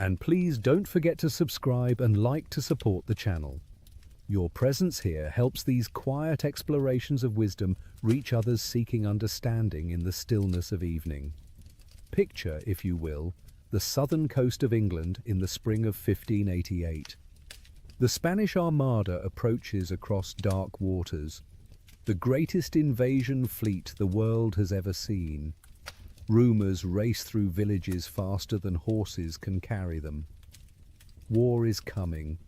And please don't forget to subscribe and like to support the channel. Your presence here helps these quiet explorations of wisdom reach others seeking understanding in the stillness of evening. Picture, if you will, the southern coast of England in the spring of 1588. The Spanish Armada approaches across dark waters, the greatest invasion fleet the world has ever seen. Rumours race through villages faster than horses can carry them. War is coming.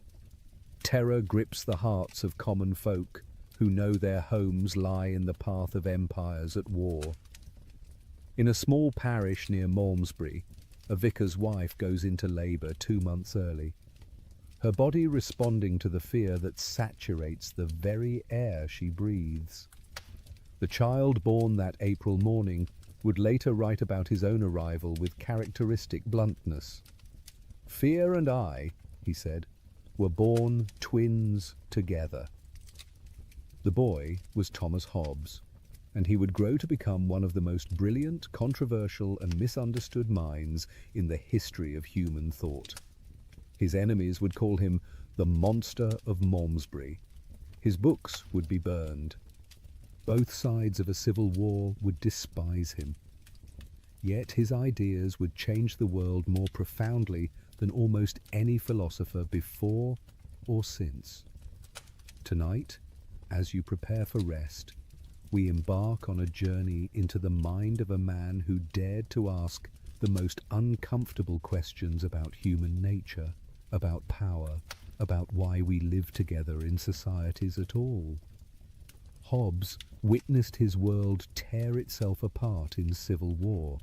Terror grips the hearts of common folk who know their homes lie in the path of empires at war. In a small parish near Malmesbury, a vicar's wife goes into labour 2 months early, her body responding to the fear that saturates the very air she breathes. The child born that April morning would later write about his own arrival with characteristic bluntness. "Fear and I," he said, "were born twins together." The boy was Thomas Hobbes, and he would grow to become one of the most brilliant, controversial, and misunderstood minds in the history of human thought. His enemies would call him the monster of Malmesbury. His books would be burned. Both sides of a civil war would despise him. Yet his ideas would change the world more profoundly than almost any philosopher before or since. Tonight, as you prepare for rest, we embark on a journey into the mind of a man who dared to ask the most uncomfortable questions about human nature, about power, about why we live together in societies at all. Hobbes witnessed his world tear itself apart in civil war.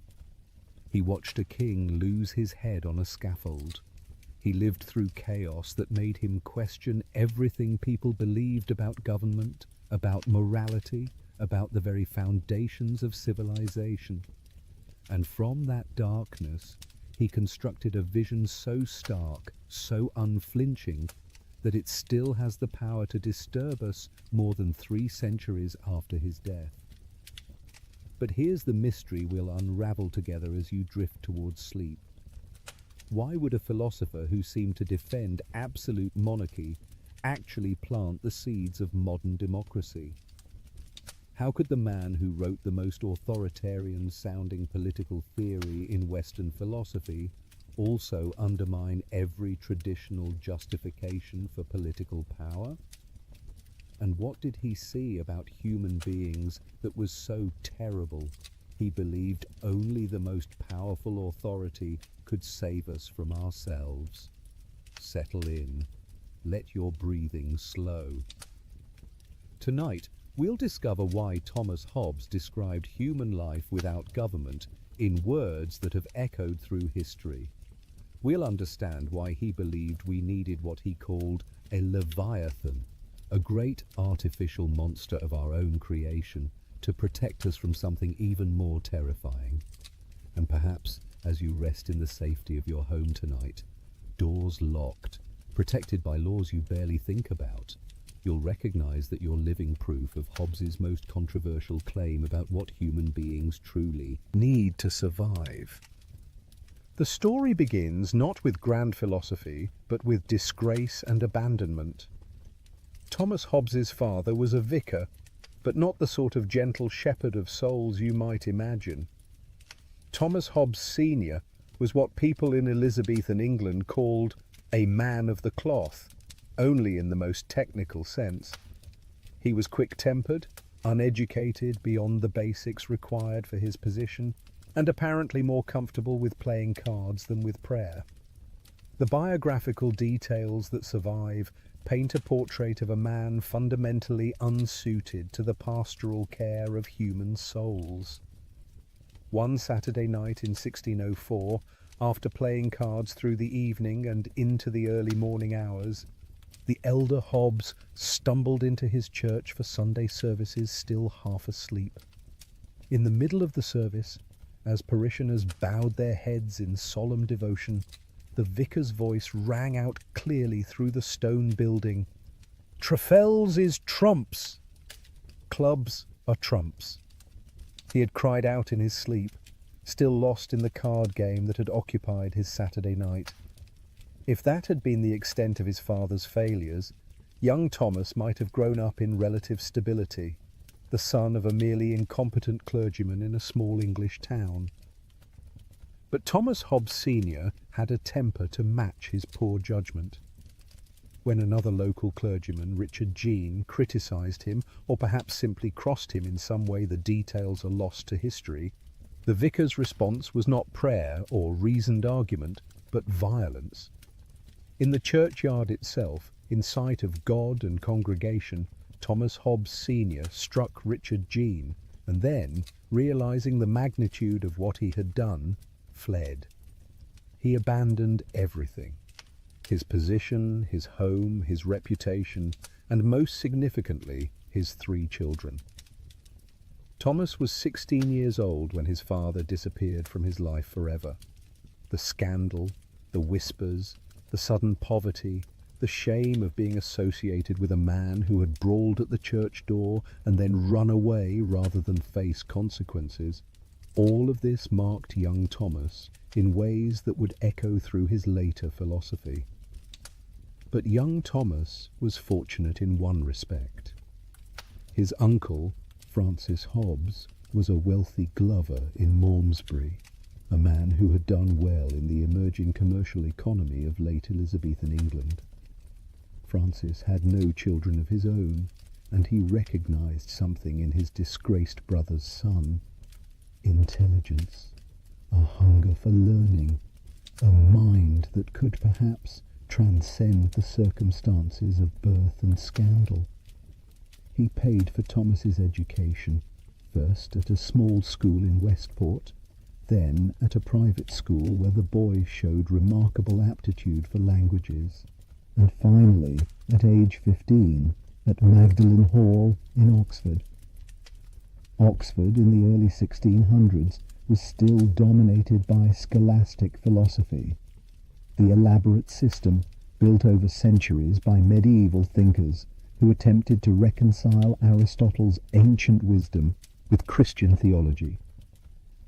He watched a king lose his head on a scaffold. He lived through chaos that made him question everything people believed about government, about morality, about the very foundations of civilization. And from that darkness, he constructed a vision so stark, so unflinching, that it still has the power to disturb us more than 3 centuries after his death. But here's the mystery we'll unravel together as you drift towards sleep. Why would a philosopher who seemed to defend absolute monarchy actually plant the seeds of modern democracy? How could the man who wrote the most authoritarian-sounding political theory in Western philosophy also undermine every traditional justification for political power? And what did he see about human beings that was so terrible he believed only the most powerful authority could save us from ourselves? Settle in. Let your breathing slow. Tonight, we'll discover why Thomas Hobbes described human life without government in words that have echoed through history. We'll understand why he believed we needed what he called a leviathan, a great artificial monster of our own creation, to protect us from something even more terrifying. And perhaps, as you rest in the safety of your home tonight, doors locked, protected by laws you barely think about, you'll recognize that you're living proof of Hobbes's most controversial claim about what human beings truly need to survive. The story begins not with grand philosophy, but with disgrace and abandonment. Thomas Hobbes's father was a vicar, but not the sort of gentle shepherd of souls you might imagine. Thomas Hobbes Sr. was what people in Elizabethan England called a man of the cloth, only in the most technical sense. He was quick-tempered, uneducated beyond the basics required for his position, and apparently more comfortable with playing cards than with prayer. The biographical details that survive paint a portrait of a man fundamentally unsuited to the pastoral care of human souls. One Saturday night in 1604, after playing cards through the evening and into the early morning hours, the elder Hobbes stumbled into his church for Sunday services still half asleep. In the middle of the service, as parishioners bowed their heads in solemn devotion, the vicar's voice rang out clearly through the stone building. "Trafels is trumps! Clubs are trumps." He had cried out in his sleep, still lost in the card game that had occupied his Saturday night. If that had been the extent of his father's failures, young Thomas might have grown up in relative stability, the son of a merely incompetent clergyman in a small English town. But Thomas Hobbes Sr. had a temper to match his poor judgment. When another local clergyman, Richard Jean, criticised him, or perhaps simply crossed him in some way the details are lost to history, the vicar's response was not prayer or reasoned argument, but violence. In the churchyard itself, in sight of God and congregation, Thomas Hobbes Sr. struck Richard Jean, and then, realising the magnitude of what he had done, fled. He abandoned everything: his position, his home, his reputation, and most significantly, his 3 children. Thomas was 16 years old when his father disappeared from his life forever. The scandal, the whispers, the sudden poverty, the shame of being associated with a man who had brawled at the church door and then run away rather than face consequences, all of this marked young Thomas in ways that would echo through his later philosophy. But young Thomas was fortunate in one respect. His uncle, Francis Hobbes, was a wealthy glover in Malmesbury, a man who had done well in the emerging commercial economy of late Elizabethan England. Francis had no children of his own, and he recognized something in his disgraced brother's son: intelligence, a hunger for learning, a mind that could perhaps transcend the circumstances of birth and scandal. He paid for Thomas's education, first at a small school in Westport, then at a private school where the boy showed remarkable aptitude for languages, and finally, at age 15, at Magdalen Hall in Oxford. Oxford in the early 1600s was still dominated by scholastic philosophy, the elaborate system built over centuries by medieval thinkers who attempted to reconcile Aristotle's ancient wisdom with Christian theology.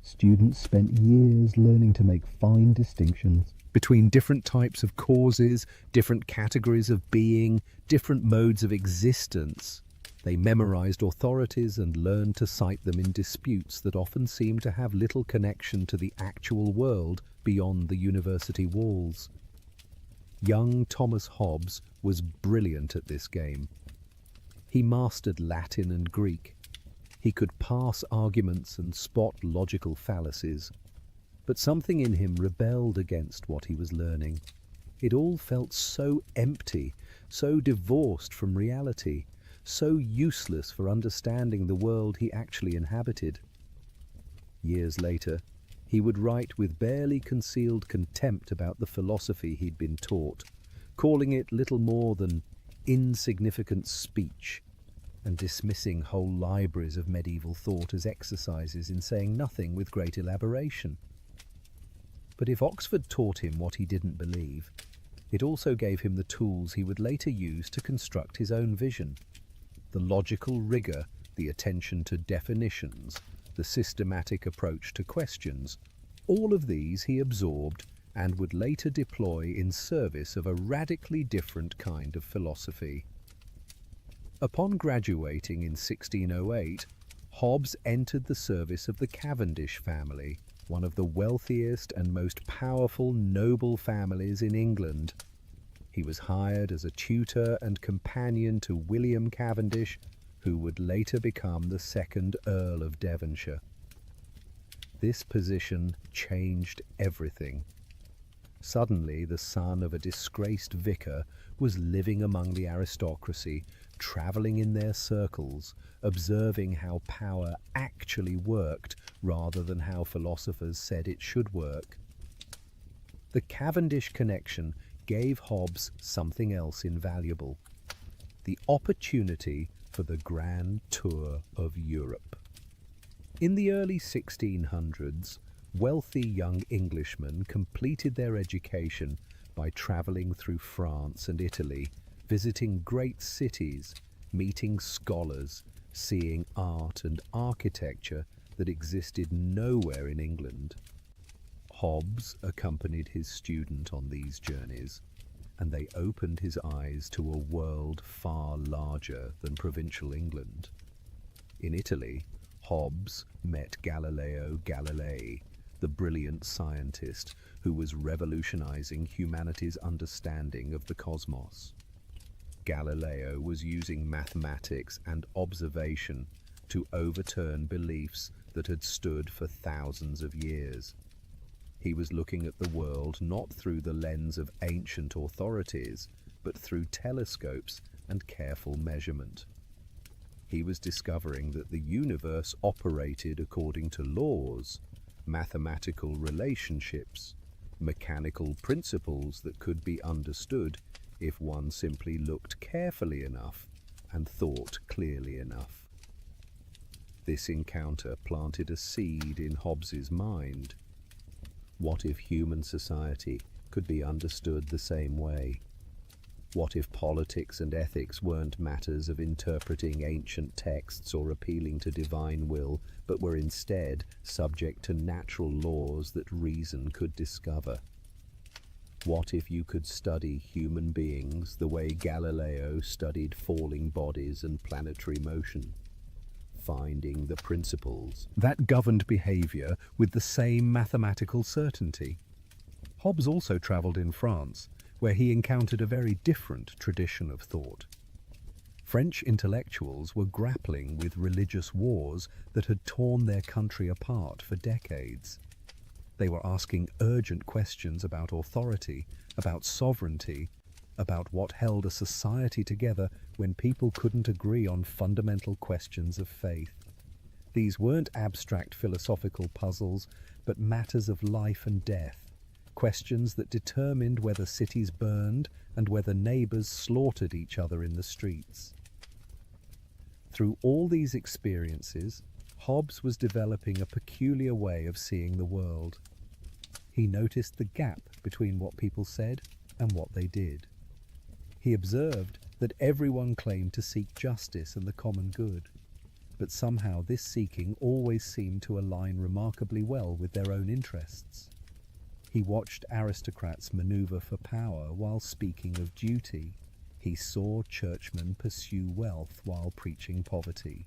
Students spent years learning to make fine distinctions between different types of causes, different categories of being, different modes of existence. They memorized authorities and learned to cite them in disputes that often seemed to have little connection to the actual world beyond the university walls. Young Thomas Hobbes was brilliant at this game. He mastered Latin and Greek. He could pass arguments and spot logical fallacies. But something in him rebelled against what he was learning. It all felt so empty, so divorced from reality, so useless for understanding the world he actually inhabited. Years later, he would write with barely concealed contempt about the philosophy he'd been taught, calling it little more than insignificant speech, and dismissing whole libraries of medieval thought as exercises in saying nothing with great elaboration. But if Oxford taught him what he didn't believe, it also gave him the tools he would later use to construct his own vision. The logical rigor, the attention to definitions, the systematic approach to questions, all of these he absorbed and would later deploy in service of a radically different kind of philosophy. Upon graduating in 1608, Hobbes entered the service of the Cavendish family, one of the wealthiest and most powerful noble families in England. He was hired as a tutor and companion to William Cavendish, who would later become the second Earl of Devonshire. This position changed everything. Suddenly, the son of a disgraced vicar was living among the aristocracy, travelling in their circles, observing how power actually worked rather than how philosophers said it should work. The Cavendish connection gave Hobbes something else invaluable: the opportunity for the grand tour of Europe. In the early 1600s, wealthy young Englishmen completed their education by travelling through France and Italy, visiting great cities, meeting scholars, seeing art and architecture that existed nowhere in England. Hobbes accompanied his student on these journeys, and they opened his eyes to a world far larger than provincial England. In Italy, Hobbes met Galileo Galilei, the brilliant scientist who was revolutionizing humanity's understanding of the cosmos. Galileo was using mathematics and observation to overturn beliefs that had stood for thousands of years. He was looking at the world not through the lens of ancient authorities, but through telescopes and careful measurement. He was discovering that the universe operated according to laws, mathematical relationships, mechanical principles that could be understood if one simply looked carefully enough and thought clearly enough. This encounter planted a seed in Hobbes's mind. What if human society could be understood the same way? What if politics and ethics weren't matters of interpreting ancient texts or appealing to divine will, but were instead subject to natural laws that reason could discover? What if you could study human beings the way Galileo studied falling bodies and planetary motion, finding the principles that governed behavior with the same mathematical certainty? Hobbes also traveled in France, where he encountered a very different tradition of thought. French intellectuals were grappling with religious wars that had torn their country apart for decades. They were asking urgent questions about authority, about sovereignty, about what held a society together when people couldn't agree on fundamental questions of faith. These weren't abstract philosophical puzzles, but matters of life and death, questions that determined whether cities burned and whether neighbors slaughtered each other in the streets. Through all these experiences, Hobbes was developing a peculiar way of seeing the world. He noticed the gap between what people said and what they did. He observed that everyone claimed to seek justice and the common good, but somehow this seeking always seemed to align remarkably well with their own interests. He watched aristocrats maneuver for power while speaking of duty. He saw churchmen pursue wealth while preaching poverty.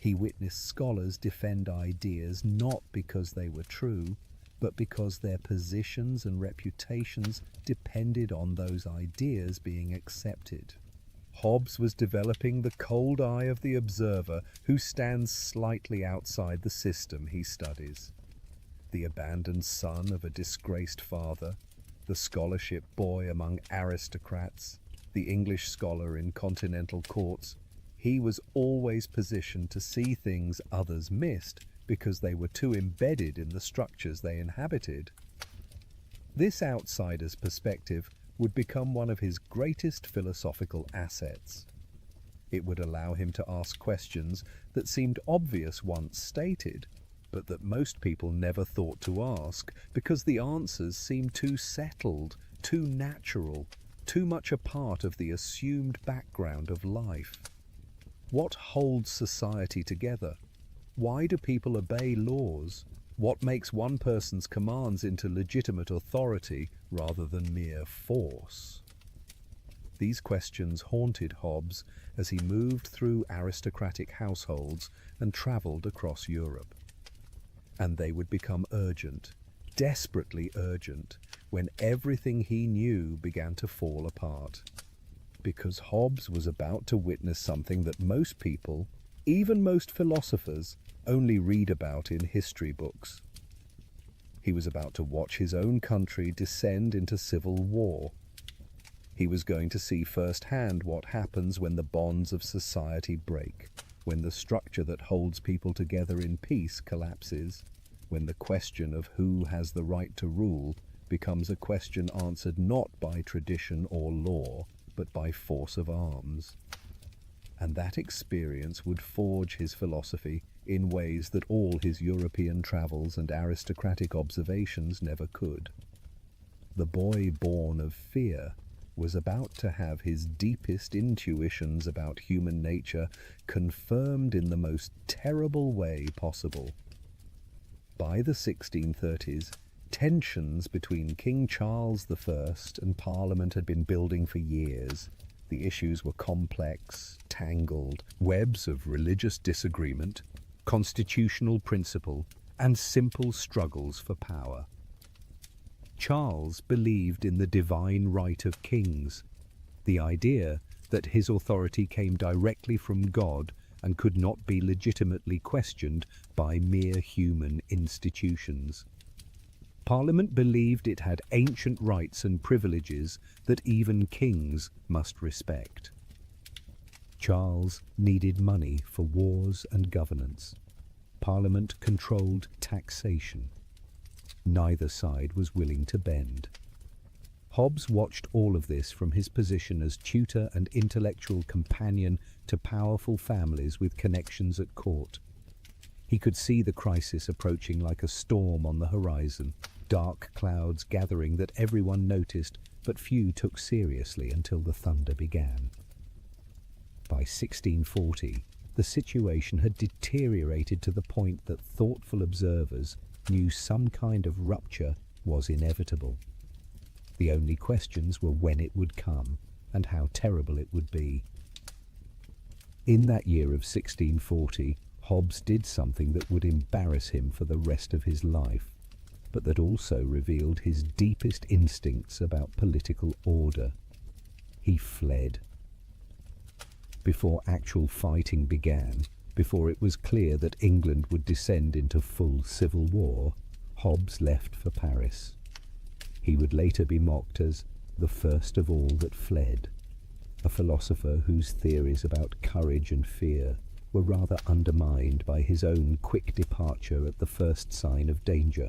He witnessed scholars defend ideas not because they were true, but because their positions and reputations depended on those ideas being accepted. Hobbes was developing the cold eye of the observer who stands slightly outside the system he studies. The abandoned son of a disgraced father, the scholarship boy among aristocrats, the English scholar in continental courts, he was always positioned to see things others missed because they were too embedded in the structures they inhabited. This outsider's perspective would become one of his greatest philosophical assets. It would allow him to ask questions that seemed obvious once stated, but that most people never thought to ask because the answers seemed too settled, too natural, too much a part of the assumed background of life. What holds society together? Why do people obey laws? What makes one person's commands into legitimate authority rather than mere force? These questions haunted Hobbes as he moved through aristocratic households and travelled across Europe. And they would become urgent, desperately urgent, when everything he knew began to fall apart. Because Hobbes was about to witness something that most people, even most philosophers, only read about in history books. He was about to watch his own country descend into civil war. He was going to see firsthand what happens when the bonds of society break, when the structure that holds people together in peace collapses, when the question of who has the right to rule becomes a question answered not by tradition or law, but by force of arms. And that experience would forge his philosophy in ways that all his European travels and aristocratic observations never could. The boy born of fear was about to have his deepest intuitions about human nature confirmed in the most terrible way possible. By the 1630s, Tensions between King Charles I and Parliament had been building for years. The issues were complex, tangled, webs of religious disagreement, constitutional principle, and simple struggles for power. Charles believed in the divine right of kings, the idea that his authority came directly from God and could not be legitimately questioned by mere human institutions. Parliament believed it had ancient rights and privileges that even kings must respect. Charles needed money for wars and governance. Parliament controlled taxation. Neither side was willing to bend. Hobbes watched all of this from his position as tutor and intellectual companion to powerful families with connections at court. He could see the crisis approaching like a storm on the horizon, dark clouds gathering that everyone noticed but few took seriously until the thunder began. By 1640, the situation had deteriorated to the point that thoughtful observers knew some kind of rupture was inevitable. The only questions were when it would come and how terrible it would be. In that year of 1640, Hobbes did something that would embarrass him for the rest of his life, but that also revealed his deepest instincts about political order. He fled. Before actual fighting began, before it was clear that England would descend into full civil war, Hobbes left for Paris. He would later be mocked as the first of all that fled, a philosopher whose theories about courage and fear were rather undermined by his own quick departure at the first sign of danger.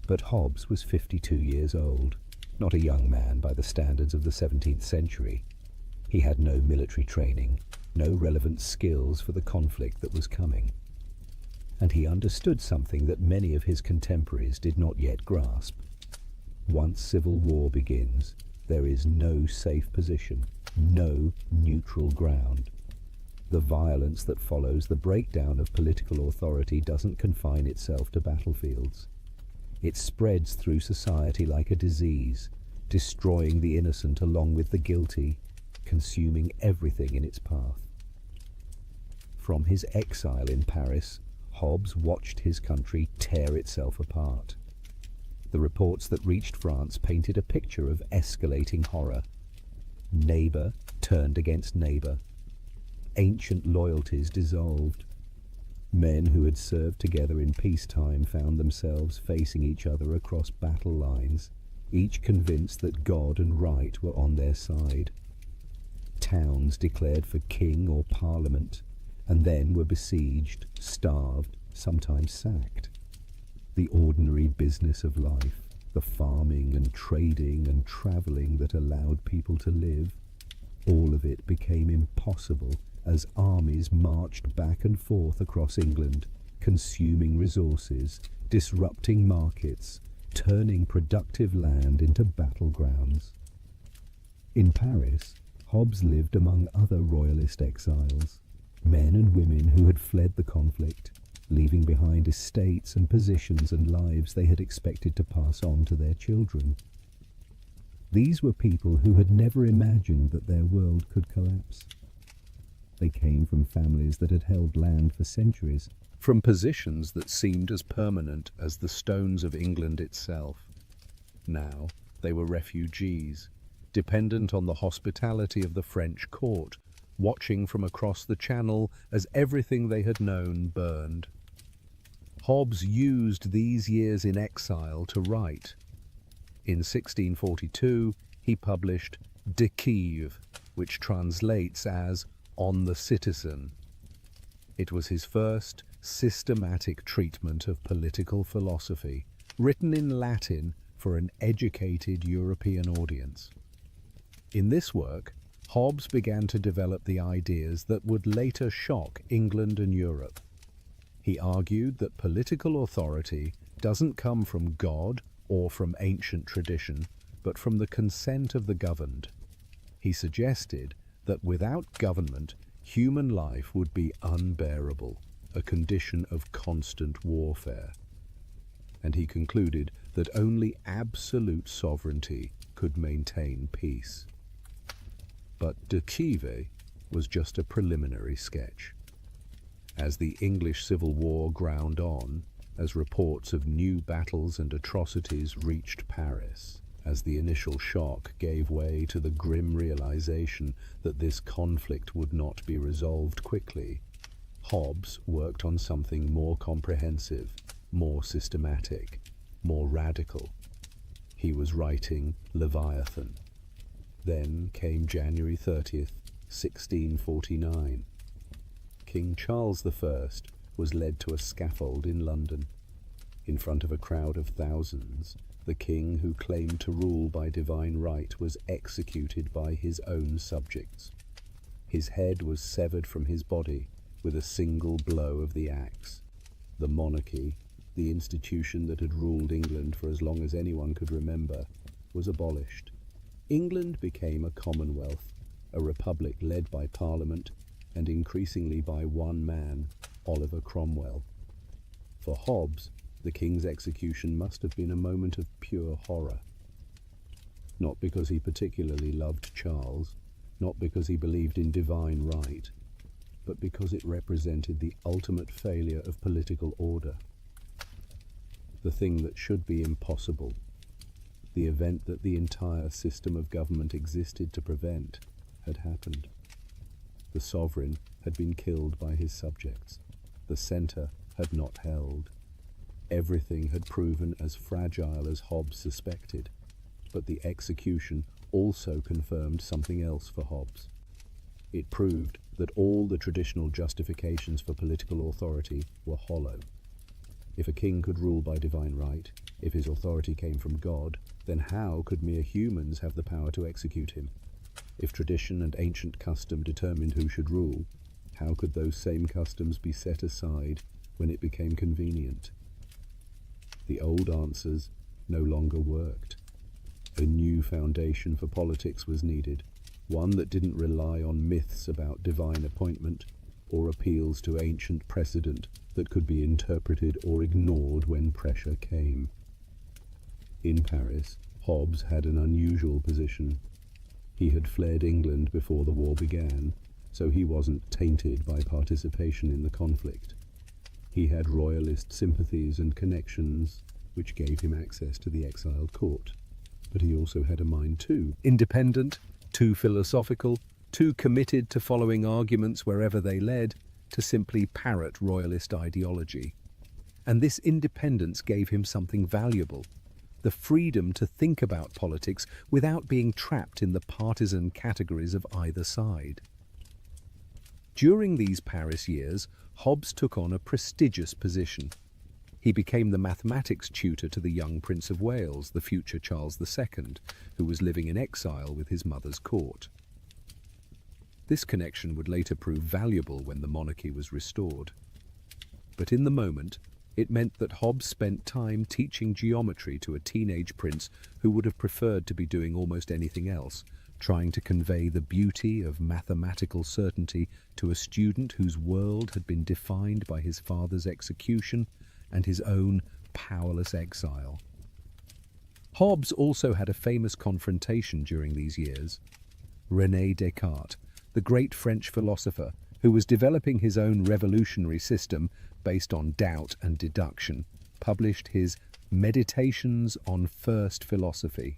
But Hobbes was 52 years old, not a young man by the standards of the 17th century. He had no military training, no relevant skills for the conflict that was coming. And he understood something that many of his contemporaries did not yet grasp. Once civil war begins, there is no safe position, no neutral ground. The violence that follows the breakdown of political authority doesn't confine itself to battlefields. It spreads through society like a disease, destroying the innocent along with the guilty, consuming everything in its path. From his exile in Paris, Hobbes watched his country tear itself apart. The reports that reached France painted a picture of escalating horror. Neighbor turned against neighbor. Ancient loyalties dissolved. Men who had served together in peacetime found themselves facing each other across battle lines, each convinced that God and right were on their side. Towns declared for king or parliament, and then were besieged, starved, sometimes sacked. The ordinary business of life, the farming and trading and travelling that allowed people to live, all of it became impossible as armies marched back and forth across England, consuming resources, disrupting markets, turning productive land into battlegrounds. In Paris, Hobbes lived among other royalist exiles, men and women who had fled the conflict, leaving behind estates and positions and lives they had expected to pass on to their children. These were people who had never imagined that their world could collapse. They came from families that had held land for centuries, from positions that seemed as permanent as the stones of England itself. Now they were refugees, dependent on the hospitality of the French court, watching from across the Channel as everything they had known burned. Hobbes used these years in exile to write. In 1642, he published De Quive, which translates as On the Citizen. It was his first systematic treatment of political philosophy, written in Latin for an educated European audience. In this work, Hobbes began to develop the ideas that would later shock England and Europe. He argued that political authority doesn't come from God or from ancient tradition, but from the consent of the governed. He suggested that without government, human life would be unbearable, a condition of constant warfare. and he concluded that only absolute sovereignty could maintain peace. But De Quive was just a preliminary sketch. As the English Civil War ground on, as reports of new battles and atrocities reached Paris, as the initial shock gave way to the grim realization that this conflict would not be resolved quickly, Hobbes worked on something more comprehensive, more systematic, more radical. He was writing Leviathan. Then came January 30th, 1649. King Charles I was led to a scaffold in London. In front of a crowd of thousands, the king who claimed to rule by divine right was executed by his own subjects. His head was severed from his body with a single blow of the axe. The monarchy, the institution that had ruled England for as long as anyone could remember, was abolished. England became a commonwealth, a republic led by Parliament, and increasingly by one man, Oliver Cromwell. For Hobbes, the king's execution must have been a moment of pure horror. Not because he particularly loved Charles, not because he believed in divine right, but because it represented the ultimate failure of political order. The thing that should be impossible, the event that the entire system of government existed to prevent, had happened. The sovereign had been killed by his subjects. The centre had not held. Everything had proven as fragile as Hobbes suspected, but the execution also confirmed something else for Hobbes. It proved that all the traditional justifications for political authority were hollow. If a king could rule by divine right, if his authority came from God, then how could mere humans have the power to execute him? If tradition and ancient custom determined who should rule, how could those same customs be set aside when it became convenient? The old answers no longer worked. A new foundation for politics was needed, one that didn't rely on myths about divine appointment or appeals to ancient precedent that could be interpreted or ignored when pressure came. In Paris, Hobbes had an unusual position. He had fled England before the war began, so he wasn't tainted by participation in the conflict. He had royalist sympathies and connections, which gave him access to the exiled court. But he also had a mind too independent, too philosophical, too committed to following arguments wherever they led, to simply parrot royalist ideology. And this independence gave him something valuable: the freedom to think about politics without being trapped in the partisan categories of either side. During these Paris years, Hobbes took on a prestigious position. He became the mathematics tutor to the young Prince of Wales, the future Charles II, who was living in exile with his mother's court. This connection would later prove valuable when the monarchy was restored. But in the moment, it meant that Hobbes spent time teaching geometry to a teenage prince who would have preferred to be doing almost anything else, trying to convey the beauty of mathematical certainty to a student whose world had been defined by his father's execution and his own powerless exile. Hobbes also had a famous confrontation during these years. René Descartes, the great French philosopher who was developing his own revolutionary system based on doubt and deduction, published his Meditations on First Philosophy.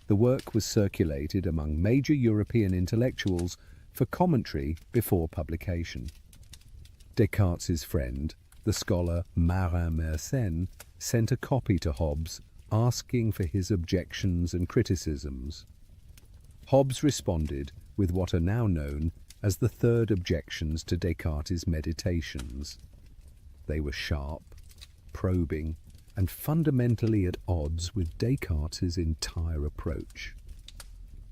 The work was circulated among major European intellectuals for commentary before publication. Descartes' friend, the scholar Marin Mersenne, sent a copy to Hobbes asking for his objections and criticisms. Hobbes responded with what are now known as the third objections to Descartes' Meditations. They were sharp, probing, and fundamentally at odds with Descartes' entire approach.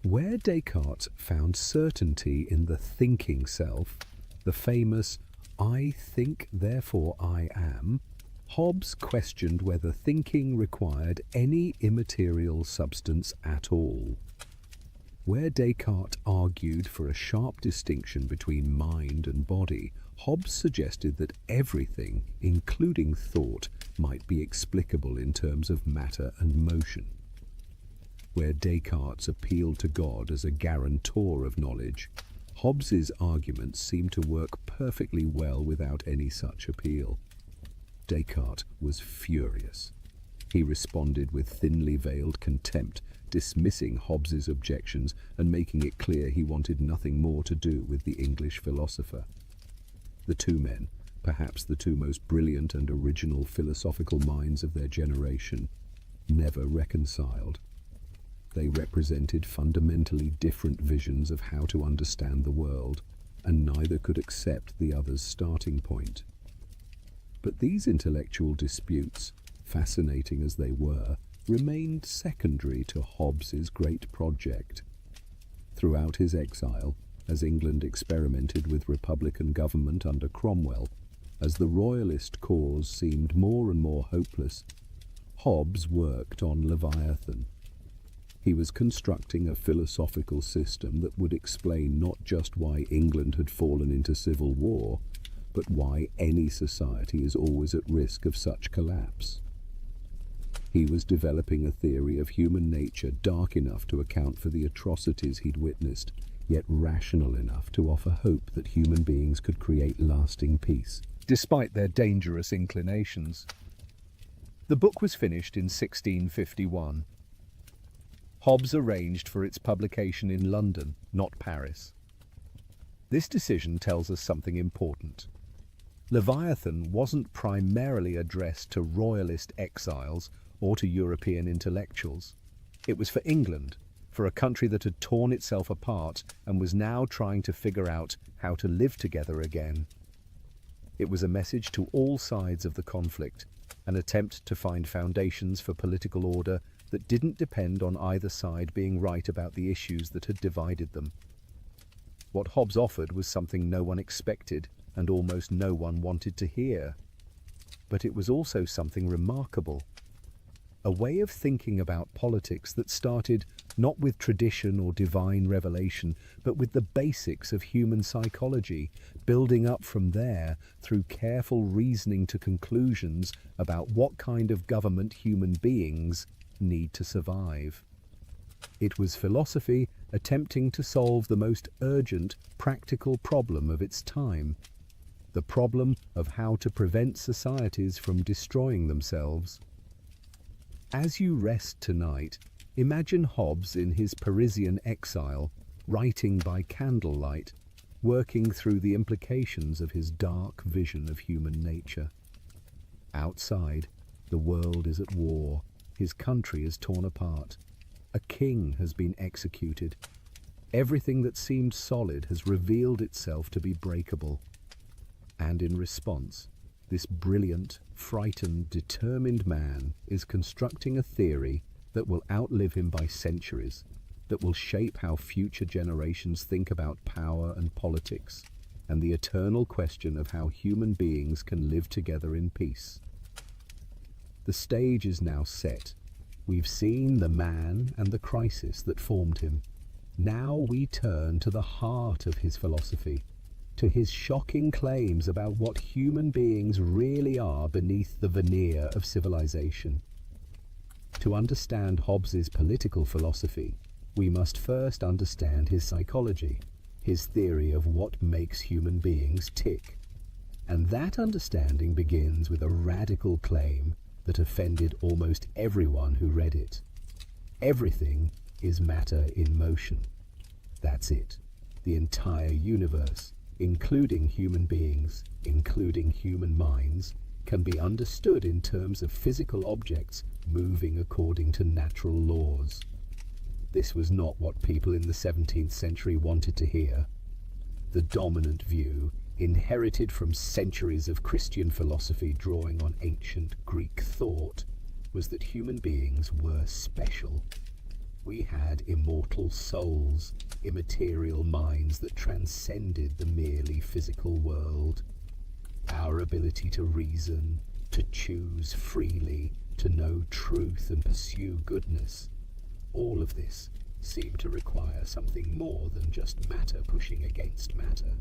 Where Descartes found certainty in the thinking self, the famous "I think, therefore I am," Hobbes questioned whether thinking required any immaterial substance at all. Where Descartes argued for a sharp distinction between mind and body, Hobbes suggested that everything, including thought, might be explicable in terms of matter and motion. Where Descartes appealed to God as a guarantor of knowledge, Hobbes's arguments seemed to work perfectly well without any such appeal. Descartes was furious. He responded with thinly veiled contempt, dismissing Hobbes's objections and making it clear he wanted nothing more to do with the English philosopher. The two men, perhaps the two most brilliant and original philosophical minds of their generation, never reconciled. They represented fundamentally different visions of how to understand the world, and neither could accept the other's starting point. But these intellectual disputes, fascinating as they were, remained secondary to Hobbes's great project. Throughout his exile, as England experimented with republican government under Cromwell, as the royalist cause seemed more and more hopeless, Hobbes worked on Leviathan. He was constructing a philosophical system that would explain not just why England had fallen into civil war, but why any society is always at risk of such collapse. He was developing a theory of human nature dark enough to account for the atrocities he'd witnessed, yet rational enough to offer hope that human beings could create lasting peace, despite their dangerous inclinations. The book was finished in 1651. Hobbes arranged for its publication in London, not Paris. This decision tells us something important. Leviathan wasn't primarily addressed to royalist exiles or to European intellectuals. It was for England, for a country that had torn itself apart and was now trying to figure out how to live together again. It was a message to all sides of the conflict, an attempt to find foundations for political order that didn't depend on either side being right about the issues that had divided them. What Hobbes offered was something no one expected and almost no one wanted to hear. But it was also something remarkable. A way of thinking about politics that started not with tradition or divine revelation, but with the basics of human psychology, building up from there through careful reasoning to conclusions about what kind of government human beings need to survive. It was philosophy attempting to solve the most urgent, practical problem of its time, the problem of how to prevent societies from destroying themselves. As you rest tonight, imagine Hobbes in his Parisian exile, writing by candlelight, working through the implications of his dark vision of human nature. Outside, the world is at war. His country is torn apart. A king has been executed. Everything that seemed solid has revealed itself to be breakable. And in response, this brilliant, frightened, determined man is constructing a theory that will outlive him by centuries, that will shape how future generations think about power and politics, and the eternal question of how human beings can live together in peace. The stage is now set. We've seen the man and the crisis that formed him. Now we turn to the heart of his philosophy, to his shocking claims about what human beings really are beneath the veneer of civilization. To understand Hobbes's political philosophy, we must first understand his psychology, his theory of what makes human beings tick. And that understanding begins with a radical claim that offended almost everyone who read it. Everything is matter in motion. That's it. The entire universe, including human beings, including human minds, can be understood in terms of physical objects moving according to natural laws. This was not what people in the 17th century wanted to hear. The dominant view, inherited from centuries of Christian philosophy drawing on ancient Greek thought, was that human beings were special. We had immortal souls, immaterial minds that transcended the merely physical world. Our ability to reason, to choose freely, to know truth and pursue goodness, all of this seemed to require something more than just matter pushing against matter.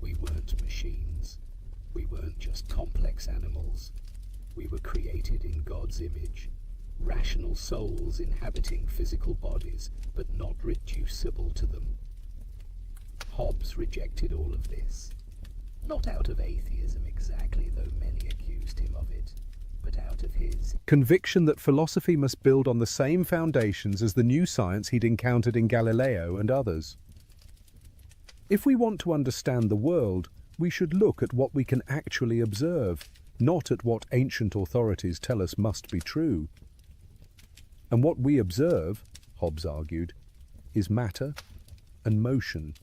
We weren't machines. We weren't just complex animals. We were created in God's image, rational souls inhabiting physical bodies, but not reducible to them. Hobbes rejected all of this. Not out of atheism exactly, though many accused him of it, but out of his conviction that philosophy must build on the same foundations as the new science he'd encountered in Galileo and others. If we want to understand the world, we should look at what we can actually observe, not at what ancient authorities tell us must be true. And what we observe, Hobbes argued, is matter and motion.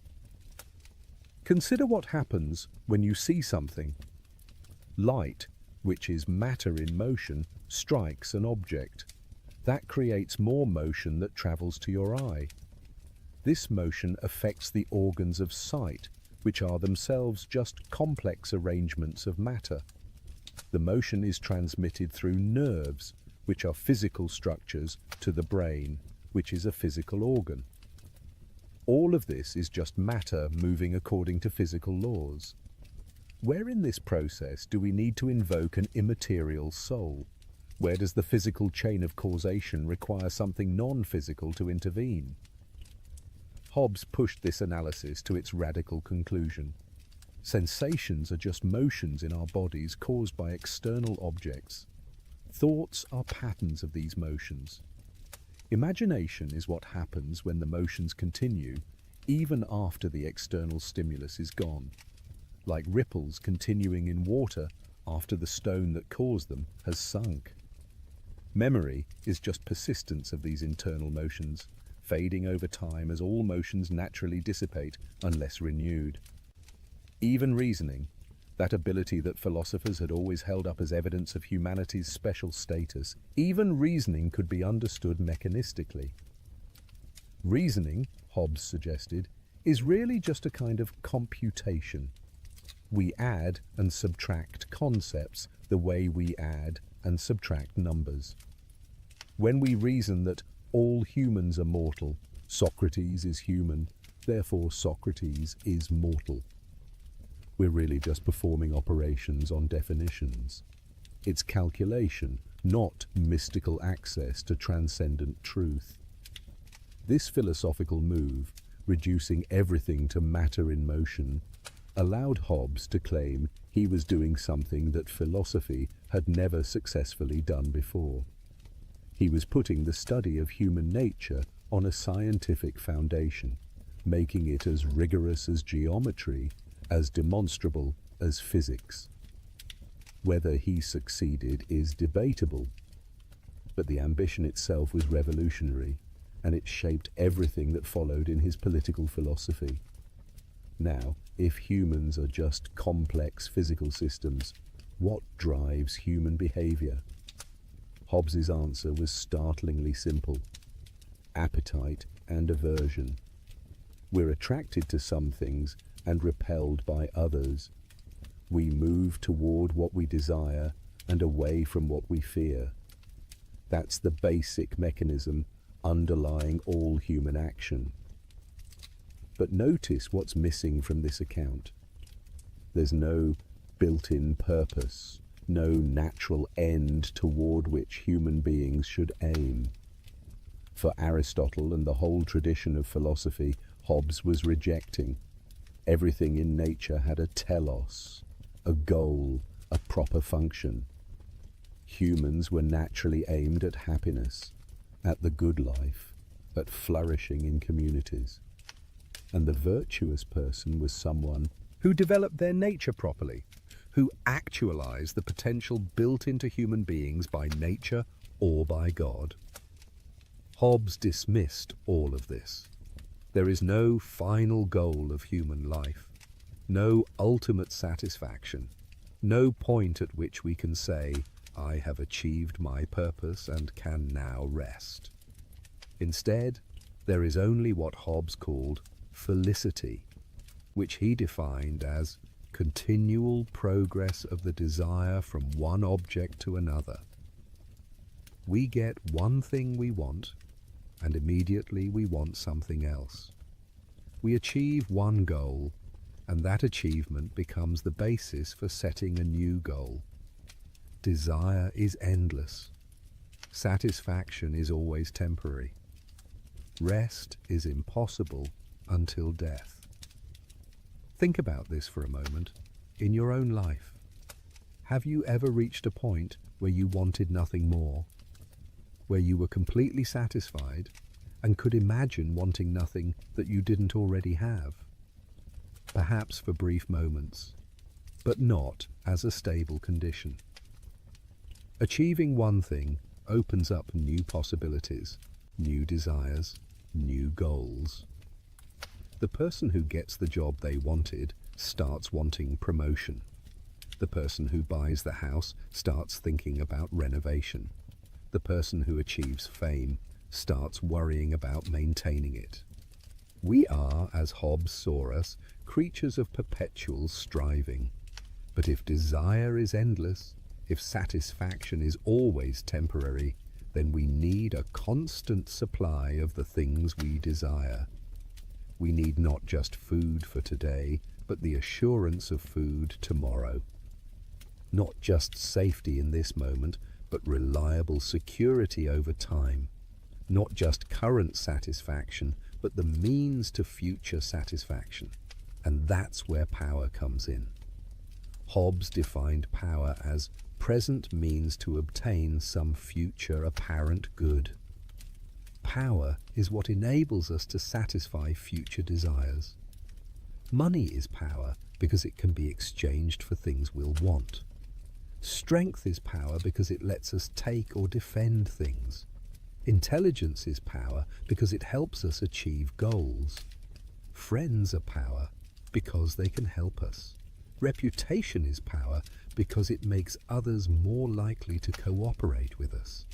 Consider what happens when you see something. Light, which is matter in motion, strikes an object. That creates more motion that travels to your eye. This motion affects the organs of sight, which are themselves just complex arrangements of matter. The motion is transmitted through nerves, which are physical structures, to the brain, which is a physical organ. All of this is just matter moving according to physical laws. Where in this process do we need to invoke an immaterial soul? Where does the physical chain of causation require something non-physical to intervene? Hobbes pushed this analysis to its radical conclusion. Sensations are just motions in our bodies caused by external objects. Thoughts are patterns of these motions. Imagination is what happens when the motions continue, even after the external stimulus is gone, like ripples continuing in water after the stone that caused them has sunk. Memory is just persistence of these internal motions, fading over time as all motions naturally dissipate unless renewed. Even reasoning, that ability that philosophers had always held up as evidence of humanity's special status, even reasoning could be understood mechanistically. Reasoning, Hobbes suggested, is really just a kind of computation. We add and subtract concepts the way we add and subtract numbers. When we reason that all humans are mortal, Socrates is human, therefore Socrates is mortal, we're really just performing operations on definitions. It's calculation, not mystical access to transcendent truth. This philosophical move, reducing everything to matter in motion, allowed Hobbes to claim he was doing something that philosophy had never successfully done before. He was putting the study of human nature on a scientific foundation, making it as rigorous as geometry, as demonstrable as physics. Whether he succeeded is debatable, but the ambition itself was revolutionary, and it shaped everything that followed in his political philosophy. Now, if humans are just complex physical systems, what drives human behavior? Hobbes's answer was startlingly simple: appetite and aversion. We're attracted to some things and repelled by others. We move toward what we desire and away from what we fear. That's the basic mechanism underlying all human action. But notice what's missing from this account. There's no built-in purpose, no natural end toward which human beings should aim. For Aristotle and the whole tradition of philosophy, Hobbes was rejecting. Everything in nature had a telos, a goal, a proper function. Humans were naturally aimed at happiness, at the good life, at flourishing in communities. And the virtuous person was someone who developed their nature properly, who actualized the potential built into human beings by nature or by God. Hobbes dismissed all of this. There is no final goal of human life, no ultimate satisfaction, no point at which we can say, I have achieved my purpose and can now rest. Instead, there is only what Hobbes called felicity, which he defined as continual progress of the desire from one object to another. We get one thing we want, and immediately we want something else. We achieve one goal, and that achievement becomes the basis for setting a new goal. Desire is endless. Satisfaction is always temporary. Rest is impossible until death. Think about this for a moment. In your own life, have you ever reached a point where you wanted nothing more? Where you were completely satisfied and could imagine wanting nothing that you didn't already have? Perhaps for brief moments, but not as a stable condition. Achieving one thing opens up new possibilities, new desires, new goals. The person who gets the job they wanted starts wanting promotion. The person who buys the house starts thinking about renovation. The person who achieves fame starts worrying about maintaining it. We are, as Hobbes saw us, creatures of perpetual striving. But if desire is endless, if satisfaction is always temporary, then we need a constant supply of the things we desire. We need not just food for today, but the assurance of food tomorrow. Not just safety in this moment, but reliable security over time. Not just current satisfaction, but the means to future satisfaction. And that's where power comes in. Hobbes defined power as present means to obtain some future apparent good. Power is what enables us to satisfy future desires. Money is power because it can be exchanged for things we'll want. Strength is power because it lets us take or defend things. Intelligence is power because it helps us achieve goals. Friends are power because they can help us. Reputation is power because it makes others more likely to cooperate with us.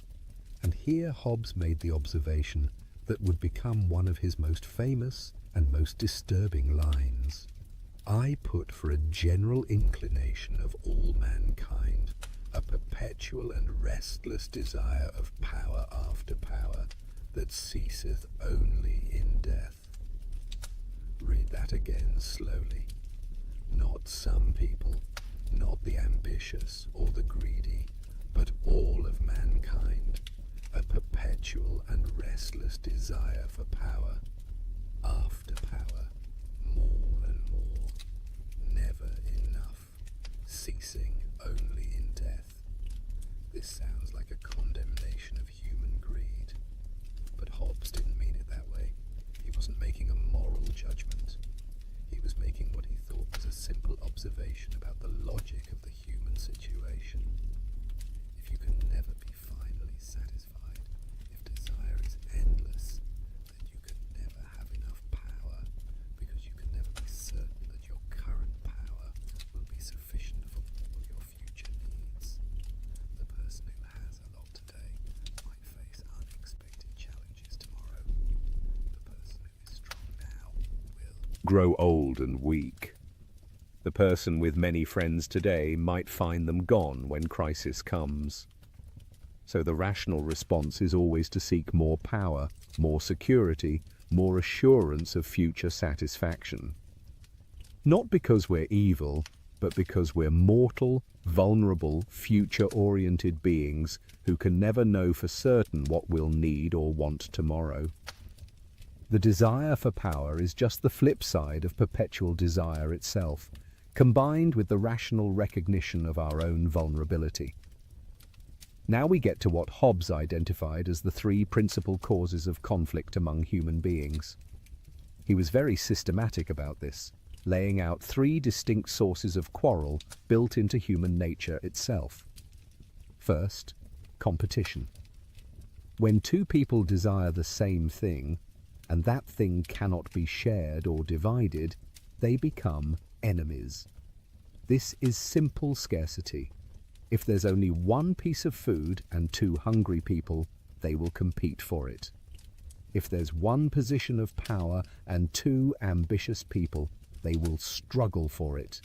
And here Hobbes made the observation that would become one of his most famous and most disturbing lines. I put for a general inclination of all mankind a perpetual and restless desire of power after power that ceaseth only in death. Read that again slowly. Not some people, not the ambitious or the greedy, but all of mankind, a perpetual and restless desire for power, after power, more and more, never enough, ceasing only in death. This sounds like a condemnation of human greed, but Hobbes didn't mean it that way. He wasn't making a moral judgment. He was making what he thought was a simple observation about the logic of the human situation. If you can never be finally satisfied, if desire is endless, then you can never have enough power, because you can never be certain that your current power will be sufficient for all your future needs. The person who has a lot today might face unexpected challenges tomorrow. The person who is strong now will grow old and weak. The person with many friends today might find them gone when crisis comes. So the rational response is always to seek more power, more security, more assurance of future satisfaction. Not because we're evil, but because we're mortal, vulnerable, future-oriented beings who can never know for certain what we'll need or want tomorrow. The desire for power is just the flip side of perpetual desire itself, combined with the rational recognition of our own vulnerability. Now we get to what Hobbes identified as the three principal causes of conflict among human beings. He was very systematic about this, laying out three distinct sources of quarrel built into human nature itself. First, competition. When two people desire the same thing, and that thing cannot be shared or divided, they become enemies. This is simple scarcity. If there's only one piece of food and two hungry people, they will compete for it. If there's one position of power and two ambitious people, they will struggle for it.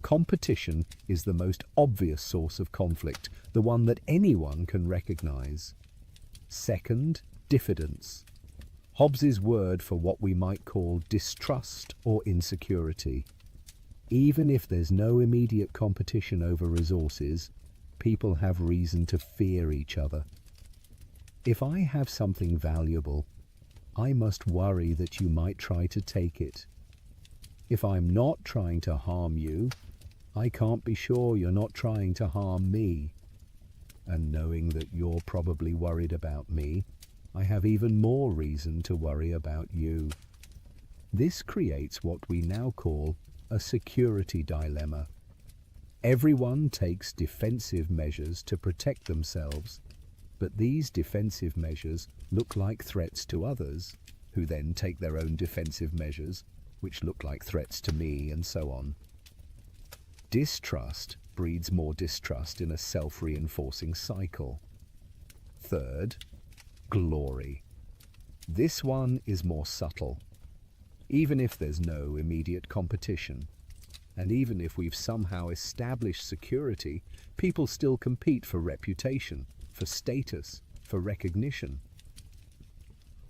Competition is the most obvious source of conflict, the one that anyone can recognize. Second, diffidence. Hobbes's word for what we might call distrust or insecurity. Even if there's no immediate competition over resources, people have reason to fear each other. If I have something valuable, I must worry that you might try to take it. If I'm not trying to harm you, I can't be sure you're not trying to harm me. And knowing that you're probably worried about me, I have even more reason to worry about you. This creates what we now call a security dilemma. Everyone takes defensive measures to protect themselves, but these defensive measures look like threats to others, who then take their own defensive measures, which look like threats to me, and so on. Distrust breeds more distrust in a self-reinforcing cycle. Third, glory. This one is more subtle. Even if there's no immediate competition, and even if we've somehow established security, people still compete for reputation, for status, for recognition.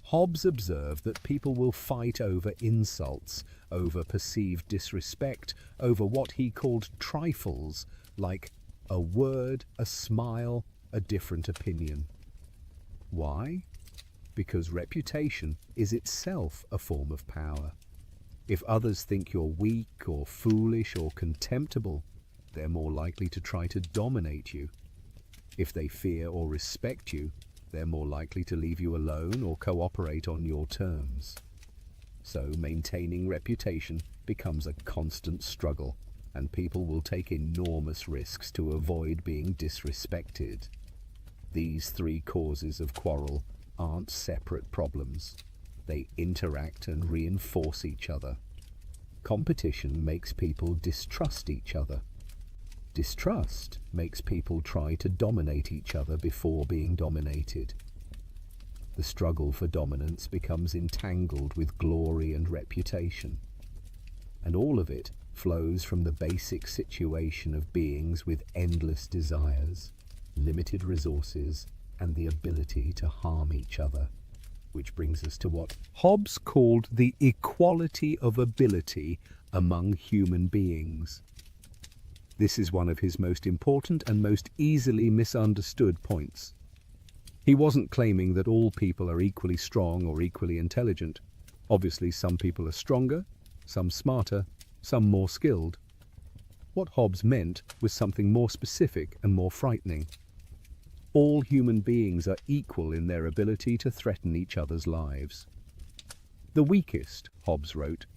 Hobbes observed that people will fight over insults, over perceived disrespect, over what he called trifles, like a word, a smile, a different opinion. Why? Because reputation is itself a form of power. If others think you're weak or foolish or contemptible, they're more likely to try to dominate you. If they fear or respect you, they're more likely to leave you alone or cooperate on your terms. So maintaining reputation becomes a constant struggle, and people will take enormous risks to avoid being disrespected. These three causes of quarrel aren't separate problems. They interact and reinforce each other. Competition makes people distrust each other. Distrust makes people try to dominate each other before being dominated. The struggle for dominance becomes entangled with glory and reputation. And all of it flows from the basic situation of beings with endless desires, limited resources, and the ability to harm each other. Which brings us to what Hobbes called the equality of ability among human beings. This is one of his most important and most easily misunderstood points. He wasn't claiming that all people are equally strong or equally intelligent. Obviously, some people are stronger, some smarter, some more skilled. What Hobbes meant was something more specific and more frightening. All human beings are equal in their ability to threaten each other's lives. The weakest, Hobbes wrote,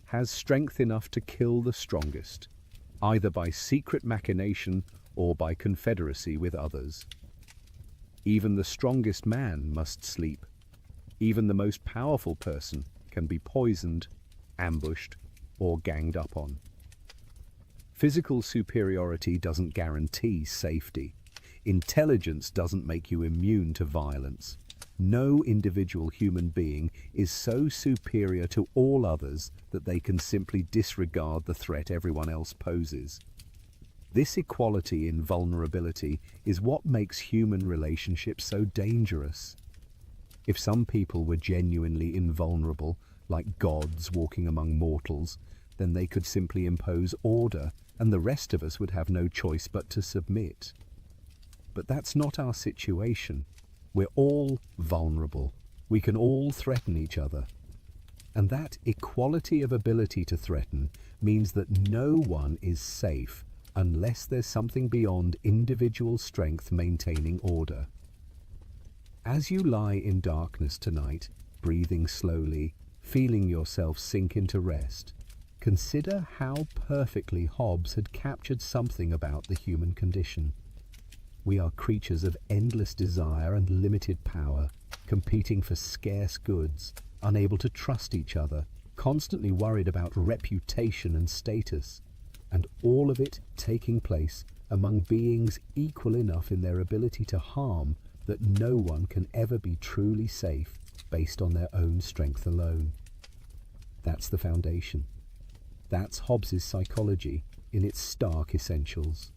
has strength enough to kill the strongest, either by secret machination or by confederacy with others. Even the strongest man must sleep. Even the most powerful person can be poisoned, ambushed, or ganged up on. Physical superiority doesn't guarantee safety. Intelligence doesn't make you immune to violence. No individual human being is so superior to all others that they can simply disregard the threat everyone else poses. This equality in vulnerability is what makes human relationships so dangerous. If some people were genuinely invulnerable, like gods walking among mortals, then they could simply impose order, and the rest of us would have no choice but to submit. But that's not our situation. We're all vulnerable. We can all threaten each other. And that equality of ability to threaten means that no one is safe unless there's something beyond individual strength maintaining order. As you lie in darkness tonight, breathing slowly, feeling yourself sink into rest, consider how perfectly Hobbes had captured something about the human condition. We are creatures of endless desire and limited power, competing for scarce goods, unable to trust each other, constantly worried about reputation and status, and all of it taking place among beings equal enough in their ability to harm that no one can ever be truly safe based on their own strength alone. That's the foundation. That's Hobbes's psychology in its stark essentials.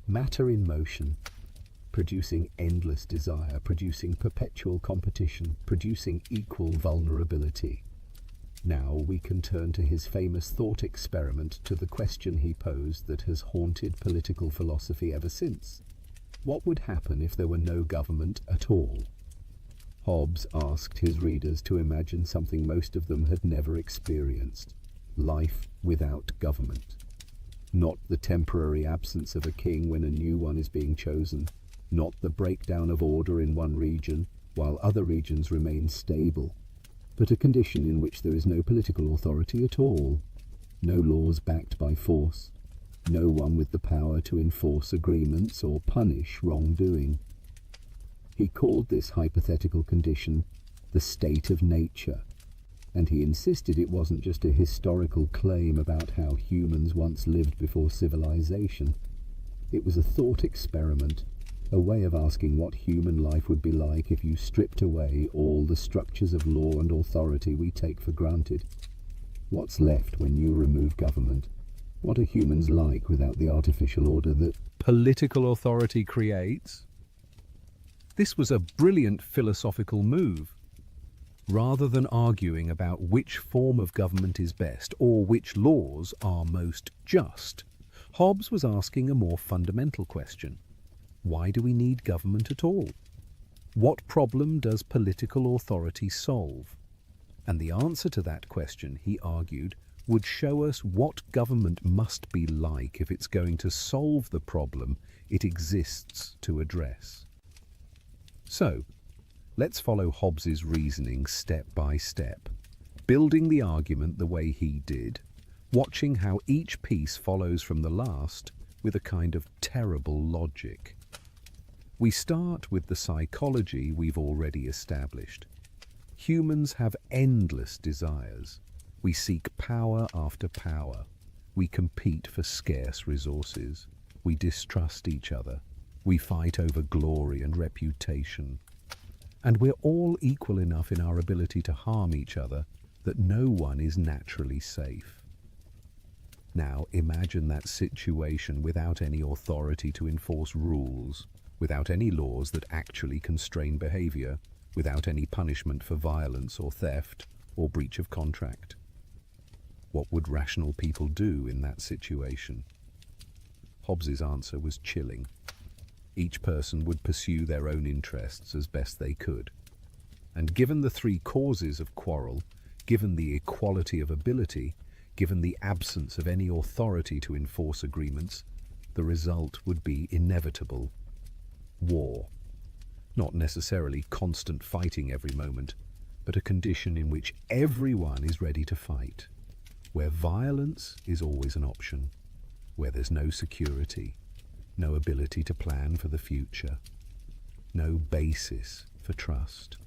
Matter in motion, producing endless desire, producing perpetual competition, producing equal vulnerability. Now we can turn to his famous thought experiment, to the question he posed that has haunted political philosophy ever since. What would happen if there were no government at all? Hobbes asked his readers to imagine something most of them had never experienced: life without government. Not the temporary absence of a king when a new one is being chosen, not the breakdown of order in one region while other regions remain stable, but a condition in which there is no political authority at all, no laws backed by force, no one with the power to enforce agreements or punish wrongdoing. He called this hypothetical condition the state of nature, and he insisted it wasn't just a historical claim about how humans once lived before civilization. It was a thought experiment, a way of asking what human life would be like if you stripped away all the structures of law and authority we take for granted. What's left when you remove government? What are humans like without the artificial order that political authority creates? This was a brilliant philosophical move. Rather than arguing about which form of government is best or which laws are most just, Hobbes was asking a more fundamental question. Why do we need government at all? What problem does political authority solve? And the answer to that question, he argued, would show us what government must be like if it's going to solve the problem it exists to address. So, let's follow Hobbes's reasoning step by step, building the argument the way he did, watching how each piece follows from the last with a kind of terrible logic. We start with the psychology we've already established. Humans have endless desires. We seek power after power. We compete for scarce resources. We distrust each other. We fight over glory and reputation. And we're all equal enough in our ability to harm each other that no one is naturally safe. Now imagine that situation without any authority to enforce rules, without any laws that actually constrain behavior, without any punishment for violence or theft or breach of contract. What would rational people do in that situation? Hobbes's answer was chilling. Each person would pursue their own interests as best they could. And given the three causes of quarrel, given the equality of ability, given the absence of any authority to enforce agreements, the result would be inevitable: war. Not necessarily constant fighting every moment, but a condition in which everyone is ready to fight, where violence is always an option, where there's no security, no ability to plan for the future, no basis for trust.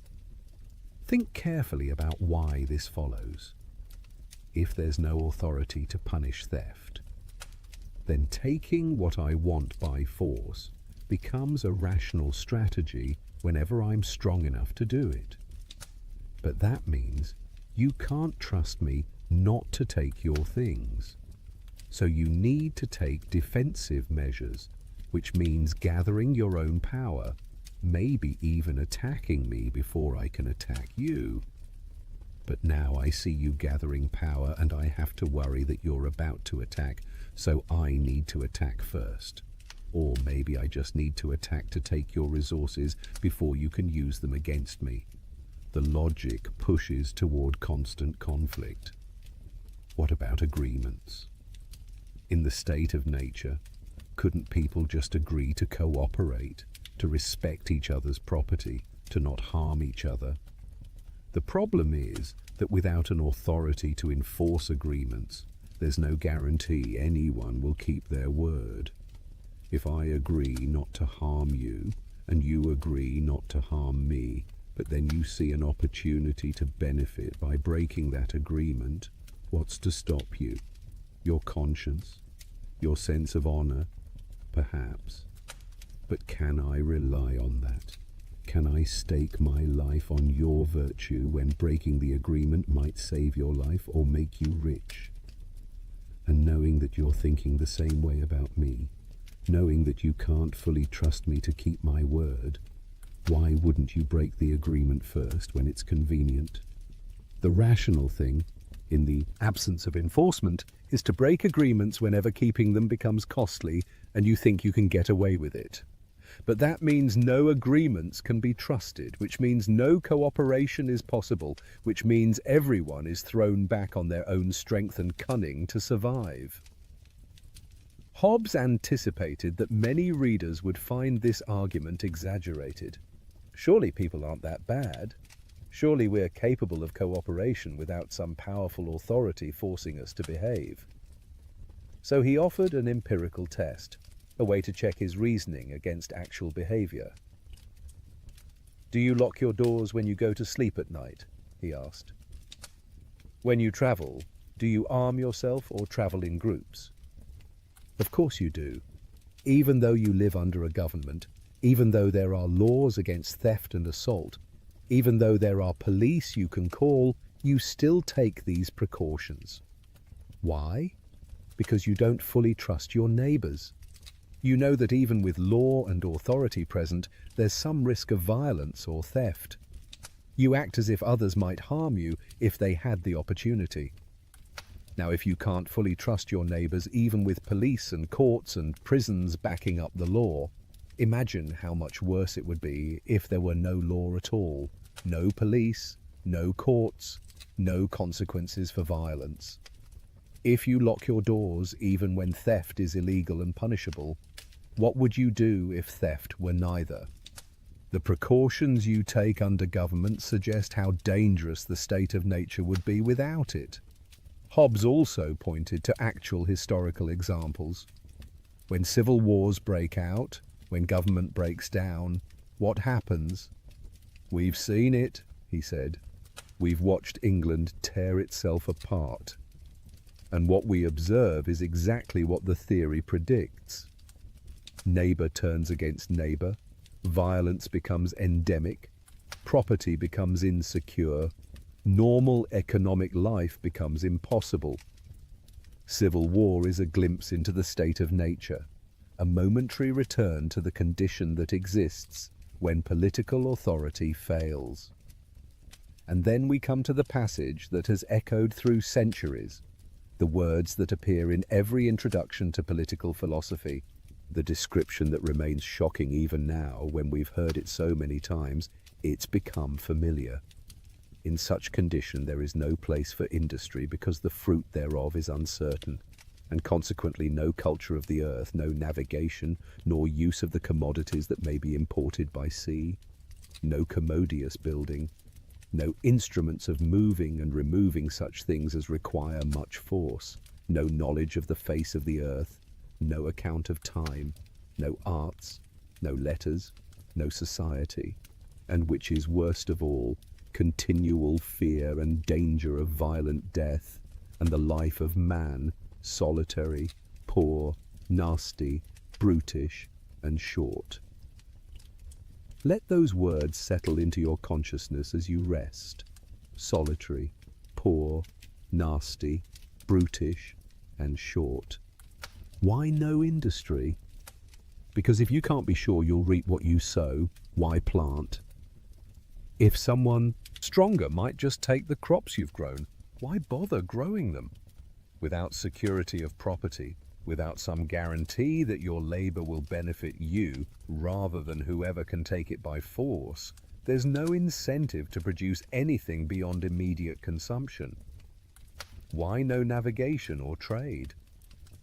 Think carefully about why this follows. If there's no authority to punish theft, then taking what I want by force becomes a rational strategy whenever I'm strong enough to do it. But that means you can't trust me not to take your things. So you need to take defensive measures, which means gathering your own power, maybe even attacking me before I can attack you. But now I see you gathering power and I have to worry that you're about to attack, so I need to attack first. Or maybe I just need to attack to take your resources before you can use them against me. The logic pushes toward constant conflict. What about agreements? In the state of nature, couldn't people just agree to cooperate, to respect each other's property, to not harm each other? The problem is that without an authority to enforce agreements, there's no guarantee anyone will keep their word. If I agree not to harm you, and you agree not to harm me, but then you see an opportunity to benefit by breaking that agreement, what's to stop you? Your conscience? Your sense of honor? Perhaps. But can I rely on that? Can I stake my life on your virtue when breaking the agreement might save your life or make you rich? And knowing that you're thinking the same way about me, Knowing that you can't fully trust me to keep my word, why wouldn't you break the agreement first when it's convenient? The rational thing, in the absence of enforcement, is to break agreements whenever keeping them becomes costly and you think you can get away with it. But that means no agreements can be trusted, which means no cooperation is possible, which means everyone is thrown back on their own strength and cunning to survive. Hobbes anticipated that many readers would find this argument exaggerated. Surely people aren't that bad. Surely we're capable of cooperation without some powerful authority forcing us to behave. So he offered an empirical test, a way to check his reasoning against actual behavior. "Do you lock your doors when you go to sleep at night?" he asked. "When you travel, do you arm yourself or travel in groups?" Of course you do. Even though you live under a government, even though there are laws against theft and assault, even though there are police you can call, you still take these precautions. Why? Because you don't fully trust your neighbors. You know that even with law and authority present, there's some risk of violence or theft. You act as if others might harm you if they had the opportunity. Now, if you can't fully trust your neighbors, even with police and courts and prisons backing up the law, imagine how much worse it would be if there were no law at all, no police, no courts, no consequences for violence. If you lock your doors even when theft is illegal and punishable, what would you do if theft were neither? The precautions you take under government suggest how dangerous the state of nature would be without it. Hobbes also pointed to actual historical examples. When civil wars break out, when government breaks down, what happens? "We've seen it," he said. "We've watched England tear itself apart. And what we observe is exactly what the theory predicts. Neighbor turns against neighbor, violence becomes endemic, property becomes insecure, normal economic life becomes impossible. Civil war is a glimpse into the state of nature, a momentary return to the condition that exists when political authority fails." And then we come to the passage that has echoed through centuries, the words that appear in every introduction to political philosophy, the description that remains shocking even now when we've heard it so many times: "It's become familiar. In such condition there is no place for industry because the fruit thereof is uncertain, and consequently no culture of the earth, no navigation, nor use of the commodities that may be imported by sea, no commodious building, no instruments of moving and removing such things as require much force, no knowledge of the face of the earth, no account of time, no arts, no letters, no society, and which is worst of all, continual fear and danger of violent death, and the life of man, solitary, poor, nasty, brutish, and short." Let those words settle into your consciousness as you rest. Solitary, poor, nasty, brutish, and short. Why no industry? Because if you can't be sure you'll reap what you sow, why plant? If someone stronger might just take the crops you've grown, why bother growing them? Without security of property, without some guarantee that your labor will benefit you rather than whoever can take it by force, there's no incentive to produce anything beyond immediate consumption. Why no navigation or trade?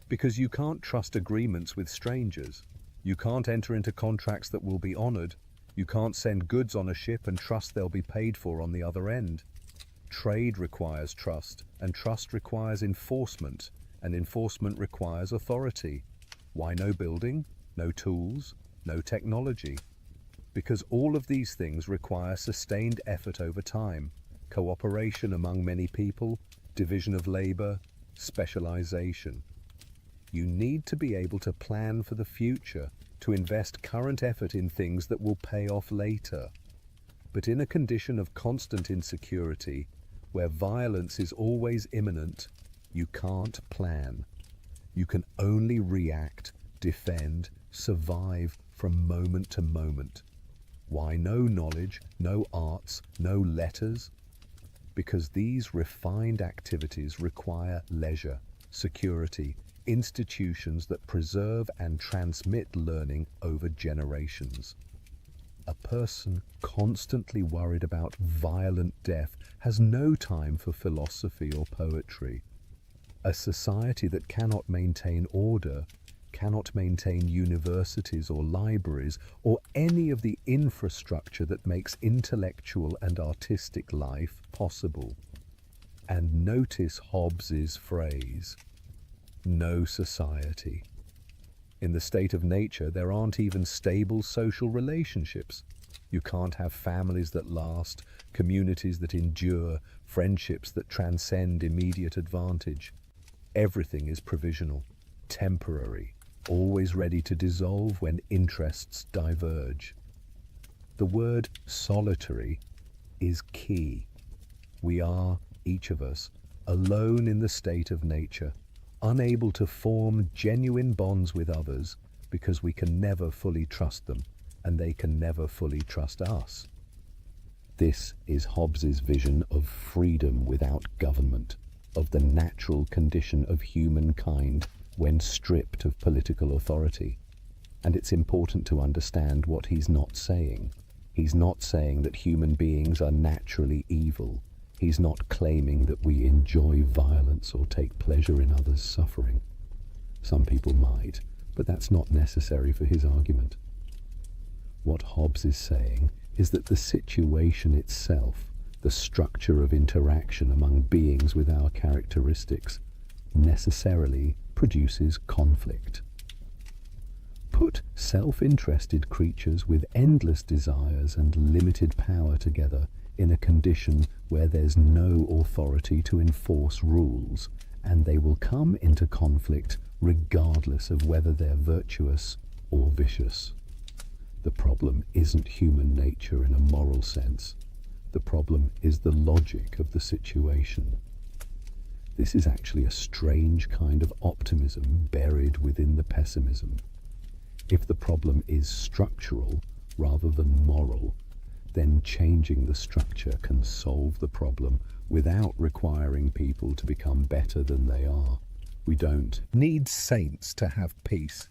Because you can't trust agreements with strangers. You can't enter into contracts that will be honored. You can't send goods on a ship and trust they'll be paid for on the other end. Trade requires trust, and trust requires enforcement, and enforcement requires authority. Why no building, no tools, no technology? Because all of these things require sustained effort over time, cooperation among many people, division of labor, specialization. You need to be able to plan for the future, to invest current effort in things that will pay off later. But in a condition of constant insecurity, where violence is always imminent, you can't plan. You can only react, defend, survive from moment to moment. Why no knowledge, no arts, no letters? Because these refined activities require leisure, security, institutions that preserve and transmit learning over generations. A person constantly worried about violent death has no time for philosophy or poetry. A society that cannot maintain order, cannot maintain universities or libraries or any of the infrastructure that makes intellectual and artistic life possible. And notice Hobbes's phrase, no society. In the state of nature, there aren't even stable social relationships. You can't have families that last, communities that endure, friendships that transcend immediate advantage. Everything is provisional, temporary, always ready to dissolve when interests diverge. The word solitary is key. We are, each of us, alone in the state of nature, unable to form genuine bonds with others because we can never fully trust them and they can never fully trust us. This is Hobbes's vision of freedom without government, of the natural condition of humankind when stripped of political authority. And it's important to understand what he's not saying. He's not saying that human beings are naturally evil. He's not claiming that we enjoy violence or take pleasure in others' suffering. Some people might, but that's not necessary for his argument. What Hobbes is saying is that the situation itself, the structure of interaction among beings with our characteristics, necessarily produces conflict. Put self-interested creatures with endless desires and limited power together in a condition where there's no authority to enforce rules, and they will come into conflict regardless of whether they're virtuous or vicious. The problem isn't human nature in a moral sense. The problem is the logic of the situation. This is actually a strange kind of optimism buried within the pessimism. If the problem is structural rather than moral, then changing the structure can solve the problem without requiring people to become better than they are. We don't need saints to have peace.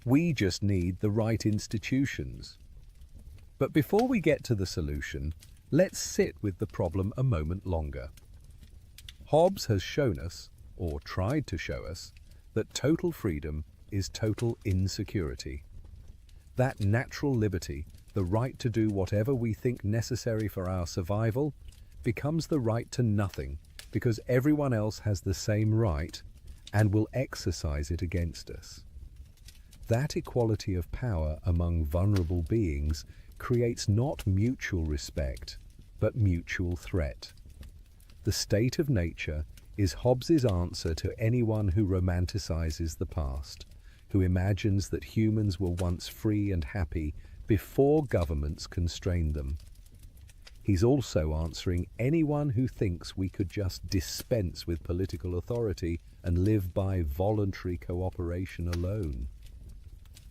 We just need the right institutions. But before we get to the solution, let's sit with the problem a moment longer. Hobbes has shown us, or tried to show us, that total freedom is total insecurity. That natural liberty, the right to do whatever we think necessary for our survival, becomes the right to nothing because everyone else has the same right and will exercise it against us. That equality of power among vulnerable beings creates not mutual respect, but mutual threat. The state of nature is Hobbes's answer to anyone who romanticizes the past, who imagines that humans were once free and happy before governments constrained them. He's also answering anyone who thinks we could just dispense with political authority and live by voluntary cooperation alone.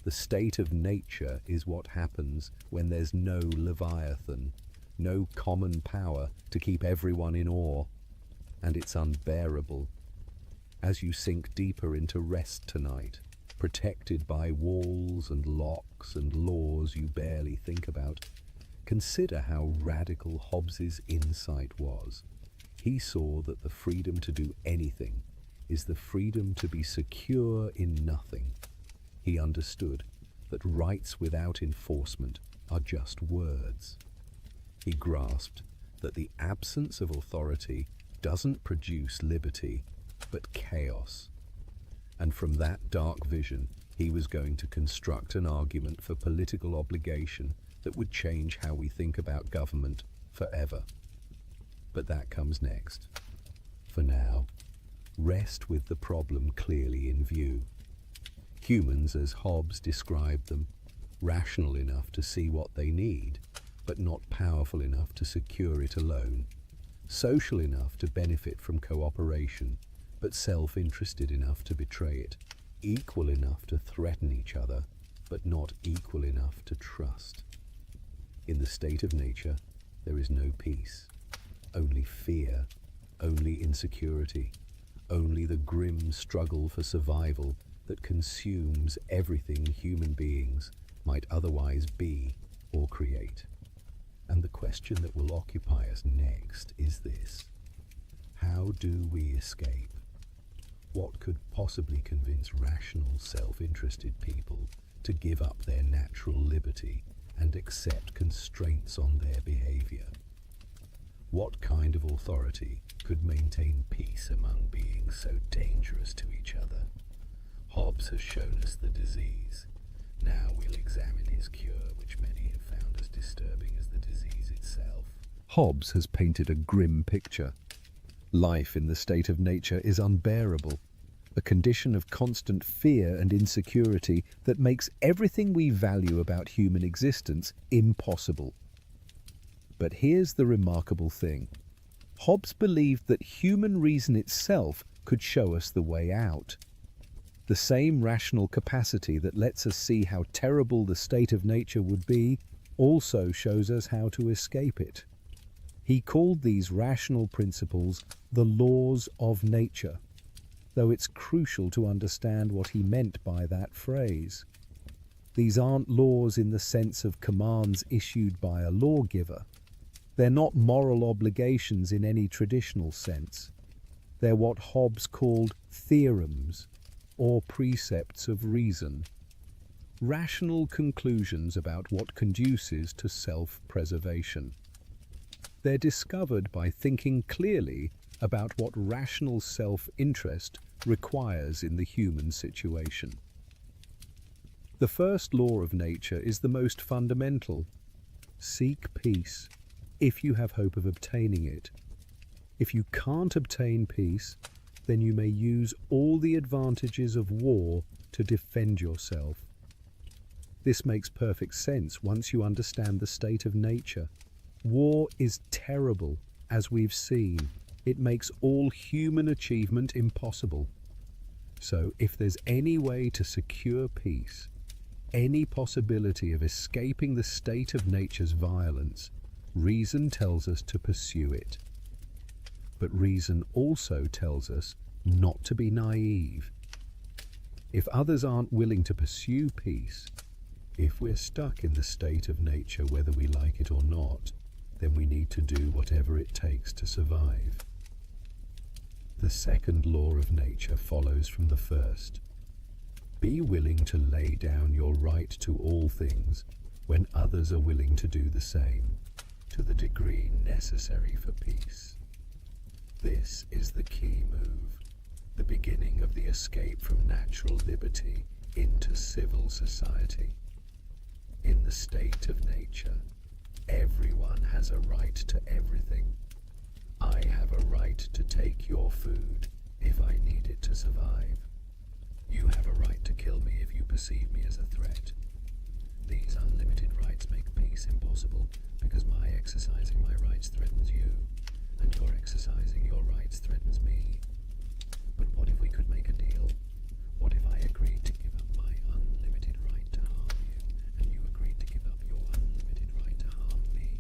The state of nature is what happens when there's no Leviathan, no common power to keep everyone in awe, and it's unbearable. As you sink deeper into rest tonight, protected by walls and locks and laws you barely think about, consider how radical Hobbes's insight was. He saw that the freedom to do anything is the freedom to be secure in nothing. He understood that rights without enforcement are just words. He grasped that the absence of authority doesn't produce liberty, but chaos. And from that dark vision, he was going to construct an argument for political obligation that would change how we think about government forever. But that comes next. For now, rest with the problem clearly in view. Humans, as Hobbes described them, rational enough to see what they need, but not powerful enough to secure it alone, social enough to benefit from cooperation, but self-interested enough to betray it. equal enough to threaten each other, but not equal enough to trust. In the state of nature, there is no peace, only fear, only insecurity, only the grim struggle for survival that consumes everything human beings might otherwise be or create. And the question that will occupy us next is this: how do we escape? What could possibly convince rational, self-interested people to give up their natural liberty and accept constraints on their behavior? What kind of authority could maintain peace among beings so dangerous to each other? Hobbes has shown us the disease. Now we'll examine his cure, which many have found as disturbing as the disease itself. Hobbes has painted a grim picture. Life in the state of nature is unbearable, a condition of constant fear and insecurity that makes everything we value about human existence impossible. But here's the remarkable thing. Hobbes believed that human reason itself could show us the way out. The same rational capacity that lets us see how terrible the state of nature would be also shows us how to escape it. He called these rational principles the laws of nature, though it's crucial to understand what he meant by that phrase. These aren't laws in the sense of commands issued by a lawgiver. They're not moral obligations in any traditional sense. They're what Hobbes called theorems, or precepts of reason, rational conclusions about what conduces to self-preservation. They're discovered by thinking clearly about what rational self-interest requires in the human situation. The first law of nature is the most fundamental. Seek peace, if you have hope of obtaining it. If you can't obtain peace, then you may use all the advantages of war to defend yourself. This makes perfect sense once you understand the state of nature. War is terrible, as we've seen. It makes all human achievement impossible. So if there's any way to secure peace, any possibility of escaping the state of nature's violence, reason tells us to pursue it. But reason also tells us not to be naive. If others aren't willing to pursue peace, if we're stuck in the state of nature whether we like it or not, then we need to do whatever it takes to survive. The second law of nature follows from the first. Be willing to lay down your right to all things when others are willing to do the same, to the degree necessary for peace. This is the key move, the beginning of the escape from natural liberty into civil society. In the state of nature, everyone has a right to everything. I have a right to take your food if I need it to survive. You have a right to kill me if you perceive me as a threat. These unlimited rights make peace impossible because my exercising my rights threatens you, and your exercising your rights threatens me. But what if we could make a deal? What if I agreed to give up my unlimited right to harm you, and you agreed to give up your unlimited right to harm me?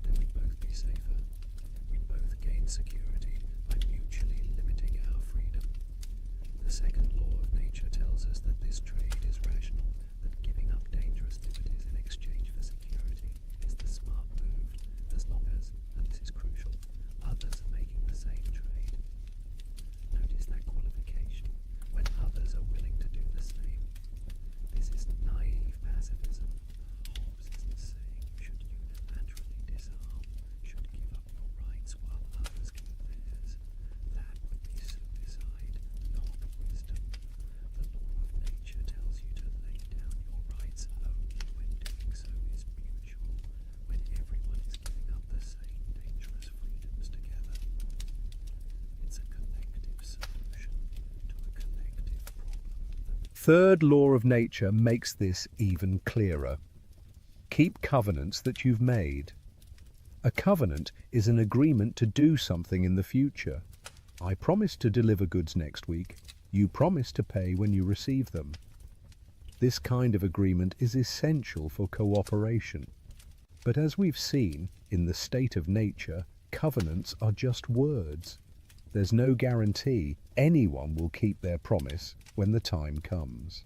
Then we'd both be safer. We'd both gain security by mutually limiting our freedom. The second law of nature tells us that this trade is rational, that giving up dangerous liberties in exchange for security is the smart move, as long as, and this is crucial, others are making the same trade. Notice that qualification, when others are willing to do the same. This is naive pacifism. Hobbes isn't saying you should unilaterally disarm, should give up your rights while others keep theirs. That would be suicide, not wisdom. The law of nature tells you to lay down your rights only when doing so is mutual, when everyone is giving up the same dangerous freedoms together. It's a collective solution to a collective problem. Third law of nature makes this even clearer. Keep covenants that you've made. A covenant is an agreement to do something in the future. I promise to deliver goods next week. You promise to pay when you receive them. This kind of agreement is essential for cooperation. But as we've seen, in the state of nature, covenants are just words. There's no guarantee anyone will keep their promise when the time comes.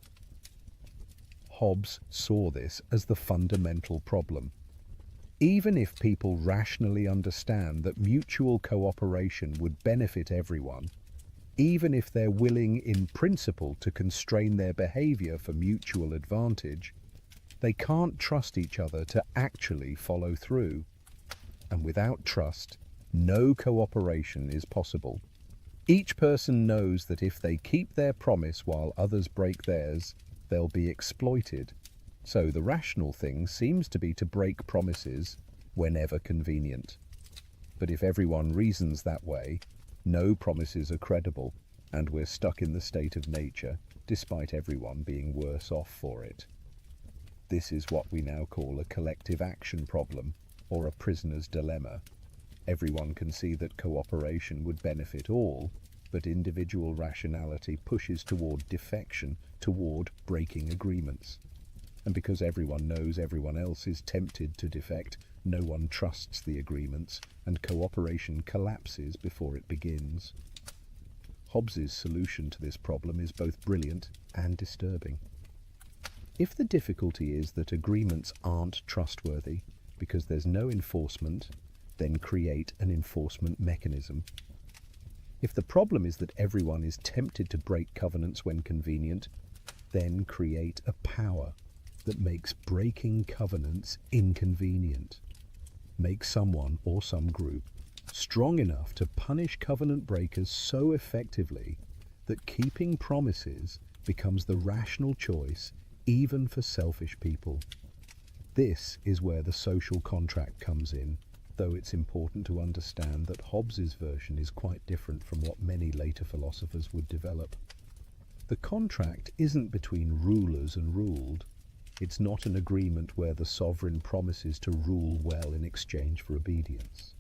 Hobbes saw this as the fundamental problem. Even if people rationally understand that mutual cooperation would benefit everyone, even if they're willing in principle to constrain their behavior for mutual advantage, they can't trust each other to actually follow through. And without trust, no cooperation is possible. Each person knows that if they keep their promise while others break theirs, they'll be exploited. So the rational thing seems to be to break promises whenever convenient. But if everyone reasons that way, no promises are credible, and we're stuck in the state of nature, despite everyone being worse off for it. This is what we now call a collective action problem, or a prisoner's dilemma. Everyone can see that cooperation would benefit all, but individual rationality pushes toward defection, toward breaking agreements. And because everyone knows everyone else is tempted to defect, no one trusts the agreements, and cooperation collapses before it begins. Hobbes's solution to this problem is both brilliant and disturbing. If the difficulty is that agreements aren't trustworthy because there's no enforcement, then create an enforcement mechanism. If the problem is that everyone is tempted to break covenants when convenient, then create a power that makes breaking covenants inconvenient. Make someone or some group strong enough to punish covenant breakers so effectively that keeping promises becomes the rational choice even for selfish people. This is where the social contract comes in, though it's important to understand that Hobbes's version is quite different from what many later philosophers would develop. The contract isn't between rulers and ruled. It's not an agreement where the sovereign promises to rule well in exchange for obedience.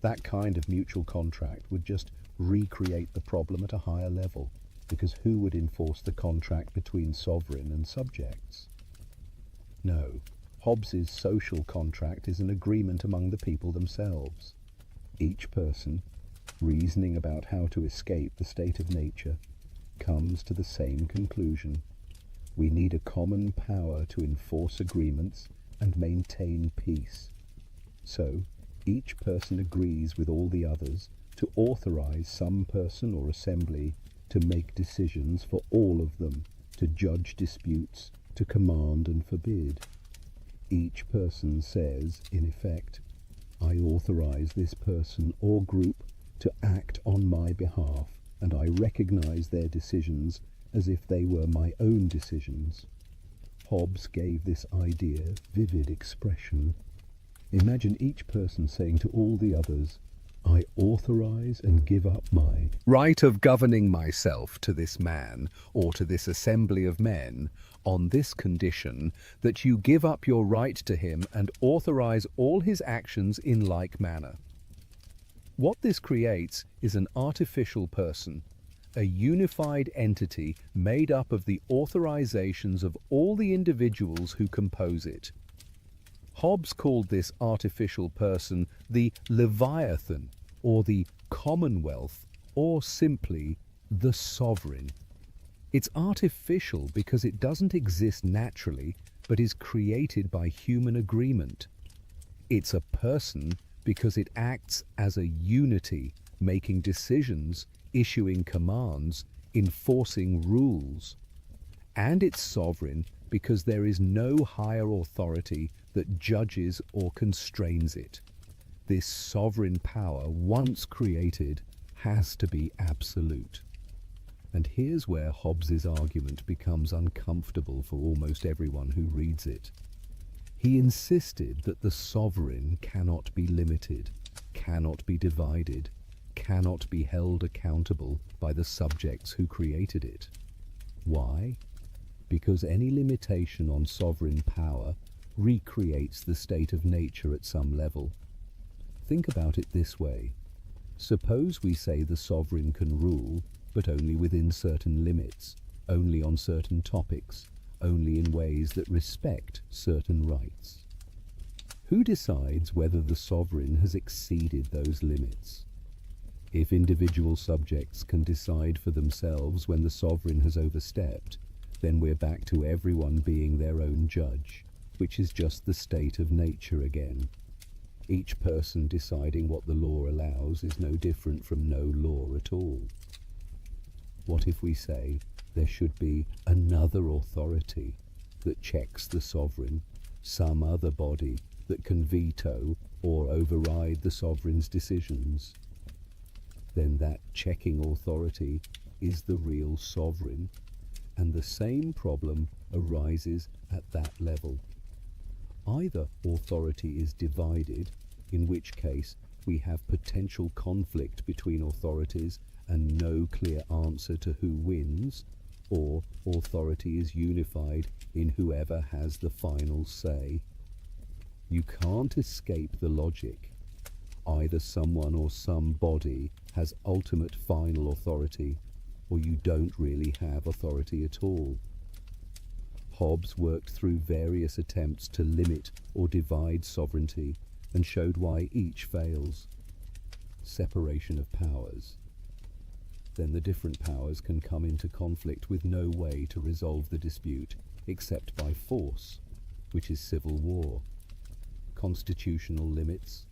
That kind of mutual contract would just recreate the problem at a higher level, because who would enforce the contract between sovereign and subjects? No, Hobbes's social contract is an agreement among the people themselves. Each person, reasoning about how to escape the state of nature, comes to the same conclusion. We need a common power to enforce agreements and maintain peace. So, each person agrees with all the others to authorize some person or assembly to make decisions for all of them, to judge disputes, to command and forbid. Each person says, in effect, I authorize this person or group to act on my behalf, and I recognize their decisions as if they were my own decisions. Hobbes gave this idea vivid expression. Imagine each person saying to all the others, I authorize and give up my right of governing myself to this man or to this assembly of men on this condition that you give up your right to him and authorize all his actions in like manner. What this creates is an artificial person, a unified entity made up of the authorizations of all the individuals who compose it. Hobbes called this artificial person the Leviathan, or the Commonwealth, or simply the Sovereign. It's artificial because it doesn't exist naturally, but is created by human agreement. It's a person because it acts as a unity, making decisions, issuing commands, enforcing rules. And it's sovereign because there is no higher authority that judges or constrains it. This sovereign power, once created, has to be absolute. And here's where Hobbes's argument becomes uncomfortable for almost everyone who reads it. He insisted that the sovereign cannot be limited, cannot be divided, cannot be held accountable by the subjects who created it. Why? Because any limitation on sovereign power recreates the state of nature at some level. Think about it this way. Suppose we say the sovereign can rule but only within certain limits, only on certain topics, only in ways that respect certain rights. Who decides whether the sovereign has exceeded those limits? If individual subjects can decide for themselves when the sovereign has overstepped, then we're back to everyone being their own judge, which is just the state of nature again. Each person deciding what the law allows is no different from no law at all. What if we say there should be another authority that checks the sovereign, some other body that can veto or override the sovereign's decisions? Then that checking authority is the real sovereign, and the same problem arises at that level. Either authority is divided, in which case we have potential conflict between authorities and no clear answer to who wins, or authority is unified in whoever has the final say. You can't escape the logic. Either someone or some body has ultimate final authority, or you don't really have authority at all. Hobbes worked through various attempts to limit or divide sovereignty and showed why each fails. Separation of powers. Then the different powers can come into conflict with no way to resolve the dispute except by force, which is civil war. Constitutional limits.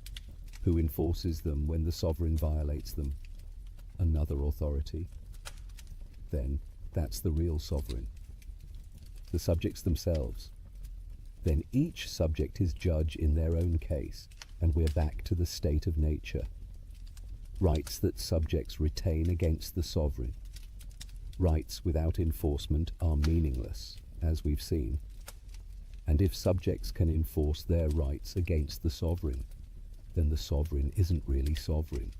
Who enforces them when the sovereign violates them? Another authority. Then that's the real sovereign. The subjects themselves. Then each subject is judge in their own case, and we're back to the state of nature. Rights that subjects retain against the sovereign. Rights without enforcement are meaningless, as we've seen. And if subjects can enforce their rights against the sovereign, then the sovereign isn't really sovereign.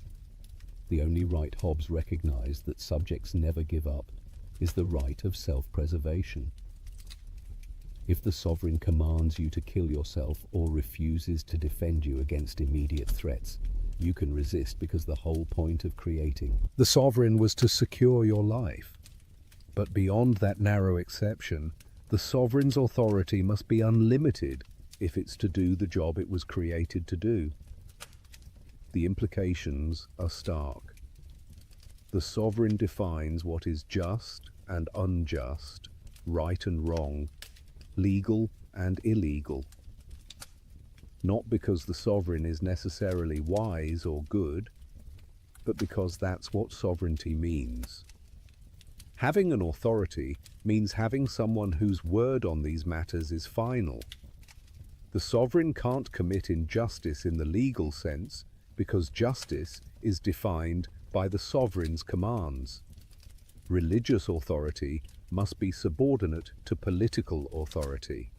The only right Hobbes recognized that subjects never give up is the right of self-preservation. If the sovereign commands you to kill yourself or refuses to defend you against immediate threats, you can resist because the whole point of creating the sovereign was to secure your life. But beyond that narrow exception, the sovereign's authority must be unlimited if it's to do the job it was created to do. The implications are stark. The sovereign defines what is just and unjust, right and wrong, legal and illegal. Not because the sovereign is necessarily wise or good, but because that's what sovereignty means. Having an authority means having someone whose word on these matters is final. The sovereign can't commit injustice in the legal sense because justice is defined by the sovereign's commands. Religious authority must be subordinate to political authority.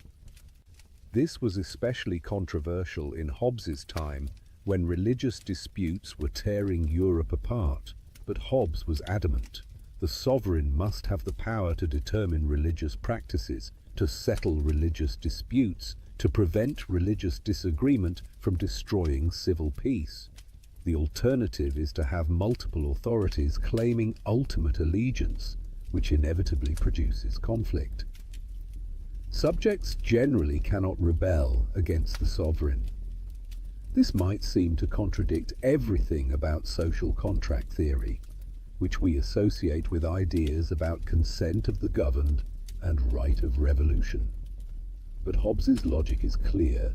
This was especially controversial in Hobbes's time, when religious disputes were tearing Europe apart. But Hobbes was adamant. The sovereign must have the power to determine religious practices, to settle religious disputes, to prevent religious disagreement from destroying civil peace. The alternative is to have multiple authorities claiming ultimate allegiance, which inevitably produces conflict. Subjects generally cannot rebel against the sovereign. This might seem to contradict everything about social contract theory, which we associate with ideas about consent of the governed and right of revolution. But Hobbes's logic is clear.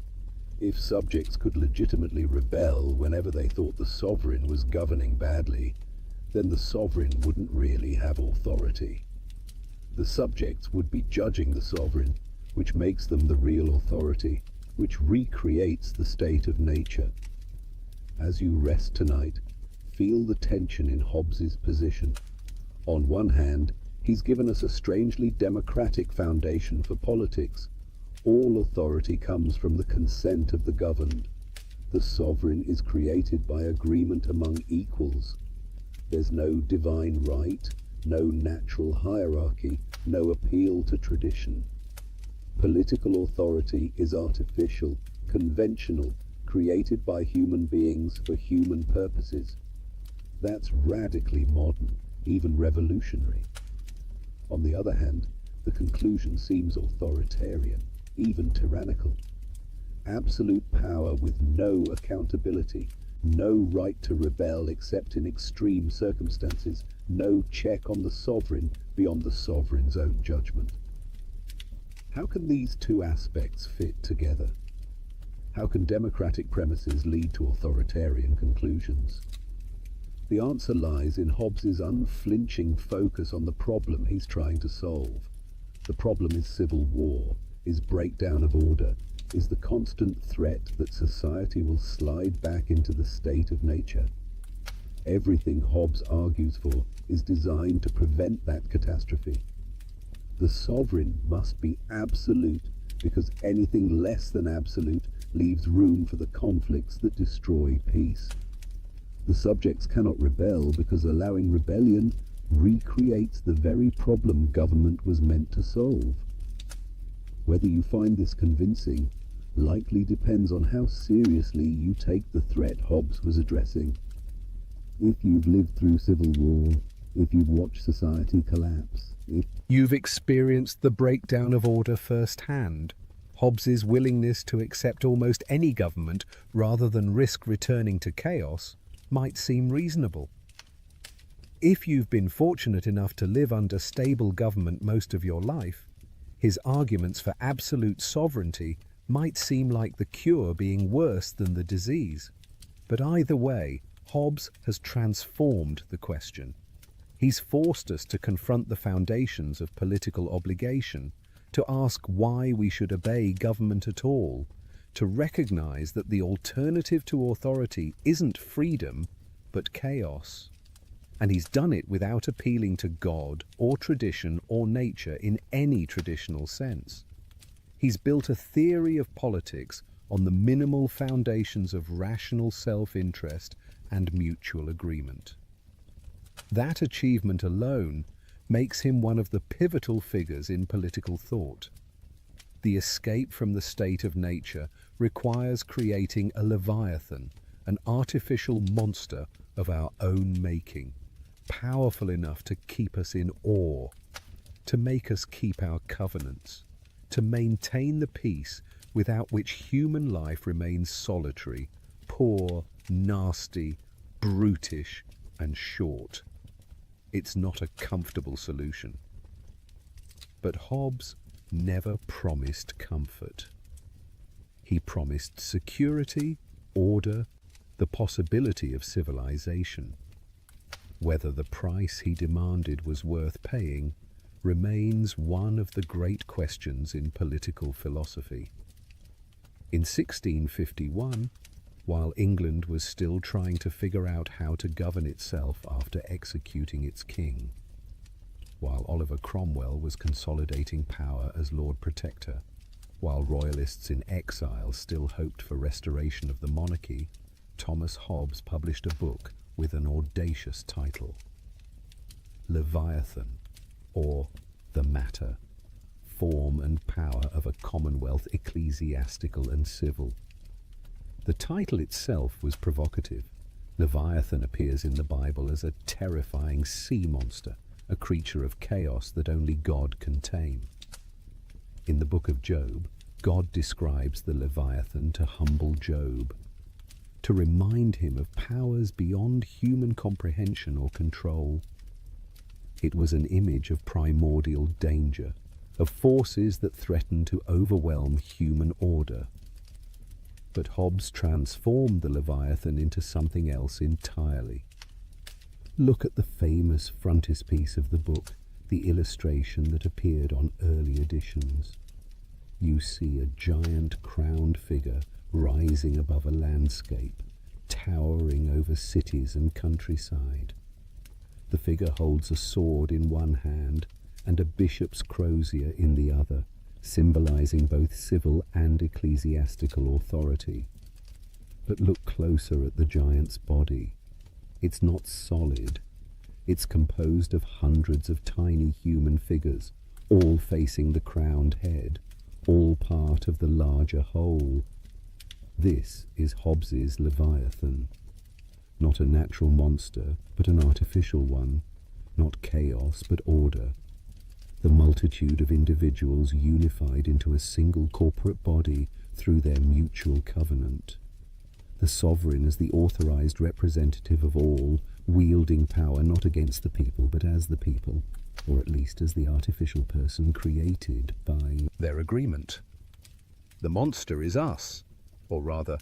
If subjects could legitimately rebel whenever they thought the sovereign was governing badly, then the sovereign wouldn't really have authority. The subjects would be judging the sovereign, which makes them the real authority, which recreates the state of nature. As you rest tonight, feel the tension in Hobbes's position. On one hand, he's given us a strangely democratic foundation for politics. All authority comes from the consent of the governed. The sovereign is created by agreement among equals. There's no divine right, no natural hierarchy, no appeal to tradition. Political authority is artificial, conventional, created by human beings for human purposes. That's radically modern, even revolutionary. On the other hand, the conclusion seems authoritarian, even tyrannical. Absolute power with no accountability, no right to rebel except in extreme circumstances, no check on the sovereign beyond the sovereign's own judgment. How can these two aspects fit together? How can democratic premises lead to authoritarian conclusions? The answer lies in Hobbes's unflinching focus on the problem he's trying to solve. The problem is civil war, is breakdown of order, is the constant threat that society will slide back into the state of nature. Everything Hobbes argues for is designed to prevent that catastrophe. The sovereign must be absolute because anything less than absolute leaves room for the conflicts that destroy peace. The subjects cannot rebel because allowing rebellion recreates the very problem government was meant to solve. Whether you find this convincing likely depends on how seriously you take the threat Hobbes was addressing. If you've lived through civil war, if you've watched society collapse, if you've experienced the breakdown of order firsthand, Hobbes's willingness to accept almost any government rather than risk returning to chaos might seem reasonable. If you've been fortunate enough to live under stable government most of your life, his arguments for absolute sovereignty might seem like the cure being worse than the disease. But either way, Hobbes has transformed the question. He's forced us to confront the foundations of political obligation, to ask why we should obey government at all, to recognize that the alternative to authority isn't freedom, but chaos. And he's done it without appealing to God or tradition or nature in any traditional sense. He's built a theory of politics on the minimal foundations of rational self-interest and mutual agreement. That achievement alone makes him one of the pivotal figures in political thought. The escape from the state of nature requires creating a leviathan, an artificial monster of our own making, powerful enough to keep us in awe, to make us keep our covenants, to maintain the peace without which human life remains solitary, poor, nasty, brutish, and short. It's not a comfortable solution. But Hobbes never promised comfort. He promised security, order, the possibility of civilization. Whether the price he demanded was worth paying remains one of the great questions in political philosophy. In 1651, while England was still trying to figure out how to govern itself after executing its king, while Oliver Cromwell was consolidating power as Lord Protector, while royalists in exile still hoped for restoration of the monarchy, Thomas Hobbes published a book with an audacious title, Leviathan, or The Matter, Form and Power of a Commonwealth Ecclesiastical and Civil. The title itself was provocative. Leviathan appears in the Bible as a terrifying sea monster, a creature of chaos that only God can tame. In the book of Job, God describes the Leviathan to humble Job, to remind him of powers beyond human comprehension or control. It was an image of primordial danger, of forces that threaten to overwhelm human order. But Hobbes transformed the Leviathan into something else entirely. Look at the famous frontispiece of the book, the illustration that appeared on early editions. You see a giant crowned figure rising above a landscape, towering over cities and countryside. The figure holds a sword in one hand and a bishop's crozier in the other, symbolizing both civil and ecclesiastical authority. But look closer at the giant's body. It's not solid. It's composed of hundreds of tiny human figures, all facing the crowned head, all part of the larger whole. This is Hobbes's Leviathan. Not a natural monster, but an artificial one, not chaos but order. The multitude of individuals unified into a single corporate body through their mutual covenant. The sovereign as the authorized representative of all, wielding power not against the people but as the people, or at least as the artificial person created by their agreement. The monster is us, or rather,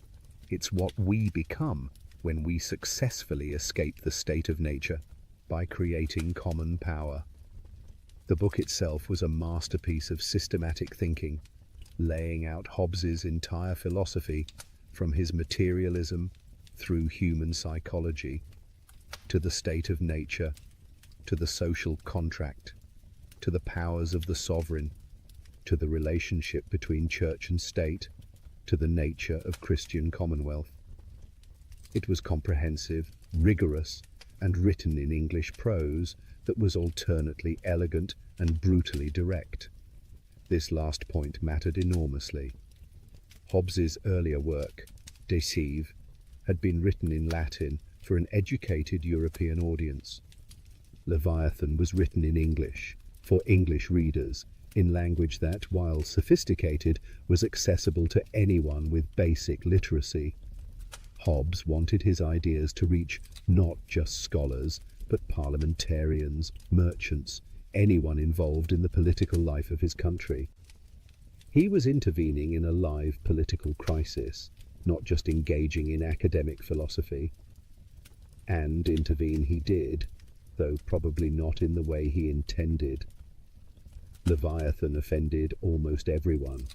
it's what we become when we successfully escape the state of nature by creating common power. The book itself was a masterpiece of systematic thinking, laying out Hobbes's entire philosophy from his materialism through human psychology, to the state of nature, to the social contract, to the powers of the sovereign, to the relationship between church and state, to the nature of Christian commonwealth. It was comprehensive, rigorous, and written in English prose that was alternately elegant and brutally direct. This last point mattered enormously. Hobbes's earlier work, Deceive, had been written in Latin for an educated European audience. Leviathan was written in English, for English readers, in language that, while sophisticated, was accessible to anyone with basic literacy. Hobbes wanted his ideas to reach not just scholars, but parliamentarians, merchants, anyone involved in the political life of his country. He was intervening in a live political crisis, not just engaging in academic philosophy. And intervene he did, though probably not in the way he intended. Leviathan offended almost everyone.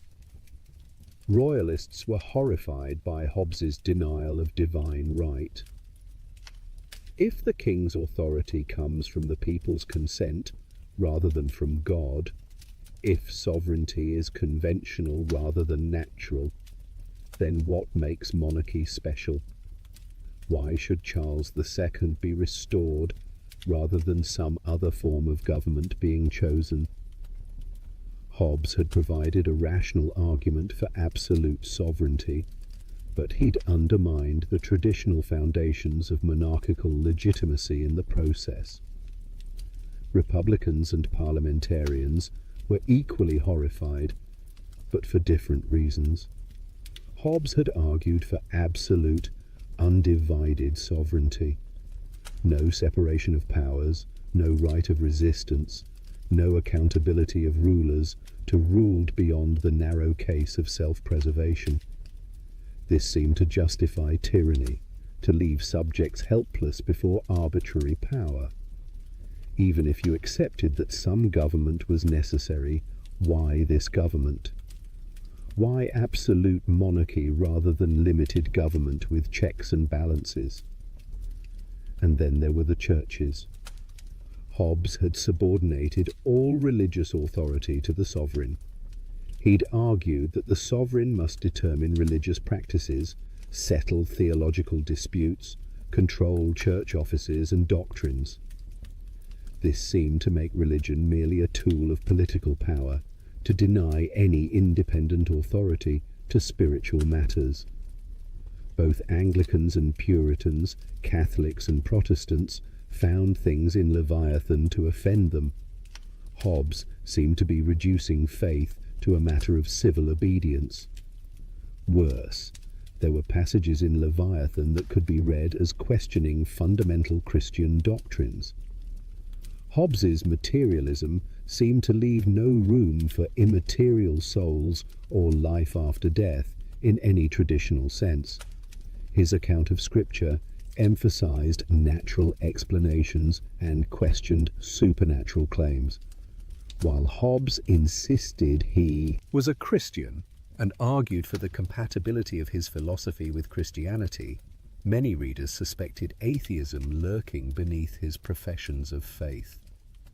Royalists were horrified by Hobbes's denial of divine right. If the king's authority comes from the people's consent rather than from God, if sovereignty is conventional rather than natural, then what makes monarchy special? Why should Charles II be restored rather than some other form of government being chosen? Hobbes had provided a rational argument for absolute sovereignty, but he'd undermined the traditional foundations of monarchical legitimacy in the process. Republicans and parliamentarians were equally horrified, but for different reasons. Hobbes had argued for absolute, undivided sovereignty. No separation of powers, no right of resistance, no accountability of rulers to ruled beyond the narrow case of self-preservation. This seemed to justify tyranny, to leave subjects helpless before arbitrary power. Even if you accepted that some government was necessary, why this government? Why absolute monarchy rather than limited government with checks and balances? And then there were the churches. Hobbes had subordinated all religious authority to the sovereign. He'd argued that the sovereign must determine religious practices, settle theological disputes, control church offices and doctrines. This seemed to make religion merely a tool of political power, to deny any independent authority to spiritual matters. Both Anglicans and Puritans, Catholics and Protestants found things in Leviathan to offend them. Hobbes seemed to be reducing faith to a matter of civil obedience. Worse, there were passages in Leviathan that could be read as questioning fundamental Christian doctrines. Hobbes's materialism seemed to leave no room for immaterial souls or life after death in any traditional sense. His account of Scripture emphasized natural explanations and questioned supernatural claims, while Hobbes insisted he was a Christian and argued for the compatibility of his philosophy with Christianity. Many readers suspected atheism lurking beneath his professions of faith.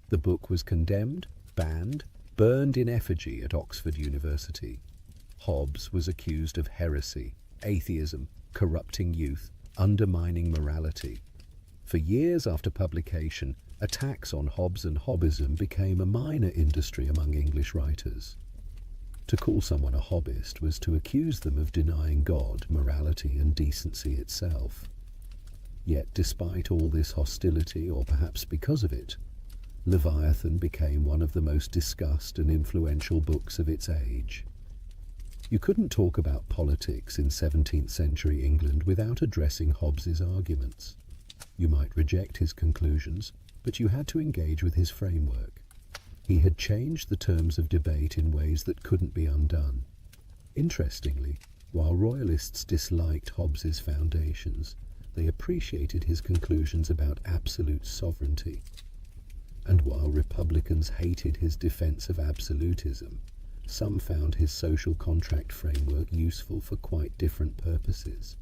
The book was condemned, banned, burned in effigy at Oxford University. Hobbes was accused of heresy, atheism, corrupting youth, undermining morality. For years after publication, attacks on Hobbes and Hobbism became a minor industry among English writers. To call someone a Hobbist was to accuse them of denying God, morality, and decency itself. Yet, despite all this hostility, or perhaps because of it, Leviathan became one of the most discussed and influential books of its age. You couldn't talk about politics in 17th century England without addressing Hobbes's arguments. You might reject his conclusions, but you had to engage with his framework. He had changed the terms of debate in ways that couldn't be undone. Interestingly, while royalists disliked Hobbes's foundations, they appreciated his conclusions about absolute sovereignty. And while Republicans hated his defense of absolutism, some found his social contract framework useful for quite different purposes.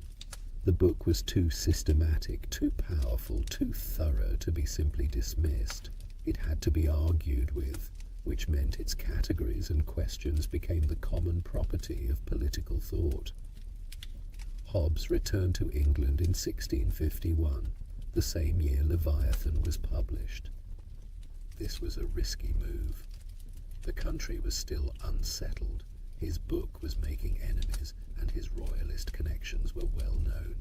The book was too systematic, too powerful, too thorough to be simply dismissed. It had to be argued with, which meant its categories and questions became the common property of political thought. Hobbes returned to England in 1651, the same year Leviathan was published. This was a risky move. The country was still unsettled, his book was making enemies, and his royalist connections were well known.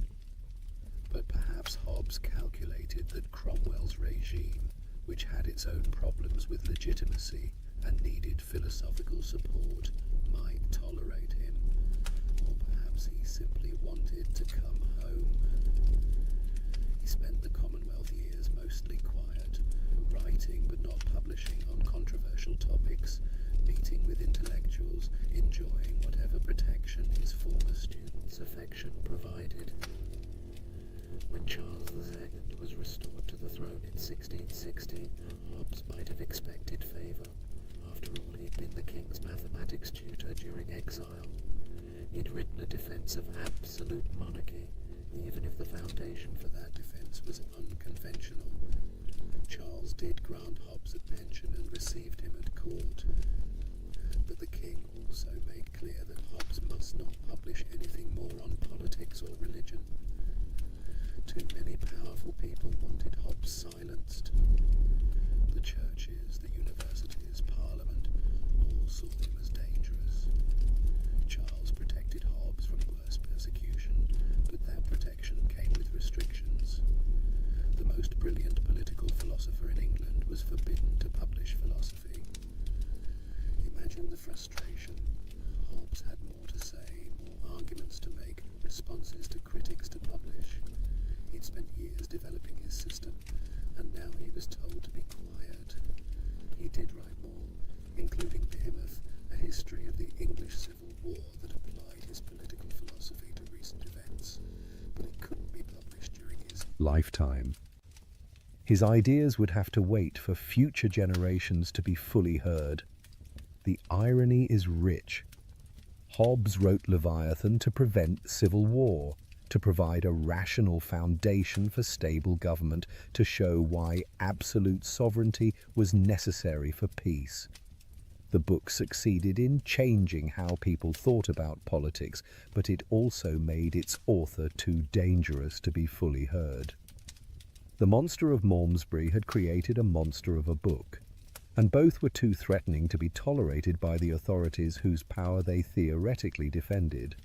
But perhaps Hobbes calculated that Cromwell's regime, which had its own problems with legitimacy and needed philosophical support, might tolerate him. Or perhaps he simply wanted to come home. He spent the Commonwealth years mostly quiet, writing but not publishing on controversial topics, meeting with intellectuals, enjoying whatever protection his former students' affection provided. When Charles II was restored to the throne in 1660, Hobbes might have expected favour. After all, he'd been the king's mathematics tutor during exile. He'd written a defence of absolute monarchy, even if the foundation for that defence was unconventional. Charles did grant Hobbes a pension and received him at court. But the king also made clear that Hobbes must not publish anything more on politics or religion. Too many powerful people wanted Hobbes silenced. The churches, the universities, Parliament, all saw him as dangerous. Charles protected Hobbes from worse persecution, but that protection came with restrictions. The most brilliant political philosopher in England was forbidden to publish philosophy. Imagine the frustration. Hobbes had more to say, more arguments to make, responses to critics to publish. He'd spent years developing his system, and now he was told to be quiet. He did write more, including Behemoth, a history of the English Civil War that applied his political philosophy to recent events, but it couldn't be published during his lifetime. His ideas would have to wait for future generations to be fully heard. The irony is rich. Hobbes wrote Leviathan to prevent civil war, to provide a rational foundation for stable government, to show why absolute sovereignty was necessary for peace. The book succeeded in changing how people thought about politics, but it also made its author too dangerous to be fully heard. The monster of Malmesbury had created a monster of a book, and both were too threatening to be tolerated by the authorities whose power they theoretically defended.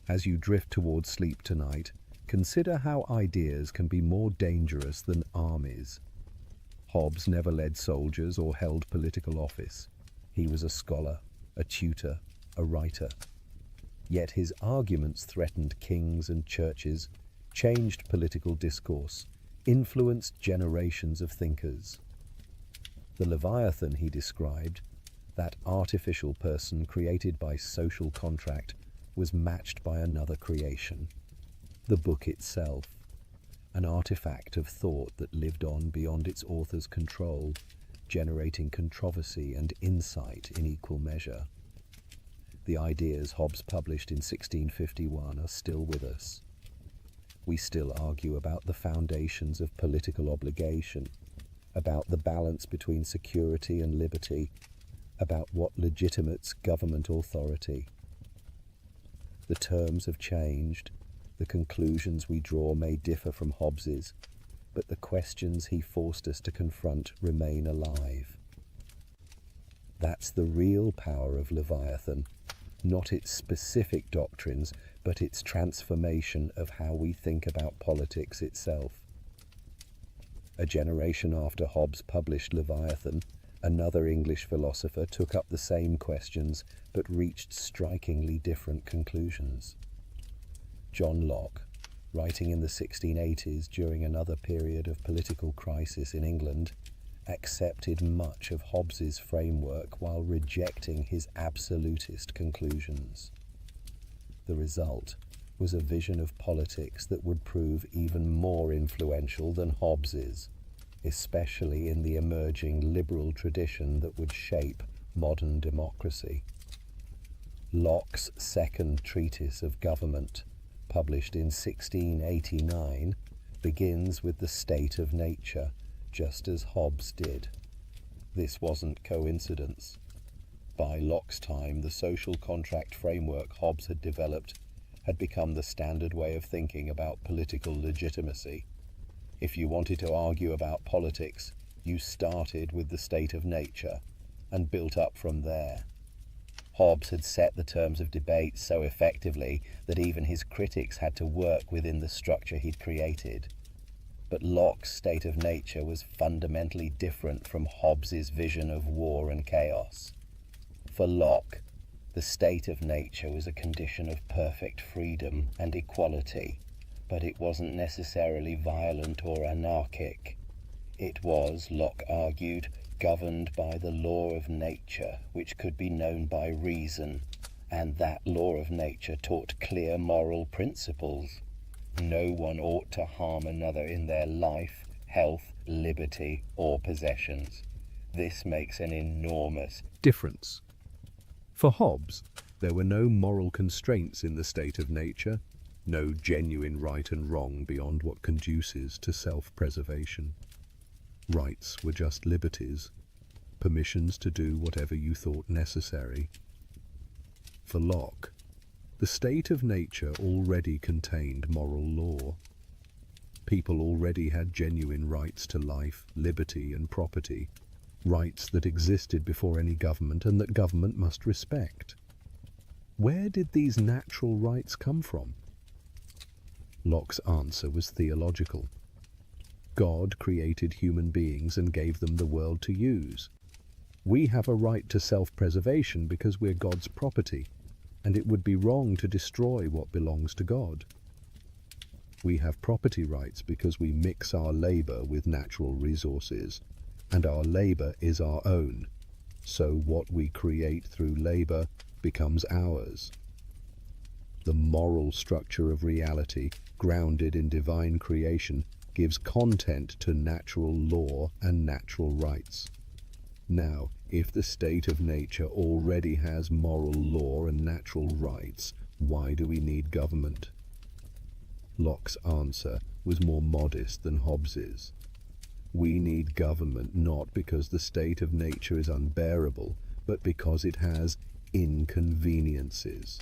As you drift towards sleep tonight, consider how ideas can be more dangerous than armies. Hobbes never led soldiers or held political office. He was a scholar, a tutor, a writer. Yet his arguments threatened kings and churches, changed political discourse, influenced generations of thinkers. The Leviathan he described, that artificial person created by social contract, was matched by another creation, the book itself, an artifact of thought that lived on beyond its author's control, generating controversy and insight in equal measure. The ideas Hobbes published in 1651 are still with us. We still argue about the foundations of political obligation, about the balance between security and liberty, about what legitimates government authority. The terms have changed, the conclusions we draw may differ from Hobbes's, but the questions he forced us to confront remain alive. That's the real power of Leviathan, not its specific doctrines, but its transformation of how we think about politics itself. A generation after Hobbes published Leviathan, another English philosopher took up the same questions but reached strikingly different conclusions. John Locke, writing in the 1680s during another period of political crisis in England, accepted much of Hobbes's framework while rejecting his absolutist conclusions. The result was a vision of politics that would prove even more influential than Hobbes's, especially in the emerging liberal tradition that would shape modern democracy. Locke's second treatise of government, published in 1689, begins with the state of nature, just as Hobbes did. This wasn't coincidence. By Locke's time, the social contract framework Hobbes had developed had become the standard way of thinking about political legitimacy. If you wanted to argue about politics, you started with the state of nature and built up from there. Hobbes had set the terms of debate so effectively that even his critics had to work within the structure he'd created. But Locke's state of nature was fundamentally different from Hobbes's vision of war and chaos. For Locke, the state of nature was a condition of perfect freedom and equality, but it wasn't necessarily violent or anarchic. It was, Locke argued, governed by the law of nature, which could be known by reason, and that law of nature taught clear moral principles. No one ought to harm another in their life, health, liberty, or possessions. This makes an enormous difference. For Hobbes, there were no moral constraints in the state of nature, no genuine right and wrong beyond what conduces to self-preservation. Rights were just liberties, permissions to do whatever you thought necessary. For Locke, the state of nature already contained moral law. People already had genuine rights to life, liberty, and property, rights that existed before any government and that government must respect. Where did these natural rights come from? Locke's answer was theological. God created human beings and gave them the world to use. We have a right to self-preservation because we're God's property, and it would be wrong to destroy what belongs to God. We have property rights because we mix our labor with natural resources, and our labor is our own, so what we create through labor becomes ours. The moral structure of reality, grounded in divine creation, gives content to natural law and natural rights. Now, if the state of nature already has moral law and natural rights, why do we need government? Locke's answer was more modest than Hobbes's. We need government not because the state of nature is unbearable, but because it has inconveniences.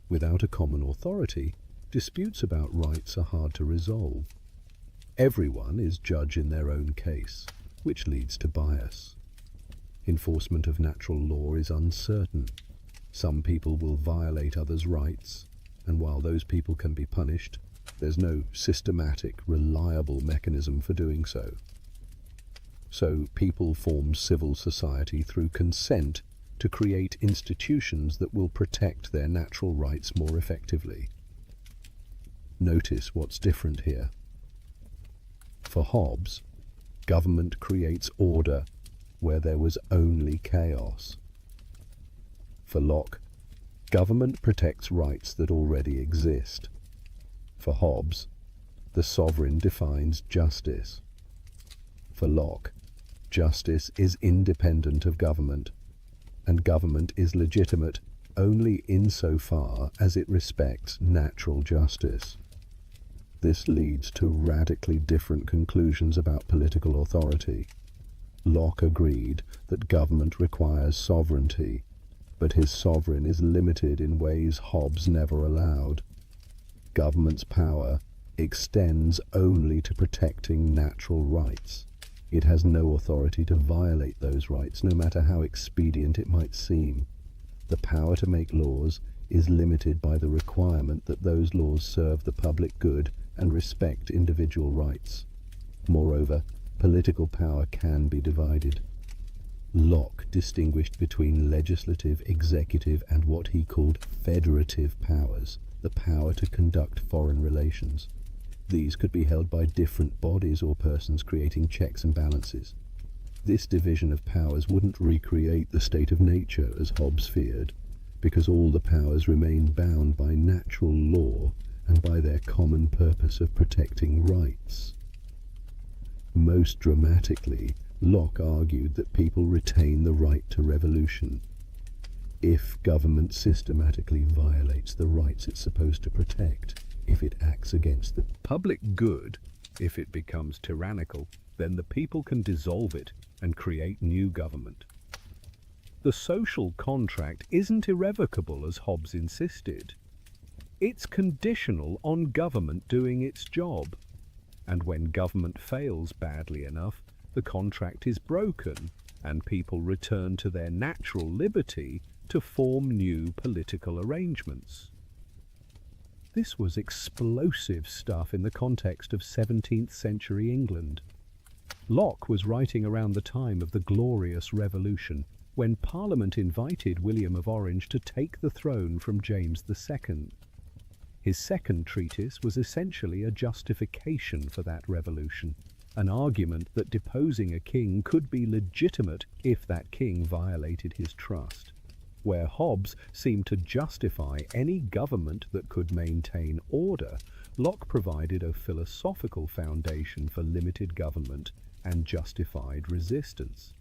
Without a common authority, disputes about rights are hard to resolve. Everyone is judge in their own case, which leads to bias. Enforcement of natural law is uncertain. Some people will violate others' rights, and while those people can be punished, there's no systematic, reliable mechanism for doing so. So people form civil society through consent to create institutions that will protect their natural rights more effectively. Notice what's different here. For Hobbes, government creates order where there was only chaos. For Locke, government protects rights that already exist. For Hobbes, the sovereign defines justice. For Locke, justice is independent of government, and government is legitimate only insofar as it respects natural justice. This leads to radically different conclusions about political authority. Locke agreed that government requires sovereignty, but his sovereign is limited in ways Hobbes never allowed. Government's power extends only to protecting natural rights. It has no authority to violate those rights, no matter how expedient it might seem. The power to make laws is limited by the requirement that those laws serve the public good and respect individual rights. Moreover, political power can be divided. Locke distinguished between legislative, executive, and what he called federative powers, the power to conduct foreign relations. These could be held by different bodies or persons creating checks and balances. This division of powers wouldn't recreate the state of nature as Hobbes feared, because all the powers remain bound by natural law and by their common purpose of protecting rights. Most dramatically, Locke argued that people retain the right to revolution. If government systematically violates the rights it's supposed to protect, if it acts against the public good, if it becomes tyrannical, then the people can dissolve it and create new government. The social contract isn't irrevocable as Hobbes insisted. It's conditional on government doing its job. And when government fails badly enough, the contract is broken and people return to their natural liberty to form new political arrangements. This was explosive stuff in the context of 17th century England. Locke was writing around the time of the Glorious Revolution, when Parliament invited William of Orange to take the throne from James II. His second treatise was essentially a justification for that revolution, an argument that deposing a king could be legitimate if that king violated his trust. Where Hobbes seemed to justify any government that could maintain order, Locke provided a philosophical foundation for limited government and justified resistance.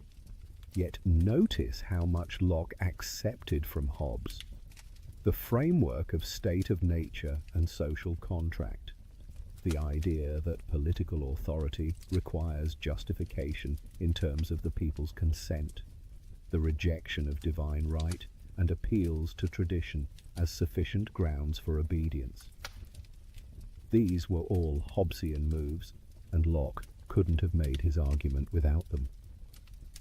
Yet notice how much Locke accepted from Hobbes: the framework of state of nature and social contract, the idea that political authority requires justification in terms of the people's consent, the rejection of divine right, and appeals to tradition as sufficient grounds for obedience. These were all Hobbesian moves, and Locke couldn't have made his argument without them.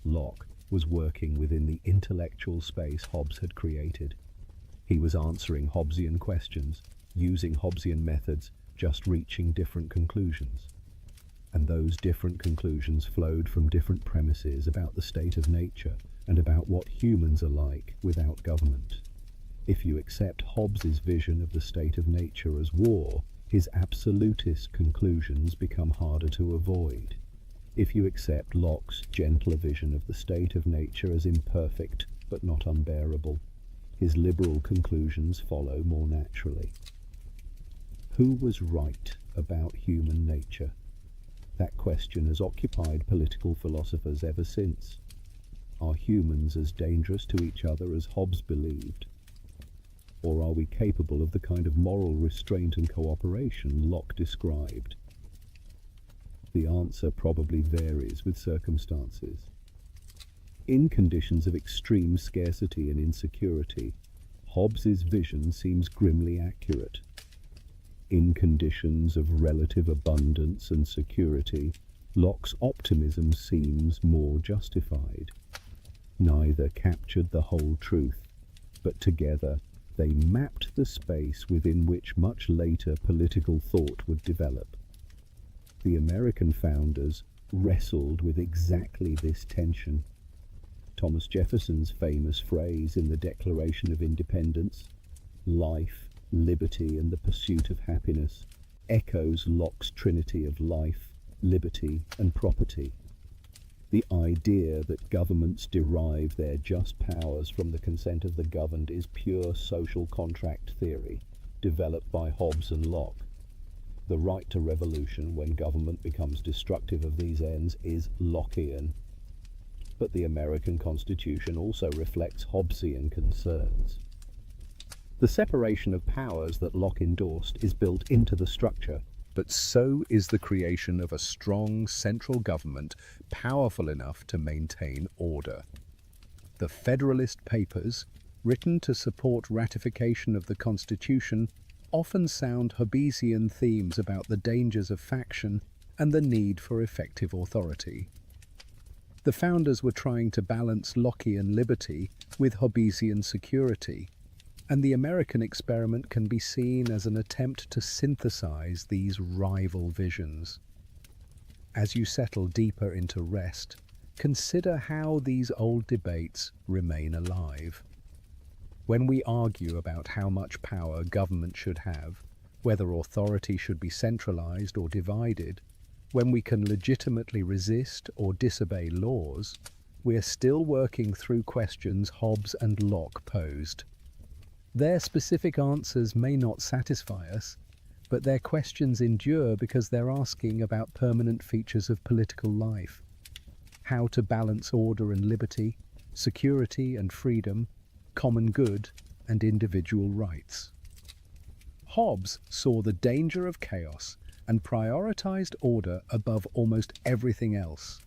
Locke was working within the intellectual space Hobbes had created. He was answering Hobbesian questions, using Hobbesian methods, just reaching different conclusions. And those different conclusions flowed from different premises about the state of nature and about what humans are like without government. If you accept Hobbes's vision of the state of nature as war, his absolutist conclusions become harder to avoid. If you accept Locke's gentler vision of the state of nature as imperfect but not unbearable, his liberal conclusions follow more naturally. Who was right about human nature? That question has occupied political philosophers ever since. Are humans as dangerous to each other as Hobbes believed? Or are we capable of the kind of moral restraint and cooperation Locke described? The answer probably varies with circumstances. In conditions of extreme scarcity and insecurity, Hobbes's vision seems grimly accurate. In conditions of relative abundance and security, Locke's optimism seems more justified. Neither captured the whole truth, but together they mapped the space within which much later political thought would develop. The American founders wrestled with exactly this tension. Thomas Jefferson's famous phrase in the Declaration of Independence, "Life, liberty, and the pursuit of happiness," echoes Locke's trinity of life, liberty, and property. The idea that governments derive their just powers from the consent of the governed is pure social contract theory, developed by Hobbes and Locke. The right to revolution when government becomes destructive of these ends is Lockean. But the American Constitution also reflects Hobbesian concerns. The separation of powers that Locke endorsed is built into the structure, but so is the creation of a strong central government powerful enough to maintain order. The Federalist Papers, written to support ratification of the Constitution, often sound Hobbesian themes about the dangers of faction and the need for effective authority. The founders were trying to balance Lockean liberty with Hobbesian security, and the American experiment can be seen as an attempt to synthesize these rival visions. as you settle deeper into rest, consider how these old debates remain alive. When we argue about how much power government should have, whether authority should be centralized or divided, when we can legitimately resist or disobey laws, we are still working through questions Hobbes and Locke posed. Their specific answers may not satisfy us, but their questions endure because they're asking about permanent features of political life. How to balance order and liberty, security and freedom, common good and individual rights. Hobbes saw the danger of chaos and prioritized order above almost everything else.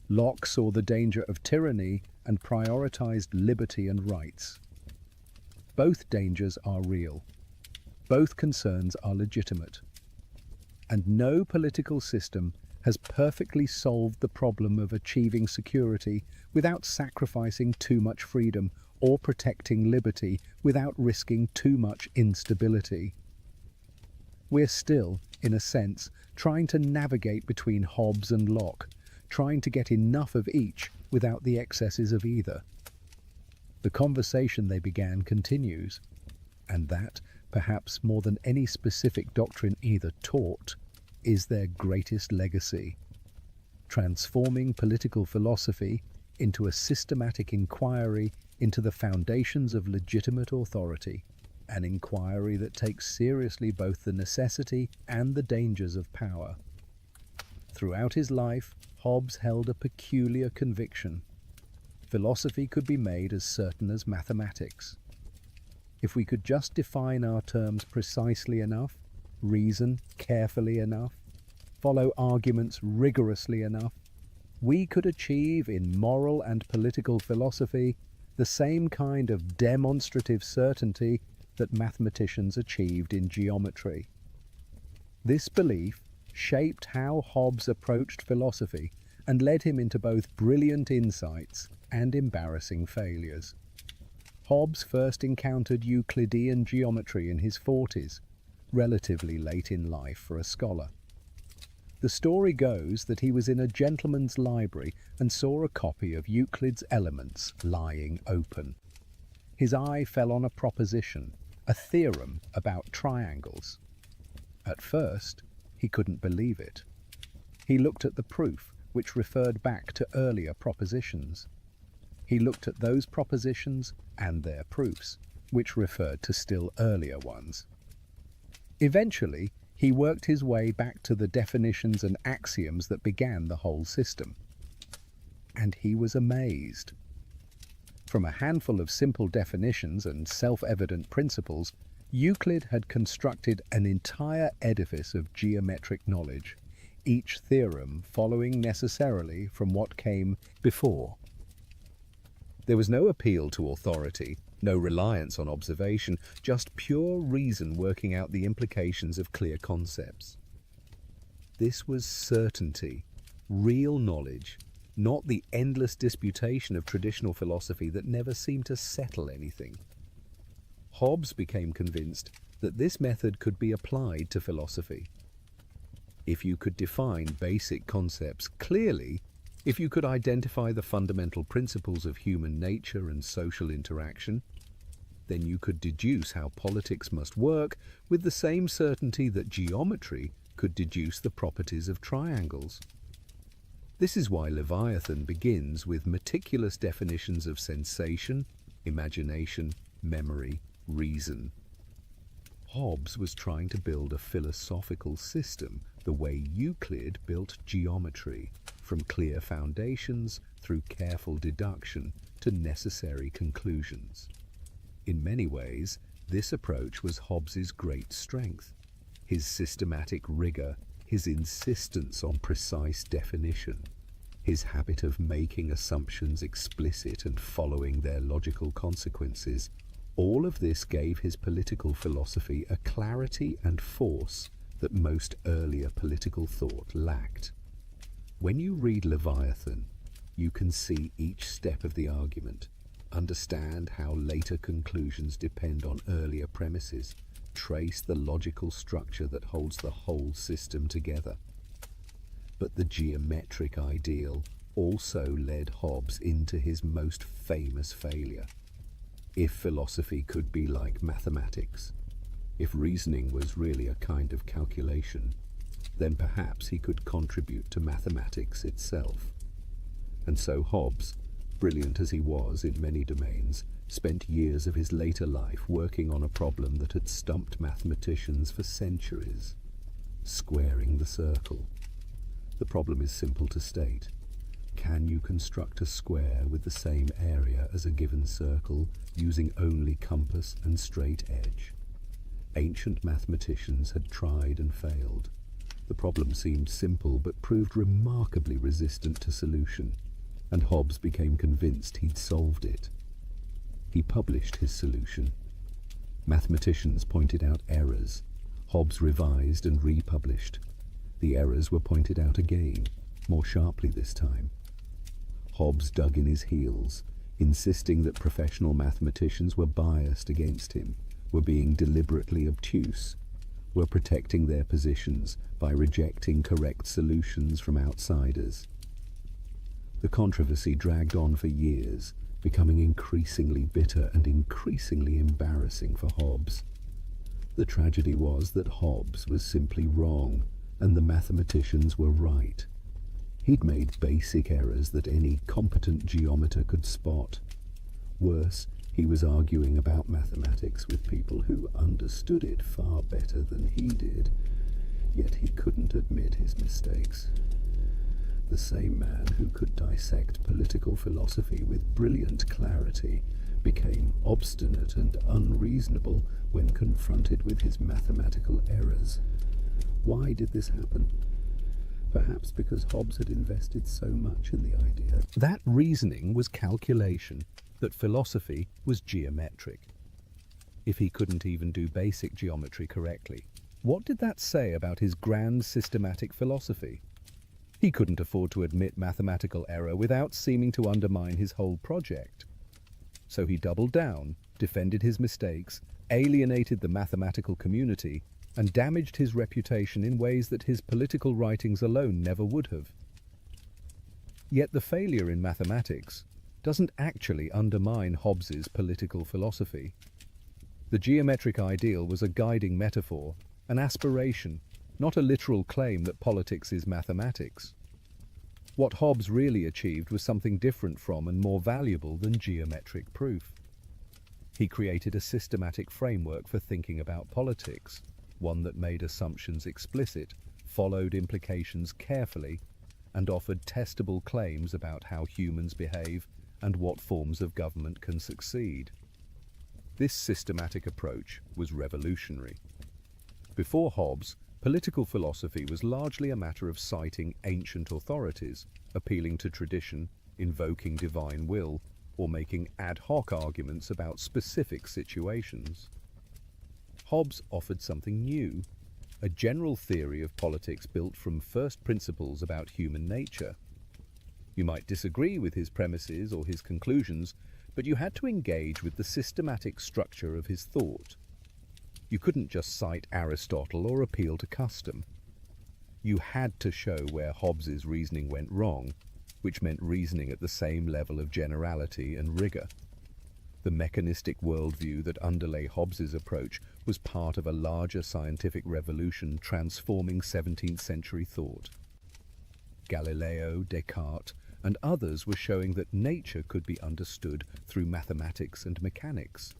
Locke saw the danger of tyranny and prioritized liberty and rights. Both dangers are real. Both concerns are legitimate. And no political system has perfectly solved the problem of achieving security without sacrificing too much freedom or protecting liberty without risking too much instability. We're still, in a sense, trying to navigate between Hobbes and Locke, trying to get enough of each without the excesses of either. The conversation they began continues, and that, perhaps more than any specific doctrine either taught, is their greatest legacy. Transforming political philosophy into a systematic inquiry into the foundations of legitimate authority, an inquiry that takes seriously both the necessity and the dangers of power. Throughout his life, Hobbes held a peculiar conviction. Philosophy could be made as certain as mathematics. If we could just define our terms precisely enough, reason carefully enough, follow arguments rigorously enough, we could achieve in moral and political philosophy the same kind of demonstrative certainty that mathematicians achieved in geometry. This belief shaped how Hobbes approached philosophy and led him into both brilliant insights and embarrassing failures. Hobbes first encountered Euclidean geometry in his 40s, relatively late in life for a scholar. The story goes that he was in a gentleman's library and saw a copy of Euclid's Elements lying open. His eye fell on a proposition, a theorem about triangles. At first, he couldn't believe it. He looked at the proof, which referred back to earlier propositions. He looked at those propositions and their proofs, which referred to still earlier ones. Eventually, he worked his way back to the definitions and axioms that began the whole system. And he was amazed. From a handful of simple definitions and self-evident principles, Euclid had constructed an entire edifice of geometric knowledge, each theorem following necessarily from what came before. There was no appeal to authority, no reliance on observation, just pure reason working out the implications of clear concepts. This was certainty, real knowledge, not the endless disputation of traditional philosophy that never seemed to settle anything. Hobbes became convinced that this method could be applied to philosophy. If you could define basic concepts clearly, if you could identify the fundamental principles of human nature and social interaction, then you could deduce how politics must work with the same certainty that geometry could deduce the properties of triangles. This is why Leviathan begins with meticulous definitions of sensation, imagination, memory, reason. Hobbes was trying to build a philosophical system the way Euclid built geometry, from clear foundations through careful deduction to necessary conclusions. In many ways, this approach was Hobbes's great strength, his systematic rigor, his insistence on precise definition, his habit of making assumptions explicit and following their logical consequences. All of this gave his political philosophy a clarity and force that most earlier political thought lacked. When you read Leviathan, you can see each step of the argument, understand how later conclusions depend on earlier premises, trace the logical structure that holds the whole system together. But the geometric ideal also led Hobbes into his most famous failure. If philosophy could be like mathematics, if reasoning was really a kind of calculation, then perhaps he could contribute to mathematics itself. And so Hobbes, brilliant as he was in many domains, spent years of his later life working on a problem that had stumped mathematicians for centuries: squaring the circle. The problem is simple to state. Can you construct a square with the same area as a given circle using only compass and straight edge? Ancient mathematicians had tried and failed. The problem seemed simple but proved remarkably resistant to solution, and Hobbes became convinced he'd solved it. He published his solution. Mathematicians pointed out errors. Hobbes revised and republished. The errors were pointed out again, more sharply this time. Hobbes dug in his heels, insisting that professional mathematicians were biased against him, were being deliberately obtuse, were protecting their positions by rejecting correct solutions from outsiders. The controversy dragged on for years, becoming increasingly bitter and increasingly embarrassing for Hobbes. The tragedy was that Hobbes was simply wrong, and the mathematicians were right. He'd made basic errors that any competent geometer could spot. Worse, he was arguing about mathematics with people who understood it far better than he did, yet he couldn't admit his mistakes. The same man who could dissect political philosophy with brilliant clarity became obstinate and unreasonable when confronted with his mathematical errors. Why did this happen? Perhaps because Hobbes had invested so much in the idea that reasoning was calculation, that philosophy was geometric. If he couldn't even do basic geometry correctly, what did that say about his grand systematic philosophy? He couldn't afford to admit mathematical error without seeming to undermine his whole project. So he doubled down, defended his mistakes, alienated the mathematical community, and damaged his reputation in ways that his political writings alone never would have. Yet the failure in mathematics doesn't actually undermine Hobbes's political philosophy. The geometric ideal was a guiding metaphor, an aspiration, not a literal claim that politics is mathematics. What Hobbes really achieved was something different from and more valuable than geometric proof. He created a systematic framework for thinking about politics, one that made assumptions explicit, followed implications carefully, and offered testable claims about how humans behave and what forms of government can succeed. This systematic approach was revolutionary. Before Hobbes, political philosophy was largely a matter of citing ancient authorities, appealing to tradition, invoking divine will, or making ad hoc arguments about specific situations. Hobbes offered something new, a general theory of politics built from first principles about human nature. You might disagree with his premises or his conclusions, but you had to engage with the systematic structure of his thought. You couldn't just cite Aristotle or appeal to custom. You had to show where Hobbes's reasoning went wrong, which meant reasoning at the same level of generality and rigor. The mechanistic worldview that underlay Hobbes's approach was part of a larger scientific revolution transforming 17th century thought. Galileo, Descartes, and others were showing that nature could be understood through mathematics and mechanics,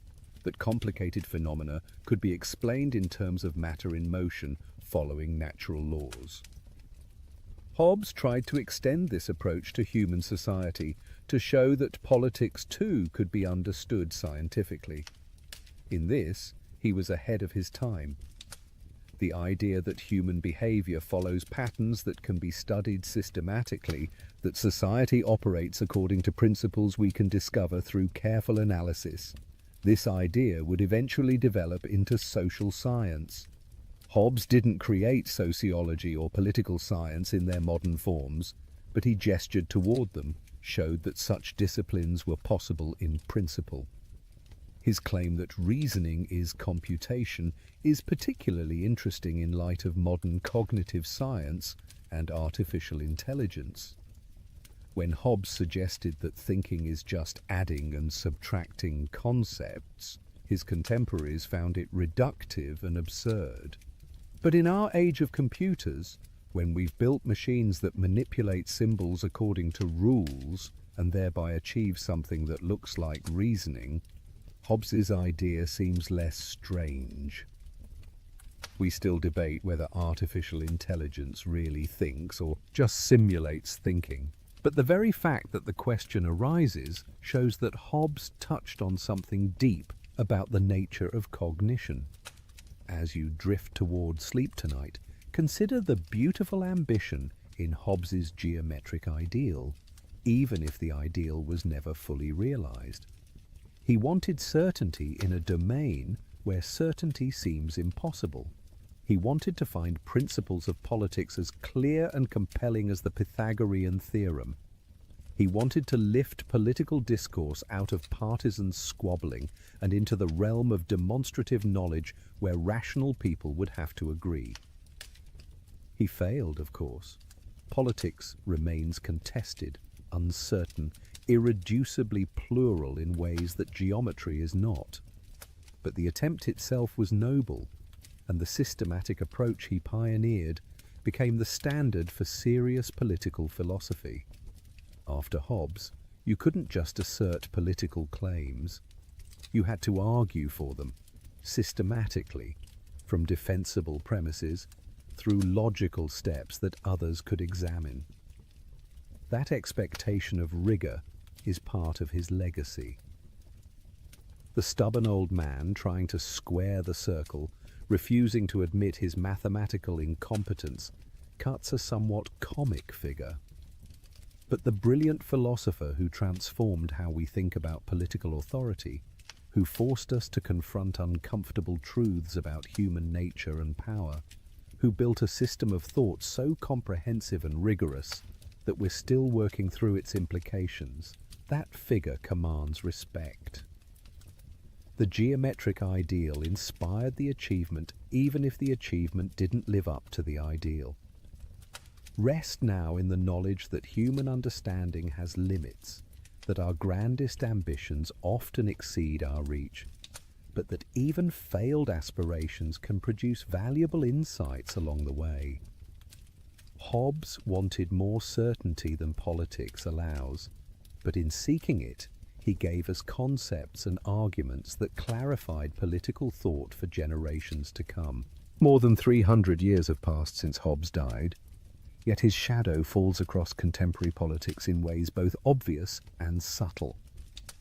that complicated phenomena could be explained in terms of matter in motion following natural laws. Hobbes tried to extend this approach to human society to show that politics too could be understood scientifically. In this, he was ahead of his time. The idea that human behavior follows patterns that can be studied systematically, that society operates according to principles we can discover through careful analysis. This idea would eventually develop into social science. Hobbes didn't create sociology or political science in their modern forms, but he gestured toward them, showed that such disciplines were possible in principle. His claim that reasoning is computation is particularly interesting in light of modern cognitive science and artificial intelligence. When Hobbes suggested that thinking is just adding and subtracting concepts, his contemporaries found it reductive and absurd. But in our age of computers, when we've built machines that manipulate symbols according to rules and thereby achieve something that looks like reasoning, Hobbes's idea seems less strange. We still debate whether artificial intelligence really thinks or just simulates thinking. But the very fact that the question arises shows that Hobbes touched on something deep about the nature of cognition. As you drift toward sleep tonight, consider the beautiful ambition in Hobbes's geometric ideal, even if the ideal was never fully realized. He wanted certainty in a domain where certainty seems impossible. He wanted to find principles of politics as clear and compelling as the Pythagorean theorem. He wanted to lift political discourse out of partisan squabbling and into the realm of demonstrative knowledge where rational people would have to agree. He failed, of course. Politics remains contested, uncertain, irreducibly plural in ways that geometry is not. But the attempt itself was noble, and the systematic approach he pioneered became the standard for serious political philosophy. After Hobbes, you couldn't just assert political claims. You had to argue for them, systematically, from defensible premises through logical steps that others could examine. That expectation of rigor is part of his legacy. The stubborn old man trying to square the circle, refusing to admit his mathematical incompetence, cuts a somewhat comic figure. But the brilliant philosopher who transformed how we think about political authority, who forced us to confront uncomfortable truths about human nature and power, who built a system of thought so comprehensive and rigorous that we're still working through its implications, that figure commands respect. The geometric ideal inspired the achievement even if the achievement didn't live up to the ideal. Rest now in the knowledge that human understanding has limits, that our grandest ambitions often exceed our reach, but that even failed aspirations can produce valuable insights along the way. Hobbes wanted more certainty than politics allows, but in seeking it, he gave us concepts and arguments that clarified political thought for generations to come. More than 300 years have passed since Hobbes died, yet his shadow falls across contemporary politics in ways both obvious and subtle.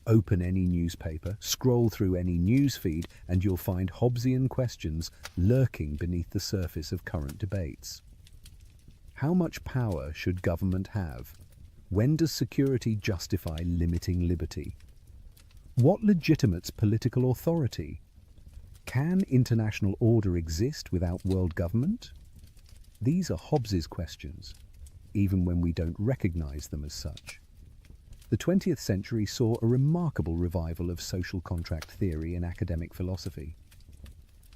Open any newspaper, scroll through any news feed, and you'll find Hobbesian questions lurking beneath the surface of current debates. How much power should government have? When does security justify limiting liberty? What legitimates political authority? Can international order exist without world government? These are Hobbes's questions, even when we don't recognize them as such. The 20th century saw a remarkable revival of social contract theory in academic philosophy.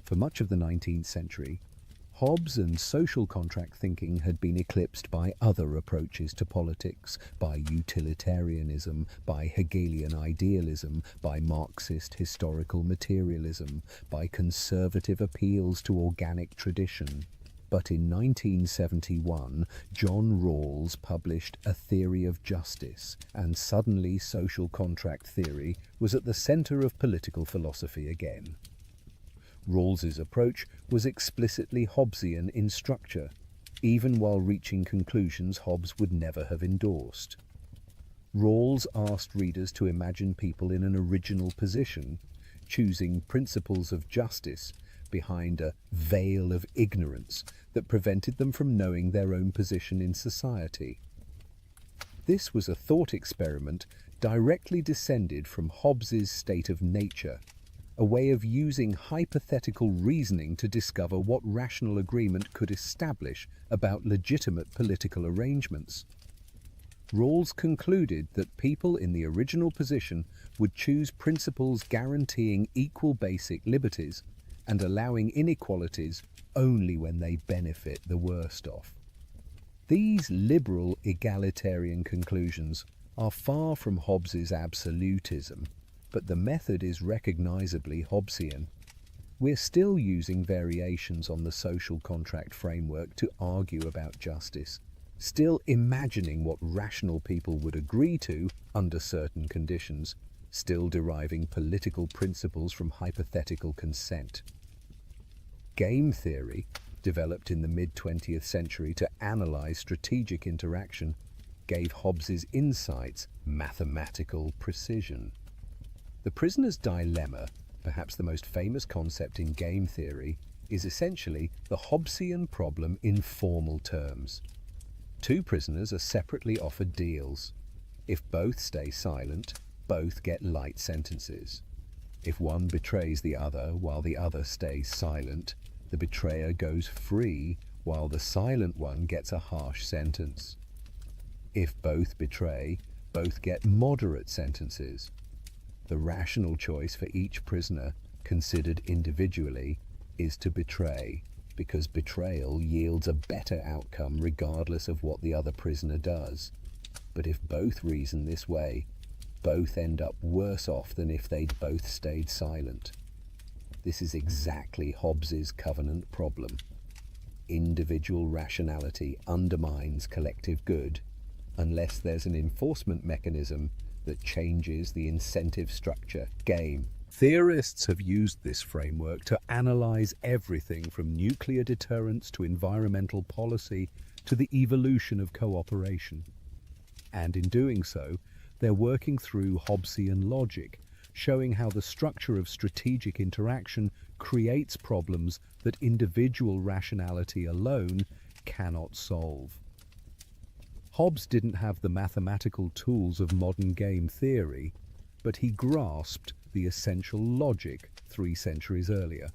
For much of the 19th century, Hobbes and social contract thinking had been eclipsed by other approaches to politics, by utilitarianism, by Hegelian idealism, by Marxist historical materialism, by conservative appeals to organic tradition. But in 1971, John Rawls published A Theory of Justice, and suddenly social contract theory was at the center of political philosophy again. Rawls's approach was explicitly Hobbesian in structure, even while reaching conclusions Hobbes would never have endorsed. Rawls asked readers to imagine people in an original position, choosing principles of justice behind a veil of ignorance that prevented them from knowing their own position in society. This was a thought experiment directly descended from Hobbes's state of nature, a way of using hypothetical reasoning to discover what rational agreement could establish about legitimate political arrangements. Rawls concluded that people in the original position would choose principles guaranteeing equal basic liberties and allowing inequalities only when they benefit the worst off. These liberal egalitarian conclusions are far from Hobbes's absolutism, but the method is recognizably Hobbesian. We're still using variations on the social contract framework to argue about justice, still imagining what rational people would agree to under certain conditions, still deriving political principles from hypothetical consent. Game theory, developed in the mid-20th century to analyze strategic interaction, gave Hobbes's insights mathematical precision. The prisoner's dilemma, perhaps the most famous concept in game theory, is essentially the Hobbesian problem in formal terms. Two prisoners are separately offered deals. If both stay silent, both get light sentences. If one betrays the other while the other stays silent, the betrayer goes free while the silent one gets a harsh sentence. If both betray, both get moderate sentences. The rational choice for each prisoner, considered individually, is to betray, because betrayal yields a better outcome regardless of what the other prisoner does. But if both reason this way, both end up worse off than if they'd both stayed silent. This is exactly Hobbes's covenant problem. Individual rationality undermines collective good unless there's an enforcement mechanism that changes the incentive structure. Game. Theorists have used this framework to analyze everything from nuclear deterrence to environmental policy to the evolution of cooperation. And in doing so, they're working through Hobbesian logic, showing how the structure of strategic interaction creates problems that individual rationality alone cannot solve. Hobbes didn't have the mathematical tools of modern game theory, but he grasped the essential logic 3 centuries earlier.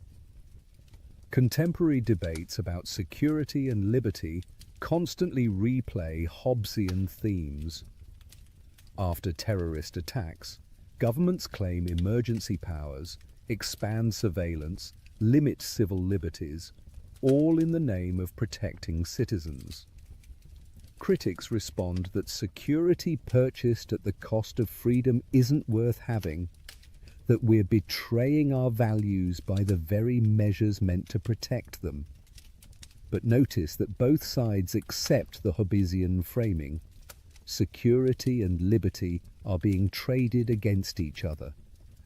Contemporary debates about security and liberty constantly replay Hobbesian themes. After terrorist attacks, governments claim emergency powers, expand surveillance, limit civil liberties, all in the name of protecting citizens. Critics respond that security purchased at the cost of freedom isn't worth having, that we're betraying our values by the very measures meant to protect them. But notice that both sides accept the Hobbesian framing. Security and liberty are being traded against each other,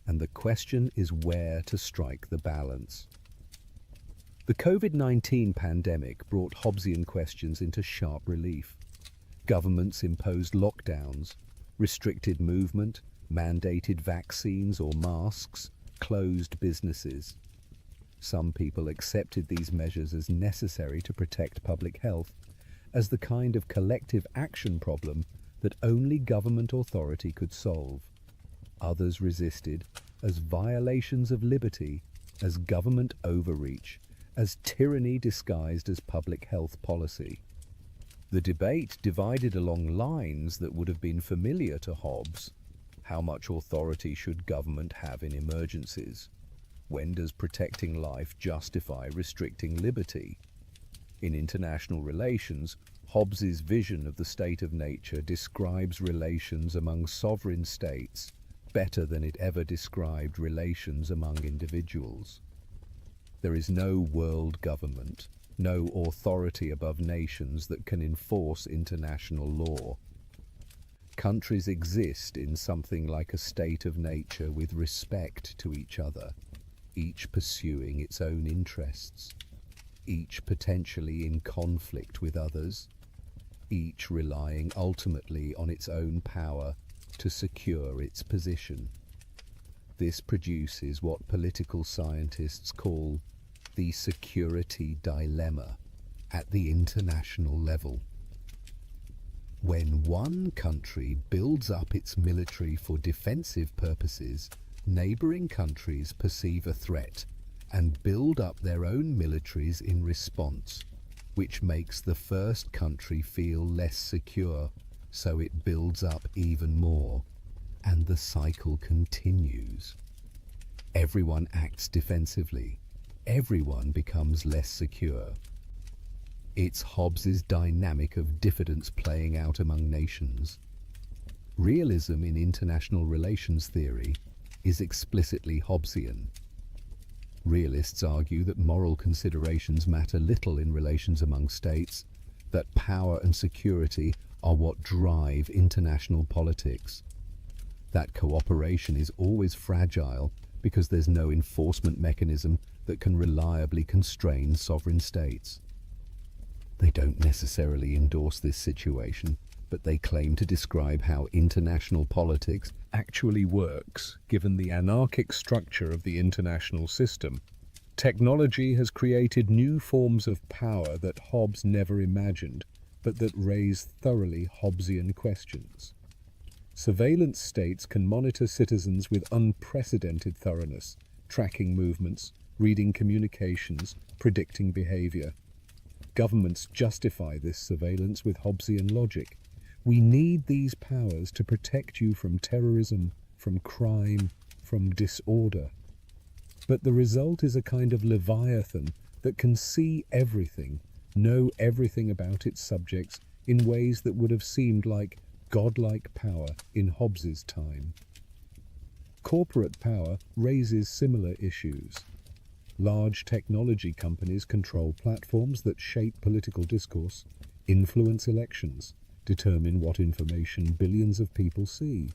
and the question is where to strike the balance. The COVID-19 pandemic brought Hobbesian questions into sharp relief. Governments imposed lockdowns, restricted movement, mandated vaccines or masks, closed businesses. Some people accepted these measures as necessary to protect public health, as the kind of collective action problem that only government authority could solve. Others resisted as violations of liberty, as government overreach, as tyranny disguised as public health policy. The debate divided along lines that would have been familiar to Hobbes. How much authority should government have in emergencies? When does protecting life justify restricting liberty? In international relations, Hobbes's vision of the state of nature describes relations among sovereign states better than it ever described relations among individuals. There is no world government, no authority above nations that can enforce international law. Countries exist in something like a state of nature with respect to each other, each pursuing its own interests, each potentially in conflict with others, each relying ultimately on its own power to secure its position. This produces what political scientists call the security dilemma at the international level. When one country builds up its military for defensive purposes, neighboring countries perceive a threat and build up their own militaries in response, which makes the first country feel less secure, so it builds up even more, and the cycle continues. Everyone acts defensively. Everyone becomes less secure. It's Hobbes's dynamic of diffidence playing out among nations. Realism in international relations theory is explicitly Hobbesian. Realists argue that moral considerations matter little in relations among states, that power and security are what drive international politics, that cooperation is always fragile because there's no enforcement mechanism that can reliably constrain sovereign states. They don't necessarily endorse this situation, but they claim to describe how international politics actually works, given the anarchic structure of the international system. Technology has created new forms of power that Hobbes never imagined, but that raise thoroughly Hobbesian questions. Surveillance states can monitor citizens with unprecedented thoroughness, tracking movements, reading communications, predicting behavior. Governments justify this surveillance with Hobbesian logic. We need these powers to protect you from terrorism, from crime, from disorder. But the result is a kind of leviathan that can see everything, know everything about its subjects in ways that would have seemed like godlike power in Hobbes's time. Corporate power raises similar issues. Large technology companies control platforms that shape political discourse, influence elections, determine what information billions of people see.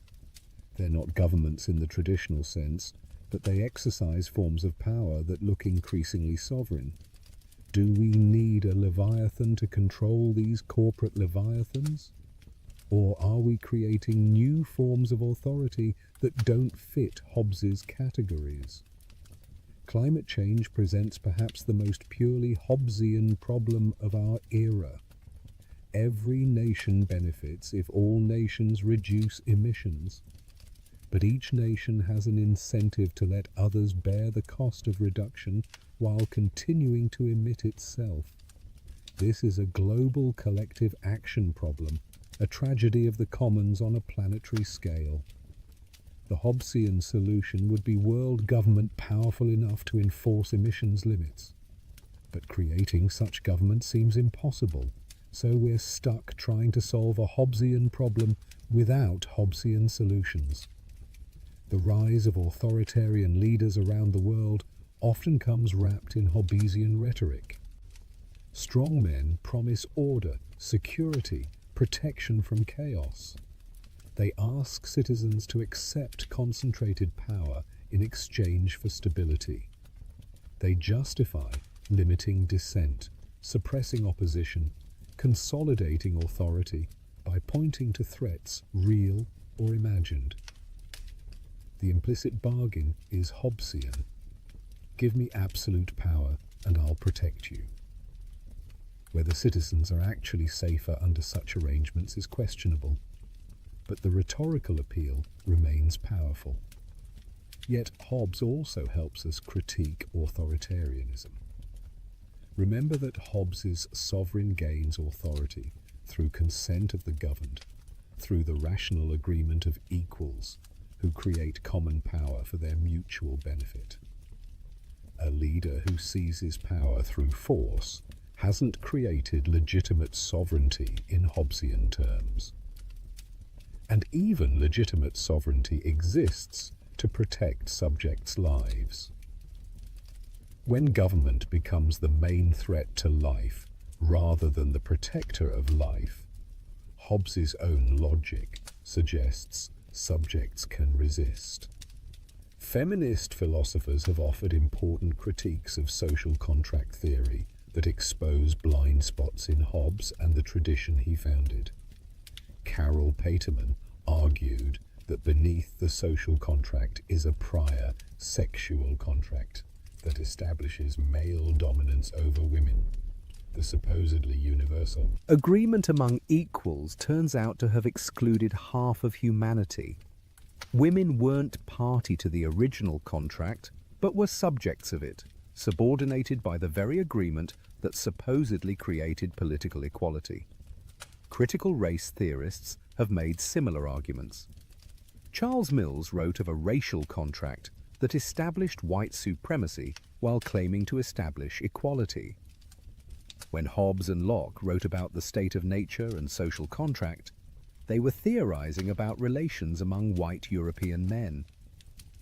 They're not governments in the traditional sense, but they exercise forms of power that look increasingly sovereign. Do we need a leviathan to control these corporate leviathans? Or are we creating new forms of authority that don't fit Hobbes's categories? Climate change presents perhaps the most purely Hobbesian problem of our era. Every nation benefits if all nations reduce emissions, but each nation has an incentive to let others bear the cost of reduction while continuing to emit itself. This is a global collective action problem, a tragedy of the commons on a planetary scale. The Hobbesian solution would be world government powerful enough to enforce emissions limits. But creating such government seems impossible, so we're stuck trying to solve a Hobbesian problem without Hobbesian solutions. The rise of authoritarian leaders around the world often comes wrapped in Hobbesian rhetoric. Strongmen promise order, security, protection from chaos. They ask citizens to accept concentrated power in exchange for stability. They justify limiting dissent, suppressing opposition, consolidating authority by pointing to threats, real or imagined. The implicit bargain is Hobbesian. Give me absolute power and I'll protect you. Whether citizens are actually safer under such arrangements is questionable, but the rhetorical appeal remains powerful. Yet Hobbes also helps us critique authoritarianism. Remember that Hobbes's sovereign gains authority through consent of the governed, through the rational agreement of equals who create common power for their mutual benefit. A leader who seizes power through force hasn't created legitimate sovereignty in Hobbesian terms. And even legitimate sovereignty exists to protect subjects' lives. When government becomes the main threat to life rather than the protector of life, Hobbes's own logic suggests subjects can resist. Feminist philosophers have offered important critiques of social contract theory that expose blind spots in Hobbes and the tradition he founded. Carol Paterman argued that beneath the social contract is a prior sexual contract that establishes male dominance over women, the supposedly universal. Agreement among equals turns out to have excluded half of humanity. Women weren't party to the original contract, but were subjects of it, subordinated by the very agreement that supposedly created political equality. Critical race theorists have made similar arguments. Charles Mills wrote of a racial contract that established white supremacy while claiming to establish equality. When Hobbes and Locke wrote about the state of nature and social contract, they were theorizing about relations among white European men.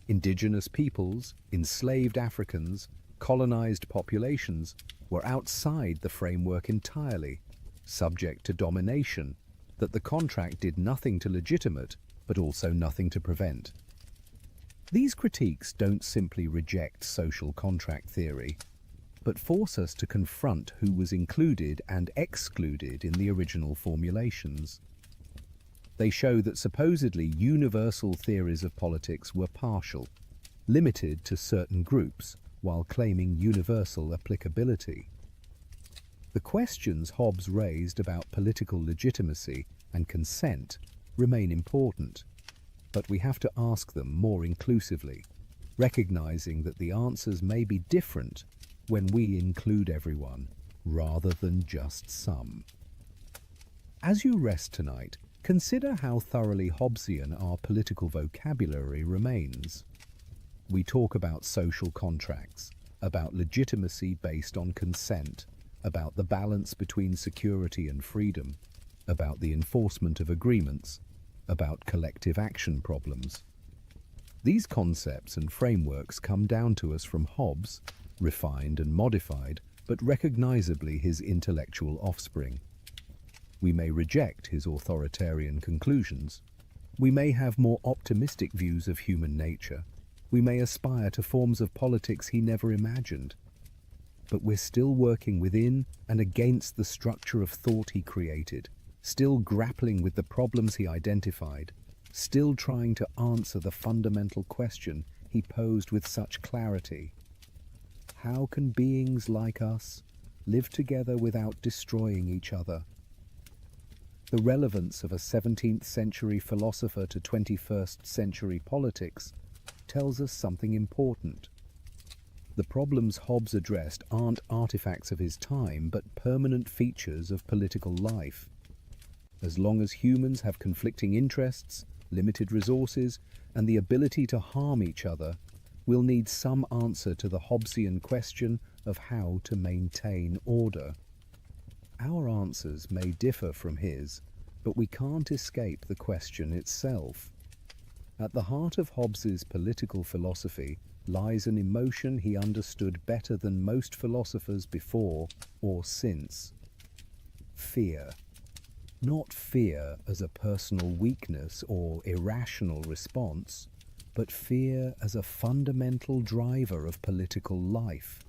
Indigenous peoples, enslaved Africans, colonized populations were outside the framework entirely, subject to domination, that the contract did nothing to legitimate, but also nothing to prevent. These critiques don't simply reject social contract theory, but force us to confront who was included and excluded in the original formulations. They show that supposedly universal theories of politics were partial, limited to certain groups, while claiming universal applicability. The questions Hobbes raised about political legitimacy and consent remain important, but we have to ask them more inclusively, recognizing that the answers may be different when we include everyone, rather than just some. As you rest tonight, consider how thoroughly Hobbesian our political vocabulary remains. We talk about social contracts, about legitimacy based on consent, about the balance between security and freedom, about the enforcement of agreements, about collective action problems. These concepts and frameworks come down to us from Hobbes, refined and modified, but recognizably his intellectual offspring. We may reject his authoritarian conclusions. We may have more optimistic views of human nature. We may aspire to forms of politics he never imagined. But we're still working within and against the structure of thought he created, still grappling with the problems he identified, still trying to answer the fundamental question he posed with such clarity. How can beings like us live together without destroying each other? The relevance of a 17th century philosopher to 21st century politics tells us something important. The problems Hobbes addressed aren't artifacts of his time, but permanent features of political life. As long as humans have conflicting interests, limited resources, and the ability to harm each other, we'll need some answer to the Hobbesian question of how to maintain order. Our answers may differ from his, but we can't escape the question itself. At the heart of Hobbes's political philosophy lies an emotion he understood better than most philosophers before or since: fear. Not fear as a personal weakness or irrational response, but fear as a fundamental driver of political life,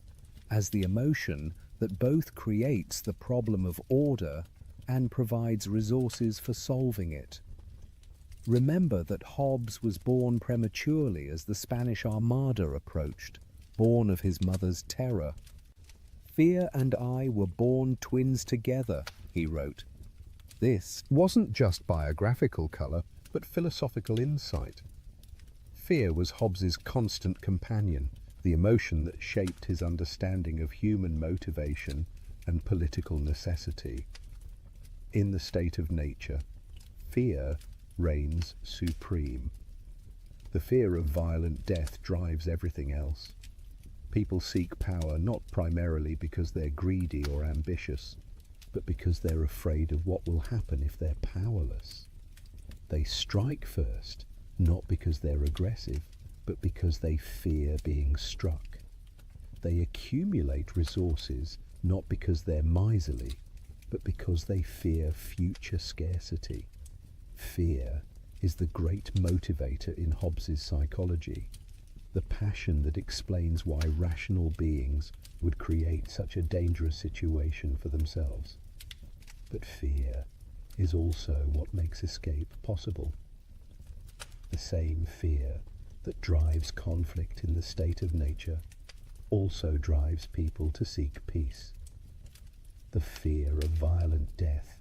as the emotion that both creates the problem of order and provides resources for solving it. Remember that Hobbes was born prematurely as the Spanish Armada approached, born of his mother's terror. "Fear and I were born twins together," he wrote. This wasn't just biographical colour, but philosophical insight. Fear was Hobbes's constant companion, the emotion that shaped his understanding of human motivation and political necessity. In the state of nature, fear reigns supreme. The fear of violent death drives everything else. People seek power not primarily because they're greedy or ambitious, but because they're afraid of what will happen if they're powerless. They strike first, not because they're aggressive, but because they fear being struck. They accumulate resources not because they're miserly, but because they fear future scarcity. Fear is the great motivator in Hobbes's psychology, the passion that explains why rational beings would create such a dangerous situation for themselves. But fear is also what makes escape possible. The same fear that drives conflict in the state of nature also drives people to seek peace. The fear of violent death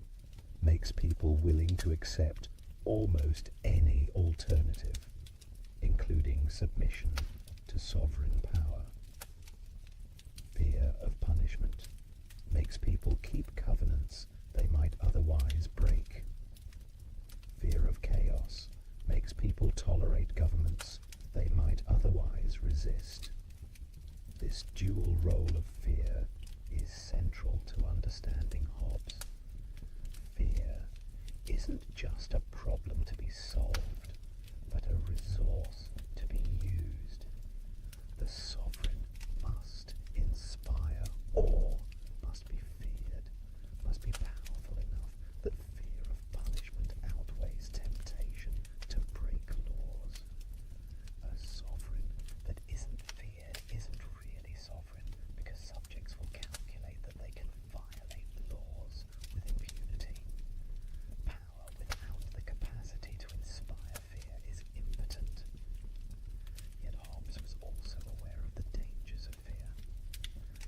makes people willing to accept almost any alternative, including submission to sovereign power. Fear of punishment makes people keep covenants they might otherwise break. Fear of chaos makes people tolerate governments they might otherwise resist. This dual role of fear is central central to understanding Hobbes. Fear isn't just a problem to be solved, but a resource to be used. The sovereign must inspire awe, must be feared, must be powerful enough that fear of punishment outweighs temptation to break laws. A sovereign that isn't feared isn't really sovereign, because subjects will calculate that they can violate laws with impunity. Power without the capacity to inspire fear is impotent. Yet Hobbes was also aware of the dangers of fear.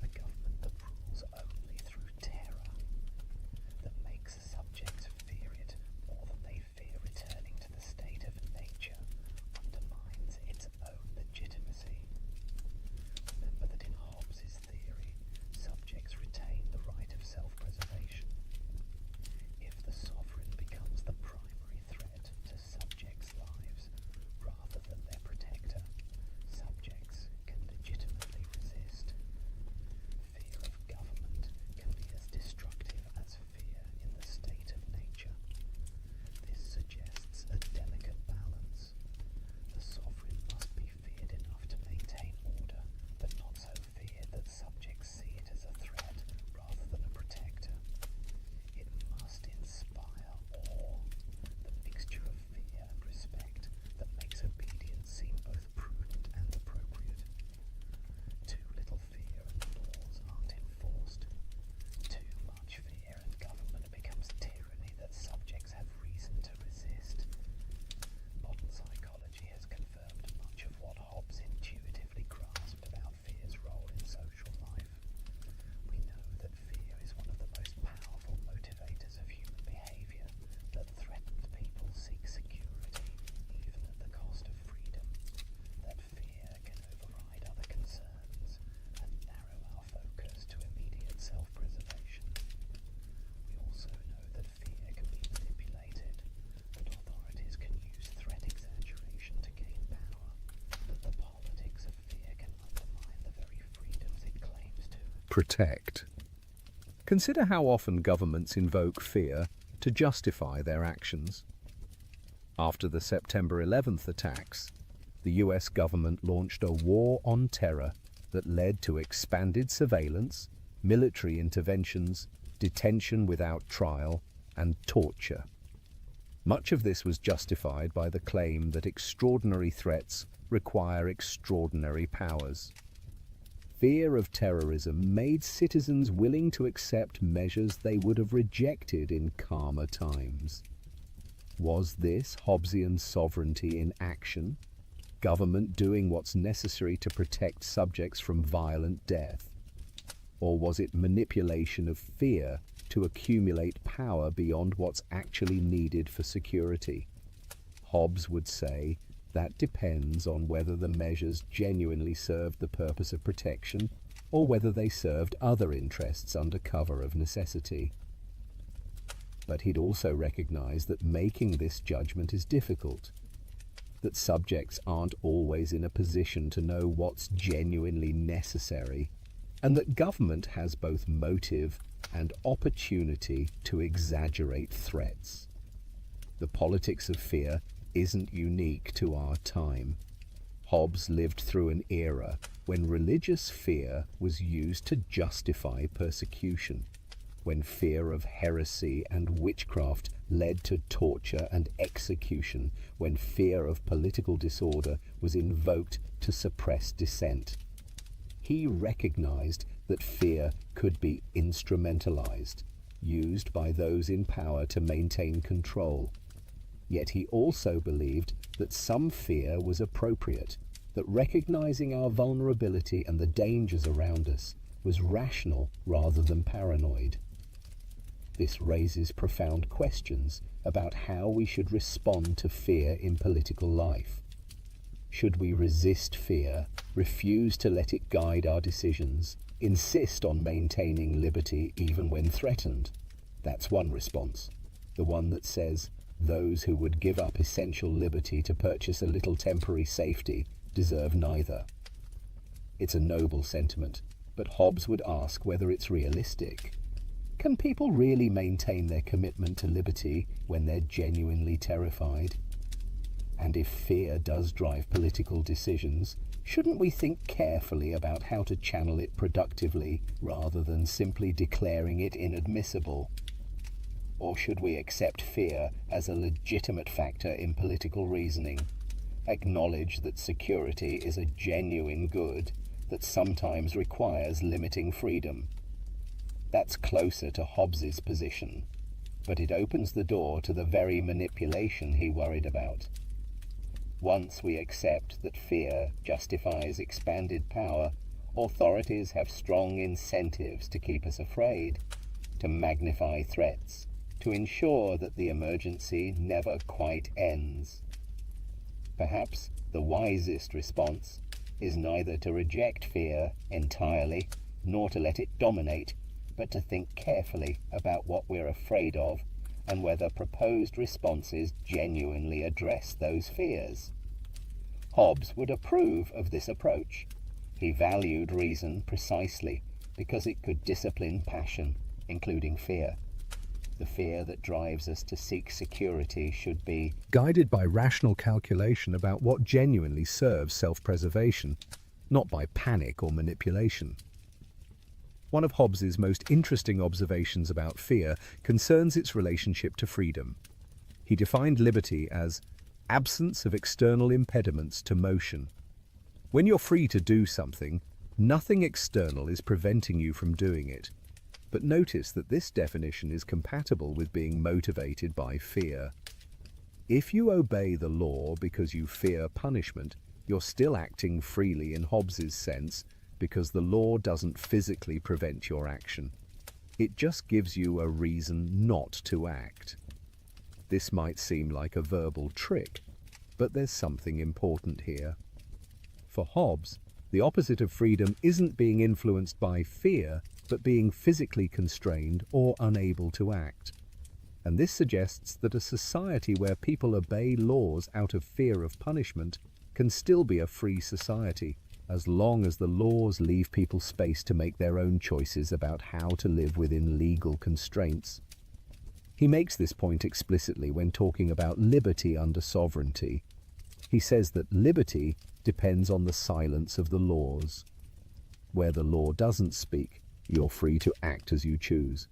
A government that rules only through terror, that makes subjects fear it more than they fear returning to the state of nature, undermines its own legitimacy. Remember that in Hobbes's theory, subjects retain the right of self-preservation. If the sovereign becomes the primary threat to subjects' lives rather than their protector, subjects can legitimately resist. Fear of government can be as destructive as fear in the state of nature. This suggests a delicate balance. The sovereign must be feared enough to maintain order, but not so feared that subjects see it as a threat rather than a protector. It must inspire awe, the mixture of fear and respect that makes obedience seem both prudent and appropriate. Too little fear and laws aren't enforced. Too much fear and government becomes tyranny that subjects have reason to resist. Modern psychology has confirmed much of what Hobbes intuitively grasped about fear's role in social life. We know that fear is one of the most powerful motivators of human behavior, that threatened people seek security, even at the cost of freedom, that fear can override other concerns and narrow our focus to immediate self-preservation. We also know that fear can be manipulated, that authorities can use threat exaggeration to gain power, that the politics of fear can undermine the very freedoms it claims to protect. Consider how often governments invoke fear to justify their actions. After the September 11th attacks, the US government launched a war on terror that led to expanded surveillance, military interventions, detention without trial, and torture. Much of this was justified by the claim that extraordinary threats require extraordinary powers. Fear of terrorism made citizens willing to accept measures they would have rejected in calmer times. Was this Hobbesian sovereignty in action? Government doing what's necessary to protect subjects from violent death? Or was it manipulation of fear to accumulate power beyond what's actually needed for security? Hobbes would say that depends on whether the measures genuinely served the purpose of protection or whether they served other interests under cover of necessity. But he'd also recognize that making this judgment is difficult, that subjects aren't always in a position to know what's genuinely necessary, and that government has both motive and opportunity to exaggerate threats. The politics of fear isn't unique to our time. Hobbes lived through an era when religious fear was used to justify persecution, when fear of heresy and witchcraft led to torture and execution, when fear of political disorder was invoked to suppress dissent. He recognized that fear could be instrumentalized, used by those in power to maintain control. Yet he also believed that some fear was appropriate, that recognizing our vulnerability and the dangers around us was rational rather than paranoid. This raises profound questions about how we should respond to fear in political life. Should we resist fear, refuse to let it guide our decisions, insist on maintaining liberty even when threatened? That's one response, the one that says, those who would give up essential liberty to purchase a little temporary safety deserve neither. It's a noble sentiment, But Hobbes would ask whether it's realistic. Can people really maintain their commitment to liberty when they're genuinely terrified? And if fear does drive political decisions, shouldn't we think carefully about how to channel it productively rather than simply declaring it inadmissible? Or should we accept fear as a legitimate factor in political reasoning, acknowledge that security is a genuine good that sometimes requires limiting freedom? That's closer to Hobbes's position, but it opens the door to the very manipulation he worried about. Once we accept that fear justifies expanded power, authorities have strong incentives to keep us afraid, to magnify threats, to ensure that the emergency never quite ends. Perhaps the wisest response is neither to reject fear entirely, nor to let it dominate, but to think carefully about what we're afraid of and whether proposed responses genuinely address those fears. Hobbes would approve of this approach. He valued reason precisely because it could discipline passion, including fear. The fear that drives us to seek security should be guided by rational calculation about what genuinely serves self-preservation, not by panic or manipulation. One of Hobbes's most interesting observations about fear concerns its relationship to freedom. He defined liberty as absence of external impediments to motion. When you're free to do something, nothing external is preventing you from doing it. But notice that this definition is compatible with being motivated by fear. If you obey the law because you fear punishment, you're still acting freely in Hobbes's sense, because the law doesn't physically prevent your action. It just gives you a reason not to act. This might seem like a verbal trick, but there's something important here. For Hobbes, the opposite of freedom isn't being influenced by fear, but being physically constrained or unable to act. And this suggests that a society where people obey laws out of fear of punishment can still be a free society, as long as the laws leave people space to make their own choices about how to live within legal constraints. He makes this point explicitly when talking about liberty under sovereignty. He says that liberty depends on the silence of the laws. Where the law doesn't speak, you're free to act as you choose.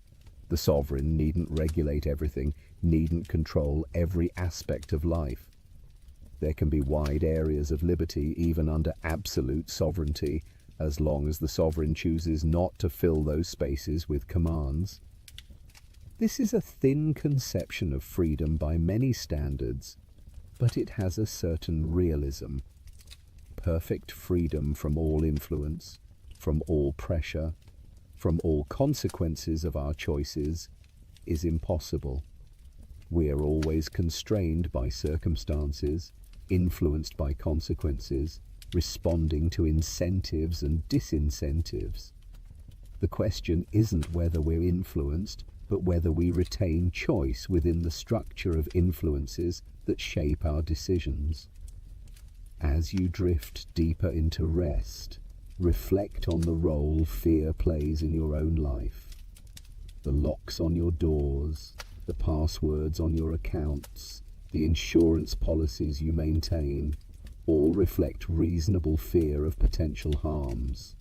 The sovereign needn't regulate everything, needn't control every aspect of life. There can be wide areas of liberty even under absolute sovereignty, as long as the sovereign chooses not to fill those spaces with commands. This is a thin conception of freedom by many standards, but it has a certain realism. Perfect freedom from all influence, from all pressure, from all consequences of our choices is impossible. We are always constrained by circumstances, influenced by consequences, responding to incentives and disincentives. The question isn't whether we're influenced, but whether we retain choice within the structure of influences that shape our decisions. As you drift deeper into rest, reflect on the role fear plays in your own life. The locks on your doors, the passwords on your accounts, the insurance policies you maintain, all reflect reasonable fear of potential harms.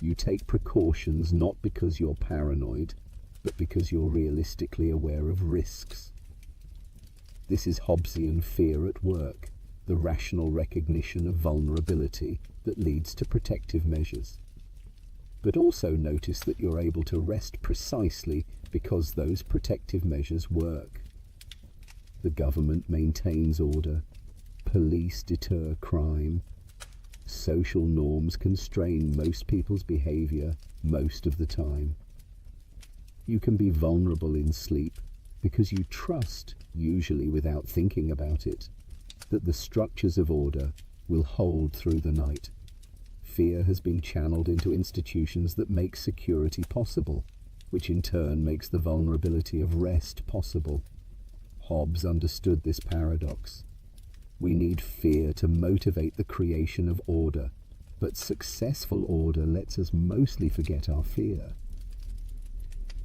You take precautions not because you're paranoid, but because you're realistically aware of risks. This is Hobbesian fear at work, the rational recognition of vulnerability that leads to protective measures. But also notice that you're able to rest precisely because those protective measures work. The government maintains order, police deter crime, social norms constrain most people's behavior most of the time. You can be vulnerable in sleep because you trust, usually without thinking about it, that the structures of order will hold through the night. Fear has been channeled into institutions that make security possible, which in turn makes the vulnerability of rest possible. Hobbes understood this paradox. We need fear to motivate the creation of order, but successful order lets us mostly forget our fear.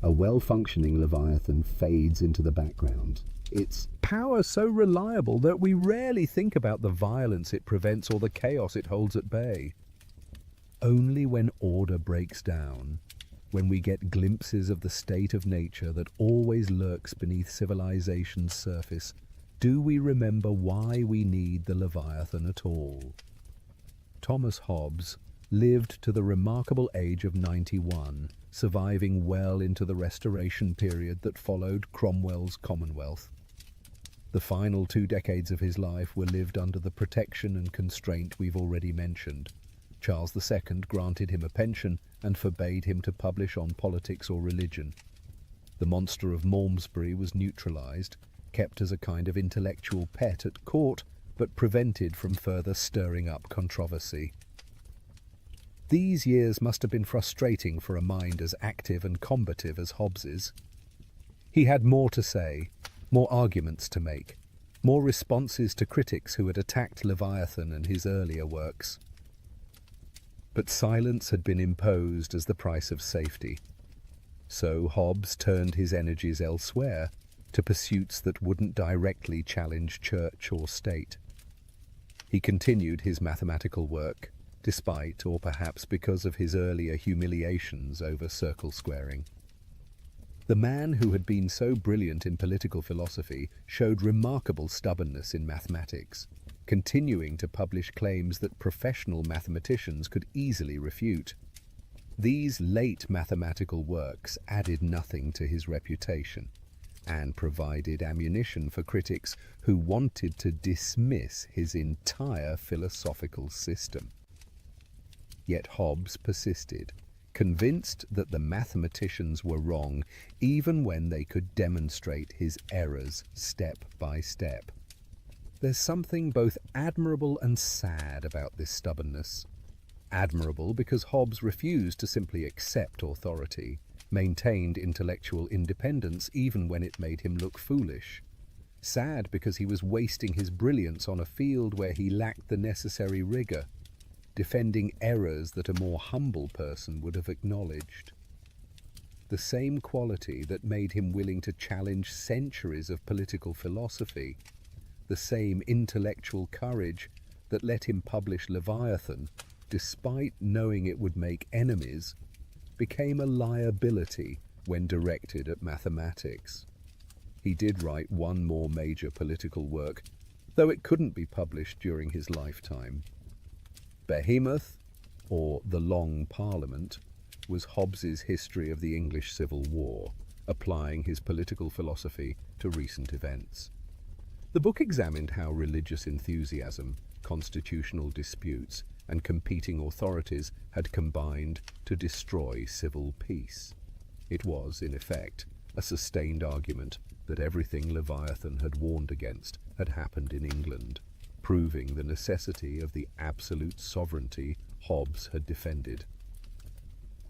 A well-functioning Leviathan fades into the background. Its Power so reliable that we rarely think about the violence it prevents or the chaos it holds at bay. Only when order breaks down, when we get glimpses of the state of nature that always lurks beneath civilization's surface, do we remember why we need the Leviathan at all. Thomas Hobbes lived to the remarkable age of 91, surviving well into the Restoration period that followed Cromwell's Commonwealth. The final 2 decades of his life were lived under the protection and constraint we've already mentioned. Charles II granted him a pension and forbade him to publish on politics or religion. The monster of Malmesbury was neutralized, kept as a kind of intellectual pet at court, but prevented from further stirring up controversy. These years must have been frustrating for a mind as active and combative as Hobbes's. He had more to say, more arguments to make, more responses to critics who had attacked Leviathan and his earlier works. But silence had been imposed as the price of safety. So Hobbes turned his energies elsewhere, to pursuits that wouldn't directly challenge church or state. He continued his mathematical work, despite or perhaps because of his earlier humiliations over circle squaring. The man who had been so brilliant in political philosophy showed remarkable stubbornness in mathematics, continuing to publish claims that professional mathematicians could easily refute. These late mathematical works added nothing to his reputation and provided ammunition for critics who wanted to dismiss his entire philosophical system. Yet Hobbes persisted, convinced that the mathematicians were wrong even when they could demonstrate his errors step by step. There's something both admirable and sad about this stubbornness. Admirable because Hobbes refused to simply accept authority, maintained intellectual independence even when it made him look foolish. Sad because he was wasting his brilliance on a field where he lacked the necessary rigor, defending errors that a more humble person would have acknowledged. The same quality that made him willing to challenge centuries of political philosophy, the same intellectual courage that let him publish Leviathan, despite knowing it would make enemies, became a liability when directed at mathematics. He did write one more major political work, though it couldn't be published during his lifetime. Behemoth, or The Long Parliament, was Hobbes's history of the English Civil War, applying his political philosophy to recent events. The book examined how religious enthusiasm, constitutional disputes, and competing authorities had combined to destroy civil peace. It was, in effect, a sustained argument that everything Leviathan had warned against had happened in England, proving the necessity of the absolute sovereignty Hobbes had defended.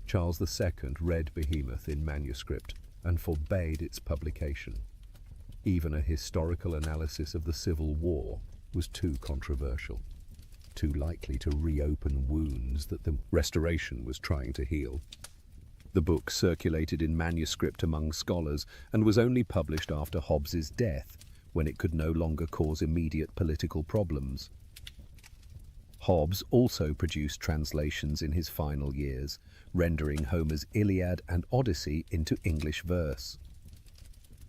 Charles II read Behemoth in manuscript and forbade its publication. Even a historical analysis of the Civil War was too controversial, too likely to reopen wounds that the Restoration was trying to heal. The book circulated in manuscript among scholars and was only published after Hobbes's death, when it could no longer cause immediate political problems. Hobbes also produced translations in his final years, rendering Homer's Iliad and Odyssey into English verse.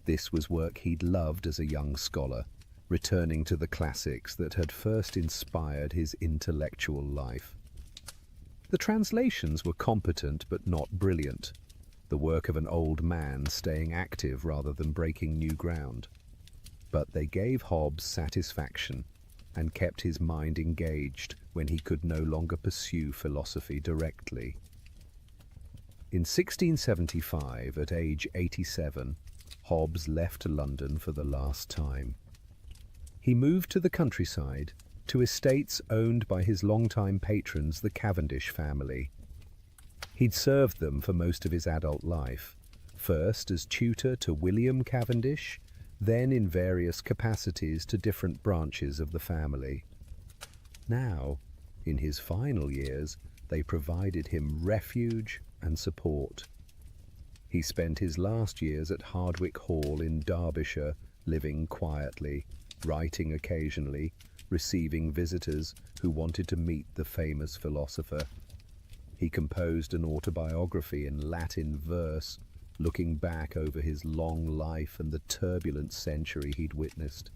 This was work he'd loved as a young scholar, returning to the classics that had first inspired his intellectual life. The translations were competent but not brilliant, the work of an old man staying active rather than breaking new ground. But they gave Hobbes satisfaction and kept his mind engaged when he could no longer pursue philosophy directly. In 1675, at age 87, Hobbes left London for the last time. He moved to the countryside, to estates owned by his longtime patrons, the Cavendish family. He'd served them for most of his adult life, first as tutor to William Cavendish, then in various capacities to different branches of the family. Now, In his final years, they provided him refuge and support. He spent his last years at Hardwick Hall in Derbyshire, living quietly, writing occasionally, receiving visitors who wanted to meet the famous philosopher. He composed an autobiography in Latin verse, looking back over his long life and the turbulent century he'd witnessed.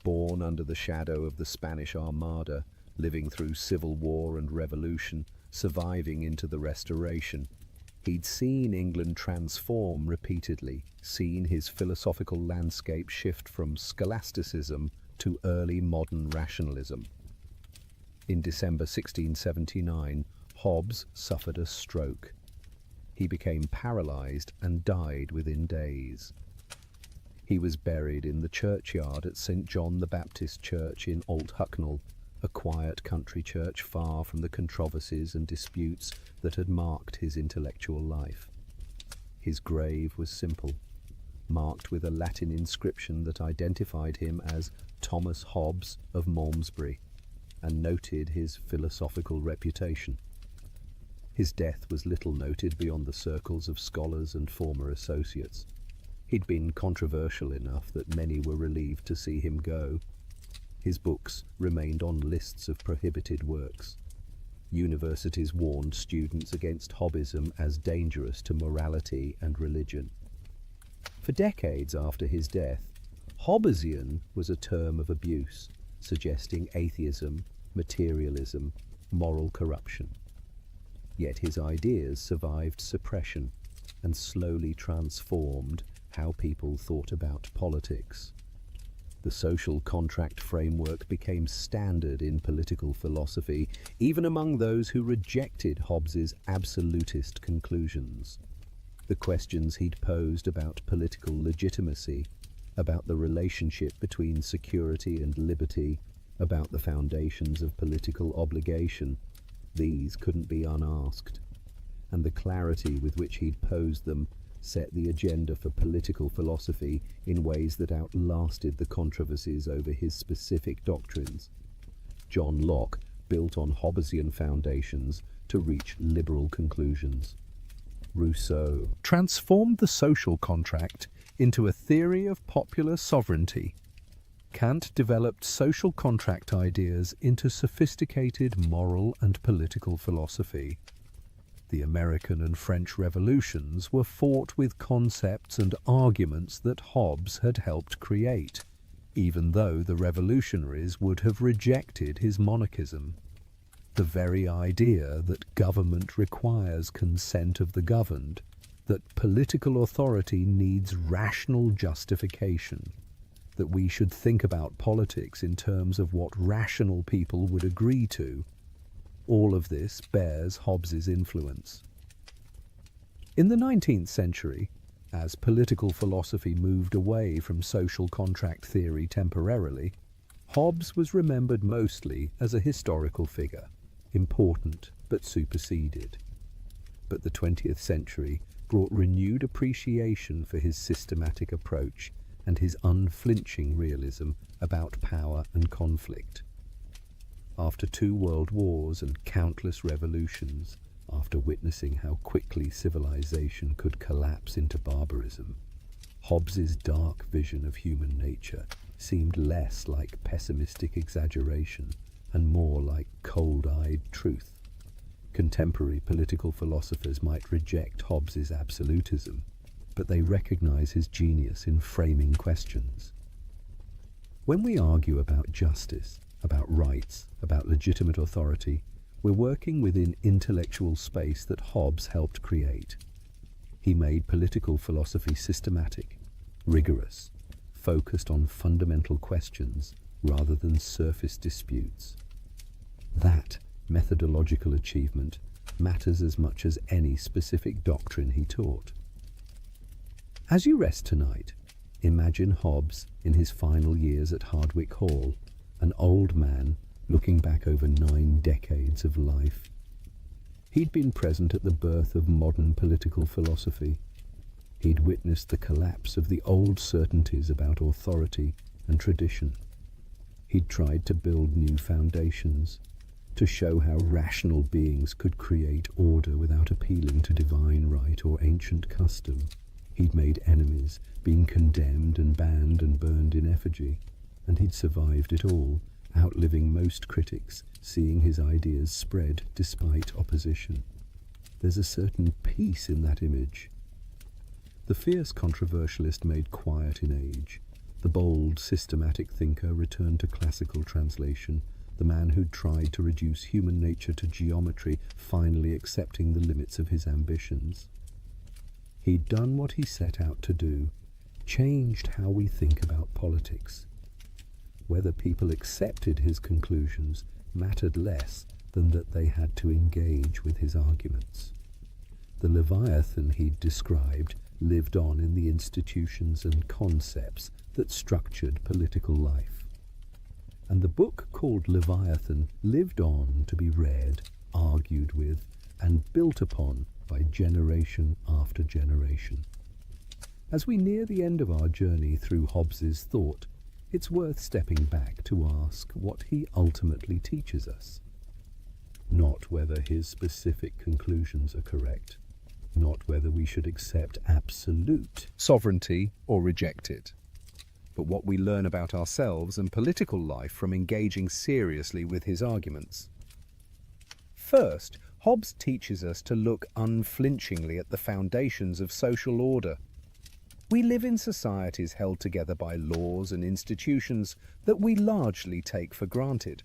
Born under the shadow of the Spanish Armada, living through civil war and revolution, surviving into the Restoration, he'd seen England transform repeatedly, seen his philosophical landscape shift from scholasticism to early modern rationalism. In December 1679, Hobbes suffered a stroke. He became paralyzed and died within days. He was buried in the churchyard at St. John the Baptist Church in Alt Hucknall, a quiet country church far from the controversies and disputes that had marked his intellectual life. His grave was simple, marked with a Latin inscription that identified him as Thomas Hobbes of Malmesbury and noted his philosophical reputation. His death was little noted beyond the circles of scholars and former associates. He'd been controversial enough that many were relieved to see him go. His books remained on lists of prohibited works. Universities warned students against Hobbesism as dangerous to morality and religion. For decades after his death, Hobbesian was a term of abuse, suggesting atheism, materialism, moral corruption. Yet his ideas survived suppression and slowly transformed how people thought about politics. The social contract framework became standard in political philosophy, even among those who rejected Hobbes's absolutist conclusions. The questions he'd posed about political legitimacy, about the relationship between security and liberty, about the foundations of political obligation, these couldn't be unasked, and the clarity with which he'd posed them set the agenda for political philosophy in ways that outlasted the controversies over his specific doctrines. John Locke built on Hobbesian foundations to reach liberal conclusions. Rousseau transformed the social contract into a theory of popular sovereignty. Kant developed social contract ideas into sophisticated moral and political philosophy. The American and French revolutions were fought with concepts and arguments that Hobbes had helped create, even though the revolutionaries would have rejected his monarchism. The very idea that government requires consent of the governed, that political authority needs rational justification, that we should think about politics in terms of what rational people would agree to, all of this bears Hobbes's influence. In the 19th century, as political philosophy moved away from social contract theory temporarily, Hobbes was remembered mostly as a historical figure, important but superseded. But the 20th century brought renewed appreciation for his systematic approach and his unflinching realism about power and conflict. After 2 world wars and countless revolutions, after witnessing how quickly civilization could collapse into barbarism, Hobbes's dark vision of human nature seemed less like pessimistic exaggeration and more like cold-eyed truth. Contemporary political philosophers might reject Hobbes's absolutism, but they recognize his genius in framing questions. When we argue about justice, about rights, about legitimate authority, we're working within intellectual space that Hobbes helped create. He made political philosophy systematic, rigorous, focused on fundamental questions rather than surface disputes. That methodological achievement matters as much as any specific doctrine he taught. As you rest tonight, imagine Hobbes in his final years at Hardwick Hall, an old man looking back over 9 decades of life. He'd been present at the birth of modern political philosophy. He'd witnessed the collapse of the old certainties about authority and tradition. He'd tried to build new foundations, to show how rational beings could create order without appealing to divine right or ancient custom. He'd made enemies, been condemned and banned and burned in effigy, and he'd survived it all, outliving most critics, seeing his ideas spread despite opposition. There's a certain peace in that image. The fierce controversialist made quiet in age. The bold, systematic thinker returned to classical translation, the man who'd tried to reduce human nature to geometry, finally accepting the limits of his ambitions. He'd done what he set out to do, changed how we think about politics. Whether people accepted his conclusions mattered less than that they had to engage with his arguments. The Leviathan he'd described lived on in the institutions and concepts that structured political life. And the book called Leviathan lived on to be read, argued with, and built upon by generation after generation. As we near the end of our journey through Hobbes's thought, it's worth stepping back to ask what he ultimately teaches us. Not whether his specific conclusions are correct, not whether we should accept absolute sovereignty or reject it, but what we learn about ourselves and political life from engaging seriously with his arguments. First, Hobbes teaches us to look unflinchingly at the foundations of social order. We live in societies held together by laws and institutions that we largely take for granted.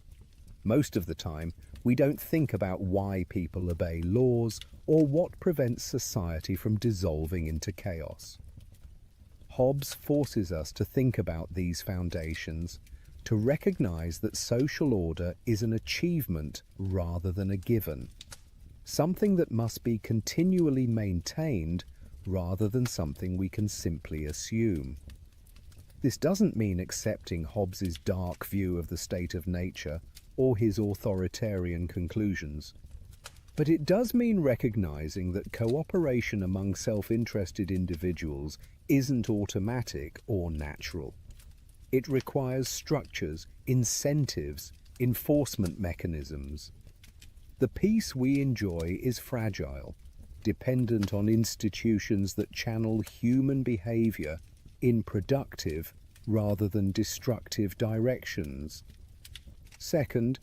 Most of the time, we don't think about why people obey laws or what prevents society from dissolving into chaos. Hobbes forces us to think about these foundations, to recognize that social order is an achievement rather than a given, something that must be continually maintained rather than something we can simply assume. This doesn't mean accepting Hobbes's dark view of the state of nature or his authoritarian conclusions, but it does mean recognizing that cooperation among self-interested individuals isn't automatic or natural. It requires structures, incentives, enforcement mechanisms. The peace we enjoy is fragile, dependent on institutions that channel human behavior in productive rather than destructive directions. Second,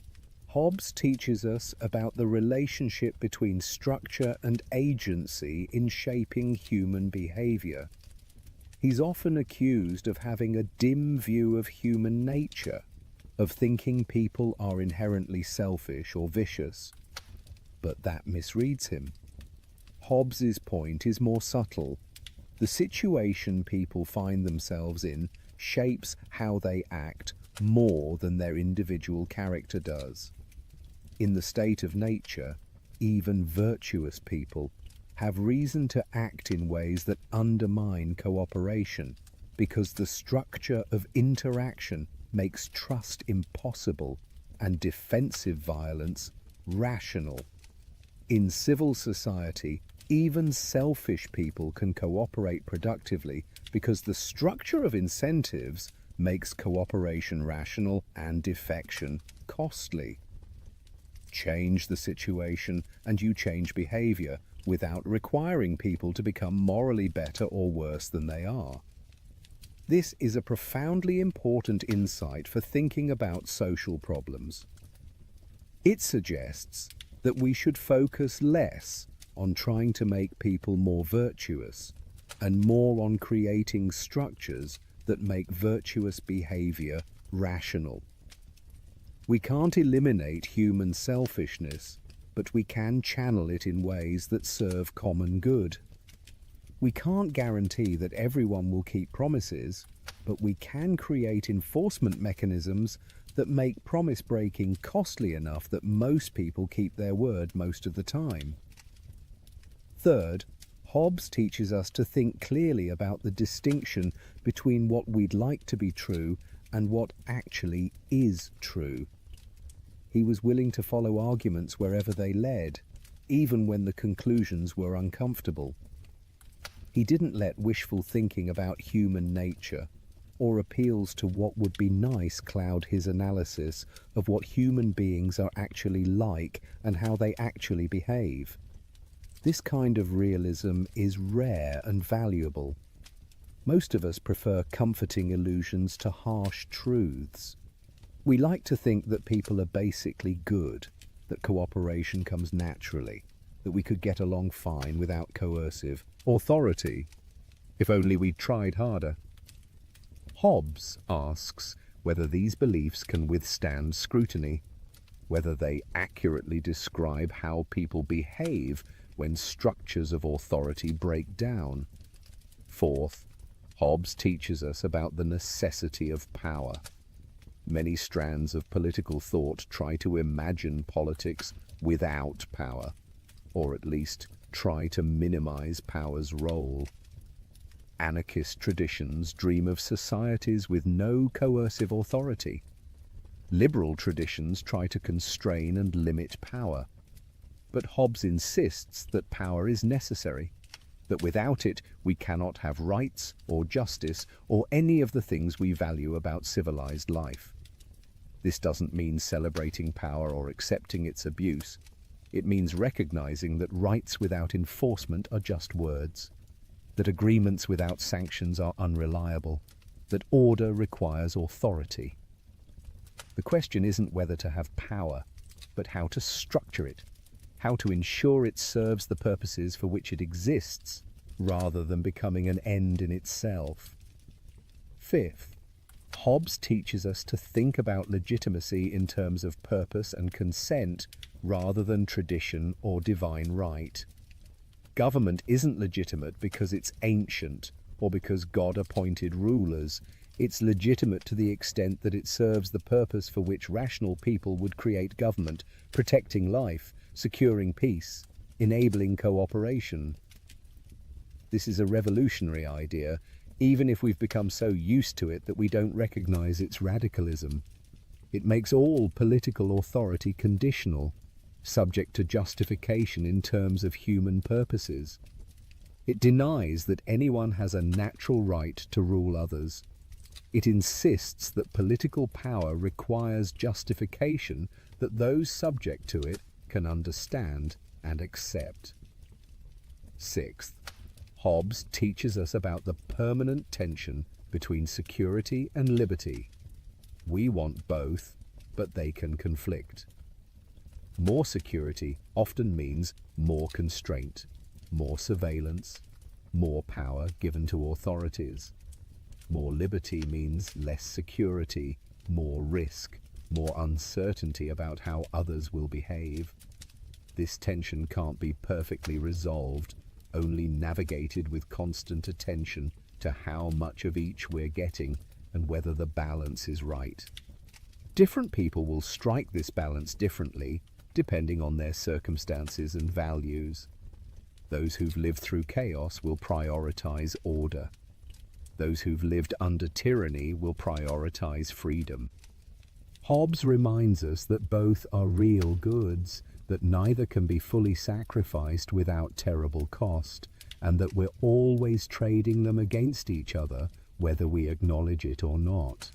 Hobbes teaches us about the relationship between structure and agency in shaping human behavior. He's often accused of having a dim view of human nature, of thinking people are inherently selfish or vicious, but that misreads him. Hobbes's point is more subtle. The situation people find themselves in shapes how they act more than their individual character does. In the state of nature, even virtuous people have reason to act in ways that undermine cooperation, because the structure of interaction makes trust impossible and defensive violence rational. In civil society, even selfish people can cooperate productively because the structure of incentives makes cooperation rational and defection costly. Change the situation and you change behavior without requiring people to become morally better or worse than they are. This is a profoundly important insight for thinking about social problems. It suggests that we should focus less on trying to make people more virtuous and more on creating structures that make virtuous behavior rational. We can't eliminate human selfishness, but we can channel it in ways that serve common good. We can't guarantee that everyone will keep promises, but we can create enforcement mechanisms that make promise breaking costly enough that most people keep their word most of the time. Third, Hobbes teaches us to think clearly about the distinction between what we'd like to be true and what actually is true. He was willing to follow arguments wherever they led, even when the conclusions were uncomfortable. He didn't let wishful thinking about human nature, or appeals to what would be nice cloud his analysis of what human beings are actually like and how they actually behave. This kind of realism is rare and valuable. Most of us prefer comforting illusions to harsh truths. We like to think that people are basically good, that cooperation comes naturally, that we could get along fine without coercive authority, if only we tried harder. Hobbes asks whether these beliefs can withstand scrutiny, whether they accurately describe how people behave when structures of authority break down. Fourth, Hobbes teaches us about the necessity of power. Many strands of political thought try to imagine politics without power, or at least try to minimize power's role. Anarchist traditions dream of societies with no coercive authority. Liberal traditions try to constrain and limit power. But Hobbes insists that power is necessary, that without it we cannot have rights or justice or any of the things we value about civilized life. This doesn't mean celebrating power or accepting its abuse. It means recognizing that rights without enforcement are just words, that agreements without sanctions are unreliable, that order requires authority. The question isn't whether to have power, but how to structure it, how to ensure it serves the purposes for which it exists, rather than becoming an end in itself. Fifth, Hobbes teaches us to think about legitimacy in terms of purpose and consent rather than tradition or divine right. Government isn't legitimate because it's ancient or because God appointed rulers. It's legitimate to the extent that it serves the purpose for which rational people would create government, protecting life, securing peace, enabling cooperation. This is a revolutionary idea, even if we've become so used to it that we don't recognize its radicalism. It makes all political authority conditional, subject to justification in terms of human purposes. It denies that anyone has a natural right to rule others. It insists that political power requires justification that those subject to it can understand and accept. Sixth, Hobbes teaches us about the permanent tension between security and liberty. We want both, but they can conflict. More security often means more constraint, more surveillance, more power given to authorities. More liberty means less security, more risk, more uncertainty about how others will behave. This tension can't be perfectly resolved, only navigated with constant attention to how much of each we're getting and whether the balance is right. Different people will strike this balance differently, depending on their circumstances and values. Those who've lived through chaos will prioritize order. Those who've lived under tyranny will prioritize freedom. Hobbes reminds us that both are real goods, that neither can be fully sacrificed without terrible cost, and that we're always trading them against each other, whether we acknowledge it or not.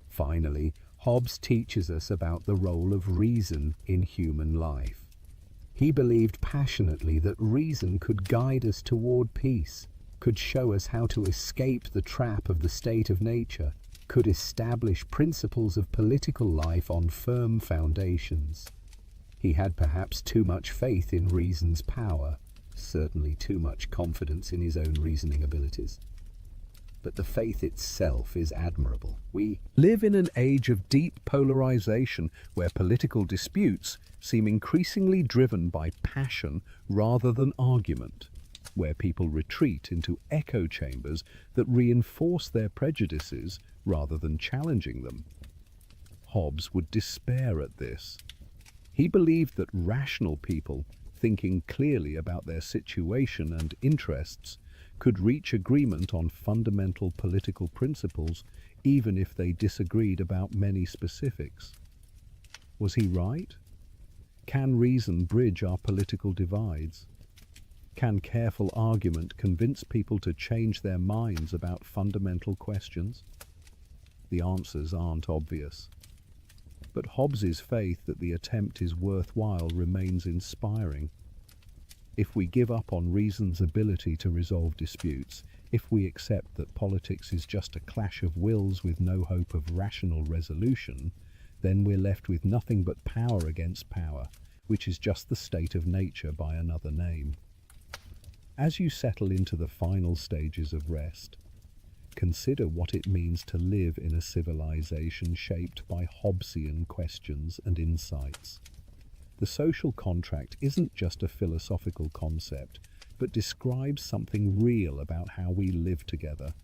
Finally, Hobbes teaches us about the role of reason in human life. He believed passionately that reason could guide us toward peace, could show us how to escape the trap of the state of nature, could establish principles of political life on firm foundations. He had perhaps too much faith in reason's power, certainly too much confidence in his own reasoning abilities. But the faith itself is admirable. We live in an age of deep polarization where political disputes seem increasingly driven by passion rather than argument, where people retreat into echo chambers that reinforce their prejudices rather than challenging them. Hobbes would despair at this. He believed that rational people, thinking clearly about their situation and interests, could reach agreement on fundamental political principles even if they disagreed about many specifics. Was he right? Can reason bridge our political divides? Can careful argument convince people to change their minds about fundamental questions? The answers aren't obvious. But Hobbes's faith that the attempt is worthwhile remains inspiring. If we give up on reason's ability to resolve disputes, if we accept that politics is just a clash of wills with no hope of rational resolution, then we're left with nothing but power against power, which is just the state of nature by another name. As you settle into the final stages of rest, consider what it means to live in a civilization shaped by Hobbesian questions and insights. The social contract isn't just a philosophical concept, but describes something real about how we live together.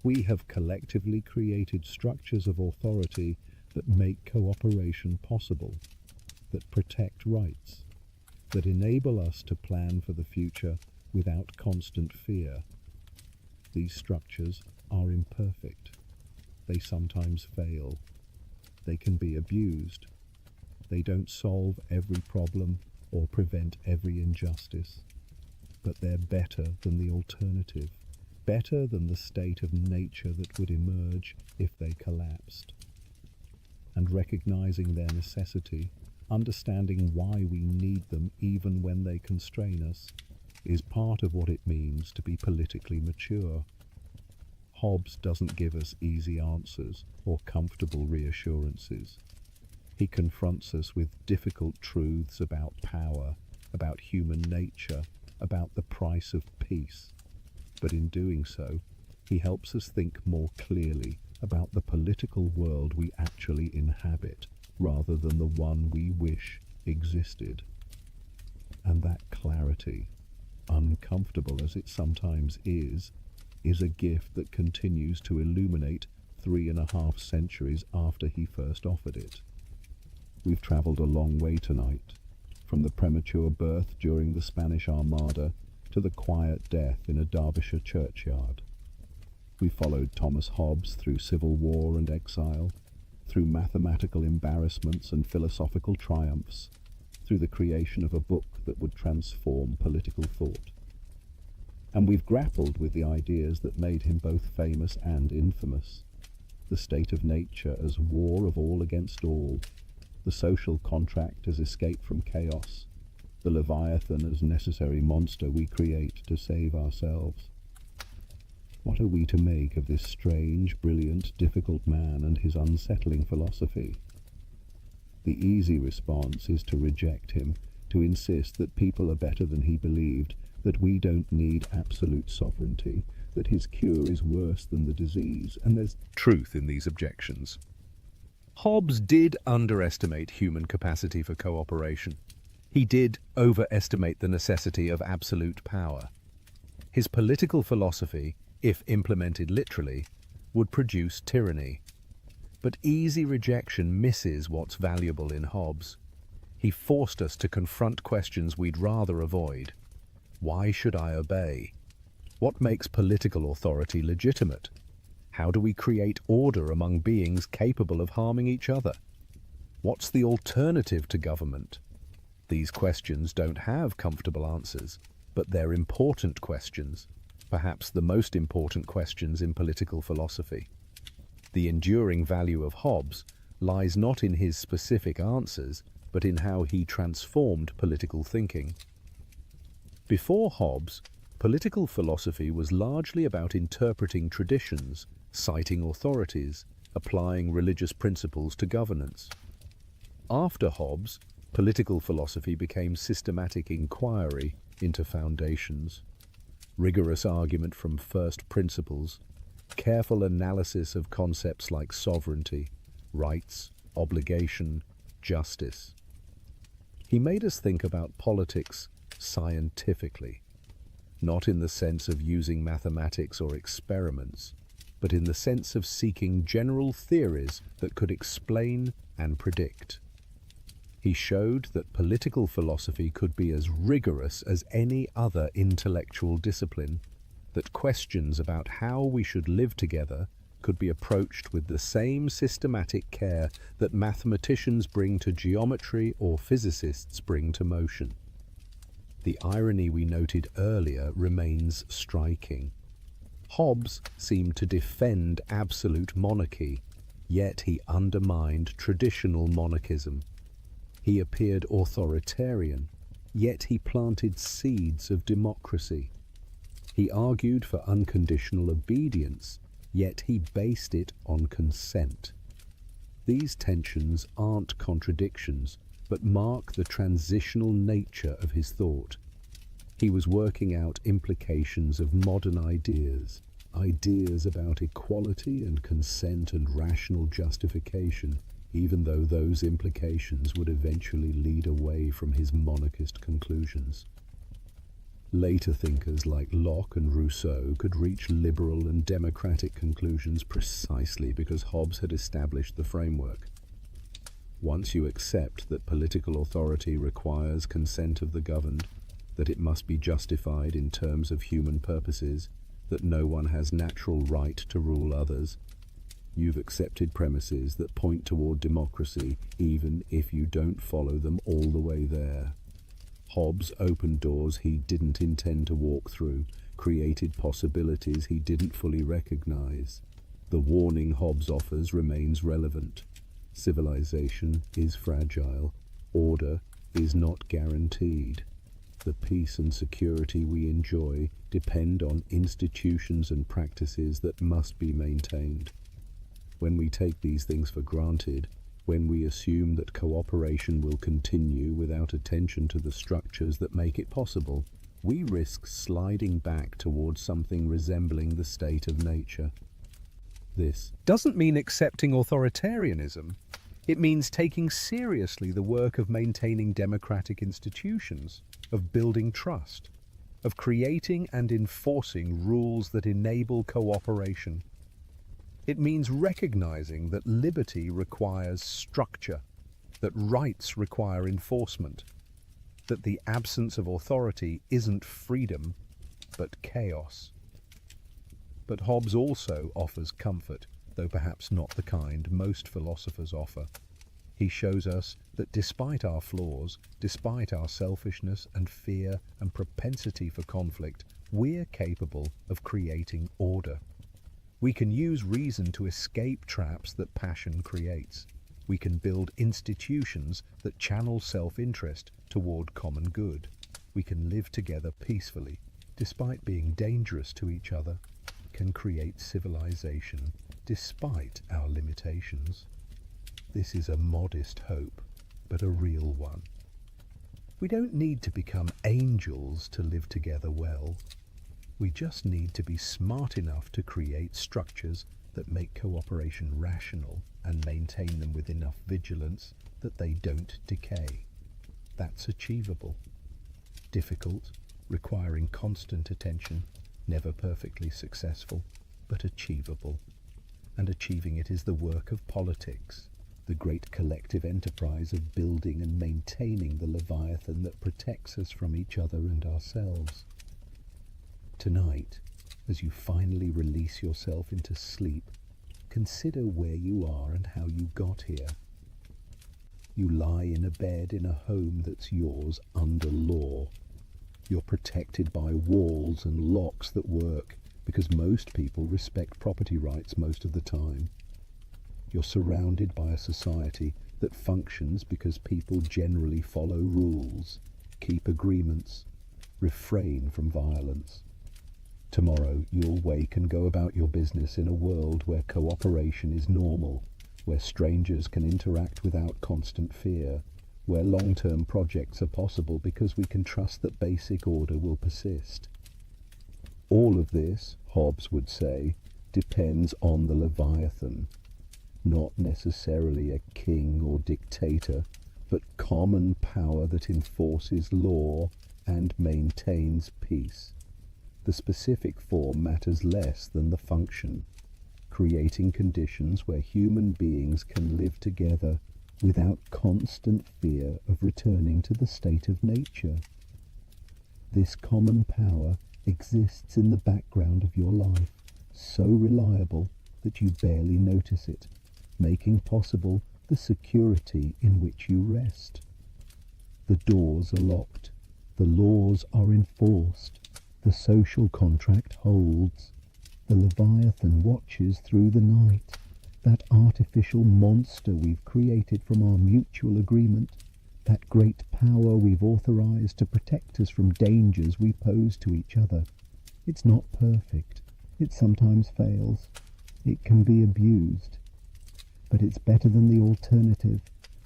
We have collectively created structures of authority that make cooperation possible, that protect rights, that enable us to plan for the future without constant fear. These structures are imperfect. They sometimes fail. They can be abused. They don't solve every problem or prevent every injustice. But they're better than the alternative, better than the state of nature that would emerge if they collapsed. And recognizing their necessity, understanding why we need them even when they constrain us, is part of what it means to be politically mature. Hobbes doesn't give us easy answers or comfortable reassurances. He confronts us with difficult truths about power, about human nature, about the price of peace. But in doing so, he helps us think more clearly about the political world we actually inhabit, rather than the one we wish existed. And that clarity, uncomfortable as it sometimes is a gift that continues to illuminate 3.5 centuries after he first offered it. We've travelled a long way tonight, from the premature birth during the Spanish Armada to the quiet death in a Derbyshire churchyard. We followed Thomas Hobbes through civil war and exile, through mathematical embarrassments and philosophical triumphs, through the creation of a book that would transform political thought. And we've grappled with the ideas that made him both famous and infamous. The state of nature as war of all against all, the social contract as escape from chaos, the Leviathan as necessary monster we create to save ourselves. What are we to make of this strange, brilliant, difficult man and his unsettling philosophy? The easy response is to reject him, to insist that people are better than he believed, that we don't need absolute sovereignty, that his cure is worse than the disease, and there's truth in these objections. Hobbes did underestimate human capacity for cooperation. He did overestimate the necessity of absolute power. His political philosophy, if implemented literally, would produce tyranny. But easy rejection misses what's valuable in Hobbes. He forced us to confront questions we'd rather avoid. Why should I obey? What makes political authority legitimate? How do we create order among beings capable of harming each other? What's the alternative to government? These questions don't have comfortable answers, but they're important questions, perhaps the most important questions in political philosophy. The enduring value of Hobbes lies not in his specific answers, but in how he transformed political thinking. Before Hobbes, political philosophy was largely about interpreting traditions, citing authorities, applying religious principles to governance. After Hobbes, political philosophy became systematic inquiry into foundations, rigorous argument from first principles, careful analysis of concepts like sovereignty, rights, obligation, justice. He made us think about politics scientifically, not in the sense of using mathematics or experiments, but in the sense of seeking general theories that could explain and predict. He showed that political philosophy could be as rigorous as any other intellectual discipline, that questions about how we should live together could be approached with the same systematic care that mathematicians bring to geometry or physicists bring to motion. The irony we noted earlier remains striking. Hobbes seemed to defend absolute monarchy, yet he undermined traditional monarchism. He appeared authoritarian, yet he planted seeds of democracy. He argued for unconditional obedience, yet he based it on consent. These tensions aren't contradictions, but mark the transitional nature of his thought. He was working out implications of modern ideas about equality and consent and rational justification, even though those implications would eventually lead away from his monarchist conclusions. Later thinkers like Locke and Rousseau could reach liberal and democratic conclusions precisely because Hobbes had established the framework. Once you accept that political authority requires consent of the governed, that it must be justified in terms of human purposes, that no one has natural right to rule others, you've accepted premises that point toward democracy even if you don't follow them all the way there. Hobbes opened doors he didn't intend to walk through, created possibilities he didn't fully recognize. The warning Hobbes offers remains relevant. Civilization is fragile. Order is not guaranteed. The peace and security we enjoy depend on institutions and practices that must be maintained. When we take these things for granted, when we assume that cooperation will continue without attention to the structures that make it possible, we risk sliding back towards something resembling the state of nature. This doesn't mean accepting authoritarianism. It means taking seriously the work of maintaining democratic institutions, of building trust, of creating and enforcing rules that enable cooperation. It means recognizing that liberty requires structure, that rights require enforcement, that the absence of authority isn't freedom, but chaos. But Hobbes also offers comfort, though perhaps not the kind most philosophers offer. He shows us that despite our flaws, despite our selfishness and fear and propensity for conflict, we're capable of creating order. We can use reason to escape traps that passion creates. We can build institutions that channel self-interest toward common good. We can live together peacefully, despite being dangerous to each other, can create civilization despite our limitations. This is a modest hope, but a real one. We don't need to become angels to live together well. We just need to be smart enough to create structures that make cooperation rational and maintain them with enough vigilance that they don't decay. That's achievable. Difficult, requiring constant attention, never perfectly successful, but achievable. And achieving it is the work of politics, the great collective enterprise of building and maintaining the Leviathan that protects us from each other and ourselves. Tonight, as you finally release yourself into sleep, consider where you are and how you got here. You lie in a bed in a home that's yours under law. You're protected by walls and locks that work because most people respect property rights most of the time. You're surrounded by a society that functions because people generally follow rules, keep agreements, refrain from violence. Tomorrow you'll wake and go about your business in a world where cooperation is normal, where strangers can interact without constant fear, where long-term projects are possible because we can trust that basic order will persist. All of this, Hobbes would say, depends on the Leviathan, not necessarily a king or dictator, but common power that enforces law and maintains peace. The specific form matters less than the function, creating conditions where human beings can live together without constant fear of returning to the state of nature. This common power exists in the background of your life, so reliable that you barely notice it, making possible the security in which you rest. The doors are locked, The laws are enforced. The social contract holds. The Leviathan watches through the night. That artificial monster we've created from our mutual agreement. That great power we've authorized to protect us from dangers we pose to each other. It's not perfect. It sometimes fails. It can be abused. But it's better than the alternative.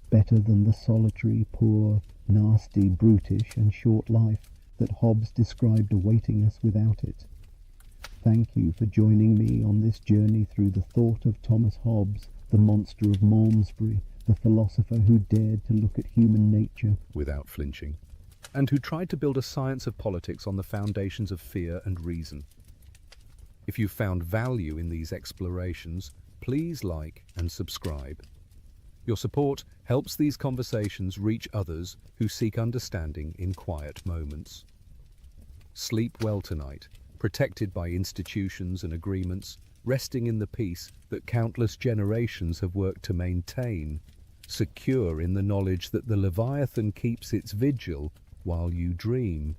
Better than the solitary, poor, nasty, brutish and short life that Hobbes described awaiting us without it. Thank you for joining me on this journey through the thought of Thomas Hobbes, the monster of Malmesbury, the philosopher who dared to look at human nature without flinching, and who tried to build a science of politics on the foundations of fear and reason. If you've found value in these explorations, please like and subscribe. Your support helps these conversations reach others who seek understanding in quiet moments. Sleep well tonight, protected by institutions and agreements, resting in the peace that countless generations have worked to maintain, secure in the knowledge that the Leviathan keeps its vigil while you dream.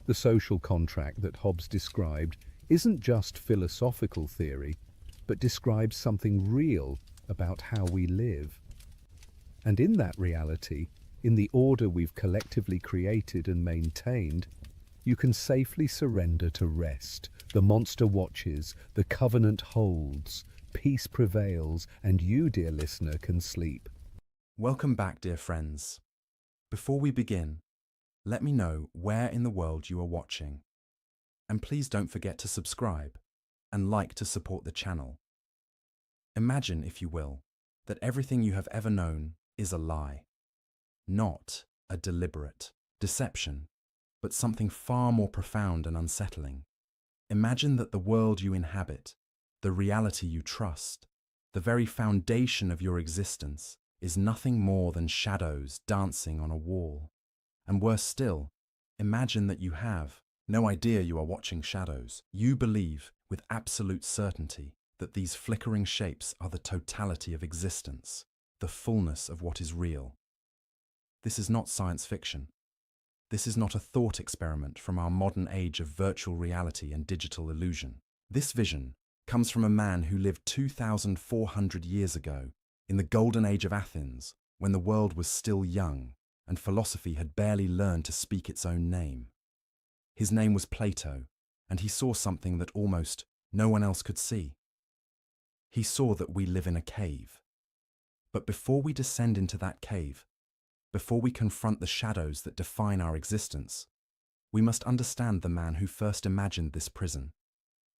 The social contract that Hobbes described isn't just philosophical theory, but describes something real about how we live. And in that reality, in the order we've collectively created and maintained, you can safely surrender to rest. The monster watches, the covenant holds, peace prevails, and you, dear listener, can sleep. Welcome back, dear friends. Before we begin, let me know where in the world you are watching. And please don't forget to subscribe and like to support the channel. Imagine, if you will, that everything you have ever known is a lie. Not a deliberate deception, but something far more profound and unsettling. Imagine that the world you inhabit, the reality you trust, the very foundation of your existence, is nothing more than shadows dancing on a wall. And worse still, imagine that you have no idea you are watching shadows. You believe with absolute certainty that these flickering shapes are the totality of existence, the fullness of what is real. This is not science fiction. This is not a thought experiment from our modern age of virtual reality and digital illusion. This vision comes from a man who lived 2,400 years ago, in the golden age of Athens, when the world was still young and philosophy had barely learned to speak its own name. His name was Plato, and he saw something that almost no one else could see. He saw that we live in a cave. But before we descend into that cave, before we confront the shadows that define our existence, we must understand the man who first imagined this prison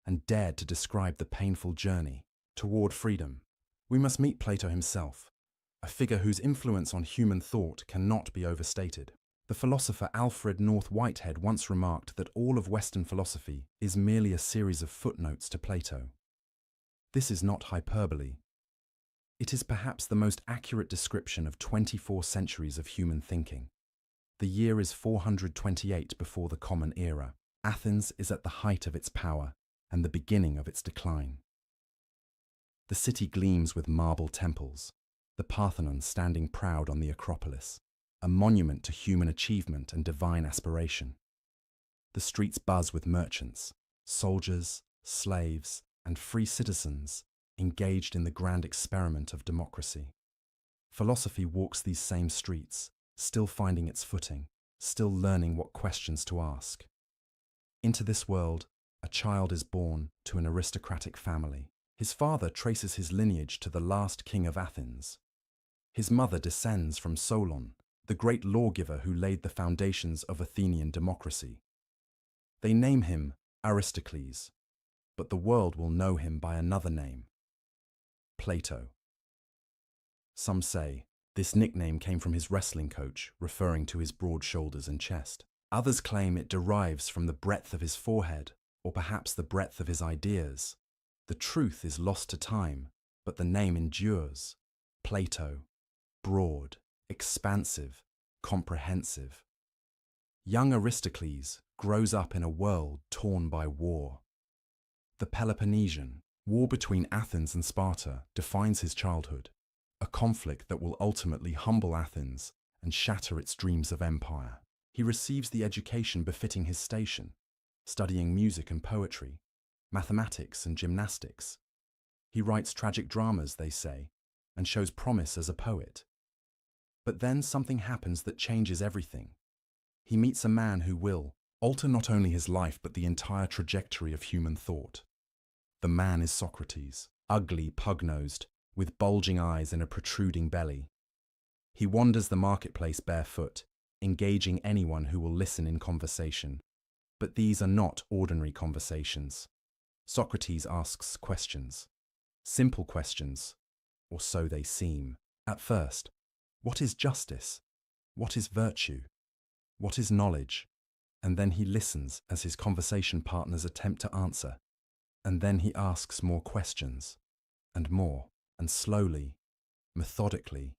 and dared to describe the painful journey toward freedom. We must meet Plato himself, a figure whose influence on human thought cannot be overstated. The philosopher Alfred North Whitehead once remarked that all of Western philosophy is merely a series of footnotes to Plato. This is not hyperbole. It is perhaps the most accurate description of 24 centuries of human thinking. The year is 428 before the Common Era. Athens is at the height of its power and the beginning of its decline. The city gleams with marble temples, the Parthenon standing proud on the Acropolis, a monument to human achievement and divine aspiration. The streets buzz with merchants, soldiers, slaves, and free citizens engaged in the grand experiment of democracy. Philosophy walks these same streets, still finding its footing, still learning what questions to ask. Into this world, a child is born to an aristocratic family. His father traces his lineage to the last king of Athens. His mother descends from Solon, the great lawgiver who laid the foundations of Athenian democracy. They name him Aristocles, but the world will know him by another name: Plato. Some say this nickname came from his wrestling coach, referring to his broad shoulders and chest. Others claim it derives from the breadth of his forehead, or perhaps the breadth of his ideas. The truth is lost to time, but the name endures. Plato, broad, expansive, comprehensive. Young Aristocles grows up in a world torn by war. The Peloponnesian War between Athens and Sparta defines his childhood, a conflict that will ultimately humble Athens and shatter its dreams of empire. He receives the education befitting his station, studying music and poetry, mathematics and gymnastics. He writes tragic dramas, they say, and shows promise as a poet. But then something happens that changes everything. He meets a man who will alter not only his life but the entire trajectory of human thought. The man is Socrates, ugly, pug-nosed, with bulging eyes and a protruding belly. He wanders the marketplace barefoot, engaging anyone who will listen in conversation. But these are not ordinary conversations. Socrates asks questions. Simple questions, or so they seem. At first, what is justice? What is virtue? What is knowledge? And then he listens as his conversation partners attempt to answer. And then he asks more questions, and more, and slowly, methodically,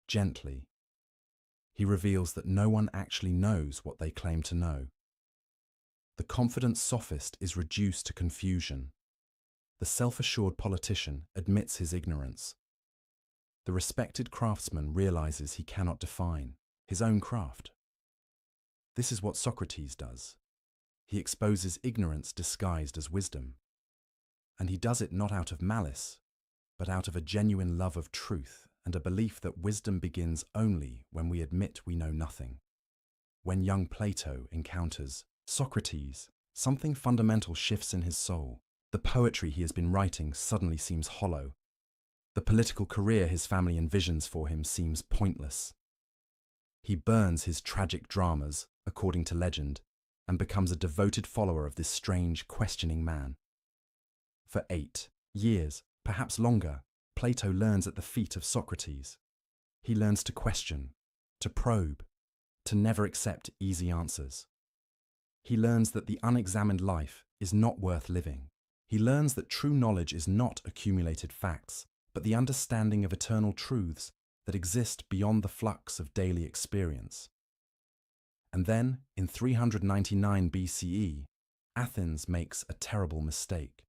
gently. He reveals that no one actually knows what they claim to know. The confident sophist is reduced to confusion. The self-assured politician admits his ignorance. The respected craftsman realizes he cannot define his own craft. This is what Socrates does. He exposes ignorance disguised as wisdom. And he does it not out of malice, but out of a genuine love of truth and a belief that wisdom begins only when we admit we know nothing. When young Plato encounters Socrates, something fundamental shifts in his soul. The poetry he has been writing suddenly seems hollow. The political career his family envisions for him seems pointless. He burns his tragic dramas, according to legend, and becomes a devoted follower of this strange, questioning man. For 8 years, perhaps longer, Plato learns at the feet of Socrates. He learns to question, to probe, to never accept easy answers. He learns that the unexamined life is not worth living. He learns that true knowledge is not accumulated facts, but the understanding of eternal truths that exist beyond the flux of daily experience. And then, in 399 BCE, Athens makes a terrible mistake.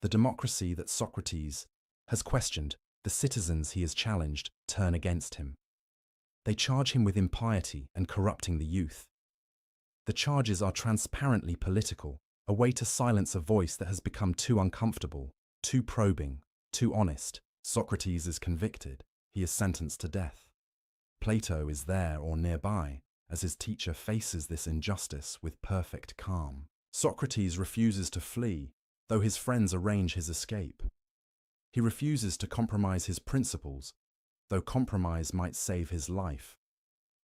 The democracy that Socrates has questioned, the citizens he has challenged, turn against him. They charge him with impiety and corrupting the youth. The charges are transparently political, a way to silence a voice that has become too uncomfortable, too probing, too honest. Socrates is convicted. He is sentenced to death. Plato is there or nearby as his teacher faces this injustice with perfect calm. Socrates refuses to flee, though his friends arrange his escape. He refuses to compromise his principles, though compromise might save his life.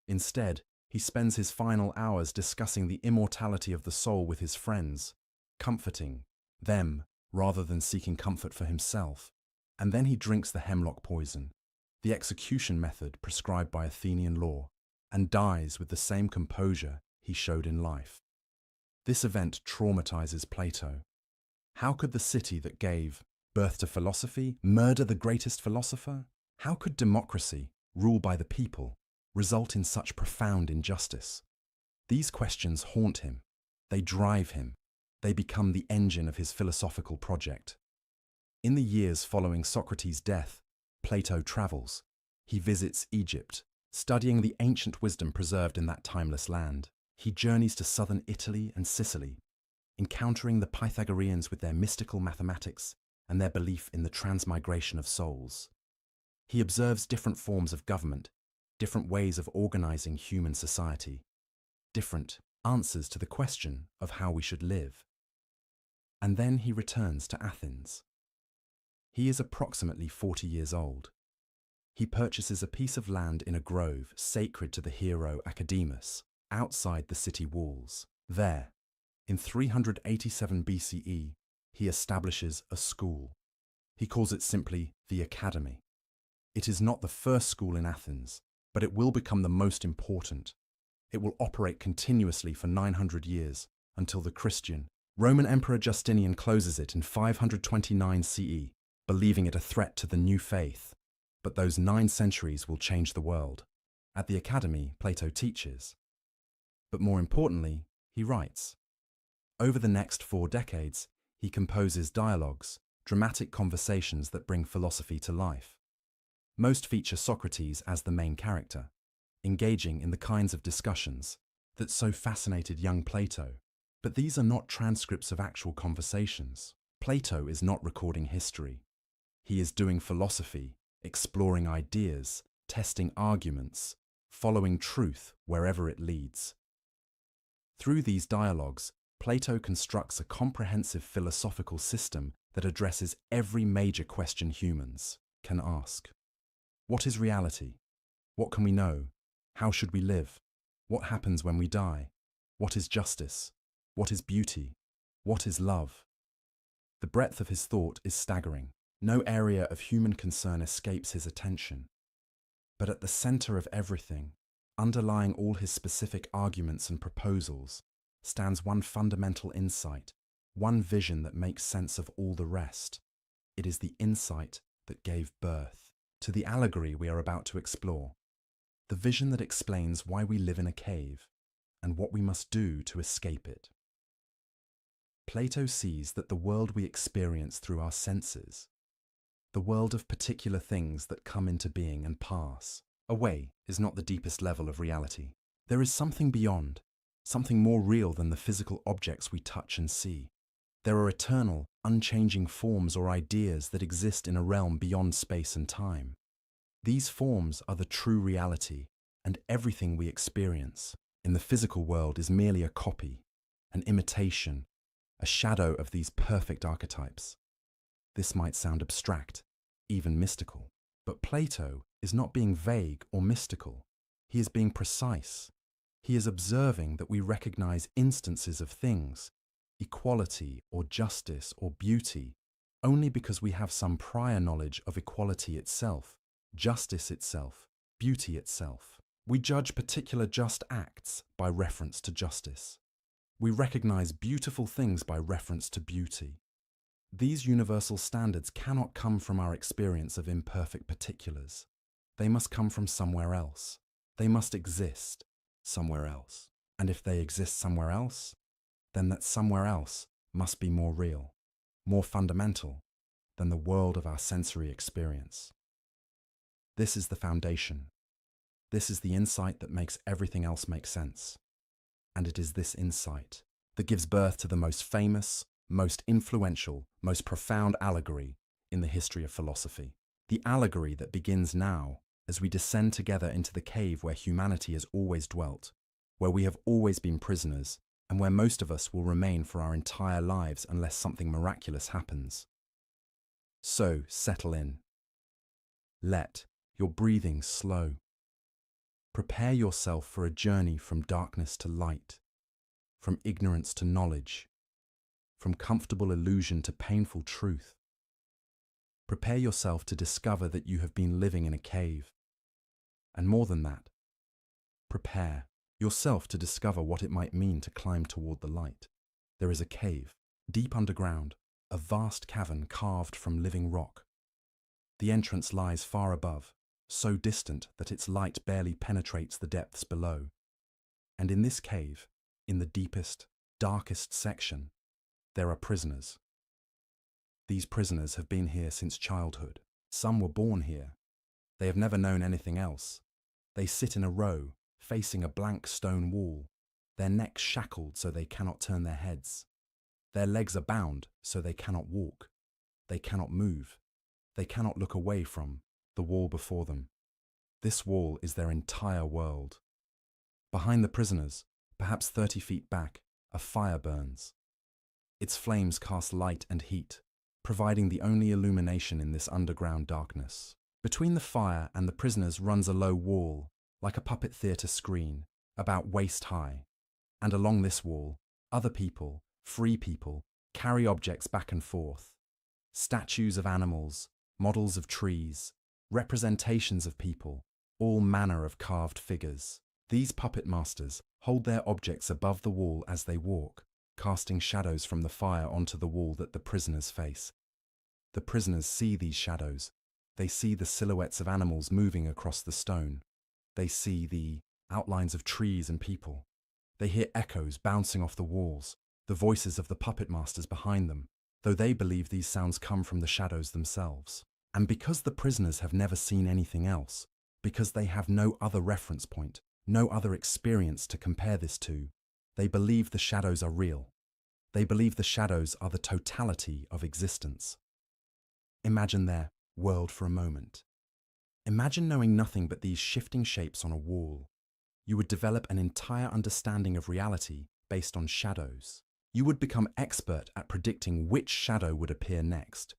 Instead, he spends his final hours discussing the immortality of the soul with his friends, comforting them rather than seeking comfort for himself. And then he drinks the hemlock poison, the execution method prescribed by Athenian law, and dies with the same composure he showed in life. This event traumatizes Plato. How could the city that gave birth to philosophy murder the greatest philosopher? How could democracy, ruled by the people, result in such profound injustice? These questions haunt him. They drive him. They become the engine of his philosophical project. In the years following Socrates' death, Plato travels. He visits Egypt, studying the ancient wisdom preserved in that timeless land. He journeys to southern Italy and Sicily, encountering the Pythagoreans with their mystical mathematics and their belief in the transmigration of souls. He observes different forms of government, different ways of organizing human society, different answers to the question of how we should live. And then he returns to Athens. He is approximately 40 years old. He purchases a piece of land in a grove sacred to the hero Academus, outside the city walls. There, in 387 BCE, he establishes a school. He calls it simply the Academy. It is not the first school in Athens, but it will become the most important. It will operate continuously for 900 years until the Christian Roman Emperor Justinian closes it in 529 CE, believing it a threat to the new faith. But those 9 centuries will change the world. At the Academy, Plato teaches. But more importantly, he writes. Over the next 4 decades, he composes dialogues, dramatic conversations that bring philosophy to life. Most feature Socrates as the main character, engaging in the kinds of discussions that so fascinated young Plato. But these are not transcripts of actual conversations. Plato is not recording history. He is doing philosophy, exploring ideas, testing arguments, following truth wherever it leads. Through these dialogues, Plato constructs a comprehensive philosophical system that addresses every major question humans can ask. What is reality? What can we know? How should we live? What happens when we die? What is justice? What is beauty? What is love? The breadth of his thought is staggering. No area of human concern escapes his attention. But at the center of everything, underlying all his specific arguments and proposals, stands one fundamental insight, one vision that makes sense of all the rest. It is the insight that gave birth to the allegory we are about to explore, the vision that explains why we live in a cave and what we must do to escape it. Plato sees that the world we experience through our senses, the world of particular things that come into being and pass away, is not the deepest level of reality. There is something beyond, something more real than the physical objects we touch and see. There are eternal, unchanging forms or ideas that exist in a realm beyond space and time. These forms are the true reality, and everything we experience in the physical world is merely a copy, an imitation, a shadow of these perfect archetypes. This might sound abstract, even mystical, but Plato is not being vague or mystical. He is being precise. He is observing that we recognize instances of things, equality or justice or beauty, only because we have some prior knowledge of equality itself, justice itself, beauty itself. We judge particular just acts by reference to justice. We recognize beautiful things by reference to beauty. These universal standards cannot come from our experience of imperfect particulars. They must come from somewhere else. They must exist somewhere else. And if they exist somewhere else, then that somewhere else must be more real, more fundamental than the world of our sensory experience. This is the foundation. This is the insight that makes everything else make sense. And it is this insight that gives birth to the most famous, most influential, most profound allegory in the history of philosophy. The allegory that begins now as we descend together into the cave where humanity has always dwelt, where we have always been prisoners, and where most of us will remain for our entire lives unless something miraculous happens. So settle in. Let your breathing slow. Prepare yourself for a journey from darkness to light, from ignorance to knowledge, from comfortable illusion to painful truth. Prepare yourself to discover that you have been living in a cave. And more than that, prepare yourself to discover what it might mean to climb toward the light. There is a cave, deep underground, a vast cavern carved from living rock. The entrance lies far above, so distant that its light barely penetrates the depths below. And in this cave, in the deepest, darkest section, there are prisoners. These prisoners have been here since childhood. Some were born here. They have never known anything else. They sit in a row, facing a blank stone wall, their necks shackled so they cannot turn their heads. Their legs are bound so they cannot walk. They cannot move. They cannot look away from the wall before them. This wall is their entire world. Behind the prisoners, perhaps 30 feet back, a fire burns. Its flames cast light and heat, providing the only illumination in this underground darkness. Between the fire and the prisoners runs a low wall, like a puppet theatre screen, about waist high. And along this wall, other people, free people, carry objects back and forth. Statues of animals, models of trees, representations of people, all manner of carved figures. These puppet masters hold their objects above the wall as they walk, casting shadows from the fire onto the wall that the prisoners face. The prisoners see these shadows. They see the silhouettes of animals moving across the stone. They see the outlines of trees and people. They hear echoes bouncing off the walls, the voices of the puppet masters behind them, though they believe these sounds come from the shadows themselves. And because the prisoners have never seen anything else, because they have no other reference point, no other experience to compare this to. They believe the shadows are real. They believe the shadows are the totality of existence. Imagine their world for a moment. Imagine knowing nothing but these shifting shapes on a wall. You would develop an entire understanding of reality based on shadows. You would become expert at predicting which shadow would appear next.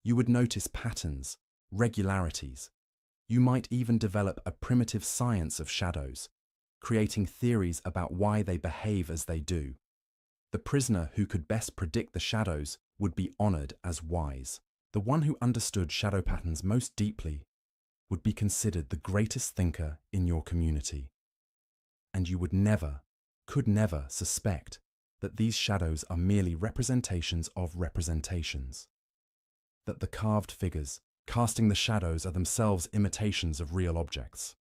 You would notice patterns, regularities. You might even develop a primitive science of shadows, creating theories about why they behave as they do. The prisoner who could best predict the shadows would be honored as wise. The one who understood shadow patterns most deeply would be considered the greatest thinker in your community. And you would never, could never suspect that these shadows are merely representations of representations. That the carved figures casting the shadows are themselves imitations of real objects.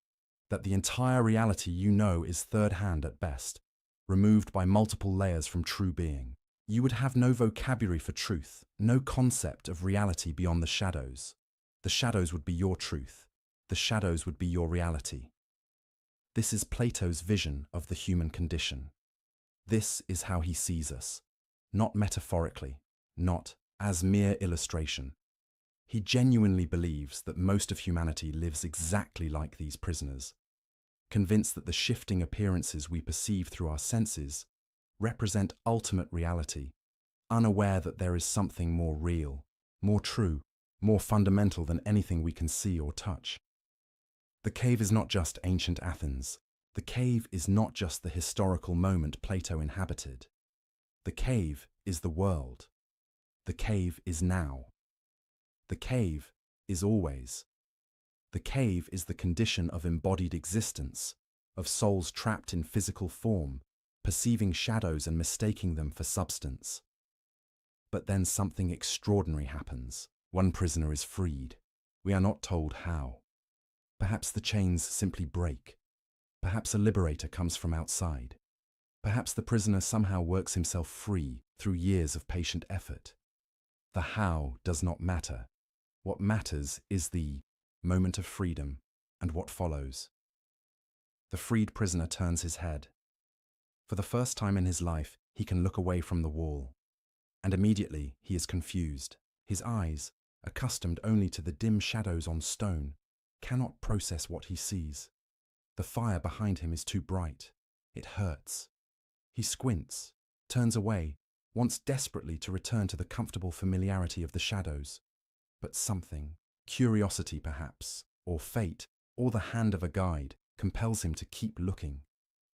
That the entire reality you know is third-hand at best, removed by multiple layers from true being. You would have no vocabulary for truth, no concept of reality beyond the shadows. The shadows would be your truth. The shadows would be your reality. This is Plato's vision of the human condition. This is how he sees us, not metaphorically, not as mere illustration. He genuinely believes that most of humanity lives exactly like these prisoners, convinced that the shifting appearances we perceive through our senses represent ultimate reality, unaware that there is something more real, more true, more fundamental than anything we can see or touch. The cave is not just ancient Athens. The cave is not just the historical moment Plato inhabited. The cave is the world. The cave is now. The cave is always. The cave is the condition of embodied existence, of souls trapped in physical form, perceiving shadows and mistaking them for substance. But then something extraordinary happens. One prisoner is freed. We are not told how. Perhaps the chains simply break. Perhaps a liberator comes from outside. Perhaps the prisoner somehow works himself free through years of patient effort. The how does not matter. What matters is the moment of freedom and what follows. The freed prisoner turns his head. For the first time in his life, he can look away from the wall. And immediately he is confused. His eyes, accustomed only to the dim shadows on stone, cannot process what he sees. The fire behind him is too bright. It hurts. He squints, turns away, wants desperately to return to the comfortable familiarity of the shadows. But something, curiosity perhaps, or fate, or the hand of a guide, compels him to keep looking.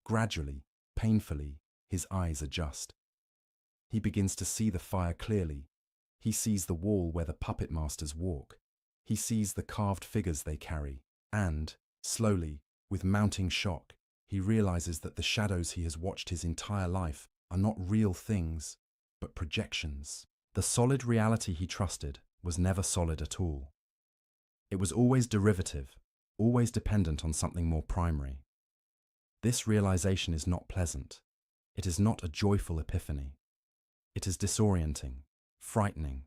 Gradually, painfully, his eyes adjust. He begins to see the fire clearly. He sees the wall where the puppet masters walk. He sees the carved figures they carry, and, slowly, with mounting shock, he realizes that the shadows he has watched his entire life are not real things, but projections. The solid reality he trusted was never solid at all. It was always derivative, always dependent on something more primary. This realization is not pleasant. It is not a joyful epiphany. It is disorienting, frightening,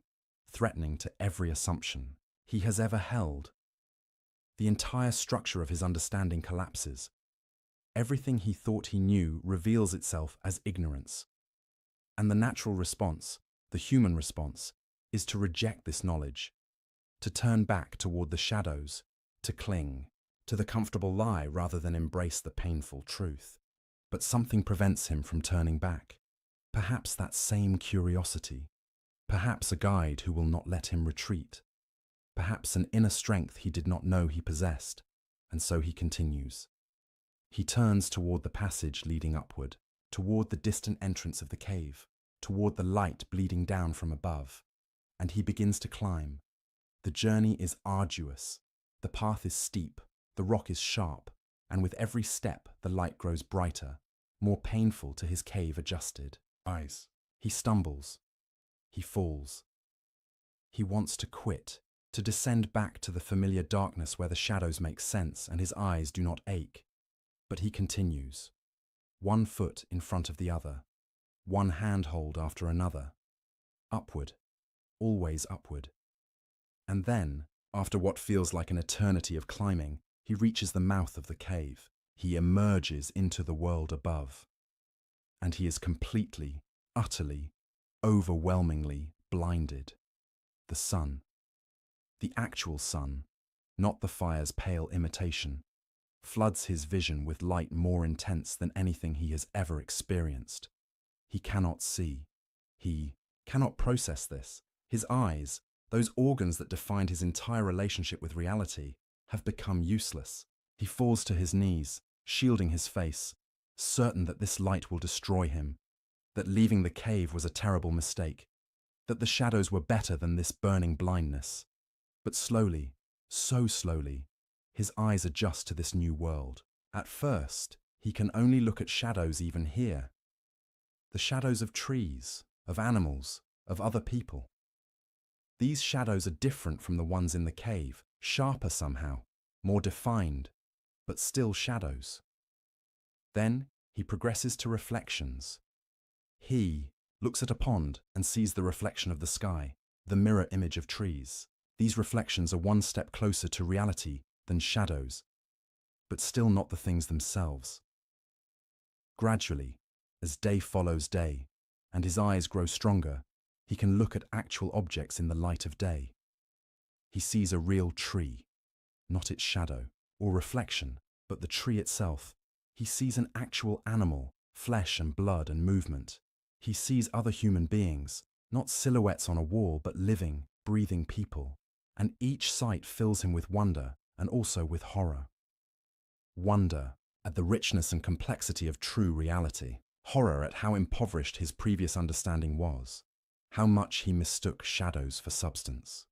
threatening to every assumption he has ever held. The entire structure of his understanding collapses. Everything he thought he knew reveals itself as ignorance. And the natural response, the human response, is to reject this knowledge, to turn back toward the shadows, to cling to the comfortable lie rather than embrace the painful truth. But something prevents him from turning back. Perhaps that same curiosity. Perhaps a guide who will not let him retreat. Perhaps an inner strength he did not know he possessed, and so he continues. He turns toward the passage leading upward, toward the distant entrance of the cave, toward the light bleeding down from above, and he begins to climb. The journey is arduous, the path is steep, the rock is sharp, and with every step the light grows brighter, more painful to his cave-adjusted eyes. He stumbles. He falls. He wants to quit, to descend back to the familiar darkness where the shadows make sense and his eyes do not ache. But he continues, one foot in front of the other, one handhold after another, upward, always upward. And then, after what feels like an eternity of climbing, he reaches the mouth of the cave. he emerges into the world above. And he is completely, utterly, overwhelmingly blinded. The sun, the actual sun, not the fire's pale imitation, floods his vision with light more intense than anything he has ever experienced. He cannot see. He cannot process this. His eyes, those organs that defined his entire relationship with reality, have become useless. He falls to his knees, shielding his face, certain that this light will destroy him, that leaving the cave was a terrible mistake, that the shadows were better than this burning blindness. But slowly, so slowly, his eyes adjust to this new world. At first, he can only look at shadows even here. The shadows of trees, of animals, of other people. These shadows are different from the ones in the cave, sharper somehow, more defined, but still shadows. Then he progresses to reflections. He looks at a pond and sees the reflection of the sky, the mirror image of trees. These reflections are one step closer to reality than shadows, but still not the things themselves. Gradually, as day follows day, and his eyes grow stronger, he can look at actual objects in the light of day. He sees a real tree, not its shadow or reflection, but the tree itself. He sees an actual animal, flesh and blood and movement. He sees other human beings, not silhouettes on a wall, but living, breathing people. And each sight fills him with wonder and also with horror. Wonder at the richness and complexity of true reality. Horror at how impoverished his previous understanding was, how much he mistook shadows for substance.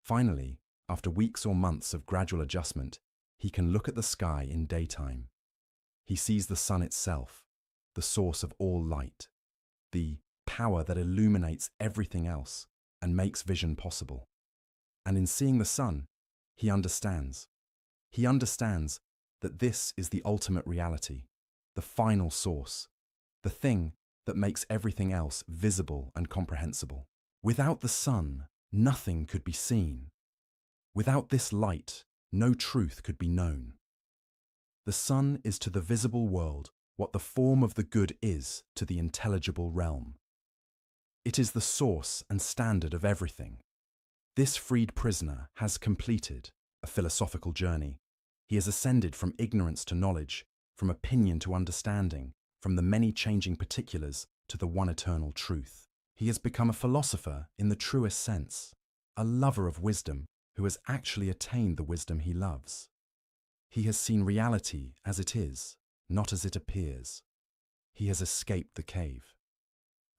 Finally, after weeks or months of gradual adjustment, he can look at the sky in daytime. He sees the sun itself, the source of all light, the power that illuminates everything else and makes vision possible. And in seeing the sun, he understands. He understands that this is the ultimate reality, the final source, the thing that makes everything else visible and comprehensible. Without the sun, nothing could be seen. Without this light, no truth could be known. The sun is to the visible world what the form of the good is to the intelligible realm. It is the source and standard of everything. This freed prisoner has completed a philosophical journey. He has ascended from ignorance to knowledge, from opinion to understanding, from the many changing particulars to the one eternal truth. He has become a philosopher in the truest sense, a lover of wisdom who has actually attained the wisdom he loves. He has seen reality as it is, not as it appears. He has escaped the cave.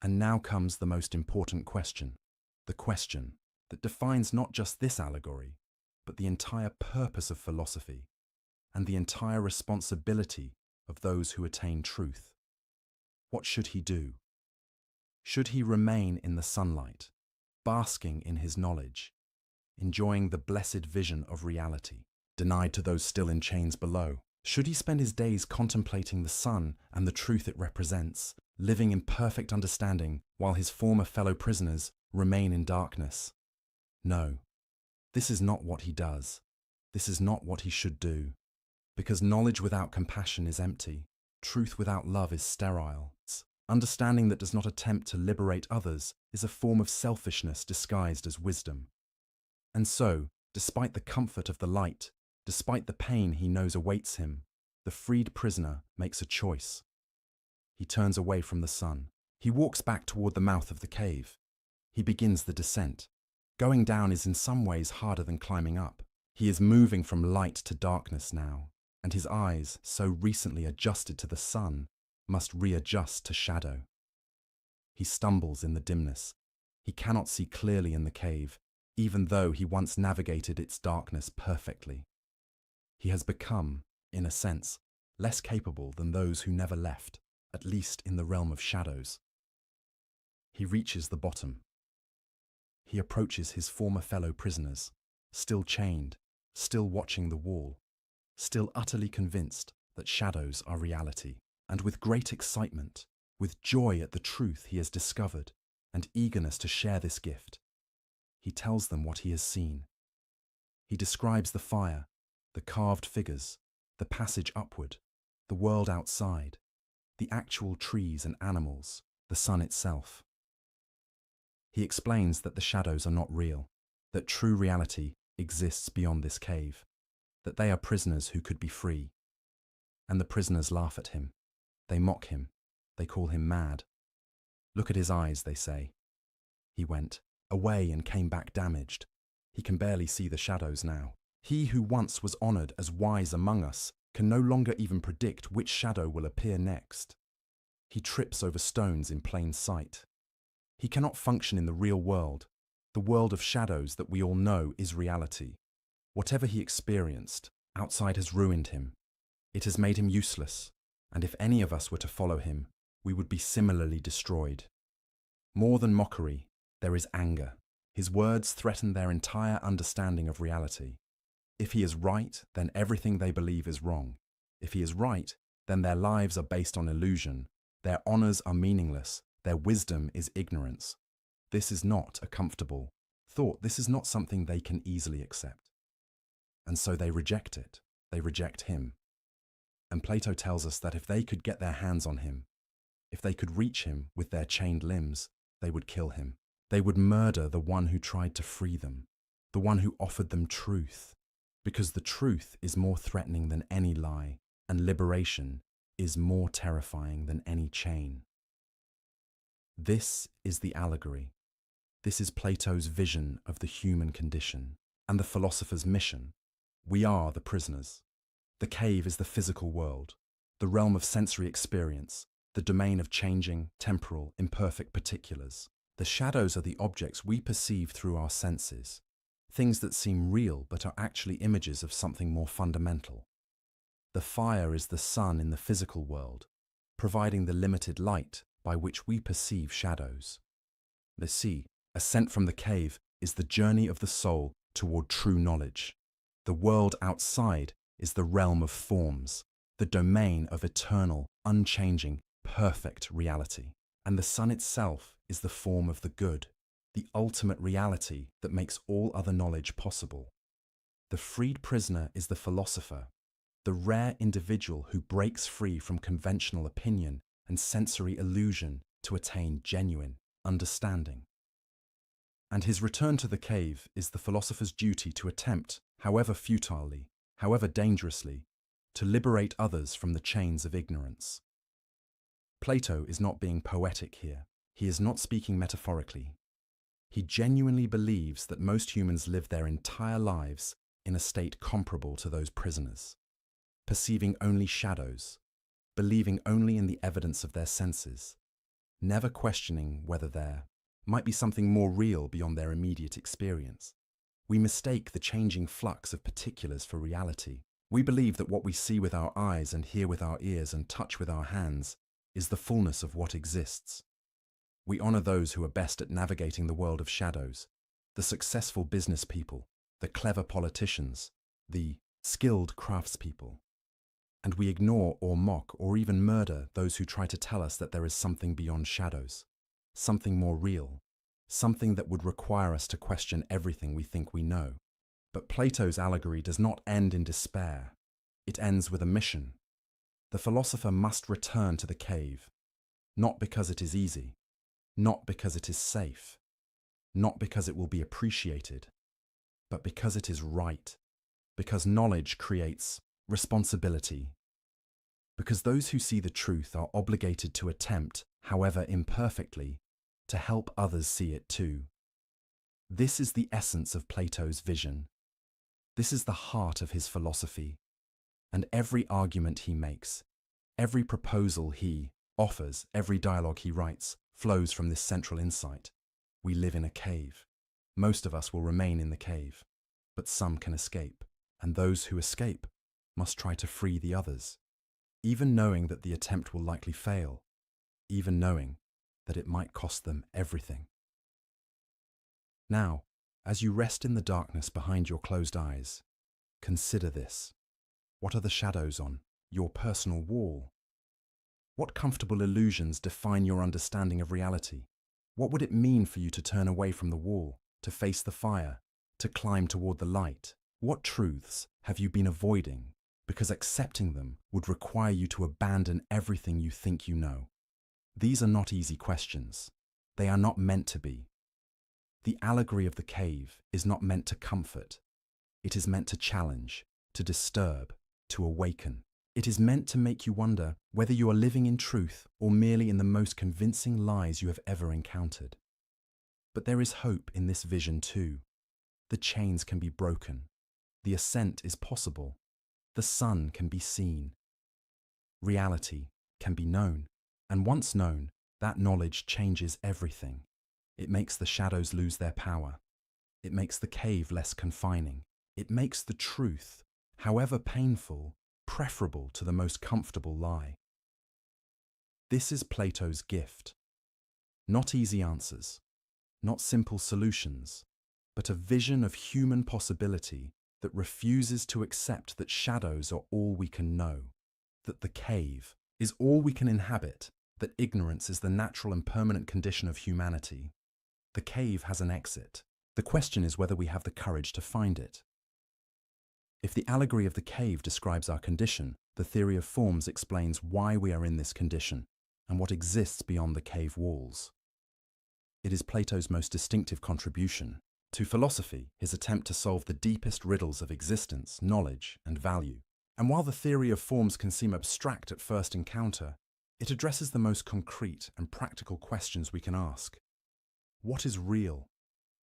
And now comes the most important question, the question that defines not just this allegory, but the entire purpose of philosophy and the entire responsibility of those who attain truth. What should he do? Should he remain in the sunlight, basking in his knowledge, enjoying the blessed vision of reality, denied to those still in chains below? Should he spend his days contemplating the sun and the truth it represents, living in perfect understanding while his former fellow prisoners remain in darkness? No, this is not what he does. This is not what he should do. Because knowledge without compassion is empty. Truth without love is sterile. Understanding that does not attempt to liberate others is a form of selfishness disguised as wisdom. And so, despite the comfort of the light, despite the pain he knows awaits him, the freed prisoner makes a choice. He turns away from the sun. He walks back toward the mouth of the cave. He begins the descent. Going down is in some ways harder than climbing up. He is moving from light to darkness now, and his eyes, so recently adjusted to the sun, must readjust to shadow. He stumbles in the dimness. He cannot see clearly in the cave, even though he once navigated its darkness perfectly. He has become, in a sense, less capable than those who never left, at least in the realm of shadows. He reaches the bottom. He approaches his former fellow prisoners, still chained, still watching the wall, still utterly convinced that shadows are reality, and with great excitement, with joy at the truth he has discovered, and eagerness to share this gift, he tells them what he has seen. He describes the fire, the carved figures, the passage upward, the world outside, the actual trees and animals, the sun itself. He explains that the shadows are not real, that true reality exists beyond this cave, that they are prisoners who could be free. And the prisoners laugh at him. They mock him. They call him mad. Look at his eyes, they say. He went away and came back damaged. He can barely see the shadows now. He who once was honored as wise among us can no longer even predict which shadow will appear next. He trips over stones in plain sight. He cannot function in the real world, the world of shadows that we all know is reality. Whatever he experienced, outside has ruined him. It has made him useless, and if any of us were to follow him, we would be similarly destroyed. More than mockery, there is anger. His words threaten their entire understanding of reality. If he is right, then everything they believe is wrong. If he is right, then their lives are based on illusion, their honors are meaningless, their wisdom is ignorance. This is not a comfortable thought. This is not something they can easily accept. And so they reject it. They reject him. And Plato tells us that if they could get their hands on him, if they could reach him with their chained limbs, they would kill him. They would murder the one who tried to free them, the one who offered them truth, because the truth is more threatening than any lie, and liberation is more terrifying than any chain. This is the allegory. This is Plato's vision of the human condition and the philosopher's mission. We are the prisoners. The cave is the physical world, the realm of sensory experience, the domain of changing, temporal, imperfect particulars. The shadows are the objects we perceive through our senses, things that seem real but are actually images of something more fundamental. The fire is the sun in the physical world, providing the limited light by which we perceive shadows. The sea, ascent from the cave, is the journey of the soul toward true knowledge. The world outside is the realm of forms, the domain of eternal, unchanging, perfect reality. And the sun itself is the form of the good, the ultimate reality that makes all other knowledge possible. The freed prisoner is the philosopher, the rare individual who breaks free from conventional opinion and sensory illusion to attain genuine understanding. And his return to the cave is the philosopher's duty to attempt, however futilely, however dangerously, to liberate others from the chains of ignorance. Plato is not being poetic here. He is not speaking metaphorically. He genuinely believes that most humans live their entire lives in a state comparable to those prisoners, perceiving only shadows, believing only in the evidence of their senses, never questioning whether there might be something more real beyond their immediate experience. We mistake the changing flux of particulars for reality. We believe that what we see with our eyes and hear with our ears and touch with our hands is the fullness of what exists. We honor those who are best at navigating the world of shadows, the successful business people, the clever politicians, the skilled craftspeople. And we ignore or mock or even murder those who try to tell us that there is something beyond shadows, something more real, something that would require us to question everything we think we know. But Plato's allegory does not end in despair. It ends with a mission. The philosopher must return to the cave, not because it is easy, not because it is safe, not because it will be appreciated, but because it is right, because knowledge creates responsibility, because those who see the truth are obligated to attempt, however imperfectly, to help others see it too. This is the essence of Plato's vision. This is the heart of his philosophy, and every argument he makes, every proposal he offers, every dialogue he writes, flows from this central insight. We live in a cave. Most of us will remain in the cave, but some can escape, and those who escape must try to free the others, even knowing that the attempt will likely fail, even knowing that it might cost them everything. Now, as you rest in the darkness behind your closed eyes, consider this. What are the shadows on your personal wall? What comfortable illusions define your understanding of reality? What would it mean for you to turn away from the wall, to face the fire, to climb toward the light? What truths have you been avoiding because accepting them would require you to abandon everything you think you know. These are not easy questions. They are not meant to be. The allegory of the cave is not meant to comfort. It is meant to challenge, to disturb, to awaken. It is meant to make you wonder whether you are living in truth or merely in the most convincing lies you have ever encountered. But there is hope in this vision too. The chains can be broken. The ascent is possible. The sun can be seen. Reality can be known. And once known, that knowledge changes everything. It makes the shadows lose their power. It makes the cave less confining. It makes the truth, however painful, preferable to the most comfortable lie. This is Plato's gift. Not easy answers, not simple solutions, but a vision of human possibility that refuses to accept that shadows are all we can know, that the cave is all we can inhabit, that ignorance is the natural and permanent condition of humanity. The cave has an exit. The question is whether we have the courage to find it. If the allegory of the cave describes our condition, the theory of forms explains why we are in this condition and what exists beyond the cave walls. It is Plato's most distinctive contribution to philosophy, his attempt to solve the deepest riddles of existence, knowledge, and value. And while the theory of forms can seem abstract at first encounter, it addresses the most concrete and practical questions we can ask. What is real?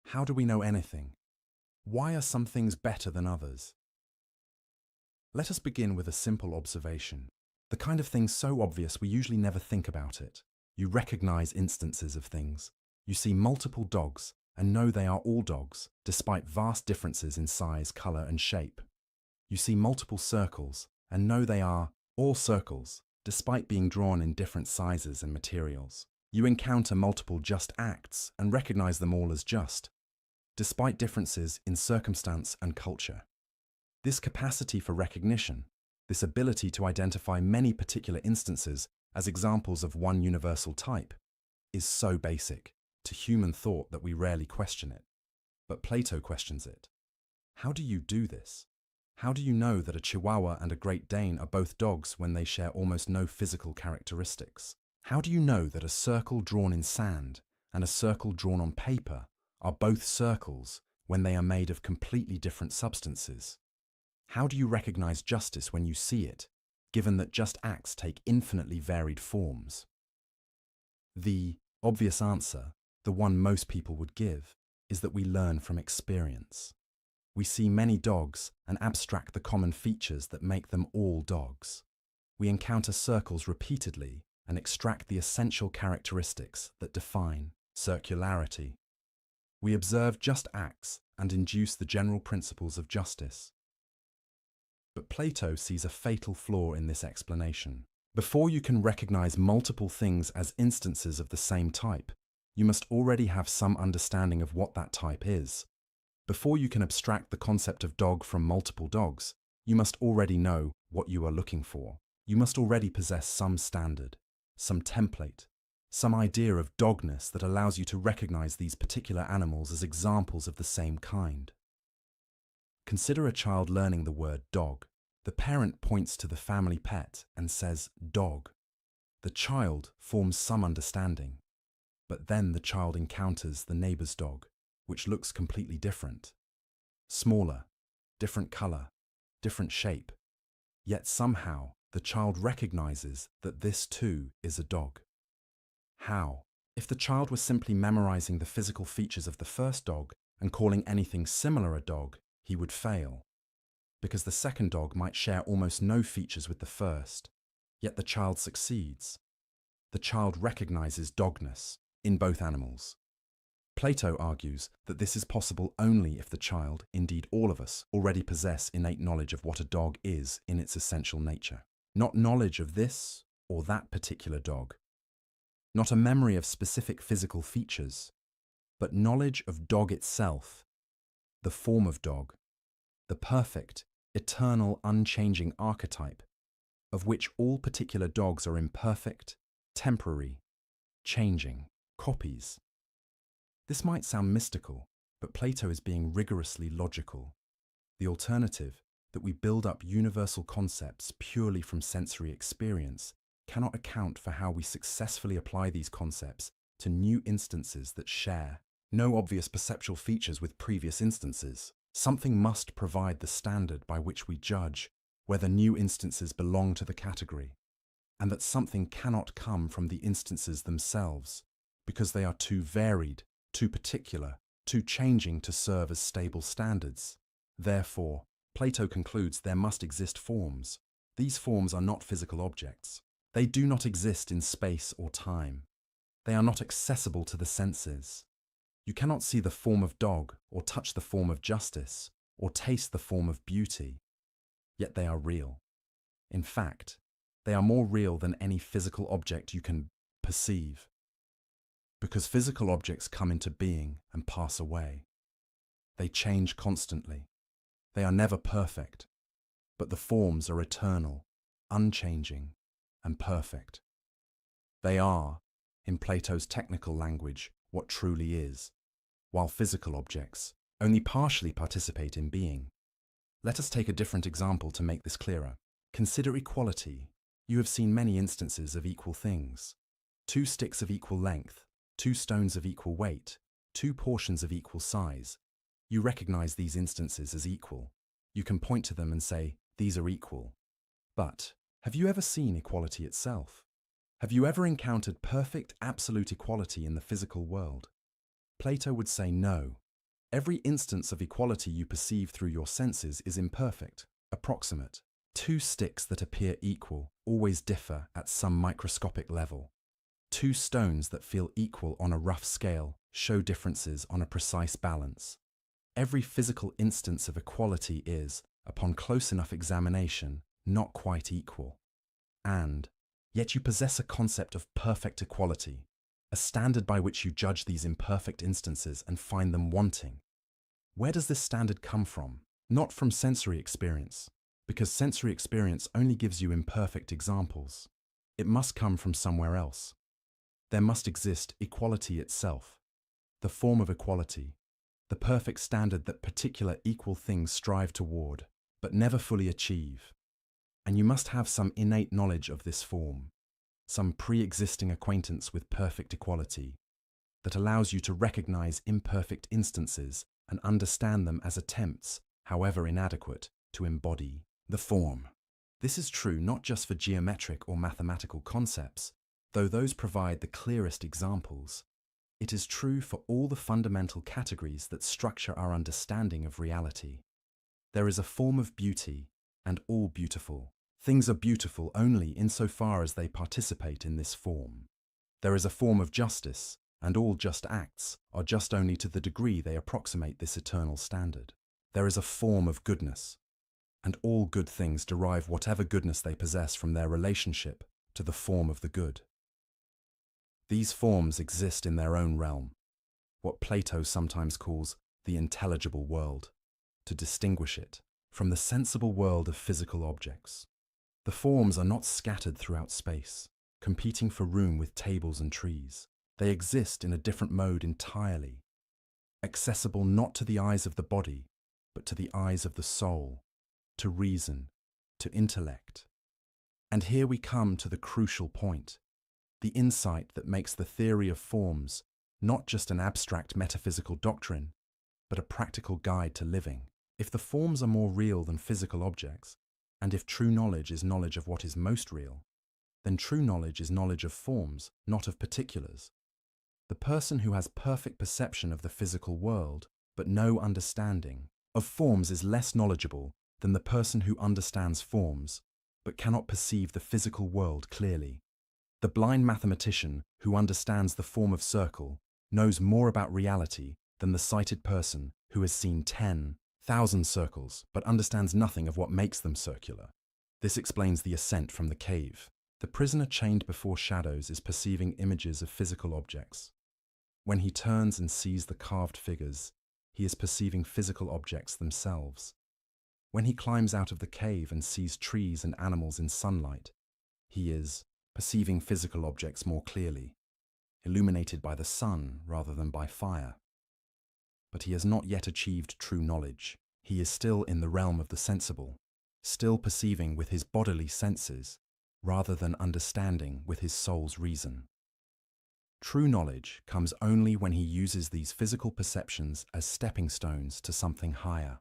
How do we know anything? Why are some things better than others? Let us begin with a simple observation. The kind of thing so obvious we usually never think about it. You recognize instances of things. You see multiple dogs and know they are all dogs, despite vast differences in size, color, and shape. You see multiple circles and know they are all circles, despite being drawn in different sizes and materials. You encounter multiple just acts and recognize them all as just, despite differences in circumstance and culture. This capacity for recognition, this ability to identify many particular instances as examples of one universal type, is so basic to human thought that we rarely question it. But Plato questions it. How do you do this? How do you know that a Chihuahua and a Great Dane are both dogs when they share almost no physical characteristics? How do you know that a circle drawn in sand and a circle drawn on paper are both circles when they are made of completely different substances? How do you recognize justice when you see it, given that just acts take infinitely varied forms? The obvious answer, the one most people would give, is that we learn from experience. We see many dogs and abstract the common features that make them all dogs. We encounter circles repeatedly and extract the essential characteristics that define circularity. We observe just acts and induce the general principles of justice. But Plato sees a fatal flaw in this explanation. Before you can recognize multiple things as instances of the same type, you must already have some understanding of what that type is. Before you can abstract the concept of dog from multiple dogs, you must already know what you are looking for. You must already possess some standard, some template, some idea of dogness that allows you to recognize these particular animals as examples of the same kind. Consider a child learning the word dog. The parent points to the family pet and says dog. The child forms some understanding, but then the child encounters the neighbor's dog, which looks completely different. Smaller, different color, different shape. Yet somehow the child recognizes that this too is a dog. How? If the child was simply memorizing the physical features of the first dog and calling anything similar a dog, he would fail, because the second dog might share almost no features with the first, yet the child succeeds. The child recognizes dogness in both animals. Plato argues that this is possible only if the child, indeed all of us, already possess innate knowledge of what a dog is in its essential nature. Not knowledge of this or that particular dog, not a memory of specific physical features, but knowledge of dog itself, the form of dog, the perfect, eternal, unchanging archetype, of which all particular dogs are imperfect, temporary, changing, copies. This might sound mystical, but Plato is being rigorously logical. The alternative, that we build up universal concepts purely from sensory experience cannot account for how we successfully apply these concepts to new instances that share no obvious perceptual features with previous instances. Something must provide the standard by which we judge whether new instances belong to the category, and that something cannot come from the instances themselves because they are too varied, too particular, too changing to serve as stable standards. Therefore, Plato concludes there must exist forms. These forms are not physical objects. They do not exist in space or time. They are not accessible to the senses. You cannot see the form of dog, or touch the form of justice, or taste the form of beauty. Yet they are real. In fact, they are more real than any physical object you can perceive, because physical objects come into being and pass away. They change constantly. They are never perfect, but the forms are eternal, unchanging, and perfect. They are, in Plato's technical language, what truly is, while physical objects only partially participate in being. Let us take a different example to make this clearer. Consider equality. You have seen many instances of equal things. 2 sticks of equal length, 2 stones of equal weight, 2 portions of equal size. You recognize these instances as equal. You can point to them and say, these are equal. But have you ever seen equality itself? Have you ever encountered perfect, absolute equality in the physical world? Plato would say no. Every instance of equality you perceive through your senses is imperfect, approximate. 2 sticks that appear equal always differ at some microscopic level. 2 stones that feel equal on a rough scale show differences on a precise balance. Every physical instance of equality is, upon close enough examination, not quite equal. And yet you possess a concept of perfect equality, a standard by which you judge these imperfect instances and find them wanting. Where does this standard come from? Not from sensory experience, because sensory experience only gives you imperfect examples. It must come from somewhere else. There must exist equality itself, the form of equality, the perfect standard that particular equal things strive toward, but never fully achieve. And you must have some innate knowledge of this form, some pre-existing acquaintance with perfect equality, that allows you to recognize imperfect instances and understand them as attempts, however inadequate, to embody the form. This is true not just for geometric or mathematical concepts, though those provide the clearest examples. It is true for all the fundamental categories that structure our understanding of reality. There is a form of beauty, and all beautiful. Things are beautiful only insofar as they participate in this form. There is a form of justice, and all just acts are just only to the degree they approximate this eternal standard. There is a form of goodness, and all good things derive whatever goodness they possess from their relationship to the form of the good. These forms exist in their own realm, what Plato sometimes calls the intelligible world, to distinguish it from the sensible world of physical objects. The forms are not scattered throughout space, competing for room with tables and trees. They exist in a different mode entirely, accessible not to the eyes of the body, but to the eyes of the soul, to reason, to intellect. And here we come to the crucial point, the insight that makes the theory of forms not just an abstract metaphysical doctrine, but a practical guide to living. If the forms are more real than physical objects, and if true knowledge is knowledge of what is most real, then true knowledge is knowledge of forms, not of particulars. The person who has perfect perception of the physical world, but no understanding of forms is less knowledgeable than the person who understands forms, but cannot perceive the physical world clearly. The blind mathematician who understands the form of circle knows more about reality than the sighted person who has seen 10,000 circles, but understands nothing of what makes them circular. This explains the ascent from the cave. The prisoner chained before shadows is perceiving images of physical objects. When he turns and sees the carved figures, he is perceiving physical objects themselves. When he climbs out of the cave and sees trees and animals in sunlight, he is perceiving physical objects more clearly, illuminated by the sun rather than by fire. But he has not yet achieved true knowledge. He is still in the realm of the sensible. still perceiving with his bodily senses rather than understanding with his soul's reason. True knowledge comes only when he uses these physical perceptions as stepping stones to something higher.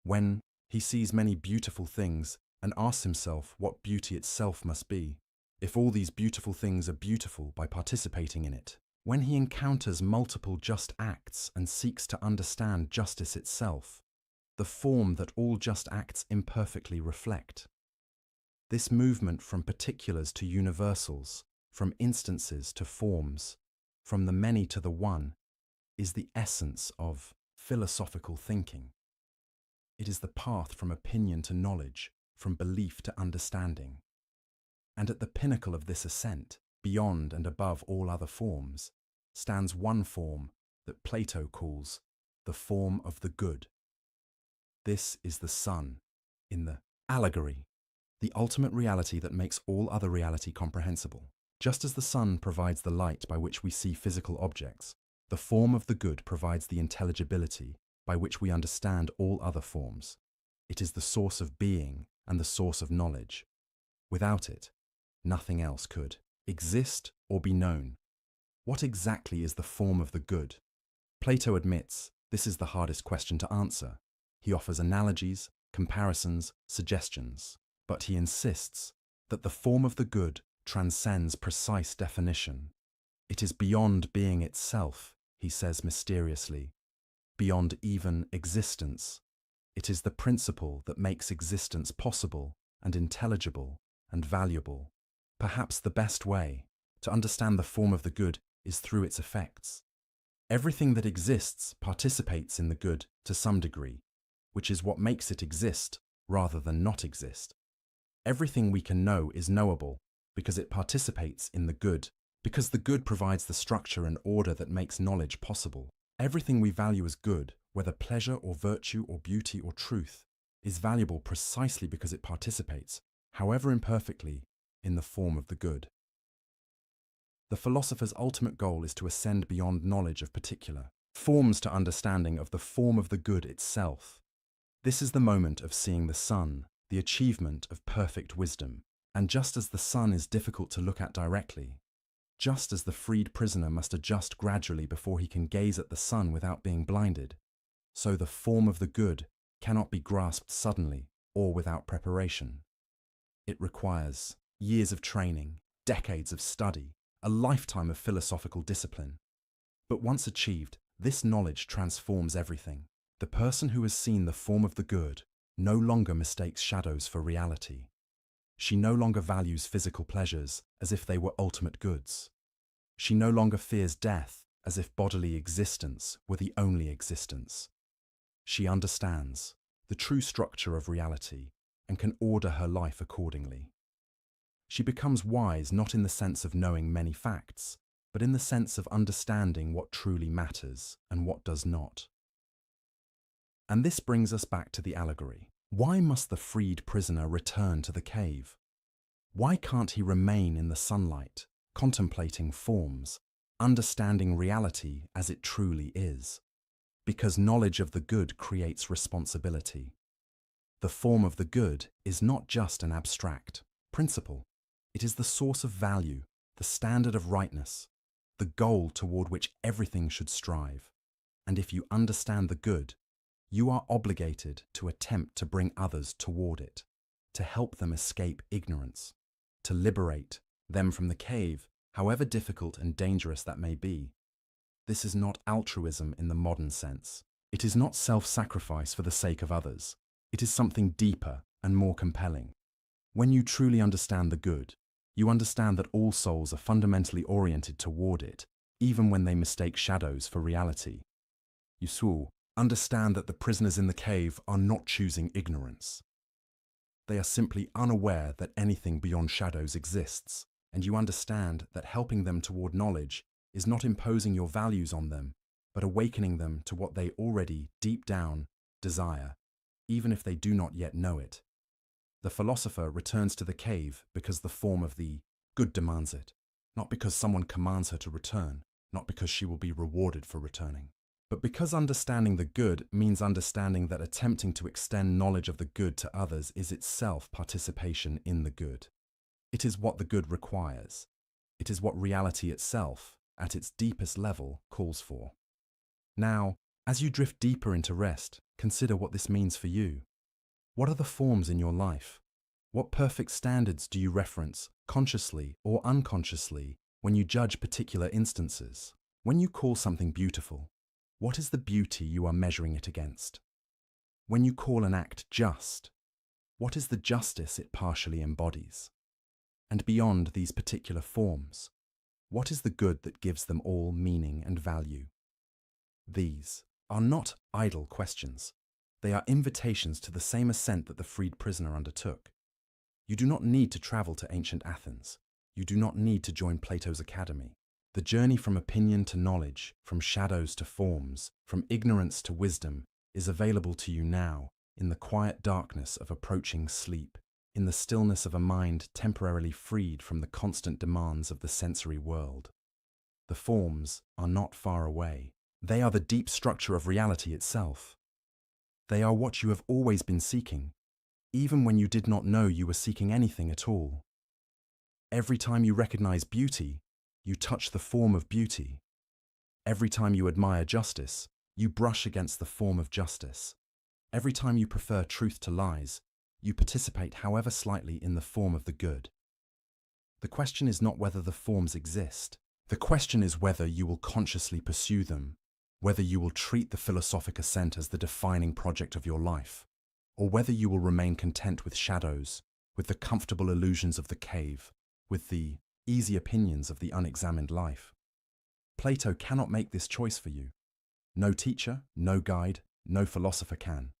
When he sees many beautiful things and asks himself what beauty itself must be, if all these beautiful things are beautiful by participating in it. When he encounters multiple just acts and seeks to understand justice itself, the form that all just acts imperfectly reflect. This movement from particulars to universals, from instances to forms, from the many to the one, is the essence of philosophical thinking. It is the path from opinion to knowledge, from belief to understanding. And at the pinnacle of this ascent, beyond and above all other forms, stands one form that Plato calls the form of the good. This is the sun in the allegory, the ultimate reality that makes all other reality comprehensible. Just as the sun provides the light by which we see physical objects, the form of the good provides the intelligibility by which we understand all other forms. It is the source of being and the source of knowledge. Without it, nothing else could exist or be known. What exactly is the form of the good? Plato admits this is the hardest question to answer. He offers analogies, comparisons, suggestions, but he insists that the form of the good transcends precise definition. It is beyond being itself, he says mysteriously, beyond even existence. It is the principle that makes existence possible and intelligible and valuable. Perhaps the best way to understand the form of the good is through its effects. Everything that exists participates in the good to some degree, which is what makes it exist rather than not exist. Everything we can know is knowable because it participates in the good, because the good provides the structure and order that makes knowledge possible. Everything we value as good, whether pleasure or virtue or beauty or truth, is valuable precisely because it participates, however imperfectly, in the form of the good. The philosopher's ultimate goal is to ascend beyond knowledge of particular forms to understanding of the form of the good itself. This is the moment of seeing the sun, the achievement of perfect wisdom. And just as the sun is difficult to look at directly, just as the freed prisoner must adjust gradually before he can gaze at the sun without being blinded, so the form of the good cannot be grasped suddenly or without preparation. It requires years of training, decades of study, a lifetime of philosophical discipline. But once achieved, this knowledge transforms everything. The person who has seen the form of the good no longer mistakes shadows for reality. She no longer values physical pleasures as if they were ultimate goods. She no longer fears death as if bodily existence were the only existence. She understands the true structure of reality and can order her life accordingly. She becomes wise not in the sense of knowing many facts, but in the sense of understanding what truly matters and what does not. And this brings us back to the allegory. Why must the freed prisoner return to the cave? Why can't he remain in the sunlight, contemplating forms, understanding reality as it truly is? Because knowledge of the good creates responsibility. The form of the good is not just an abstract principle. It is the source of value, the standard of rightness, the goal toward which everything should strive. And if you understand the good, you are obligated to attempt to bring others toward it, to help them escape ignorance, to liberate them from the cave, however difficult and dangerous that may be. This is not altruism in the modern sense. It is not self-sacrifice for the sake of others. It is something deeper and more compelling. When you truly understand the good, you understand that all souls are fundamentally oriented toward it, even when they mistake shadows for reality. You understand that the prisoners in the cave are not choosing ignorance. They are simply unaware that anything beyond shadows exists, and you understand that helping them toward knowledge is not imposing your values on them, but awakening them to what they already, deep down, desire, even if they do not yet know it. The philosopher returns to the cave because the form of the good demands it, not because someone commands her to return, not because she will be rewarded for returning, But because understanding the good means understanding that attempting to extend knowledge of the good to others is itself participation in the good. It is what the good requires. It is what reality itself, at its deepest level, calls for. Now, as you drift deeper into rest, consider what this means for you. What are the forms in your life? What perfect standards do you reference, consciously or unconsciously, when you judge particular instances? When you call something beautiful, what is the beauty you are measuring it against? When you call an act just, what is the justice it partially embodies? And beyond these particular forms, what is the good that gives them all meaning and value? These are not idle questions. They are invitations to the same ascent that the freed prisoner undertook. You do not need to travel to ancient Athens. You do not need to join Plato's academy. The journey from opinion to knowledge, from shadows to forms, from ignorance to wisdom, is available to you now, in the quiet darkness of approaching sleep, in the stillness of a mind temporarily freed from the constant demands of the sensory world. The forms are not far away. They are the deep structure of reality itself. They are what you have always been seeking, even when you did not know you were seeking anything at all. Every time you recognize beauty, you touch the form of beauty. Every time you admire justice, you brush against the form of justice. Every time you prefer truth to lies, you participate however slightly in the form of the good. The question is not whether the forms exist. The question is whether you will consciously pursue them, whether you will treat the philosophic ascent as the defining project of your life, or whether you will remain content with shadows, with the comfortable illusions of the cave, with the easy opinions of the unexamined life. Plato cannot make this choice for you. No teacher, no guide, no philosopher can.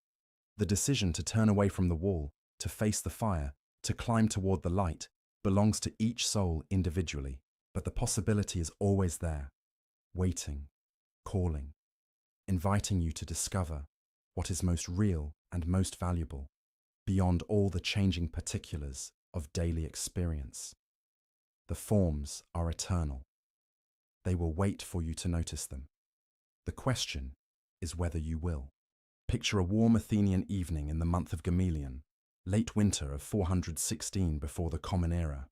The decision to turn away from the wall, to face the fire, to climb toward the light, belongs to each soul individually, but the possibility is always there, waiting, calling, inviting you to discover what is most real and most valuable, beyond all the changing particulars of daily experience. The forms are eternal. They will wait for you to notice them. The question is whether you will. Picture a warm Athenian evening in the month of Gamaliel, late winter of 416 before the Common Era.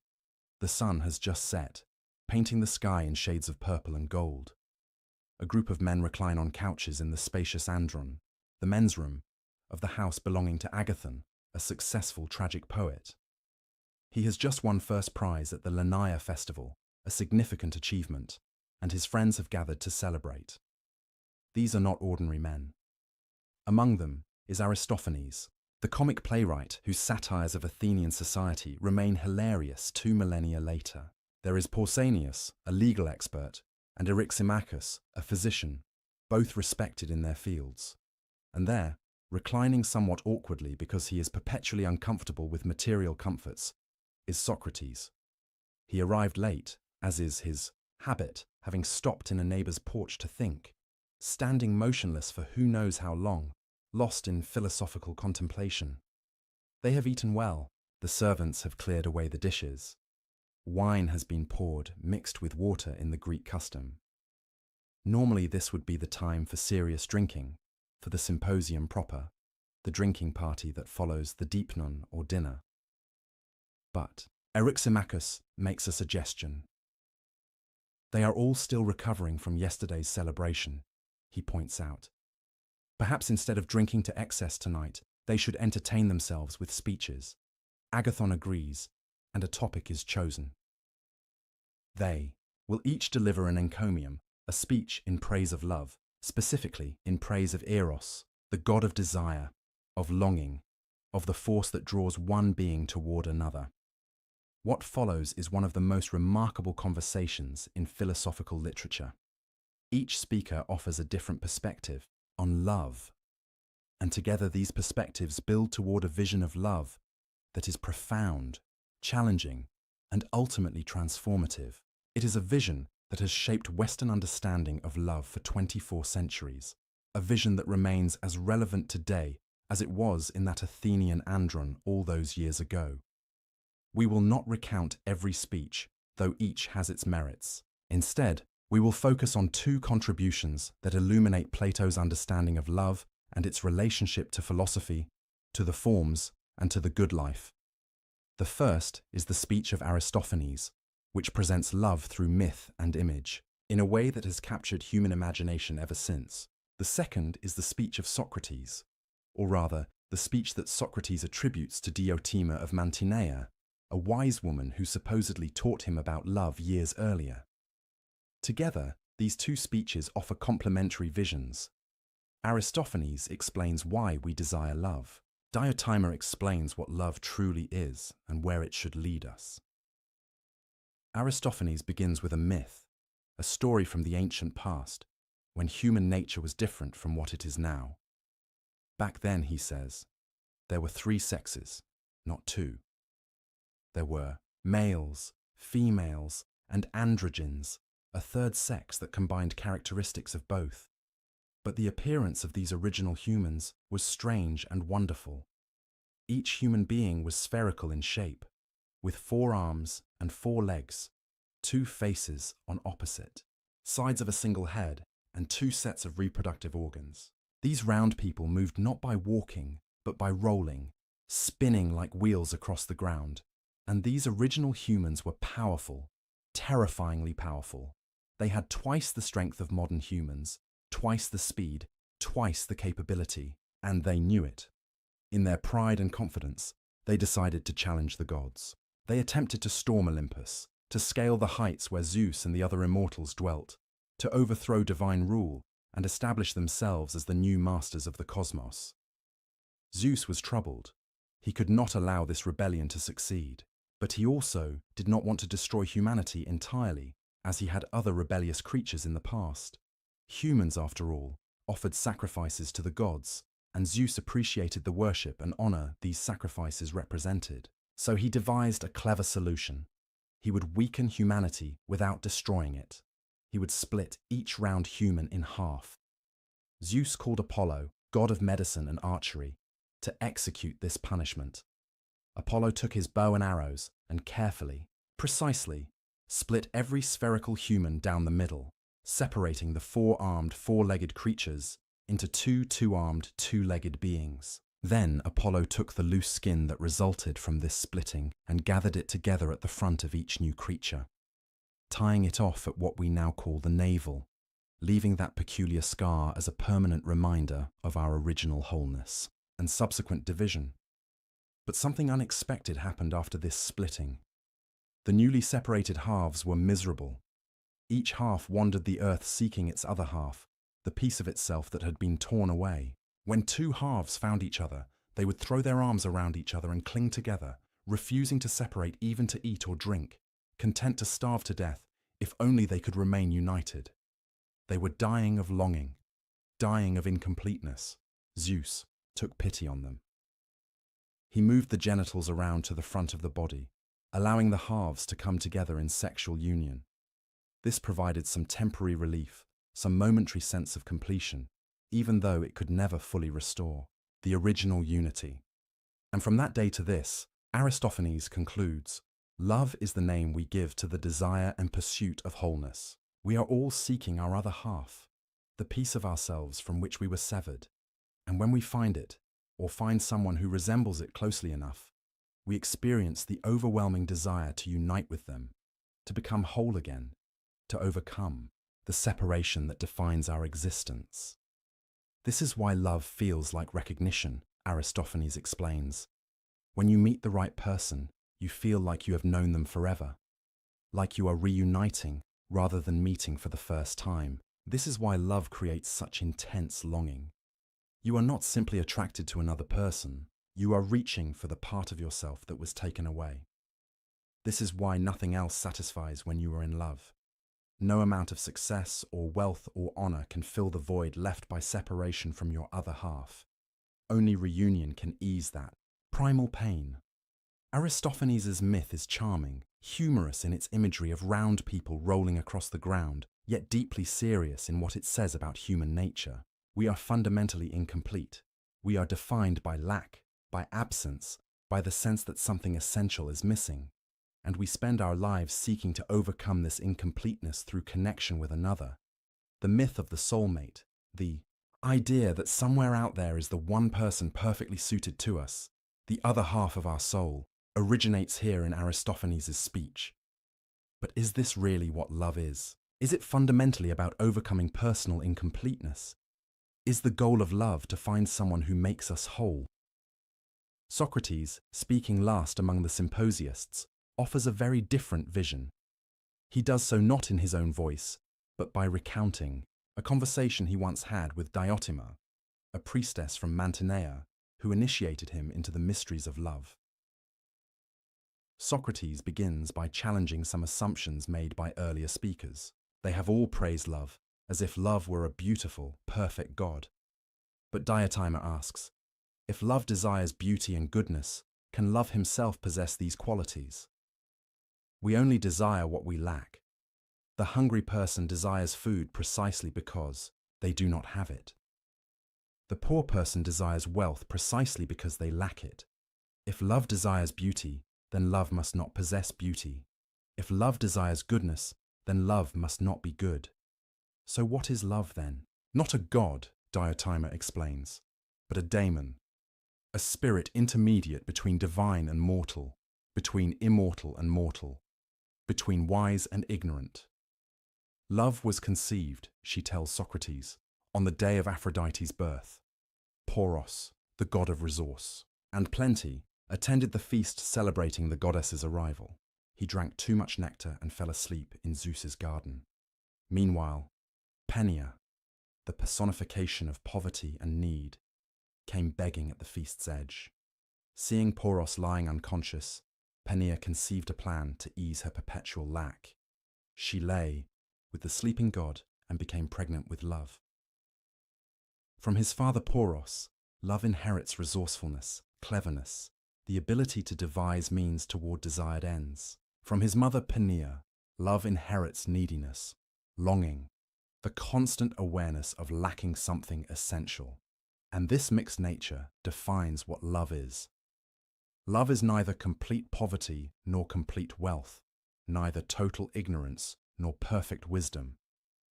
The sun has just set, painting the sky in shades of purple and gold. A group of men recline on couches in the spacious andron, the men's room, of the house belonging to Agathon, a successful tragic poet. He has just won first prize at the Lenaea festival, a significant achievement, and his friends have gathered to celebrate. These are not ordinary men. Among them is Aristophanes, the comic playwright whose satires of Athenian society remain hilarious 2 millennia later. There is Pausanias, a legal expert, and Eryximachus, a physician, both respected in their fields. And there, reclining somewhat awkwardly because he is perpetually uncomfortable with material comforts, is Socrates. He arrived late, as is his habit, having stopped in a neighbour's porch to think, standing motionless for who knows how long, lost in philosophical contemplation. They have eaten well. The servants have cleared away the dishes. Wine has been poured, mixed with water in the Greek custom. Normally this would be the time for serious drinking, for the symposium proper, the drinking party that follows the deepen or dinner. But Eryximachus makes a suggestion. They are all still recovering from yesterday's celebration, he points out. Perhaps instead of drinking to excess tonight, they should entertain themselves with speeches. Agathon agrees, and a topic is chosen. They will each deliver an encomium, a speech in praise of love, specifically in praise of Eros, the god of desire, of longing, of the force that draws one being toward another. What follows is one of the most remarkable conversations in philosophical literature. Each speaker offers a different perspective on love, and together these perspectives build toward a vision of love that is profound, challenging, and ultimately transformative. It is a vision that has shaped Western understanding of love for 24 centuries, a vision that remains as relevant today as it was in that Athenian andron all those years ago. We will not recount every speech, though each has its merits. Instead, We will focus on two contributions that illuminate Plato's understanding of love and its relationship to philosophy, to the forms, and to the good life. The first is the speech of Aristophanes, which presents love through myth and image, in a way that has captured human imagination ever since. The second is the speech of Socrates, or rather, the speech that Socrates attributes to Diotima of Mantinea, a wise woman who supposedly taught him about love years earlier. Together, these two speeches offer complementary visions. Aristophanes explains why we desire love. Diotima explains what love truly is and where it should lead us. Aristophanes begins with a myth, a story from the ancient past, when human nature was different from what it is now. Back then, he says, there were three sexes, not two. There were males, females, and androgynes, a third sex that combined characteristics of both. But the appearance of these original humans was strange and wonderful. Each human being was spherical in shape, with 4 arms and 4 legs, 2 faces on opposite sides of a single head, and 2 sets of reproductive organs. These round people moved not by walking, but by rolling, spinning like wheels across the ground. And these original humans were powerful, terrifyingly powerful. They had twice the strength of modern humans, twice the speed, twice the capability, and they knew it. In their pride and confidence, they decided to challenge the gods. They attempted to storm Olympus, to scale the heights where Zeus and the other immortals dwelt, to overthrow divine rule and establish themselves as the new masters of the cosmos. Zeus was troubled. He could not allow this rebellion to succeed, but he also did not want to destroy humanity entirely, as he had other rebellious creatures in the past. Humans, after all, offered sacrifices to the gods, and Zeus appreciated the worship and honor these sacrifices represented. So he devised a clever solution. He would weaken humanity without destroying it. He would split each round human in half. Zeus called Apollo, god of medicine and archery, to execute this punishment. Apollo took his bow and arrows and carefully, precisely, split every spherical human down the middle, separating the 4-armed, 4-legged creatures into 2 2-armed, 2-legged beings. Then Apollo took the loose skin that resulted from this splitting and gathered it together at the front of each new creature, tying it off at what we now call the navel, leaving that peculiar scar as a permanent reminder of our original wholeness and subsequent division. But something unexpected happened after this splitting. The newly separated halves were miserable. Each half wandered the earth seeking its other half, the piece of itself that had been torn away. When 2 halves found each other, they would throw their arms around each other and cling together, refusing to separate even to eat or drink, content to starve to death if only they could remain united. They were dying of longing, dying of incompleteness. Zeus took pity on them. He moved the genitals around to the front of the body, allowing the halves to come together in sexual union. This provided some temporary relief, some momentary sense of completion, even though it could never fully restore the original unity. And from that day to this, Aristophanes concludes, love is the name we give to the desire and pursuit of wholeness. We are all seeking our other half, the piece of ourselves from which we were severed. And when we find it, or find someone who resembles it closely enough, we experience the overwhelming desire to unite with them, to become whole again, to overcome the separation that defines our existence. This is why love feels like recognition, Aristophanes explains. When you meet the right person, you feel like you have known them forever, like you are reuniting rather than meeting for the first time. This is why love creates such intense longing. You are not simply attracted to another person, you are reaching for the part of yourself that was taken away. This is why nothing else satisfies when you are in love. No amount of success or wealth or honor can fill the void left by separation from your other half. Only reunion can ease that primal pain. Aristophanes' myth is charming, humorous in its imagery of round people rolling across the ground, yet deeply serious in what it says about human nature. We are fundamentally incomplete. We are defined by lack, by absence, by the sense that something essential is missing. and we spend our lives seeking to overcome this incompleteness through connection with another. The myth of the soulmate, the idea that somewhere out there is the one person perfectly suited to us, the other half of our soul, originates here in Aristophanes' speech. But is this really what love is? Is it fundamentally about overcoming personal incompleteness? Is the goal of love to find someone who makes us whole? Socrates, speaking last among the symposiasts, offers a very different vision. He does so not in his own voice, but by recounting a conversation he once had with Diotima, a priestess from Mantinea, who initiated him into the mysteries of love. Socrates begins by challenging some assumptions made by earlier speakers. They have all praised love, as if love were a beautiful, perfect God. But Diotima asks, if love desires beauty and goodness, can love himself possess these qualities? We only desire what we lack. The hungry person desires food precisely because they do not have it. The poor person desires wealth precisely because they lack it. If love desires beauty, then love must not possess beauty. If love desires goodness, then love must not be good. So what is love then? Not a god, Diotima explains, but a daemon, a spirit intermediate between divine and mortal, between immortal and mortal, between wise and ignorant. Love was conceived, she tells Socrates, on the day of Aphrodite's birth. Poros, the god of resource, and Plenty, attended the feast celebrating the goddess's arrival. He drank too much nectar and fell asleep in Zeus's garden. Meanwhile, Penia, the personification of poverty and need, came begging at the feast's edge. Seeing Poros lying unconscious, Penia conceived a plan to ease her perpetual lack. She lay with the sleeping god and became pregnant with love. From his father Poros, love inherits resourcefulness, cleverness, the ability to devise means toward desired ends. From his mother Penia, love inherits neediness, longing, the constant awareness of lacking something essential. And this mixed nature defines what love is. Love is neither complete poverty nor complete wealth, neither total ignorance nor perfect wisdom,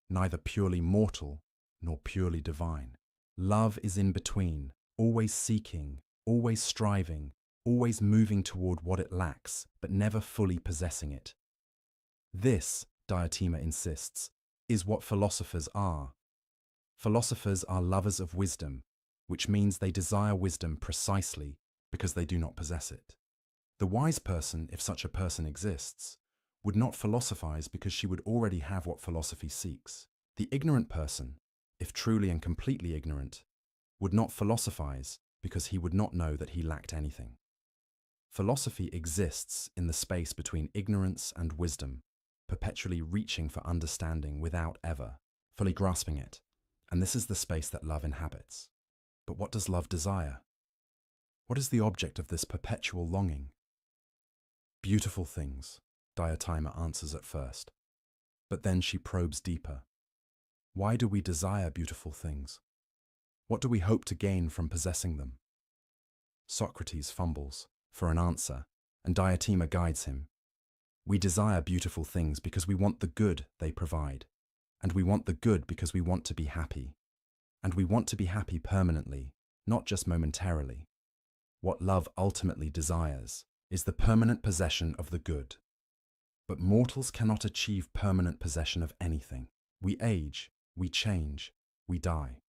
neither purely mortal nor purely divine. Love is in between, always seeking, always striving, always moving toward what it lacks, but never fully possessing it. This, Diotima insists, is what philosophers are. Philosophers are lovers of wisdom, which means they desire wisdom precisely because they do not possess it. The wise person, if such a person exists, would not philosophize because she would already have what philosophy seeks. The ignorant person, if truly and completely ignorant, would not philosophize because he would not know that he lacked anything. Philosophy exists in the space between ignorance and wisdom, perpetually reaching for understanding without ever fully grasping it, and this is the space that love inhabits. But what does love desire? What is the object of this perpetual longing? Beautiful things, Diotima answers at first, but then she probes deeper. Why do we desire beautiful things? What do we hope to gain from possessing them? Socrates fumbles for an answer, and Diotima guides him. We desire beautiful things because we want the good they provide, and we want the good because we want to be happy. And we want to be happy permanently, not just momentarily. What love ultimately desires is the permanent possession of the good. But mortals cannot achieve permanent possession of anything. We age, we change, we die.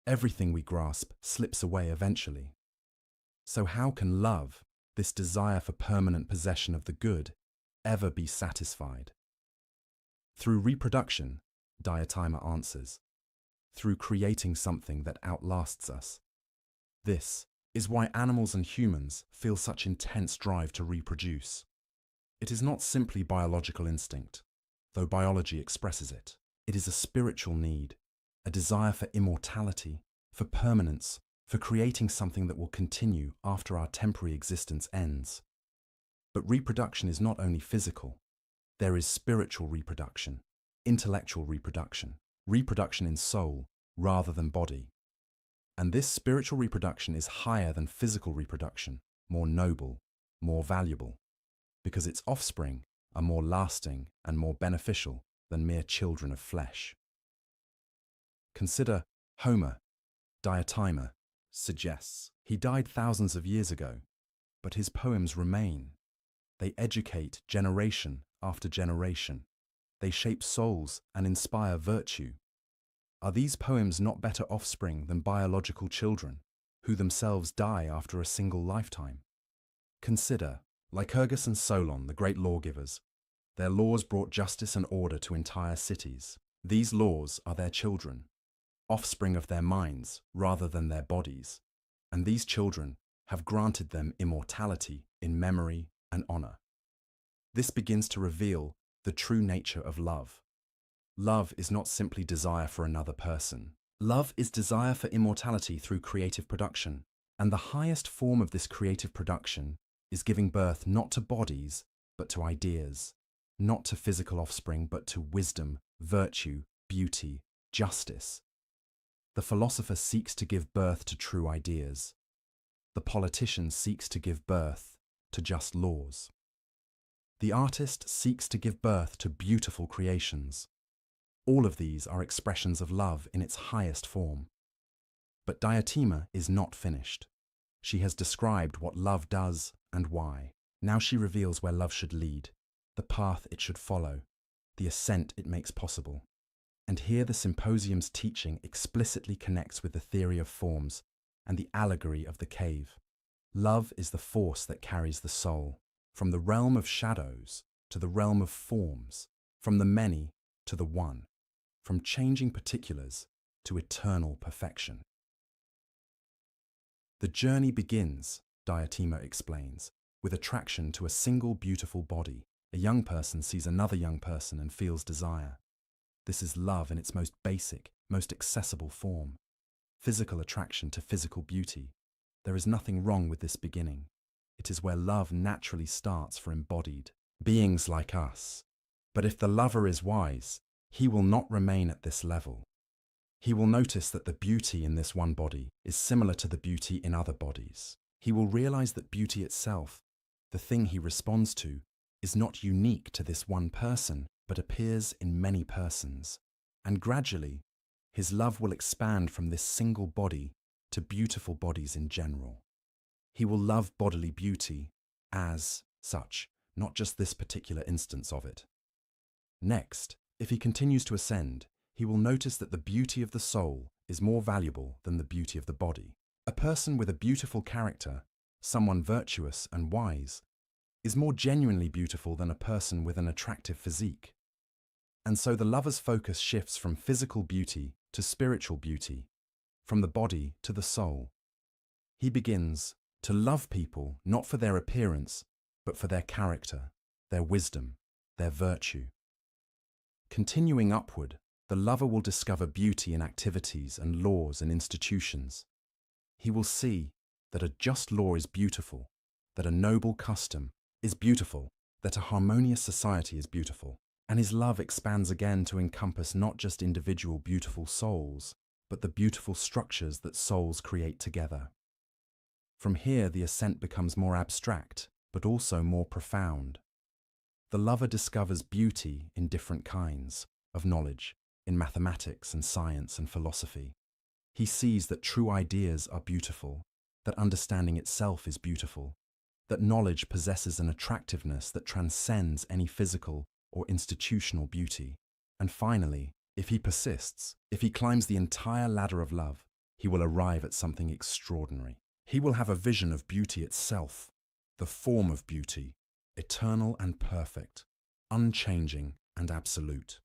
Everything we grasp slips away eventually. So how can love, this desire for permanent possession of the good, ever be satisfied? Through reproduction, Diotima answers. Through creating something that outlasts us. This is why animals and humans feel such intense drive to reproduce. It is not simply biological instinct, though biology expresses it. It is a spiritual need, a desire for immortality, for permanence, for creating something that will continue after our temporary existence ends. But reproduction is not only physical. There is spiritual reproduction, intellectual reproduction, reproduction in soul rather than body. And this spiritual reproduction is higher than physical reproduction, more noble, more valuable. because its offspring are more lasting and more beneficial than mere children of flesh. Consider Homer. Diotima suggests he died thousands of years ago, but his poems remain. They educate generation after generation. They shape souls and inspire virtue. Are these poems not better offspring than biological children, who themselves die after a single lifetime? Consider Lycurgus and Solon, the great lawgivers. Their laws brought justice and order to entire cities. These laws are their children, offspring of their minds rather than their bodies, and these children have granted them immortality in memory and honor. This begins to reveal the true nature of love. Love is not simply desire for another person. Love is desire for immortality through creative production, and the highest form of this creative production is giving birth not to bodies, but to ideas, not to physical offspring, but to wisdom, virtue, beauty, justice. The philosopher seeks to give birth to true ideas. The politician seeks to give birth to just laws. The artist seeks to give birth to beautiful creations. All of these are expressions of love in its highest form. But Diotima is not finished. She has described what love does and why. Now she reveals where love should lead, the path it should follow, the ascent it makes possible. And here the symposium's teaching explicitly connects with the theory of forms and the allegory of the cave. Love is the force that carries the soul, from the realm of shadows to the realm of forms, from the many to the one, from changing particulars to eternal perfection. The journey begins, Diotima explains, with attraction to a single beautiful body. A young person sees another young person and feels desire. This is love in its most basic, most accessible form. Physical attraction to physical beauty. There is nothing wrong with this beginning. It is where love naturally starts for embodied beings like us. But if the lover is wise, he will not remain at this level. He will notice that the beauty in this one body is similar to the beauty in other bodies. He will realize that beauty itself, the thing he responds to, is not unique to this one person, but appears in many persons. And gradually, his love will expand from this single body to beautiful bodies in general. He will love bodily beauty as such, not just this particular instance of it. Next, if he continues to ascend, he will notice that the beauty of the soul is more valuable than the beauty of the body. A person with a beautiful character, someone virtuous and wise, is more genuinely beautiful than a person with an attractive physique. And so the lover's focus shifts from physical beauty to spiritual beauty, from the body to the soul. He begins to love people not for their appearance, but for their character, their wisdom, their virtue. Continuing upward, the lover will discover beauty in activities and laws and institutions. He will see that a just law is beautiful, that a noble custom is beautiful, that a harmonious society is beautiful, and his love expands again to encompass not just individual beautiful souls, but the beautiful structures that souls create together. From here, the ascent becomes more abstract, but also more profound. The lover discovers beauty in different kinds of knowledge, in mathematics and science and philosophy. He sees that true ideas are beautiful, that understanding itself is beautiful, that knowledge possesses an attractiveness that transcends any physical or institutional beauty. And finally, if he persists, if he climbs the entire ladder of love, he will arrive at something extraordinary. He will have a vision of beauty itself, the form of beauty, eternal and perfect, unchanging and absolute.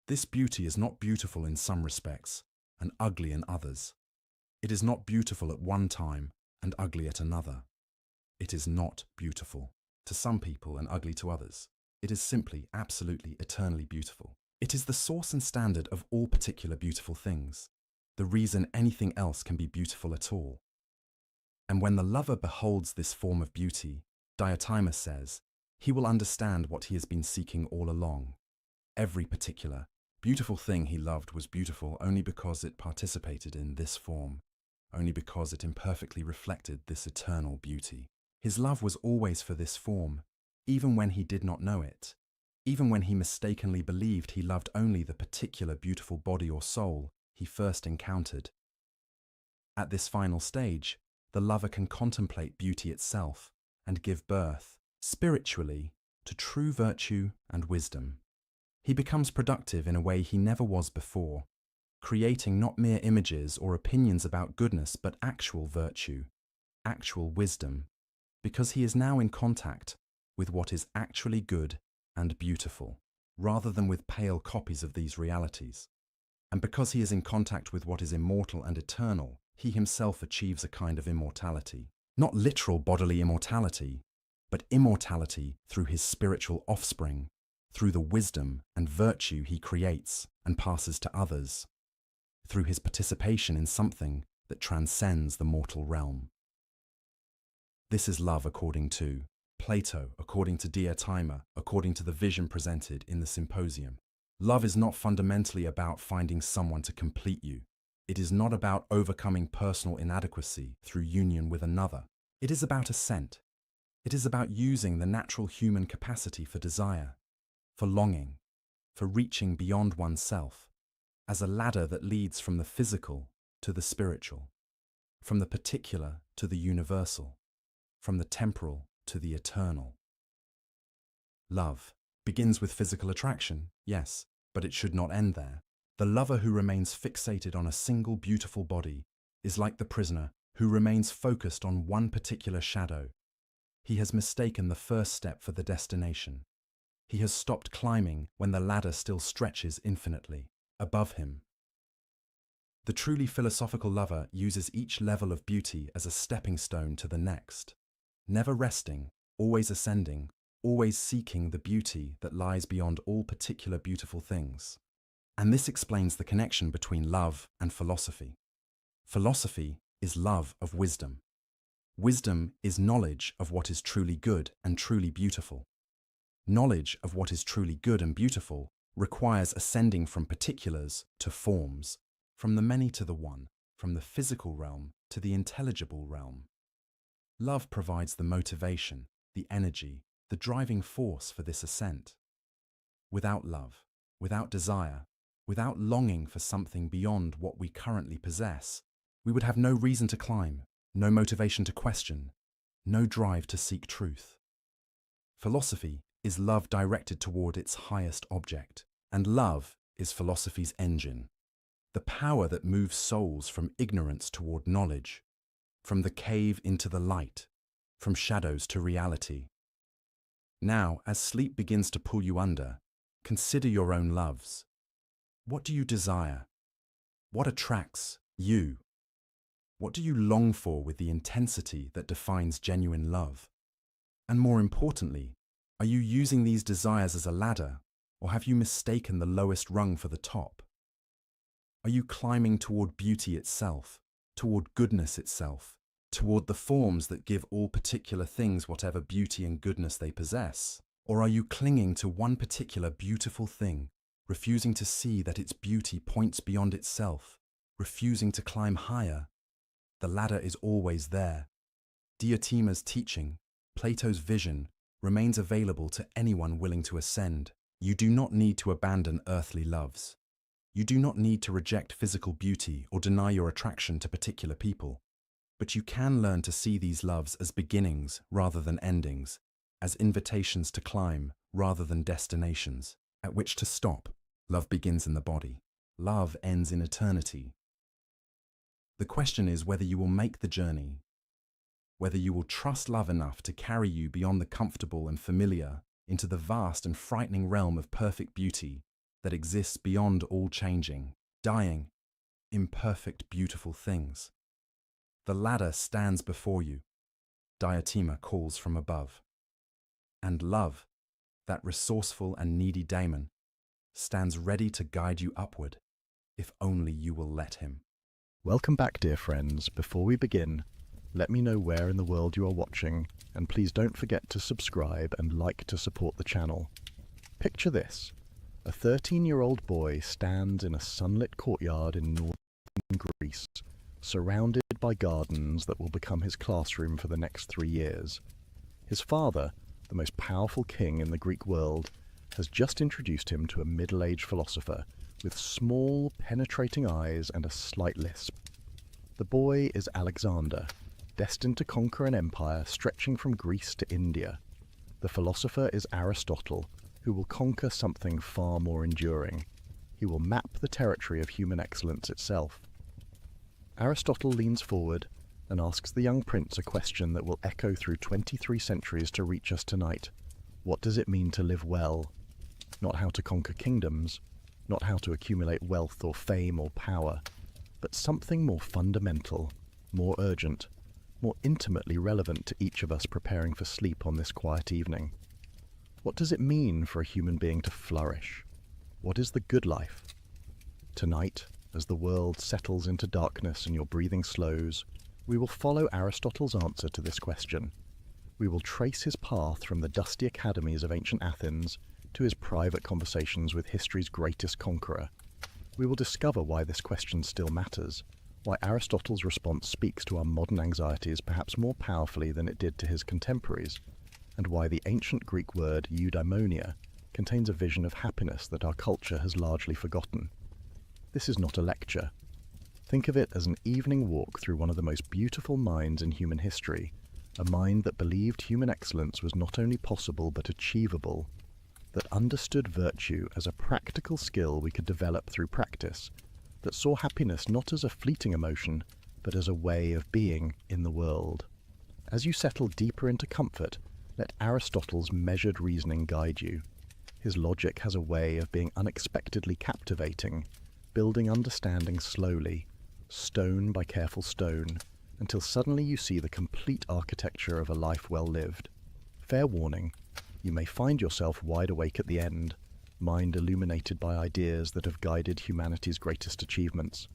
This beauty is not beautiful in some respects and ugly in others. It is not beautiful at one time and ugly at another. It is not beautiful to some people and ugly to others. It is simply, absolutely, eternally beautiful. It is the source and standard of all particular beautiful things, the reason anything else can be beautiful at all. And when the lover beholds this form of beauty, Diotima says, he will understand what he has been seeking all along. Every particular, beautiful thing he loved was beautiful only because it participated in this form, only because it imperfectly reflected this eternal beauty. His love was always for this form, even when he did not know it, even when he mistakenly believed he loved only the particular beautiful body or soul he first encountered. At this final stage, the lover can contemplate beauty itself and give birth, spiritually, to true virtue and wisdom. He becomes productive in a way he never was before, creating not mere images or opinions about goodness but actual virtue, actual wisdom, because he is now in contact with what is actually good and beautiful, rather than with pale copies of these realities. And because he is in contact with what is immortal and eternal, he himself achieves a kind of immortality. Not literal bodily immortality, but immortality through his spiritual offspring, through the wisdom and virtue he creates and passes to others, through his participation in something that transcends the mortal realm. This is love according to Plato, according to Diotima, according to the vision presented in the symposium. Love is not fundamentally about finding someone to complete you. It is not about overcoming personal inadequacy through union with another. It is about ascent. It is about using the natural human capacity for desire, for longing, for reaching beyond oneself, as a ladder that leads from the physical to the spiritual, from the particular to the universal, from the temporal to the eternal. Love begins with physical attraction, yes, but it should not end there. The lover who remains fixated on a single beautiful body is like the prisoner who remains focused on one particular shadow. He has mistaken the first step for the destination. He has stopped climbing when the ladder still stretches infinitely above him. The truly philosophical lover uses each level of beauty as a stepping stone to the next, never resting, always ascending, always seeking the beauty that lies beyond all particular beautiful things. And this explains the connection between love and philosophy. Philosophy is love of wisdom. Wisdom is knowledge of what is truly good and truly beautiful. Knowledge of what is truly good and beautiful requires ascending from particulars to forms, from the many to the one, from the physical realm to the intelligible realm. Love provides the motivation, the energy, the driving force for this ascent. Without love, without desire, without longing for something beyond what we currently possess, we would have no reason to climb, no motivation to question, no drive to seek truth. Philosophy is love directed toward its highest object, and love is philosophy's engine, the power that moves souls from ignorance toward knowledge, from the cave into the light, from shadows to reality. Now, as sleep begins to pull you under, consider your own loves. What do you desire? What attracts you? What do you long for with the intensity that defines genuine love? And more importantly, are you using these desires as a ladder, or have you mistaken the lowest rung for the top? Are you climbing toward beauty itself, toward goodness itself, toward the forms that give all particular things whatever beauty and goodness they possess? Or are you clinging to one particular beautiful thing, refusing to see that its beauty points beyond itself, refusing to climb higher? The ladder is always there. Diotima's teaching, Plato's vision, remains available to anyone willing to ascend. You do not need to abandon earthly loves. You do not need to reject physical beauty or deny your attraction to particular people. But you can learn to see these loves as beginnings rather than endings, as invitations to climb rather than destinations at which to stop. Love begins in the body. Love ends in eternity. The question is whether you will make the journey, whether you will trust love enough to carry you beyond the comfortable and familiar into the vast and frightening realm of perfect beauty that exists beyond all changing, dying, imperfect, beautiful things. The ladder stands before you. Diotima calls from above. And love, that resourceful and needy daemon, stands ready to guide you upward, if only you will let him. Welcome back, dear friends. Before we begin, let me know where in the world you are watching, and please don't forget to subscribe and like to support the channel. Picture this. A 13-year-old boy stands in a sunlit courtyard in northern Greece, surrounded by gardens that will become his classroom for the next 3 years. His father, the most powerful king in the Greek world, has just introduced him to a middle-aged philosopher with small, penetrating eyes and a slight lisp. The boy is Alexander, destined to conquer an empire stretching from Greece to India. The philosopher is Aristotle, who will conquer something far more enduring. He will map the territory of human excellence itself. Aristotle leans forward and asks the young prince a question that will echo through 23 centuries to reach us tonight. What does it mean to live well? Not how to conquer kingdoms, not how to accumulate wealth or fame or power, but something more fundamental, more urgent, more intimately relevant to each of us preparing for sleep on this quiet evening. What does it mean for a human being to flourish? What is the good life? Tonight, as the world settles into darkness and your breathing slows, we will follow Aristotle's answer to this question. We will trace his path from the dusty academies of ancient Athens to his private conversations with history's greatest conqueror. We will discover why this question still matters, why Aristotle's response speaks to our modern anxieties perhaps more powerfully than it did to his contemporaries, and why the ancient Greek word eudaimonia contains a vision of happiness that our culture has largely forgotten. This is not a lecture. Think of it as an evening walk through one of the most beautiful minds in human history, a mind that believed human excellence was not only possible but achievable, that understood virtue as a practical skill we could develop through practice, that saw happiness not as a fleeting emotion, but as a way of being in the world. As you settle deeper into comfort, let Aristotle's measured reasoning guide you. His logic has a way of being unexpectedly captivating, building understanding slowly, stone by careful stone, until suddenly you see the complete architecture of a life well lived. Fair warning, you may find yourself wide awake at the end, mind illuminated by ideas that have guided humanity's greatest achievements.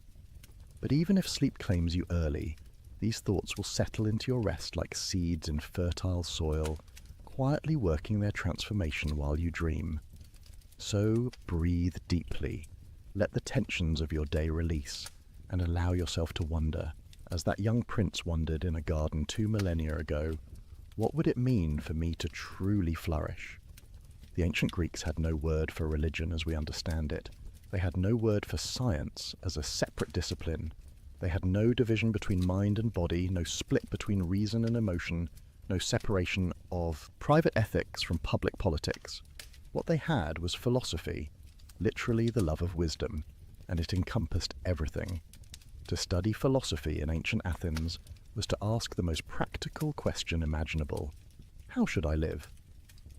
But even if sleep claims you early, these thoughts will settle into your rest like seeds in fertile soil, quietly working their transformation while you dream. So breathe deeply, let the tensions of your day release, and allow yourself to wonder, as that young prince wondered in a garden 2 millennia ago, what would it mean for me to truly flourish? The ancient Greeks had no word for religion as we understand it. They had no word for science as a separate discipline. They had no division between mind and body, no split between reason and emotion, no separation of private ethics from public politics. What they had was philosophy, literally the love of wisdom, and it encompassed everything. To study philosophy in ancient Athens was to ask the most practical question imaginable. How should I live?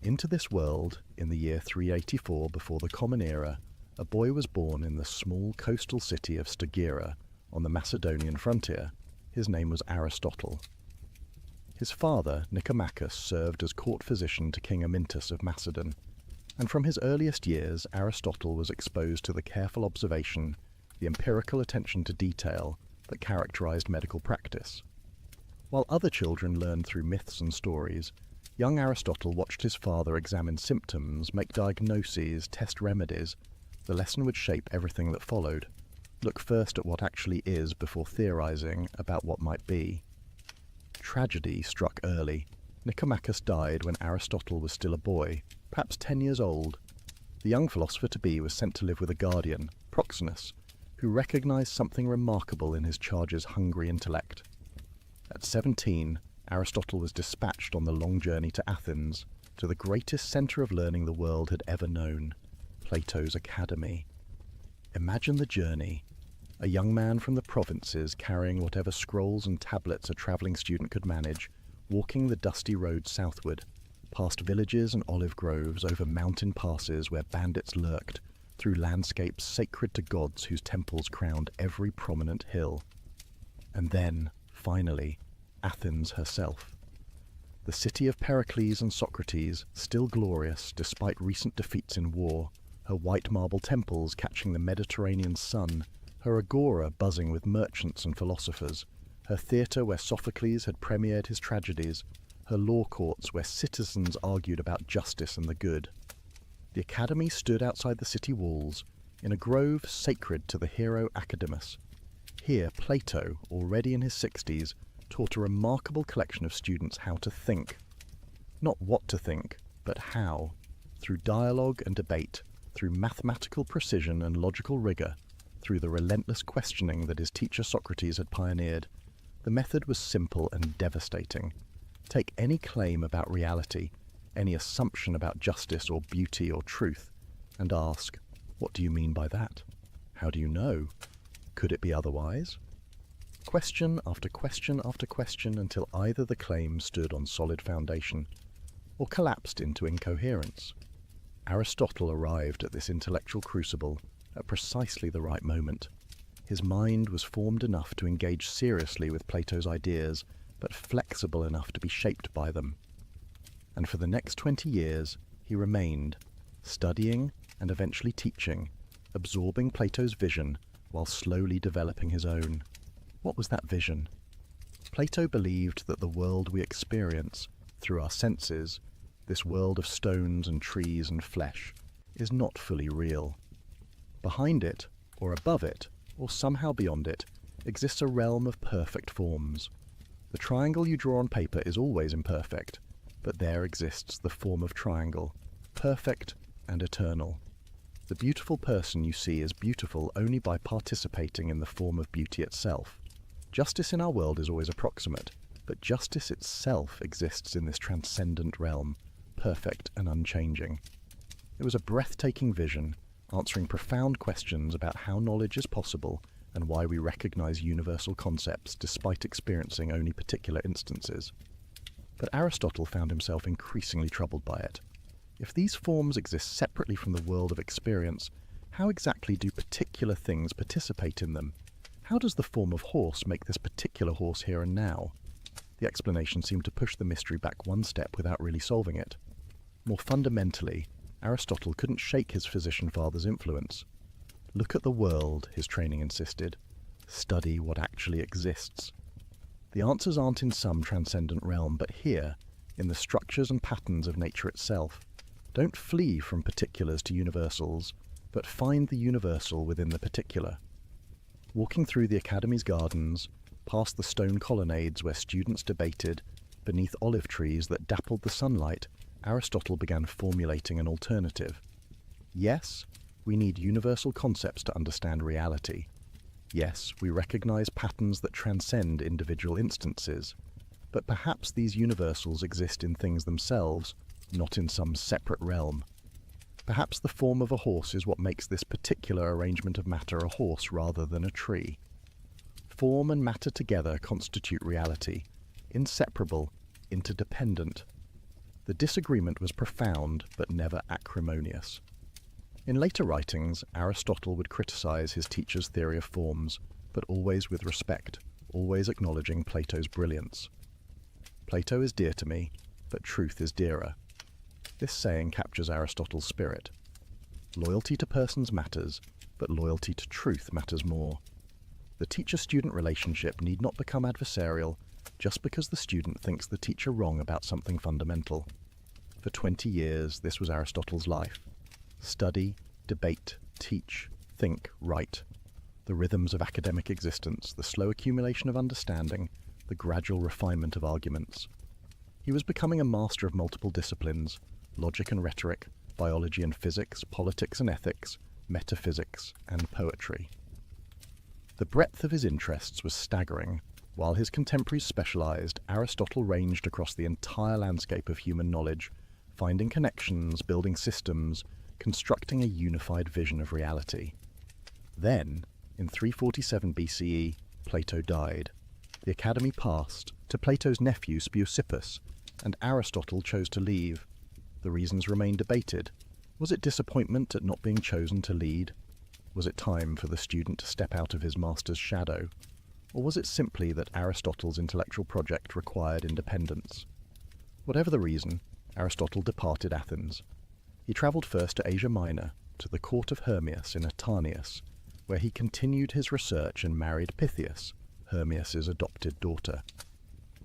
Into this world, in the year 384 before the Common Era, a boy was born in the small coastal city of Stagira on the Macedonian frontier. His name was Aristotle. His father, Nicomachus, served as court physician to King Amyntas of Macedon, and from his earliest years Aristotle was exposed to the careful observation, the empirical attention to detail that characterized medical practice. While other children learned through myths and stories, young Aristotle watched his father examine symptoms, make diagnoses, test remedies. The lesson would shape everything that followed. Look first at what actually is before theorizing about what might be. Tragedy struck early. Nicomachus died when Aristotle was still a boy, perhaps 10 years old. The young philosopher-to-be was sent to live with a guardian, Proxenus, who recognized something remarkable in his charge's hungry intellect. At 17, Aristotle was dispatched on the long journey to Athens, to the greatest center of learning the world had ever known, Plato's Academy. Imagine the journey. A young man from the provinces carrying whatever scrolls and tablets a traveling student could manage, walking the dusty road southward, past villages and olive groves, over mountain passes where bandits lurked, through landscapes sacred to gods whose temples crowned every prominent hill. And then, finally, Athens herself. The city of Pericles and Socrates, still glorious despite recent defeats in war, her white marble temples catching the Mediterranean sun, her agora buzzing with merchants and philosophers, her theatre where Sophocles had premiered his tragedies, her law courts where citizens argued about justice and the good. The academy stood outside the city walls, in a grove sacred to the hero Academus. Here Plato, already in his 60s, taught a remarkable collection of students how to think. Not what to think, but how. Through dialogue and debate, through mathematical precision and logical rigor, through the relentless questioning that his teacher Socrates had pioneered, the method was simple and devastating. Take any claim about reality, any assumption about justice or beauty or truth, and ask, what do you mean by that? How do you know? Could it be otherwise? Question after question after question until either the claim stood on solid foundation or collapsed into incoherence. Aristotle arrived at this intellectual crucible at precisely the right moment. His mind was formed enough to engage seriously with Plato's ideas, but flexible enough to be shaped by them. And for the next 20 years, he remained, studying and eventually teaching, absorbing Plato's vision while slowly developing his own. What was that vision? Plato believed that the world we experience through our senses, this world of stones and trees and flesh, is not fully real. Behind it, or above it, or somehow beyond it, exists a realm of perfect forms. The triangle you draw on paper is always imperfect, but there exists the form of triangle, perfect and eternal. The beautiful person you see is beautiful only by participating in the form of beauty itself. Justice in our world is always approximate, but justice itself exists in this transcendent realm, perfect and unchanging. It was a breathtaking vision, answering profound questions about how knowledge is possible and why we recognize universal concepts despite experiencing only particular instances. But Aristotle found himself increasingly troubled by it. If these forms exist separately from the world of experience, how exactly do particular things participate in them? How does the form of horse make this particular horse here and now? The explanation seemed to push the mystery back one step without really solving it. More fundamentally, Aristotle couldn't shake his physician father's influence. Look at the world, his training insisted. Study what actually exists. The answers aren't in some transcendent realm, but here, in the structures and patterns of nature itself. Don't flee from particulars to universals, but find the universal within the particular. Walking through the Academy's gardens, past the stone colonnades where students debated, beneath olive trees that dappled the sunlight, Aristotle began formulating an alternative. Yes, we need universal concepts to understand reality. Yes, we recognize patterns that transcend individual instances, but perhaps these universals exist in things themselves, not in some separate realm. Perhaps the form of a horse is what makes this particular arrangement of matter a horse rather than a tree. Form and matter together constitute reality, inseparable, interdependent. The disagreement was profound, but never acrimonious. In later writings, Aristotle would criticize his teacher's theory of forms, but always with respect, always acknowledging Plato's brilliance. Plato is dear to me, but truth is dearer. This saying captures Aristotle's spirit. Loyalty to persons matters, but loyalty to truth matters more. The teacher-student relationship need not become adversarial just because the student thinks the teacher wrong about something fundamental. For 20 years, this was Aristotle's life. Study, debate, teach, think, write. The rhythms of academic existence, the slow accumulation of understanding, the gradual refinement of arguments. He was becoming a master of multiple disciplines, logic and rhetoric, biology and physics, politics and ethics, metaphysics and poetry. The breadth of his interests was staggering. While his contemporaries specialized, Aristotle ranged across the entire landscape of human knowledge, finding connections, building systems, constructing a unified vision of reality. Then, in 347 BCE, Plato died. The Academy passed to Plato's nephew Speusippus, and Aristotle chose to leave. The reasons remain debated. Was it disappointment at not being chosen to lead? Was it time for the student to step out of his master's shadow? Or was it simply that Aristotle's intellectual project required independence? Whatever the reason, Aristotle departed Athens. He travelled first to Asia Minor, to the court of Hermias in Atanius, where he continued his research and married Pythias, Hermias's adopted daughter.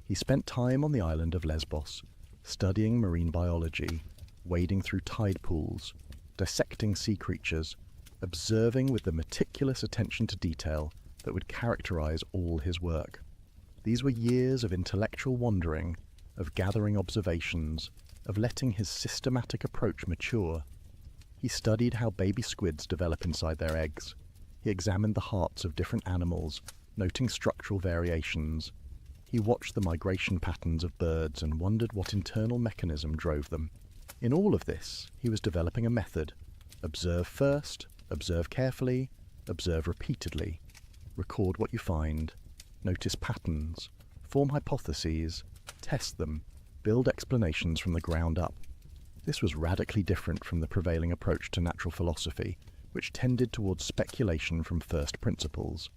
He spent time on the island of Lesbos, studying marine biology, wading through tide pools, dissecting sea creatures, observing with the meticulous attention to detail that would characterize all his work. These were years of intellectual wandering, of gathering observations, of letting his systematic approach mature. He studied how baby squids develop inside their eggs. He examined the hearts of different animals, noting structural variations. He watched the migration patterns of birds and wondered what internal mechanism drove them. In all of this, he was developing a method. Observe first, observe carefully, observe repeatedly. Record what you find. Notice patterns. Form hypotheses. Test them. Build explanations from the ground up. This was radically different from the prevailing approach to natural philosophy, which tended towards speculation from first principles.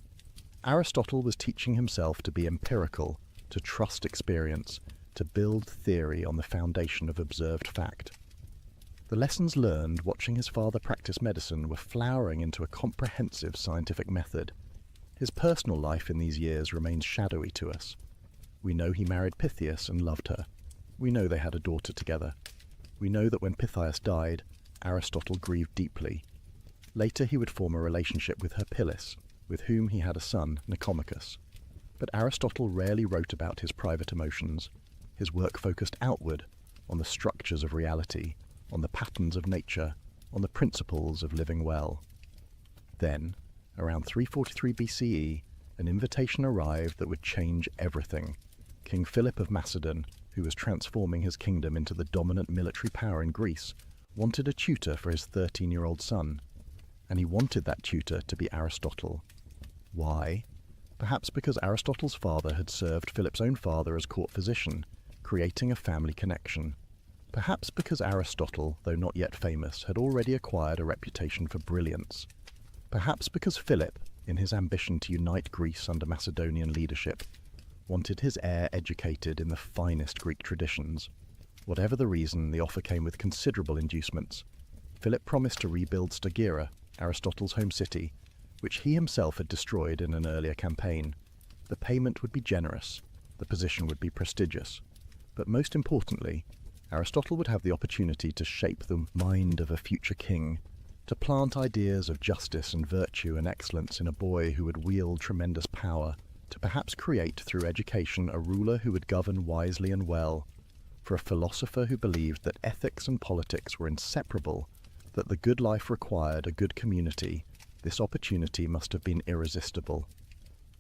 Aristotle was teaching himself to be empirical, to trust experience, to build theory on the foundation of observed fact. The lessons learned watching his father practice medicine were flowering into a comprehensive scientific method. His personal life in these years remains shadowy to us. We know he married Pythias and loved her. We know they had a daughter together. We know that when Pythias died, Aristotle grieved deeply. Later he would form a relationship with Herpyllis, with whom he had a son, Nicomachus. But Aristotle rarely wrote about his private emotions. His work focused outward, on the structures of reality, on the patterns of nature, on the principles of living well. Then, around 343 BCE, an invitation arrived that would change everything. King Philip of Macedon, who was transforming his kingdom into the dominant military power in Greece, wanted a tutor for his 13-year-old son. And he wanted that tutor to be Aristotle. Why? Perhaps because Aristotle's father had served Philip's own father as court physician, creating a family connection. Perhaps because Aristotle, though not yet famous, had already acquired a reputation for brilliance. Perhaps because Philip, in his ambition to unite Greece under Macedonian leadership, wanted his heir educated in the finest Greek traditions. Whatever the reason, the offer came with considerable inducements. Philip promised to rebuild Stagira, Aristotle's home city, which he himself had destroyed in an earlier campaign. The payment would be generous, the position would be prestigious. But most importantly, Aristotle would have the opportunity to shape the mind of a future king, to plant ideas of justice and virtue and excellence in a boy who would wield tremendous power, to perhaps create through education a ruler who would govern wisely and well, for a philosopher who believed that ethics and politics were inseparable, that the good life required a good community. This opportunity must have been irresistible.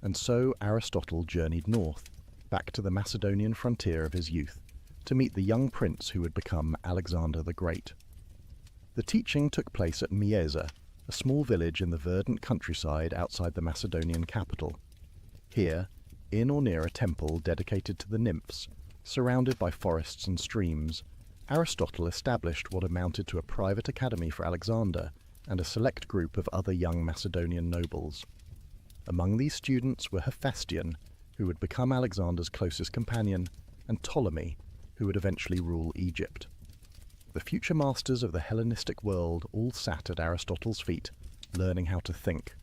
And so Aristotle journeyed north, back to the Macedonian frontier of his youth, to meet the young prince who would become Alexander the Great. The teaching took place at Mieza, a small village in the verdant countryside outside the Macedonian capital. Here, in or near a temple dedicated to the nymphs, surrounded by forests and streams, Aristotle established what amounted to a private academy for Alexander and a select group of other young Macedonian nobles. Among these students were Hephaestion, who would become Alexander's closest companion, and Ptolemy, who would eventually rule Egypt. The future masters of the Hellenistic world all sat at Aristotle's feet, learning how to think.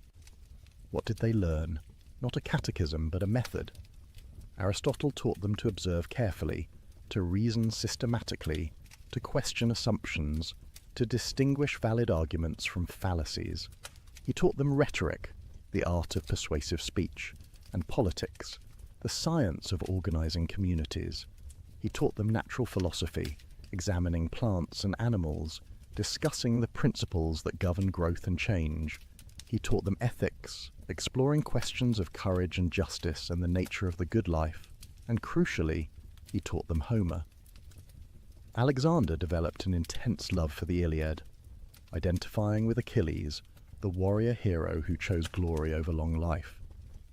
What did they learn? Not a catechism, but a method. Aristotle taught them to observe carefully, to reason systematically, to question assumptions, to distinguish valid arguments from fallacies. He taught them rhetoric, the art of persuasive speech, and politics, the science of organizing communities. He taught them natural philosophy, examining plants and animals, discussing the principles that govern growth and change. He taught them ethics, exploring questions of courage and justice and the nature of the good life, and crucially, he taught them Homer. Alexander developed an intense love for the Iliad, identifying with Achilles, the warrior hero who chose glory over long life.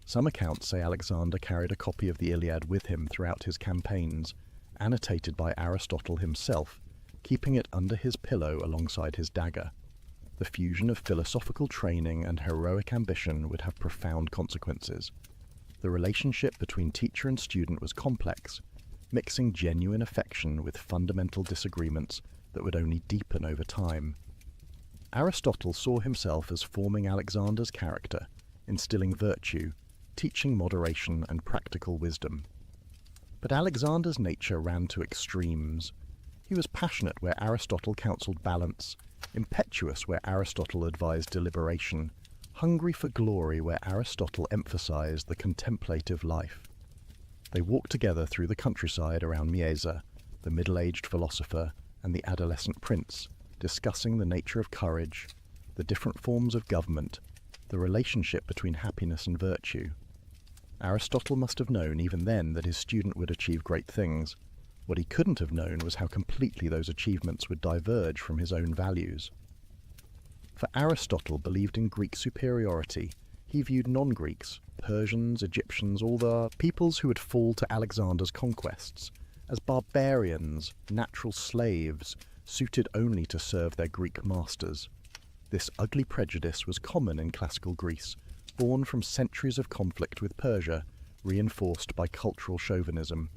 Some accounts say Alexander carried a copy of the Iliad with him throughout his campaigns, annotated by Aristotle himself, keeping it under his pillow alongside his dagger. The fusion of philosophical training and heroic ambition would have profound consequences. The relationship between teacher and student was complex, mixing genuine affection with fundamental disagreements that would only deepen over time. Aristotle saw himself as forming Alexander's character, instilling virtue, teaching moderation and practical wisdom. But Alexander's nature ran to extremes. He was passionate where Aristotle counseled balance, impetuous where Aristotle advised deliberation, hungry for glory where Aristotle emphasized the contemplative life. They walked together through the countryside around Mieza, the middle-aged philosopher, and the adolescent prince, discussing the nature of courage, the different forms of government, the relationship between happiness and virtue. Aristotle must have known even then that his student would achieve great things. What he couldn't have known was how completely those achievements would diverge from his own values. For Aristotle believed in Greek superiority. He viewed non-Greeks, Persians, Egyptians, all the peoples who would fall to Alexander's conquests, as barbarians, natural slaves, suited only to serve their Greek masters. This ugly prejudice was common in classical Greece, born from centuries of conflict with Persia, reinforced by cultural chauvinism.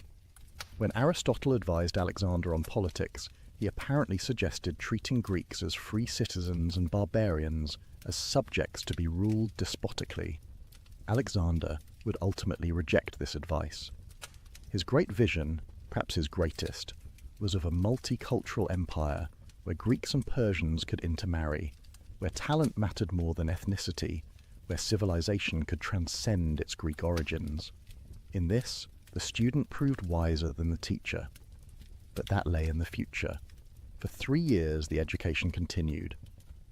When Aristotle advised Alexander on politics, he apparently suggested treating Greeks as free citizens and barbarians, as subjects to be ruled despotically. Alexander would ultimately reject this advice. His great vision, perhaps his greatest, was of a multicultural empire where Greeks and Persians could intermarry, where talent mattered more than ethnicity, where civilization could transcend its Greek origins. In this, the student proved wiser than the teacher. But that lay in the future. For 3 years the education continued.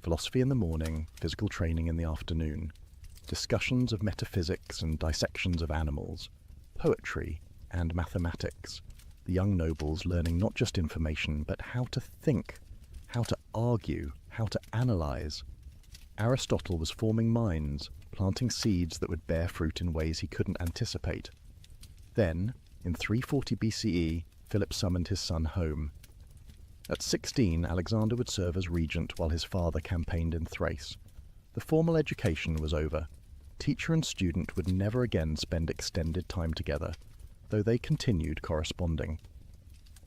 Philosophy in the morning, physical training in the afternoon, discussions of metaphysics and dissections of animals, poetry and mathematics, the young nobles learning not just information but how to think, how to argue, how to analyze. Aristotle was forming minds, planting seeds that would bear fruit in ways he couldn't anticipate. Then, in 340 BCE, Philip summoned his son home. At 16, Alexander would serve as regent while his father campaigned in Thrace. The formal education was over. Teacher and student would never again spend extended time together, though they continued corresponding.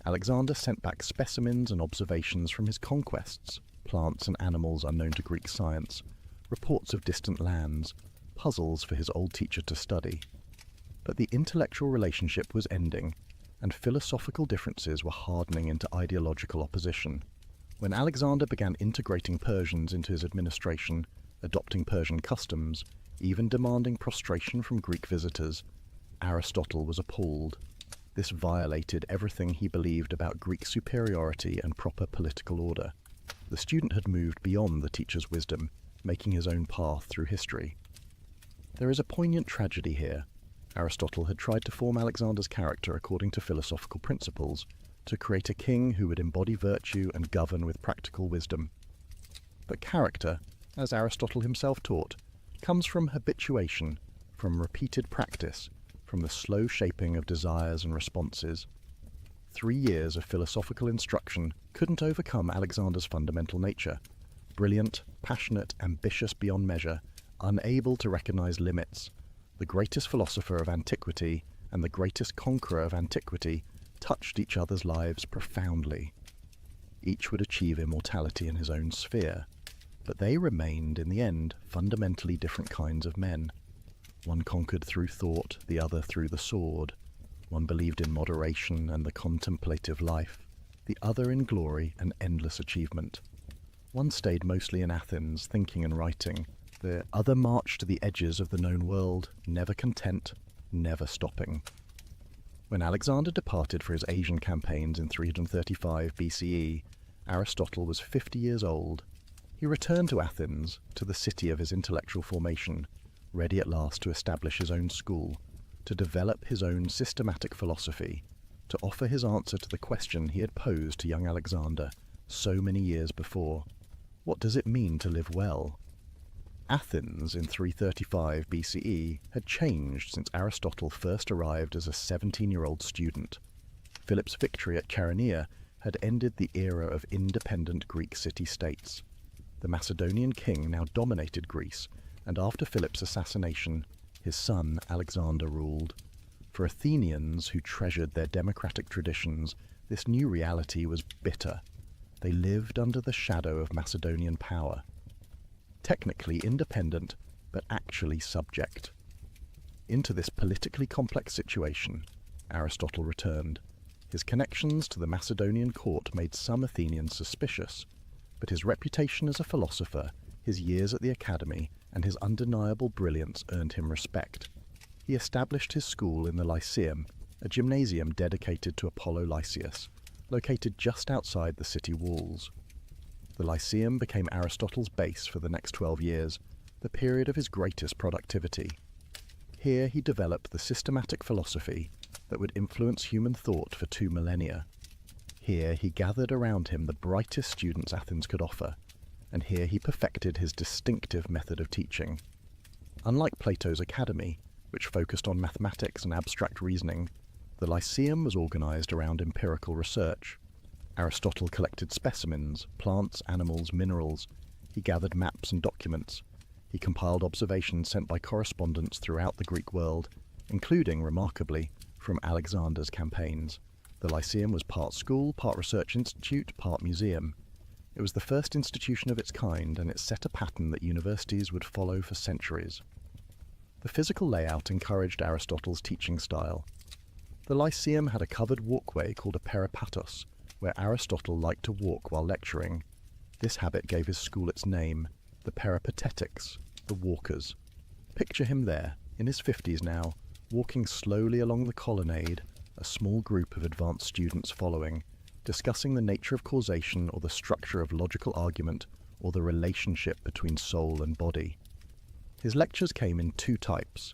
Alexander sent back specimens and observations from his conquests, plants and animals unknown to Greek science, reports of distant lands, puzzles for his old teacher to study. But the intellectual relationship was ending, and philosophical differences were hardening into ideological opposition. When Alexander began integrating Persians into his administration, adopting Persian customs, even demanding prostration from Greek visitors, Aristotle was appalled. This violated everything he believed about Greek superiority and proper political order. The student had moved beyond the teacher's wisdom, making his own path through history. There is a poignant tragedy here. Aristotle had tried to form Alexander's character according to philosophical principles, to create a king who would embody virtue and govern with practical wisdom. But character, as Aristotle himself taught, comes from habituation, from repeated practice, from the slow shaping of desires and responses. 3 years of philosophical instruction couldn't overcome Alexander's fundamental nature. Brilliant, passionate, ambitious beyond measure, unable to recognize limits, the greatest philosopher of antiquity and the greatest conqueror of antiquity touched each other's lives profoundly. Each would achieve immortality in his own sphere, but they remained, in the end, fundamentally different kinds of men. One conquered through thought, the other through the sword. One believed in moderation and the contemplative life, the other in glory and endless achievement. One stayed mostly in Athens, thinking and writing. The other marched to the edges of the known world, never content, never stopping. When Alexander departed for his Asian campaigns in 335 BCE, Aristotle was 50 years old. He returned to Athens, to the city of his intellectual formation, ready at last to establish his own school, to develop his own systematic philosophy, to offer his answer to the question he had posed to young Alexander so many years before. What does it mean to live well? Athens in 335 BCE had changed since Aristotle first arrived as a 17-year-old student. Philip's victory at Chaeronea had ended the era of independent Greek city-states. The Macedonian king now dominated Greece, and after Philip's assassination, his son Alexander ruled. For Athenians who treasured their democratic traditions, this new reality was bitter. They lived under the shadow of Macedonian power. Technically independent, but actually subject. Into this politically complex situation, Aristotle returned. His connections to the Macedonian court made some Athenians suspicious, but his reputation as a philosopher, his years at the academy, and his undeniable brilliance earned him respect. He established his school in the Lyceum, a gymnasium dedicated to Apollo Lysias, located just outside the city walls. The Lyceum became Aristotle's base for the next 12 years, the period of his greatest productivity. Here he developed the systematic philosophy that would influence human thought for 2 millennia. Here he gathered around him the brightest students Athens could offer, and here he perfected his distinctive method of teaching. Unlike Plato's Academy, which focused on mathematics and abstract reasoning, the Lyceum was organized around empirical research. Aristotle collected specimens, plants, animals, minerals. He gathered maps and documents. He compiled observations sent by correspondents throughout the Greek world, including, remarkably, from Alexander's campaigns. The Lyceum was part school, part research institute, part museum. It was the first institution of its kind, and it set a pattern that universities would follow for centuries. The physical layout encouraged Aristotle's teaching style. The Lyceum had a covered walkway called a peripatos, where Aristotle liked to walk while lecturing. This habit gave his school its name, the Peripatetics, the walkers. Picture him there, in his 50s now, walking slowly along the colonnade, a small group of advanced students following, discussing the nature of causation or the structure of logical argument or the relationship between soul and body. His lectures came in 2 types.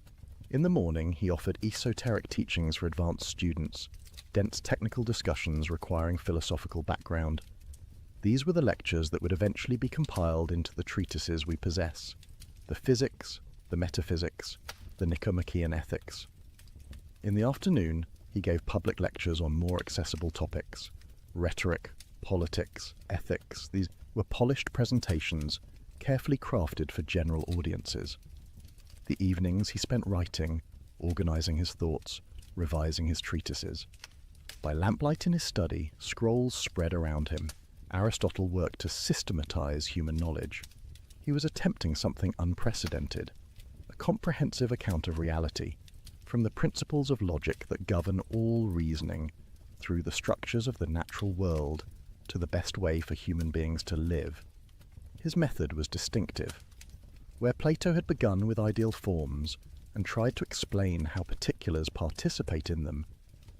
In the morning, he offered esoteric teachings for advanced students, dense technical discussions requiring philosophical background. These were the lectures that would eventually be compiled into the treatises we possess: the Physics, the Metaphysics, the Nicomachean Ethics. In the afternoon, he gave public lectures on more accessible topics: rhetoric, politics, ethics. These were polished presentations, carefully crafted for general audiences. The evenings he spent writing, organizing his thoughts, revising his treatises. By lamplight in his study, scrolls spread around him. Aristotle worked to systematize human knowledge. He was attempting something unprecedented, a comprehensive account of reality, from the principles of logic that govern all reasoning, through the structures of the natural world, to the best way for human beings to live. His method was distinctive. Where Plato had begun with ideal forms and tried to explain how particulars participate in them,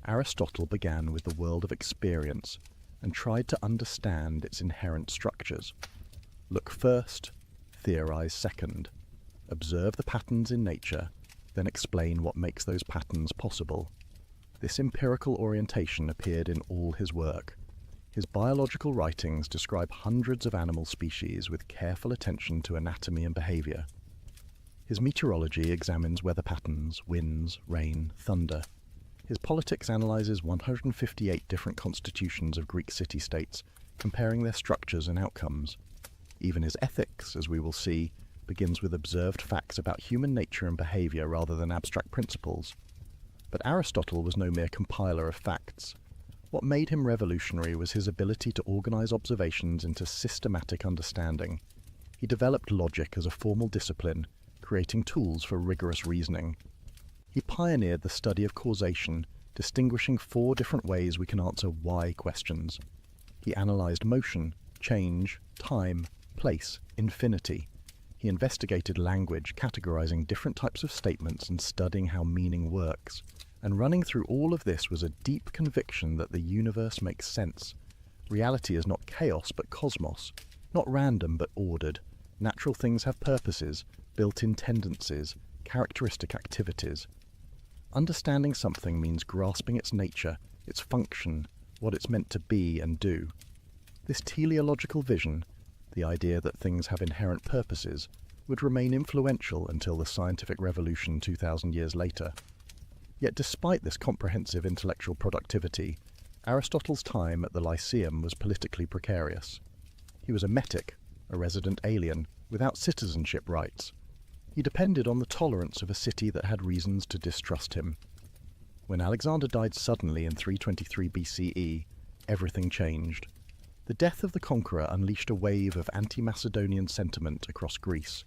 Aristotle began with the world of experience and tried to understand its inherent structures. Look first, theorize second. Observe the patterns in nature, then explain what makes those patterns possible. This empirical orientation appeared in all his work. His biological writings describe hundreds of animal species with careful attention to anatomy and behavior. His meteorology examines weather patterns, winds, rain, thunder. His politics analyzes 158 different constitutions of Greek city-states, comparing their structures and outcomes. Even his ethics, as we will see, begins with observed facts about human nature and behavior rather than abstract principles. But Aristotle was no mere compiler of facts. What made him revolutionary was his ability to organize observations into systematic understanding. He developed logic as a formal discipline, creating tools for rigorous reasoning. He pioneered the study of causation, distinguishing 4 different ways we can answer why questions. He analyzed motion, change, time, place, infinity. He investigated language, categorizing different types of statements and studying how meaning works. And running through all of this was a deep conviction that the universe makes sense. Reality is not chaos but cosmos, not random but ordered. Natural things have purposes, built-in tendencies, characteristic activities. Understanding something means grasping its nature, its function, what it's meant to be and do. This teleological vision, the idea that things have inherent purposes, would remain influential until the scientific revolution 2,000 years later. Yet despite this comprehensive intellectual productivity, Aristotle's time at the Lyceum was politically precarious. He was a metic, a resident alien, without citizenship rights. He depended on the tolerance of a city that had reasons to distrust him. When Alexander died suddenly in 323 BCE, everything changed. The death of the conqueror unleashed a wave of anti-Macedonian sentiment across Greece.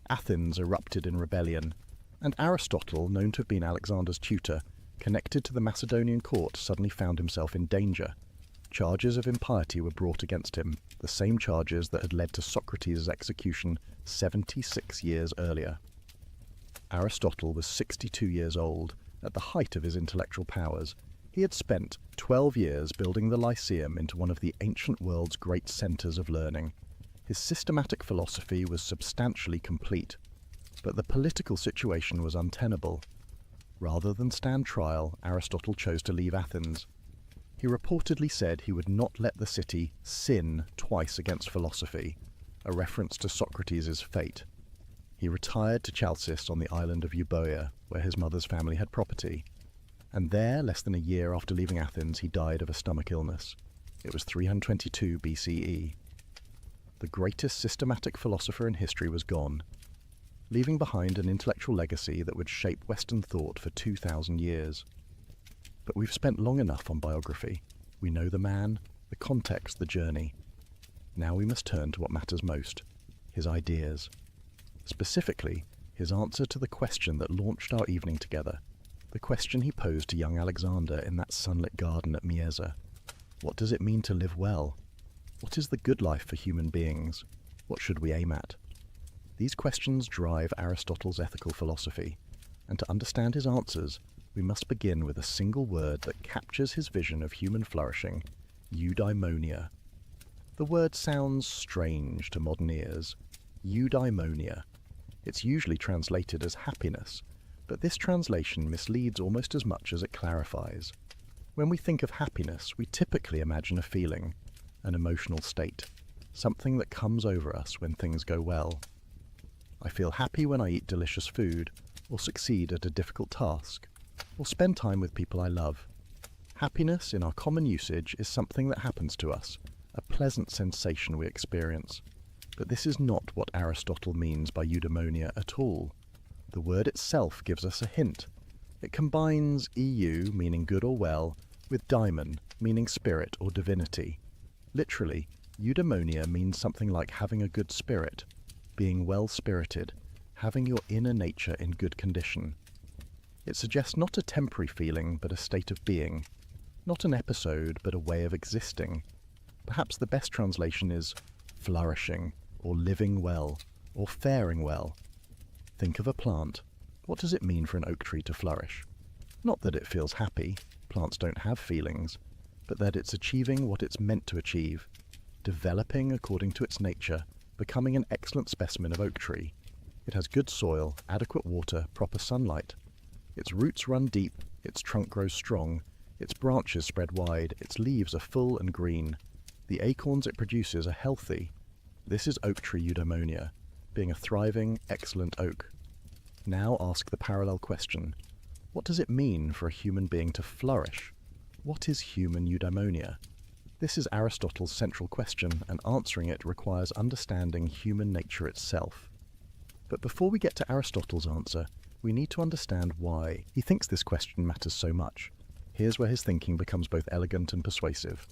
Athens erupted in rebellion, and Aristotle, known to have been Alexander's tutor, connected to the Macedonian court, suddenly found himself in danger. Charges of impiety were brought against him, the same charges that had led to Socrates' execution 76 years earlier. Aristotle was 62 years old, at the height of his intellectual powers. He had spent 12 years building the Lyceum into one of the ancient world's great centres of learning. His systematic philosophy was substantially complete, but the political situation was untenable. Rather than stand trial, Aristotle chose to leave Athens. He reportedly said he would not let the city sin twice against philosophy, a reference to Socrates' fate. He retired to Chalcis on the island of Euboea, where his mother's family had property. And there, less than a year after leaving Athens, he died of a stomach illness. It was 322 BCE. The greatest systematic philosopher in history was gone, leaving behind an intellectual legacy that would shape Western thought for 2,000 years. But we've spent long enough on biography. We know the man, the context, the journey. Now we must turn to what matters most, his ideas. Specifically, his answer to the question that launched our evening together, the question he posed to young Alexander in that sunlit garden at Mieza. What does it mean to live well? What is the good life for human beings? What should we aim at? These questions drive Aristotle's ethical philosophy, and to understand his answers, we must begin with a single word that captures his vision of human flourishing: eudaimonia. The word sounds strange to modern ears. Eudaimonia. It's usually translated as happiness, but this translation misleads almost as much as it clarifies. When we think of happiness, we typically imagine a feeling, an emotional state, something that comes over us when things go well. I feel happy when I eat delicious food, or succeed at a difficult task, or spend time with people I love. Happiness, in our common usage, is something that happens to us, a pleasant sensation we experience. But this is not what Aristotle means by eudaimonia at all. The word itself gives us a hint. It combines eu, meaning good or well, with daimon, meaning spirit or divinity. Literally, eudaimonia means something like having a good spirit, being well-spirited, having your inner nature in good condition. It suggests not a temporary feeling, but a state of being, not an episode, but a way of existing. Perhaps the best translation is flourishing, or living well, or faring well. Think of a plant. What does it mean for an oak tree to flourish? Not that it feels happy, plants don't have feelings, but that it's achieving what it's meant to achieve, developing according to its nature, becoming an excellent specimen of oak tree. It has good soil, adequate water, proper sunlight. Its roots run deep, its trunk grows strong, its branches spread wide, its leaves are full and green. The acorns it produces are healthy. This is oak tree eudaimonia, being a thriving, excellent oak. Now ask the parallel question. What does it mean for a human being to flourish? What is human eudaimonia? This is Aristotle's central question, and answering it requires understanding human nature itself. But before we get to Aristotle's answer, we need to understand why he thinks this question matters so much. Here's where his thinking becomes both elegant and persuasive.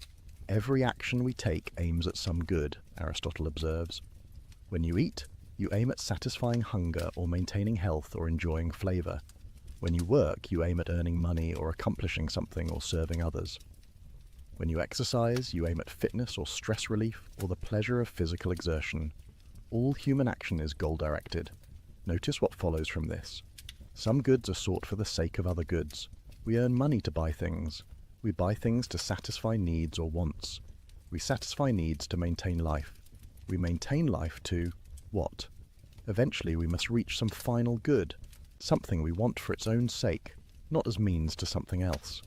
Every action we take aims at some good, Aristotle observes. When you eat, you aim at satisfying hunger or maintaining health or enjoying flavour. When you work, you aim at earning money or accomplishing something or serving others. When you exercise, you aim at fitness or stress relief or the pleasure of physical exertion. All human action is goal-directed. Notice what follows from this. Some goods are sought for the sake of other goods. We earn money to buy things. We buy things to satisfy needs or wants. We satisfy needs to maintain life. We maintain life to what? Eventually we must reach some final good, something we want for its own sake, not as means to something else.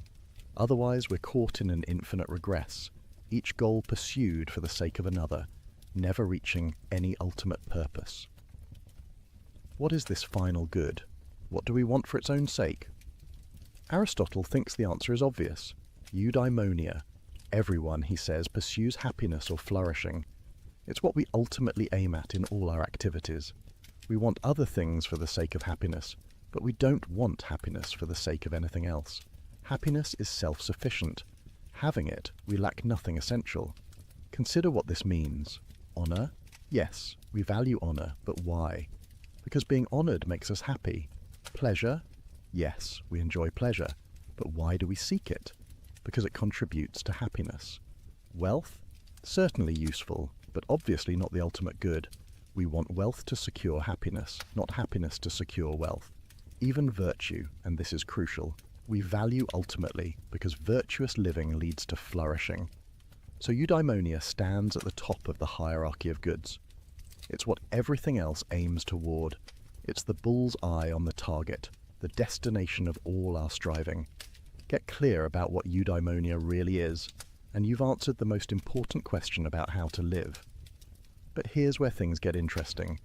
Otherwise we're caught in an infinite regress, each goal pursued for the sake of another, never reaching any ultimate purpose. What is this final good? What do we want for its own sake? Aristotle thinks the answer is obvious. Eudaimonia. Everyone, he says, pursues happiness or flourishing. It's what we ultimately aim at in all our activities. We want other things for the sake of happiness, but we don't want happiness for the sake of anything else. Happiness is self-sufficient. Having it, we lack nothing essential. Consider what this means. Honour? Yes, we value honour, but why? Because being honoured makes us happy. Pleasure? Yes, we enjoy pleasure, but why do we seek it? Because it contributes to happiness. Wealth? Certainly useful, but obviously not the ultimate good. We want wealth to secure happiness, not happiness to secure wealth. Even virtue, and this is crucial, we value ultimately because virtuous living leads to flourishing. So eudaimonia stands at the top of the hierarchy of goods. It's what everything else aims toward. It's the bull's eye on the target, the destination of all our striving. Get clear about what eudaimonia really is, and you've answered the most important question about how to live. But here's where things get interesting.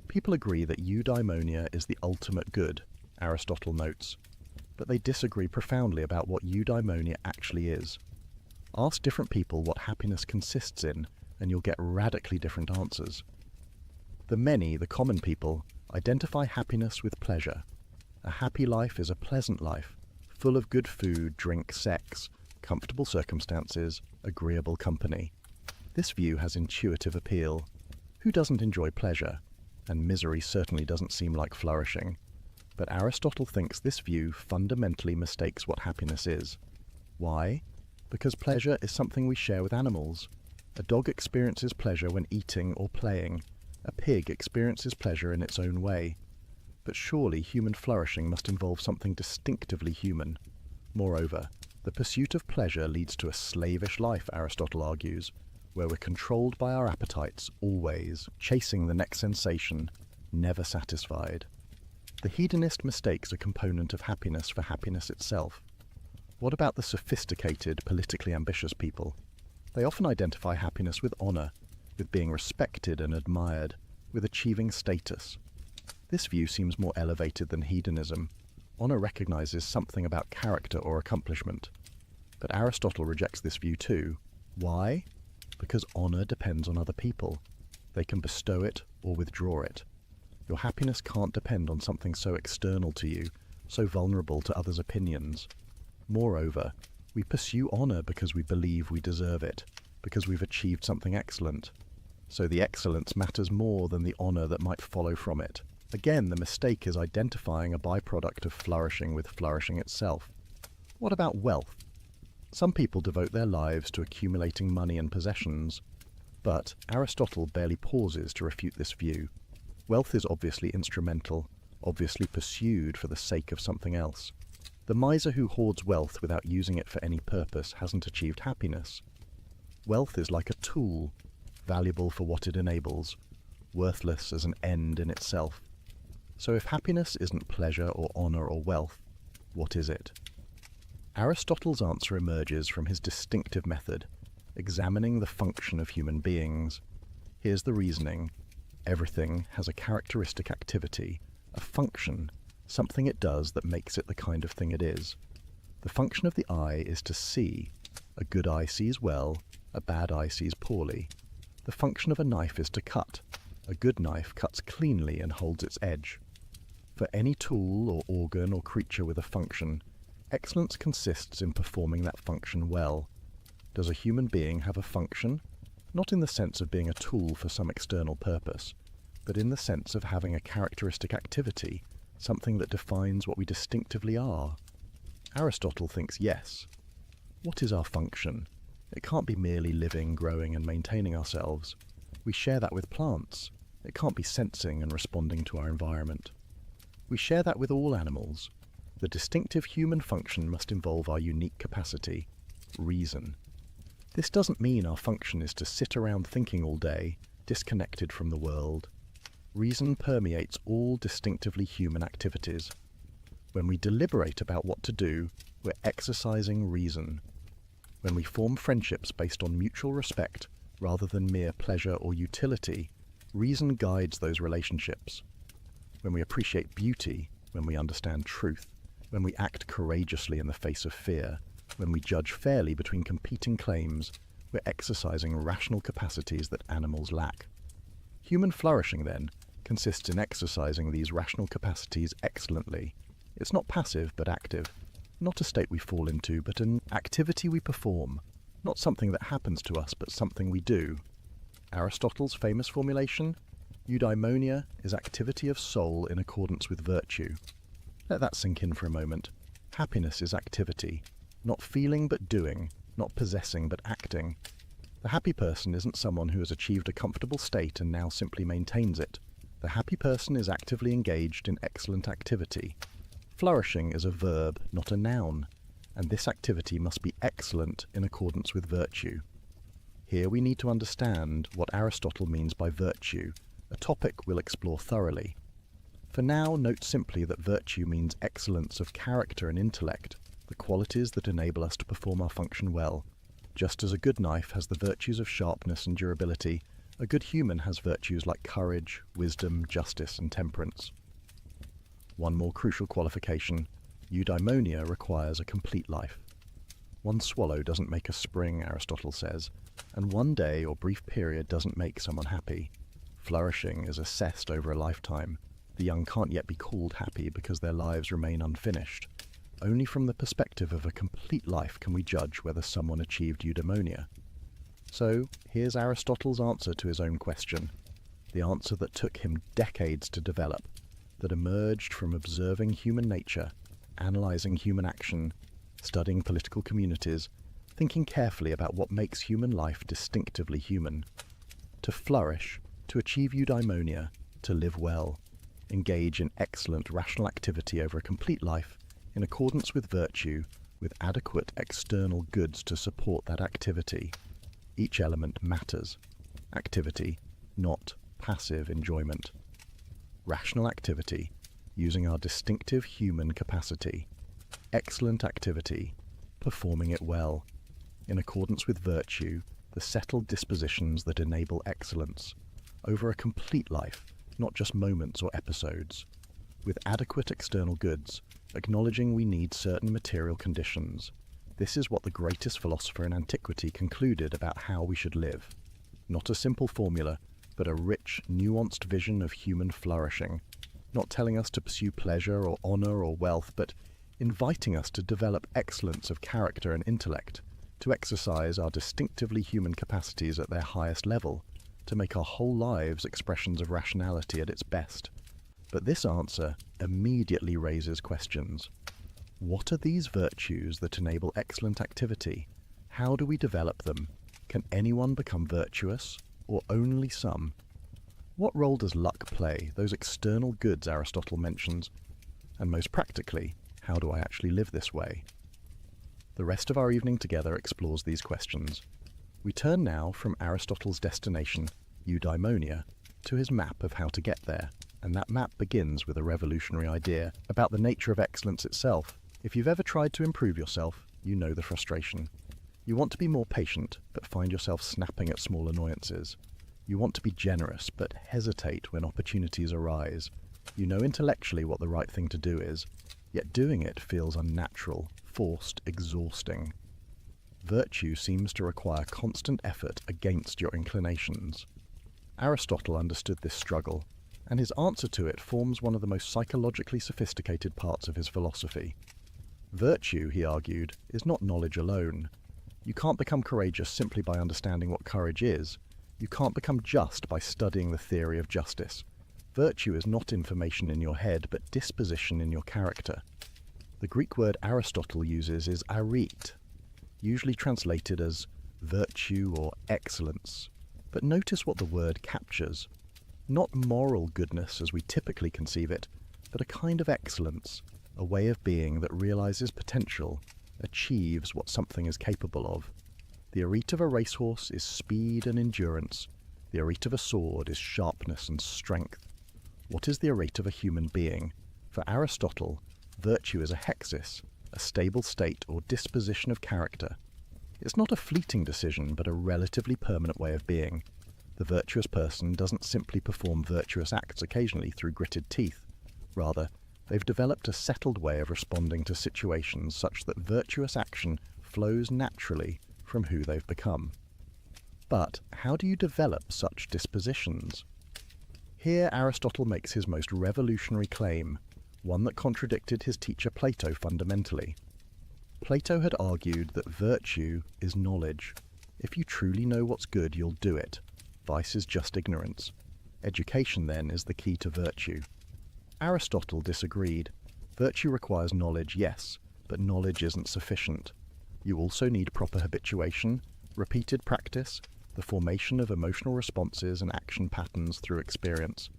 People agree that eudaimonia is the ultimate good, Aristotle notes, but they disagree profoundly about what eudaimonia actually is. Ask different people what happiness consists in, and you'll get radically different answers. The common people, identify happiness with pleasure. A happy life is a pleasant life, full of good food, drink, sex, comfortable circumstances, agreeable company. This view has intuitive appeal. Who doesn't enjoy pleasure? And misery certainly doesn't seem like flourishing. But Aristotle thinks this view fundamentally mistakes what happiness is. Why? Because pleasure is something we share with animals. A dog experiences pleasure when eating or playing. A pig experiences pleasure in its own way. But surely human flourishing must involve something distinctively human. Moreover, the pursuit of pleasure leads to a slavish life, Aristotle argues, where we're controlled by our appetites, always, chasing the next sensation, never satisfied. The hedonist mistakes a component of happiness for happiness itself. What about the sophisticated, politically ambitious people? They often identify happiness with honor, with being respected and admired, with achieving status. This view seems more elevated than hedonism. Honor recognizes something about character or accomplishment. But Aristotle rejects this view too. Why? Because honor depends on other people. They can bestow it or withdraw it. Your happiness can't depend on something so external to you, so vulnerable to others' opinions. Moreover, we pursue honor because we believe we deserve it, because we've achieved something excellent. So the excellence matters more than the honor that might follow from it. Again, the mistake is identifying a byproduct of flourishing with flourishing itself. What about wealth? Some people devote their lives to accumulating money and possessions, but Aristotle barely pauses to refute this view. Wealth is obviously instrumental, obviously pursued for the sake of something else. The miser who hoards wealth without using it for any purpose hasn't achieved happiness. Wealth is like a tool, valuable for what it enables, worthless as an end in itself. So if happiness isn't pleasure or honor or wealth, what is it? Aristotle's answer emerges from his distinctive method, examining the function of human beings. Here's the reasoning. Everything has a characteristic activity, a function, something it does that makes it the kind of thing it is. The function of the eye is to see. A good eye sees well, a bad eye sees poorly. The function of a knife is to cut. A good knife cuts cleanly and holds its edge. For any tool or organ or creature with a function, excellence consists in performing that function well. Does a human being have a function? Not in the sense of being a tool for some external purpose, but in the sense of having a characteristic activity, something that defines what we distinctively are. Aristotle thinks yes. What is our function? It can't be merely living, growing and maintaining ourselves. We share that with plants. It can't be sensing and responding to our environment. We share that with all animals. The distinctive human function must involve our unique capacity, reason. This doesn't mean our function is to sit around thinking all day, disconnected from the world. Reason permeates all distinctively human activities. When we deliberate about what to do, we're exercising reason. When we form friendships based on mutual respect rather than mere pleasure or utility, reason guides those relationships. When we appreciate beauty, when we understand truth, when we act courageously in the face of fear, when we judge fairly between competing claims, we're exercising rational capacities that animals lack. Human flourishing, then, consists in exercising these rational capacities excellently. It's not passive, but active. Not a state we fall into, but an activity we perform. Not something that happens to us, but something we do. Aristotle's famous formulation? Eudaimonia is activity of soul in accordance with virtue. Let that sink in for a moment. Happiness is activity. Not feeling but doing, not possessing but acting. The happy person isn't someone who has achieved a comfortable state and now simply maintains it. The happy person is actively engaged in excellent activity. Flourishing is a verb, not a noun, and this activity must be excellent in accordance with virtue. Here we need to understand what Aristotle means by virtue, a topic we'll explore thoroughly. For now, note simply that virtue means excellence of character and intellect, the qualities that enable us to perform our function well. Just as a good knife has the virtues of sharpness and durability, a good human has virtues like courage, wisdom, justice, and temperance. One more crucial qualification: eudaimonia requires a complete life. One swallow doesn't make a spring, Aristotle says, and one day or brief period doesn't make someone happy. Flourishing is assessed over a lifetime. The young can't yet be called happy because their lives remain unfinished. Only from the perspective of a complete life can we judge whether someone achieved eudaimonia. So, here's Aristotle's answer to his own question, the answer that took him decades to develop, that emerged from observing human nature, analysing human action, studying political communities, thinking carefully about what makes human life distinctively human. To flourish, to achieve eudaimonia, to live well, engage in excellent rational activity over a complete life, in accordance with virtue, with adequate external goods to support that activity. Each element matters. Activity, not passive enjoyment. Rational activity, using our distinctive human capacity. Excellent activity, performing it well, in accordance with virtue, the settled dispositions that enable excellence, over a complete life, not just moments or episodes, with adequate external goods, acknowledging we need certain material conditions. This is what the greatest philosopher in antiquity concluded about how we should live. Not a simple formula, but a rich, nuanced vision of human flourishing, not telling us to pursue pleasure or honour or wealth, but inviting us to develop excellence of character and intellect, to exercise our distinctively human capacities at their highest level, to make our whole lives expressions of rationality at its best. But this answer immediately raises questions. What are these virtues that enable excellent activity? How do we develop them? Can anyone become virtuous, or only some? What role does luck play, those external goods Aristotle mentions? And most practically, how do I actually live this way? The rest of our evening together explores these questions. We turn now from Aristotle's destination, eudaimonia, to his map of how to get there, and that map begins with a revolutionary idea about the nature of excellence itself. If you've ever tried to improve yourself, you know the frustration. You want to be more patient, but find yourself snapping at small annoyances. You want to be generous, but hesitate when opportunities arise. You know intellectually what the right thing to do is, yet doing it feels unnatural, forced, exhausting. Virtue seems to require constant effort against your inclinations. Aristotle understood this struggle, and his answer to it forms one of the most psychologically sophisticated parts of his philosophy. Virtue, he argued, is not knowledge alone. You can't become courageous simply by understanding what courage is. You can't become just by studying the theory of justice. Virtue is not information in your head, but disposition in your character. The Greek word Aristotle uses is arete, usually translated as virtue or excellence. But notice what the word captures. Not moral goodness as we typically conceive it, but a kind of excellence, a way of being that realizes potential, achieves what something is capable of. The arete of a racehorse is speed and endurance. The arete of a sword is sharpness and strength. What is the arete of a human being? For Aristotle, virtue is a hexis, a stable state or disposition of character. It's not a fleeting decision, but a relatively permanent way of being. The virtuous person doesn't simply perform virtuous acts occasionally through gritted teeth. Rather, they've developed a settled way of responding to situations such that virtuous action flows naturally from who they've become. But how do you develop such dispositions? Here Aristotle makes his most revolutionary claim, one that contradicted his teacher Plato fundamentally. Plato had argued that virtue is knowledge. If you truly know what's good, you'll do it. Vice is just ignorance. Education, then, is the key to virtue. Aristotle disagreed. Virtue requires knowledge, yes, but knowledge isn't sufficient. You also need proper habituation, repeated practice, the formation of emotional responses and action patterns through experience.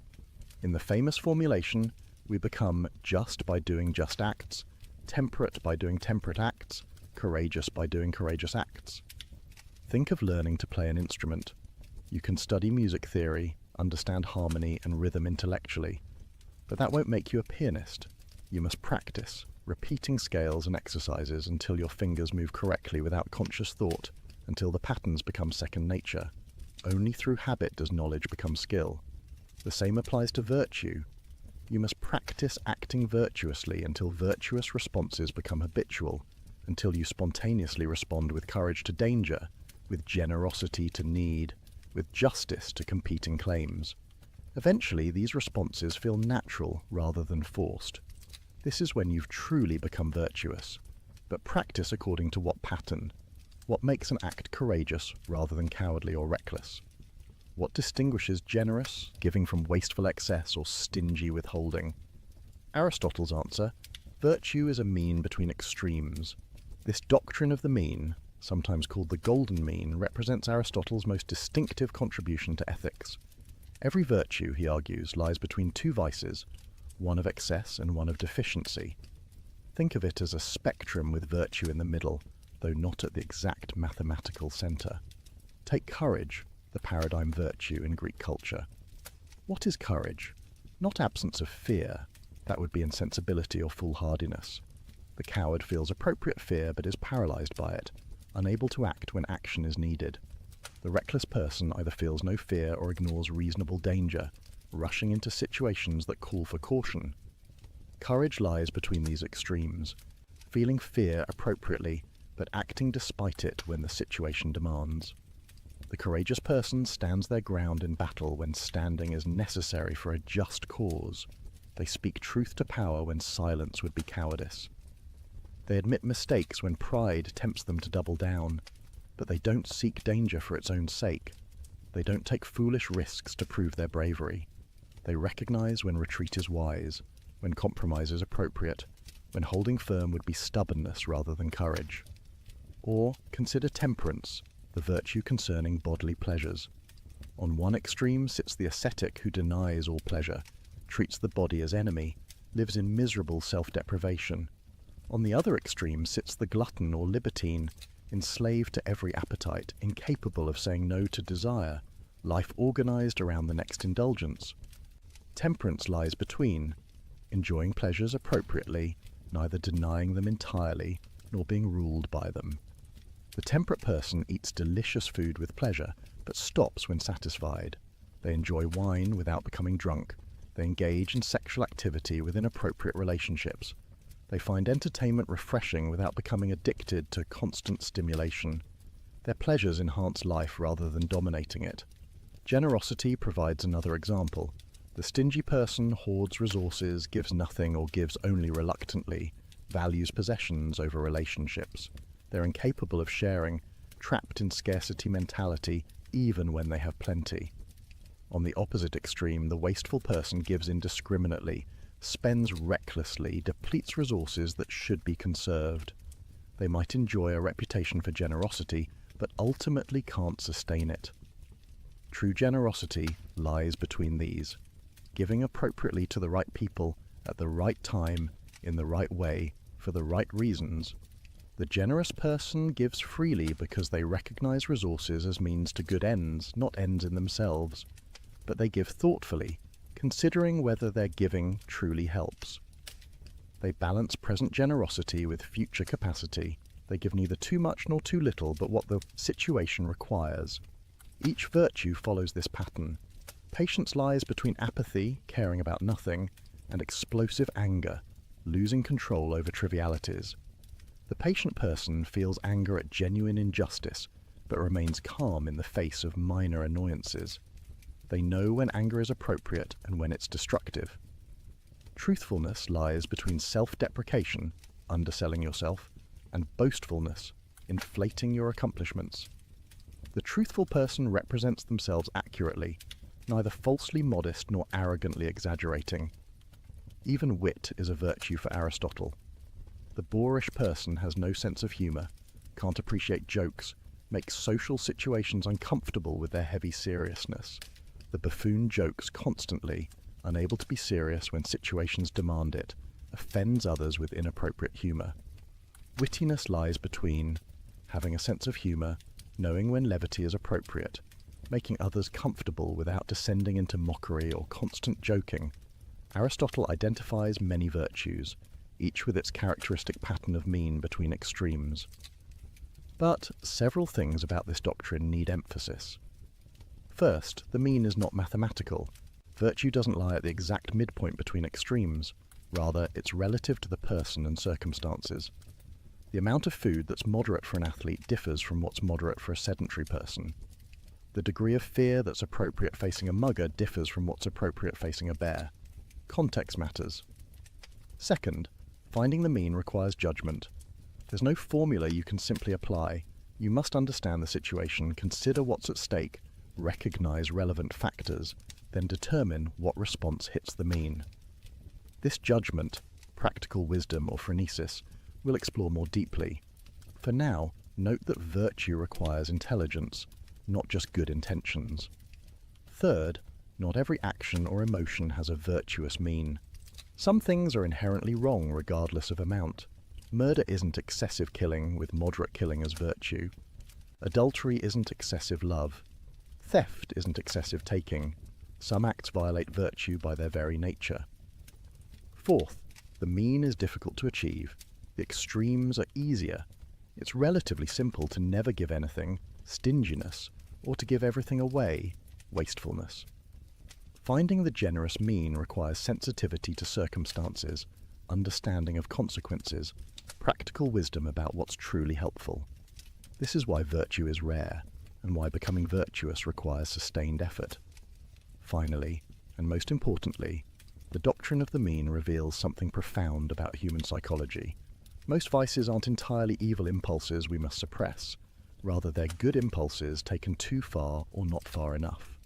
In the famous formulation, We become just by doing just acts, temperate by doing temperate acts, courageous by doing courageous acts. Think of learning to play an instrument. You can study music theory, understand harmony and rhythm intellectually, but that won't make you a pianist. You must practice, repeating scales and exercises until your fingers move correctly without conscious thought, until the patterns become second nature. Only through habit does knowledge become skill. The same applies to virtue. You must practice acting virtuously until virtuous responses become habitual, until you spontaneously respond with courage to danger, with generosity to need, with justice to competing claims. Eventually, these responses feel natural rather than forced. This is when you've truly become virtuous. But practice according to what pattern? What makes an act courageous rather than cowardly or reckless? What distinguishes generous, giving from wasteful excess, or stingy withholding? Aristotle's answer: virtue is a mean between extremes. This doctrine of the mean, sometimes called the golden mean, represents Aristotle's most distinctive contribution to ethics. Every virtue, he argues, lies between two vices, one of excess and one of deficiency. Think of it as a spectrum with virtue in the middle, though not at the exact mathematical centre. Take courage, the paradigm virtue in Greek culture. What is courage? Not absence of fear. That would be insensibility or foolhardiness. The coward feels appropriate fear but is paralysed by it, unable to act when action is needed. The reckless person either feels no fear or ignores reasonable danger, rushing into situations that call for caution. Courage lies between these extremes, feeling fear appropriately but acting despite it when the situation demands. The courageous person stands their ground in battle when standing is necessary for a just cause. They speak truth to power when silence would be cowardice. They admit mistakes when pride tempts them to double down, but they don't seek danger for its own sake. They don't take foolish risks to prove their bravery. They recognize when retreat is wise, when compromise is appropriate, when holding firm would be stubbornness rather than courage. Or consider temperance, the virtue concerning bodily pleasures. On one extreme sits the ascetic who denies all pleasure, treats the body as enemy, lives in miserable self-deprivation. On the other extreme sits the glutton or libertine, enslaved to every appetite, incapable of saying no to desire, life organized around the next indulgence. Temperance lies between, enjoying pleasures appropriately, neither denying them entirely, nor being ruled by them. The temperate person eats delicious food with pleasure, but stops when satisfied. They enjoy wine without becoming drunk. They engage in sexual activity within appropriate relationships. They find entertainment refreshing without becoming addicted to constant stimulation. Their pleasures enhance life rather than dominating it. Generosity provides another example. The stingy person hoards resources, gives nothing or gives only reluctantly, values possessions over relationships. They're incapable of sharing, trapped in scarcity mentality, even when they have plenty. On the opposite extreme, the wasteful person gives indiscriminately, spends recklessly, depletes resources that should be conserved. They might enjoy a reputation for generosity, but ultimately can't sustain it. True generosity lies between these, giving appropriately to the right people, at the right time, in the right way, for the right reasons. The generous person gives freely because they recognize resources as means to good ends, not ends in themselves. But they give thoughtfully, considering whether their giving truly helps. They balance present generosity with future capacity. They give neither too much nor too little, but what the situation requires. Each virtue follows this pattern. Patience lies between apathy, caring about nothing, and explosive anger, losing control over trivialities. The patient person feels anger at genuine injustice, but remains calm in the face of minor annoyances. They know when anger is appropriate and when it's destructive. Truthfulness lies between self-deprecation, underselling yourself, and boastfulness, inflating your accomplishments. The truthful person represents themselves accurately, neither falsely modest nor arrogantly exaggerating. Even wit is a virtue for Aristotle. The boorish person has no sense of humour, can't appreciate jokes, makes social situations uncomfortable with their heavy seriousness. The buffoon jokes constantly, unable to be serious when situations demand it, offends others with inappropriate humour. Wittiness lies between having a sense of humour, knowing when levity is appropriate, making others comfortable without descending into mockery or constant joking. Aristotle identifies many virtues, each with its characteristic pattern of mean between extremes. But several things about this doctrine need emphasis. First, the mean is not mathematical. Virtue doesn't lie at the exact midpoint between extremes. Rather, it's relative to the person and circumstances. The amount of food that's moderate for an athlete differs from what's moderate for a sedentary person. The degree of fear that's appropriate facing a mugger differs from what's appropriate facing a bear. Context matters. Second, finding the mean requires judgment. There's no formula you can simply apply. You must understand the situation, consider what's at stake, recognize relevant factors, then determine what response hits the mean. This judgment, practical wisdom or phronesis, we'll explore more deeply. For now, note that virtue requires intelligence, not just good intentions. Third, not every action or emotion has a virtuous mean. Some things are inherently wrong regardless of amount. Murder isn't excessive killing with moderate killing as virtue. Adultery isn't excessive love. Theft isn't excessive taking. Some acts violate virtue by their very nature. Fourth, the mean is difficult to achieve. The extremes are easier. It's relatively simple to never give anything, stinginess, or to give everything away, wastefulness. Finding the generous mean requires sensitivity to circumstances, understanding of consequences, practical wisdom about what's truly helpful. This is why virtue is rare, and why becoming virtuous requires sustained effort. Finally, and most importantly, the doctrine of the mean reveals something profound about human psychology. Most vices aren't entirely evil impulses we must suppress. Rather, they're good impulses taken too far or not far enough.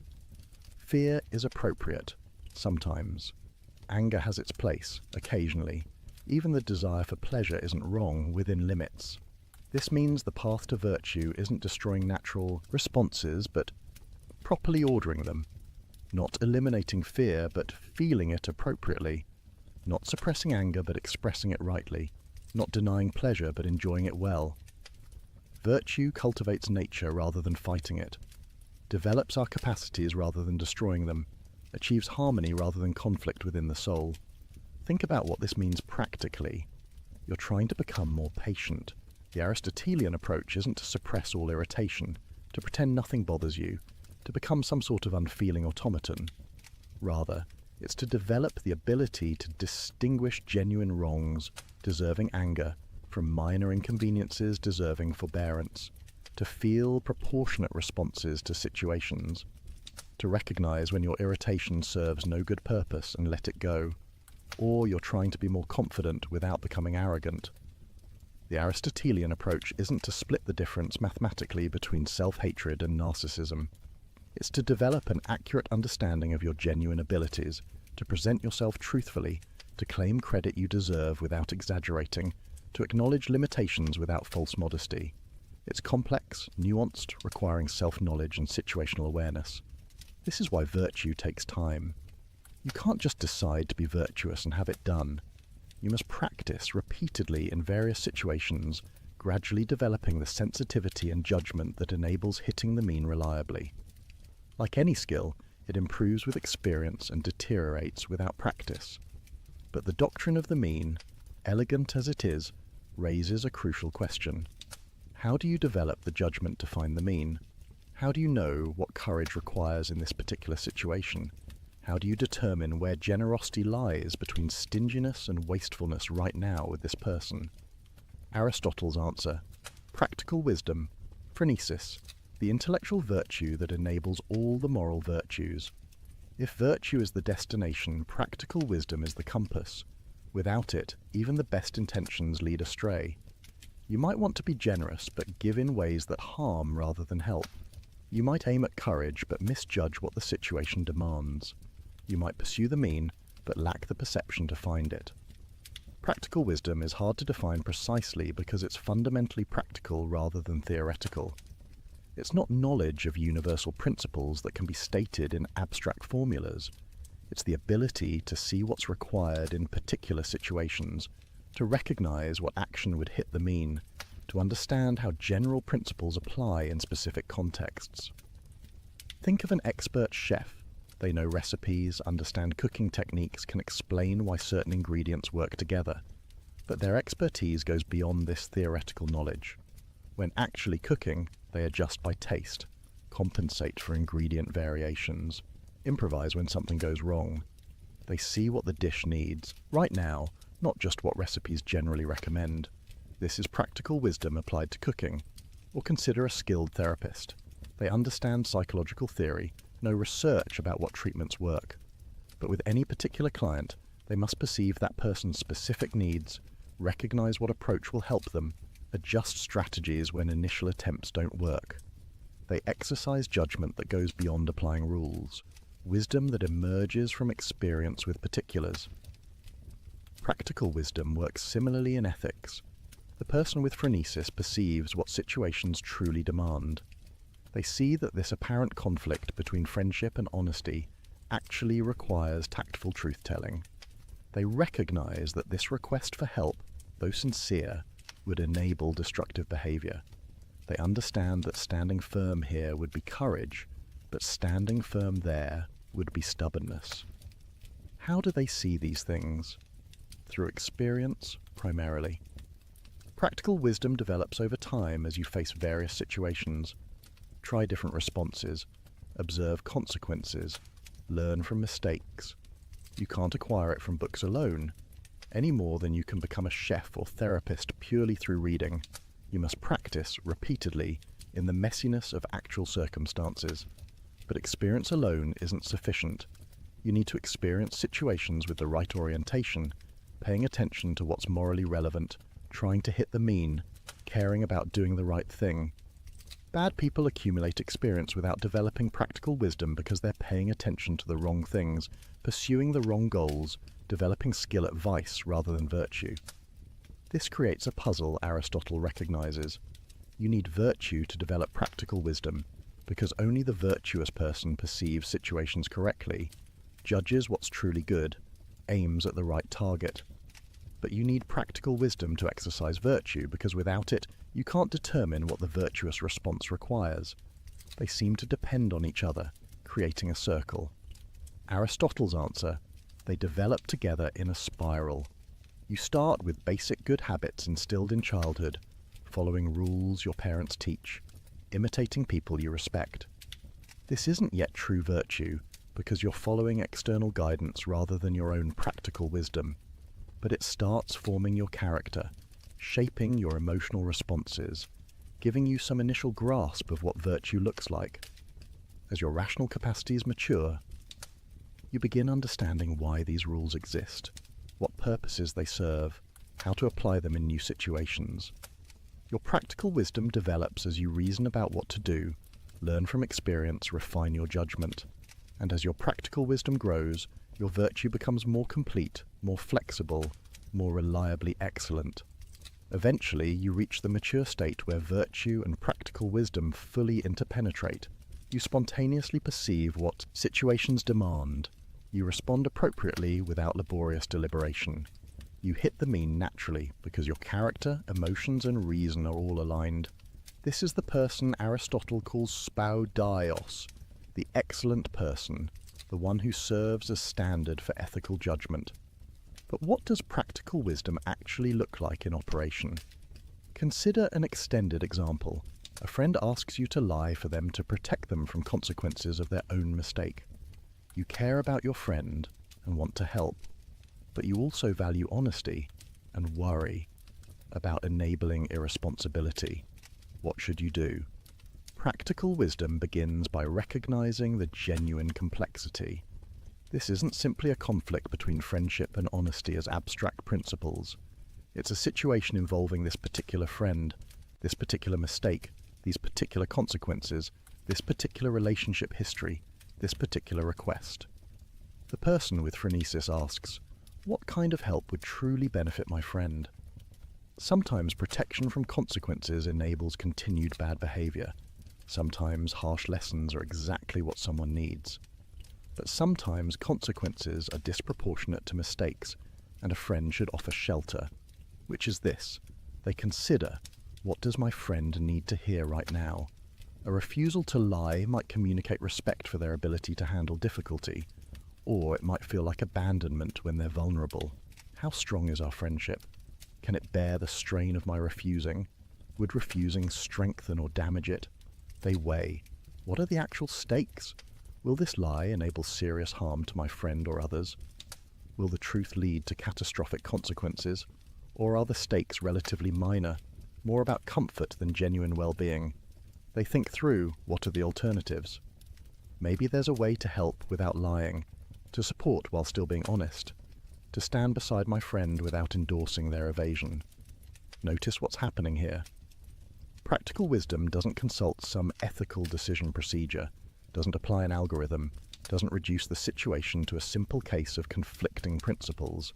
Fear is appropriate, sometimes. Anger has its place, occasionally. Even the desire for pleasure isn't wrong within limits. This means the path to virtue isn't destroying natural responses, but properly ordering them. Not eliminating fear, but feeling it appropriately. Not suppressing anger, but expressing it rightly. Not denying pleasure, but enjoying it well. Virtue cultivates nature rather than fighting it. Develops our capacities rather than destroying them. Achieves harmony rather than conflict within the soul. Think about what this means practically. You're trying to become more patient. The Aristotelian approach isn't to suppress all irritation, to pretend nothing bothers you, to become some sort of unfeeling automaton. Rather, it's to develop the ability to distinguish genuine wrongs, deserving anger, from minor inconveniences deserving forbearance, to feel proportionate responses to situations, to recognize when your irritation serves no good purpose and let it go, or you're trying to be more confident without becoming arrogant. The Aristotelian approach isn't to split the difference mathematically between self-hatred and narcissism. It's to develop an accurate understanding of your genuine abilities, to present yourself truthfully, to claim credit you deserve without exaggerating, to acknowledge limitations without false modesty. It's complex, nuanced, requiring self-knowledge and situational awareness. This is why virtue takes time. You can't just decide to be virtuous and have it done. You must practice repeatedly in various situations, gradually developing the sensitivity and judgment that enables hitting the mean reliably. Like any skill, it improves with experience and deteriorates without practice. But the doctrine of the mean, elegant as it is, raises a crucial question. How do you develop the judgment to find the mean? How do you know what courage requires in this particular situation? How do you determine where generosity lies between stinginess and wastefulness right now with this person? Aristotle's answer: practical wisdom, phronesis, the intellectual virtue that enables all the moral virtues. If virtue is the destination, practical wisdom is the compass. Without it, even the best intentions lead astray. You might want to be generous, but give in ways that harm rather than help. You might aim at courage, but misjudge what the situation demands. You might pursue the mean, but lack the perception to find it. Practical wisdom is hard to define precisely because it's fundamentally practical rather than theoretical. It's not knowledge of universal principles that can be stated in abstract formulas. It's the ability to see what's required in particular situations, to recognize what action would hit the mean, to understand how general principles apply in specific contexts. Think of an expert chef. They know recipes, understand cooking techniques, can explain why certain ingredients work together. But their expertise goes beyond this theoretical knowledge. When actually cooking, they adjust by taste, compensate for ingredient variations, improvise when something goes wrong. They see what the dish needs, right now, not just what recipes generally recommend. This is practical wisdom applied to cooking. Or consider a skilled therapist. They understand psychological theory, know research about what treatments work. But with any particular client, they must perceive that person's specific needs, recognize what approach will help them, adjust strategies when initial attempts don't work. They exercise judgment that goes beyond applying rules, wisdom that emerges from experience with particulars. Practical wisdom works similarly in ethics. The person with phronesis perceives what situations truly demand. They see that this apparent conflict between friendship and honesty actually requires tactful truth-telling. They recognize that this request for help, though sincere, would enable destructive behavior. They understand that standing firm here would be courage, but standing firm there would be stubbornness. How do they see these things? Through experience, primarily. Practical wisdom develops over time as you face various situations. Try different responses, observe consequences, learn from mistakes. You can't acquire it from books alone, any more than you can become a chef or therapist purely through reading. You must practice repeatedly in the messiness of actual circumstances. But experience alone isn't sufficient. You need to experience situations with the right orientation, paying attention to what's morally relevant, trying to hit the mean, caring about doing the right thing. Bad people accumulate experience without developing practical wisdom because they're paying attention to the wrong things, pursuing the wrong goals, developing skill at vice rather than virtue. This creates a puzzle Aristotle recognizes. You need virtue to develop practical wisdom, because only the virtuous person perceives situations correctly, judges what's truly good, aims at the right target. But you need practical wisdom to exercise virtue, because without it, you can't determine what the virtuous response requires. They seem to depend on each other, creating a circle. Aristotle's answer: they develop together in a spiral. You start with basic good habits instilled in childhood, following rules your parents teach, imitating people you respect. This isn't yet true virtue, because you're following external guidance rather than your own practical wisdom. But it starts forming your character, shaping your emotional responses, giving you some initial grasp of what virtue looks like. As your rational capacities mature, you begin understanding why these rules exist, what purposes they serve, how to apply them in new situations. Your practical wisdom develops as you reason about what to do, learn from experience, refine your judgment. And as your practical wisdom grows, your virtue becomes more complete, more flexible, more reliably excellent. Eventually, you reach the mature state where virtue and practical wisdom fully interpenetrate. You spontaneously perceive what situations demand. You respond appropriately without laborious deliberation. You hit the mean naturally because your character, emotions, and reason are all aligned. This is the person Aristotle calls spoudios, the excellent person, the one who serves as standard for ethical judgment. But what does practical wisdom actually look like in operation? Consider an extended example. A friend asks you to lie for them to protect them from consequences of their own mistake. You care about your friend and want to help, but you also value honesty and worry about enabling irresponsibility. What should you do? Practical wisdom begins by recognizing the genuine complexity. This isn't simply a conflict between friendship and honesty as abstract principles. It's a situation involving this particular friend, this particular mistake, these particular consequences, this particular relationship history, this particular request. The person with phronesis asks, what kind of help would truly benefit my friend? Sometimes protection from consequences enables continued bad behavior. Sometimes harsh lessons are exactly what someone needs. but sometimes consequences are disproportionate to mistakes, and a friend should offer shelter, which is this. They consider, what does my friend need to hear right now? A refusal to lie might communicate respect for their ability to handle difficulty, or it might feel like abandonment when they're vulnerable. How strong is our friendship? Can it bear the strain of my refusing? Would refusing strengthen or damage it? They weigh. What are the actual stakes? Will this lie enable serious harm to my friend or others? Will the truth lead to catastrophic consequences? Or are the stakes relatively minor, more about comfort than genuine well-being? They think through, what are the alternatives? Maybe there's a way to help without lying, to support while still being honest, to stand beside my friend without endorsing their evasion. Notice what's happening here. Practical wisdom doesn't consult some ethical decision procedure, doesn't apply an algorithm, doesn't reduce the situation to a simple case of conflicting principles.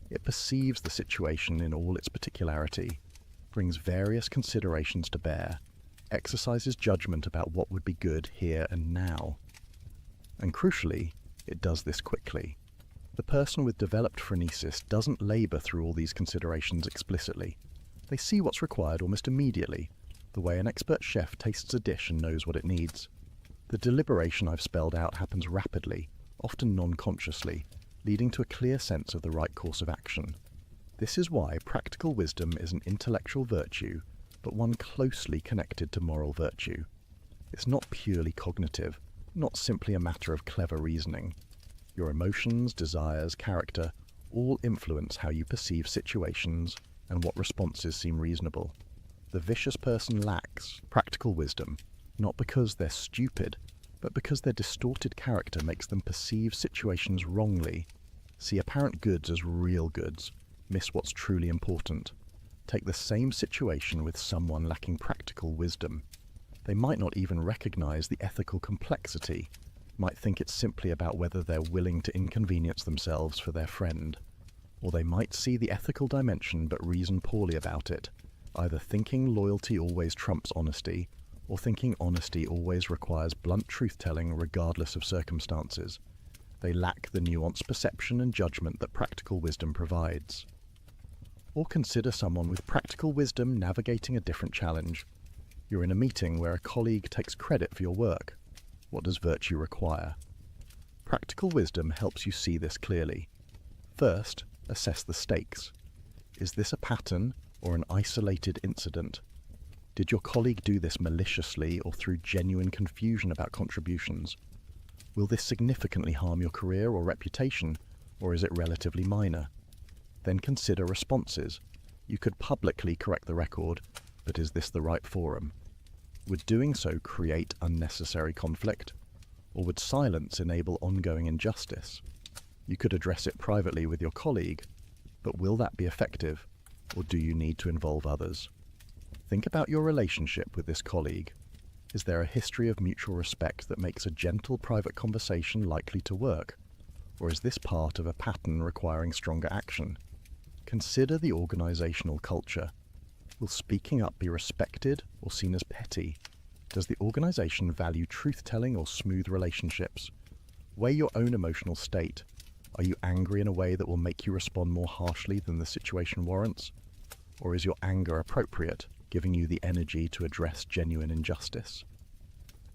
It perceives the situation in all its particularity, brings various considerations to bear, exercises judgment about what would be good here and now. And crucially, it does this quickly. The person with developed phronesis doesn't labour through all these considerations explicitly. They see what's required almost immediately, the way an expert chef tastes a dish and knows what it needs. The deliberation I've spelled out happens rapidly, often non-consciously, leading to a clear sense of the right course of action. This is why practical wisdom is an intellectual virtue, but one closely connected to moral virtue. It's not purely cognitive, not simply a matter of clever reasoning. Your emotions, desires, character all influence how you perceive situations and what responses seem reasonable. The vicious person lacks practical wisdom, not because they're stupid, but because their distorted character makes them perceive situations wrongly, see apparent goods as real goods, miss what's truly important. Take the same situation with someone lacking practical wisdom. They might not even recognize the ethical complexity, might think it's simply about whether they're willing to inconvenience themselves for their friend. Or they might see the ethical dimension but reason poorly about it, either thinking loyalty always trumps honesty, or thinking honesty always requires blunt truth-telling regardless of circumstances. They lack the nuanced perception and judgment that practical wisdom provides. Or consider someone with practical wisdom navigating a different challenge. You're in a meeting where a colleague takes credit for your work. What does virtue require? Practical wisdom helps you see this clearly. First, assess the stakes. Is this a pattern or an isolated incident? Did your colleague do this maliciously or through genuine confusion about contributions? Will this significantly harm your career or reputation, or is it relatively minor? Then consider responses. You could publicly correct the record, but is this the right forum? Would doing so create unnecessary conflict? Or would silence enable ongoing injustice? You could address it privately with your colleague, but will that be effective, or do you need to involve others? Think about your relationship with this colleague. Is there a history of mutual respect that makes a gentle private conversation likely to work? Or is this part of a pattern requiring stronger action? Consider the organizational culture. Will speaking up be respected or seen as petty? Does the organization value truth-telling or smooth relationships? Weigh your own emotional state. Are you angry in a way that will make you respond more harshly than the situation warrants? Or is your anger appropriate, giving you the energy to address genuine injustice?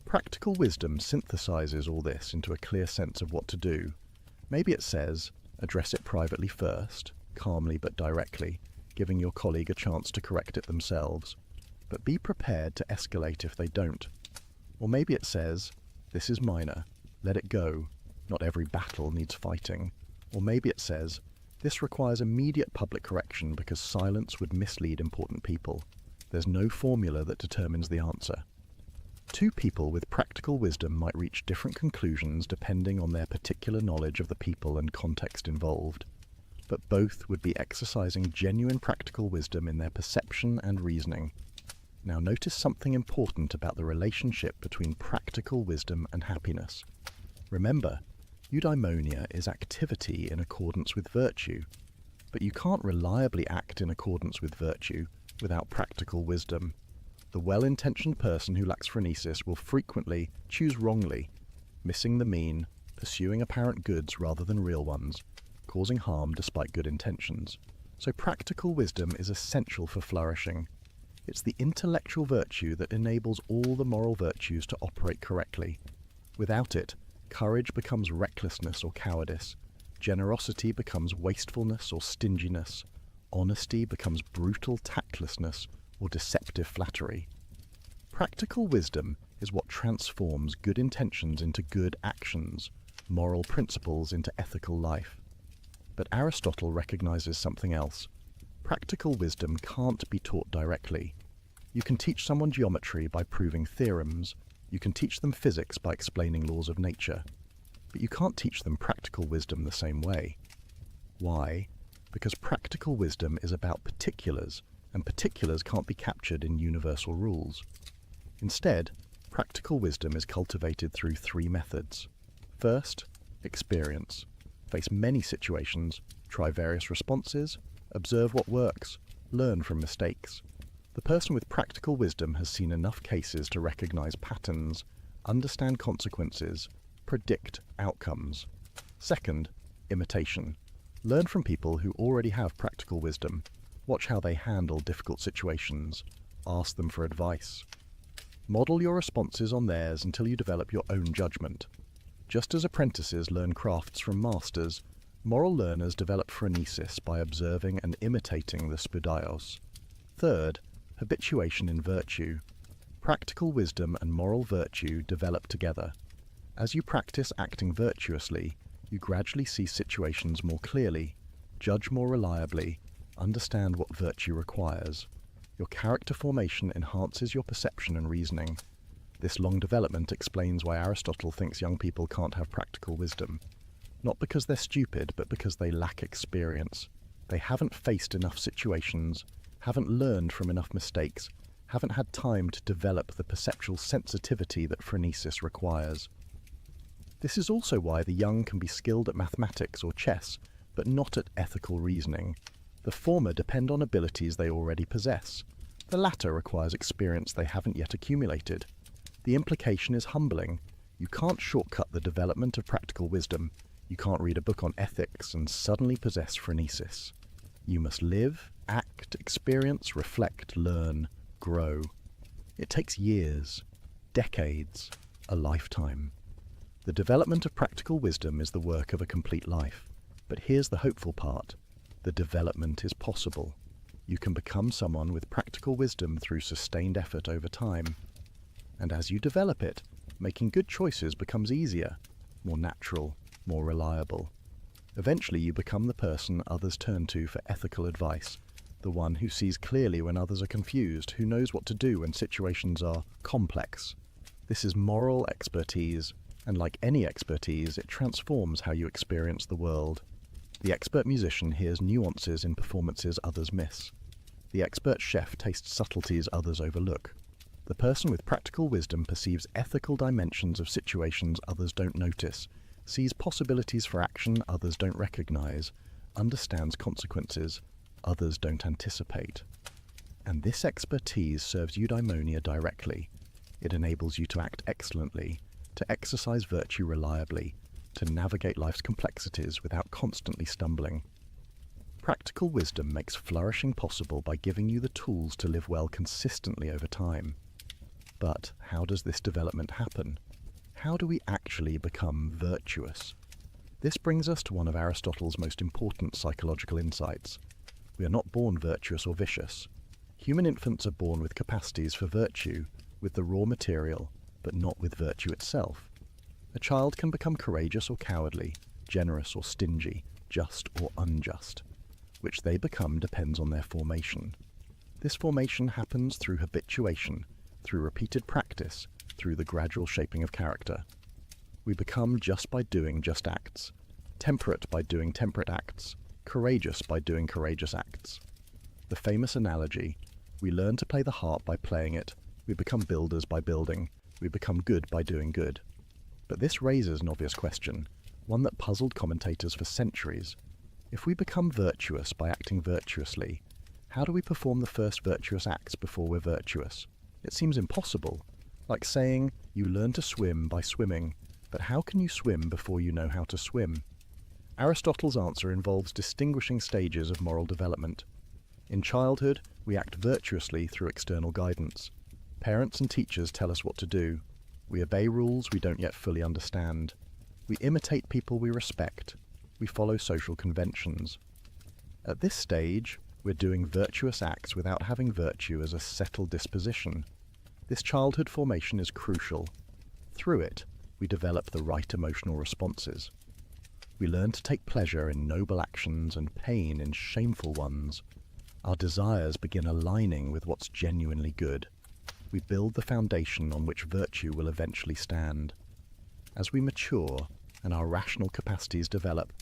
Practical wisdom synthesizes all this into a clear sense of what to do. Maybe it says, address it privately first, calmly but directly, giving your colleague a chance to correct it themselves, but be prepared to escalate if they don't. Or maybe it says, this is minor, let it go, not every battle needs fighting. Or maybe it says, this requires immediate public correction because silence would mislead important people. There's no formula that determines the answer. Two people with practical wisdom might reach different conclusions depending on their particular knowledge of the people and context involved, but both would be exercising genuine practical wisdom in their perception and reasoning. Now notice something important about the relationship between practical wisdom and happiness. Remember, eudaimonia is activity in accordance with virtue, but you can't reliably act in accordance with virtue without practical wisdom. The well-intentioned person who lacks phronesis will frequently choose wrongly, missing the mean pursuing apparent goods rather than real ones, causing harm despite good intentions. So practical wisdom is essential for flourishing. It's the intellectual virtue that enables all the moral virtues to operate correctly. Without it, courage becomes recklessness or cowardice, generosity becomes wastefulness or stinginess, honesty becomes brutal tactlessness or deceptive flattery. Practical wisdom is what transforms good intentions into good actions, moral principles into ethical life. But Aristotle recognizes something else. Practical wisdom can't be taught directly. You can teach someone geometry by proving theorems, you can teach them physics by explaining laws of nature, but you can't teach them practical wisdom the same way. Why? Because practical wisdom is about particulars, and particulars can't be captured in universal rules. Instead, practical wisdom is cultivated through three methods. First, experience. Face many situations, try various responses, observe what works, learn from mistakes. The person with practical wisdom has seen enough cases to recognize patterns, understand consequences, predict outcomes. Second, imitation. Learn from people who already have practical wisdom. Watch how they handle difficult situations. Ask them for advice. Model your responses on theirs until you develop your own judgment. Just as apprentices learn crafts from masters, moral learners develop phronesis by observing and imitating the spoudios. Third, habituation in virtue. Practical wisdom and moral virtue develop together. As you practice acting virtuously, you gradually see situations more clearly, judge more reliably, understand what virtue requires. Your character formation enhances your perception and reasoning. This long development explains why Aristotle thinks young people can't have practical wisdom. Not because they're stupid, but because they lack experience. They haven't faced enough situations, haven't learned from enough mistakes, haven't had time to develop the perceptual sensitivity that phronesis requires. This is also why the young can be skilled at mathematics or chess, but not at ethical reasoning. The former depend on abilities they already possess. The latter requires experience they haven't yet accumulated. The implication is humbling. You can't shortcut the development of practical wisdom. You can't read a book on ethics and suddenly possess phronesis. You must live, act, experience, reflect, learn, grow. It takes years, decades, a lifetime. The development of practical wisdom is the work of a complete life. But here's the hopeful part. The development is possible. You can become someone with practical wisdom through sustained effort over time. And as you develop it, making good choices becomes easier, more natural, more reliable. Eventually you become the person others turn to for ethical advice, the one who sees clearly when others are confused, who knows what to do when situations are complex. This is moral expertise, and like any expertise, it transforms how you experience the world. The expert musician hears nuances in performances others miss. The expert chef tastes subtleties others overlook. The person with practical wisdom perceives ethical dimensions of situations others don't notice, sees possibilities for action others don't recognize, understands consequences others don't anticipate. And this expertise serves eudaimonia directly. It enables you to act excellently, to exercise virtue reliably, to navigate life's complexities without constantly stumbling. Practical wisdom makes flourishing possible by giving you the tools to live well consistently over time. But how does this development happen? How do we actually become virtuous? This brings us to one of Aristotle's most important psychological insights. We are not born virtuous or vicious. Human infants are born with capacities for virtue, with the raw material, but not with virtue itself. A child can become courageous or cowardly, generous or stingy, just or unjust. Which they become depends on their formation. This formation happens through habituation, through repeated practice, through the gradual shaping of character. We become just by doing just acts, temperate by doing temperate acts, courageous by doing courageous acts. The famous analogy, we learn to play the harp by playing it, we become builders by building, we become good by doing good. But this raises an obvious question, one that puzzled commentators for centuries. If we become virtuous by acting virtuously, how do we perform the first virtuous acts before we're virtuous? It seems impossible, like saying you learn to swim by swimming, But how can you swim before you know how to swim? Aristotle's answer involves distinguishing stages of moral development. In childhood, we act virtuously through external guidance. Parents and teachers tell us what to do. We obey rules we don't yet fully understand. We imitate people we respect. We follow social conventions. At this stage, we're doing virtuous acts without having virtue as a settled disposition. This childhood formation is crucial. Through it, we develop the right emotional responses. We learn to take pleasure in noble actions and pain in shameful ones. Our desires begin aligning with what's genuinely good. We build the foundation on which virtue will eventually stand. As we mature and our rational capacities develop,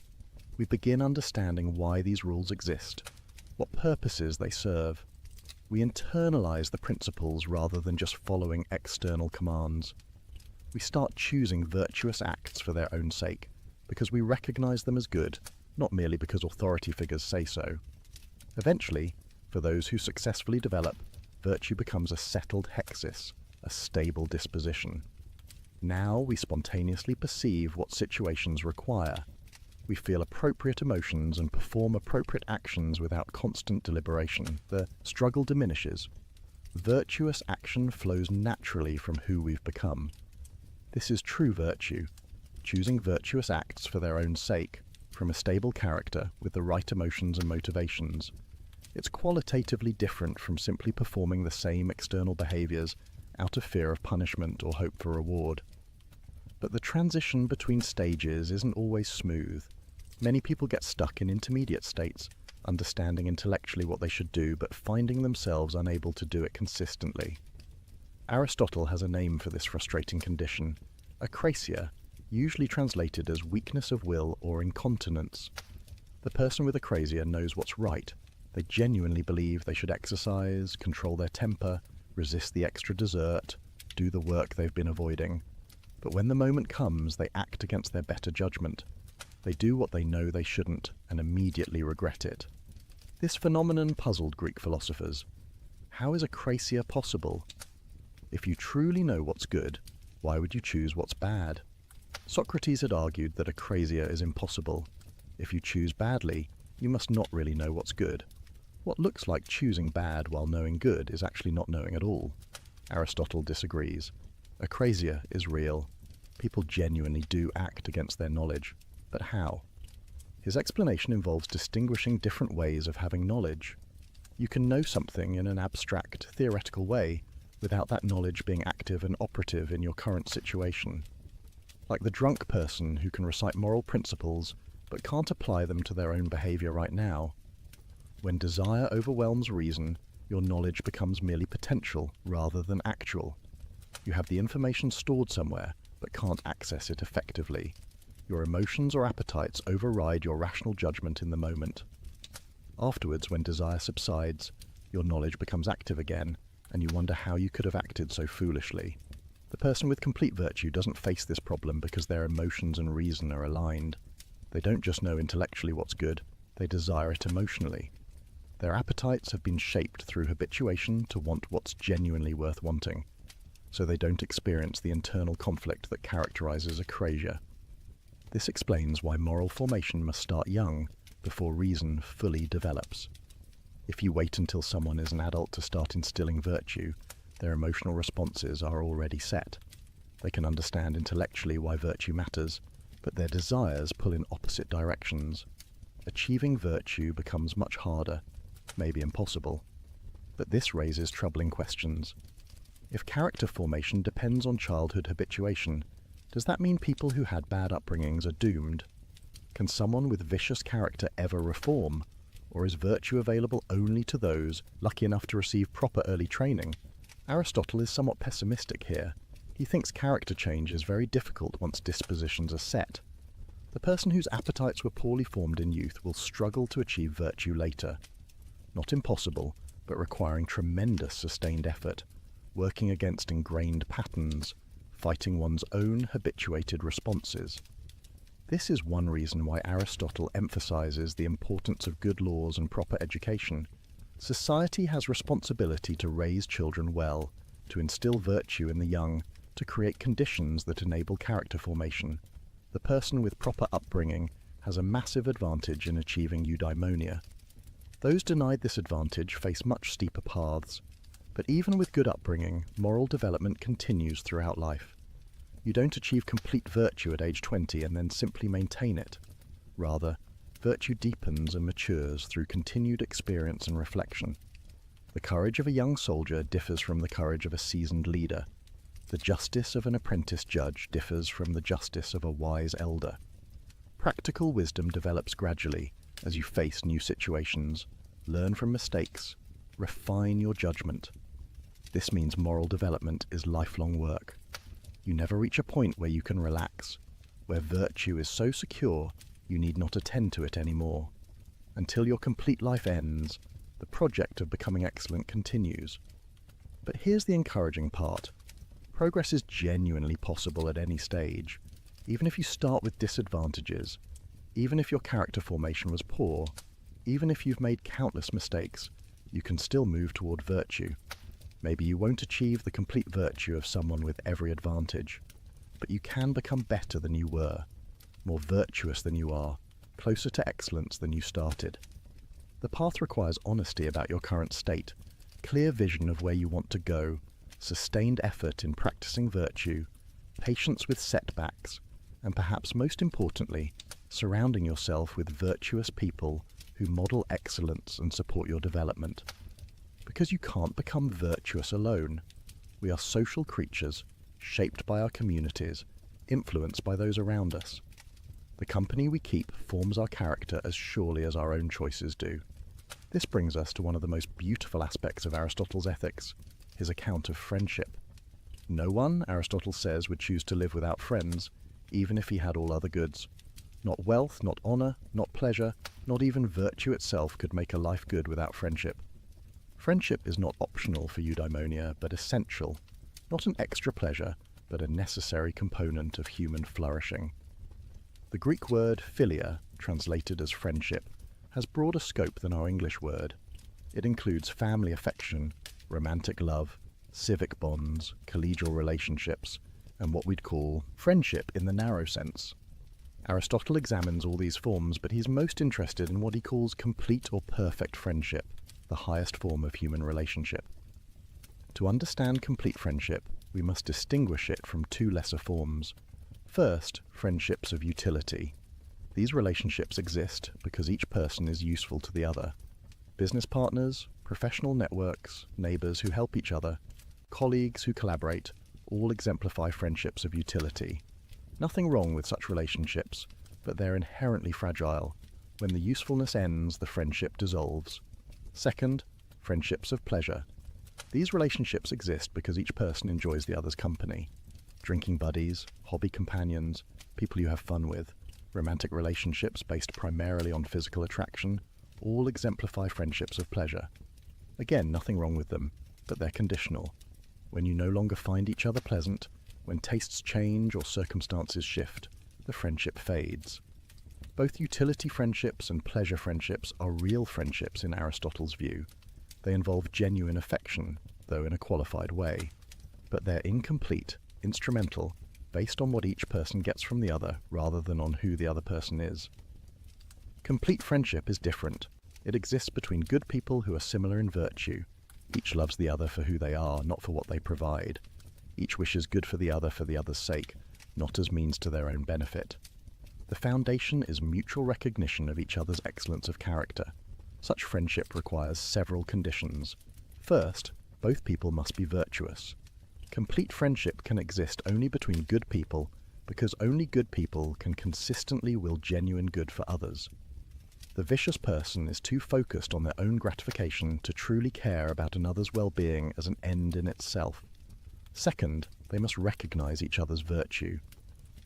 we begin understanding why these rules exist, what purposes they serve. We internalize the principles rather than just following external commands. We start choosing virtuous acts for their own sake, because we recognize them as good, not merely because authority figures say so. Eventually, for those who successfully develop, virtue becomes a settled hexis, a stable disposition. Now we spontaneously perceive what situations require. We feel appropriate emotions and perform appropriate actions without constant deliberation. The struggle diminishes. Virtuous action flows naturally from who we've become. This is true virtue, choosing virtuous acts for their own sake, from a stable character with the right emotions and motivations. It's qualitatively different from simply performing the same external behaviors out of fear of punishment or hope for reward. But the transition between stages isn't always smooth. Many people get stuck in intermediate states, understanding intellectually what they should do, but finding themselves unable to do it consistently. Aristotle has a name for this frustrating condition, acrasia, usually translated as weakness of will or incontinence. The person with acrasia knows what's right. They genuinely believe they should exercise, control their temper, resist the extra dessert, do the work they've been avoiding. But when the moment comes, they act against their better judgment. They do what they know they shouldn't and immediately regret it. This phenomenon puzzled Greek philosophers. How is acrasia possible? If you truly know what's good, why would you choose what's bad? Socrates had argued that acrasia is impossible. If you choose badly, you must not really know what's good. What looks like choosing bad while knowing good is actually not knowing at all. Aristotle disagrees. Acrasia is real. People genuinely do act against their knowledge. But how? His explanation involves distinguishing different ways of having knowledge. You can know something in an abstract, theoretical way without that knowledge being active and operative in your current situation. Like the drunk person who can recite moral principles but can't apply them to their own behavior right now. When desire overwhelms reason, your knowledge becomes merely potential rather than actual. You have the information stored somewhere, but can't access it effectively. Your emotions or appetites override your rational judgment in the moment. Afterwards, when desire subsides, your knowledge becomes active again, and you wonder how you could have acted so foolishly. The person with complete virtue doesn't face this problem because their emotions and reason are aligned. They don't just know intellectually what's good, they desire it emotionally. Their appetites have been shaped through habituation to want what's genuinely worth wanting, so they don't experience the internal conflict that characterizes acrasia. This explains why moral formation must start young, before reason fully develops. If you wait until someone is an adult to start instilling virtue, their emotional responses are already set. They can understand intellectually why virtue matters, but their desires pull in opposite directions. Achieving virtue becomes much harder, maybe impossible. But this raises troubling questions. If character formation depends on childhood habituation, does that mean people who had bad upbringings are doomed? Can someone with vicious character ever reform? Or is virtue available only to those lucky enough to receive proper early training? Aristotle is somewhat pessimistic here. He thinks character change is very difficult once dispositions are set. The person whose appetites were poorly formed in youth will struggle to achieve virtue later. Not impossible, but requiring tremendous sustained effort, working against ingrained patterns, fighting one's own habituated responses. This is one reason why Aristotle emphasizes the importance of good laws and proper education. Society has responsibility to raise children well, to instill virtue in the young, to create conditions that enable character formation. The person with proper upbringing has a massive advantage in achieving eudaimonia. Those denied this advantage face much steeper paths, but even with good upbringing, moral development continues throughout life. You don't achieve complete virtue at age 20 and then simply maintain it. Rather, virtue deepens and matures through continued experience and reflection. The courage of a young soldier differs from the courage of a seasoned leader. The justice of an apprentice judge differs from the justice of a wise elder. Practical wisdom develops gradually as you face new situations, learn from mistakes, refine your judgment. This means moral development is lifelong work. You never reach a point where you can relax, where virtue is so secure you need not attend to it anymore. Until your complete life ends, the project of becoming excellent continues. But here's the encouraging part. Progress is genuinely possible at any stage, even if you start with disadvantages, even if your character formation was poor, even if you've made countless mistakes, you can still move toward virtue. Maybe you won't achieve the complete virtue of someone with every advantage, but you can become better than you were, more virtuous than you are, closer to excellence than you started. The path requires honesty about your current state, clear vision of where you want to go, sustained effort in practicing virtue, patience with setbacks, and perhaps most importantly, surrounding yourself with virtuous people who model excellence and support your development. Because you can't become virtuous alone. We are social creatures, shaped by our communities, influenced by those around us. The company we keep forms our character as surely as our own choices do. This brings us to one of the most beautiful aspects of Aristotle's ethics, his account of friendship. No one, Aristotle says, would choose to live without friends, even if he had all other goods. Not wealth, not honor, not pleasure, not even virtue itself could make a life good without friendship. Friendship is not optional for eudaimonia, but essential. Not an extra pleasure, but a necessary component of human flourishing. The Greek word philia, translated as friendship, has broader scope than our English word. It includes family affection, romantic love, civic bonds, collegial relationships, and what we'd call friendship in the narrow sense. Aristotle examines all these forms, but he's most interested in what he calls complete or perfect friendship, the highest form of human relationship. To understand complete friendship, we must distinguish it from two lesser forms. First, friendships of utility. These relationships exist because each person is useful to the other. Business partners, professional networks, neighbors who help each other, colleagues who collaborate, all exemplify friendships of utility. Nothing wrong with such relationships, but they're inherently fragile. When the usefulness ends, the friendship dissolves. Second, friendships of pleasure. These relationships exist because each person enjoys the other's company. Drinking buddies, hobby companions, people you have fun with, romantic relationships based primarily on physical attraction, all exemplify friendships of pleasure. Again, nothing wrong with them, but they're conditional. When you no longer find each other pleasant, when tastes change or circumstances shift, the friendship fades. Both utility friendships and pleasure friendships are real friendships in Aristotle's view. They involve genuine affection, though in a qualified way. But they're incomplete, instrumental, based on what each person gets from the other rather than on who the other person is. Complete friendship is different. It exists between good people who are similar in virtue. Each loves the other for who they are, not for what they provide. Each wishes good for the other's sake, not as means to their own benefit. The foundation is mutual recognition of each other's excellence of character. Such friendship requires several conditions. First, both people must be virtuous. Complete friendship can exist only between good people because only good people can consistently will genuine good for others. The vicious person is too focused on their own gratification to truly care about another's well-being as an end in itself. Second, they must recognize each other's virtue.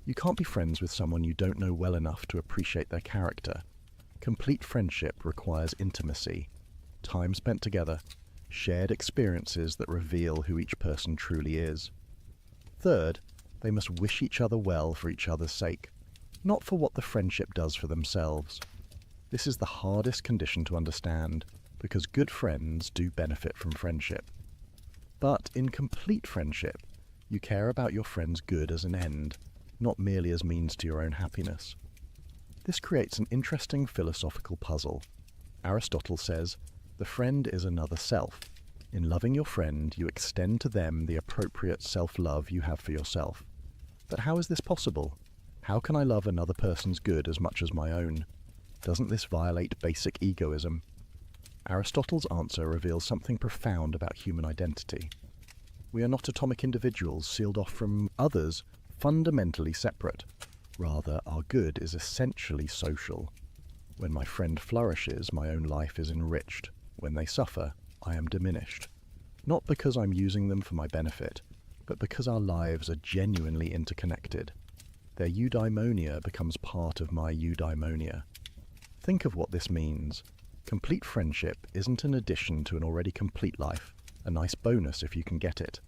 You can't be friends with someone you don't know well enough to appreciate their character. Complete friendship requires intimacy, time spent together, shared experiences that reveal who each person truly is. Third, they must wish each other well for each other's sake, not for what the friendship does for themselves. This is the hardest condition to understand, because good friends do benefit from friendship. But in complete friendship, You care about your friend's good as an end, not merely as means to your own happiness. This creates an interesting philosophical puzzle. Aristotle says, the friend is another self. In loving your friend, you extend to them the appropriate self-love you have for yourself. But how is this possible? How can I love another person's good as much as my own? Doesn't this violate basic egoism? Aristotle's answer reveals something profound about human identity. We are not atomic individuals sealed off from others, fundamentally separate. Rather, our good is essentially social. When my friend flourishes, my own life is enriched. When they suffer, I am diminished. Not because I'm using them for my benefit, but because our lives are genuinely interconnected. Their eudaimonia becomes part of my eudaimonia. Think of what this means. Complete friendship isn't an addition to an already complete life, a nice bonus if you can get it.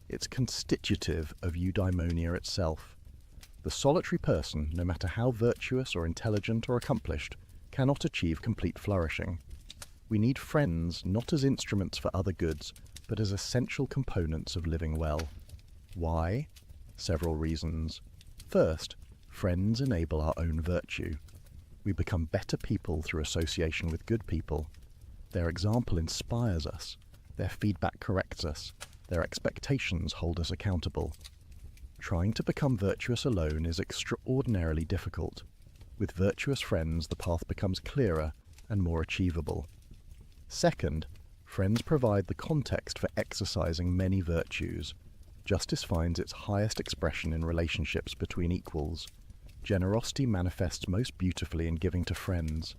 It's constitutive of eudaimonia itself. The solitary person, no matter how virtuous or intelligent or accomplished, cannot achieve complete flourishing. We need friends not as instruments for other goods, but as essential components of living well. Why? Several reasons. First, friends enable our own virtue. We become better people through association with good people. Their example inspires us. Their feedback corrects us. Their expectations hold us accountable. Trying to become virtuous alone is extraordinarily difficult. With virtuous friends, the path becomes clearer and more achievable. Second, friends provide the context for exercising many virtues. Justice finds its highest expression in relationships between equals. Generosity manifests most beautifully in giving to friends.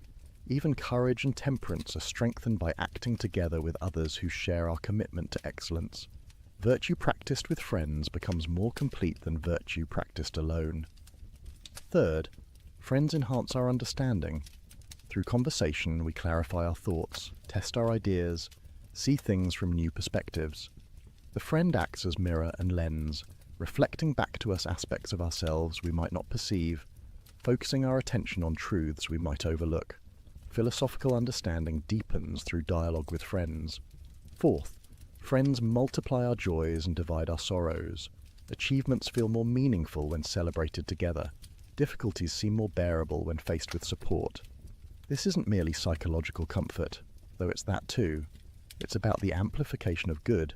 Even courage and temperance are strengthened by acting together with others who share our commitment to excellence. Virtue practiced with friends becomes more complete than virtue practiced alone. Third, friends enhance our understanding. Through conversation, we clarify our thoughts, test our ideas, see things from new perspectives. The friend acts as mirror and lens, reflecting back to us aspects of ourselves we might not perceive, focusing our attention on truths we might overlook. Philosophical understanding deepens through dialogue with friends. Fourth, friends multiply our joys and divide our sorrows. Achievements feel more meaningful when celebrated together. Difficulties seem more bearable when faced with support. This isn't merely psychological comfort, though it's that too. It's about the amplification of good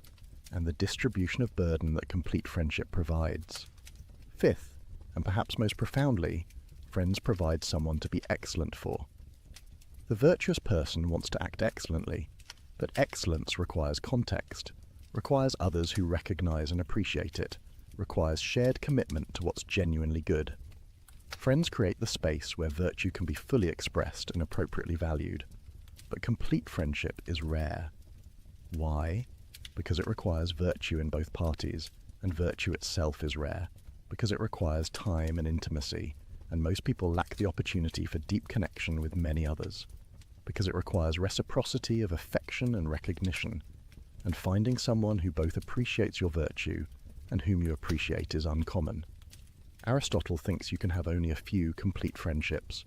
and the distribution of burden that complete friendship provides. Fifth, and perhaps most profoundly, friends provide someone to be excellent for. The virtuous person wants to act excellently, but excellence requires context, requires others who recognize and appreciate it, requires shared commitment to what's genuinely good. Friends create the space where virtue can be fully expressed and appropriately valued, but complete friendship is rare. Why? Because it requires virtue in both parties, and virtue itself is rare, because it requires time and intimacy, and most people lack the opportunity for deep connection with many others, because it requires reciprocity of affection and recognition, and finding someone who both appreciates your virtue and whom you appreciate is uncommon. Aristotle thinks you can have only a few complete friendships,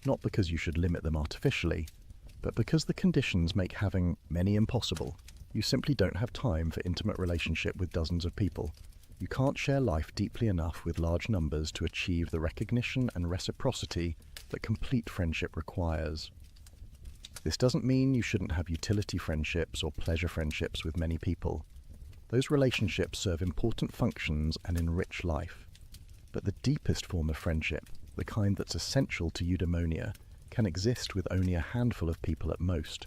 not because you should limit them artificially, but because the conditions make having many impossible. You simply don't have time for intimate relationship with dozens of people. You can't share life deeply enough with large numbers to achieve the recognition and reciprocity that complete friendship requires. This doesn't mean you shouldn't have utility friendships or pleasure friendships with many people. Those relationships serve important functions and enrich life. But the deepest form of friendship, the kind that's essential to eudaimonia, can exist with only a handful of people at most.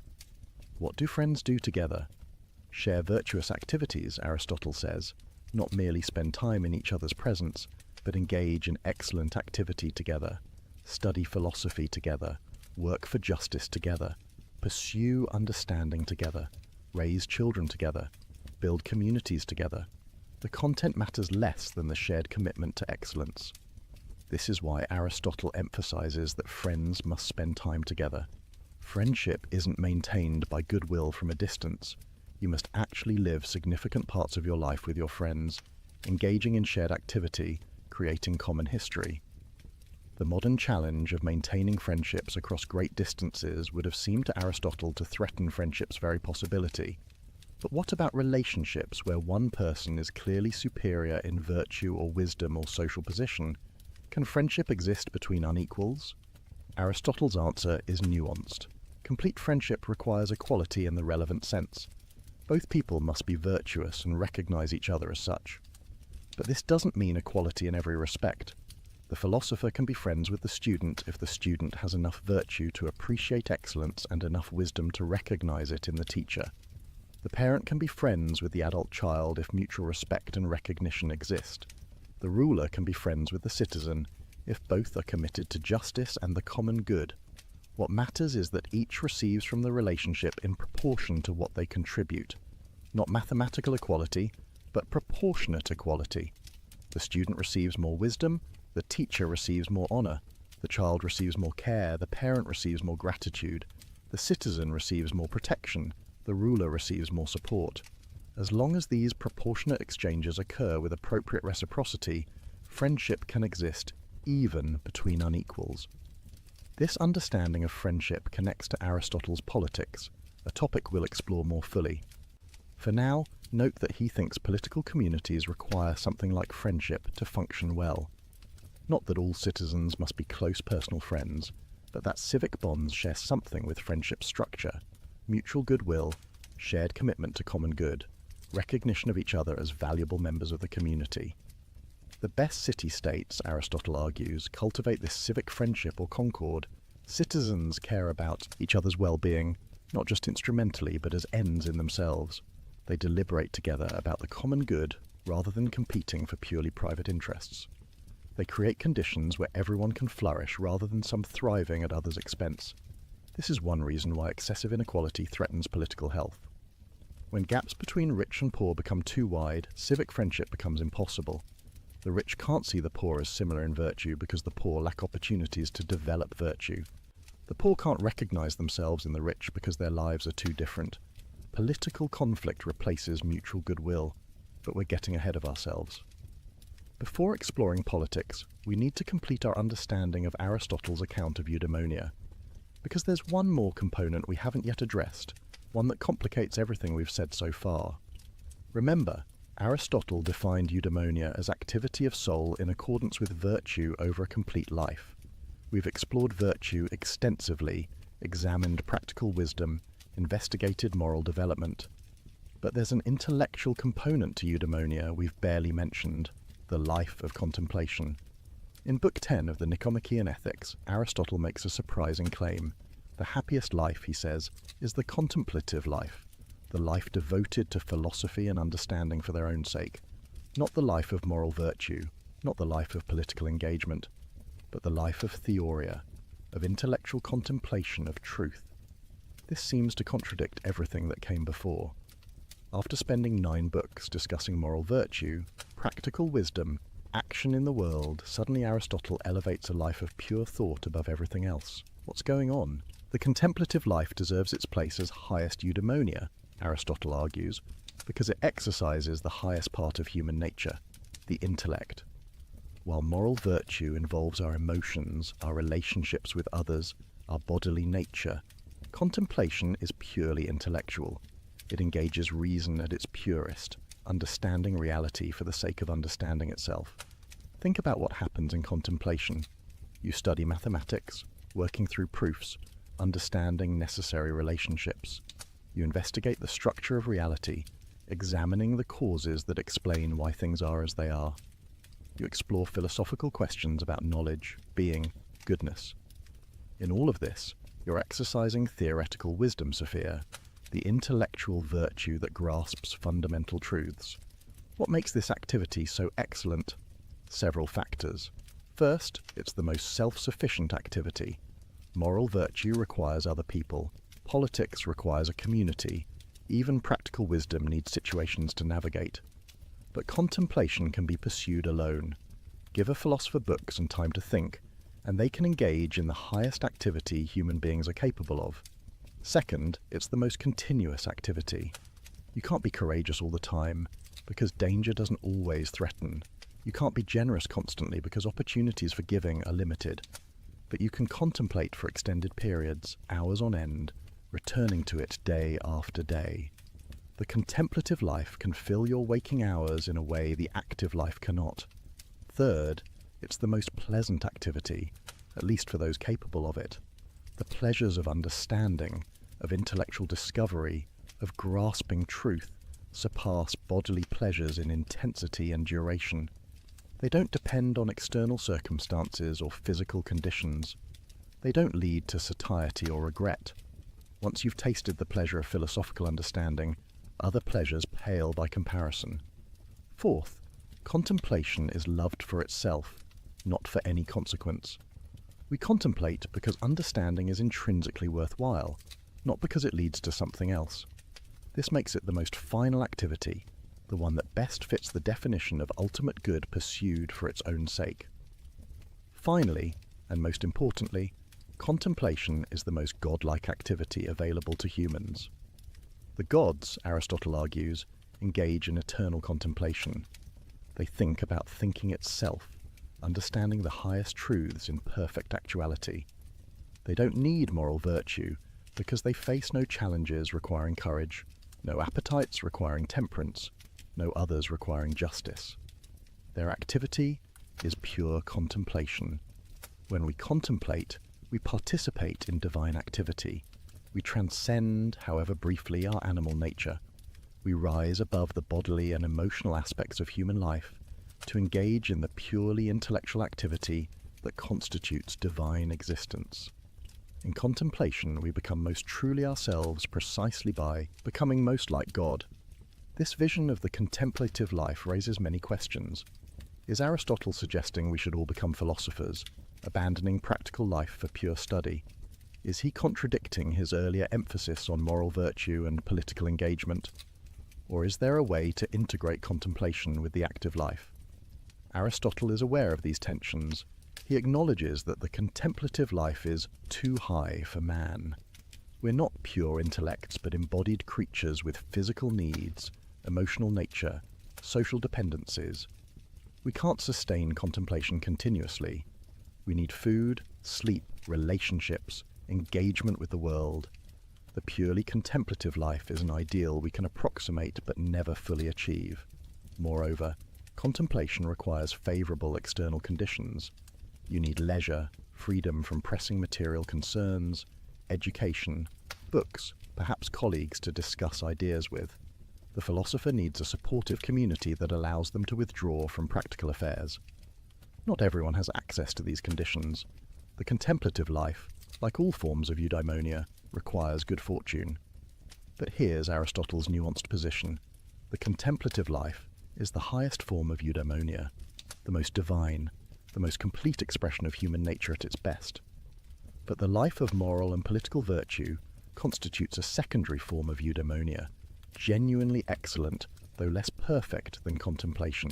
What do friends do together? Share virtuous activities, Aristotle says, not merely spend time in each other's presence, but engage in excellent activity together, study philosophy together, work for justice together, pursue understanding together, raise children together, build communities together. The content matters less than the shared commitment to excellence. This is why Aristotle emphasizes that friends must spend time together. Friendship isn't maintained by goodwill from a distance. You must actually live significant parts of your life with your friends, engaging in shared activity, creating common history. The modern challenge of maintaining friendships across great distances would have seemed to Aristotle to threaten friendship's very possibility. But what about relationships where one person is clearly superior in virtue or wisdom or social position? Can friendship exist between unequals? Aristotle's answer is nuanced. Complete friendship requires equality in the relevant sense. Both people must be virtuous and recognize each other as such. But this doesn't mean equality in every respect. The philosopher can be friends with the student if the student has enough virtue to appreciate excellence and enough wisdom to recognize it in the teacher. The parent can be friends with the adult child if mutual respect and recognition exist. The ruler can be friends with the citizen if both are committed to justice and the common good. What matters is that each receives from the relationship in proportion to what they contribute. Not mathematical equality, but proportionate equality. The student receives more wisdom, the teacher receives more honor, the child receives more care, the parent receives more gratitude, the citizen receives more protection, the ruler receives more support. As long as these proportionate exchanges occur with appropriate reciprocity, friendship can exist even between unequals. This understanding of friendship connects to Aristotle's politics, a topic we'll explore more fully. For now, note that he thinks political communities require something like friendship to function well. Not that all citizens must be close personal friends, but that civic bonds share something with friendship structure: mutual goodwill, shared commitment to common good, recognition of each other as valuable members of the community. The best city-states, Aristotle argues, cultivate this civic friendship or concord. Citizens care about each other's well-being, not just instrumentally, but as ends in themselves. They deliberate together about the common good rather than competing for purely private interests. They create conditions where everyone can flourish rather than some thriving at others' expense. This is one reason why excessive inequality threatens political health. When gaps between rich and poor become too wide, civic friendship becomes impossible. The rich can't see the poor as similar in virtue because the poor lack opportunities to develop virtue. The poor can't recognize themselves in the rich because their lives are too different. Political conflict replaces mutual goodwill, but we're getting ahead of ourselves. Before exploring politics, we need to complete our understanding of Aristotle's account of eudaimonia. Because there's one more component we haven't yet addressed, one that complicates everything we've said so far. Remember, Aristotle defined eudaimonia as activity of soul in accordance with virtue over a complete life. We've explored virtue extensively, examined practical wisdom, investigated moral development. But there's an intellectual component to eudaimonia we've barely mentioned: the life of contemplation. In Book 10 of the Nicomachean Ethics, Aristotle makes a surprising claim. The happiest life, he says, is the contemplative life, the life devoted to philosophy and understanding for their own sake, not the life of moral virtue, not the life of political engagement, but the life of theoria, of intellectual contemplation of truth. This seems to contradict everything that came before. After spending 9 books discussing moral virtue, practical wisdom, action in the world, suddenly Aristotle elevates a life of pure thought above everything else. What's going on? The contemplative life deserves its place as highest eudaimonia, Aristotle argues, because it exercises the highest part of human nature, the intellect. While moral virtue involves our emotions, our relationships with others, our bodily nature, contemplation is purely intellectual. It engages reason at its purest, understanding reality for the sake of understanding itself. Think about what happens in contemplation. You study mathematics, working through proofs, understanding necessary relationships. You investigate the structure of reality, examining the causes that explain why things are as they are. You explore philosophical questions about knowledge, being, goodness. In all of this, you're exercising theoretical wisdom, Sophia, the intellectual virtue that grasps fundamental truths. What makes this activity so excellent? Several factors. First, it's the most self-sufficient activity. Moral virtue requires other people. Politics requires a community. Even practical wisdom needs situations to navigate. But contemplation can be pursued alone. Give a philosopher books and time to think, and they can engage in the highest activity human beings are capable of. Second, it's the most continuous activity. You can't be courageous all the time, because danger doesn't always threaten. You can't be generous constantly because opportunities for giving are limited. But you can contemplate for extended periods, hours on end, returning to it day after day. The contemplative life can fill your waking hours in a way the active life cannot. Third, it's the most pleasant activity, at least for those capable of it. The pleasures of understanding, of intellectual discovery, of grasping truth surpass bodily pleasures in intensity and duration. They don't depend on external circumstances or physical conditions. They don't lead to satiety or regret. Once you've tasted the pleasure of philosophical understanding, other pleasures pale by comparison. Fourth, contemplation is loved for itself, not for any consequence. We contemplate because understanding is intrinsically worthwhile, not because it leads to something else. This makes it the most final activity, the one that best fits the definition of ultimate good pursued for its own sake. Finally, and most importantly, contemplation is the most godlike activity available to humans. The gods, Aristotle argues, engage in eternal contemplation. They think about thinking itself, understanding the highest truths in perfect actuality. They don't need moral virtue because they face no challenges requiring courage, no appetites requiring temperance, no others requiring justice. Their activity is pure contemplation. When we contemplate, we participate in divine activity. We transcend, however briefly, our animal nature. We rise above the bodily and emotional aspects of human life to engage in the purely intellectual activity that constitutes divine existence. In contemplation, we become most truly ourselves precisely by becoming most like God. This vision of the contemplative life raises many questions. Is Aristotle suggesting we should all become philosophers, abandoning practical life for pure study? Is he contradicting his earlier emphasis on moral virtue and political engagement? Or is there a way to integrate contemplation with the active life? Aristotle is aware of these tensions. He acknowledges that the contemplative life is too high for man. We're not pure intellects, but embodied creatures with physical needs, emotional nature, social dependencies. We can't sustain contemplation continuously. We need food, sleep, relationships, engagement with the world. The purely contemplative life is an ideal we can approximate but never fully achieve. Moreover, contemplation requires favorable external conditions. You need leisure, freedom from pressing material concerns, education, books, perhaps colleagues to discuss ideas with. The philosopher needs a supportive community that allows them to withdraw from practical affairs. Not everyone has access to these conditions. The contemplative life, like all forms of eudaimonia, requires good fortune. But here's Aristotle's nuanced position. The contemplative life is the highest form of eudaimonia, the most divine, the most complete expression of human nature at its best. But the life of moral and political virtue constitutes a secondary form of eudaimonia, genuinely excellent, though less perfect than contemplation.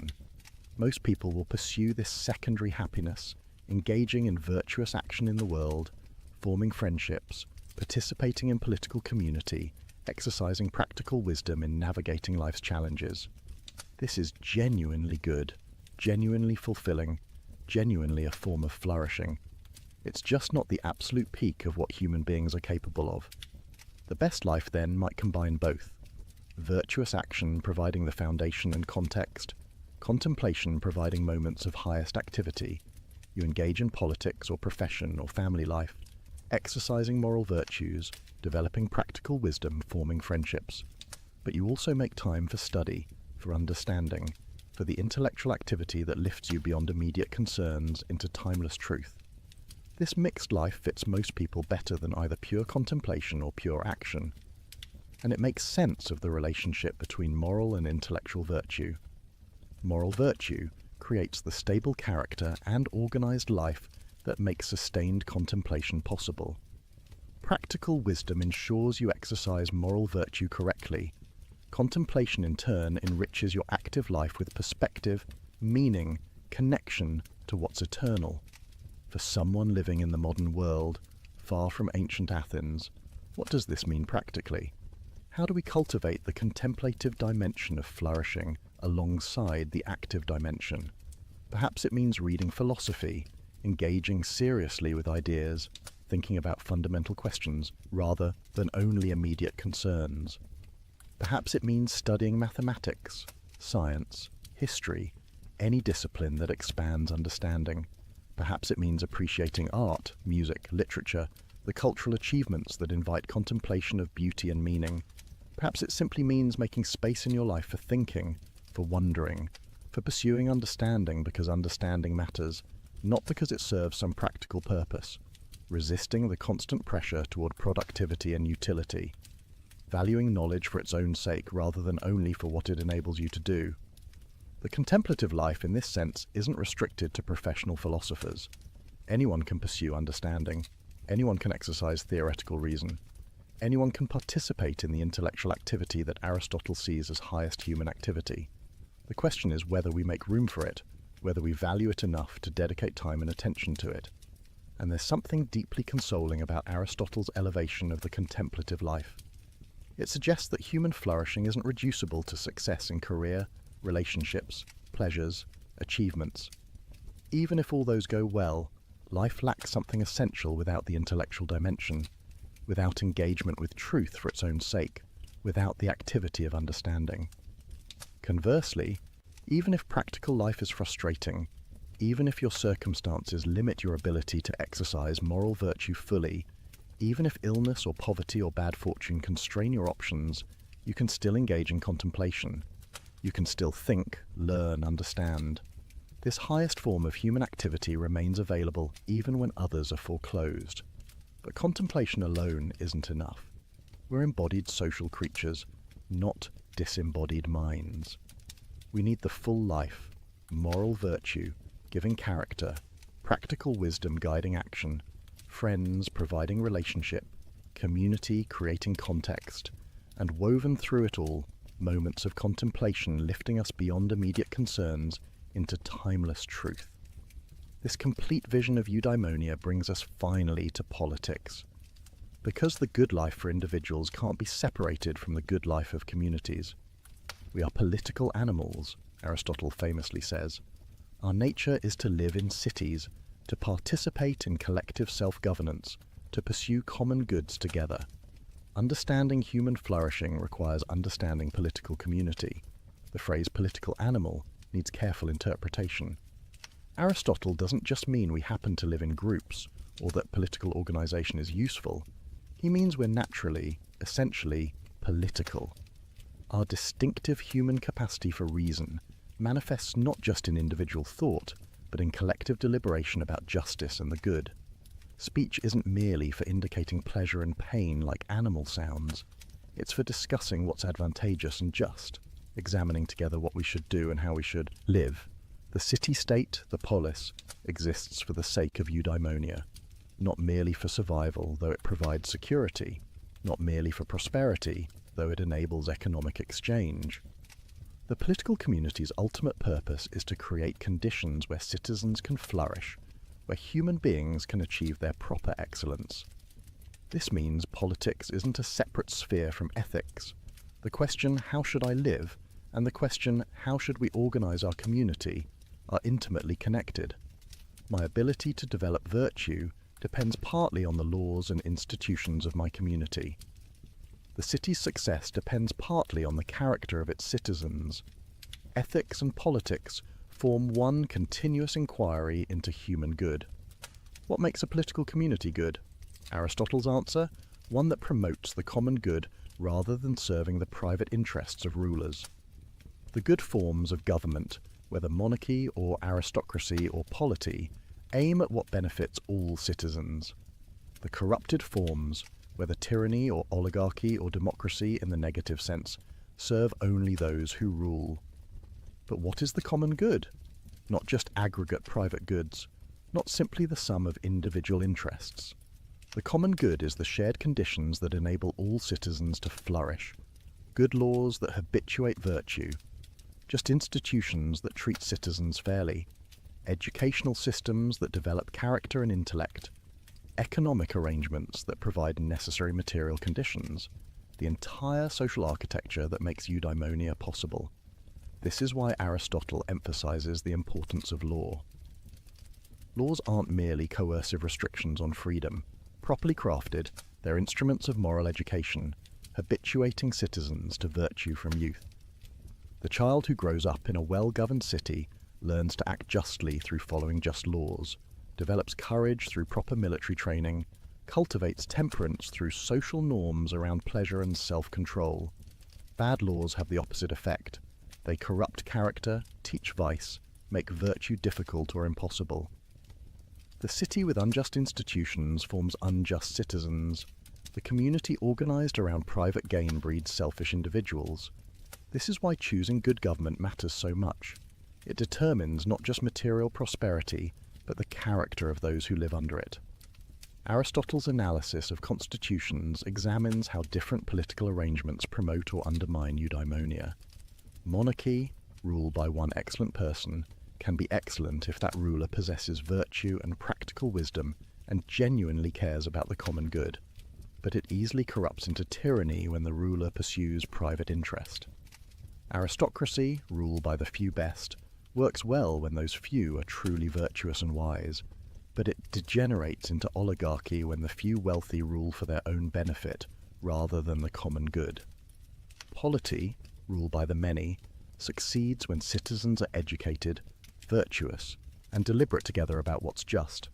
Most people will pursue this secondary happiness, engaging in virtuous action in the world, forming friendships, participating in political community, exercising practical wisdom in navigating life's challenges. This is genuinely good, genuinely fulfilling, genuinely a form of flourishing. It's just not the absolute peak of what human beings are capable of. The best life, then, might combine both. Virtuous action providing the foundation and context, contemplation providing moments of highest activity. You engage in politics or profession or family life, exercising moral virtues, developing practical wisdom, forming friendships. But you also make time for study, for understanding, for the intellectual activity that lifts you beyond immediate concerns into timeless truth. This mixed life fits most people better than either pure contemplation or pure action. And it makes sense of the relationship between moral and intellectual virtue. Moral virtue creates the stable character and organized life that makes sustained contemplation possible. Practical wisdom ensures you exercise moral virtue correctly. Contemplation, in turn, enriches your active life with perspective, meaning, connection to what's eternal. For someone living in the modern world, far from ancient Athens, what does this mean practically? How do we cultivate the contemplative dimension of flourishing alongside the active dimension? Perhaps it means reading philosophy, engaging seriously with ideas, thinking about fundamental questions rather than only immediate concerns. Perhaps it means studying mathematics, science, history, any discipline that expands understanding. Perhaps it means appreciating art, music, literature, the cultural achievements that invite contemplation of beauty and meaning. Perhaps it simply means making space in your life for thinking, for wondering, for pursuing understanding because understanding matters, not because it serves some practical purpose, resisting the constant pressure toward productivity and utility, valuing knowledge for its own sake rather than only for what it enables you to do. The contemplative life in this sense isn't restricted to professional philosophers. Anyone can pursue understanding. Anyone can exercise theoretical reason. Anyone can participate in the intellectual activity that Aristotle sees as highest human activity. The question is whether we make room for it, whether we value it enough to dedicate time and attention to it. And there's something deeply consoling about Aristotle's elevation of the contemplative life. It suggests that human flourishing isn't reducible to success in career, relationships, pleasures, achievements. Even if all those go well, life lacks something essential without the intellectual dimension, without engagement with truth for its own sake, without the activity of understanding. Conversely, even if practical life is frustrating, even if your circumstances limit your ability to exercise moral virtue fully, even if illness or poverty or bad fortune constrain your options, you can still engage in contemplation. You can still think, learn, understand. This highest form of human activity remains available even when others are foreclosed. But contemplation alone isn't enough. We're embodied social creatures, not disembodied minds. We need the full life, moral virtue, giving character, practical wisdom guiding action, friends providing relationship, community creating context, and woven through it all, moments of contemplation lifting us beyond immediate concerns into timeless truth. This complete vision of eudaimonia brings us finally to politics. Because the good life for individuals can't be separated from the good life of communities. We are political animals, Aristotle famously says. Our nature is to live in cities, to participate in collective self-governance, to pursue common goods together. Understanding human flourishing requires understanding political community. The phrase political animal needs careful interpretation. Aristotle doesn't just mean we happen to live in groups, or that political organization is useful. He means we're naturally, essentially, political. Our distinctive human capacity for reason manifests not just in individual thought, but in collective deliberation about justice and the good. Speech isn't merely for indicating pleasure and pain like animal sounds. It's for discussing what's advantageous and just, examining together what we should do and how we should live. The city-state, the polis, exists for the sake of eudaimonia, not merely for survival, though it provides security, not merely for prosperity, though it enables economic exchange. The political community's ultimate purpose is to create conditions where citizens can flourish, where human beings can achieve their proper excellence. This means politics isn't a separate sphere from ethics. The question, how should I live, and the question, how should we organize our community, are intimately connected. My ability to develop virtue depends partly on the laws and institutions of my community. The city's success depends partly on the character of its citizens. Ethics and politics form one continuous inquiry into human good. What makes a political community good? Aristotle's answer, one that promotes the common good rather than serving the private interests of rulers. The good forms of government, whether monarchy or aristocracy or polity, aim at what benefits all citizens. The corrupted forms, whether tyranny or oligarchy or democracy in the negative sense, serve only those who rule. But what is the common good? Not just aggregate private goods, not simply the sum of individual interests. The common good is the shared conditions that enable all citizens to flourish, good laws that habituate virtue, just institutions that treat citizens fairly, educational systems that develop character and intellect, economic arrangements that provide necessary material conditions, the entire social architecture that makes eudaimonia possible. This is why Aristotle emphasizes the importance of law. Laws aren't merely coercive restrictions on freedom. Properly crafted, they're instruments of moral education, habituating citizens to virtue from youth. The child who grows up in a well-governed city learns to act justly through following just laws, develops courage through proper military training, cultivates temperance through social norms around pleasure and self-control. Bad laws have the opposite effect. They corrupt character, teach vice, make virtue difficult or impossible. The city with unjust institutions forms unjust citizens. The community organized around private gain breeds selfish individuals. This is why choosing good government matters so much. It determines not just material prosperity, but the character of those who live under it. Aristotle's analysis of constitutions examines how different political arrangements promote or undermine eudaimonia. Monarchy, ruled by one excellent person, can be excellent if that ruler possesses virtue and practical wisdom and genuinely cares about the common good. But it easily corrupts into tyranny when the ruler pursues private interest. Aristocracy, ruled by the few best, works well when those few are truly virtuous and wise, but it degenerates into oligarchy when the few wealthy rule for their own benefit rather than the common good. Polity, ruled by the many, succeeds when citizens are educated, virtuous, and deliberate together about what's just.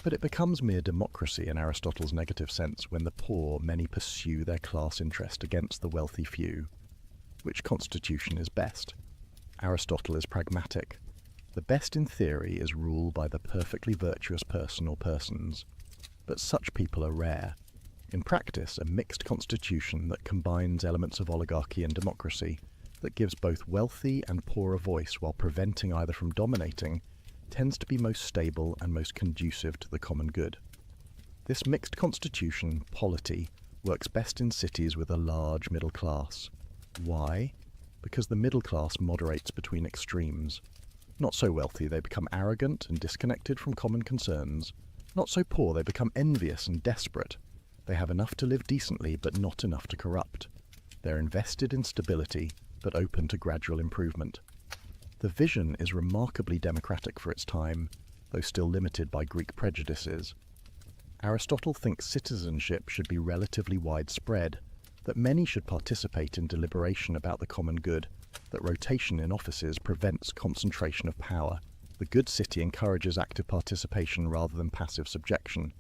But it becomes mere democracy in Aristotle's negative sense when the poor many pursue their class interest against the wealthy few. Which constitution is best? Aristotle is pragmatic. The best in theory is ruled by the perfectly virtuous person or persons, but such people are rare. In practice, a mixed constitution that combines elements of oligarchy and democracy, that gives both wealthy and poor a voice while preventing either from dominating, tends to be most stable and most conducive to the common good. This mixed constitution, polity, works best in cities with a large middle class. Why? Because the middle class moderates between extremes. Not so wealthy, they become arrogant and disconnected from common concerns. Not so poor, they become envious and desperate. They have enough to live decently, but not enough to corrupt. They're invested in stability, but open to gradual improvement. The vision is remarkably democratic for its time, though still limited by Greek prejudices. Aristotle thinks citizenship should be relatively widespread, that many should participate in deliberation about the common good, that rotation in offices prevents concentration of power. The good city encourages active participation rather than passive subjection.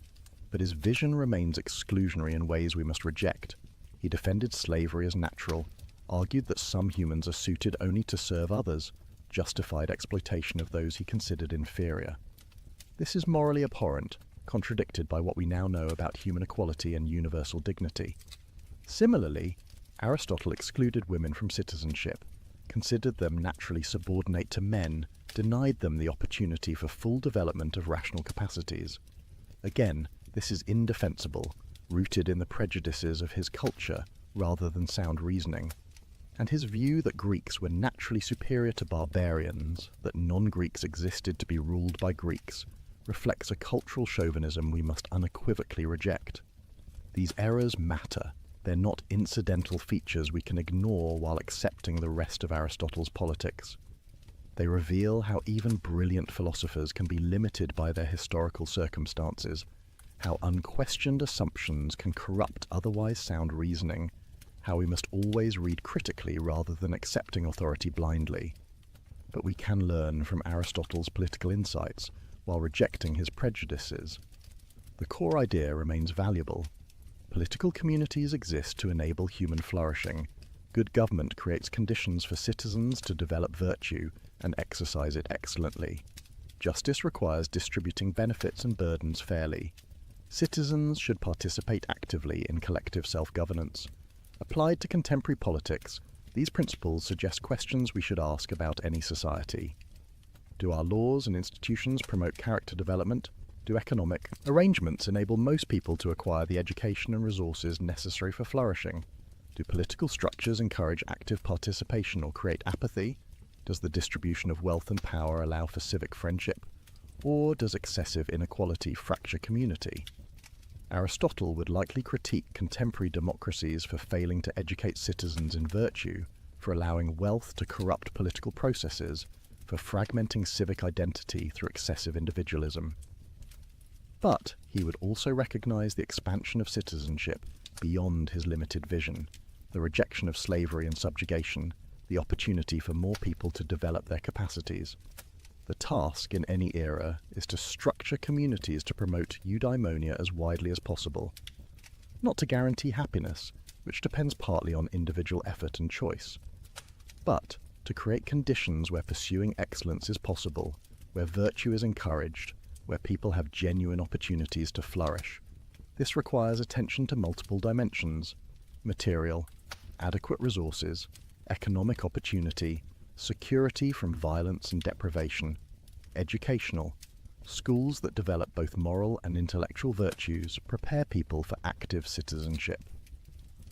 But his vision remains exclusionary in ways we must reject. He defended slavery as natural, argued that some humans are suited only to serve others, justified exploitation of those he considered inferior. This is morally abhorrent, contradicted by what we now know about human equality and universal dignity. Similarly, Aristotle excluded women from citizenship, considered them naturally subordinate to men, denied them the opportunity for full development of rational capacities. Again, this is indefensible, rooted in the prejudices of his culture rather than sound reasoning. And his view that Greeks were naturally superior to barbarians, that non-Greeks existed to be ruled by Greeks, reflects a cultural chauvinism we must unequivocally reject. These errors matter. They're not incidental features we can ignore while accepting the rest of Aristotle's politics. They reveal how even brilliant philosophers can be limited by their historical circumstances, how unquestioned assumptions can corrupt otherwise sound reasoning, how we must always read critically rather than accepting authority blindly. But we can learn from Aristotle's political insights while rejecting his prejudices. The core idea remains valuable. Political communities exist to enable human flourishing. Good government creates conditions for citizens to develop virtue and exercise it excellently. Justice requires distributing benefits and burdens fairly. Citizens should participate actively in collective self-governance. Applied to contemporary politics, these principles suggest questions we should ask about any society. Do our laws and institutions promote character development? Do economic arrangements enable most people to acquire the education and resources necessary for flourishing? Do political structures encourage active participation or create apathy? Does the distribution of wealth and power allow for civic friendship? Or does excessive inequality fracture community? Aristotle would likely critique contemporary democracies for failing to educate citizens in virtue, for allowing wealth to corrupt political processes, for fragmenting civic identity through excessive individualism. But he would also recognize the expansion of citizenship beyond his limited vision, the rejection of slavery and subjugation, the opportunity for more people to develop their capacities. The task in any era is to structure communities to promote eudaimonia as widely as possible, not to guarantee happiness, which depends partly on individual effort and choice, but to create conditions where pursuing excellence is possible, where virtue is encouraged, where people have genuine opportunities to flourish. This requires attention to multiple dimensions: material, adequate resources, economic opportunity, security from violence and deprivation, educational, schools that develop both moral and intellectual virtues prepare people for active citizenship.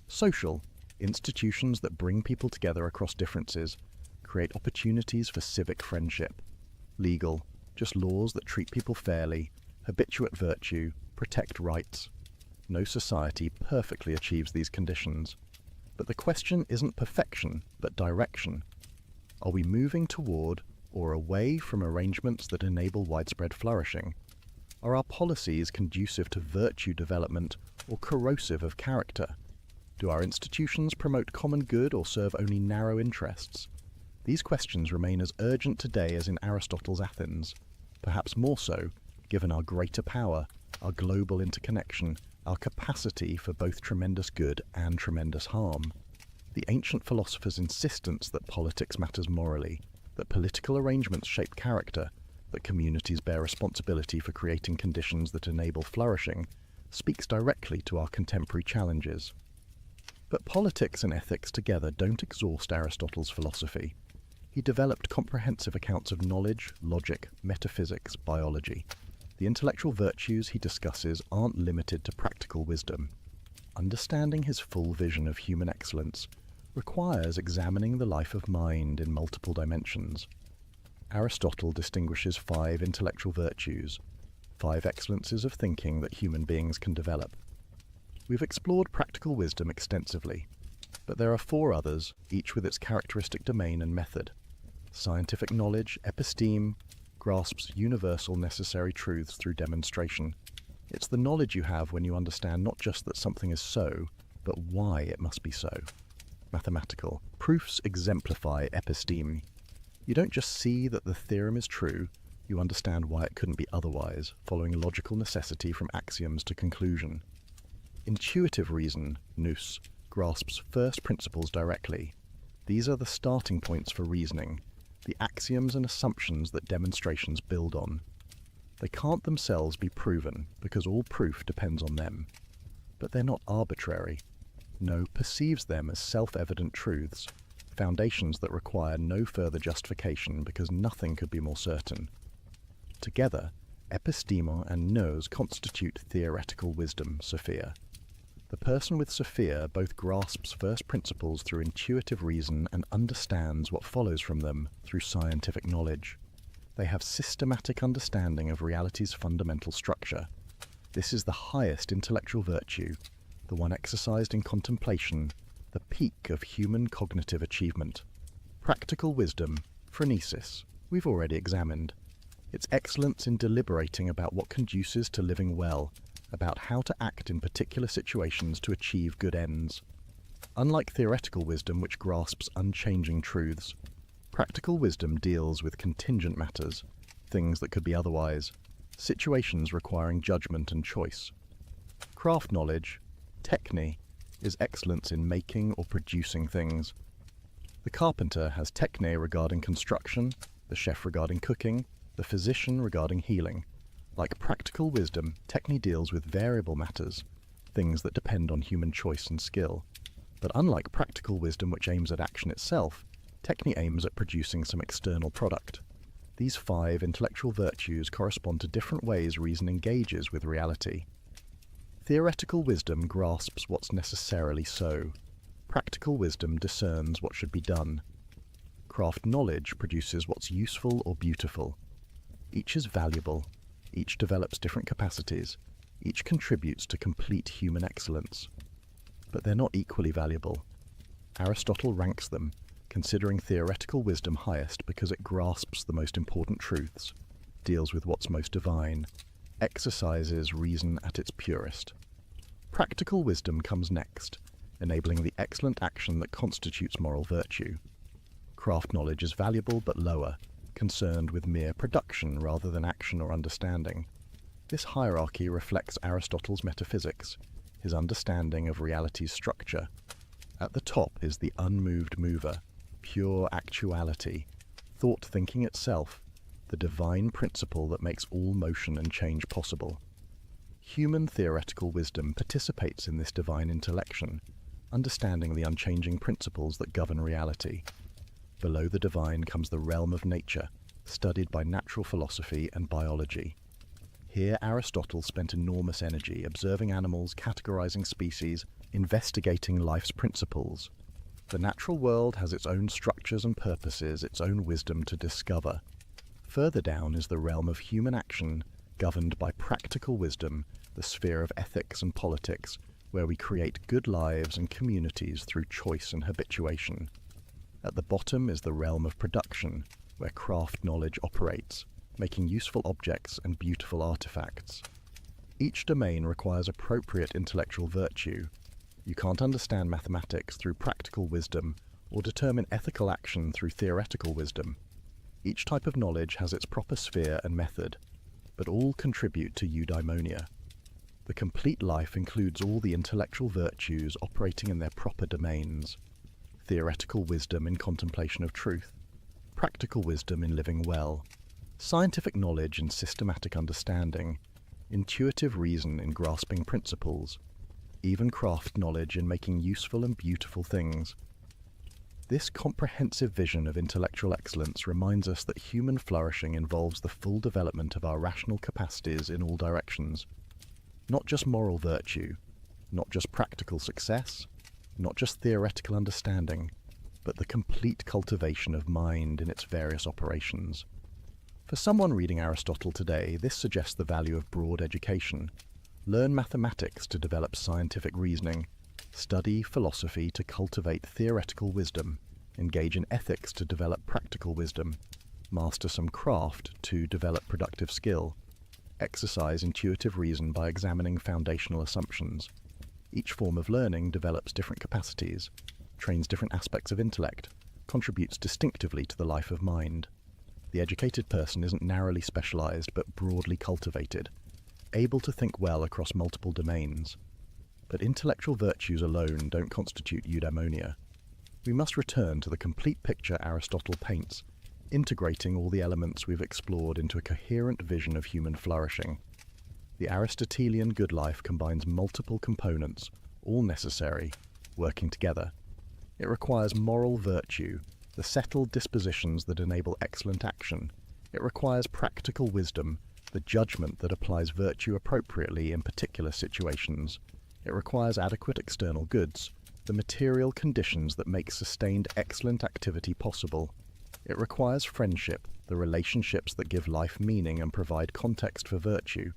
Social, institutions that bring people together across differences, create opportunities for civic friendship. Legal, just laws that treat people fairly, habituate virtue, protect rights. No society perfectly achieves these conditions. But the question isn't perfection, but direction. Are we moving toward or away from arrangements that enable widespread flourishing? Are our policies conducive to virtue development or corrosive of character? Do our institutions promote common good or serve only narrow interests? These questions remain as urgent today as in Aristotle's Athens, perhaps more so, given our greater power, our global interconnection, our capacity for both tremendous good and tremendous harm. The ancient philosophers' insistence that politics matters morally, that political arrangements shape character, that communities bear responsibility for creating conditions that enable flourishing, speaks directly to our contemporary challenges. But politics and ethics together don't exhaust Aristotle's philosophy. He developed comprehensive accounts of knowledge, logic, metaphysics, biology. The intellectual virtues he discusses aren't limited to practical wisdom. Understanding his full vision of human excellence requires examining the life of mind in multiple dimensions. Aristotle distinguishes 5 intellectual virtues, 5 excellences of thinking that human beings can develop. We've explored practical wisdom extensively, but there are 4 others, each with its characteristic domain and method. Scientific knowledge, episteme, grasps universal necessary truths through demonstration. It's the knowledge you have when you understand not just that something is so, but why it must be so. Mathematical. Proofs exemplify episteme. You don't just see that the theorem is true, you understand why it couldn't be otherwise, following logical necessity from axioms to conclusion. Intuitive reason, nous, grasps first principles directly. These are the starting points for reasoning, the axioms and assumptions that demonstrations build on. They can't themselves be proven, because all proof depends on them. But they're not arbitrary. No perceives them as self-evident truths, foundations that require no further justification because nothing could be more certain. Together, episteme and nous constitute theoretical wisdom, Sophia. The person with Sophia both grasps first principles through intuitive reason and understands what follows from them through scientific knowledge. They have systematic understanding of reality's fundamental structure. This is the highest intellectual virtue, the one exercised in contemplation, the peak of human cognitive achievement. Practical wisdom, phronesis, we've already examined. Its excellence in deliberating about what conduces to living well, about how to act in particular situations to achieve good ends. Unlike theoretical wisdom, which grasps unchanging truths, practical wisdom deals with contingent matters, things that could be otherwise, situations requiring judgment and choice. Craft knowledge, techne, is excellence in making or producing things. The carpenter has techne regarding construction, the chef regarding cooking, the physician regarding healing. Like practical wisdom, techne deals with variable matters, things that depend on human choice and skill. But unlike practical wisdom, which aims at action itself, techne aims at producing some external product. These 5 intellectual virtues correspond to different ways reason engages with reality. Theoretical wisdom grasps what's necessarily so. Practical wisdom discerns what should be done. Craft knowledge produces what's useful or beautiful. Each is valuable. Each develops different capacities. Each contributes to complete human excellence. But they're not equally valuable. Aristotle ranks them, considering theoretical wisdom highest because it grasps the most important truths, deals with what's most divine, exercises reason at its purest. Practical wisdom comes next, enabling the excellent action that constitutes moral virtue. Craft knowledge is valuable but lower, concerned with mere production rather than action or understanding. This hierarchy reflects Aristotle's metaphysics, his understanding of reality's structure. At the top is the unmoved mover, pure actuality, thought thinking itself, the divine principle that makes all motion and change possible. Human theoretical wisdom participates in this divine intellection, understanding the unchanging principles that govern reality. Below the divine comes the realm of nature, studied by natural philosophy and biology. Here Aristotle spent enormous energy observing animals, categorizing species, investigating life's principles. The natural world has its own structures and purposes, its own wisdom to discover. Further down is the realm of human action, governed by practical wisdom, the sphere of ethics and politics, where we create good lives and communities through choice and habituation. At the bottom is the realm of production, where craft knowledge operates, making useful objects and beautiful artifacts. Each domain requires appropriate intellectual virtue. You can't understand mathematics through practical wisdom or determine ethical action through theoretical wisdom. Each type of knowledge has its proper sphere and method, but all contribute to eudaimonia. The complete life includes all the intellectual virtues operating in their proper domains. Theoretical wisdom in contemplation of truth, practical wisdom in living well, scientific knowledge in systematic understanding, intuitive reason in grasping principles, even craft knowledge in making useful and beautiful things. This comprehensive vision of intellectual excellence reminds us that human flourishing involves the full development of our rational capacities in all directions. Not just moral virtue, not just practical success, not just theoretical understanding, but the complete cultivation of mind in its various operations. For someone reading Aristotle today, this suggests the value of broad education. Learn mathematics to develop scientific reasoning, study philosophy to cultivate theoretical wisdom, engage in ethics to develop practical wisdom, master some craft to develop productive skill, exercise intuitive reason by examining foundational assumptions. Each form of learning develops different capacities, trains different aspects of intellect, contributes distinctively to the life of mind. The educated person isn't narrowly specialized but broadly cultivated, able to think well across multiple domains. But intellectual virtues alone don't constitute eudaimonia. We must return to the complete picture Aristotle paints, integrating all the elements we've explored into a coherent vision of human flourishing. The Aristotelian good life combines multiple components, all necessary, working together. It requires moral virtue, the settled dispositions that enable excellent action. It requires practical wisdom, the judgment that applies virtue appropriately in particular situations. It requires adequate external goods, the material conditions that make sustained excellent activity possible. It requires friendship, the relationships that give life meaning and provide context for virtue.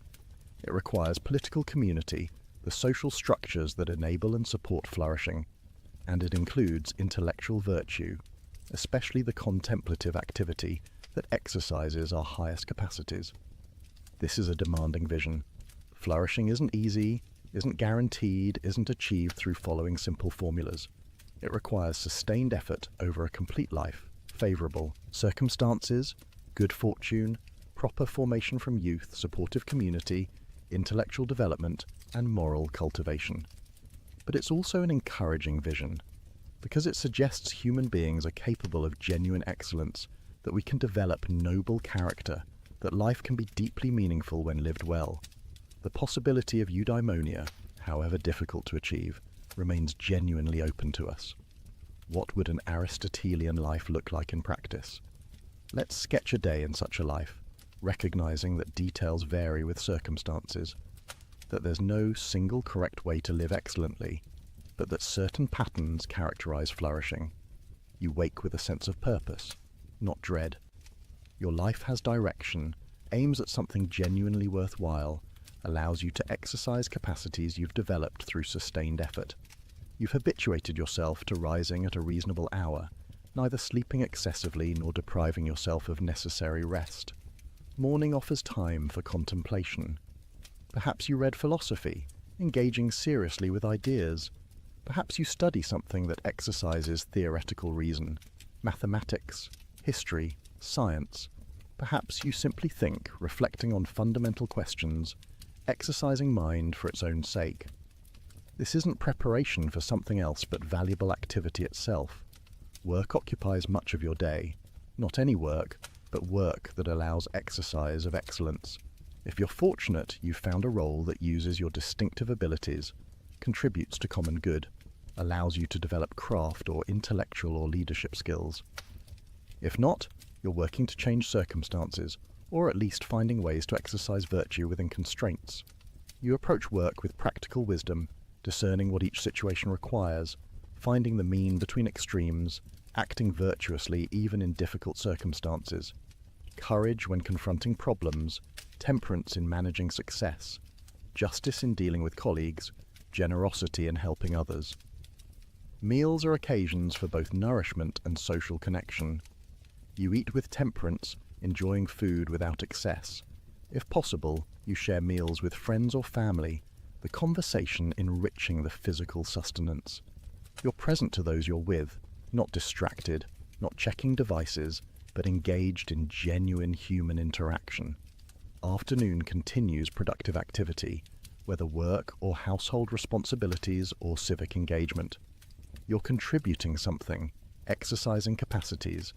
It requires political community, the social structures that enable and support flourishing. And it includes intellectual virtue, especially the contemplative activity that exercises our highest capacities. This is a demanding vision. Flourishing isn't easy, isn't guaranteed, isn't achieved through following simple formulas. It requires sustained effort over a complete life, favorable circumstances, good fortune, proper formation from youth, supportive community, intellectual development, and moral cultivation. But it's also an encouraging vision, because it suggests human beings are capable of genuine excellence, that we can develop noble character, that life can be deeply meaningful when lived well. The possibility of eudaimonia, however difficult to achieve, remains genuinely open to us. What would an Aristotelian life look like in practice? Let's sketch a day in such a life, recognizing that details vary with circumstances, that there's no single correct way to live excellently, but that certain patterns characterize flourishing. You wake with a sense of purpose, not dread. Your life has direction, aims at something genuinely worthwhile, allows you to exercise capacities you've developed through sustained effort. You've habituated yourself to rising at a reasonable hour, neither sleeping excessively nor depriving yourself of necessary rest. Morning offers time for contemplation. Perhaps you read philosophy, engaging seriously with ideas. Perhaps you study something that exercises theoretical reason, mathematics, history, science. Perhaps you simply think, reflecting on fundamental questions, exercising mind for its own sake. This isn't preparation for something else but valuable activity itself. Work occupies much of your day. Not any work, but work that allows exercise of excellence. If you're fortunate, you've found a role that uses your distinctive abilities, contributes to common good, allows you to develop craft or intellectual or leadership skills. If not, you're working to change circumstances, or at least finding ways to exercise virtue within constraints. You approach work with practical wisdom, discerning what each situation requires, finding the mean between extremes, acting virtuously even in difficult circumstances, courage when confronting problems, temperance in managing success, justice in dealing with colleagues, generosity in helping others. Meals are occasions for both nourishment and social connection. You eat with temperance, enjoying food without excess. If possible, you share meals with friends or family, the conversation enriching the physical sustenance. You're present to those you're with, not distracted, not checking devices, but engaged in genuine human interaction. Afternoon continues productive activity, whether work or household responsibilities or civic engagement. You're contributing something, exercising capacities,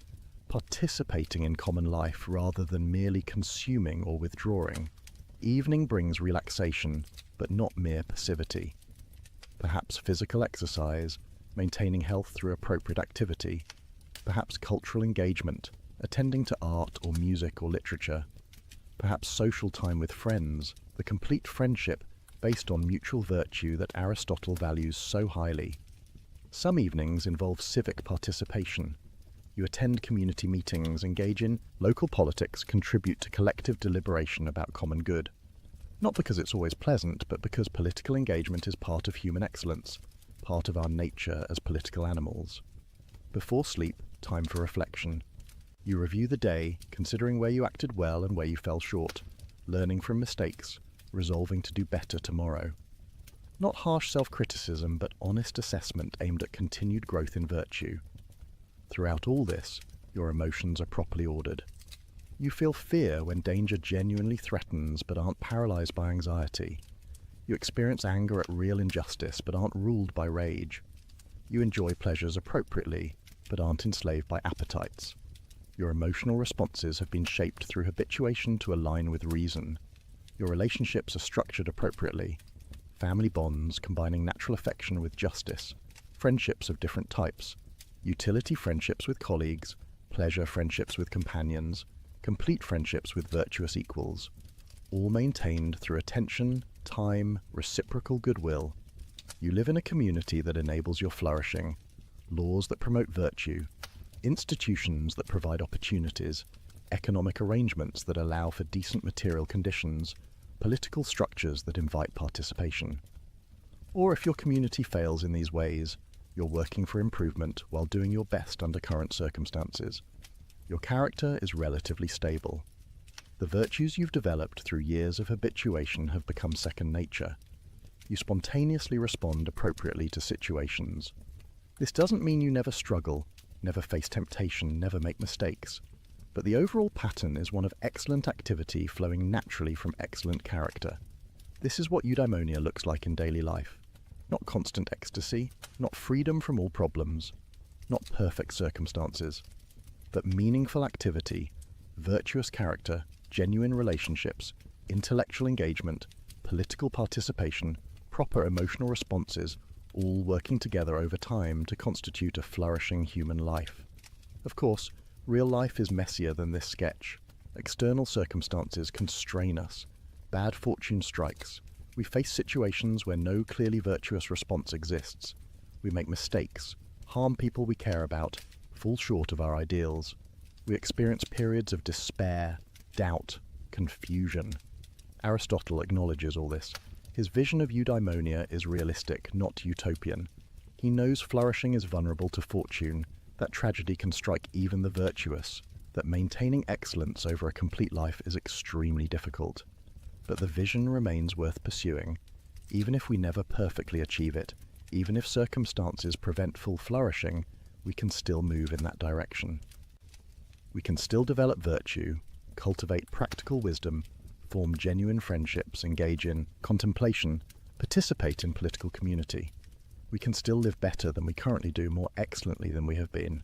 participating in common life rather than merely consuming or withdrawing. Evening brings relaxation, but not mere passivity. Perhaps physical exercise, maintaining health through appropriate activity, perhaps cultural engagement, attending to art or music or literature, perhaps social time with friends, the complete friendship based on mutual virtue that Aristotle values so highly. Some evenings involve civic participation. You attend community meetings, engage in local politics, contribute to collective deliberation about common good. Not because it's always pleasant, but because political engagement is part of human excellence, part of our nature as political animals. Before sleep, time for reflection. You review the day, considering where you acted well and where you fell short, learning from mistakes, resolving to do better tomorrow. Not harsh self-criticism, but honest assessment aimed at continued growth in virtue. Throughout all this, your emotions are properly ordered. You feel fear when danger genuinely threatens but aren't paralyzed by anxiety. You experience anger at real injustice but aren't ruled by rage. You enjoy pleasures appropriately but aren't enslaved by appetites. Your emotional responses have been shaped through habituation to align with reason. Your relationships are structured appropriately. Family bonds combining natural affection with justice. Friendships of different types. Utility friendships with colleagues, pleasure friendships with companions, complete friendships with virtuous equals, all maintained through attention, time, reciprocal goodwill. You live in a community that enables your flourishing, laws that promote virtue, institutions that provide opportunities, economic arrangements that allow for decent material conditions, political structures that invite participation. Or if your community fails in these ways, you're working for improvement while doing your best under current circumstances. Your character is relatively stable. The virtues you've developed through years of habituation have become second nature. You spontaneously respond appropriately to situations. This doesn't mean you never struggle, never face temptation, never make mistakes. But the overall pattern is one of excellent activity flowing naturally from excellent character. This is what eudaimonia looks like in daily life. Not constant ecstasy, not freedom from all problems, not perfect circumstances, but meaningful activity, virtuous character, genuine relationships, intellectual engagement, political participation, proper emotional responses, all working together over time to constitute a flourishing human life. Of course, real life is messier than this sketch. External circumstances constrain us. Bad fortune strikes. We face situations where no clearly virtuous response exists. We make mistakes, harm people we care about, fall short of our ideals. We experience periods of despair, doubt, confusion. Aristotle acknowledges all this. His vision of eudaimonia is realistic, not utopian. He knows flourishing is vulnerable to fortune, that tragedy can strike even the virtuous, that maintaining excellence over a complete life is extremely difficult. But the vision remains worth pursuing. even if we never perfectly achieve it, even if circumstances prevent full flourishing, we can still move in that direction. We can still develop virtue, cultivate practical wisdom, form genuine friendships, engage in contemplation, participate in political community. We can still live better than we currently do, more excellently than we have been.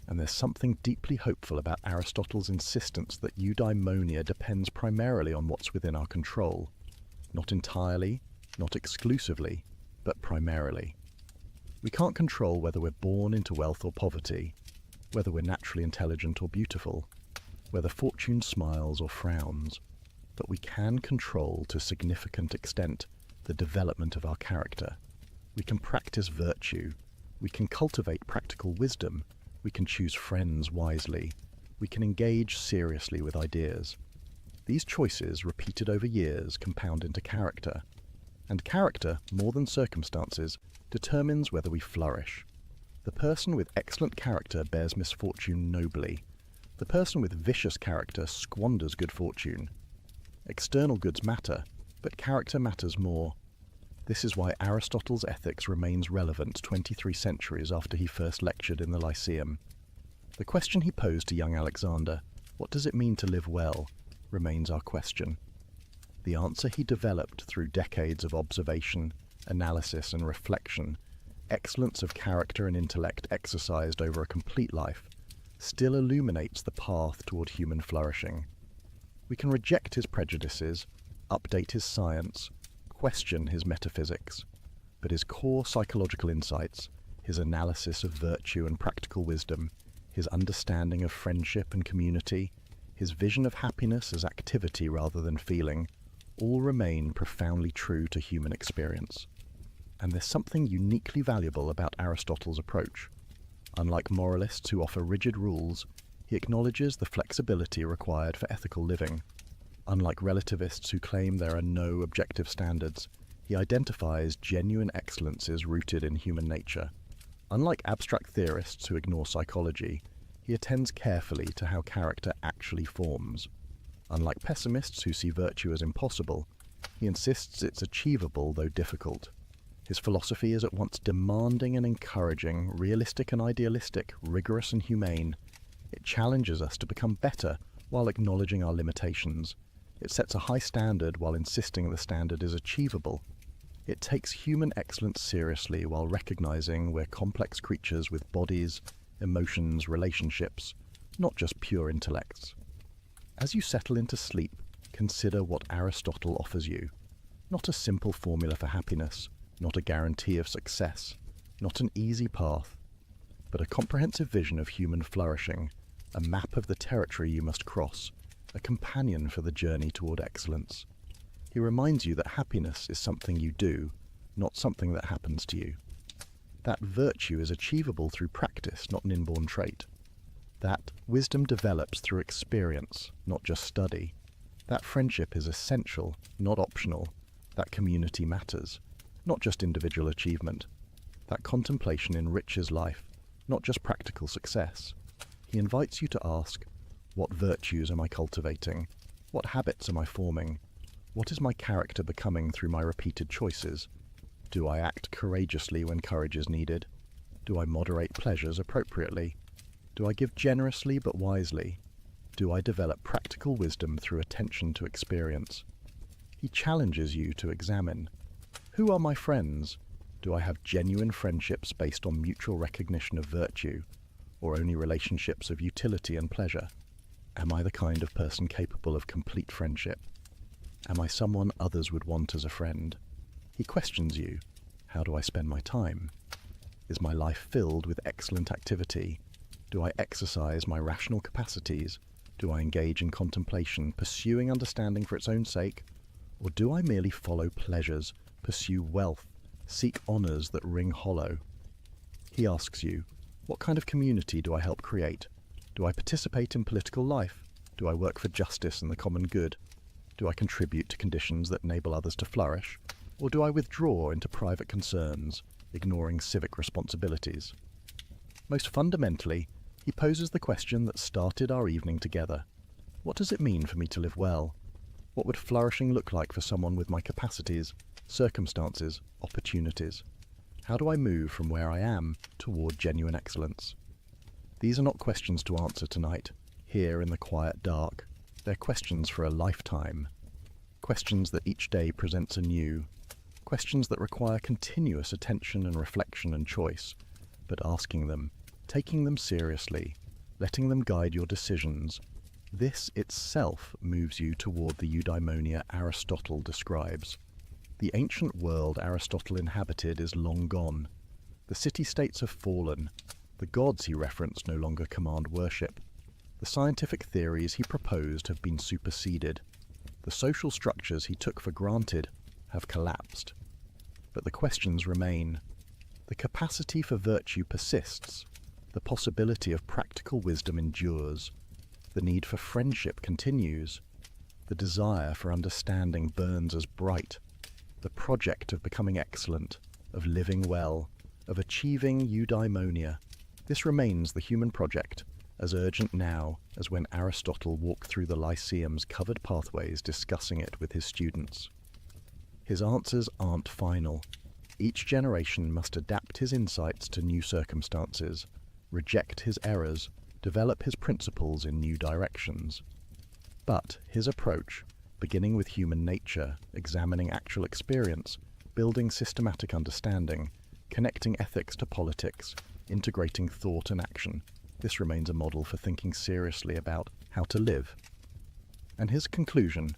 And there's something deeply hopeful about Aristotle's insistence that eudaimonia depends primarily on what's within our control. Not entirely, not exclusively, but primarily. We can't control whether we're born into wealth or poverty, whether we're naturally intelligent or beautiful, whether fortune smiles or frowns, but we can control to a significant extent the development of our character. We can practice virtue, we can cultivate practical wisdom, we can choose friends wisely, we can engage seriously with ideas. These choices, repeated over years, compound into character. And character, more than circumstances, determines whether we flourish. The person with excellent character bears misfortune nobly. The person with vicious character squanders good fortune. External goods matter, but character matters more. This is why Aristotle's ethics remains relevant 23 centuries after he first lectured in the Lyceum. The question he posed to young Alexander, what does it mean to live well, remains our question. The answer he developed through decades of observation, analysis and reflection, excellence of character and intellect exercised over a complete life, still illuminates the path toward human flourishing. We can reject his prejudices, update his science, question his metaphysics, but his core psychological insights, his analysis of virtue and practical wisdom, his understanding of friendship and community, his vision of happiness as activity rather than feeling, all remain profoundly true to human experience. And there's something uniquely valuable about Aristotle's approach. Unlike moralists who offer rigid rules, he acknowledges the flexibility required for ethical living. Unlike relativists who claim there are no objective standards, he identifies genuine excellences rooted in human nature. Unlike abstract theorists who ignore psychology, he attends carefully to how character actually forms. Unlike pessimists who see virtue as impossible, he insists it's achievable though difficult. His philosophy is at once demanding and encouraging, realistic and idealistic, rigorous and humane. It challenges us to become better while acknowledging our limitations. It sets a high standard while insisting the standard is achievable. It takes human excellence seriously while recognizing we're complex creatures with bodies, emotions, relationships, not just pure intellects. As you settle into sleep, consider what Aristotle offers you. Not a simple formula for happiness, not a guarantee of success, not an easy path, but a comprehensive vision of human flourishing, a map of the territory you must cross, a companion for the journey toward excellence. He reminds you that happiness is something you do, not something that happens to you. That virtue is achievable through practice, not an inborn trait. That wisdom develops through experience, not just study. That friendship is essential, not optional. That community matters, not just individual achievement. That contemplation enriches life, not just practical success. He invites you to ask, what virtues am I cultivating? What habits am I forming? What is my character becoming through my repeated choices? Do I act courageously when courage is needed? Do I moderate pleasures appropriately? Do I give generously but wisely? Do I develop practical wisdom through attention to experience? He challenges you to examine, who are my friends? Do I have genuine friendships based on mutual recognition of virtue, or only relationships of utility and pleasure? Am I the kind of person capable of complete friendship? Am I someone others would want as a friend? He questions you. How do I spend my time? Is my life filled with excellent activity? Do I exercise my rational capacities? Do I engage in contemplation, pursuing understanding for its own sake? Or do I merely follow pleasures, pursue wealth, seek honours that ring hollow? He asks you, what kind of community do I help create? Do I participate in political life? Do I work for justice and the common good? Do I contribute to conditions that enable others to flourish? Or do I withdraw into private concerns, ignoring civic responsibilities? Most fundamentally, he poses the question that started our evening together. What does it mean for me to live well? What would flourishing look like for someone with my capacities, circumstances, opportunities. How do I move from where I am toward genuine excellence? These are not questions to answer tonight, here in the quiet dark. They're questions for a lifetime. Questions that each day presents anew. Questions that require continuous attention and reflection and choice. But asking them, taking them seriously, letting them guide your decisions, this itself moves you toward the eudaimonia Aristotle describes. The ancient world Aristotle inhabited is long gone. The city-states have fallen. The gods he referenced no longer command worship. The scientific theories he proposed have been superseded. The social structures he took for granted have collapsed. But the questions remain. The capacity for virtue persists. The possibility of practical wisdom endures. The need for friendship continues. The desire for understanding burns as bright. The project of becoming excellent, of living well, of achieving eudaimonia, this remains the human project, as urgent now as when Aristotle walked through the Lyceum's covered pathways discussing it with his students. His answers aren't final. Each generation must adapt his insights to new circumstances, reject his errors, develop his principles in new directions. But his approach, beginning with human nature, examining actual experience, building systematic understanding, connecting ethics to politics, integrating thought and action, this remains a model for thinking seriously about how to live. And his conclusion,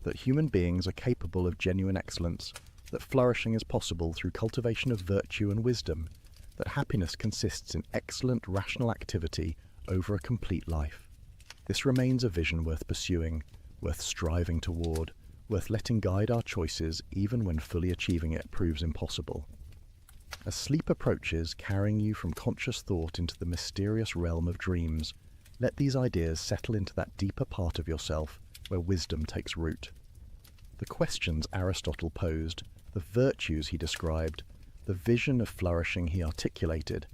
that human beings are capable of genuine excellence, that flourishing is possible through cultivation of virtue and wisdom, that happiness consists in excellent rational activity over a complete life. This remains a vision worth pursuing, worth striving toward, worth letting guide our choices even when fully achieving it proves impossible. As sleep approaches, carrying you from conscious thought into the mysterious realm of dreams, let these ideas settle into that deeper part of yourself where wisdom takes root. The questions Aristotle posed, the virtues he described, the vision of flourishing he articulated,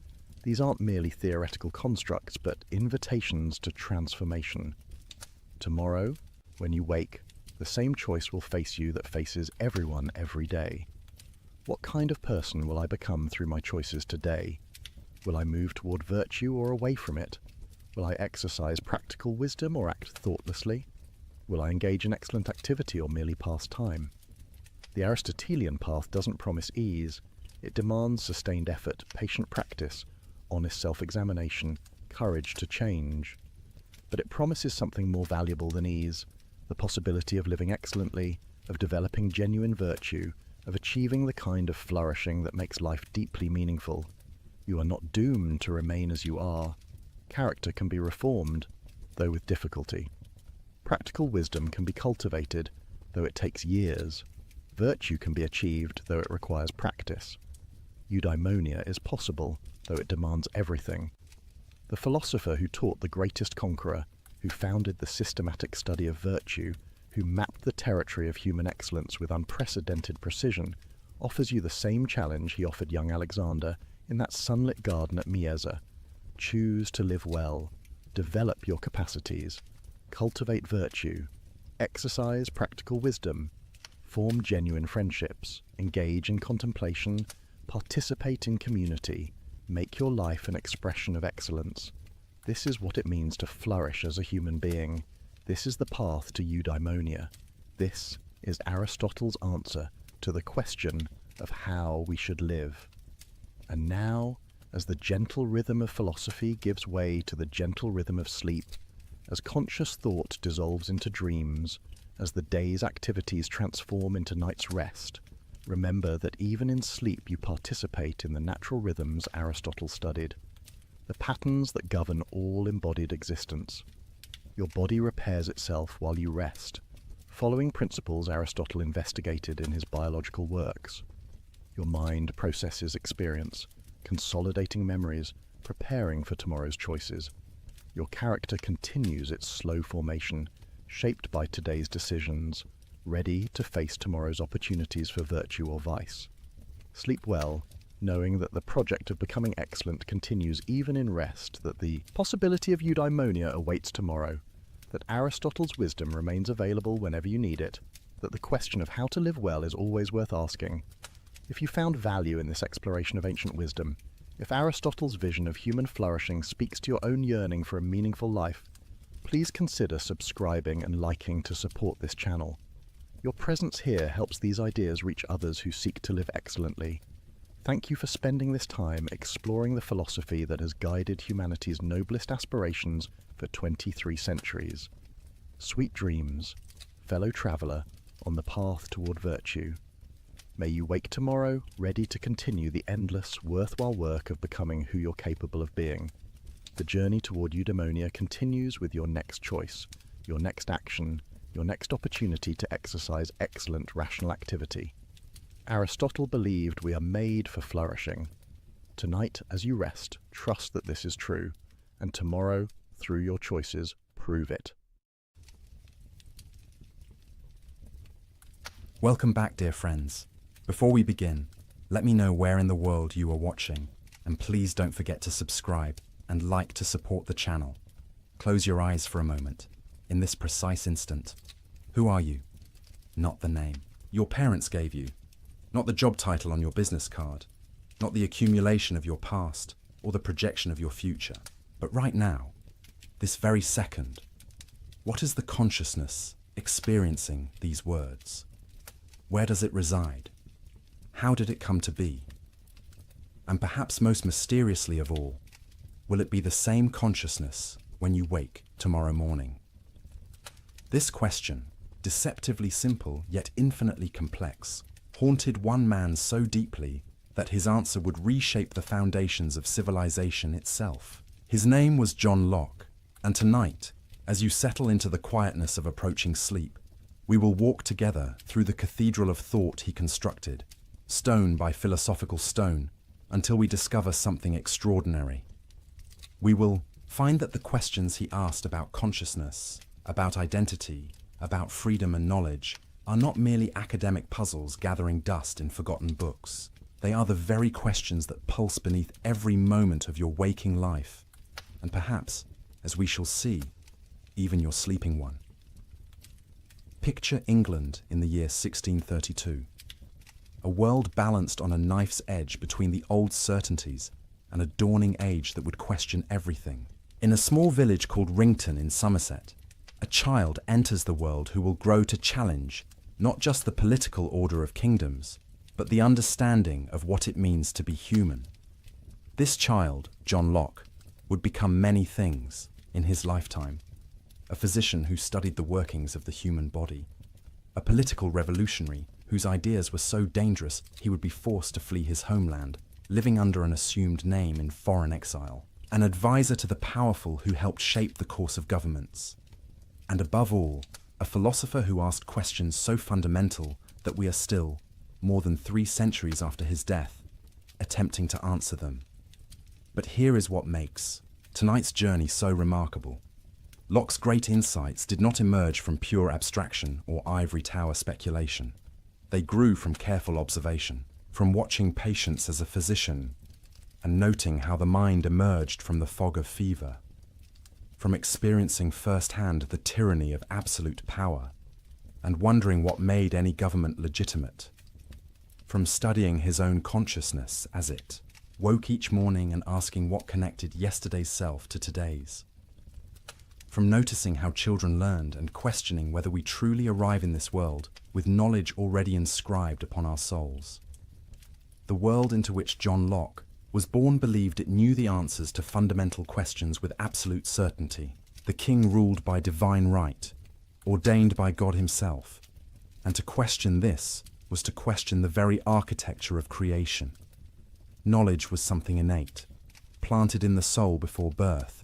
these aren't merely theoretical constructs, but invitations to transformation. Tomorrow, when you wake, the same choice will face you that faces everyone every day. What kind of person will I become through my choices today? Will I move toward virtue or away from it? Will I exercise practical wisdom or act thoughtlessly? Will I engage in excellent activity or merely pass time? The Aristotelian path doesn't promise ease. It demands sustained effort, patient practice, honest self-examination, courage to change. But it promises something more valuable than ease, the possibility of living excellently, of developing genuine virtue, of achieving the kind of flourishing that makes life deeply meaningful. You are not doomed to remain as you are. Character can be reformed, though with difficulty. Practical wisdom can be cultivated, though it takes years. Virtue can be achieved, though it requires practice. Eudaimonia is possible, though it demands everything. The philosopher who taught the greatest conqueror, who founded the systematic study of virtue, who mapped the territory of human excellence with unprecedented precision, offers you the same challenge he offered young Alexander in that sunlit garden at Mieza. Choose to live well, develop your capacities, cultivate virtue, exercise practical wisdom, form genuine friendships, engage in contemplation, participate in community, make your life an expression of excellence. This is what it means to flourish as a human being. This is the path to eudaimonia. This is Aristotle's answer to the question of how we should live. And now, as the gentle rhythm of philosophy gives way to the gentle rhythm of sleep, as conscious thought dissolves into dreams, as the day's activities transform into night's rest, remember that even in sleep you participate in the natural rhythms Aristotle studied, the patterns that govern all embodied existence. Your body repairs itself while you rest, following principles Aristotle investigated in his biological works. Your mind processes experience, consolidating memories, preparing for tomorrow's choices. Your character continues its slow formation, shaped by today's decisions, ready to face tomorrow's opportunities for virtue or vice. Sleep well, knowing that the project of becoming excellent continues even in rest, that the possibility of eudaimonia awaits tomorrow, that Aristotle's wisdom remains available whenever you need it, that the question of how to live well is always worth asking. If you found value in this exploration of ancient wisdom, if Aristotle's vision of human flourishing speaks to your own yearning for a meaningful life, please consider subscribing and liking to support this channel. Your presence here helps these ideas reach others who seek to live excellently. Thank you for spending this time exploring the philosophy that has guided humanity's noblest aspirations for 23 centuries. Sweet dreams, fellow traveller on the path toward virtue. May you wake tomorrow ready to continue the endless, worthwhile work of becoming who you're capable of being. The journey toward eudaimonia continues with your next choice, your next action, your next opportunity to exercise excellent rational activity. Aristotle believed we are made for flourishing. Tonight, as you rest, trust that this is true, and tomorrow, through your choices, prove it. Welcome back, dear friends. Before we begin, let me know where in the world you are watching, and please don't forget to subscribe and like to support the channel. Close your eyes for a moment. In this precise instant, who are you? Not the name your parents gave you, not the job title on your business card, not the accumulation of your past or the projection of your future, but right now, this very second, what is the consciousness experiencing these words? Where does it reside? How did it come to be? And perhaps most mysteriously of all, will it be the same consciousness when you wake tomorrow morning? This question, deceptively simple yet infinitely complex, haunted one man so deeply that his answer would reshape the foundations of civilization itself. His name was John Locke, and tonight, as you settle into the quietness of approaching sleep, we will walk together through the cathedral of thought he constructed, stone by philosophical stone, until we discover something extraordinary. We will find that the questions he asked about consciousness, about identity, about freedom and knowledge, are not merely academic puzzles gathering dust in forgotten books. They are the very questions that pulse beneath every moment of your waking life, and perhaps, as we shall see, even your sleeping one. Picture England in the year 1632. A world balanced on a knife's edge between the old certainties and a dawning age that would question everything. In a small village called Rington in Somerset, a child enters the world who will grow to challenge not just the political order of kingdoms, but the understanding of what it means to be human. This child, John Locke, would become many things in his lifetime. A physician who studied the workings of the human body, a political revolutionary whose ideas were so dangerous he would be forced to flee his homeland, living under an assumed name in foreign exile, an advisor to the powerful who helped shape the course of governments, and above all, a philosopher who asked questions so fundamental that we are still, more than 3 centuries after his death, attempting to answer them. But here is what makes tonight's journey so remarkable. Locke's great insights did not emerge from pure abstraction or ivory tower speculation. They grew from careful observation, from watching patients as a physician and noting how the mind emerged from the fog of fever, from experiencing firsthand the tyranny of absolute power and wondering what made any government legitimate, from studying his own consciousness as it woke each morning and asking what connected yesterday's self to today's, from noticing how children learned and questioning whether we truly arrive in this world with knowledge already inscribed upon our souls. The world into which John Locke was born believed it knew the answers to fundamental questions with absolute certainty. The king ruled by divine right, ordained by God himself, and to question this was to question the very architecture of creation. Knowledge was something innate, planted in the soul before birth,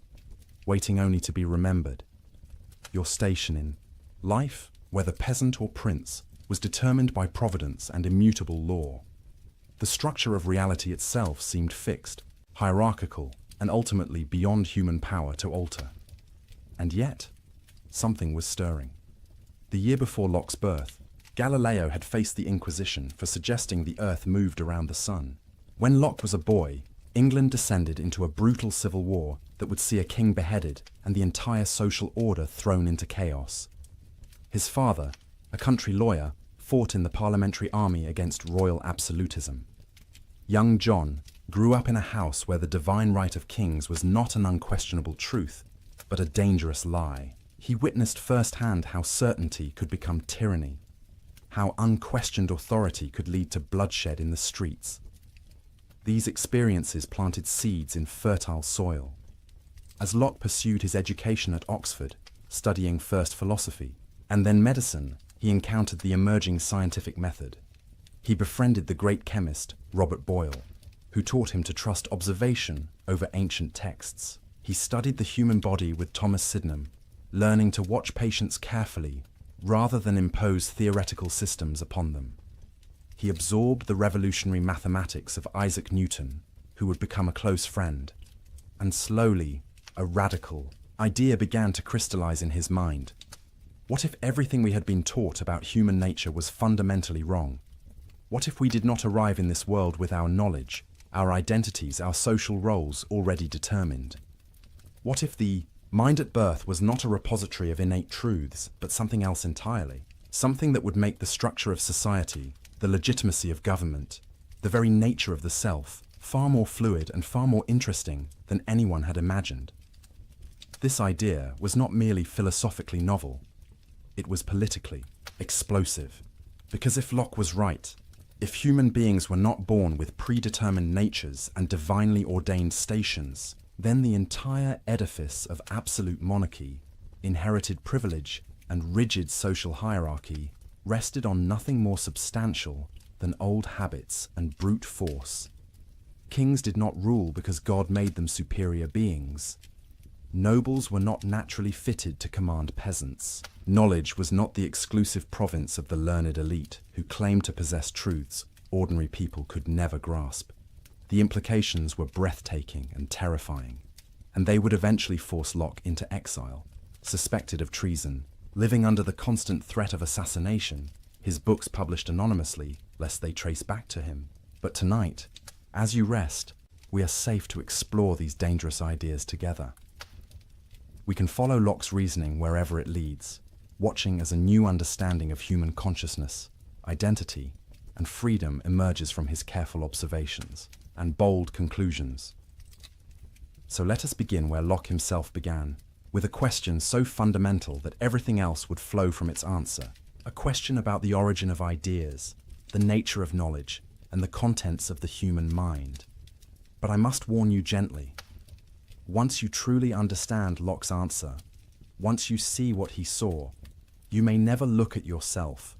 waiting only to be remembered. Your station in life, whether peasant or prince, was determined by providence and immutable law. The structure of reality itself seemed fixed, hierarchical, and ultimately beyond human power to alter. And yet, something was stirring. The year before Locke's birth, Galileo had faced the Inquisition for suggesting the Earth moved around the sun. When Locke was a boy, England descended into a brutal civil war that would see a king beheaded and the entire social order thrown into chaos. His father, a country lawyer, fought in the parliamentary army against royal absolutism. Young John grew up in a house where the divine right of kings was not an unquestionable truth, but a dangerous lie. He witnessed firsthand how certainty could become tyranny, how unquestioned authority could lead to bloodshed in the streets. These experiences planted seeds in fertile soil. As Locke pursued his education at Oxford, studying first philosophy and then medicine, he encountered the emerging scientific method. He befriended the great chemist Robert Boyle, who taught him to trust observation over ancient texts. He studied the human body with Thomas Sydenham, learning to watch patients carefully rather than impose theoretical systems upon them. He absorbed the revolutionary mathematics of Isaac Newton, who would become a close friend, and slowly, a radical idea began to crystallize in his mind. What if everything we had been taught about human nature was fundamentally wrong? What if we did not arrive in this world with our knowledge, our identities, our social roles already determined? What if the mind at birth was not a repository of innate truths, but something else entirely? Something that would make the structure of society, the legitimacy of government, the very nature of the self, far more fluid and far more interesting than anyone had imagined. This idea was not merely philosophically novel, it was politically explosive. Because if Locke was right, if human beings were not born with predetermined natures and divinely ordained stations, then the entire edifice of absolute monarchy, inherited privilege, and rigid social hierarchy rested on nothing more substantial than old habits and brute force. Kings did not rule because God made them superior beings. Nobles were not naturally fitted to command peasants. Knowledge was not the exclusive province of the learned elite who claimed to possess truths ordinary people could never grasp. The implications were breathtaking and terrifying, and they would eventually force Locke into exile. Suspected of treason, living under the constant threat of assassination, his books published anonymously lest they trace back to him. But tonight, as you rest, we are safe to explore these dangerous ideas together. We can follow Locke's reasoning wherever it leads, watching as a new understanding of human consciousness, identity, and freedom emerges from his careful observations and bold conclusions. So let us begin where Locke himself began, with a question so fundamental that everything else would flow from its answer. A question about the origin of ideas, the nature of knowledge, and the contents of the human mind. But I must warn you gently. Once you truly understand Locke's answer, once you see what he saw, you may never look at yourself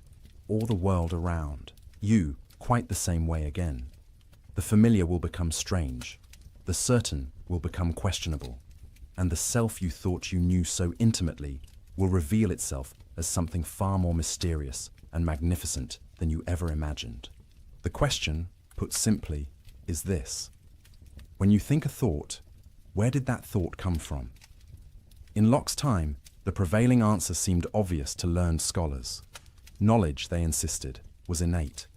or the world around you quite the same way again. The familiar will become strange, the certain will become questionable, and the self you thought you knew so intimately will reveal itself as something far more mysterious and magnificent than you ever imagined. The question, put simply, is this: when you think a thought, where did that thought come from? In Locke's time, the prevailing answer seemed obvious to learned scholars. Knowledge, they insisted, was innate.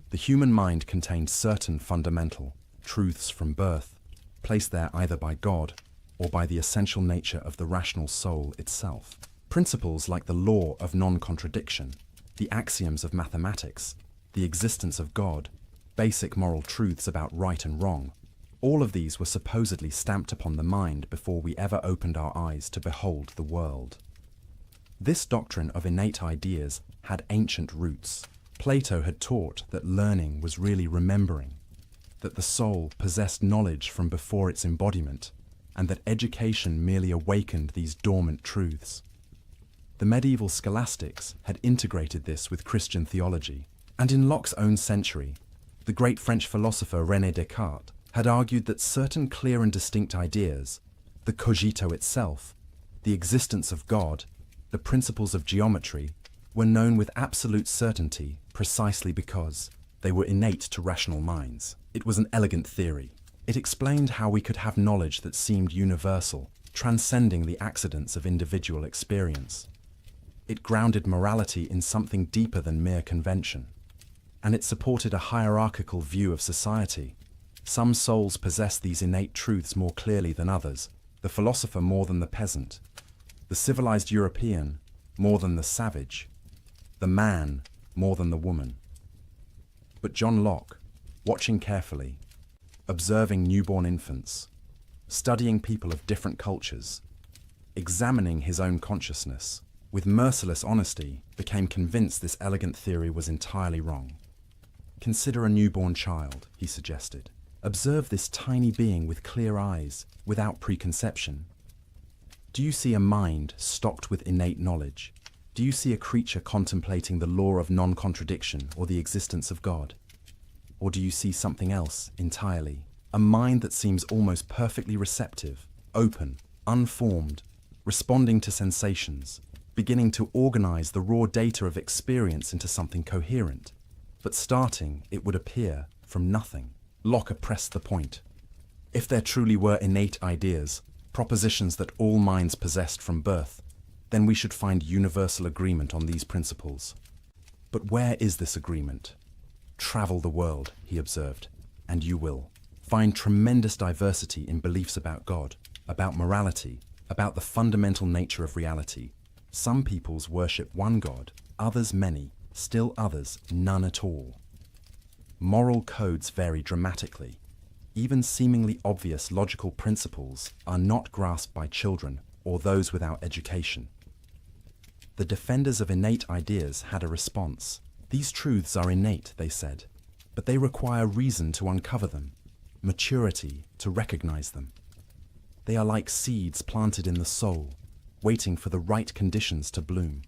The human mind contained certain fundamental truths from birth, placed there either by God or by the essential nature of the rational soul itself. Principles like the law of non-contradiction, the axioms of mathematics, the existence of God, basic moral truths about right and wrong, all of these were supposedly stamped upon the mind before we ever opened our eyes to behold the world. This doctrine of innate ideas had ancient roots. Plato had taught that learning was really remembering, that the soul possessed knowledge from before its embodiment, and that education merely awakened these dormant truths. The medieval scholastics had integrated this with Christian theology, and in Locke's own century, the great French philosopher René Descartes had argued that certain clear and distinct ideas, the cogito itself, the existence of God, the principles of geometry, were known with absolute certainty precisely because they were innate to rational minds. It was an elegant theory. It explained how we could have knowledge that seemed universal, transcending the accidents of individual experience. It grounded morality in something deeper than mere convention, and it supported a hierarchical view of society. Some souls possess these innate truths more clearly than others, the philosopher more than the peasant, the civilized European more than the savage. the man more than the woman. But John Locke, watching carefully, observing newborn infants, studying people of different cultures, examining his own consciousness, with merciless honesty, became convinced this elegant theory was entirely wrong. Consider a newborn child, he suggested. Observe this tiny being with clear eyes, without preconception. Do you see a mind stocked with innate knowledge? Do you see a creature contemplating the law of non-contradiction or the existence of God? Or do you see something else entirely? A mind that seems almost perfectly receptive, open, unformed, responding to sensations, beginning to organize the raw data of experience into something coherent, but starting, it would appear, from nothing. Locke pressed the point. If there truly were innate ideas, propositions that all minds possessed from birth, then we should find universal agreement on these principles. But where is this agreement? Travel the world, he observed, and you will find tremendous diversity in beliefs about God, about morality, about the fundamental nature of reality. Some peoples worship one God, others many, still others none at all. Moral codes vary dramatically. Even seemingly obvious logical principles are not grasped by children or those without education. The defenders of innate ideas had a response. These truths are innate, they said, but they require reason to uncover them, maturity to recognize them. They are like seeds planted in the soul, waiting for the right conditions to bloom.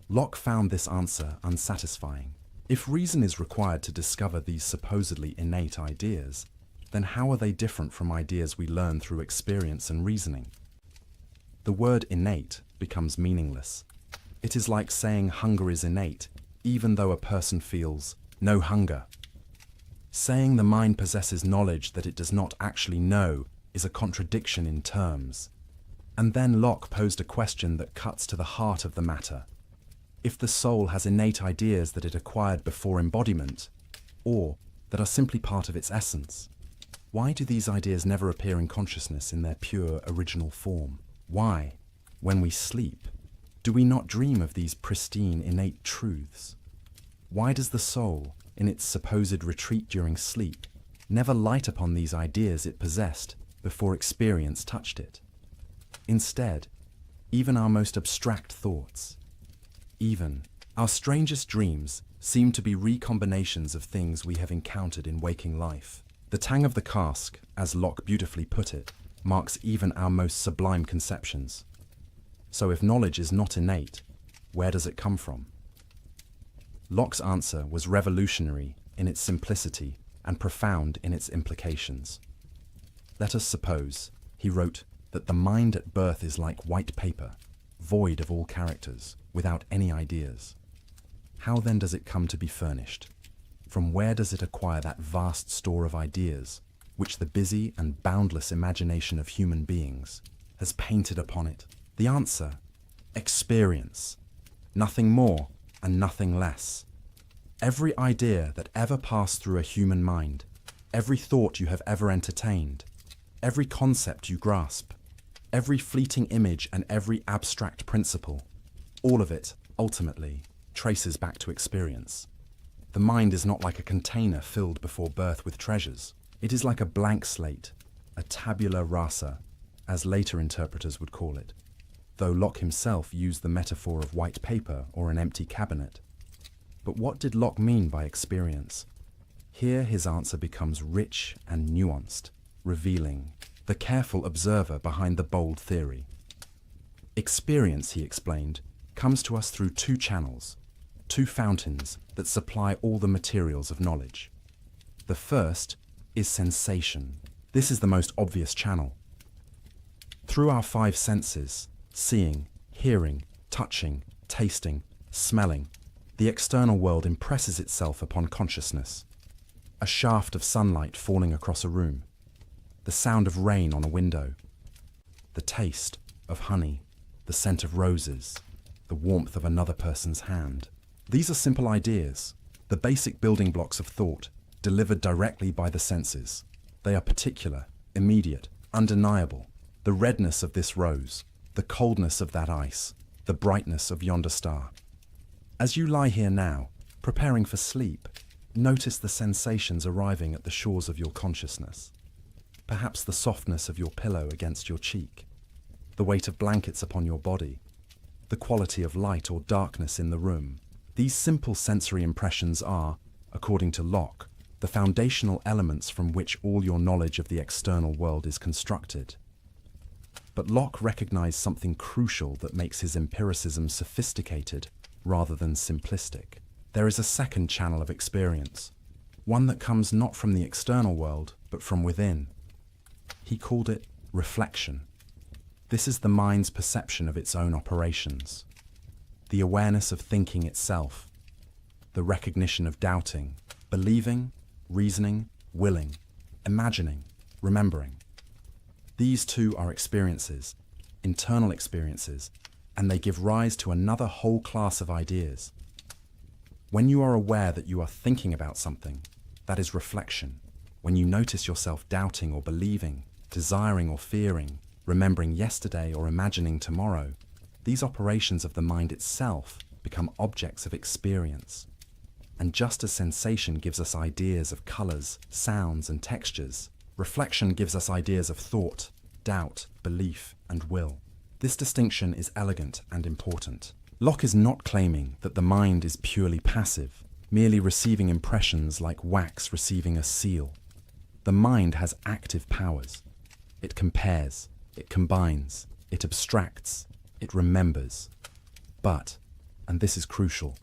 Locke found this answer unsatisfying. If reason is required to discover these supposedly innate ideas, then how are they different from ideas we learn through experience and reasoning? The word innate becomes meaningless. It is like saying hunger is innate, even though a person feels no hunger. Saying the mind possesses knowledge that it does not actually know is a contradiction in terms. And then Locke posed a question that cuts to the heart of the matter. If the soul has innate ideas that it acquired before embodiment, or that are simply part of its essence, why do these ideas never appear in consciousness in their pure original form? Why, when we sleep, do we not dream of these pristine innate truths? Why does the soul, in its supposed retreat during sleep, never light upon these ideas it possessed before experience touched it? Instead, even our most abstract thoughts, even our strangest dreams, seem to be recombinations of things we have encountered in waking life. The tang of the cask, as Locke beautifully put it, marks even our most sublime conceptions. So if knowledge is not innate, where does it come from? Locke's answer was revolutionary in its simplicity and profound in its implications. Let us suppose, he wrote, that the mind at birth is like white paper, void of all characters, without any ideas. How then does it come to be furnished? From where does it acquire that vast store of ideas, which the busy and boundless imagination of human beings has painted upon it? The answer: experience. Nothing more and nothing less. Every idea that ever passed through a human mind, every thought you have ever entertained, every concept you grasp, every fleeting image and every abstract principle, all of it, ultimately, traces back to experience. The mind is not like a container filled before birth with treasures. It is like a blank slate, a tabula rasa, as later interpreters would call it, though Locke himself used the metaphor of white paper or an empty cabinet. But what did Locke mean by experience? Here his answer becomes rich and nuanced, revealing the careful observer behind the bold theory. Experience, he explained, comes to us through two channels, two fountains that supply all the materials of knowledge. The first is sensation. This is the most obvious channel. Through our five senses, seeing, hearing, touching, tasting, smelling, the external world impresses itself upon consciousness. A shaft of sunlight falling across a room, the sound of rain on a window, the taste of honey, the scent of roses, the warmth of another person's hand. These are simple ideas, the basic building blocks of thought, delivered directly by the senses. They are particular, immediate, undeniable. The redness of this rose, the coldness of that ice, the brightness of yonder star. As you lie here now, preparing for sleep, notice the sensations arriving at the shores of your consciousness. Perhaps the softness of your pillow against your cheek, the weight of blankets upon your body, the quality of light or darkness in the room. These simple sensory impressions are, according to Locke, the foundational elements from which all your knowledge of the external world is constructed. But Locke recognized something crucial that makes his empiricism sophisticated rather than simplistic. There is a second channel of experience, one that comes not from the external world, but from within. He called it reflection. This is the mind's perception of its own operations, the awareness of thinking itself, the recognition of doubting, believing, reasoning, willing, imagining, remembering. These too are experiences, internal experiences, and they give rise to another whole class of ideas. When you are aware that you are thinking about something, that is reflection. When you notice yourself doubting or believing, desiring or fearing, remembering yesterday or imagining tomorrow, these operations of the mind itself become objects of experience. And just as sensation gives us ideas of colors, sounds, and textures, reflection gives us ideas of thought, doubt, belief, and will. This distinction is elegant and important. Locke is not claiming that the mind is purely passive, merely receiving impressions like wax receiving a seal. The mind has active powers. It compares, it combines, it abstracts, it remembers. But, and this is crucial,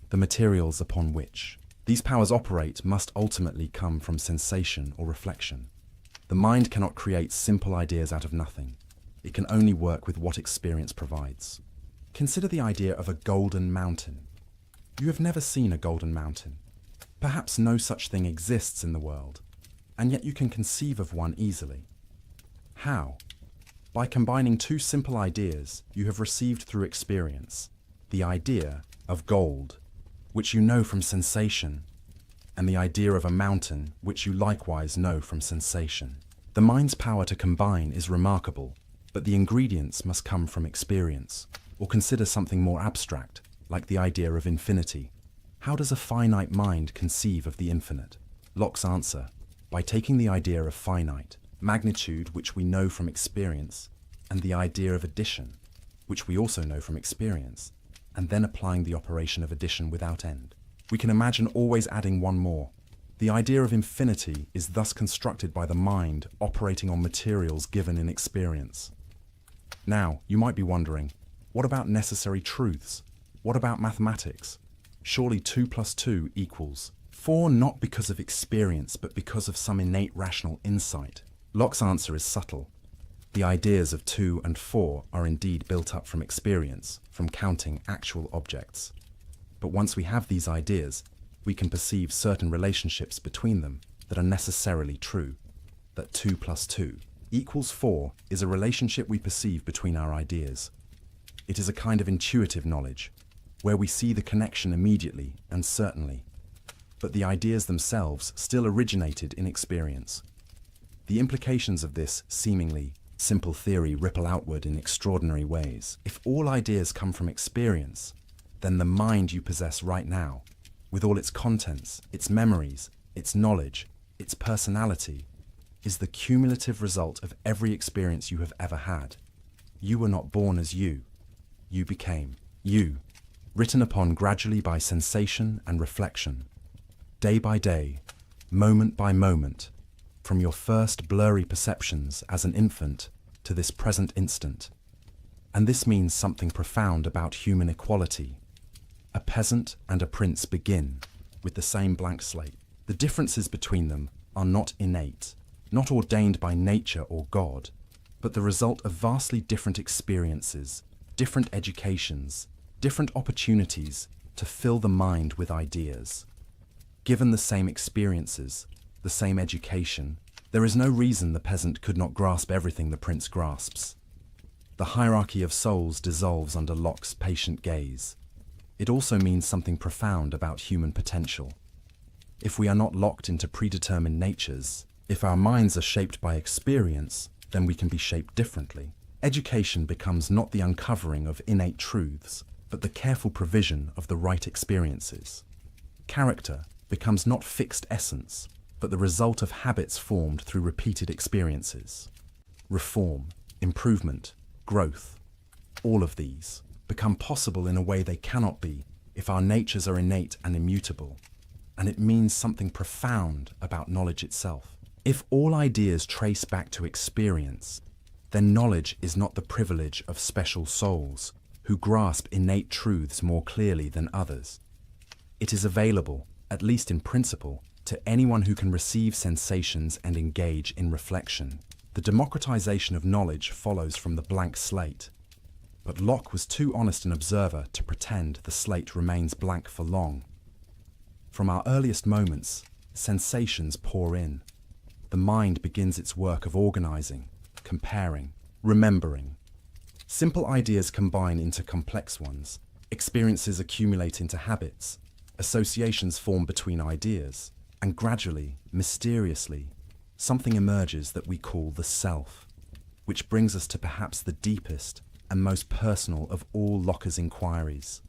the materials upon which these powers operate must ultimately come from sensation or reflection. The mind cannot create simple ideas out of nothing. It can only work with what experience provides. Consider the idea of a golden mountain. You have never seen a golden mountain. Perhaps no such thing exists in the world, and yet you can conceive of one easily. How? By combining two simple ideas you have received through experience, the idea of gold, which you know from sensation, and the idea of a mountain, which you likewise know from sensation. The mind's power to combine is remarkable, but the ingredients must come from experience. Or consider something more abstract, like the idea of infinity. How does a finite mind conceive of the infinite? Locke's answer: by taking the idea of finite, magnitude which we know from experience, and the idea of addition, which we also know from experience, and then applying the operation of addition without end. We can imagine always adding one more. The idea of infinity is thus constructed by the mind operating on materials given in experience. Now, you might be wondering, what about necessary truths? What about mathematics? Surely 2 + 2 = 4 not because of experience, but because of some innate rational insight. Locke's answer is subtle. The ideas of 2 and 4 are indeed built up from experience, from counting actual objects. But once we have these ideas, we can perceive certain relationships between them that are necessarily true. That 2 + 2 = 4 is a relationship we perceive between our ideas. It is a kind of intuitive knowledge, where we see the connection immediately and certainly. But the ideas themselves still originated in experience. The implications of this seemingly simple theory ripple outward in extraordinary ways. If all ideas come from experience, then the mind you possess right now, with all its contents, its memories, its knowledge, its personality, is the cumulative result of every experience you have ever had. You were not born as you. You became you, written upon gradually by sensation and reflection, day by day, moment by moment, from your first blurry perceptions as an infant to this present instant. And this means something profound about human equality. A peasant and a prince begin with the same blank slate. The differences between them are not innate, not ordained by nature or God, but the result of vastly different experiences, different educations, different opportunities to fill the mind with ideas. Given the same experiences, the same education, there is no reason the peasant could not grasp everything the prince grasps. The hierarchy of souls dissolves under Locke's patient gaze. It also means something profound about human potential. If we are not locked into predetermined natures, if our minds are shaped by experience, then we can be shaped differently. Education becomes not the uncovering of innate truths, but the careful provision of the right experiences. Character becomes not fixed essence, but the result of habits formed through repeated experiences. Reform, improvement, growth, all of these become possible in a way they cannot be if our natures are innate and immutable, and it means something profound about knowledge itself. If all ideas trace back to experience, then knowledge is not the privilege of special souls who grasp innate truths more clearly than others. It is available, at least in principle, to anyone who can receive sensations and engage in reflection. The democratization of knowledge follows from the blank slate. But Locke was too honest an observer to pretend the slate remains blank for long. From our earliest moments, sensations pour in. The mind begins its work of organizing, comparing, remembering. Simple ideas combine into complex ones, experiences accumulate into habits, associations form between ideas, and gradually, mysteriously, something emerges that we call the self, which brings us to perhaps the deepest and most personal of all Locke's inquiries.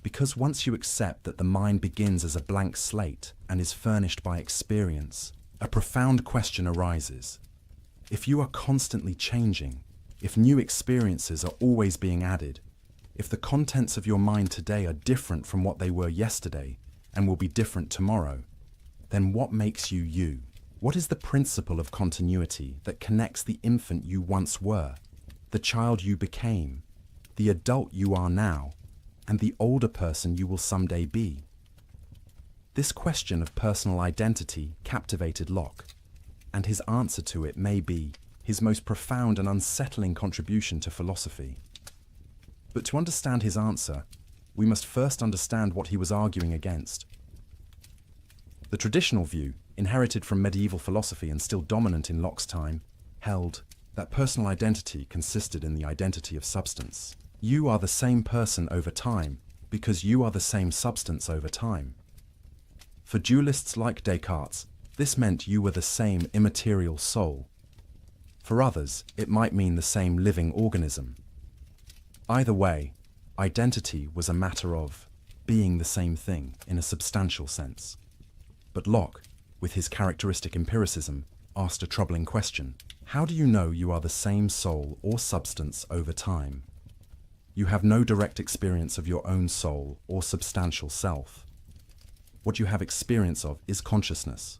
Because once you accept that the mind begins as a blank slate and is furnished by experience, a profound question arises. If you are constantly changing, if new experiences are always being added, if the contents of your mind today are different from what they were yesterday and will be different tomorrow, then what makes you you? What is the principle of continuity that connects the infant you once were, the child you became, the adult you are now, and the older person you will someday be? This question of personal identity captivated Locke, and his answer to it may be his most profound and unsettling contribution to philosophy. But to understand his answer, we must first understand what he was arguing against. The traditional view, inherited from medieval philosophy and still dominant in Locke's time, held that personal identity consisted in the identity of substance. You are the same person over time because you are the same substance over time. For dualists like Descartes, this meant you were the same immaterial soul. For others, it might mean the same living organism. Either way, identity was a matter of being the same thing in a substantial sense. But Locke, with his characteristic empiricism, asked a troubling question. How do you know you are the same soul or substance over time? You have no direct experience of your own soul or substantial self. What you have experience of is consciousness.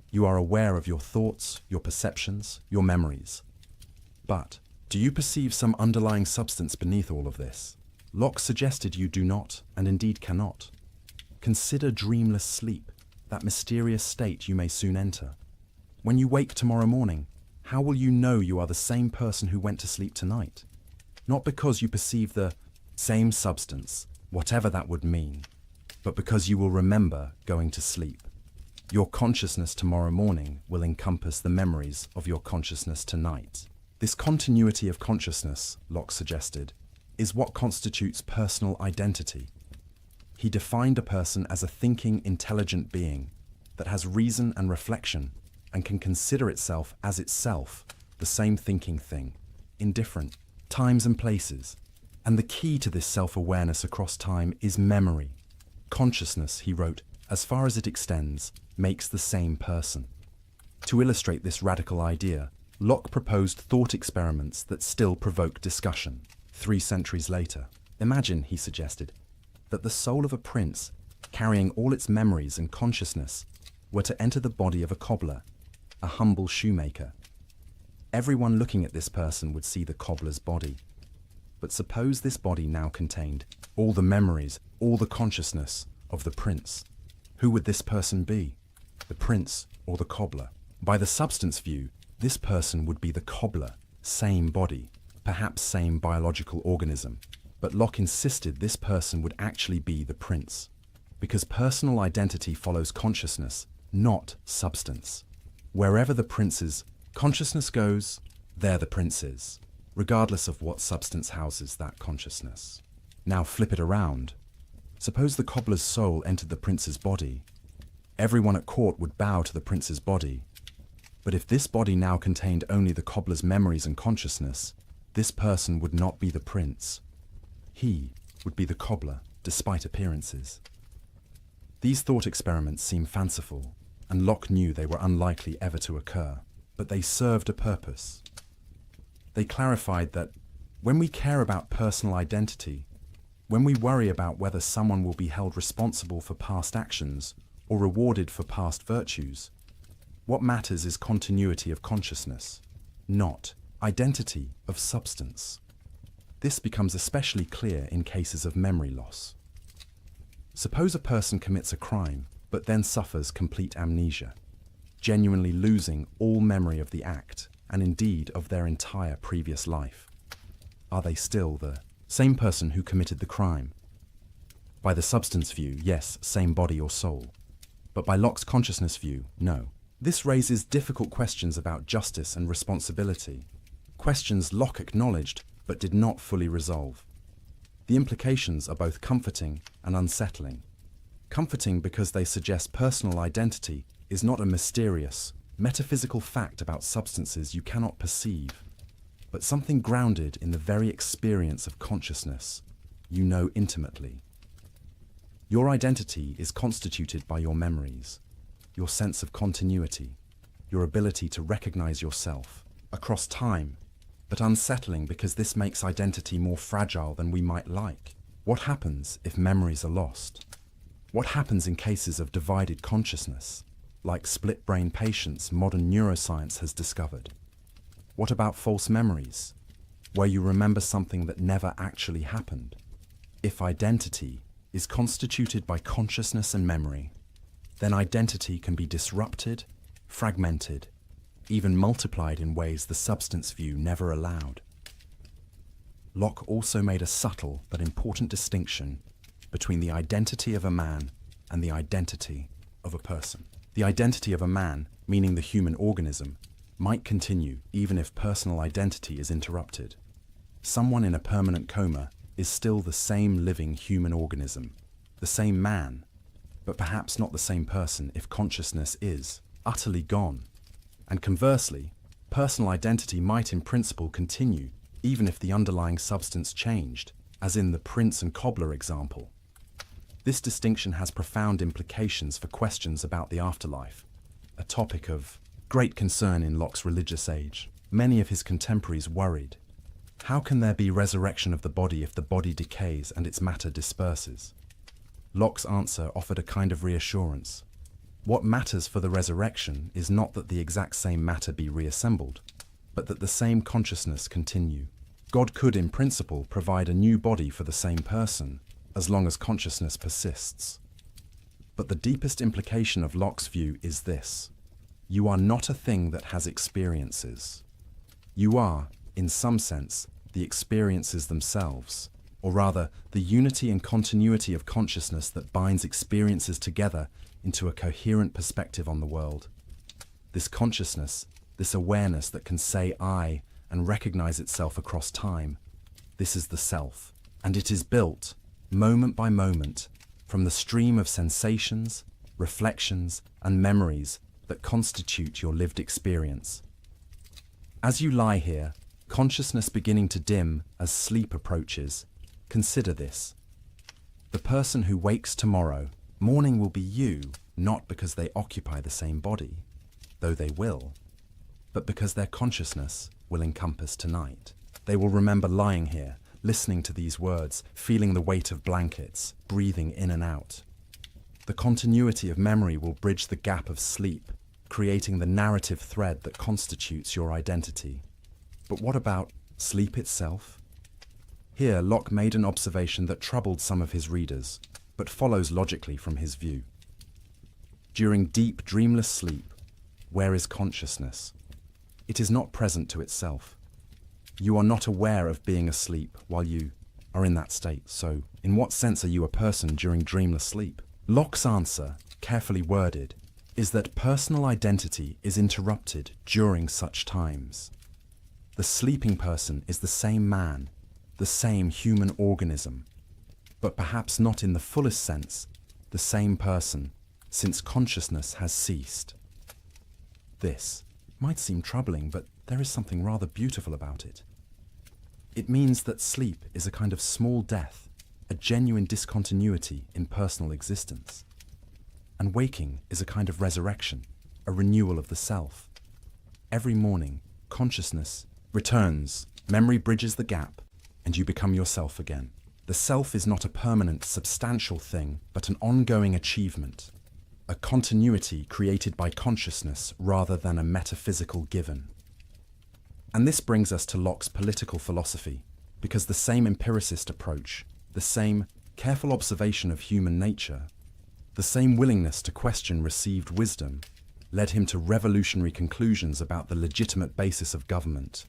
You are aware of your thoughts, your perceptions, your memories. But do you perceive some underlying substance beneath all of this? Locke suggested you do not, and indeed cannot. Consider dreamless sleep, that mysterious state you may soon enter. When you wake tomorrow morning, how will you know you are the same person who went to sleep tonight? Not because you perceive the same substance, whatever that would mean, but because you will remember going to sleep. Your consciousness tomorrow morning will encompass the memories of your consciousness tonight. This continuity of consciousness, Locke suggested, is what constitutes personal identity. He defined a person as a thinking, intelligent being that has reason and reflection and can consider itself as itself, the same thinking thing, in different times and places. And the key to this self-awareness across time is memory. Consciousness, he wrote, as far as it extends, makes the same person. To illustrate this radical idea, Locke proposed thought experiments that still provoke discussion 3 centuries later. Imagine, he suggested, that the soul of a prince, carrying all its memories and consciousness, were to enter the body of a cobbler, a humble shoemaker. Everyone looking at this person would see the cobbler's body. But suppose this body now contained all the memories, all the consciousness of the prince. Who would this person be? The prince or the cobbler? By the substance view, this person would be the cobbler, same body, perhaps same biological organism. But Locke insisted this person would actually be the prince, because personal identity follows consciousness, not substance. Wherever the prince's consciousness goes, there the prince is, regardless of what substance houses that consciousness. Now flip it around. Suppose the cobbler's soul entered the prince's body. Everyone at court would bow to the prince's body. But if this body now contained only the cobbler's memories and consciousness, this person would not be the prince. He would be the cobbler, despite appearances. These thought experiments seem fanciful, and Locke knew they were unlikely ever to occur, but they served a purpose. They clarified that when we care about personal identity, when we worry about whether someone will be held responsible for past actions or rewarded for past virtues, what matters is continuity of consciousness, not identity of substance. This becomes especially clear in cases of memory loss. Suppose a person commits a crime, but then suffers complete amnesia, genuinely losing all memory of the act, and indeed of their entire previous life. Are they still the same person who committed the crime? By the substance view, yes, same body or soul. But by Locke's consciousness view, no. This raises difficult questions about justice and responsibility, questions Locke acknowledged but did not fully resolve. The implications are both comforting and unsettling. Comforting because they suggest personal identity is not a mysterious, metaphysical fact about substances you cannot perceive, but something grounded in the very experience of consciousness you know intimately. Your identity is constituted by your memories, your sense of continuity, your ability to recognize yourself across time, but unsettling because this makes identity more fragile than we might like. What happens if memories are lost? What happens in cases of divided consciousness, like split-brain patients modern neuroscience has discovered? What about false memories, where you remember something that never actually happened? If identity is constituted by consciousness and memory, then identity can be disrupted, fragmented, even multiplied in ways the substance view never allowed. Locke also made a subtle but important distinction between the identity of a man and the identity of a person. The identity of a man, meaning the human organism, might continue even if personal identity is interrupted. Someone in a permanent coma is still the same living human organism, the same man, but perhaps not the same person if consciousness is utterly gone. And conversely, personal identity might in principle continue even if the underlying substance changed, as in the prince and cobbler example. This distinction has profound implications for questions about the afterlife, a topic of great concern in Locke's religious age. Many of his contemporaries worried, how can there be resurrection of the body if the body decays and its matter disperses? Locke's answer offered a kind of reassurance. What matters for the resurrection is not that the exact same matter be reassembled, but that the same consciousness continue. God could, in principle, provide a new body for the same person, as long as consciousness persists. But the deepest implication of Locke's view is this: you are not a thing that has experiences. You are, in some sense, the experiences themselves, or rather, the unity and continuity of consciousness that binds experiences together into a coherent perspective on the world. This consciousness, this awareness that can say I and recognize itself across time, this is the self, and it is built, moment by moment, from the stream of sensations, reflections, and memories that constitute your lived experience. As you lie here, consciousness beginning to dim as sleep approaches, consider this. The person who wakes tomorrow, morning will be you, not because they occupy the same body, though they will, but because their consciousness will encompass tonight. They will remember lying here, listening to these words, feeling the weight of blankets, breathing in and out. The continuity of memory will bridge the gap of sleep, creating the narrative thread that constitutes your identity. But what about sleep itself? Here, Locke made an observation that troubled some of his readers, but follows logically from his view. During deep, dreamless sleep, where is consciousness? It is not present to itself. You are not aware of being asleep while you are in that state, so in what sense are you a person during dreamless sleep? Locke's answer, carefully worded, is that personal identity is interrupted during such times. The sleeping person is the same man, the same human organism, but perhaps not in the fullest sense, the same person, since consciousness has ceased. This might seem troubling, but there is something rather beautiful about it. It means that sleep is a kind of small death, a genuine discontinuity in personal existence. And waking is a kind of resurrection, a renewal of the self. Every morning, consciousness returns, memory bridges the gap, and you become yourself again. The self is not a permanent, substantial thing, but an ongoing achievement, a continuity created by consciousness rather than a metaphysical given. And this brings us to Locke's political philosophy, because the same empiricist approach, the same careful observation of human nature, the same willingness to question received wisdom, led him to revolutionary conclusions about the legitimate basis of government,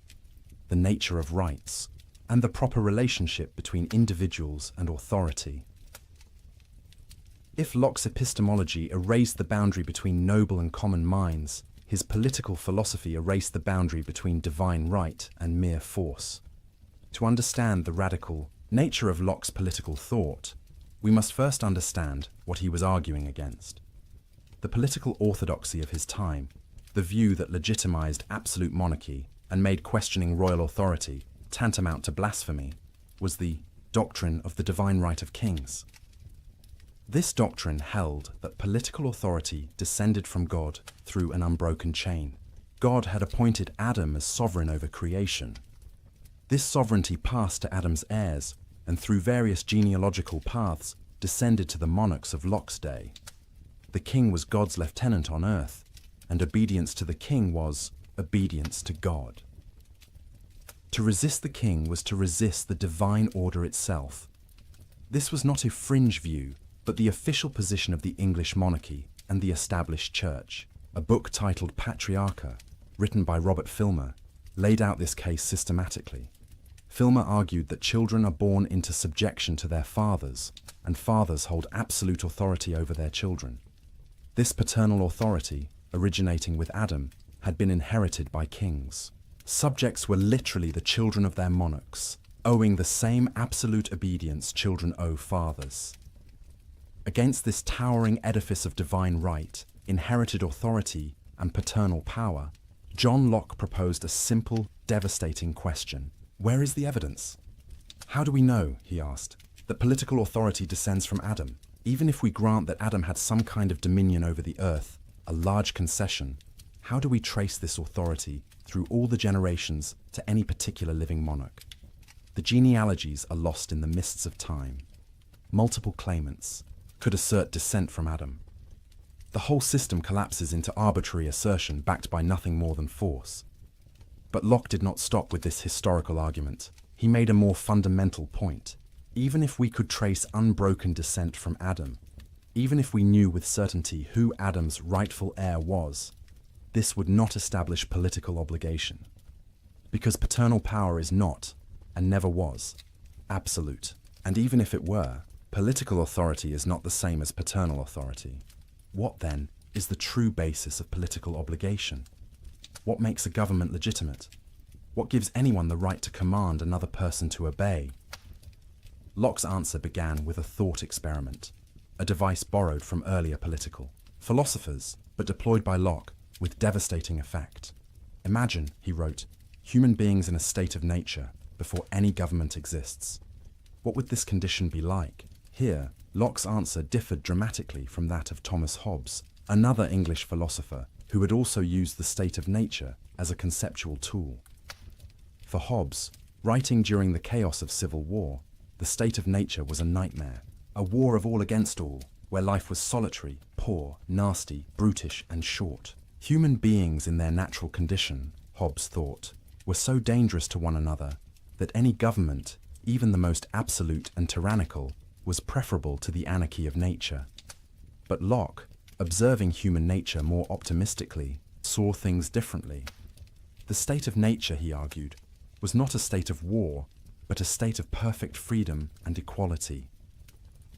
the nature of rights, and the proper relationship between individuals and authority. If Locke's epistemology erased the boundary between noble and common minds, his political philosophy erased the boundary between divine right and mere force. To understand the radical nature of Locke's political thought, we must first understand what he was arguing against. The political orthodoxy of his time, the view that legitimized absolute monarchy and made questioning royal authority tantamount to blasphemy, was the doctrine of the divine right of kings. This doctrine held that political authority descended from God through an unbroken chain. God had appointed Adam as sovereign over creation. This sovereignty passed to Adam's heirs, and through various genealogical paths descended to the monarchs of Locke's day. The king was God's lieutenant on earth, and obedience to the king was obedience to God. To resist the king was to resist the divine order itself. This was not a fringe view, but the official position of the English monarchy and the established church. A book titled Patriarcha, written by Robert Filmer, laid out this case systematically. Filmer argued that children are born into subjection to their fathers, and fathers hold absolute authority over their children. This paternal authority, originating with Adam, had been inherited by kings. Subjects were literally the children of their monarchs, owing the same absolute obedience children owe fathers. Against this towering edifice of divine right, inherited authority, and paternal power, John Locke proposed a simple, devastating question. Where is the evidence? How do we know, he asked, that political authority descends from Adam? Even if we grant that Adam had some kind of dominion over the earth, a large concession, how do we trace this authority through all the generations to any particular living monarch? The genealogies are lost in the mists of time. Multiple claimants could assert descent from Adam. The whole system collapses into arbitrary assertion backed by nothing more than force. But Locke did not stop with this historical argument. He made a more fundamental point. Even if we could trace unbroken descent from Adam, even if we knew with certainty who Adam's rightful heir was, this would not establish political obligation. Because paternal power is not, and never was, absolute. And even if it were, political authority is not the same as paternal authority. What, then, is the true basis of political obligation? What makes a government legitimate? What gives anyone the right to command another person to obey? Locke's answer began with a thought experiment, a device borrowed from earlier political philosophers, but deployed by Locke with devastating effect. Imagine, he wrote, human beings in a state of nature before any government exists. What would this condition be like? Here, Locke's answer differed dramatically from that of Thomas Hobbes, another English philosopher who had also used the state of nature as a conceptual tool. For Hobbes, writing during the chaos of civil war, the state of nature was a nightmare, a war of all against all, where life was solitary, poor, nasty, brutish, and short. Human beings in their natural condition, Hobbes thought, were so dangerous to one another that any government, even the most absolute and tyrannical, was preferable to the anarchy of nature. But Locke, observing human nature more optimistically, saw things differently. The state of nature, he argued, was not a state of war, but a state of perfect freedom and equality.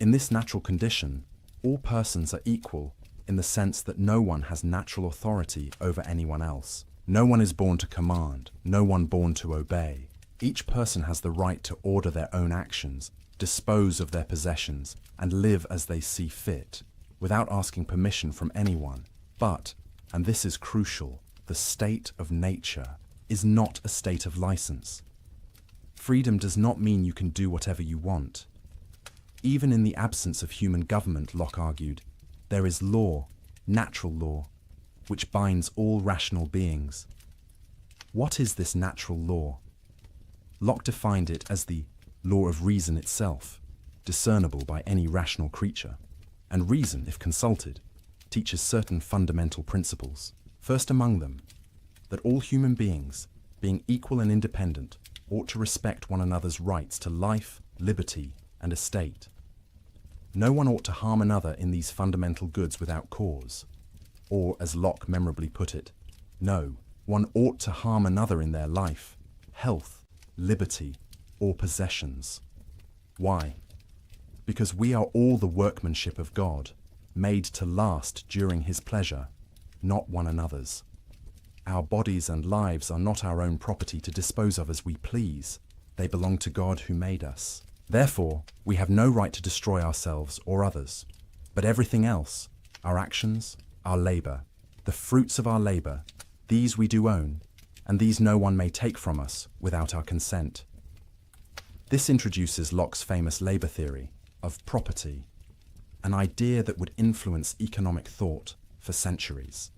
In this natural condition, all persons are equal in the sense that no one has natural authority over anyone else. No one is born to command, no one born to obey. Each person has the right to order their own actions, dispose of their possessions, and live as they see fit, without asking permission from anyone. But, and this is crucial, the state of nature is not a state of license. Freedom does not mean you can do whatever you want. even in the absence of human government, Locke argued, there is law, natural law, which binds all rational beings. What is this natural law? Locke defined it as the law of reason itself, discernible by any rational creature, and reason, if consulted, teaches certain fundamental principles. First among them, that all human beings, being equal and independent, ought to respect one another's rights to life, liberty, and estate. No one ought to harm another in these fundamental goods without cause, or, as Locke memorably put it, no, one ought to harm another in their life, health, liberty, or possessions. Why? Because we are all the workmanship of God, made to last during His pleasure, not one another's. Our bodies and lives are not our own property to dispose of as we please. They belong to God who made us. Therefore, we have no right to destroy ourselves or others. But everything else, our actions, our labor, the fruits of our labor, these we do own, and these no one may take from us without our consent. This introduces Locke's famous labor theory of property, an idea that would influence economic thought for centuries.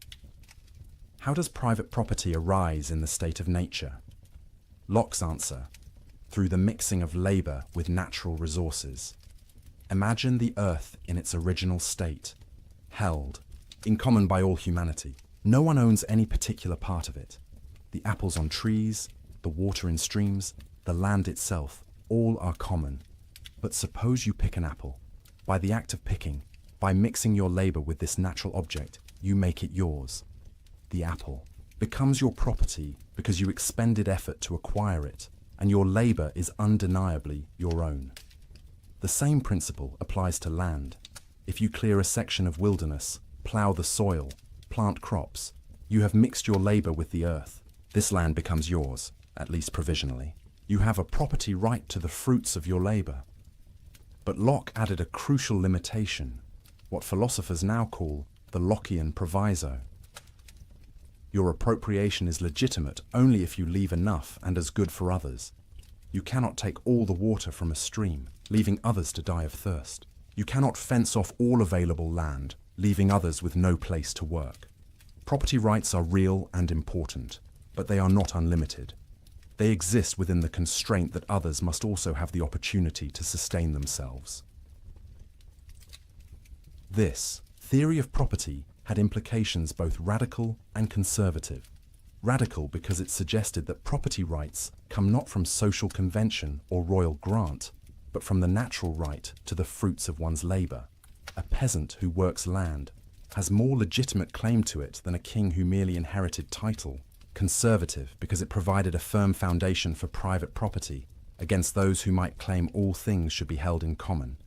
How does private property arise in the state of nature? Locke's answer: through the mixing of labor with natural resources. Imagine the earth in its original state, held, in common by all humanity. No one owns any particular part of it. The apples on trees, the water in streams, the land itself, all are common. But suppose you pick an apple. By the act of picking, by mixing your labor with this natural object, you make it yours. The apple becomes your property because you expended effort to acquire it, and your labor is undeniably your own. The same principle applies to land. If you clear a section of wilderness, plow the soil, plant crops, you have mixed your labor with the earth. This land becomes yours, at least provisionally. You have a property right to the fruits of your labor. But Locke added a crucial limitation, what philosophers now call the Lockean proviso. Your appropriation is legitimate only if you leave enough and as good for others. You cannot take all the water from a stream, leaving others to die of thirst. You cannot fence off all available land, leaving others with no place to work. Property rights are real and important, but they are not unlimited. They exist within the constraint that others must also have the opportunity to sustain themselves. This theory of property had implications both radical and conservative. Radical because it suggested that property rights come not from social convention or royal grant, but from the natural right to the fruits of one's labor. A peasant who works land has more legitimate claim to it than a king who merely inherited title. Conservative because it provided a firm foundation for private property against those who might claim all things should be held in common.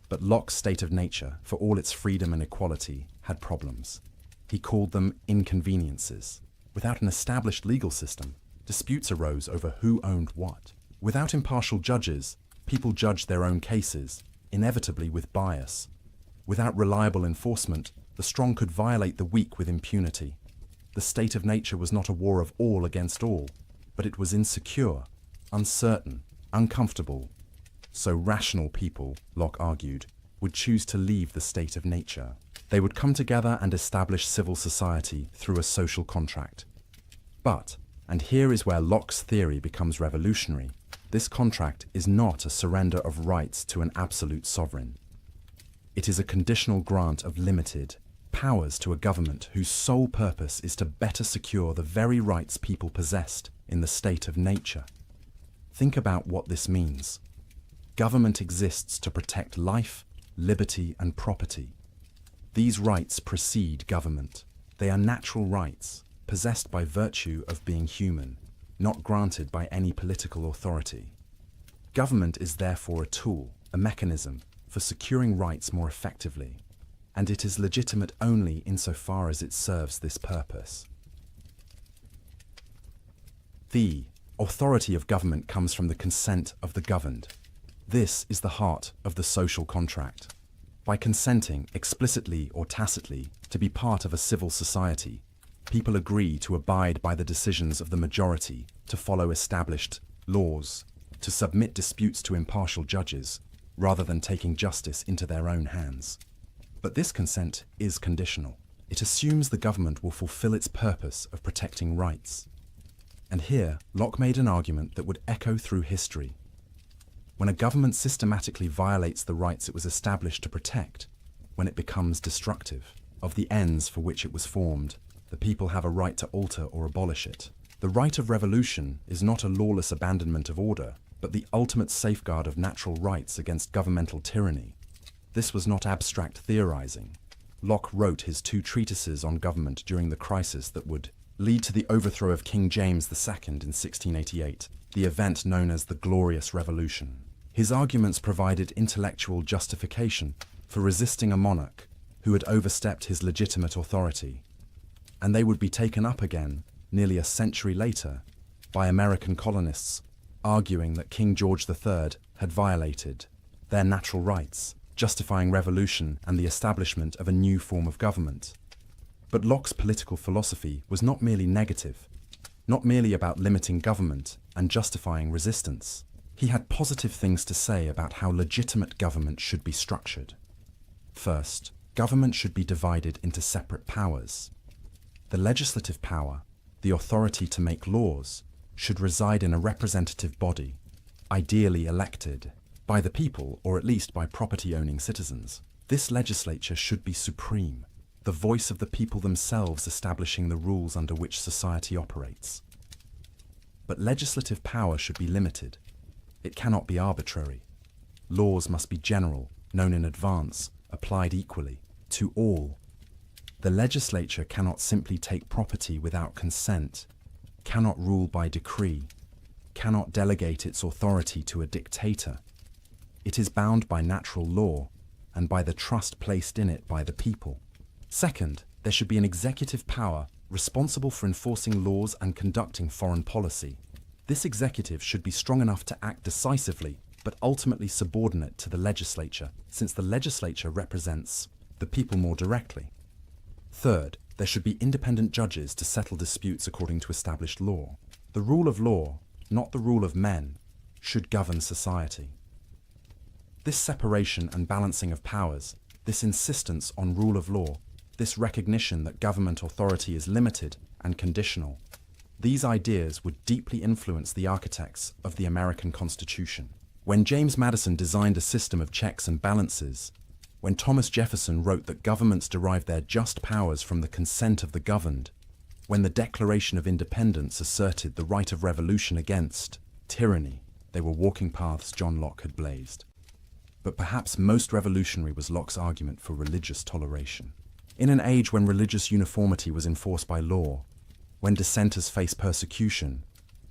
But Locke's state of nature, for all its freedom and equality, had problems. He called them inconveniences. Without an established legal system, disputes arose over who owned what. Without impartial judges, people judged their own cases, inevitably with bias. Without reliable enforcement, the strong could violate the weak with impunity. The state of nature was not a war of all against all, but it was insecure, uncertain, uncomfortable. So rational people, Locke argued, would choose to leave the state of nature. They would come together and establish civil society through a social contract. But, and here is where Locke's theory becomes revolutionary, this contract is not a surrender of rights to an absolute sovereign. It is a conditional grant of limited powers to a government whose sole purpose is to better secure the very rights people possessed in the state of nature. Think about what this means. Government exists to protect life, liberty, and property. These rights precede government. They are natural rights, possessed by virtue of being human, not granted by any political authority. Government is therefore a tool, a mechanism, for securing rights more effectively, and it is legitimate only insofar as it serves this purpose. The authority of government comes from the consent of the governed. This is the heart of the social contract. By consenting, explicitly or tacitly, to be part of a civil society, people agree to abide by the decisions of the majority, to follow established laws, to submit disputes to impartial judges, rather than taking justice into their own hands. But this consent is conditional. It assumes the government will fulfill its purpose of protecting rights. And here, Locke made an argument that would echo through history. When a government systematically violates the rights it was established to protect, when it becomes destructive of the ends for which it was formed, the people have a right to alter or abolish it. The right of revolution is not a lawless abandonment of order, but the ultimate safeguard of natural rights against governmental tyranny. This was not abstract theorizing. Locke wrote his 2 treatises on government during the crisis that would lead to the overthrow of King James II in 1688, the event known as the Glorious Revolution. His arguments provided intellectual justification for resisting a monarch who had overstepped his legitimate authority, and they would be taken up again nearly a century later by American colonists arguing that King George III had violated their natural rights, justifying revolution and the establishment of a new form of government. But Locke's political philosophy was not merely negative, not merely about limiting government and justifying resistance. He had positive things to say about how legitimate government should be structured. First, government should be divided into separate powers. The legislative power, the authority to make laws, should reside in a representative body, ideally elected by the people or at least by property-owning citizens. This legislature should be supreme, the voice of the people themselves establishing the rules under which society operates. But legislative power should be limited. It cannot be arbitrary. Laws must be general, known in advance, applied equally, to all. The legislature cannot simply take property without consent, cannot rule by decree, cannot delegate its authority to a dictator. It is bound by natural law and by the trust placed in it by the people. Second, there should be an executive power responsible for enforcing laws and conducting foreign policy. This executive should be strong enough to act decisively, but ultimately subordinate to the legislature, since the legislature represents the people more directly. Third, there should be independent judges to settle disputes according to established law. The rule of law, not the rule of men, should govern society. This separation and balancing of powers, this insistence on rule of law, this recognition that government authority is limited and conditional, these ideas would deeply influence the architects of the American Constitution. When James Madison designed a system of checks and balances, when Thomas Jefferson wrote that governments derive their just powers from the consent of the governed, when the Declaration of Independence asserted the right of revolution against tyranny, they were walking paths John Locke had blazed. But perhaps most revolutionary was Locke's argument for religious toleration. In an age when religious uniformity was enforced by law, when dissenters faced persecution,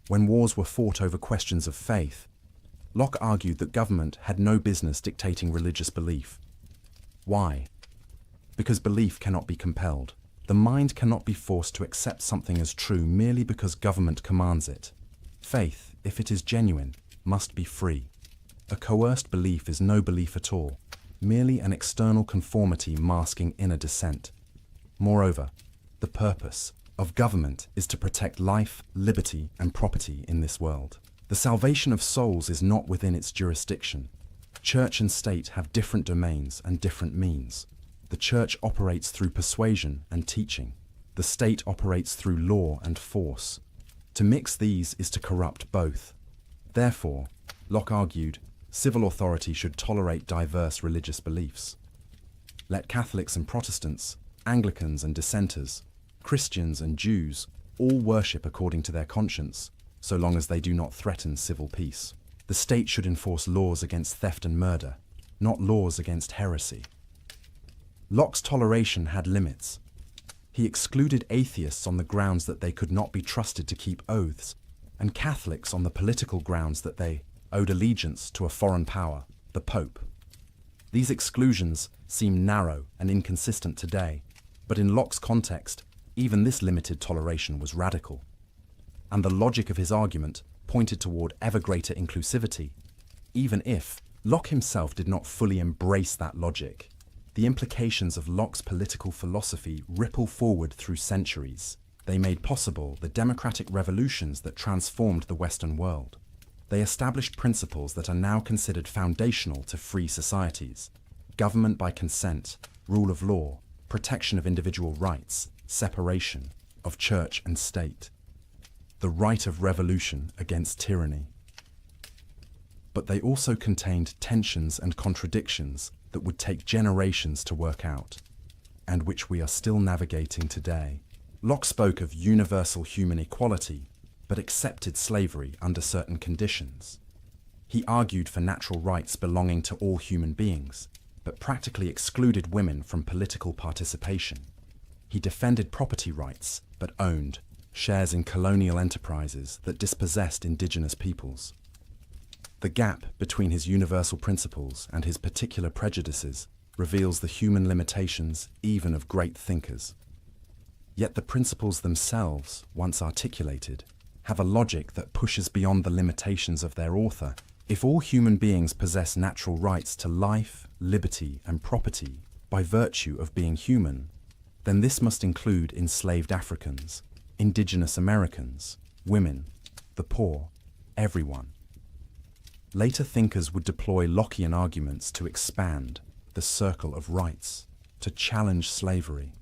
when wars were fought over questions of faith, Locke argued that government had no business dictating religious belief. Why? Because belief cannot be compelled. The mind cannot be forced to accept something as true merely because government commands it. Faith, if it is genuine, must be free. A coerced belief is no belief at all, merely an external conformity masking inner dissent. Moreover, the purpose of government is to protect life, liberty, and property in this world. The salvation of souls is not within its jurisdiction. Church and state have different domains and different means. The church operates through persuasion and teaching. The state operates through law and force. To mix these is to corrupt both. Therefore, Locke argued, civil authority should tolerate diverse religious beliefs. Let Catholics and Protestants, Anglicans and dissenters, Christians and Jews all worship according to their conscience, so long as they do not threaten civil peace. The state should enforce laws against theft and murder, not laws against heresy. Locke's toleration had limits. He excluded atheists on the grounds that they could not be trusted to keep oaths, and Catholics on the political grounds that they owed allegiance to a foreign power, the Pope. These exclusions seem narrow and inconsistent today, but in Locke's context, even this limited toleration was radical. And the logic of his argument pointed toward ever greater inclusivity, even if Locke himself did not fully embrace that logic. The implications of Locke's political philosophy ripple forward through centuries. They made possible the democratic revolutions that transformed the Western world. They established principles that are now considered foundational to free societies: government by consent, rule of law, protection of individual rights, separation of church and state, the right of revolution against tyranny. But they also contained tensions and contradictions that would take generations to work out, and which we are still navigating today. Locke spoke of universal human equality, but accepted slavery under certain conditions. He argued for natural rights belonging to all human beings, but practically excluded women from political participation. He defended property rights, but owned shares in colonial enterprises that dispossessed indigenous peoples. The gap between his universal principles and his particular prejudices reveals the human limitations even of great thinkers. Yet the principles themselves, once articulated, have a logic that pushes beyond the limitations of their author. If all human beings possess natural rights to life, liberty, and property by virtue of being human, then this must include enslaved Africans, indigenous Americans, women, the poor, everyone. Later thinkers would deploy Lockean arguments to expand the circle of rights, to challenge slavery,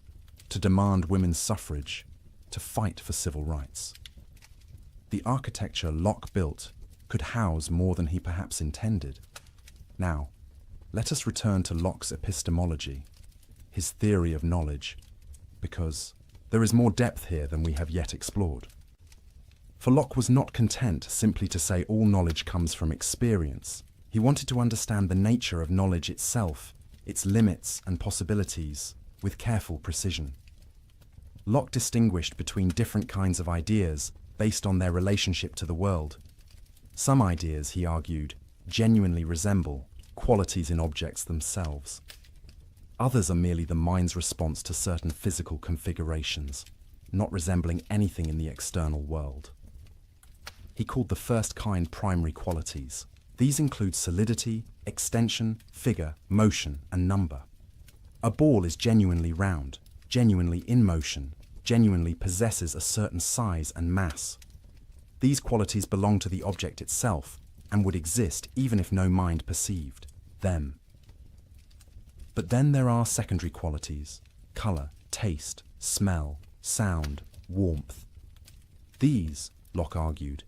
to demand women's suffrage, to fight for civil rights. The architecture Locke built could house more than he perhaps intended. Now, let us return to Locke's epistemology, his theory of knowledge, because there is more depth here than we have yet explored. For Locke was not content simply to say all knowledge comes from experience. He wanted to understand the nature of knowledge itself, its limits and possibilities, with careful precision. Locke distinguished between different kinds of ideas based on their relationship to the world. Some ideas, he argued, genuinely resemble qualities in objects themselves. Others are merely the mind's response to certain physical configurations, not resembling anything in the external world. He called the first kind primary qualities. These include solidity, extension, figure, motion, and number. A ball is genuinely round, genuinely in motion, genuinely possesses a certain size and mass. These qualities belong to the object itself and would exist even if no mind perceived them. But then there are secondary qualities: color, taste, smell, sound, warmth. These, Locke argued,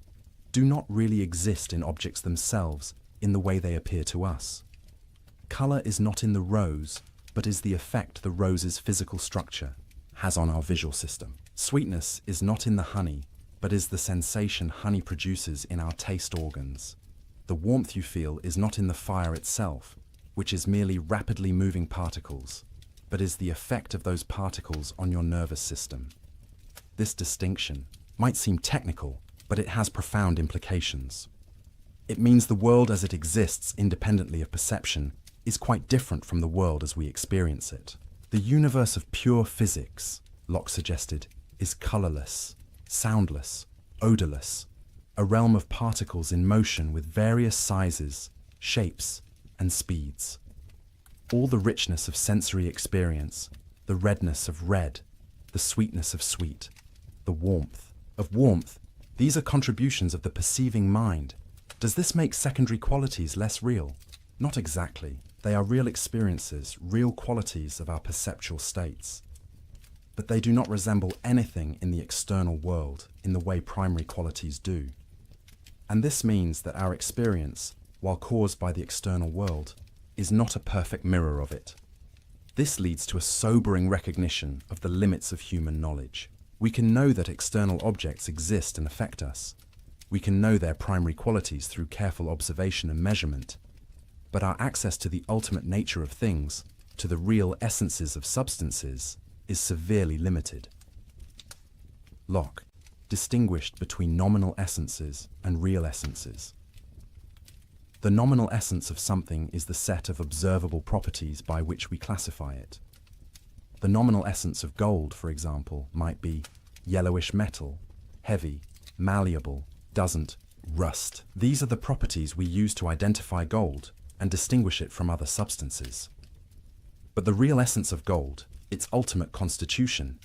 do not really exist in objects themselves in the way they appear to us. Color is not in the rose, but is the effect the rose's physical structure has on our visual system. Sweetness is not in the honey, but is the sensation honey produces in our taste organs. The warmth you feel is not in the fire itself, which is merely rapidly moving particles, but is the effect of those particles on your nervous system. This distinction might seem technical, but it has profound implications. It means the world as it exists independently of perception is quite different from the world as we experience it. The universe of pure physics, Locke suggested, is colorless, soundless, odorless, a realm of particles in motion with various sizes, shapes, and speeds. All the richness of sensory experience, the redness of red, the sweetness of sweet, the warmth of warmth, these are contributions of the perceiving mind. Does this make secondary qualities less real? Not exactly. They are real experiences, real qualities of our perceptual states. But they do not resemble anything in the external world in the way primary qualities do. And this means that our experience, while caused by the external world, is not a perfect mirror of it. This leads to a sobering recognition of the limits of human knowledge. We can know that external objects exist and affect us. We can know their primary qualities through careful observation and measurement. But our access to the ultimate nature of things, to the real essences of substances, is severely limited. Locke distinguished between nominal essences and real essences. The nominal essence of something is the set of observable properties by which we classify it. The nominal essence of gold, for example, might be yellowish metal, heavy, malleable, doesn't rust. These are the properties we use to identify gold and distinguish it from other substances. But the real essence of gold, its ultimate constitution,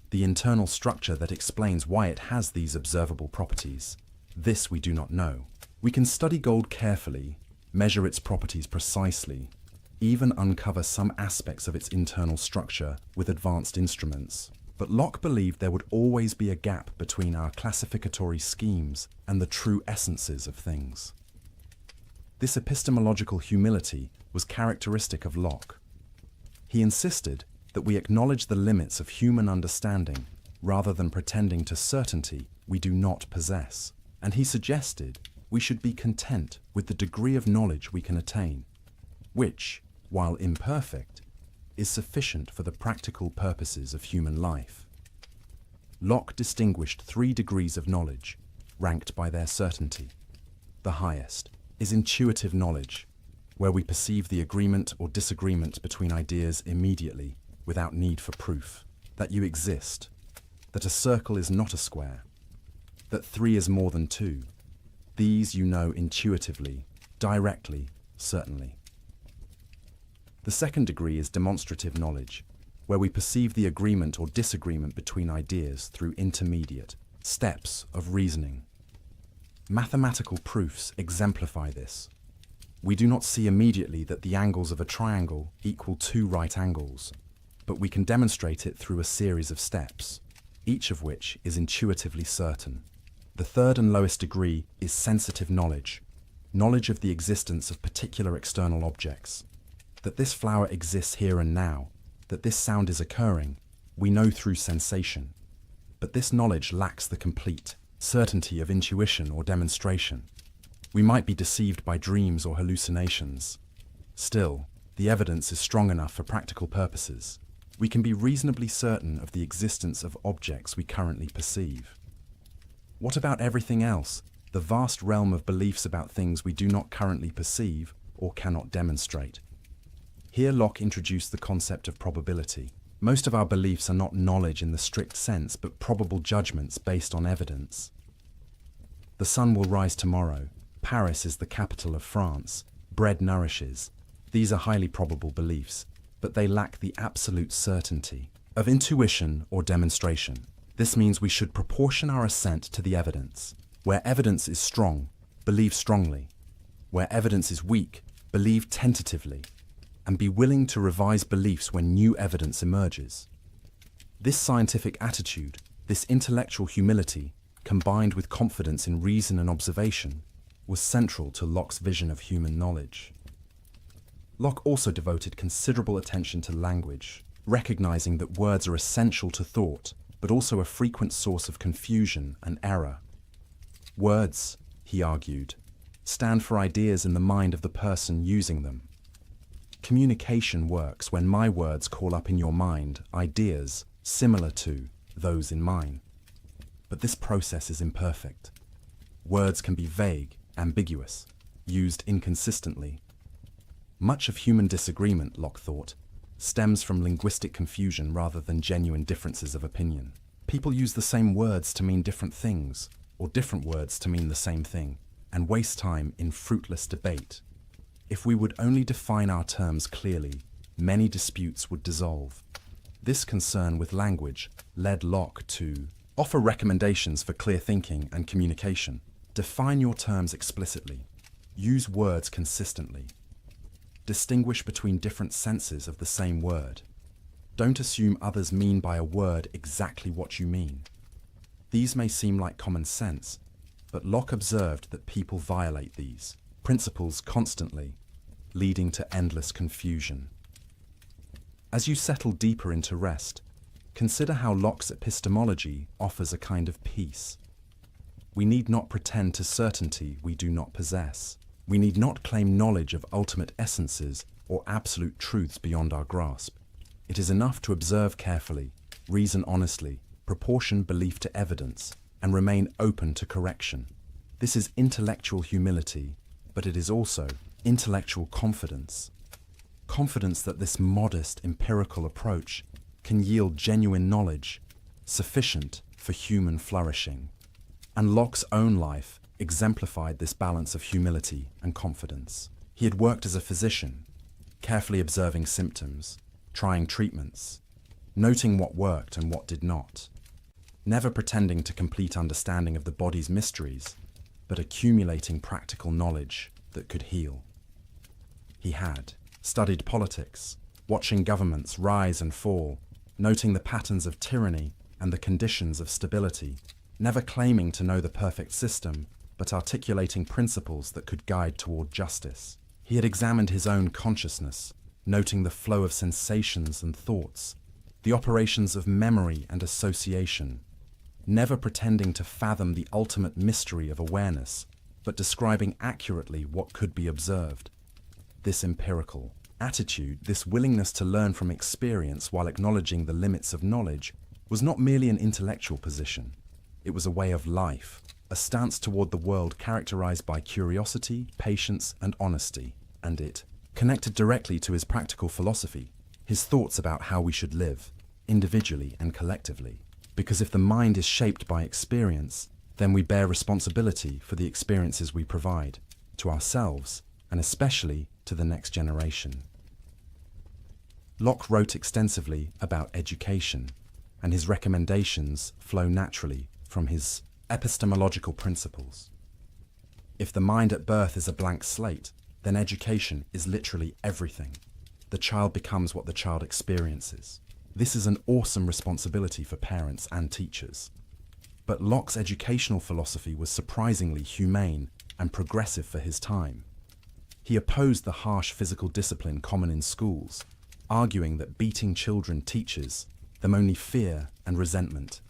the internal structure that explains why it has these observable properties, this we do not know. We can study gold carefully, measure its properties precisely, even uncover some aspects of its internal structure with advanced instruments. But Locke believed there would always be a gap between our classificatory schemes and the true essences of things. This epistemological humility was characteristic of Locke. He insisted that we acknowledge the limits of human understanding rather than pretending to certainty we do not possess, and he suggested we should be content with the degree of knowledge we can attain, which, while imperfect, is sufficient for the practical purposes of human life. Locke distinguished 3 degrees of knowledge, ranked by their certainty. The highest is intuitive knowledge, where we perceive the agreement or disagreement between ideas immediately, without need for proof, that you exist, that a circle is not a square, that 3 is more than 2. These you know intuitively, directly, certainly. The second degree is demonstrative knowledge, where we perceive the agreement or disagreement between ideas through intermediate steps of reasoning. Mathematical proofs exemplify this. We do not see immediately that the angles of a triangle equal 2 right angles, but we can demonstrate it through a series of steps, each of which is intuitively certain. The third and lowest degree is sensitive knowledge, knowledge of the existence of particular external objects. That this flower exists here and now, that this sound is occurring, we know through sensation. But this knowledge lacks the complete certainty of intuition or demonstration. We might be deceived by dreams or hallucinations. Still, the evidence is strong enough for practical purposes. We can be reasonably certain of the existence of objects we currently perceive. What about everything else, the vast realm of beliefs about things we do not currently perceive or cannot demonstrate? Here Locke introduced the concept of probability. Most of our beliefs are not knowledge in the strict sense, but probable judgments based on evidence. The sun will rise tomorrow. Paris is the capital of France. Bread nourishes. These are highly probable beliefs, but they lack the absolute certainty of intuition or demonstration. This means we should proportion our assent to the evidence. Where evidence is strong, believe strongly. Where evidence is weak, believe tentatively, and be willing to revise beliefs when new evidence emerges. This scientific attitude, this intellectual humility, combined with confidence in reason and observation, was central to Locke's vision of human knowledge. Locke also devoted considerable attention to language, recognizing that words are essential to thought, but also a frequent source of confusion and error. Words, he argued, stand for ideas in the mind of the person using them. Communication works when my words call up in your mind ideas similar to those in mine. But this process is imperfect. Words can be vague, ambiguous, used inconsistently. Much of human disagreement, Locke thought, stems from linguistic confusion rather than genuine differences of opinion. People use the same words to mean different things, or different words to mean the same thing, and waste time in fruitless debate. If we would only define our terms clearly, many disputes would dissolve. This concern with language led Locke to offer recommendations for clear thinking and communication. Define your terms explicitly. Use words consistently. Distinguish between different senses of the same word. Don't assume others mean by a word exactly what you mean. These may seem like common sense, but Locke observed that people violate these principles constantly, leading to endless confusion. As you settle deeper into rest, consider how Locke's epistemology offers a kind of peace. We need not pretend to certainty we do not possess. We need not claim knowledge of ultimate essences or absolute truths beyond our grasp. It is enough to observe carefully, reason honestly, proportion belief to evidence, and remain open to correction. This is intellectual humility, but it is also intellectual confidence. Confidence that this modest empirical approach can yield genuine knowledge, sufficient for human flourishing. And Locke's own life exemplified this balance of humility and confidence. He had worked as a physician, carefully observing symptoms, trying treatments, noting what worked and what did not, never pretending to complete understanding of the body's mysteries, but accumulating practical knowledge that could heal. He had studied politics, watching governments rise and fall, noting the patterns of tyranny and the conditions of stability, never claiming to know the perfect system, but articulating principles that could guide toward justice. He had examined his own consciousness, noting the flow of sensations and thoughts, the operations of memory and association, never pretending to fathom the ultimate mystery of awareness, but describing accurately what could be observed. This empirical attitude, this willingness to learn from experience while acknowledging the limits of knowledge, was not merely an intellectual position. It was a way of life, a stance toward the world characterized by curiosity, patience, and honesty, and it connected directly to his practical philosophy, his thoughts about how we should live, individually and collectively. Because if the mind is shaped by experience, then we bear responsibility for the experiences we provide, to ourselves, and especially to the next generation. Locke wrote extensively about education, and his recommendations flow naturally from his epistemological principles. If the mind at birth is a blank slate, then education is literally everything. The child becomes what the child experiences. This is an awesome responsibility for parents and teachers. But Locke's educational philosophy was surprisingly humane and progressive for his time. He opposed the harsh physical discipline common in schools, arguing that beating children teaches them only fear and resentment.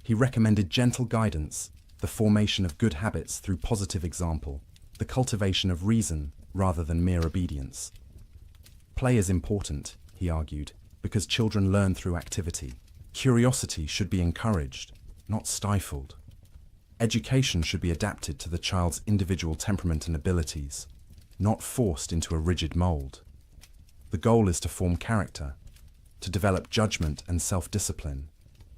He recommended gentle guidance, the formation of good habits through positive example, the cultivation of reason rather than mere obedience. Play is important, he argued, because children learn through activity. Curiosity should be encouraged, not stifled. Education should be adapted to the child's individual temperament and abilities, not forced into a rigid mold. The goal is to form character, to develop judgment and self-discipline,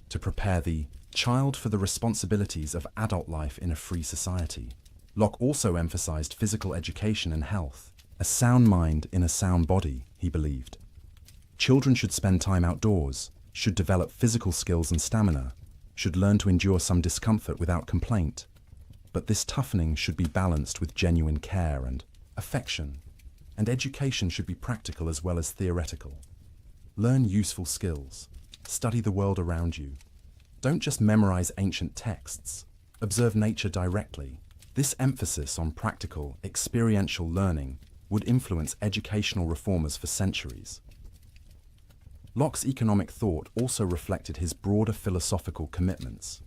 to prepare the child for the responsibilities of adult life in a free society. Locke also emphasized physical education and health. A sound mind in a sound body, he believed. Children should spend time outdoors, should develop physical skills and stamina, should learn to endure some discomfort without complaint. But this toughening should be balanced with genuine care and affection, and education should be practical as well as theoretical. Learn useful skills. Study the world around you. Don't just memorize ancient texts. Observe nature directly. This emphasis on practical, experiential learning would influence educational reformers for centuries. Locke's economic thought also reflected his broader philosophical commitments.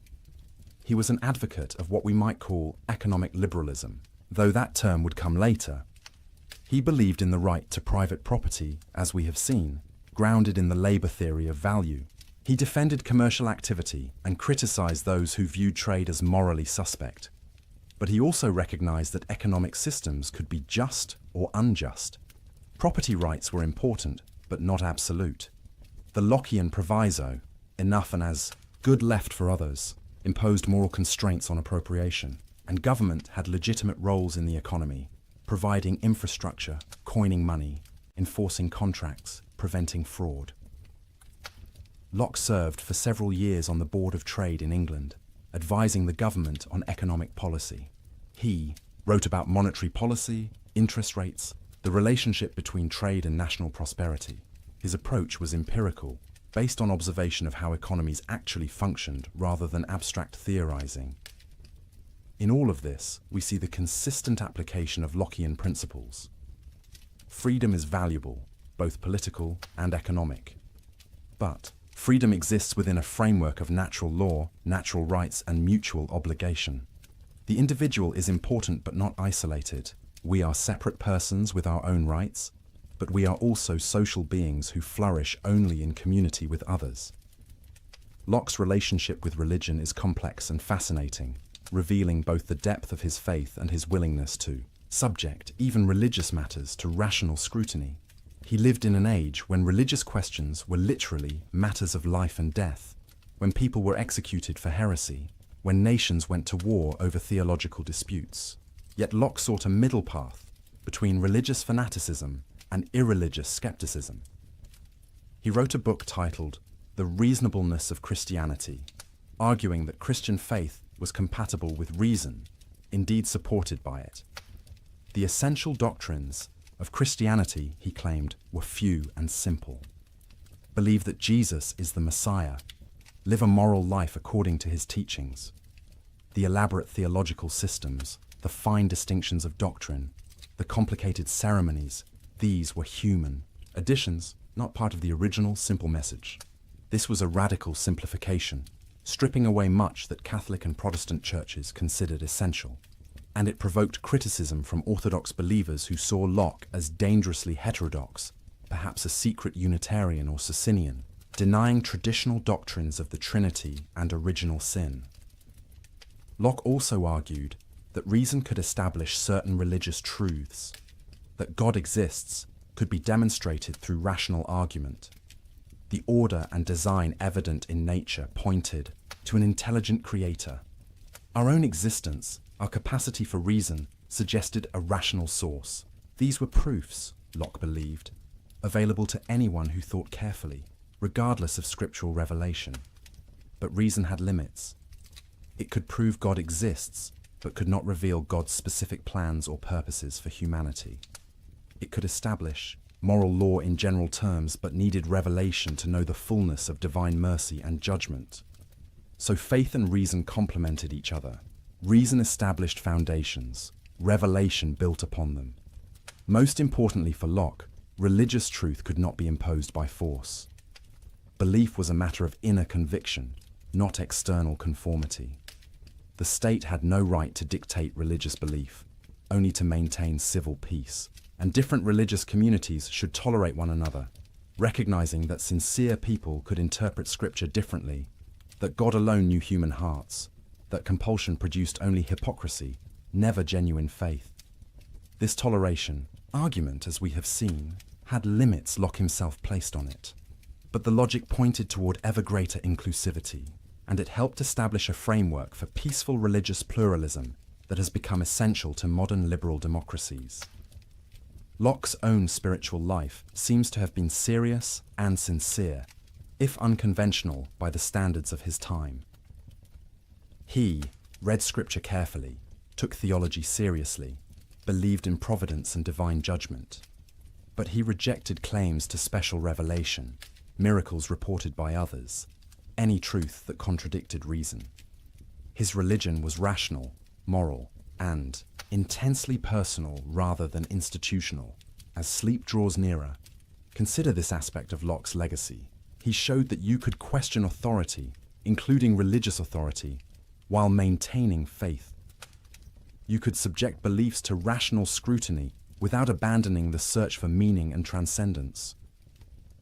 He was an advocate of what we might call economic liberalism, though that term would come later. He believed in the right to private property, as we have seen, grounded in the labor theory of value. He defended commercial activity and criticized those who viewed trade as morally suspect. But he also recognized that economic systems could be just or unjust. Property rights were important, but not absolute. The Lockean proviso, enough and as good left for others, imposed moral constraints on appropriation, and government had legitimate roles in the economy, providing infrastructure, coining money, enforcing contracts, preventing fraud. Locke served for several years on the Board of Trade in England, advising the government on economic policy. He wrote about monetary policy, interest rates, the relationship between trade and national prosperity. His approach was empirical, based on observation of how economies actually functioned rather than abstract theorizing. In all of this, we see the consistent application of Lockean principles. Freedom is valuable, both political and economic. But freedom exists within a framework of natural law, natural rights, and mutual obligation. The individual is important but not isolated. We are separate persons with our own rights, but we are also social beings who flourish only in community with others. Locke's relationship with religion is complex and fascinating, revealing both the depth of his faith and his willingness to subject even religious matters to rational scrutiny. He lived in an age when religious questions were literally matters of life and death, when people were executed for heresy, when nations went to war over theological disputes. Yet Locke sought a middle path between religious fanaticism and irreligious skepticism. He wrote a book titled The Reasonableness of Christianity, arguing that Christian faith was compatible with reason, indeed supported by it. The essential doctrines of Christianity, he claimed, were few and simple. Believe that Jesus is the Messiah. Live a moral life according to his teachings. The elaborate theological systems, the fine distinctions of doctrine, the complicated ceremonies, these were human additions, not part of the original simple message. This was a radical simplification, stripping away much that Catholic and Protestant churches considered essential. And it provoked criticism from Orthodox believers who saw Locke as dangerously heterodox, perhaps a secret Unitarian or Socinian, denying traditional doctrines of the Trinity and original sin. Locke also argued that reason could establish certain religious truths, that God exists could be demonstrated through rational argument. The order and design evident in nature pointed to an intelligent creator. Our own existence, our capacity for reason, suggested a rational source. These were proofs, Locke believed, available to anyone who thought carefully, regardless of scriptural revelation. But reason had limits. It could prove God exists, but could not reveal God's specific plans or purposes for humanity. It could establish moral law in general terms, but needed revelation to know the fullness of divine mercy and judgment. So faith and reason complemented each other. Reason established foundations, revelation built upon them. Most importantly for Locke, religious truth could not be imposed by force. Belief was a matter of inner conviction, not external conformity. The state had no right to dictate religious belief, only to maintain civil peace, and different religious communities should tolerate one another, recognizing that sincere people could interpret scripture differently, that God alone knew human hearts, that compulsion produced only hypocrisy, never genuine faith. This toleration, argument as we have seen, had limits Locke himself placed on it. But the logic pointed toward ever greater inclusivity, and it helped establish a framework for peaceful religious pluralism that has become essential to modern liberal democracies. Locke's own spiritual life seems to have been serious and sincere, if unconventional by the standards of his time. He read scripture carefully, took theology seriously, believed in providence and divine judgment. But he rejected claims to special revelation, miracles reported by others, any truth that contradicted reason. His religion was rational, moral, and intensely personal rather than institutional. As sleep draws nearer, consider this aspect of Locke's legacy. He showed that you could question authority, including religious authority, while maintaining faith. You could subject beliefs to rational scrutiny without abandoning the search for meaning and transcendence.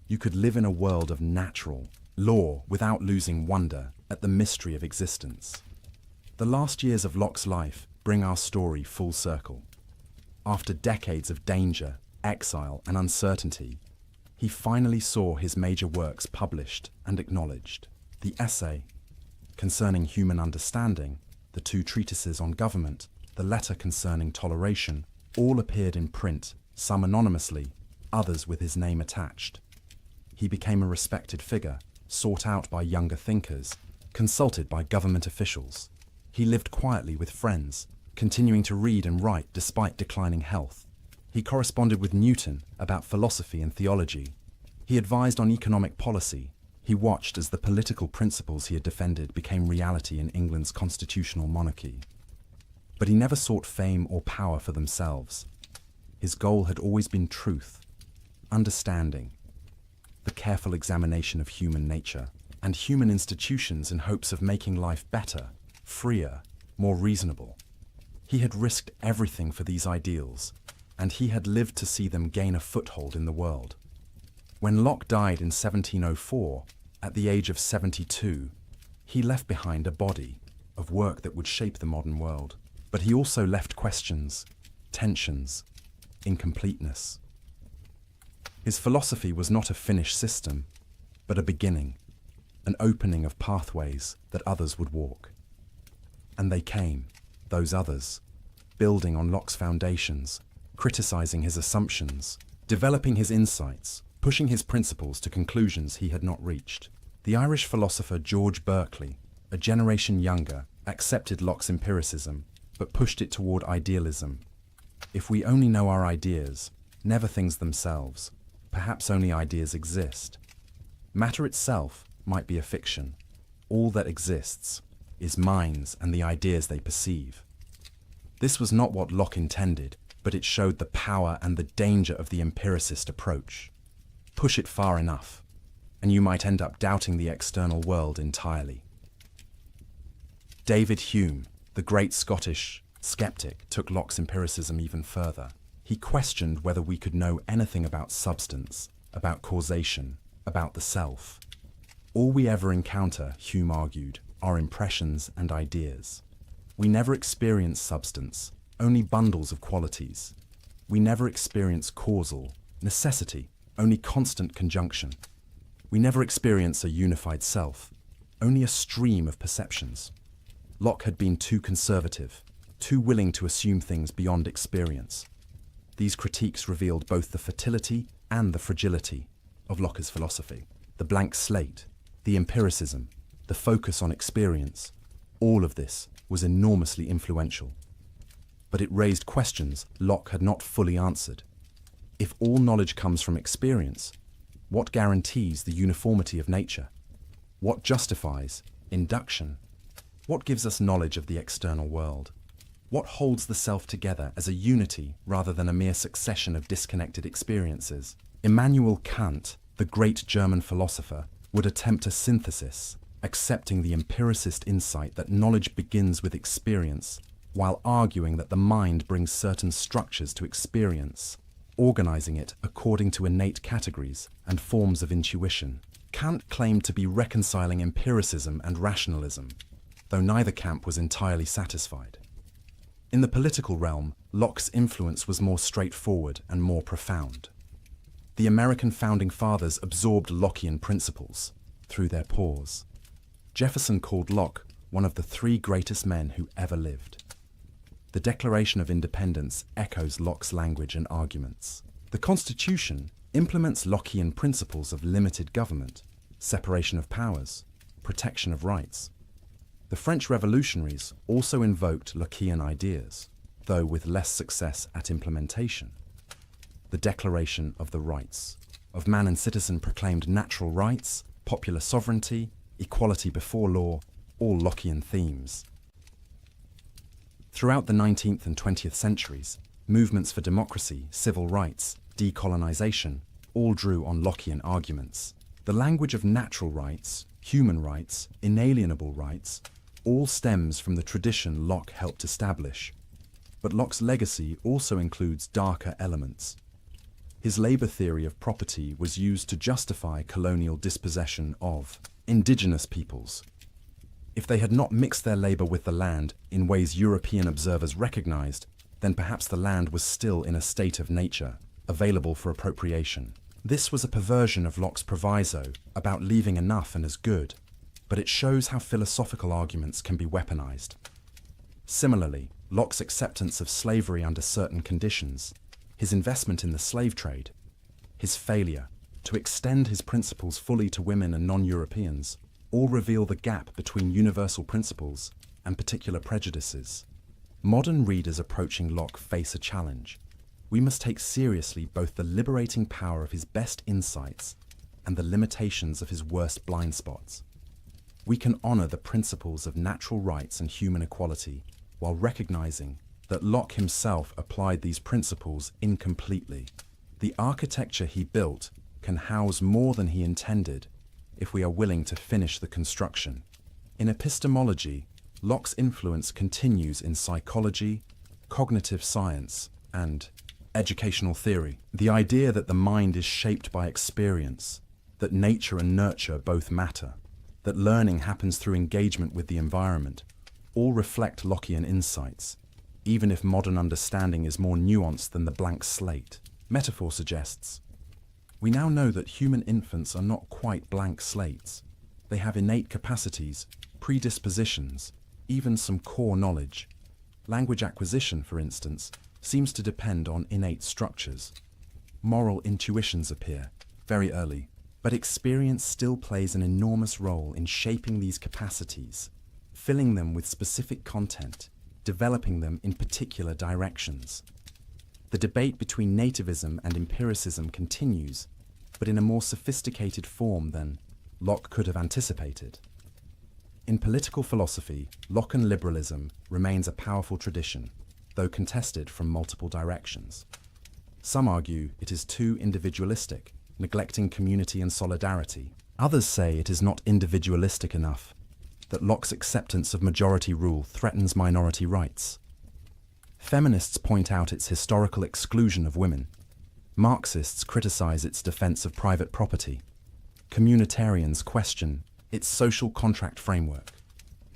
You could live in a world of natural law without losing wonder at the mystery of existence. The last years of Locke's life bring our story full circle. After decades of danger, exile, and uncertainty, he finally saw his major works published and acknowledged. The essay concerning human understanding, the two treatises on government, the letter concerning toleration, all appeared in print, some anonymously, others with his name attached. He became a respected figure, sought out by younger thinkers, consulted by government officials. He lived quietly with friends, continuing to read and write despite declining health. He corresponded with Newton about philosophy and theology. He advised on economic policy. He watched as the political principles he had defended became reality in England's constitutional monarchy. But he never sought fame or power for themselves. His goal had always been truth, understanding, the careful examination of human nature and human institutions in hopes of making life better, freer, more reasonable. He had risked everything for these ideals, and he had lived to see them gain a foothold in the world. When Locke died in 1704, at the age of 72, he left behind a body of work that would shape the modern world. But he also left questions, tensions, incompleteness. His philosophy was not a finished system, but a beginning, an opening of pathways that others would walk. And they came, those others, building on Locke's foundations, criticizing his assumptions, developing his insights, pushing his principles to conclusions he had not reached. The Irish philosopher George Berkeley, a generation younger, accepted Locke's empiricism, but pushed it toward idealism. If we only know our ideas, never things themselves, perhaps only ideas exist. Matter itself might be a fiction. All that exists is minds and the ideas they perceive. This was not what Locke intended, but it showed the power and the danger of the empiricist approach. Push it far enough, and you might end up doubting the external world entirely. David Hume, the great Scottish skeptic, took Locke's empiricism even further. He questioned whether we could know anything about substance, about causation, about the self. All we ever encounter, Hume argued, are impressions and ideas. We never experience substance, only bundles of qualities. We never experience causal, necessity, only constant conjunction. We never experience a unified self, only a stream of perceptions. Locke had been too conservative, too willing to assume things beyond experience. These critiques revealed both the fertility and the fragility of Locke's philosophy. The blank slate, the empiricism, the focus on experience, all of this was enormously influential. But it raised questions Locke had not fully answered. If all knowledge comes from experience, what guarantees the uniformity of nature? What justifies induction? What gives us knowledge of the external world? What holds the self together as a unity rather than a mere succession of disconnected experiences? Immanuel Kant, the great German philosopher, would attempt a synthesis, accepting the empiricist insight that knowledge begins with experience, while arguing that the mind brings certain structures to experience, organizing it according to innate categories and forms of intuition. Kant claimed to be reconciling empiricism and rationalism, though neither camp was entirely satisfied. In the political realm, Locke's influence was more straightforward and more profound. The American founding fathers absorbed Lockean principles through their pores. Jefferson called Locke one of the three greatest men who ever lived. The Declaration of Independence echoes Locke's language and arguments. The Constitution implements Lockean principles of limited government, separation of powers, protection of rights. The French revolutionaries also invoked Lockean ideas, though with less success at implementation. The Declaration of the Rights of Man and Citizen proclaimed natural rights, popular sovereignty, equality before law, all Lockean themes. Throughout the 19th and 20th centuries, movements for democracy, civil rights, decolonization, all drew on Lockean arguments. The language of natural rights, human rights, inalienable rights, all stems from the tradition Locke helped establish. But Locke's legacy also includes darker elements. His labor theory of property was used to justify colonial dispossession of indigenous peoples. If they had not mixed their labor with the land in ways European observers recognized, then perhaps the land was still in a state of nature, available for appropriation. This was a perversion of Locke's proviso about leaving enough and as good, but it shows how philosophical arguments can be weaponized. Similarly, Locke's acceptance of slavery under certain conditions, his investment in the slave trade, his failure to extend his principles fully to women and non-Europeans, all reveal the gap between universal principles and particular prejudices. Modern readers approaching Locke face a challenge. We must take seriously both the liberating power of his best insights and the limitations of his worst blind spots. We can honor the principles of natural rights and human equality while recognizing that Locke himself applied these principles incompletely. The architecture he built can house more than he intended if we are willing to finish the construction. In epistemology, Locke's influence continues in psychology, cognitive science, and educational theory. The idea that the mind is shaped by experience, that nature and nurture both matter, that learning happens through engagement with the environment, all reflect Lockean insights, even if modern understanding is more nuanced than the blank slate. Metaphor suggests, we now know that human infants are not quite blank slates. They have innate capacities, predispositions, even some core knowledge. Language acquisition, for instance, seems to depend on innate structures. Moral intuitions appear very early, but experience still plays an enormous role in shaping these capacities, filling them with specific content, developing them in particular directions. The debate between nativism and empiricism continues, but in a more sophisticated form than Locke could have anticipated. In political philosophy, Lockean liberalism remains a powerful tradition, though contested from multiple directions. Some argue it is too individualistic, neglecting community and solidarity. Others say it is not individualistic enough, that Locke's acceptance of majority rule threatens minority rights. Feminists point out its historical exclusion of women. Marxists criticize its defense of private property. Communitarians question its social contract framework.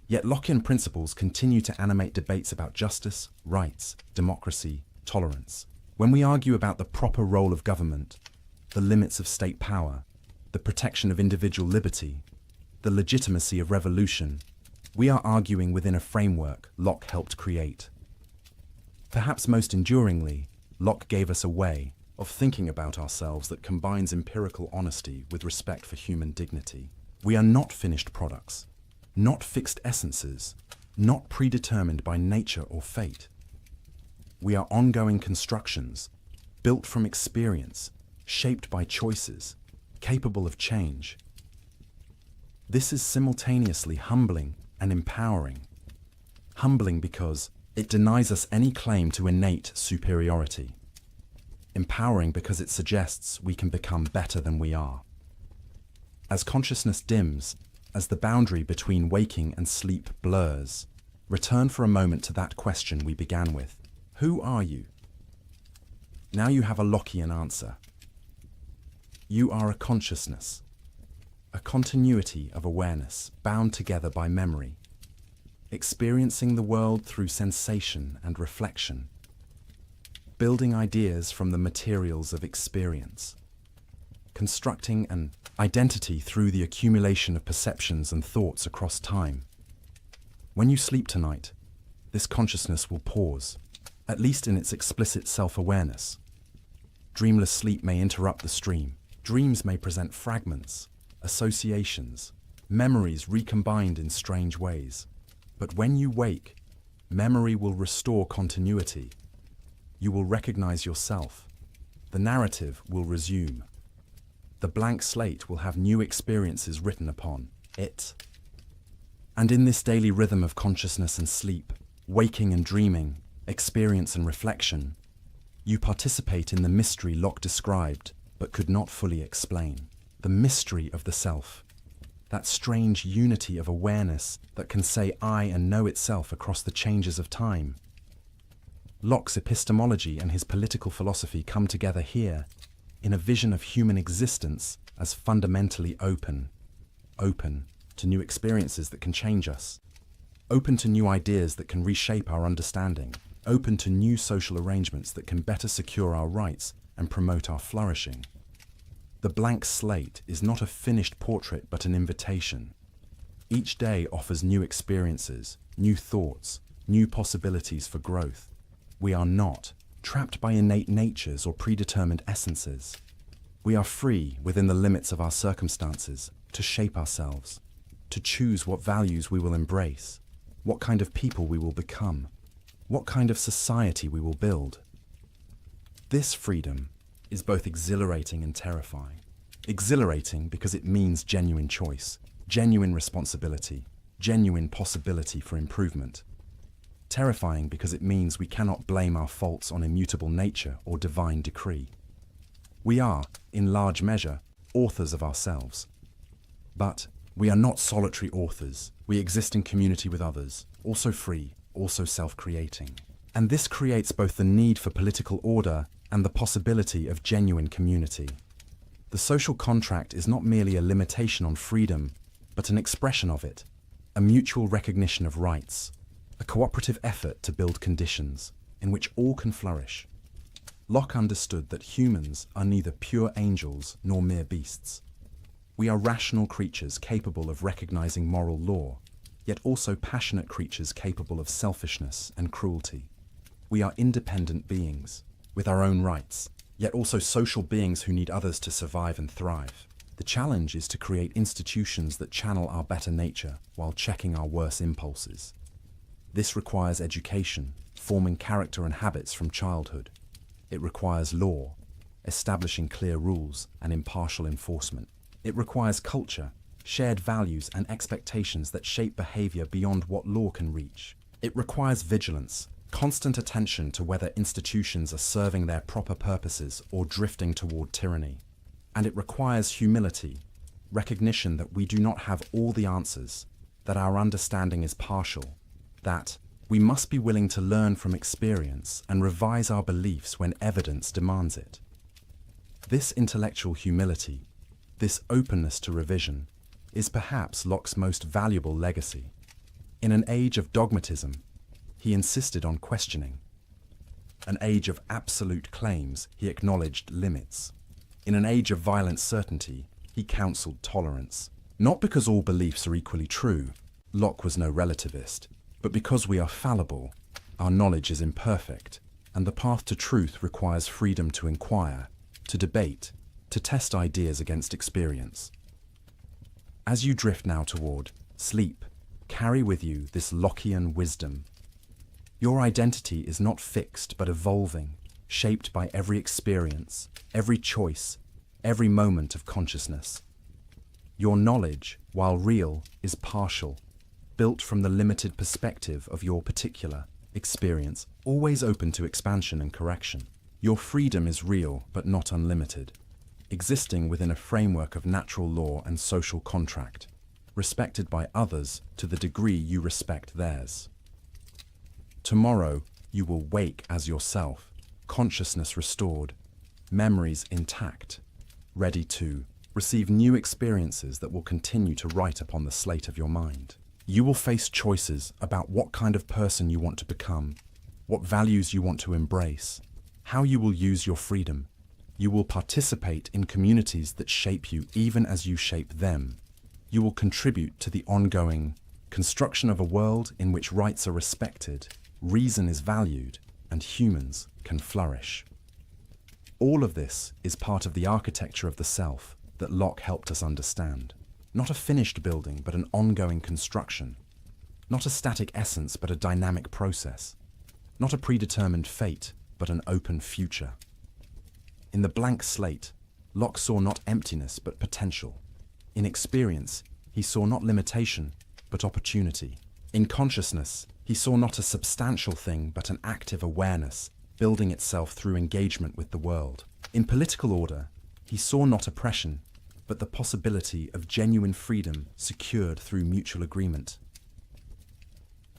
Yet Lockean principles continue to animate debates about justice, rights, democracy, tolerance. When we argue about the proper role of government, the limits of state power, the protection of individual liberty, the legitimacy of revolution, we are arguing within a framework Locke helped create. Perhaps most enduringly, Locke gave us a way of thinking about ourselves that combines empirical honesty with respect for human dignity. We are not finished products, not fixed essences, not predetermined by nature or fate. We are ongoing constructions, built from experience, shaped by choices, capable of change. This is simultaneously humbling and empowering. Humbling because it denies us any claim to innate superiority. Empowering because it suggests we can become better than we are. As consciousness dims, as the boundary between waking and sleep blurs, return for a moment to that question we began with. Who are you? Now you have a Lockean answer. You are a consciousness, a continuity of awareness bound together by memory, experiencing the world through sensation and reflection, building ideas from the materials of experience, constructing an identity through the accumulation of perceptions and thoughts across time. When you sleep tonight, this consciousness will pause, at least in its explicit self-awareness. Dreamless sleep may interrupt the stream. Dreams may present fragments, associations, memories recombined in strange ways. But when you wake, memory will restore continuity. You will recognize yourself. The narrative will resume. The blank slate will have new experiences written upon it. And in this daily rhythm of consciousness and sleep, waking and dreaming, experience and reflection, you participate in the mystery Locke described but could not fully explain. The mystery of the self. That strange unity of awareness that can say I and know itself across the changes of time. Locke's epistemology and his political philosophy come together here in a vision of human existence as fundamentally open to new experiences that can change us, open to new ideas that can reshape our understanding, open to new social arrangements that can better secure our rights and promote our flourishing. The blank slate is not a finished portrait but an invitation. Each day offers new experiences, new thoughts, new possibilities for growth. We are not trapped by innate natures or predetermined essences. We are free within the limits of our circumstances to shape ourselves, to choose what values we will embrace, what kind of people we will become, what kind of society we will build. This freedom is both exhilarating and terrifying. Exhilarating because it means genuine choice, genuine responsibility, genuine possibility for improvement. Terrifying because it means we cannot blame our faults on immutable nature or divine decree. We are, in large measure, authors of ourselves. But we are not solitary authors. We exist in community with others, also free, also self-creating. And this creates both the need for political order and the possibility of genuine community. The social contract is not merely a limitation on freedom, but an expression of it, a mutual recognition of rights, a cooperative effort to build conditions in which all can flourish. Locke understood that humans are neither pure angels nor mere beasts. We are rational creatures capable of recognizing moral law, yet also passionate creatures capable of selfishness and cruelty. We are independent beings, with our own rights, yet also social beings who need others to survive and thrive. The challenge is to create institutions that channel our better nature while checking our worse impulses. This requires education, forming character and habits from childhood. It requires law, establishing clear rules and impartial enforcement. It requires culture, shared values and expectations that shape behavior beyond what law can reach. It requires vigilance, constant attention to whether institutions are serving their proper purposes or drifting toward tyranny. And it requires humility, recognition that we do not have all the answers, that our understanding is partial, that we must be willing to learn from experience and revise our beliefs when evidence demands it. This intellectual humility, this openness to revision, is perhaps Locke's most valuable legacy. In an age of dogmatism, he insisted on questioning. An age of absolute claims, he acknowledged limits. In an age of violent certainty, he counseled tolerance. Not because all beliefs are equally true, Locke was no relativist, but because we are fallible, our knowledge is imperfect, and the path to truth requires freedom to inquire, to debate, to test ideas against experience. As you drift now toward sleep, carry with you this Lockean wisdom. Your identity is not fixed but evolving, shaped by every experience, every choice, every moment of consciousness. Your knowledge, while real, is partial, built from the limited perspective of your particular experience, always open to expansion and correction. Your freedom is real but not unlimited, existing within a framework of natural law and social contract, respected by others to the degree you respect theirs. Tomorrow, you will wake as yourself, consciousness restored, memories intact, ready to receive new experiences that will continue to write upon the slate of your mind. You will face choices about what kind of person you want to become, what values you want to embrace, how you will use your freedom. You will participate in communities that shape you even as you shape them. You will contribute to the ongoing construction of a world in which rights are respected, reason is valued, and humans can flourish. All of this is part of the architecture of the self that Locke helped us understand. Not a finished building, but an ongoing construction. Not a static essence, but a dynamic process. Not a predetermined fate, but an open future. In the blank slate, Locke saw not emptiness, but potential. In experience, he saw not limitation, but opportunity. In consciousness, he saw not a substantial thing, but an active awareness, building itself through engagement with the world. In political order, he saw not oppression, but the possibility of genuine freedom secured through mutual agreement.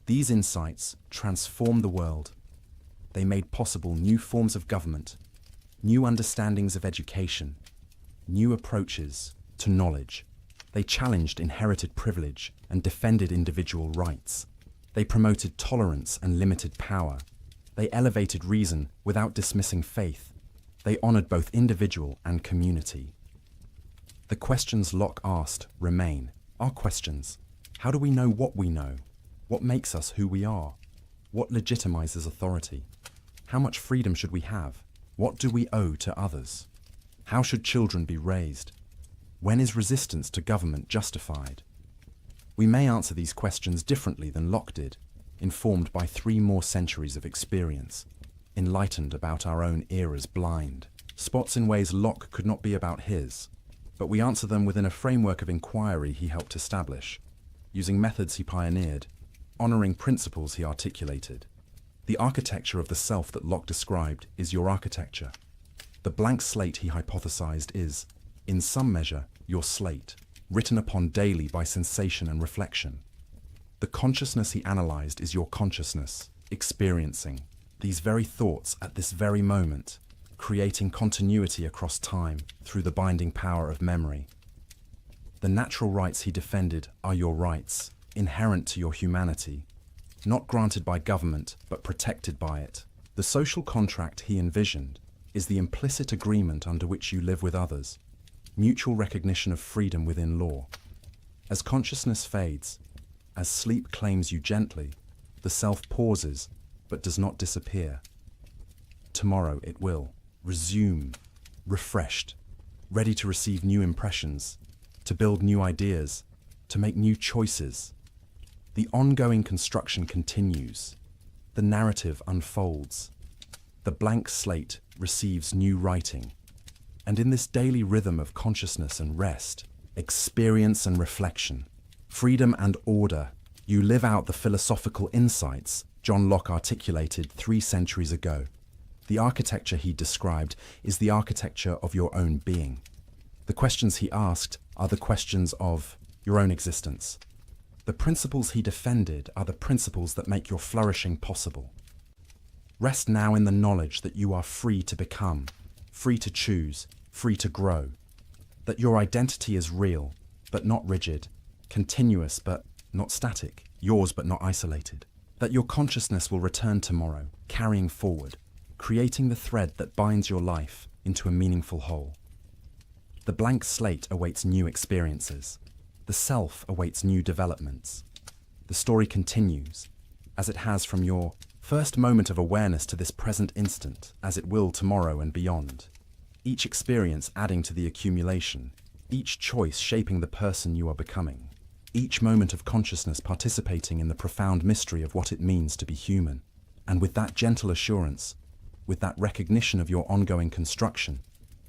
These insights transformed the world. They made possible new forms of government, new understandings of education, new approaches to knowledge. They challenged inherited privilege and defended individual rights. They promoted tolerance and limited power. They elevated reason without dismissing faith. They honored both individual and community. The questions Locke asked remain our questions. How do we know what we know? What makes us who we are? What legitimizes authority? How much freedom should we have? What do we owe to others? How should children be raised? When is resistance to government justified? We may answer these questions differently than Locke did, informed by 3 more centuries of experience, enlightened about our own era's blind spots in ways Locke could not be about his. But we answer them within a framework of inquiry he helped establish, using methods he pioneered, honoring principles he articulated. The architecture of the self that Locke described is your architecture. The blank slate he hypothesized is, in some measure, your slate, written upon daily by sensation and reflection. The consciousness he analyzed is your consciousness, experiencing these very thoughts at this very moment, creating continuity across time through the binding power of memory. The natural rights he defended are your rights, inherent to your humanity, not granted by government, but protected by it. The social contract he envisioned is the implicit agreement under which you live with others, mutual recognition of freedom within law. As consciousness fades, as sleep claims you gently, the self pauses, but does not disappear. Tomorrow it will resume, refreshed, ready to receive new impressions, to build new ideas, to make new choices. The ongoing construction continues. The narrative unfolds. The blank slate receives new writing. And in this daily rhythm of consciousness and rest, experience and reflection, freedom and order, you live out the philosophical insights John Locke articulated 3 centuries ago. The architecture he described is the architecture of your own being. The questions he asked are the questions of your own existence. The principles he defended are the principles that make your flourishing possible. Rest now in the knowledge that you are free to become, free to choose, free to grow. That your identity is real, but not rigid, continuous but not static, yours but not isolated. That your consciousness will return tomorrow, carrying forward, creating the thread that binds your life into a meaningful whole. The blank slate awaits new experiences. The self awaits new developments. The story continues, as it has from your first moment of awareness to this present instant, as it will tomorrow and beyond. Each experience adding to the accumulation, each choice shaping the person you are becoming, each moment of consciousness participating in the profound mystery of what it means to be human. And with that gentle assurance, with that recognition of your ongoing construction,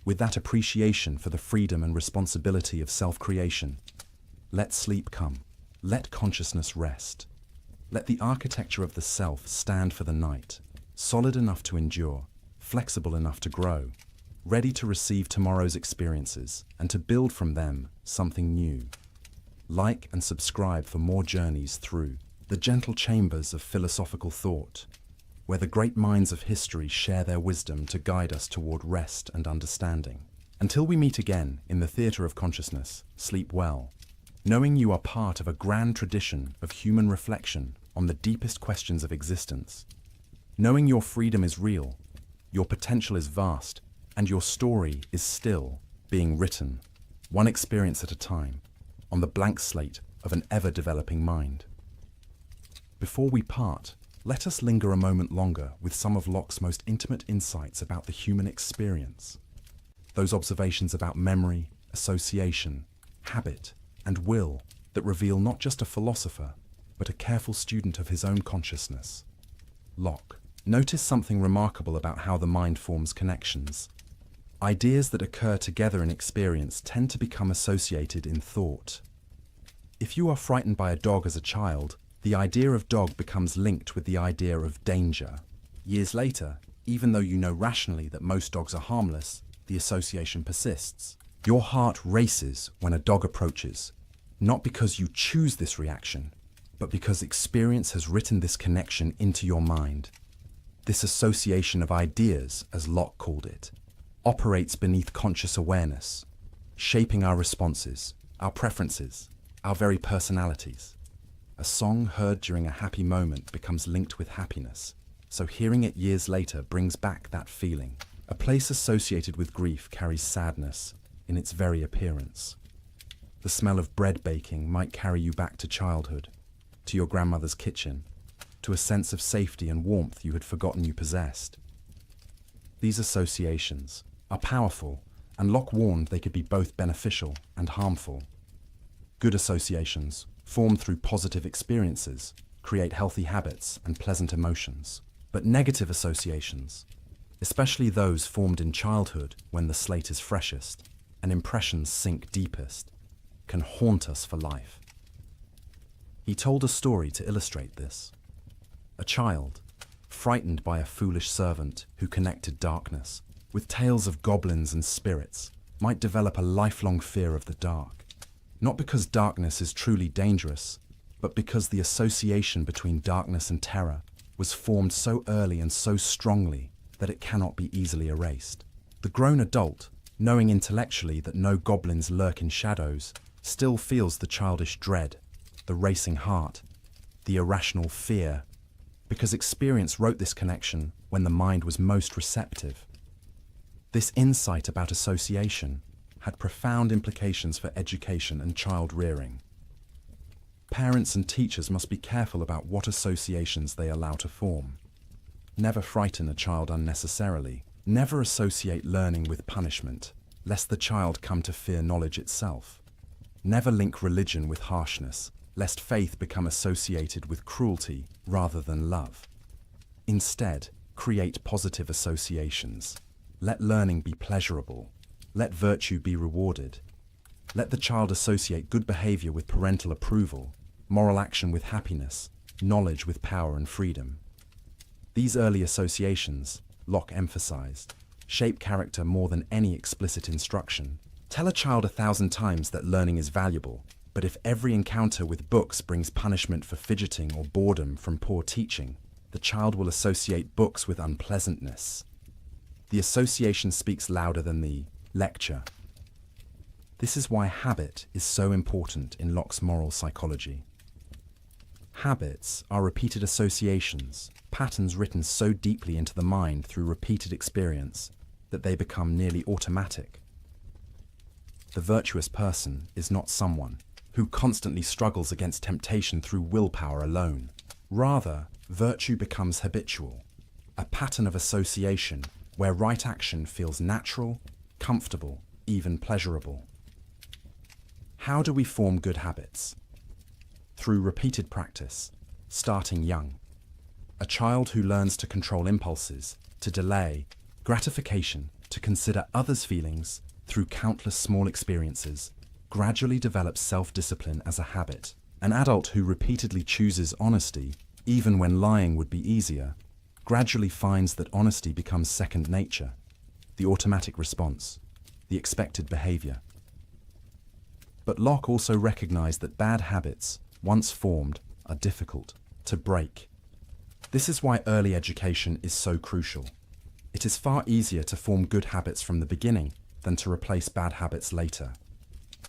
with that appreciation for the freedom and responsibility of self-creation, let sleep come. Let consciousness rest. Let the architecture of the self stand for the night, solid enough to endure, flexible enough to grow, ready to receive tomorrow's experiences and to build from them something new. Like and subscribe for more journeys through the gentle chambers of philosophical thought, where the great minds of history share their wisdom to guide us toward rest and understanding. Until we meet again in the theatre of consciousness, sleep well, knowing you are part of a grand tradition of human reflection on the deepest questions of existence, knowing your freedom is real, your potential is vast, and your story is still being written, one experience at a time, on the blank slate of an ever-developing mind. Before we part, let us linger a moment longer with some of Locke's most intimate insights about the human experience. Those observations about memory, association, habit, and will that reveal not just a philosopher, but a careful student of his own consciousness. Locke noticed something remarkable about how the mind forms connections. Ideas that occur together in experience tend to become associated in thought. If you are frightened by a dog as a child, the idea of dog becomes linked with the idea of danger. Years later, even though you know rationally that most dogs are harmless, the association persists. Your heart races when a dog approaches, not because you choose this reaction, but because experience has written this connection into your mind. This association of ideas, as Locke called it, operates beneath conscious awareness, shaping our responses, our preferences, our very personalities. A song heard during a happy moment becomes linked with happiness, so hearing it years later brings back that feeling. A place associated with grief carries sadness in its very appearance. The smell of bread baking might carry you back to childhood, to your grandmother's kitchen, to a sense of safety and warmth you had forgotten you possessed. These associations are powerful, and Locke warned they could be both beneficial and harmful. Good associations, formed through positive experiences, create healthy habits and pleasant emotions. But negative associations, especially those formed in childhood when the slate is freshest and impressions sink deepest, can haunt us for life. He told a story to illustrate this. A child, frightened by a foolish servant who connected darkness with tales of goblins and spirits, might develop a lifelong fear of the dark. Not because darkness is truly dangerous, but because the association between darkness and terror was formed so early and so strongly that it cannot be easily erased. The grown adult, knowing intellectually that no goblins lurk in shadows, still feels the childish dread, the racing heart, the irrational fear, because experience wrote this connection when the mind was most receptive. This insight about association had profound implications for education and child rearing. Parents and teachers must be careful about what associations they allow to form. Never frighten a child unnecessarily. Never associate learning with punishment, lest the child come to fear knowledge itself. Never link religion with harshness, lest faith become associated with cruelty rather than love. Instead, create positive associations. Let learning be pleasurable. Let virtue be rewarded. Let the child associate good behavior with parental approval, moral action with happiness, knowledge with power and freedom. These early associations, Locke emphasized, shape character more than any explicit instruction. Tell a child 1,000 times that learning is valuable, but if every encounter with books brings punishment for fidgeting or boredom from poor teaching, the child will associate books with unpleasantness. The association speaks louder than the lecture. This is why habit is so important in Locke's moral psychology. Habits are repeated associations, patterns written so deeply into the mind through repeated experience that they become nearly automatic. The virtuous person is not someone who constantly struggles against temptation through willpower alone. Rather, virtue becomes habitual, a pattern of association where right action feels natural, comfortable, even pleasurable. How do we form good habits? Through repeated practice, starting young. A child who learns to control impulses, to delay gratification, to consider others' feelings through countless small experiences, gradually develops self-discipline as a habit. An adult who repeatedly chooses honesty, even when lying would be easier, gradually finds that honesty becomes second nature, the automatic response, the expected behavior. But Locke also recognized that bad habits, once formed, are difficult to break. This is why early education is so crucial. It is far easier to form good habits from the beginning than to replace bad habits later.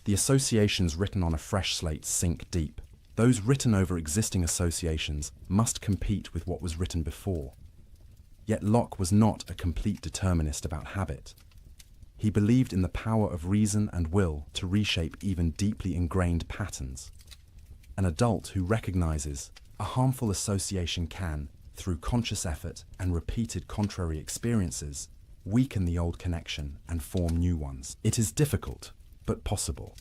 The associations written on a fresh slate sink deep. Those written over existing associations must compete with what was written before. Yet Locke was not a complete determinist about habit. He believed in the power of reason and will to reshape even deeply ingrained patterns. An adult who recognizes a harmful association can, through conscious effort and repeated contrary experiences, weaken the old connection and form new ones. It is difficult, but possible.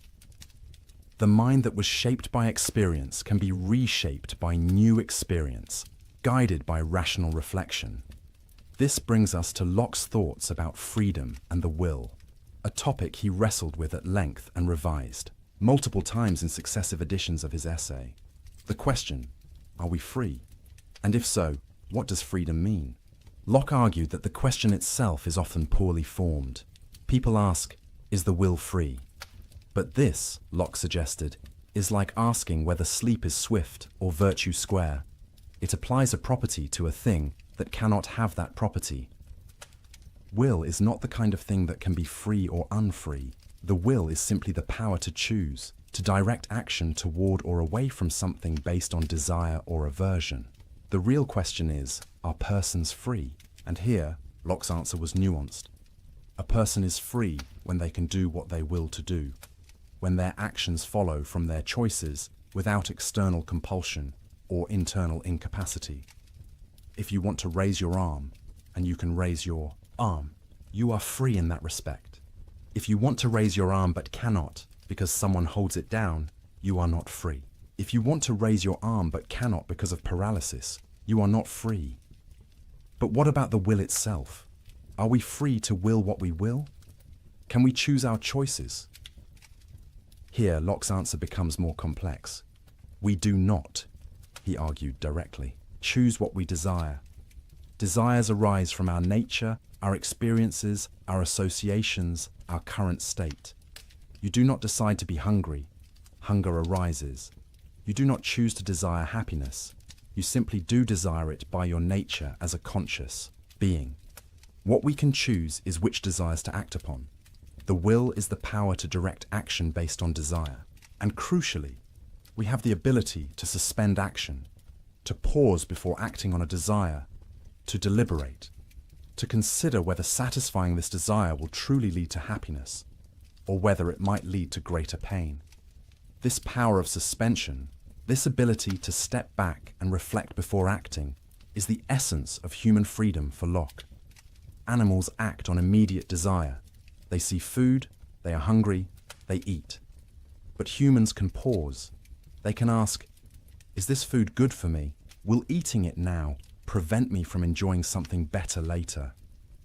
The mind that was shaped by experience can be reshaped by new experience, guided by rational reflection. This brings us to Locke's thoughts about freedom and the will, a topic he wrestled with at length and revised multiple times in successive editions of his essay. The question, are we free? And if so, what does freedom mean? Locke argued that the question itself is often poorly formed. People ask, is the will free? But this, Locke suggested, is like asking whether sleep is swift or virtue square. It applies a property to a thing that cannot have that property. Will is not the kind of thing that can be free or unfree. The will is simply the power to choose, to direct action toward or away from something based on desire or aversion. The real question is, are persons free? And here, Locke's answer was nuanced. A person is free when they can do what they will to do, when their actions follow from their choices without external compulsion or internal incapacity. If you want to raise your arm, and you can raise your arm, you are free in that respect. If you want to raise your arm but cannot because someone holds it down, you are not free. If you want to raise your arm but cannot because of paralysis, you are not free. But what about the will itself? Are we free to will what we will? Can we choose our choices? Here, Locke's answer becomes more complex. We do not, he argued directly, choose what we desire. Desires arise from our nature, our experiences, our associations, our current state. You do not decide to be hungry. Hunger arises. You do not choose to desire happiness. You simply do desire it by your nature as a conscious being. What we can choose is which desires to act upon. The will is the power to direct action based on desire. And crucially, we have the ability to suspend action, to pause before acting on a desire, to deliberate, to consider whether satisfying this desire will truly lead to happiness, or whether it might lead to greater pain. This power of suspension, this ability to step back and reflect before acting, is the essence of human freedom for Locke. Animals act on immediate desire. They see food, they are hungry, they eat. But humans can pause. They can ask, is this food good for me? Will eating it now prevent me from enjoying something better later?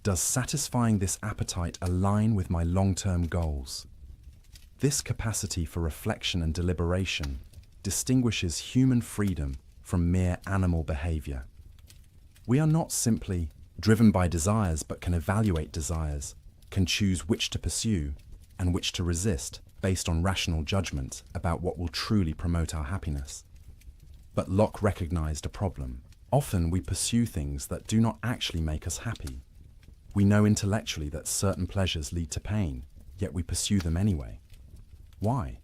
Does satisfying this appetite align with my long-term goals? This capacity for reflection and deliberation distinguishes human freedom from mere animal behavior. We are not simply driven by desires, but can evaluate desires, can choose which to pursue and which to resist based on rational judgment about what will truly promote our happiness. But Locke recognized a problem. Often we pursue things that do not actually make us happy. We know intellectually that certain pleasures lead to pain, yet we pursue them anyway. Why?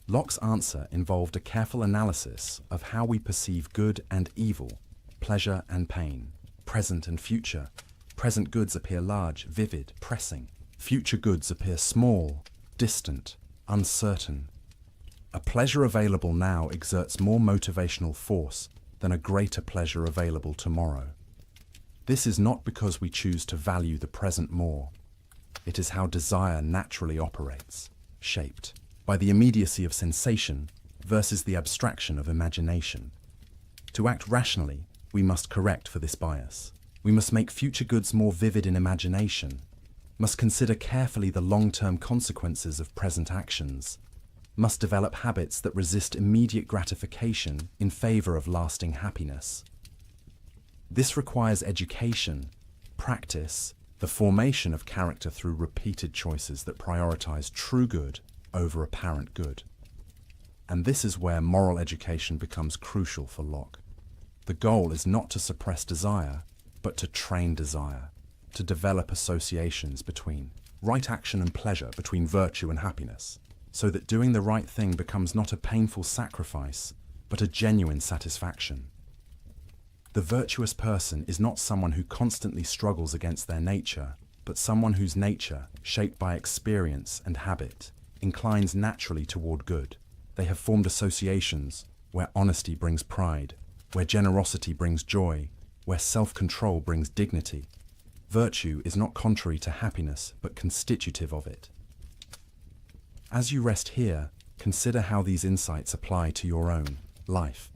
Locke's answer involved a careful analysis of how we perceive good and evil, pleasure and pain, present and future. Present goods appear large, vivid, pressing. Future goods appear small, distant, uncertain. A pleasure available now exerts more motivational force than a greater pleasure available tomorrow. This is not because we choose to value the present more. It is how desire naturally operates, shaped by the immediacy of sensation versus the abstraction of imagination. To act rationally, we must correct for this bias. We must make future goods more vivid in imagination, must consider carefully the long-term consequences of present actions, must develop habits that resist immediate gratification in favor of lasting happiness. This requires education, practice, the formation of character through repeated choices that prioritize true good over apparent good. And this is where moral education becomes crucial for Locke. The goal is not to suppress desire, but to train desire, to develop associations between right action and pleasure, between virtue and happiness, so that doing the right thing becomes not a painful sacrifice, but a genuine satisfaction. The virtuous person is not someone who constantly struggles against their nature, but someone whose nature, shaped by experience and habit, inclines naturally toward good. They have formed associations where honesty brings pride, where generosity brings joy, where self-control brings dignity. Virtue is not contrary to happiness, but constitutive of it. As you rest here, consider how these insights apply to your own life.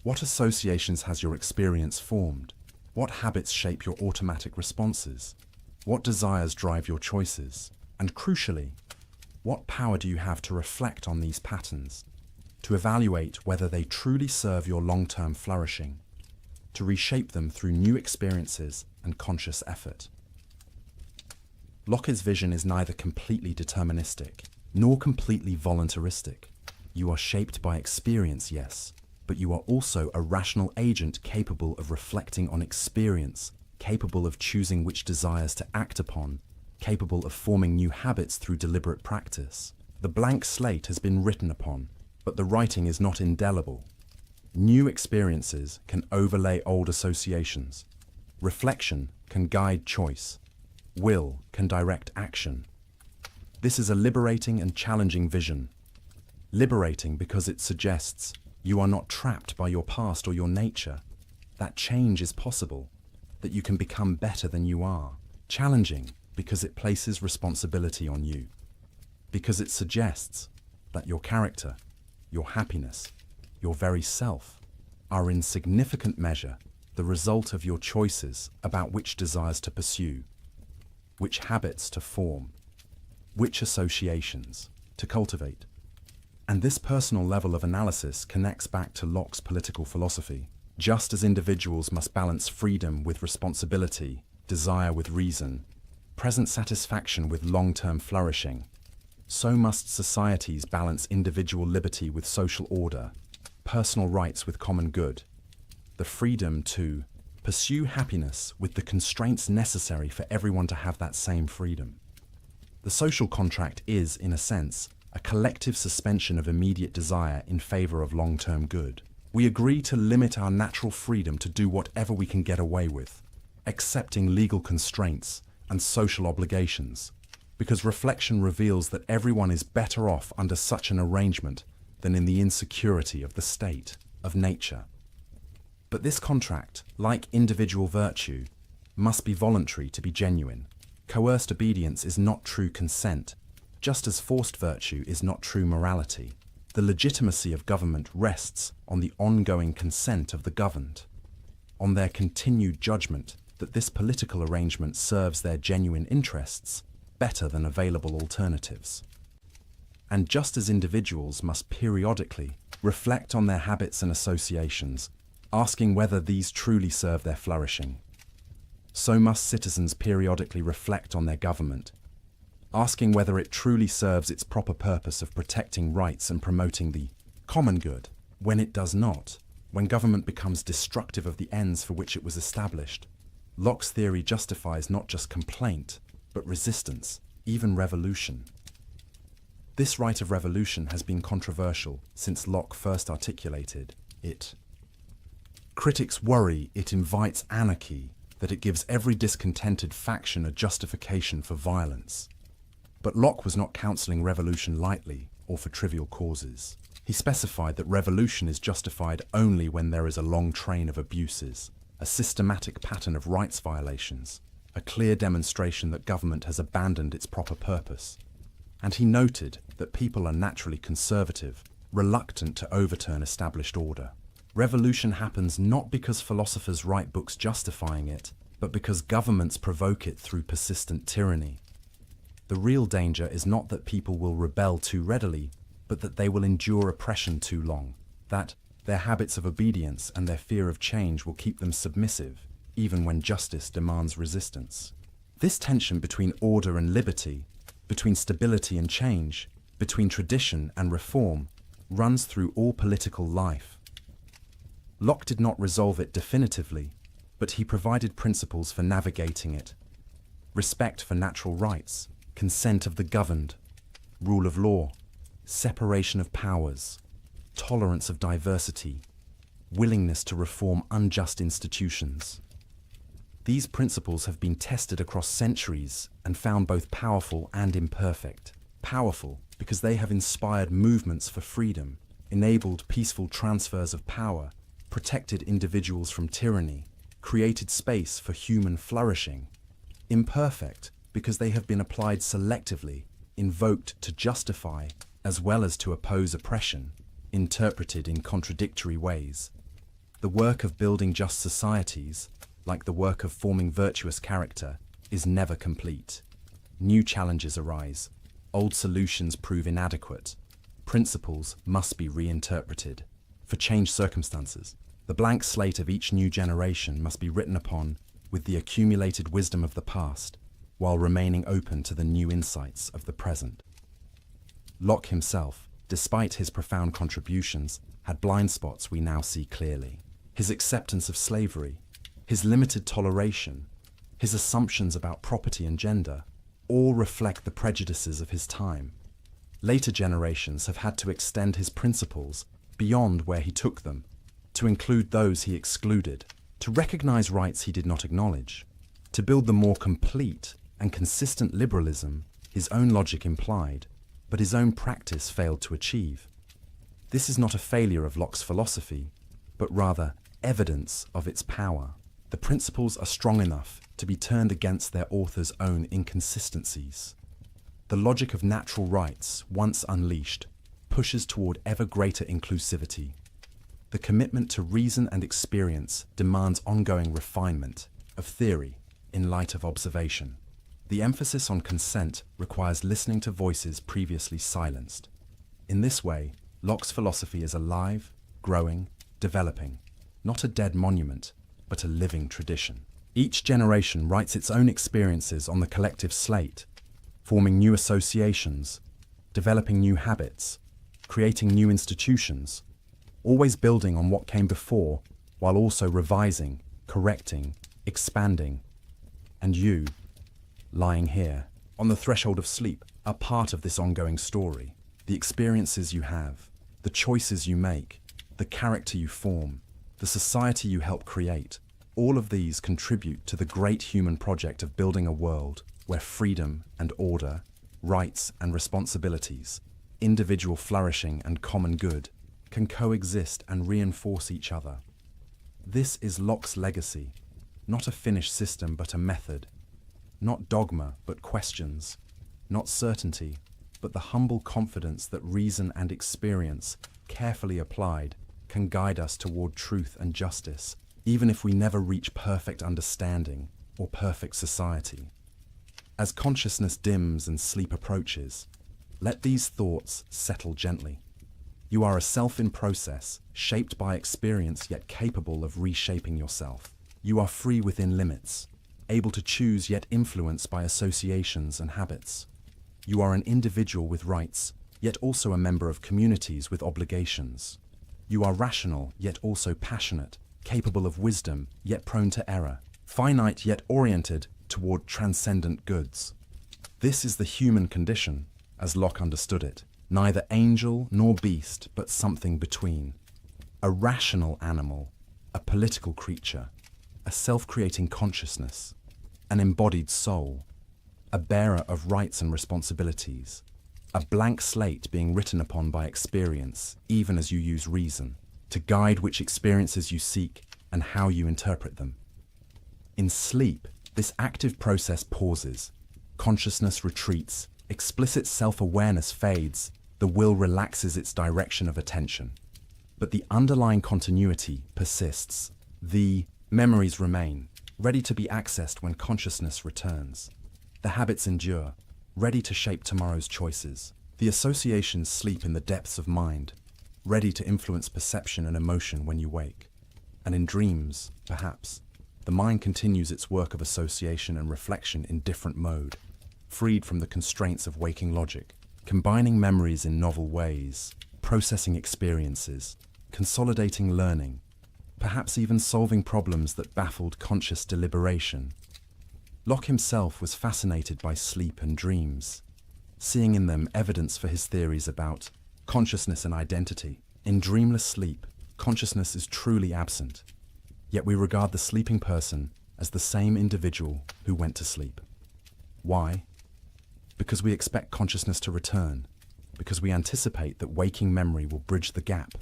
What associations has your experience formed? What habits shape your automatic responses? What desires drive your choices? And crucially, what power do you have to reflect on these patterns, to evaluate whether they truly serve your long-term flourishing, to reshape them through new experiences and conscious effort? Locke's vision is neither completely deterministic, nor completely voluntaristic. You are shaped by experience, yes, but you are also a rational agent capable of reflecting on experience, capable of choosing which desires to act upon, capable of forming new habits through deliberate practice. The blank slate has been written upon, but the writing is not indelible. New experiences can overlay old associations. Reflection can guide choice. Will can direct action. This is a liberating and challenging vision. Liberating because it suggests you are not trapped by your past or your nature, that change is possible, that you can become better than you are. Challenging because it places responsibility on you, because it suggests that your character, your happiness, your very self are in significant measure the result of your choices about which desires to pursue, which habits to form, which associations to cultivate. And this personal level of analysis connects back to Locke's political philosophy. Just as individuals must balance freedom with responsibility, desire with reason, present satisfaction with long-term flourishing, so must societies balance individual liberty with social order, personal rights with common good, the freedom to pursue happiness with the constraints necessary for everyone to have that same freedom. The social contract is, in a sense, a collective suspension of immediate desire in favor of long-term good. We agree to limit our natural freedom to do whatever we can get away with, accepting legal constraints and social obligations, because reflection reveals that everyone is better off under such an arrangement than in the insecurity of the state, of nature. But this contract, like individual virtue, must be voluntary to be genuine. Coerced obedience is not true consent, just as forced virtue is not true morality. The legitimacy of government rests on the ongoing consent of the governed, on their continued judgment that this political arrangement serves their genuine interests better than available alternatives. And just as individuals must periodically reflect on their habits and associations, asking whether these truly serve their flourishing, so must citizens periodically reflect on their government, asking whether it truly serves its proper purpose of protecting rights and promoting the common good. When it does not, when government becomes destructive of the ends for which it was established, Locke's theory justifies not just complaint, but resistance, even revolution. This right of revolution has been controversial since Locke first articulated it. Critics worry it invites anarchy, that it gives every discontented faction a justification for violence. But Locke was not counselling revolution lightly or for trivial causes. He specified that revolution is justified only when there is a long train of abuses, a systematic pattern of rights violations, a clear demonstration that government has abandoned its proper purpose. And he noted that people are naturally conservative, reluctant to overturn established order. Revolution happens not because philosophers write books justifying it, but because governments provoke it through persistent tyranny. The real danger is not that people will rebel too readily, but that they will endure oppression too long, that their habits of obedience and their fear of change will keep them submissive, even when justice demands resistance. This tension between order and liberty, between stability and change, between tradition and reform, runs through all political life. Locke did not resolve it definitively, but he provided principles for navigating it. Respect for natural rights, consent of the governed, rule of law, separation of powers, tolerance of diversity, willingness to reform unjust institutions. These principles have been tested across centuries and found both powerful and imperfect. Powerful because they have inspired movements for freedom, enabled peaceful transfers of power, protected individuals from tyranny, created space for human flourishing. Imperfect because they have been applied selectively, invoked to justify as well as to oppose oppression, interpreted in contradictory ways. The work of building just societies, like the work of forming virtuous character, is never complete. New challenges arise, old solutions prove inadequate, principles must be reinterpreted. For changed circumstances, the blank slate of each new generation must be written upon with the accumulated wisdom of the past, while remaining open to the new insights of the present. Locke himself, despite his profound contributions, had blind spots we now see clearly. His acceptance of slavery, his limited toleration, his assumptions about property and gender, all reflect the prejudices of his time. Later generations have had to extend his principles beyond where he took them, to include those he excluded, to recognize rights he did not acknowledge, to build the more complete and consistent liberalism his own logic implied, but his own practice failed to achieve. This is not a failure of Locke's philosophy, but rather evidence of its power. The principles are strong enough to be turned against their author's own inconsistencies. The logic of natural rights, once unleashed, pushes toward ever greater inclusivity. The commitment to reason and experience demands ongoing refinement of theory in light of observation. The emphasis on consent requires listening to voices previously silenced. In this way, Locke's philosophy is alive, growing, developing, not a dead monument, but a living tradition. Each generation writes its own experiences on the collective slate, forming new associations, developing new habits, creating new institutions, always building on what came before, while also revising, correcting, expanding. And you, lying here, on the threshold of sleep, are part of this ongoing story. The experiences you have, the choices you make, the character you form, the society you help create, all of these contribute to the great human project of building a world where freedom and order, rights and responsibilities, individual flourishing and common good can coexist and reinforce each other. This is Locke's legacy, not a finished system but a method, not dogma but questions, not certainty but the humble confidence that reason and experience, carefully applied, can guide us toward truth and justice, even if we never reach perfect understanding or perfect society. As consciousness dims and sleep approaches, let these thoughts settle gently. You are a self in process, shaped by experience yet capable of reshaping yourself. You are free within limits, able to choose yet influenced by associations and habits. You are an individual with rights, yet also a member of communities with obligations. You are rational yet also passionate, capable of wisdom yet prone to error, finite yet oriented toward transcendent goods. This is the human condition, as Locke understood it. Neither angel nor beast, but something between. A rational animal, a political creature, a self-creating consciousness, an embodied soul, a bearer of rights and responsibilities, a blank slate being written upon by experience, even as you use reason, to guide which experiences you seek and how you interpret them. In sleep, this active process pauses, consciousness retreats, explicit self-awareness fades, the will relaxes its direction of attention. But the underlying continuity persists. The memories remain, ready to be accessed when consciousness returns. The habits endure, ready to shape tomorrow's choices. The associations sleep in the depths of mind, ready to influence perception and emotion when you wake. And in dreams, perhaps, the mind continues its work of association and reflection in different mode, freed from the constraints of waking logic, combining memories in novel ways, processing experiences, consolidating learning, perhaps even solving problems that baffled conscious deliberation. Locke himself was fascinated by sleep and dreams, seeing in them evidence for his theories about consciousness and identity. In dreamless sleep, consciousness is truly absent, yet we regard the sleeping person as the same individual who went to sleep. Why? Because we expect consciousness to return, because we anticipate that waking memory will bridge the gap,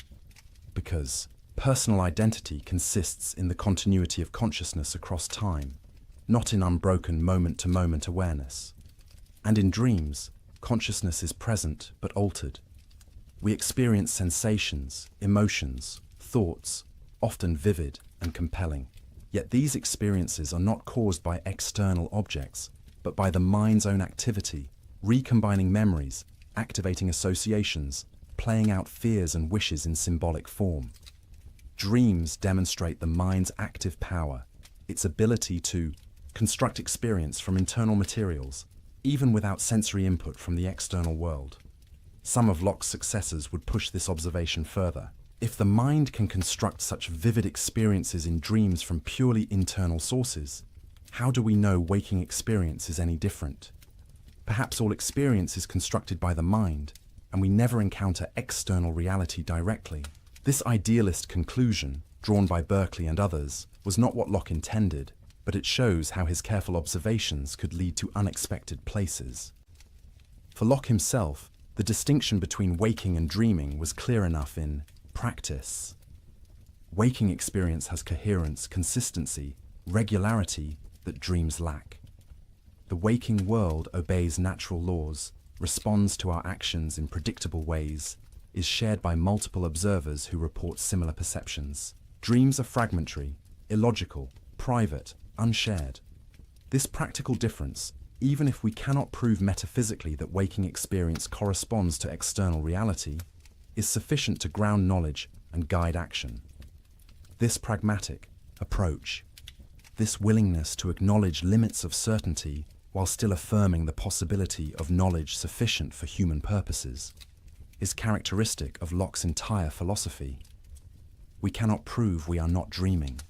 because personal identity consists in the continuity of consciousness across time, not in unbroken moment-to-moment awareness. And in dreams, consciousness is present but altered. We experience sensations, emotions, thoughts, often vivid and compelling. Yet these experiences are not caused by external objects, but by the mind's own activity, recombining memories, activating associations, playing out fears and wishes in symbolic form. Dreams demonstrate the mind's active power, its ability to construct experience from internal materials, even without sensory input from the external world. Some of Locke's successors would push this observation further. If the mind can construct such vivid experiences in dreams from purely internal sources, how do we know waking experience is any different? Perhaps all experience is constructed by the mind, and we never encounter external reality directly. This idealist conclusion, drawn by Berkeley and others, was not what Locke intended, but it shows how his careful observations could lead to unexpected places. For Locke himself, the distinction between waking and dreaming was clear enough in practice. Waking experience has coherence, consistency, regularity that dreams lack. The waking world obeys natural laws, responds to our actions in predictable ways, is shared by multiple observers who report similar perceptions. Dreams are fragmentary, illogical, private, unshared. This practical difference, even if we cannot prove metaphysically that waking experience corresponds to external reality, is sufficient to ground knowledge and guide action. This pragmatic approach, this willingness to acknowledge limits of certainty while still affirming the possibility of knowledge sufficient for human purposes, is characteristic of Locke's entire philosophy. We cannot prove we are not dreaming,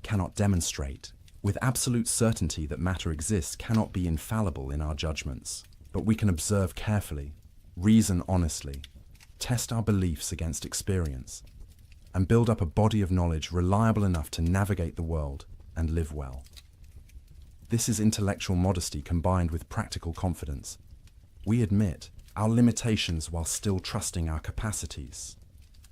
cannot demonstrate with absolute certainty that matter exists, cannot be infallible in our judgments, but we can observe carefully, reason honestly, test our beliefs against experience, and build up a body of knowledge reliable enough to navigate the world and live well. This is intellectual modesty combined with practical confidence. We admit our limitations while still trusting our capacities.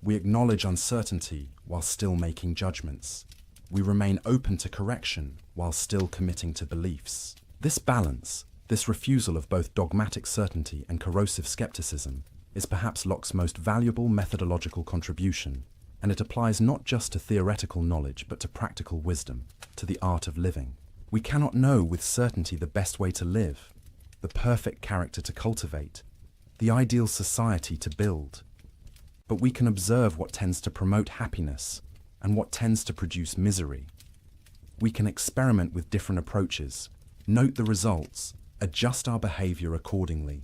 We acknowledge uncertainty while still making judgments. We remain open to correction while still committing to beliefs. This balance, This refusal of both dogmatic certainty and corrosive skepticism is perhaps Locke's most valuable methodological contribution, and it applies not just to theoretical knowledge but to practical wisdom, to the art of living. We cannot know with certainty the best way to live, the perfect character to cultivate, the ideal society to build. But we can observe what tends to promote happiness and what tends to produce misery. We can experiment with different approaches, note the results, adjust our behavior accordingly.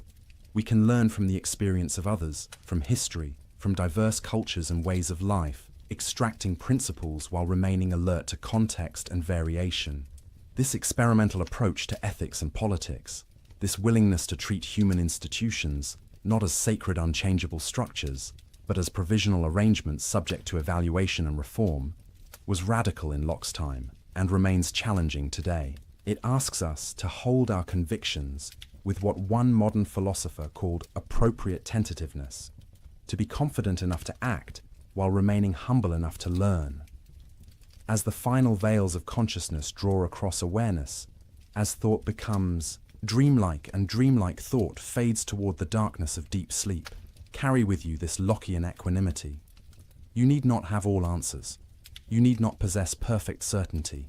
We can learn from the experience of others, from history, from diverse cultures and ways of life, extracting principles while remaining alert to context and variation. This experimental approach to ethics and politics, this willingness to treat human institutions not as sacred unchangeable structures, but as provisional arrangements subject to evaluation and reform, was radical in Locke's time and remains challenging today. It asks us to hold our convictions with what one modern philosopher called appropriate tentativeness, to be confident enough to act while remaining humble enough to learn. As the final veils of consciousness draw across awareness, as thought becomes dreamlike and dreamlike thought fades toward the darkness of deep sleep, carry with you this Lockean equanimity. You need not have all answers. You need not possess perfect certainty.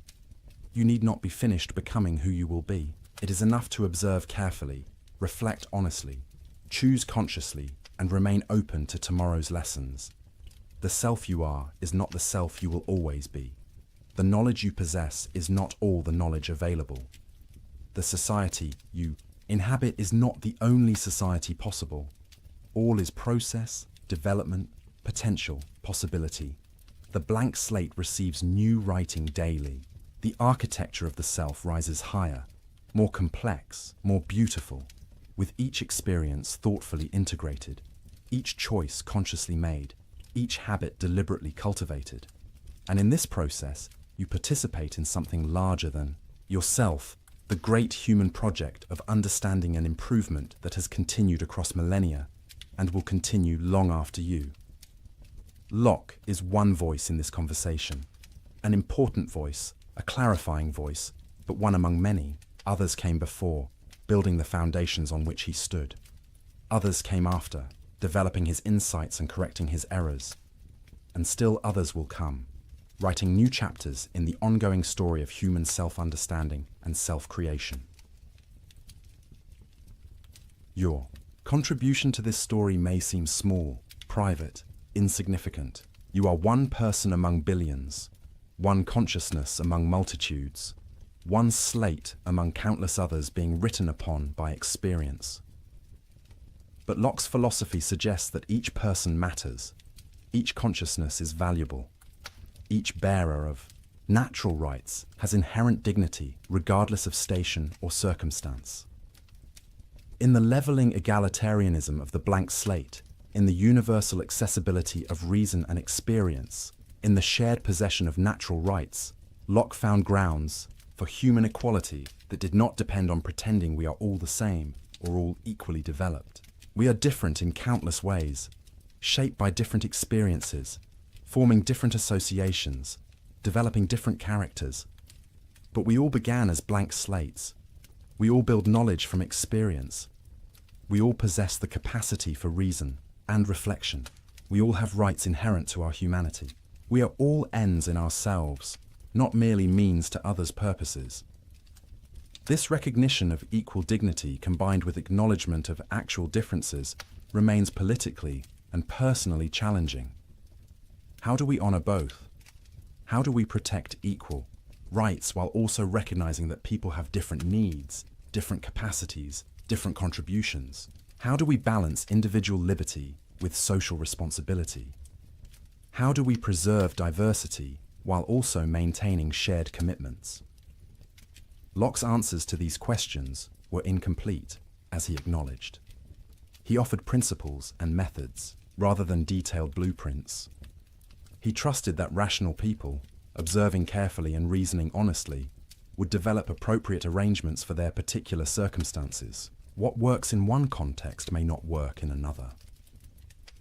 You need not be finished becoming who you will be. It is enough to observe carefully, reflect honestly, choose consciously, and remain open to tomorrow's lessons. The self you are is not the self you will always be. The knowledge you possess is not all the knowledge available. The society you inhabit is not the only society possible. All is process, development, potential, possibility. The blank slate receives new writing daily. The architecture of the self rises higher, more complex, more beautiful, with each experience thoughtfully integrated, each choice consciously made, each habit deliberately cultivated. And in this process, you participate in something larger than yourself, the great human project of understanding and improvement that has continued across millennia and will continue long after you. Locke is one voice in this conversation, an important voice, a clarifying voice, but one among many. Others came before, building the foundations on which he stood. Others came after, developing his insights and correcting his errors. And still others will come, writing new chapters in the ongoing story of human self-understanding and self-creation. Your contribution to this story may seem small, private, insignificant. You are one person among billions, one consciousness among multitudes, one slate among countless others being written upon by experience. But Locke's philosophy suggests that each person matters, each consciousness is valuable, each bearer of natural rights has inherent dignity regardless of station or circumstance. In the leveling egalitarianism of the blank slate, in the universal accessibility of reason and experience, in the shared possession of natural rights, Locke found grounds for human equality that did not depend on pretending we are all the same or all equally developed. We are different in countless ways, shaped by different experiences, forming different associations, developing different characters. But we all began as blank slates. We all build knowledge from experience. We all possess the capacity for reason and reflection. We all have rights inherent to our humanity. We are all ends in ourselves, not merely means to others' purposes. This recognition of equal dignity combined with acknowledgement of actual differences remains politically and personally challenging. How do we honor both? How do we protect equal rights while also recognizing that people have different needs, different capacities, different contributions? How do we balance individual liberty with social responsibility? How do we preserve diversity while also maintaining shared commitments? Locke's answers to these questions were incomplete, as he acknowledged. He offered principles and methods rather than detailed blueprints. He trusted that rational people, observing carefully and reasoning honestly, would develop appropriate arrangements for their particular circumstances. What works in one context may not work in another.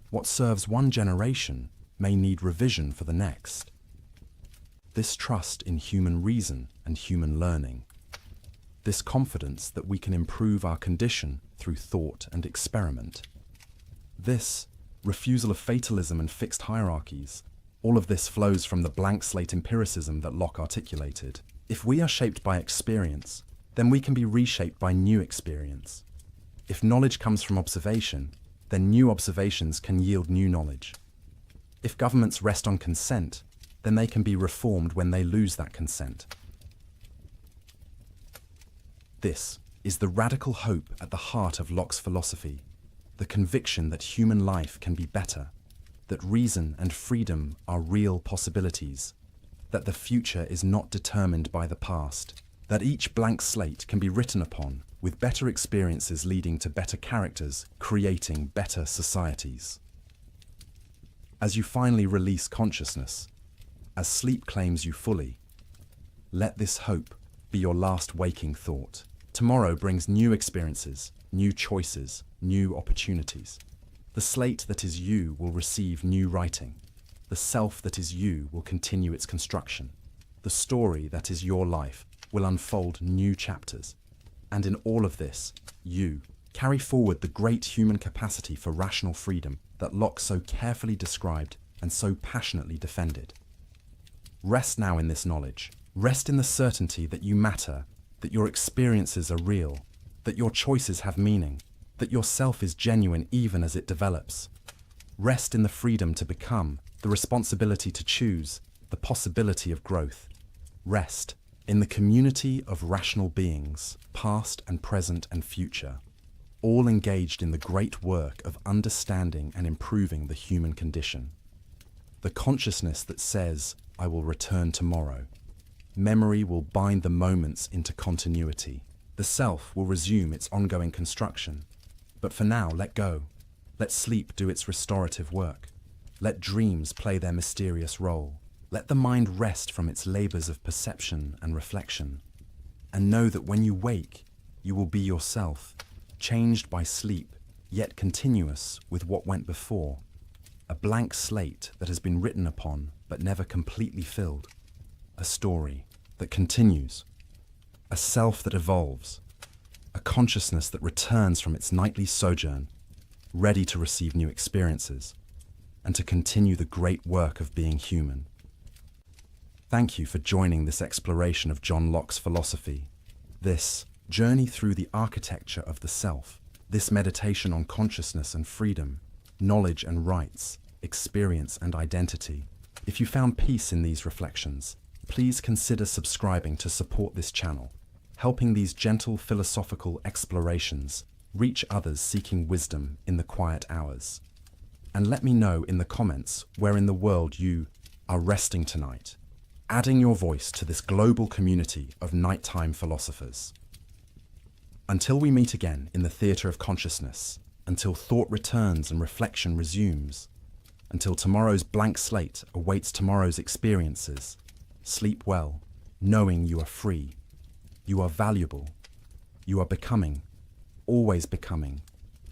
What serves one generation may need revision for the next. This trust in human reason and human learning this confidence that we can improve our condition through thought and experiment. This refusal of fatalism and fixed hierarchies, all of this flows from the blank slate empiricism that Locke articulated. If we are shaped by experience, then we can be reshaped by new experience. If knowledge comes from observation, then new observations can yield new knowledge. If governments rest on consent, then they can be reformed when they lose that consent. This is the radical hope at the heart of Locke's philosophy, the conviction that human life can be better, that reason and freedom are real possibilities, that the future is not determined by the past, that each blank slate can be written upon, with better experiences leading to better characters, creating better societies. As you finally release consciousness, as sleep claims you fully, let this hope be your last waking thought. Tomorrow brings new experiences, new choices, new opportunities. The slate that is you will receive new writing. The self that is you will continue its construction. The story that is your life will unfold new chapters. And in all of this, you carry forward the great human capacity for rational freedom that Locke so carefully described and so passionately defended. Rest now in this knowledge. Rest in the certainty that you matter, that your experiences are real, that your choices have meaning, that your self is genuine even as it develops. Rest in the freedom to become, the responsibility to choose, the possibility of growth. Rest in the community of rational beings, past and present and future, all engaged in the great work of understanding and improving the human condition. The consciousness that says, I will return tomorrow. Memory will bind the moments into continuity. The self will resume its ongoing construction. But for now, let go. Let sleep do its restorative work. Let dreams play their mysterious role. Let the mind rest from its labors of perception and reflection. And know that when you wake, you will be yourself, changed by sleep, yet continuous with what went before. A blank slate that has been written upon, but never completely filled. A story that continues. A self that evolves. A consciousness that returns from its nightly sojourn, ready to receive new experiences, and to continue the great work of being human. Thank you for joining this exploration of John Locke's philosophy, this journey through the architecture of the self, this meditation on consciousness and freedom, knowledge and rights, experience and identity. If you found peace in these reflections, please consider subscribing to support this channel, helping these gentle philosophical explorations reach others seeking wisdom in the quiet hours. And let me know in the comments where in the world you are resting tonight, adding your voice to this global community of nighttime philosophers. Until we meet again in the theatre of consciousness, until thought returns and reflection resumes, until tomorrow's blank slate awaits tomorrow's experiences, sleep well, knowing you are free, you are valuable, you are becoming, always becoming,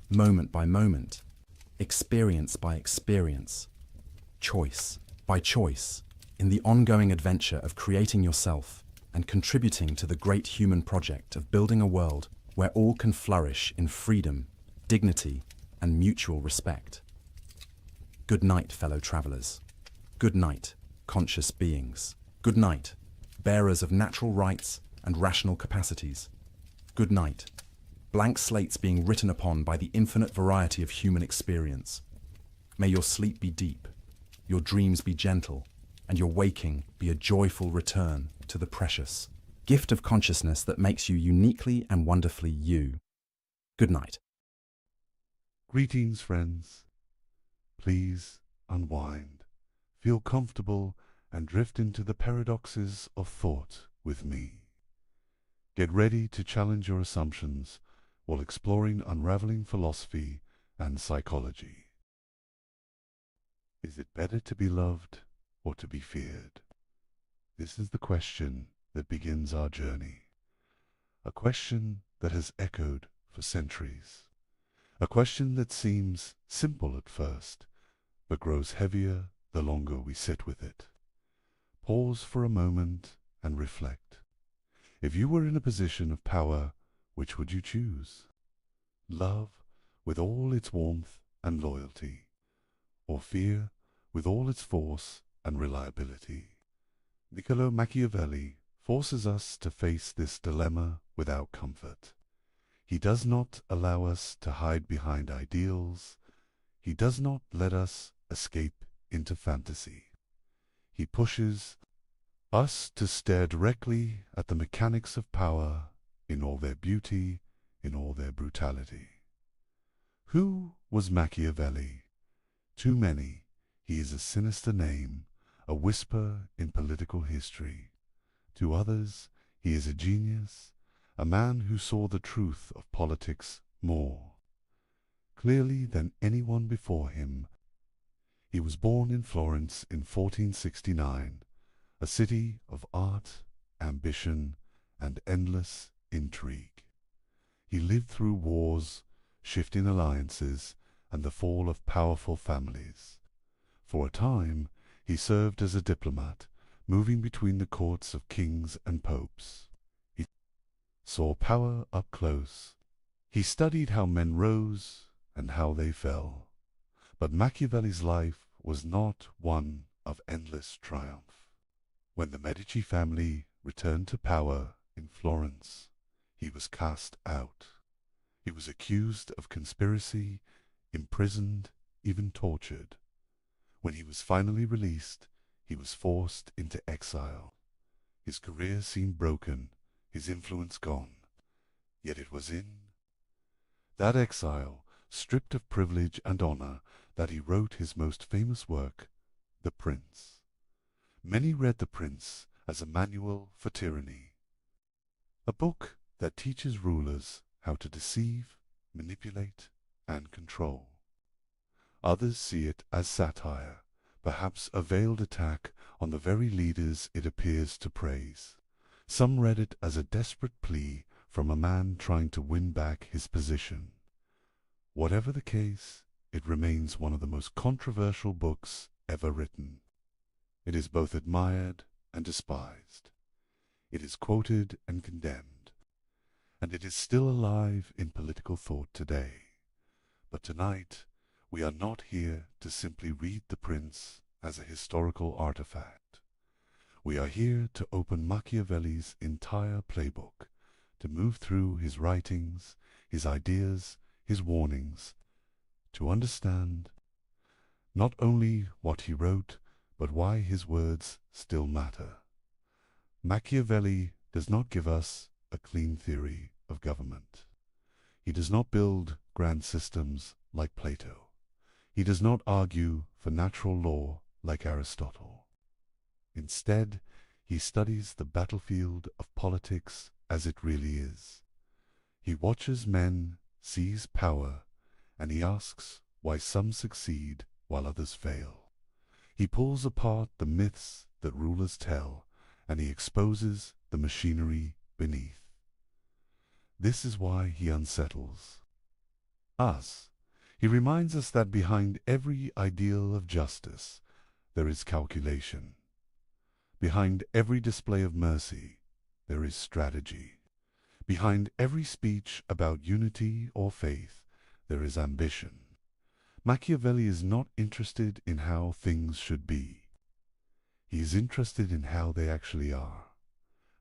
moment by moment, experience by experience, choice by choice, in the ongoing adventure of creating yourself and contributing to the great human project of building a world where all can flourish in freedom, dignity, and mutual respect. Good night, fellow travelers. Good night, conscious beings. Good night, bearers of natural rights and rational capacities. Good night, blank slates being written upon by the infinite variety of human experience. May your sleep be deep, your dreams be gentle, and your waking be a joyful return to the precious gift of consciousness that makes you uniquely and wonderfully you. Good night. Greetings, friends. Please unwind, feel comfortable, and drift into the paradoxes of thought with me. Get ready to challenge your assumptions while exploring unraveling philosophy and psychology. Is it better to be loved or to be feared? This is the question that begins our journey. A question that has echoed for centuries. A question that seems simple at first, but grows heavier the longer we sit with it. Pause for a moment and reflect. If you were in a position of power, which would you choose? Love, with all its warmth and loyalty, or fear, with all its force and reliability? Niccolo Machiavelli forces us to face this dilemma without comfort. He does not allow us to hide behind ideals. He does not let us escape into fantasy. He pushes us to stare directly at the mechanics of power in all their beauty, in all their brutality. Who was Machiavelli? To many, he is a sinister name, a whisper in political history. To others, he is a genius, a man who saw the truth of politics more clearly than anyone before him. He was born in Florence in 1469, a city of art, ambition, and endless intrigue. He lived through wars, shifting alliances, and the fall of powerful families. For a time, he served as a diplomat, moving between the courts of kings and popes. He saw power up close. He studied how men rose and how they fell. But Machiavelli's life was not one of endless triumph. When the Medici family returned to power in Florence, he was cast out. He was accused of conspiracy, imprisoned, even tortured. When he was finally released, he was forced into exile. His career seemed broken, his influence gone. Yet it was in that exile, stripped of privilege and honor, that he wrote his most famous work, The Prince. Many read The Prince as a manual for tyranny, a book that teaches rulers how to deceive, manipulate, and control. Others see it as satire, perhaps a veiled attack on the very leaders it appears to praise. Some read it as a desperate plea from a man trying to win back his position. Whatever the case, it remains one of the most controversial books ever written. It is both admired and despised. It is quoted and condemned. And it is still alive in political thought today. But tonight, we are not here to simply read The Prince as a historical artifact. We are here to open Machiavelli's entire playbook, to move through his writings, his ideas, his warnings, to understand not only what he wrote, but why his words still matter. Machiavelli does not give us a clean theory of government. He does not build grand systems like Plato. He does not argue for natural law like Aristotle. Instead, he studies the battlefield of politics as it really is. He watches men seize power, and he asks why some succeed while others fail. He pulls apart the myths that rulers tell, and he exposes the machinery beneath. This is why he unsettles us. He reminds us that behind every ideal of justice, there is calculation. Behind every display of mercy, there is strategy. Behind every speech about unity or faith, there is ambition. Machiavelli is not interested in how things should be. He is interested in how they actually are.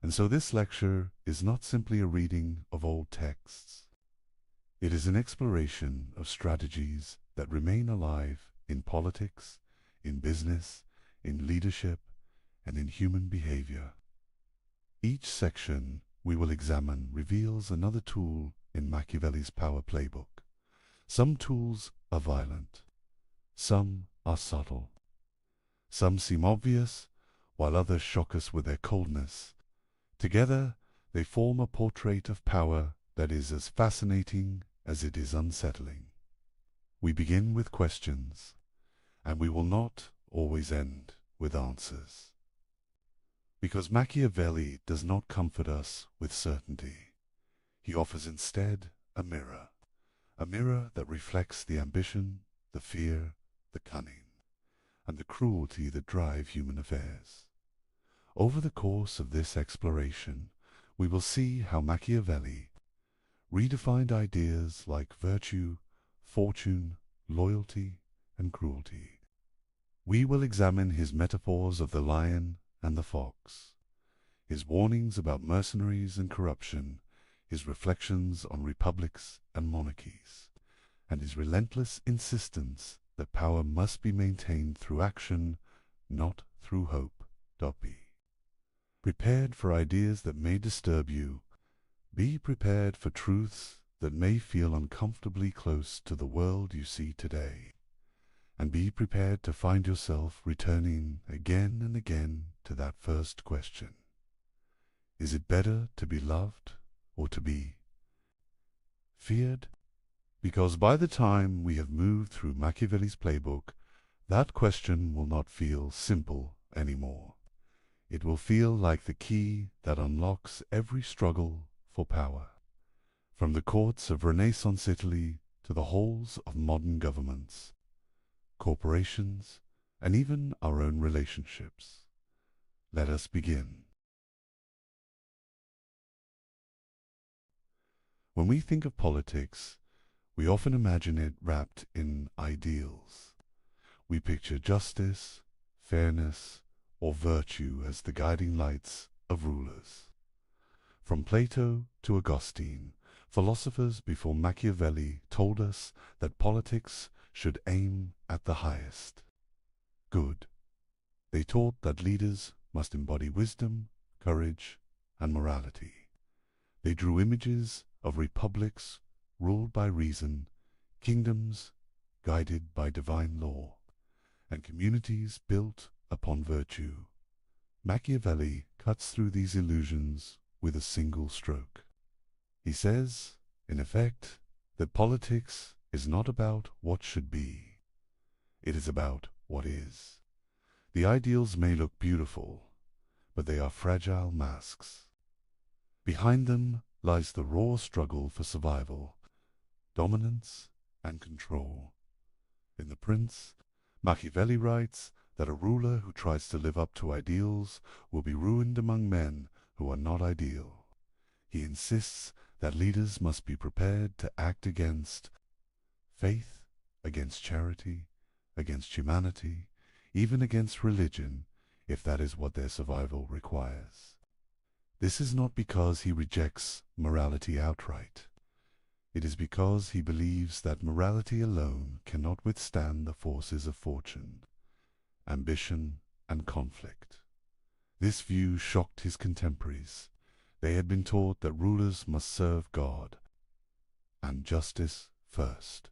And so this lecture is not simply a reading of old texts. It is an exploration of strategies that remain alive in politics, in business, in leadership, and in human behavior. Each section we will examine reveals another tool in Machiavelli's power playbook. Some tools are violent. Some are subtle. Some seem obvious, while others shock us with their coldness. Together, they form a portrait of power that is as fascinating as it is unsettling. We begin with questions, and we will not always end with answers. Because Machiavelli does not comfort us with certainty. He offers instead a mirror that reflects the ambition, the fear, the cunning, and the cruelty that drive human affairs. Over the course of this exploration, we will see how Machiavelli redefined ideas like virtue, fortune, loyalty, and cruelty. We will examine his metaphors of the lion and the fox, his warnings about mercenaries and corruption, his reflections on republics and monarchies, and his relentless insistence that power must be maintained through action, not through hope. Be prepared for ideas that may disturb you. Be prepared for truths that may feel uncomfortably close to the world you see today. And be prepared to find yourself returning again and again to that first question. Is it better to be loved or to be feared? Because by the time we have moved through Machiavelli's playbook, that question will not feel simple anymore. It will feel like the key that unlocks every struggle for power, from the courts of Renaissance Italy to the halls of modern governments, corporations, and even our own relationships. Let us begin. When we think of politics, we often imagine it wrapped in ideals. We picture justice, fairness, or virtue as the guiding lights of rulers. From Plato to Augustine, philosophers before Machiavelli told us that politics should aim at the highest good. They taught that leaders must embody wisdom, courage, and morality. They drew images of republics ruled by reason, kingdoms guided by divine law, and communities built upon virtue. Machiavelli cuts through these illusions with a single stroke. He says, in effect, that politics is not about what should be. It is about what is. The ideals may look beautiful, but they are fragile masks. Behind them lies the raw struggle for survival, dominance, and control. In The Prince, Machiavelli writes that a ruler who tries to live up to ideals will be ruined among men who are not ideal. He insists that leaders must be prepared to act against faith, against charity, against humanity, even against religion, if that is what their survival requires. This is not because he rejects morality outright. It is because he believes that morality alone cannot withstand the forces of fortune, ambition, and conflict. This view shocked his contemporaries. They had been taught that rulers must serve God and justice first.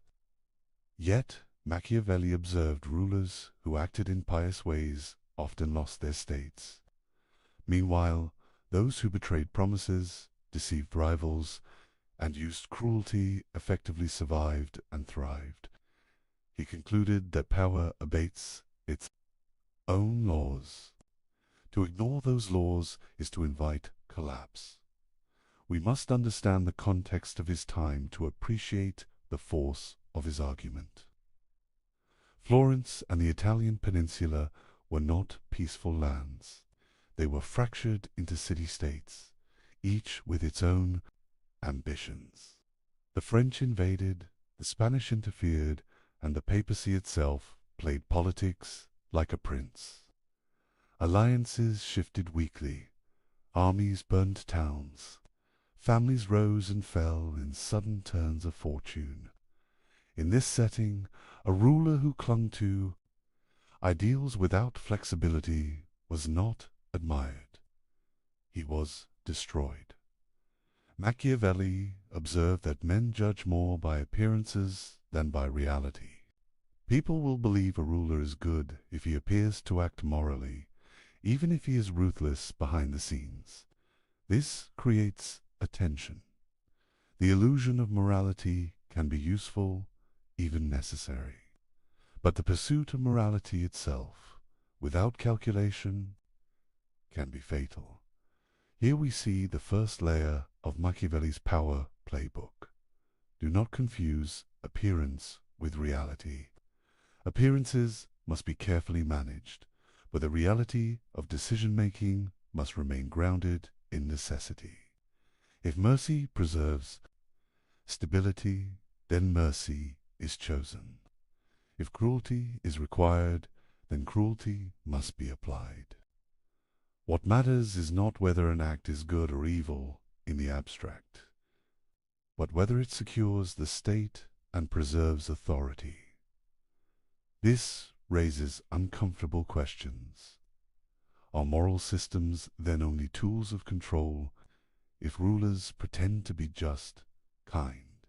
Yet Machiavelli observed rulers who acted in pious ways often lost their states. Meanwhile, those who betrayed promises, deceived rivals, and used cruelty effectively survived and thrived. He concluded that power abates its own laws. To ignore those laws is to invite collapse. We must understand the context of his time to appreciate the force of his argument. Florence and the Italian peninsula were not peaceful lands. They were fractured into city-states, each with its own ambitions. The French invaded, the Spanish interfered, and the papacy itself played politics like a prince. Alliances shifted weekly, armies burned towns, families rose and fell in sudden turns of fortune. In this setting, a ruler who clung to ideals without flexibility was not admired. He was destroyed. Machiavelli observed that men judge more by appearances than by reality. People will believe a ruler is good if he appears to act morally, even if he is ruthless behind the scenes. This creates a tension. The illusion of morality can be useful, even necessary. But the pursuit of morality itself, without calculation, can be fatal. Here we see the first layer of Machiavelli's power playbook. Do not confuse appearance with reality. Appearances must be carefully managed, but the reality of decision-making must remain grounded in necessity. If mercy preserves stability, then mercy is chosen. If cruelty is required, then cruelty must be applied. What matters is not whether an act is good or evil in the abstract, but whether it secures the state and preserves authority. This raises uncomfortable questions. Are moral systems then only tools of control if rulers pretend to be just, kind,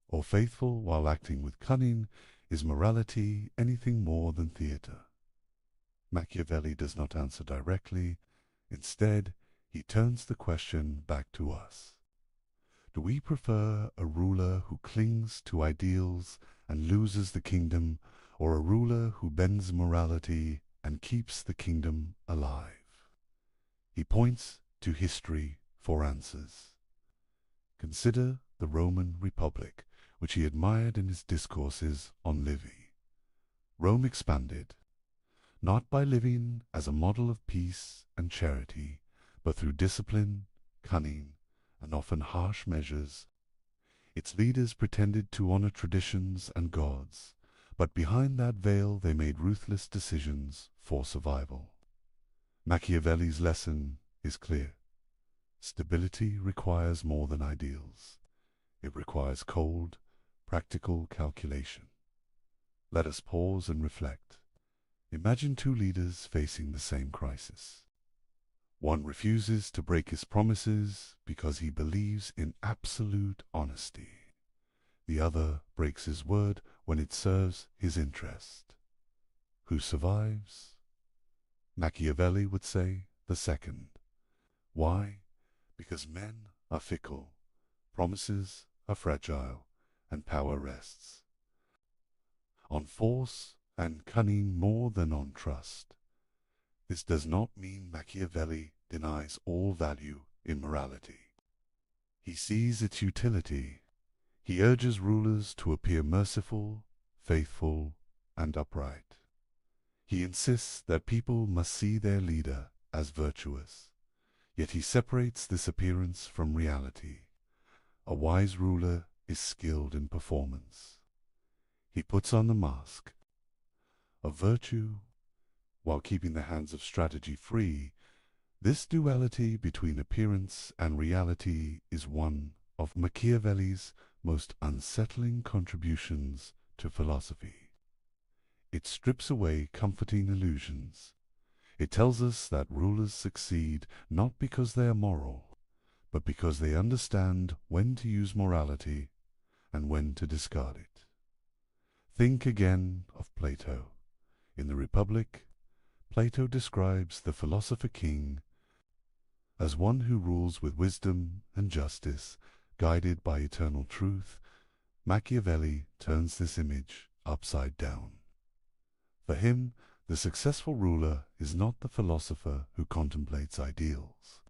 or faithful while acting with cunning? Is morality anything more than theatre? Machiavelli does not answer directly. Instead, he turns the question back to us. Do we prefer a ruler who clings to ideals and loses the kingdom, or a ruler who bends morality and keeps the kingdom alive? He points to history for answers. Consider the Roman Republic, which he admired in his discourses on Livy. Rome expanded, not by living as a model of peace and charity, but through discipline, cunning, and often harsh measures. Its leaders pretended to honor traditions and gods, but behind that veil they made ruthless decisions for survival. Machiavelli's lesson is clear. Stability requires more than ideals. It requires cold, practical calculation. Let us pause and reflect. Imagine two leaders facing the same crisis. One refuses to break his promises because he believes in absolute honesty. The other breaks his word when it serves his interest. Who survives? Machiavelli would say the second. Why? Because men are fickle, promises are fragile, and power rests on force and cunning more than on trust. This does not mean Machiavelli denies all value in morality. He sees its utility. He urges rulers to appear merciful, faithful, and upright. He insists that people must see their leader as virtuous, yet he separates this appearance from reality. A wise ruler is skilled in performance. He puts on the mask of virtue while keeping the hands of strategy free. This duality between appearance and reality is one of Machiavelli's most unsettling contributions to philosophy. It strips away comforting illusions. It tells us that rulers succeed not because they are moral, but because they understand when to use morality and when to discard it. Think again of Plato. In the Republic, Plato describes the philosopher king as one who rules with wisdom and justice, guided by eternal truth. Machiavelli turns this image upside down. For him, the successful ruler is not the philosopher who contemplates ideals.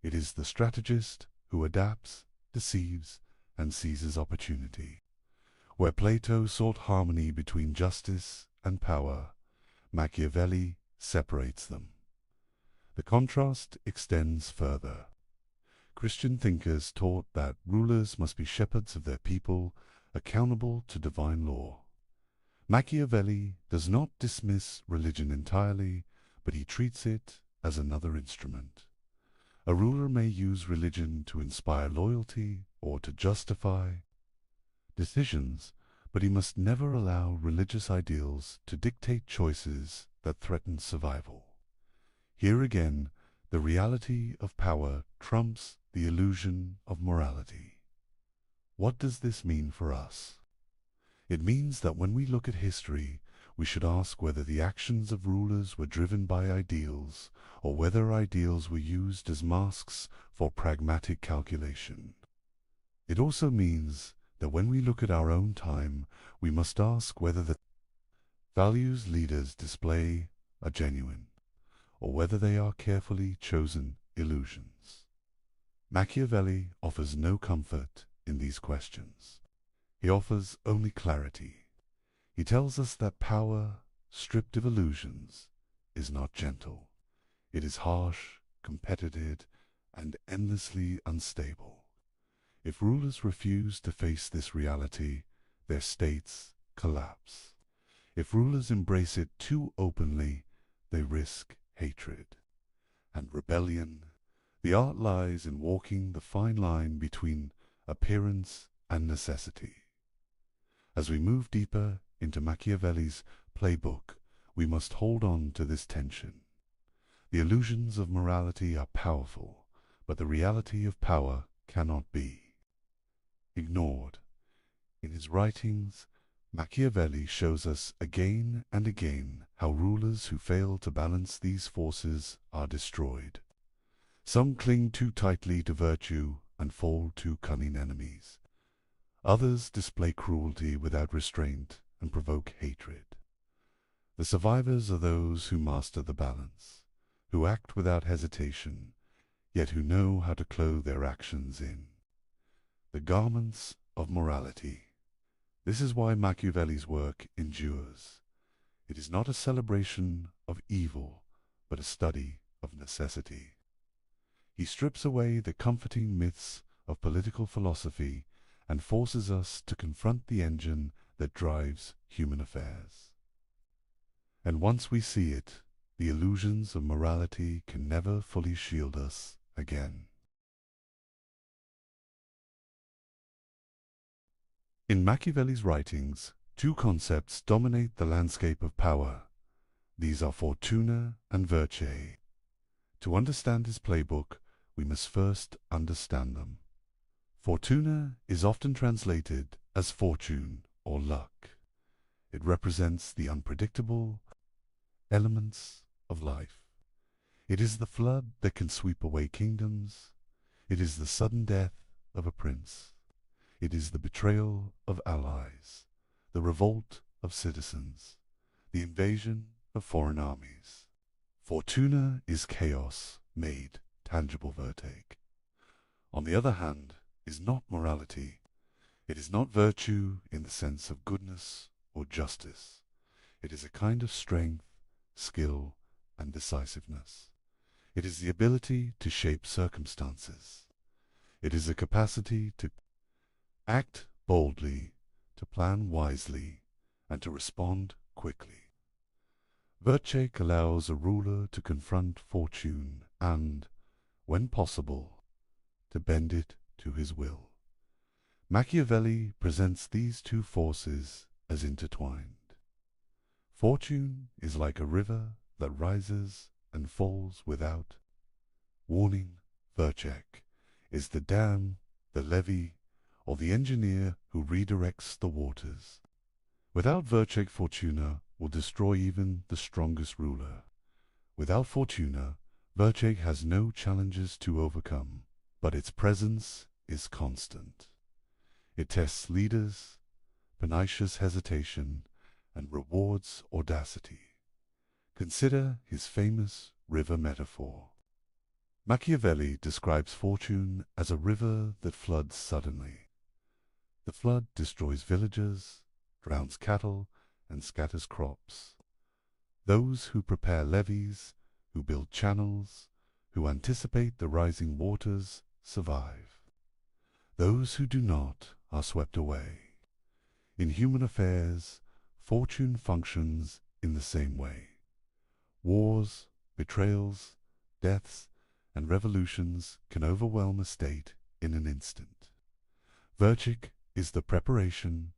It is the strategist who adapts, deceives, and seizes opportunity. Where Plato sought harmony between justice and power, Machiavelli separates them. The contrast extends further. Christian thinkers taught that rulers must be shepherds of their people, accountable to divine law. Machiavelli does not dismiss religion entirely, but he treats it as another instrument. A ruler may use religion to inspire loyalty or to justify decisions, but he must never allow religious ideals to dictate choices that threaten survival. Here again, the reality of power trumps the illusion of morality. What does this mean for us? It means that when we look at history, we should ask whether the actions of rulers were driven by ideals, or whether ideals were used as masks for pragmatic calculation. It also means that when we look at our own time, we must ask whether the values leaders display are genuine, or whether they are carefully chosen illusions. Machiavelli offers no comfort in these questions. He offers only clarity. He tells us that power, stripped of illusions, is not gentle. It is harsh, competitive, and endlessly unstable. If rulers refuse to face this reality, their states collapse. If rulers embrace it too openly, they risk hatred and rebellion. The art lies in walking the fine line between appearance and necessity. As we move deeper into Machiavelli's playbook, we must hold on to this tension. The illusions of morality are powerful, but the reality of power cannot be ignored. In his writings, Machiavelli shows us again and again how rulers who fail to balance these forces are destroyed. Some cling too tightly to virtue and fall to cunning enemies. Others display cruelty without restraint and provoke hatred. The survivors are those who master the balance, who act without hesitation, yet who know how to clothe their actions in the garments of morality. This is why Machiavelli's work endures. It is not a celebration of evil, but a study of necessity. He strips away the comforting myths of political philosophy and forces us to confront the engine that drives human affairs. And once we see it, the illusions of morality can never fully shield us again. In Machiavelli's writings, two concepts dominate the landscape of power. These are fortuna and virtue. To understand his playbook, we must first understand them. Fortuna is often translated as fortune or luck. It represents the unpredictable elements of life. It is the flood that can sweep away kingdoms. It is the sudden death of a prince. It is the betrayal of allies, the revolt of citizens, the invasion of foreign armies. Fortuna is chaos made tangible vertake. On the other hand, is not morality. It is not virtue in the sense of goodness or justice. It is a kind of strength, skill, and decisiveness. It is the ability to shape circumstances. It is a capacity to act boldly, to plan wisely, and to respond quickly. Virtue allows a ruler to confront fortune and, when possible, to bend it to his will. Machiavelli presents these two forces as intertwined. Fortune is like a river that rises and falls without warning. Virtue is the dam, the levee, or the engineer who redirects the waters. Without virtue, fortuna will destroy even the strongest ruler. Without fortuna, virtue has no challenges to overcome, but its presence is constant. It tests leaders, punishes hesitation, and rewards audacity. Consider his famous river metaphor. Machiavelli describes fortune as a river that floods suddenly. The flood destroys villages, drowns cattle, and scatters crops. Those who prepare levees, who build channels, who anticipate the rising waters, survive. Those who do not are swept away. In human affairs, fortune functions in the same way. Wars, betrayals, deaths, and revolutions can overwhelm a state in an instant. Virtue is the preparation,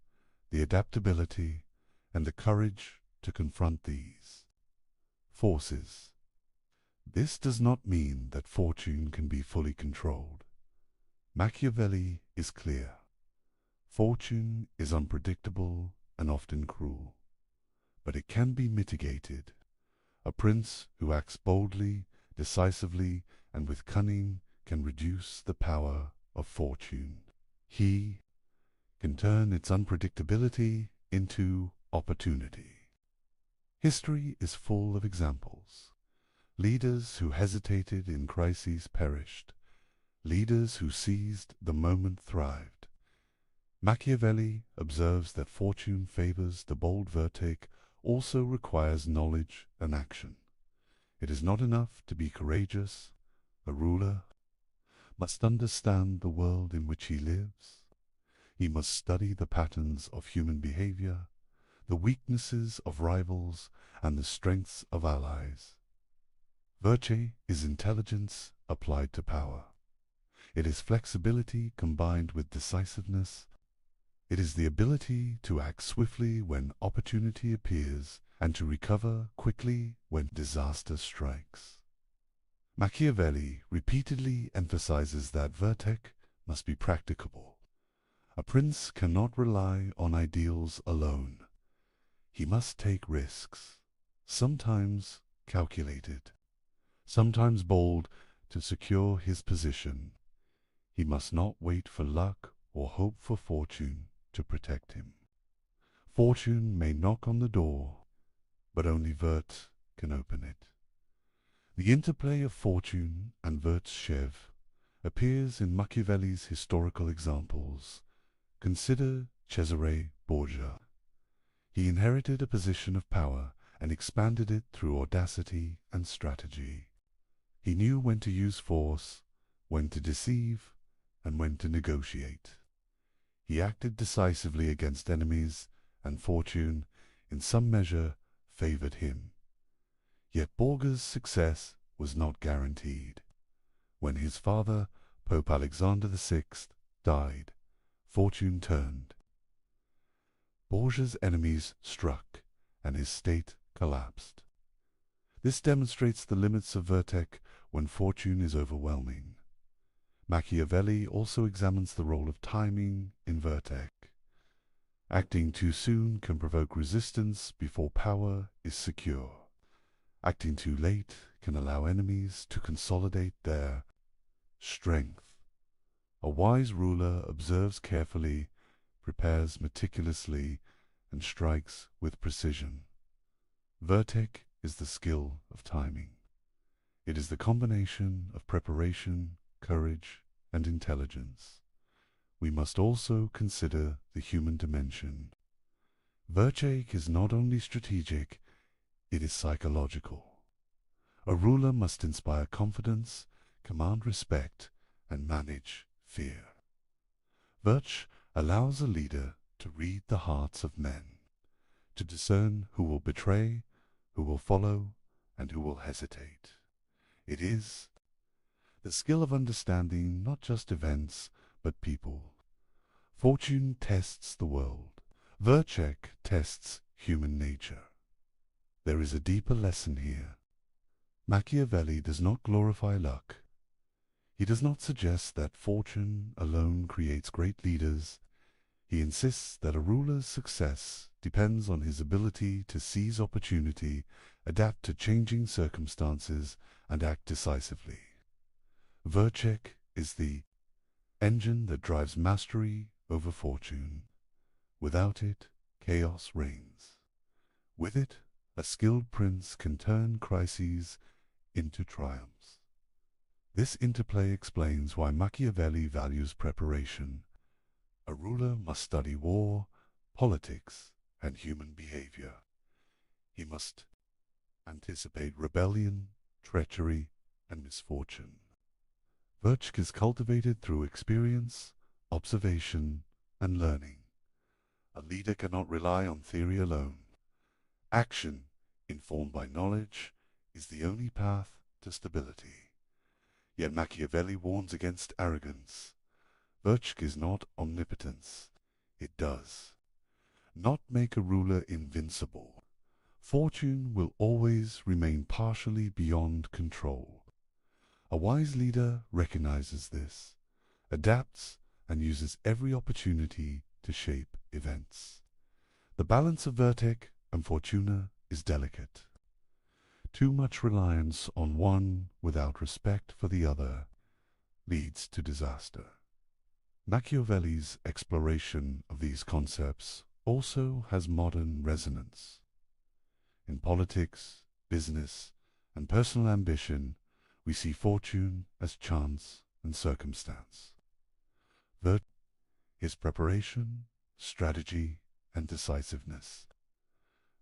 the adaptability, and the courage to confront these forces. This does not mean that fortune can be fully controlled. Machiavelli is clear. Fortune is unpredictable and often cruel, but it can be mitigated. A prince who acts boldly, decisively, and with cunning can reduce the power of fortune. He can turn its unpredictability into opportunity. History is full of examples. Leaders who hesitated in crises perished. Leaders who seized the moment thrived. Machiavelli observes that fortune favors the bold vertake also requires knowledge and action. It is not enough to be courageous, a ruler, must understand the world in which he lives. He must study the patterns of human behavior, the weaknesses of rivals, and the strengths of allies. Virtue is intelligence applied to power. It is flexibility combined with decisiveness. It is the ability to act swiftly when opportunity appears and to recover quickly when disaster strikes. Machiavelli repeatedly emphasizes that virtue must be practicable. A prince cannot rely on ideals alone. He must take risks, sometimes calculated, sometimes bold, to secure his position. He must not wait for luck or hope for fortune to protect him. Fortune may knock on the door, but only virtue can open it. The interplay of fortune and virtue appears in Machiavelli's historical examples. Consider Cesare Borgia. He inherited a position of power and expanded it through audacity and strategy. He knew when to use force, when to deceive, and when to negotiate. He acted decisively against enemies, and fortune, in some measure, favored him. Yet Borgia's success was not guaranteed. When his father, Pope Alexander VI, died, fortune turned. Borgia's enemies struck, and his state collapsed. This demonstrates the limits of virtue when fortune is overwhelming. Machiavelli also examines the role of timing in virtue. Acting too soon can provoke resistance before power is secure. Acting too late can allow enemies to consolidate their strength. A wise ruler observes carefully, prepares meticulously, and strikes with precision. Virtue is the skill of timing. It is the combination of preparation, courage, and intelligence. We must also consider the human dimension. Virtue is not only strategic, it is psychological. A ruler must inspire confidence, command respect, and manage fear. Virtue allows a leader to read the hearts of men, to discern who will betray, who will follow, and who will hesitate. It is the skill of understanding not just events, but people. Fortune tests the world. Virtue tests human nature. There is a deeper lesson here. Machiavelli does not glorify luck. He does not suggest that fortune alone creates great leaders. He insists that a ruler's success depends on his ability to seize opportunity, adapt to changing circumstances, and act decisively. Virtue is the engine that drives mastery over fortune. Without it, chaos reigns. With it, a skilled prince can turn crises into triumphs. This interplay explains why Machiavelli values preparation. A ruler must study war, politics, and human behavior. He must anticipate rebellion, treachery, and misfortune. Virtue is cultivated through experience, observation, and learning. A leader cannot rely on theory alone. Action, informed by knowledge, is the only path to stability. Yet Machiavelli warns against arrogance. Virtue is not omnipotence. It does not make a ruler invincible. Fortune will always remain partially beyond control. A wise leader recognizes this, adapts, and uses every opportunity to shape events. The balance of virtue and fortuna is delicate. Too much reliance on one without respect for the other leads to disaster. Machiavelli's exploration of these concepts also has modern resonance. In politics, business, and personal ambition, we see fortune as chance and circumstance. Virtue is preparation, strategy, and decisiveness.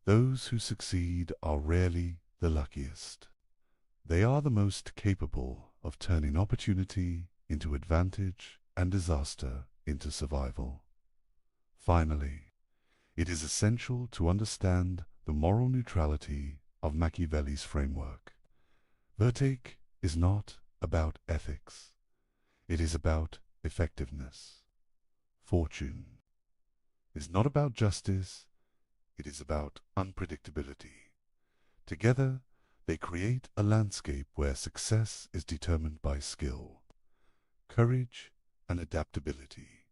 Those who succeed are rarely the luckiest. They are the most capable of turning opportunity into advantage and disaster into survival. Finally, it is essential to understand the moral neutrality of Machiavelli's framework. Virtue is not about ethics. It is about effectiveness. Fortune is not about justice. It is about unpredictability. Together, they create a landscape where success is determined by skill, courage, and adaptability,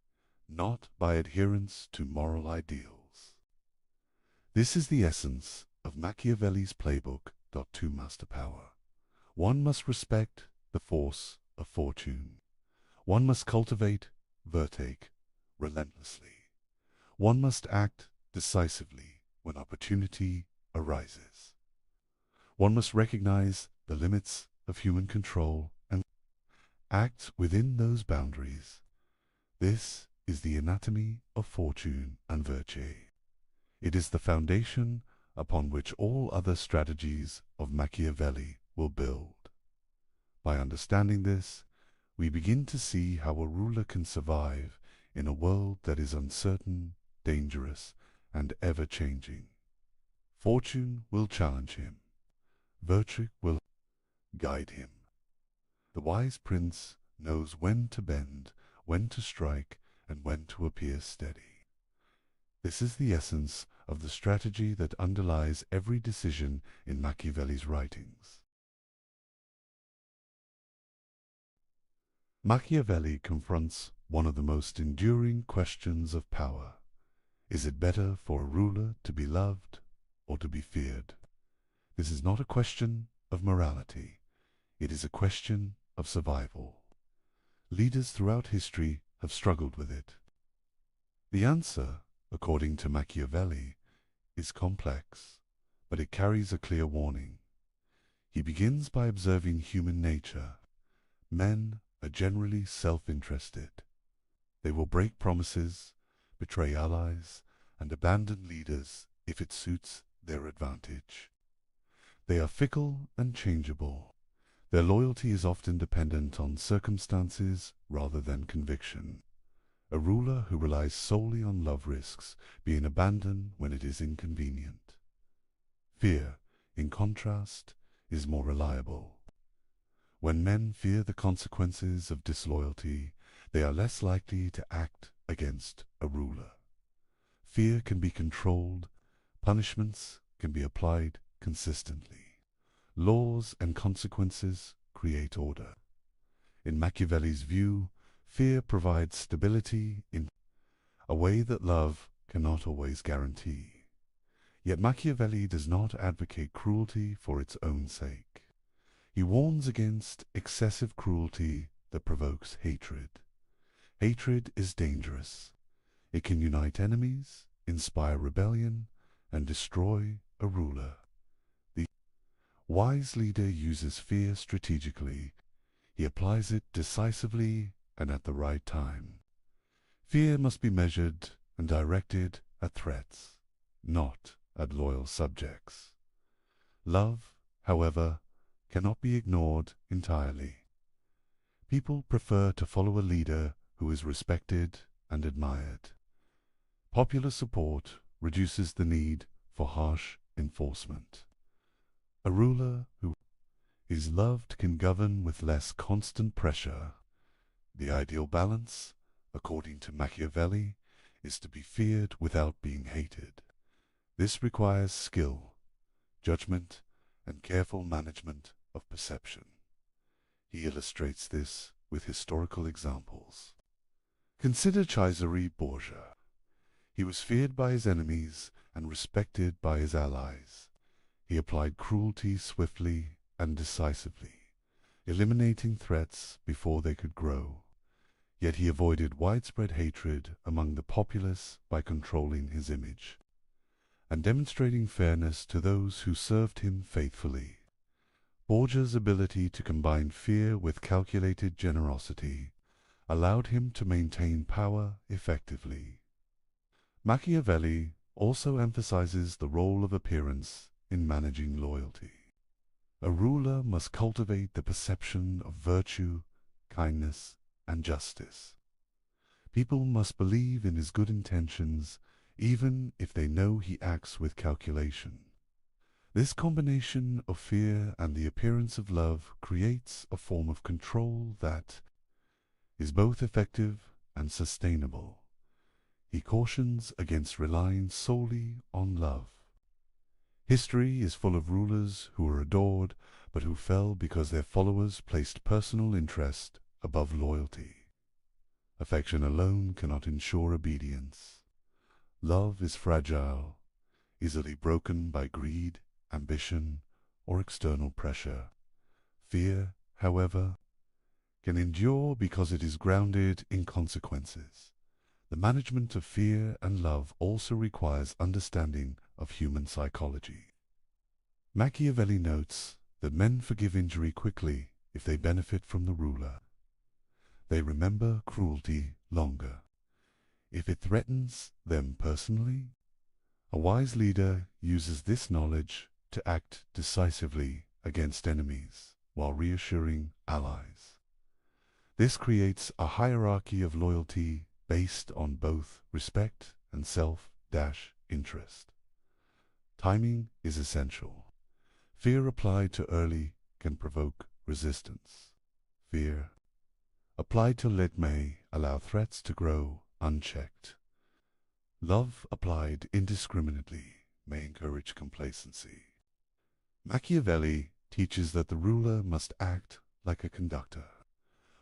not by adherence to moral ideals. This is the essence of Machiavelli's playbook. To master power, one must respect the force of fortune. One must cultivate virtue relentlessly. One must act decisively when opportunity arises. One must recognize the limits of human control and act within those boundaries. This is the anatomy of fortune and virtue. It is the foundation upon which all other strategies of Machiavelli will build. By understanding this, we begin to see how a ruler can survive in a world that is uncertain, dangerous, and ever-changing. Fortune will challenge him. Virtue will guide him. The wise prince knows when to bend, when to strike, and when to appear steady. This is the essence of the strategy that underlies every decision in Machiavelli's writings. Machiavelli confronts one of the most enduring questions of power. Is it better for a ruler to be loved or to be feared? This is not a question of morality. It is a question of survival. Leaders throughout history have struggled with it. The answer, according to Machiavelli, is complex, but it carries a clear warning. He begins by observing human nature. Men are generally self-interested. They will break promises, betray allies, and abandon leaders if it suits their advantage. They are fickle and changeable. Their loyalty is often dependent on circumstances rather than conviction. A ruler who relies solely on love risks being abandoned when it is inconvenient. Fear, in contrast, is more reliable. When men fear the consequences of disloyalty, they are less likely to act against a ruler. Fear can be controlled, punishments can be applied consistently. Laws and consequences create order. In Machiavelli's view, fear provides stability in a way that love cannot always guarantee. Yet Machiavelli does not advocate cruelty for its own sake. He warns against excessive cruelty that provokes hatred. Hatred is dangerous. It can unite enemies, inspire rebellion, and destroy a ruler. The wise leader uses fear strategically. He applies it decisively and at the right time. Fear must be measured and directed at threats, not at loyal subjects. Love, however, cannot be ignored entirely. People prefer to follow a leader who is respected and admired. Popular support reduces the need for harsh enforcement. A ruler who is loved can govern with less constant pressure. The ideal balance, according to Machiavelli, is to be feared without being hated. This requires skill, judgment, and careful management of perception. He illustrates this with historical examples. Consider Cesare Borgia. He was feared by his enemies and respected by his allies. He applied cruelty swiftly and decisively, eliminating threats before they could grow. Yet he avoided widespread hatred among the populace by controlling his image and demonstrating fairness to those who served him faithfully. Borgia's ability to combine fear with calculated generosity allowed him to maintain power effectively. Machiavelli also emphasizes the role of appearance in managing loyalty. A ruler must cultivate the perception of virtue, kindness, and justice. People must believe in his good intentions, even if they know he acts with calculation. This combination of fear and the appearance of love creates a form of control that is both effective and sustainable. He cautions against relying solely on love. History is full of rulers who were adored, but who fell because their followers placed personal interest above loyalty. Affection alone cannot ensure obedience. Love is fragile, easily broken by greed, ambition, or external pressure. Fear, however, can endure because it is grounded in consequences. The management of fear and love also requires understanding of human psychology. Machiavelli notes that men forgive injury quickly if they benefit from the ruler. They remember cruelty longer if it threatens them personally. A wise leader uses this knowledge to act decisively against enemies while reassuring allies. This creates a hierarchy of loyalty based on both respect and self-interest. Timing is essential. Fear applied too early can provoke resistance. Fear applied too late may allow threats to grow unchecked. Love applied indiscriminately may encourage complacency. Machiavelli teaches that the ruler must act like a conductor,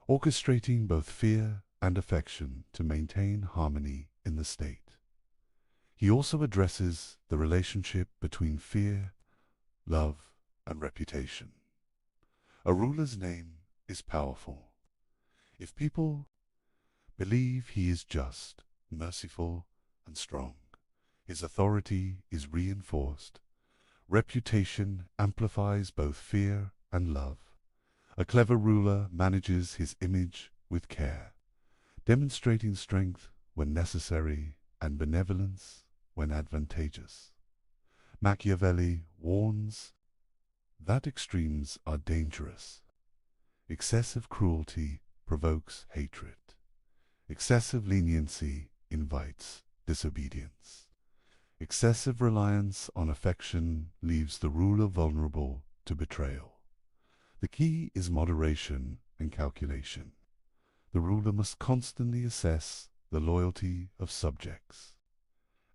orchestrating both fear and affection to maintain harmony in the state. He also addresses the relationship between fear, love, and reputation. A ruler's name is powerful. If people believe he is just, merciful, and strong, his authority is reinforced. Reputation amplifies both fear and love. A clever ruler manages his image with care, demonstrating strength when necessary and benevolence when advantageous. Machiavelli warns that extremes are dangerous. Excessive cruelty provokes hatred. Excessive leniency invites disobedience. Excessive reliance on affection leaves the ruler vulnerable to betrayal. The key is moderation and calculation. The ruler must constantly assess the loyalty of subjects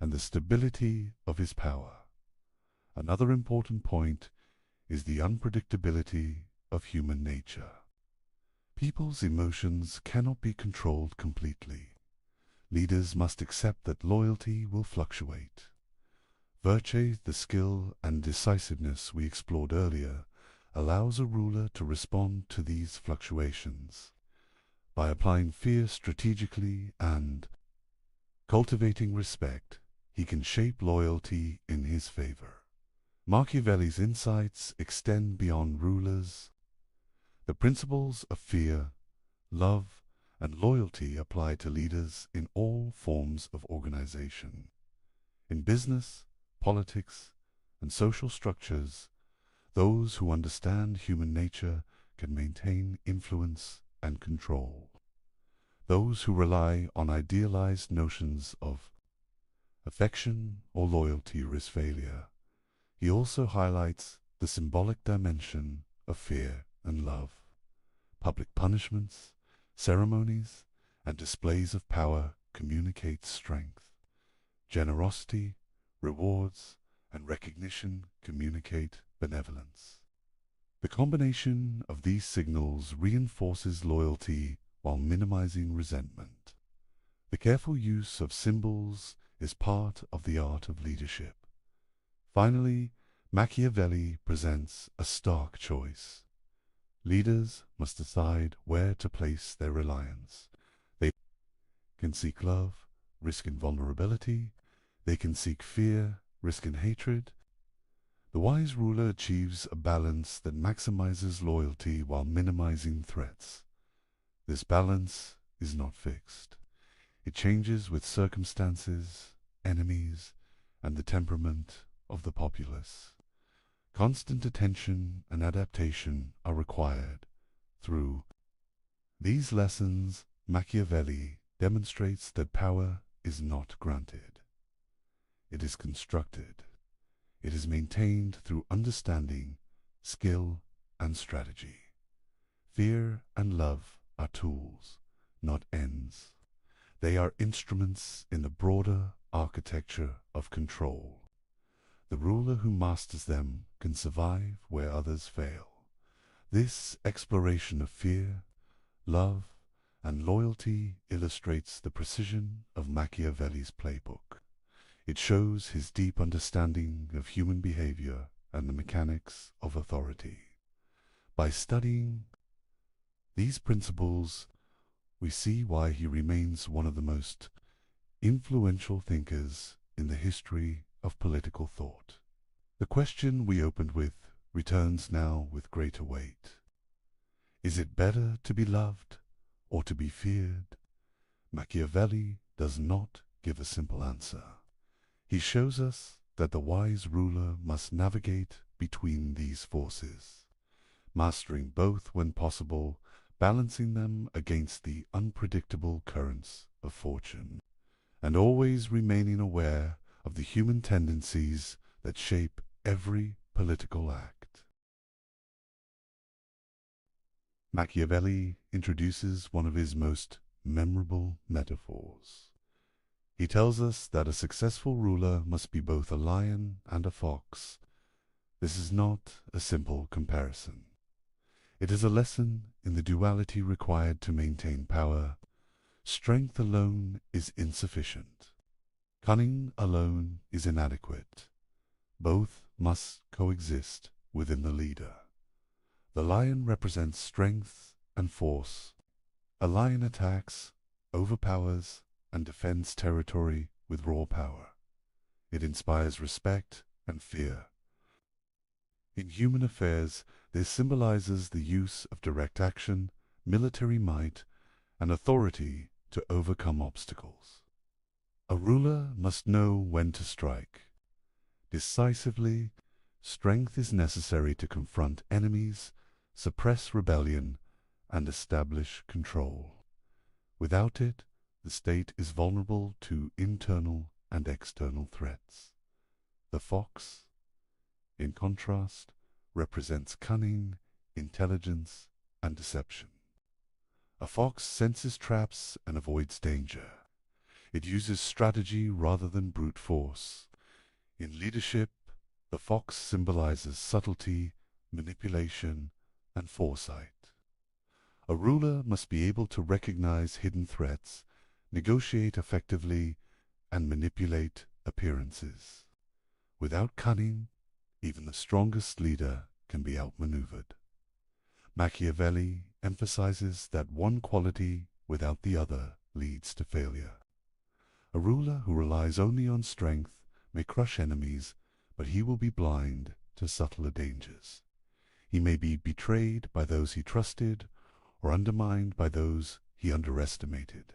and the stability of his power. Another important point is the unpredictability of human nature. People's emotions cannot be controlled completely. Leaders must accept that loyalty will fluctuate. Virtue, the skill and decisiveness we explored earlier, allows a ruler to respond to these fluctuations. By applying fear strategically and cultivating respect, he can shape loyalty in his favor. Machiavelli's insights extend beyond rulers. The principles of fear, love, and loyalty apply to leaders in all forms of organization. In business, politics, and social structures, those who understand human nature can maintain influence and control. Those who rely on idealized notions of affection or loyalty risk failure. He also highlights the symbolic dimension of fear and love. Public punishments, ceremonies, and displays of power communicate strength. Generosity, rewards, and recognition communicate benevolence. The combination of these signals reinforces loyalty while minimizing resentment. The careful use of symbols is part of the art of leadership. Finally, Machiavelli presents a stark choice. Leaders must decide where to place their reliance. They can seek love, risk in vulnerability. They can seek fear, risk in hatred. The wise ruler achieves a balance that maximizes loyalty while minimizing threats. This balance is not fixed. It changes with circumstances, enemies, and the temperament of the populace. Constant attention and adaptation are required through These lessons, Machiavelli demonstrates that power is not granted. It is constructed. It is maintained through understanding, skill, and strategy. Fear and love are tools, not ends. They are instruments in the broader architecture of control. The ruler who masters them can survive where others fail. This exploration of fear, love, and loyalty illustrates the precision of Machiavelli's playbook. It shows his deep understanding of human behavior and the mechanics of authority. By studying these principles, we see why he remains one of the most influential thinkers in the history of political thought. The question we opened with returns now with greater weight. Is it better to be loved or to be feared? Machiavelli does not give a simple answer. He shows us that the wise ruler must navigate between these forces, mastering both when possible, balancing them against the unpredictable currents of fortune, and always remaining aware of the human tendencies that shape every political act. Machiavelli introduces one of his most memorable metaphors. He tells us that a successful ruler must be both a lion and a fox. This is not a simple comparison. It is a lesson in the duality required to maintain power. Strength alone is insufficient. Cunning alone is inadequate. Both must coexist within the leader. The lion represents strength and force. A lion attacks, overpowers, and defends territory with raw power. It inspires respect and fear. In human affairs, this symbolizes the use of direct action, military might, and authority to overcome obstacles. A ruler must know when to strike. Decisively, strength is necessary to confront enemies, suppress rebellion, and establish control. Without it, the state is vulnerable to internal and external threats. The fox, in contrast, represents cunning, intelligence, and deception. A fox senses traps and avoids danger. It uses strategy rather than brute force. In leadership, the fox symbolizes subtlety, manipulation, and foresight. A ruler must be able to recognize hidden threats, negotiate effectively, and manipulate appearances. Without cunning, even the strongest leader can be outmaneuvered. Machiavelli emphasizes that one quality without the other leads to failure. A ruler who relies only on strength may crush enemies, but he will be blind to subtler dangers. He may be betrayed by those he trusted or undermined by those he underestimated.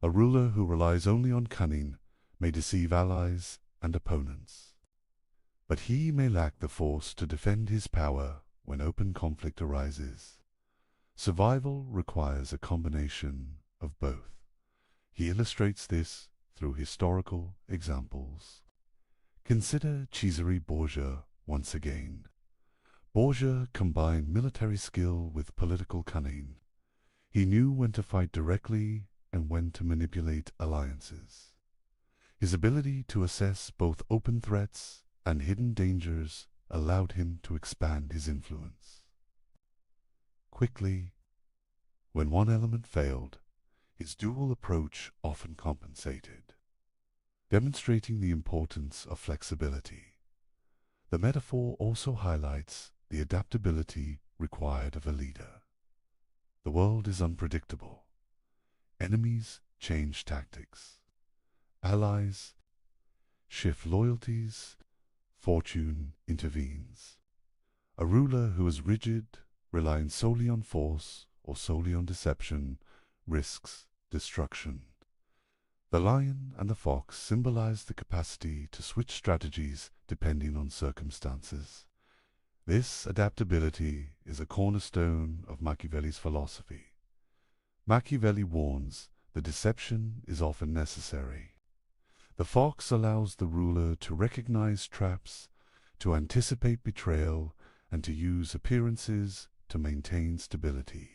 A ruler who relies only on cunning may deceive allies and opponents. But he may lack the force to defend his power when open conflict arises. Survival requires a combination of both. He illustrates this through historical examples. Consider Cesare Borgia once again. Borgia combined military skill with political cunning. He knew when to fight directly and when to manipulate alliances. His ability to assess both open threats and hidden dangers allowed him to expand his influence. Quickly, when one element failed, his dual approach often compensated, demonstrating the importance of flexibility. The metaphor also highlights the adaptability required of a leader. The world is unpredictable. Enemies change tactics. Allies shift loyalties. Fortune intervenes. A ruler who is rigid, relying solely on force or solely on deception, risks destruction. The lion and the fox symbolize the capacity to switch strategies depending on circumstances. This adaptability is a cornerstone of Machiavelli's philosophy. Machiavelli warns that deception is often necessary. The fox allows the ruler to recognize traps, to anticipate betrayal, and to use appearances to maintain stability.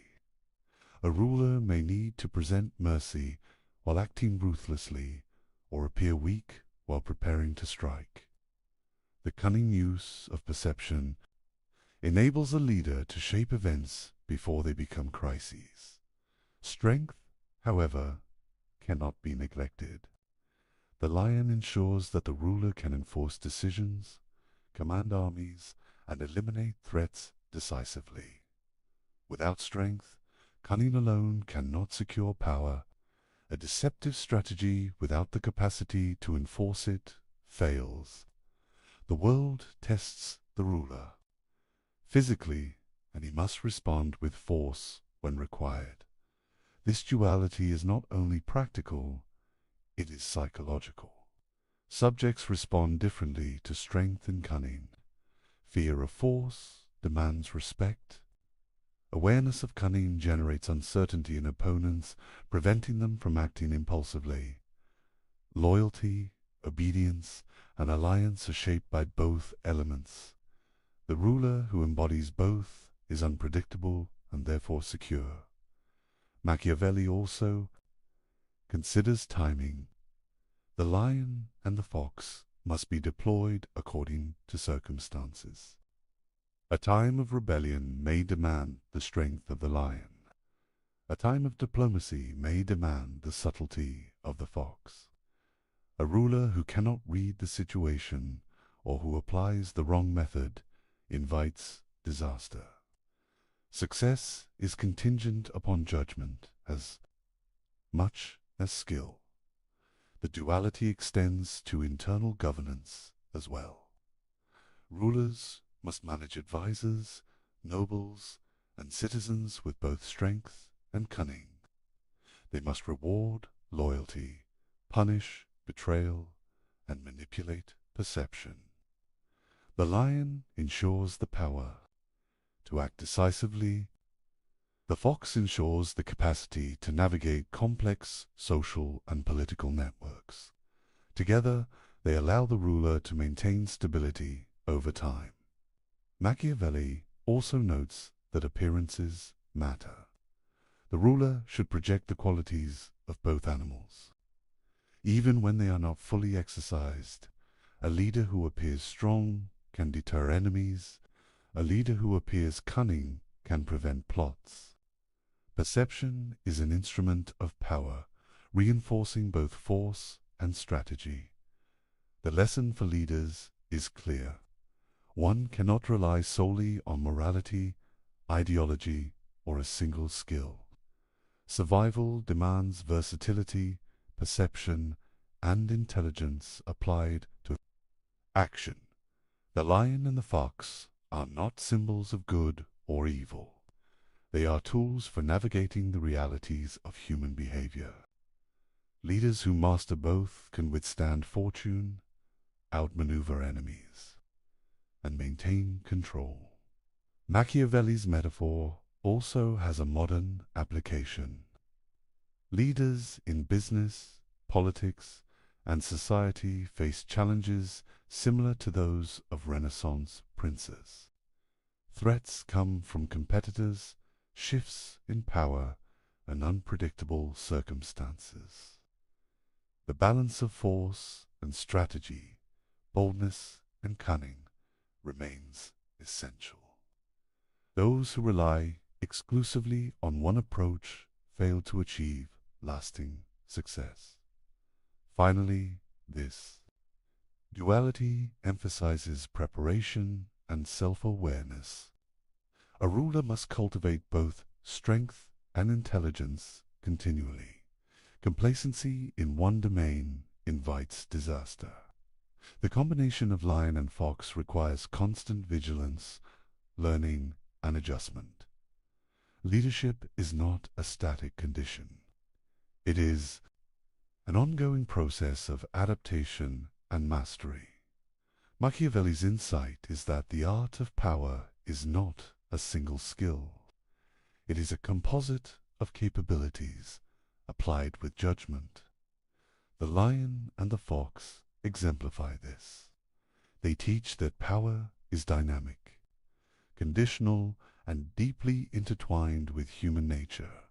A ruler may need to present mercy while acting ruthlessly, or appear weak while preparing to strike. The cunning use of perception enables a leader to shape events before they become crises. Strength, however, cannot be neglected. The lion ensures that the ruler can enforce decisions, command armies, and eliminate threats decisively. Without strength, cunning alone cannot secure power. A deceptive strategy without the capacity to enforce it fails. The world tests the ruler physically, and he must respond with force when required. This duality is not only practical, it is psychological. Subjects respond differently to strength and cunning. Fear of force demands respect. Awareness of cunning generates uncertainty in opponents, preventing them from acting impulsively. Loyalty, obedience, and alliance are shaped by both elements. The ruler who embodies both is unpredictable and therefore secure. Machiavelli also considers timing. The lion and the fox must be deployed according to circumstances. A time of rebellion may demand the strength of the lion. A time of diplomacy may demand the subtlety of the fox. A ruler who cannot read the situation or who applies the wrong method invites disaster. Success is contingent upon judgment as much as skill. The duality extends to internal governance as well. Rulers must manage advisors, nobles, and citizens with both strength and cunning. They must reward loyalty, punish betrayal, and manipulate perception. The lion ensures the power to act decisively. The fox ensures the capacity to navigate complex social and political networks. Together, they allow the ruler to maintain stability over time. Machiavelli also notes that appearances matter. The ruler should project the qualities of both animals. Even when they are not fully exercised, a leader who appears strong can deter enemies. A leader who appears cunning can prevent plots. Perception is an instrument of power, reinforcing both force and strategy. The lesson for leaders is clear. One cannot rely solely on morality, ideology, or a single skill. Survival demands versatility, perception, and intelligence applied to action. The lion and the fox are not symbols of good or evil. They are tools for navigating the realities of human behavior. Leaders who master both can withstand fortune, outmaneuver enemies, and maintain control. Machiavelli's metaphor also has a modern application. Leaders in business, politics, and society face challenges similar to those of Renaissance princes. Threats come from competitors, shifts in power, and unpredictable circumstances. The balance of force and strategy, boldness and cunning remains essential. Those who rely exclusively on one approach fail to achieve lasting success. Finally, this duality emphasizes preparation and self-awareness. A ruler must cultivate both strength and intelligence continually. Complacency in one domain invites disaster. The combination of lion and fox requires constant vigilance, learning, and adjustment. Leadership is not a static condition. It is an ongoing process of adaptation and mastery. Machiavelli's insight is that the art of power is not a single skill. It is a composite of capabilities applied with judgment. The lion and the fox exemplify this. They teach that power is dynamic, conditional, and deeply intertwined with human nature.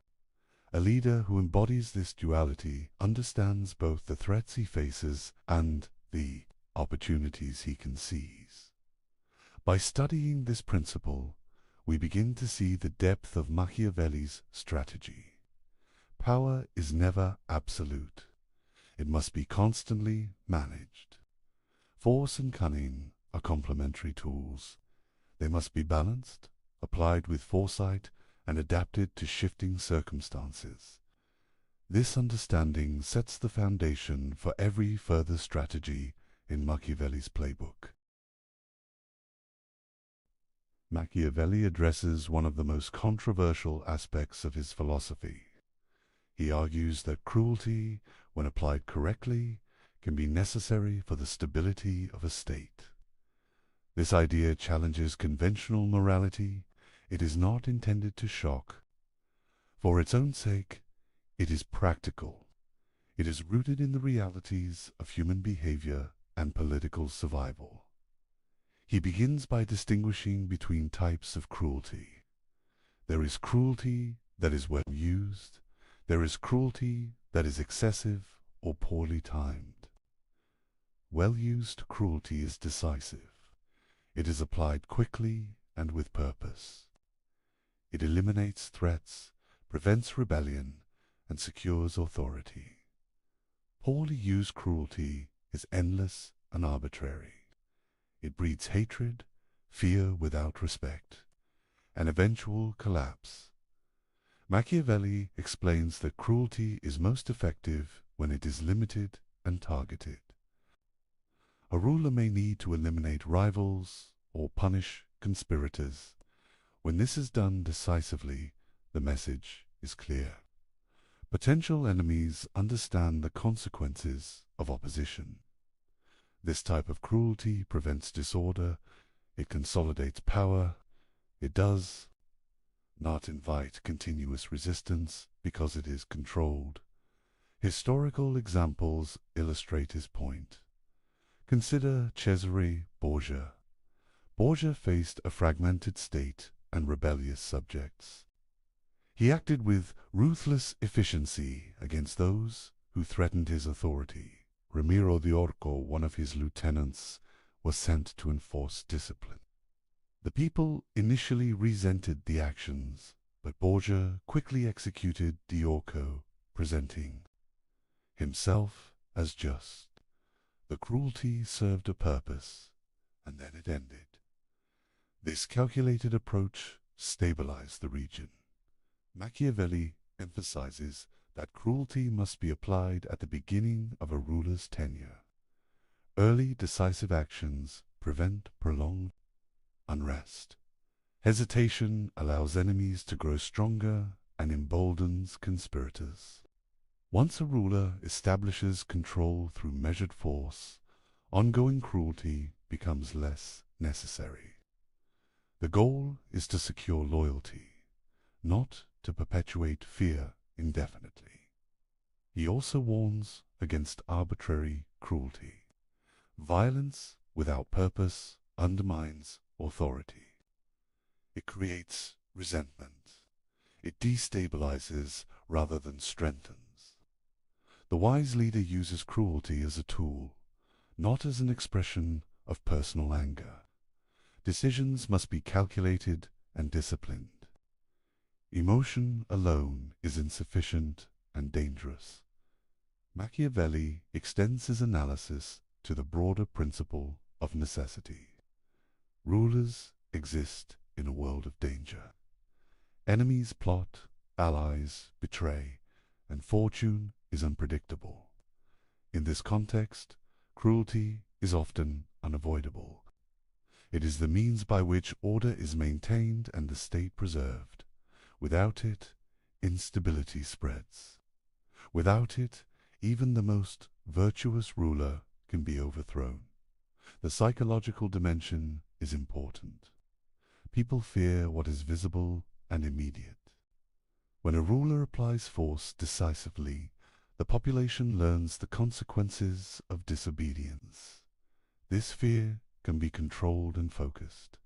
A leader who embodies this duality understands both the threats he faces and the opportunities he can seize. By studying this principle, we begin to see the depth of Machiavelli's strategy. Power is never absolute. It must be constantly managed. Force and cunning are complementary tools. They must be balanced, applied with foresight, and adapted to shifting circumstances. This understanding sets the foundation for every further strategy in Machiavelli's playbook. Machiavelli addresses one of the most controversial aspects of his philosophy. He argues that cruelty, when applied correctly, can be necessary for the stability of a state. This idea challenges conventional morality. It is not intended to shock. For its own sake, it is practical. It is rooted in the realities of human behavior and political survival. He begins by distinguishing between types of cruelty. There is cruelty that is well used. There is cruelty that is excessive or poorly timed. Well-used cruelty is decisive. It is applied quickly and with purpose. It eliminates threats, prevents rebellion, and secures authority. Poorly used cruelty is endless and arbitrary. It breeds hatred, fear without respect, and eventual collapse. Machiavelli explains that cruelty is most effective when it is limited and targeted. A ruler may need to eliminate rivals or punish conspirators. When this is done decisively, the message is clear. Potential enemies understand the consequences of opposition. This type of cruelty prevents disorder, it consolidates power, it does not invite continuous resistance because it is controlled. Historical examples illustrate his point. Consider Cesare Borgia. Borgia faced a fragmented state and rebellious subjects. He acted with ruthless efficiency against those who threatened his authority. Ramiro de Orco, one of his lieutenants, was sent to enforce discipline. The people initially resented the actions, but Borgia quickly executed de Orco, presenting himself as just. The cruelty served a purpose, and then it ended. This calculated approach stabilized the region. Machiavelli emphasizes that cruelty must be applied at the beginning of a ruler's tenure. Early decisive actions prevent prolonged unrest. Hesitation allows enemies to grow stronger and emboldens conspirators. Once a ruler establishes control through measured force, ongoing cruelty becomes less necessary. The goal is to secure loyalty, not to perpetuate fear indefinitely. He also warns against arbitrary cruelty. Violence without purpose undermines authority. It creates resentment. It destabilizes rather than strengthens. The wise leader uses cruelty as a tool, not as an expression of personal anger. Decisions must be calculated and disciplined. Emotion alone is insufficient and dangerous. Machiavelli extends his analysis to the broader principle of necessity. Rulers exist in a world of danger. Enemies plot, allies betray, and fortune is unpredictable. In this context, cruelty is often unavoidable. It is the means by which order is maintained and the state preserved. Without it, instability spreads. Without it, even the most virtuous ruler can be overthrown. The psychological dimension is important. People fear what is visible and immediate. When a ruler applies force decisively, the population learns the consequences of disobedience. This fear can be controlled and focused.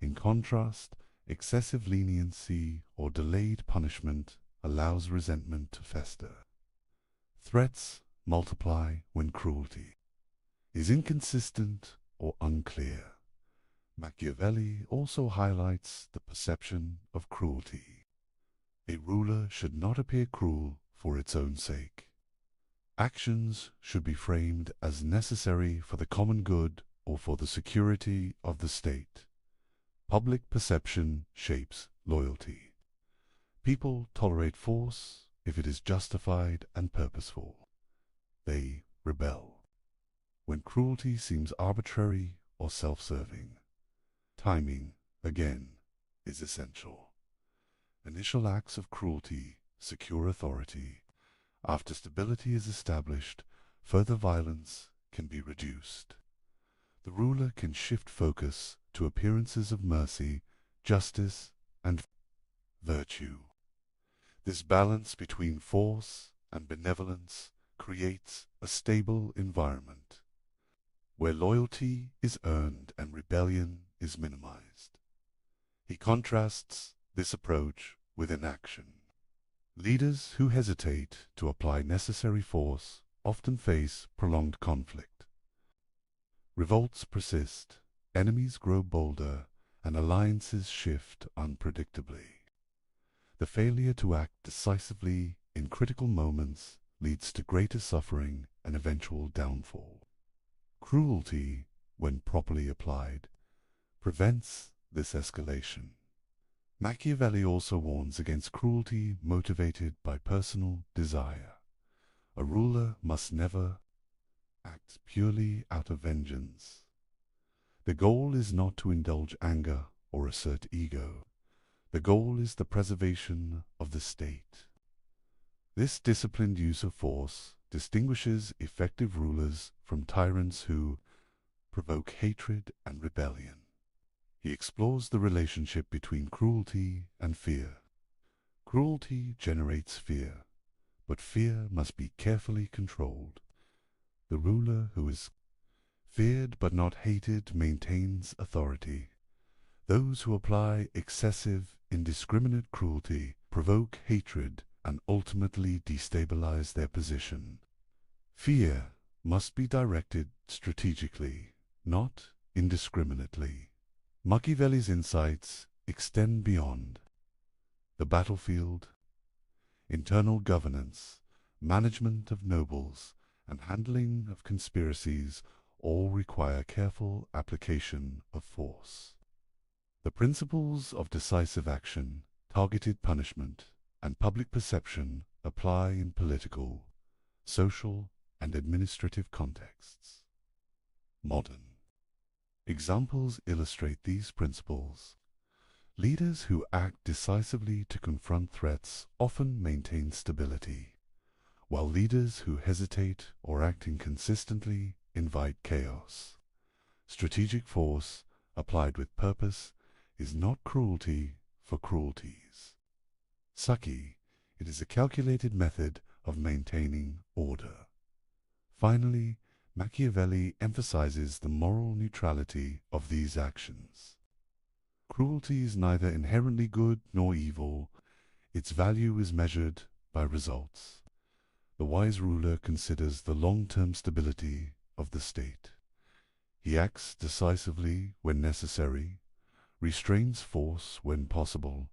In contrast, excessive leniency or delayed punishment allows resentment to fester. Threats multiply when cruelty is inconsistent or unclear. Machiavelli also highlights the perception of cruelty. A ruler should not appear cruel for its own sake. Actions should be framed as necessary for the common good or for the security of the state. Public perception shapes loyalty. People tolerate force if it is justified and purposeful. They rebel when cruelty seems arbitrary or self-serving. Timing, again, is essential. Initial acts of cruelty secure authority. After stability is established, further violence can be reduced. The ruler can shift focus to appearances of mercy, justice, and virtue. This balance between force and benevolence creates a stable environment where loyalty is earned and rebellion is minimized. He contrasts this approach with inaction. Leaders who hesitate to apply necessary force often face prolonged conflict. Revolts persist, enemies grow bolder, and alliances shift unpredictably. The failure to act decisively in critical moments leads to greater suffering and eventual downfall. Cruelty, when properly applied, prevents this escalation. Machiavelli also warns against cruelty motivated by personal desire. A ruler must never act purely out of vengeance. The goal is not to indulge anger or assert ego. The goal is the preservation of the state. This disciplined use of force distinguishes effective rulers from tyrants who provoke hatred and rebellion. He explores the relationship between cruelty and fear. Cruelty generates fear, but fear must be carefully controlled. The ruler who is feared but not hated maintains authority. Those who apply excessive, indiscriminate cruelty provoke hatred and ultimately destabilize their position. Fear must be directed strategically, not indiscriminately. Machiavelli's insights extend beyond the battlefield. Internal governance, management of nobles, and handling of conspiracies all require careful application of force. The principles of decisive action, targeted punishment, and public perception apply in political, social, and administrative contexts. Modern examples illustrate these principles. Leaders who act decisively to confront threats often maintain stability, while leaders who hesitate or act inconsistently invite chaos. Strategic force, applied with purpose, is not cruelty for cruelties. Saki, it is a calculated method of maintaining order. Finally, Machiavelli emphasizes the moral neutrality of these actions. Cruelty is neither inherently good nor evil. Its value is measured by results. The wise ruler considers the long-term stability of the state. He acts decisively when necessary, restrains force when possible,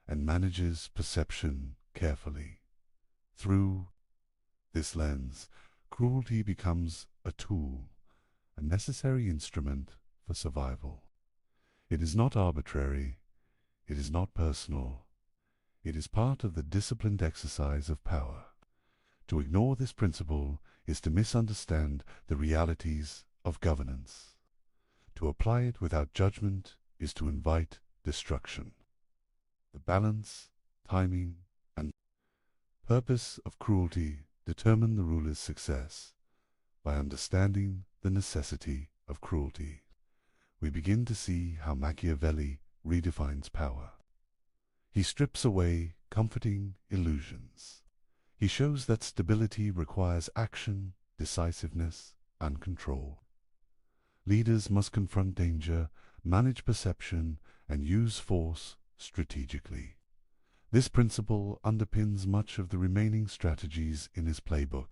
and manages perception carefully. Through this lens, cruelty becomes a tool, a necessary instrument for survival. It is not arbitrary, it is not personal, it is part of the disciplined exercise of power. To ignore this principle is to misunderstand the realities of governance. To apply it without judgment is to invite destruction. The balance, timing, and purpose of cruelty determine the ruler's success. By understanding the necessity of cruelty, we begin to see how Machiavelli redefines power. He strips away comforting illusions. He shows that stability requires action, decisiveness, and control. Leaders must confront danger, manage perception, and use force strategically. This principle underpins much of the remaining strategies in his playbook.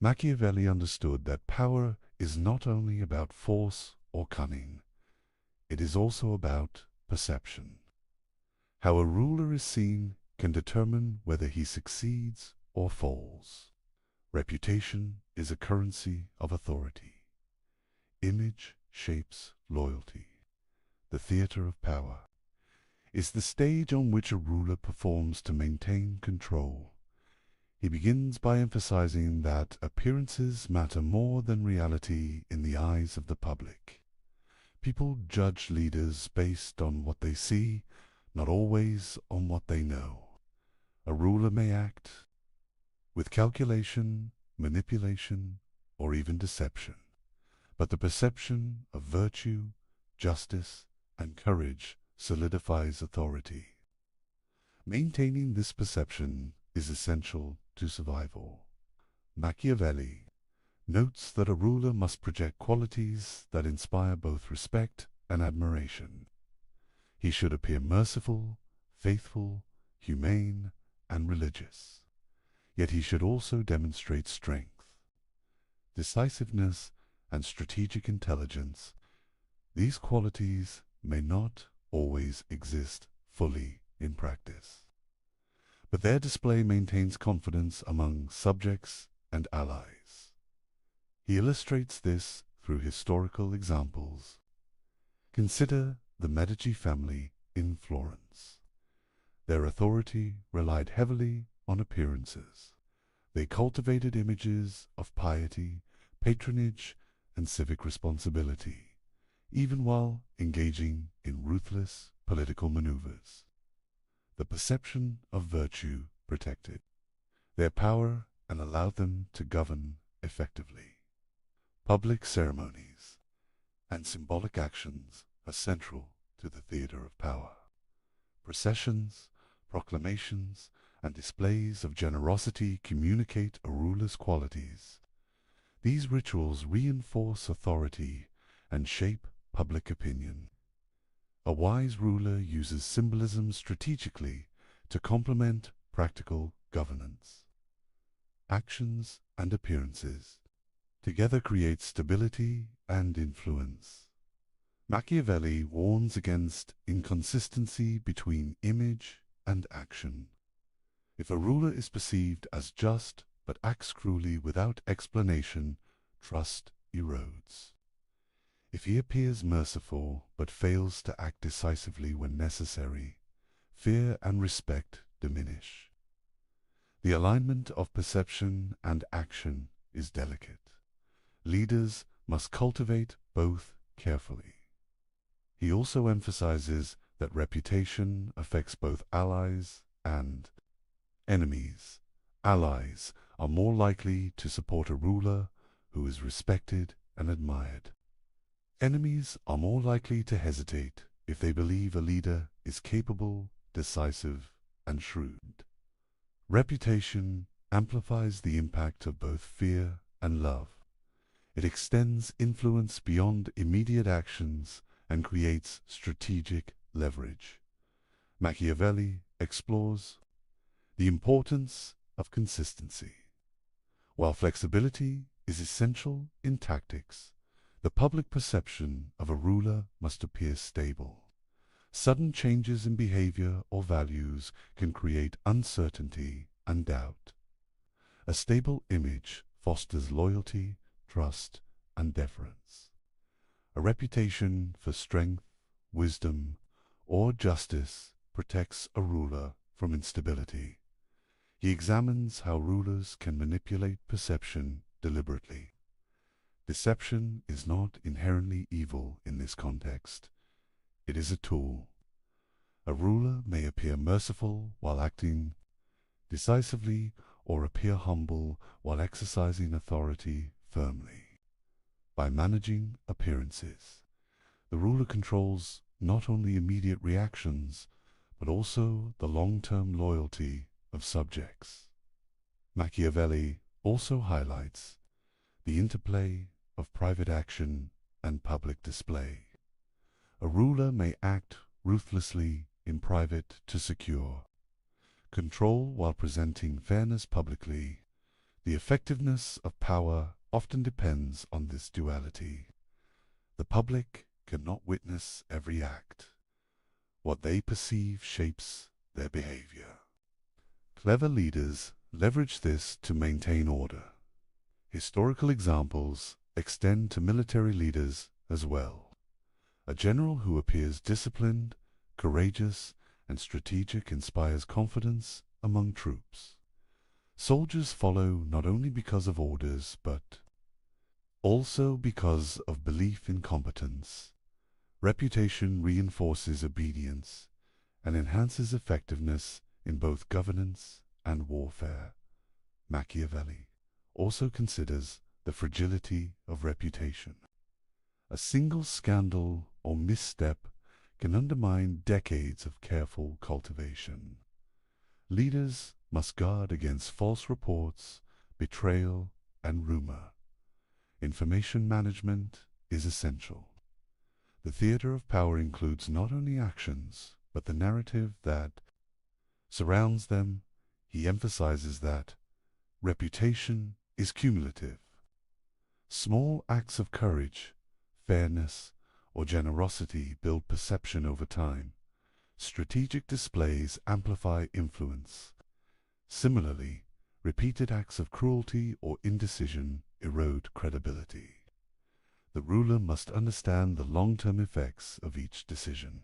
Machiavelli understood that power is not only about force or cunning, it is also about perception. How a ruler is seen can determine whether he succeeds or falls. Reputation is a currency of authority. Image shapes loyalty. The theater of power is the stage on which a ruler performs to maintain control. He begins by emphasizing that appearances matter more than reality in the eyes of the public. People judge leaders based on what they see, not always on what they know. A ruler may act with calculation, manipulation, or even deception, but the perception of virtue, justice, and courage solidifies authority. Maintaining this perception is essential to survival. Machiavelli notes that a ruler must project qualities that inspire both respect and admiration. He should appear merciful, faithful, humane, and religious. Yet he should also demonstrate strength, decisiveness, and strategic intelligence. These qualities may not always exist fully in practice, but their display maintains confidence among subjects and allies. He illustrates this through historical examples. Consider the Medici family in Florence. Their authority relied heavily on appearances. They cultivated images of piety, patronage, and civic responsibility, even while engaging in ruthless political maneuvers. The perception of virtue protected their power and allowed them to govern effectively. Public ceremonies and symbolic actions are central to the theater of power. Processions, proclamations, and displays of generosity communicate a ruler's qualities. These rituals reinforce authority and shape public opinion. A wise ruler uses symbolism strategically to complement practical governance. Actions and appearances together create stability and influence. Machiavelli warns against inconsistency between image and action. If a ruler is perceived as just but acts cruelly without explanation, trust erodes. If he appears merciful but fails to act decisively when necessary, fear and respect diminish. The alignment of perception and action is delicate. Leaders must cultivate both carefully. He also emphasizes that reputation affects both allies and enemies. Allies are more likely to support a ruler who is respected and admired. Enemies are more likely to hesitate if they believe a leader is capable, decisive, and shrewd. Reputation amplifies the impact of both fear and love. It extends influence beyond immediate actions and creates strategic leverage. Machiavelli explores the importance of consistency. While flexibility is essential in tactics, the public perception of a ruler must appear stable. Sudden changes in behavior or values can create uncertainty and doubt. A stable image fosters loyalty, trust, and deference. A reputation for strength, wisdom, or justice protects a ruler from instability. He examines how rulers can manipulate perception deliberately. Deception is not inherently evil in this context. It is a tool. A ruler may appear merciful while acting decisively or appear humble while exercising authority firmly. By managing appearances, the ruler controls not only immediate reactions, but also the long-term loyalty of subjects. Machiavelli also highlights the interplay of private action and public display. A ruler may act ruthlessly in private to secure control while presenting fairness publicly. The effectiveness of power often depends on this duality. The public cannot witness every act. What they perceive shapes their behavior. Clever leaders leverage this to maintain order. Historical examples extend to military leaders as well. A general who appears disciplined, courageous, and strategic inspires confidence among troops. Soldiers follow not only because of orders, but also because of belief in competence. Reputation reinforces obedience and enhances effectiveness in both governance and warfare. Machiavelli also considers the fragility of reputation. A single scandal or misstep can undermine decades of careful cultivation. Leaders must guard against false reports, betrayal, and rumor. Information management is essential. The theater of power includes not only actions, but the narrative that surrounds them. He emphasizes that reputation is cumulative. Small acts of courage, fairness, or generosity build perception over time. Strategic displays amplify influence. Similarly, repeated acts of cruelty or indecision erode credibility. The ruler must understand the long-term effects of each decision.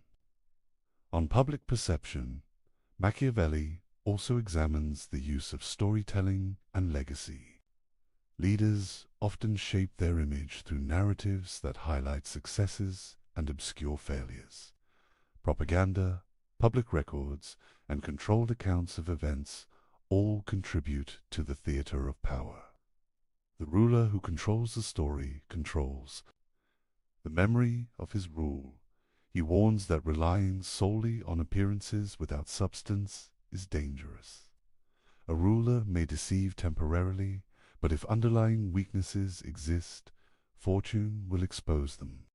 On public perception, Machiavelli also examines the use of storytelling and legacy. Leaders often shape their image through narratives that highlight successes and obscure failures. Propaganda, public records, and controlled accounts of events all contribute to the theater of power. The ruler who controls the story controls the memory of his rule. He warns that relying solely on appearances without substance is dangerous. A ruler may deceive temporarily, but if underlying weaknesses exist, fortune will expose them.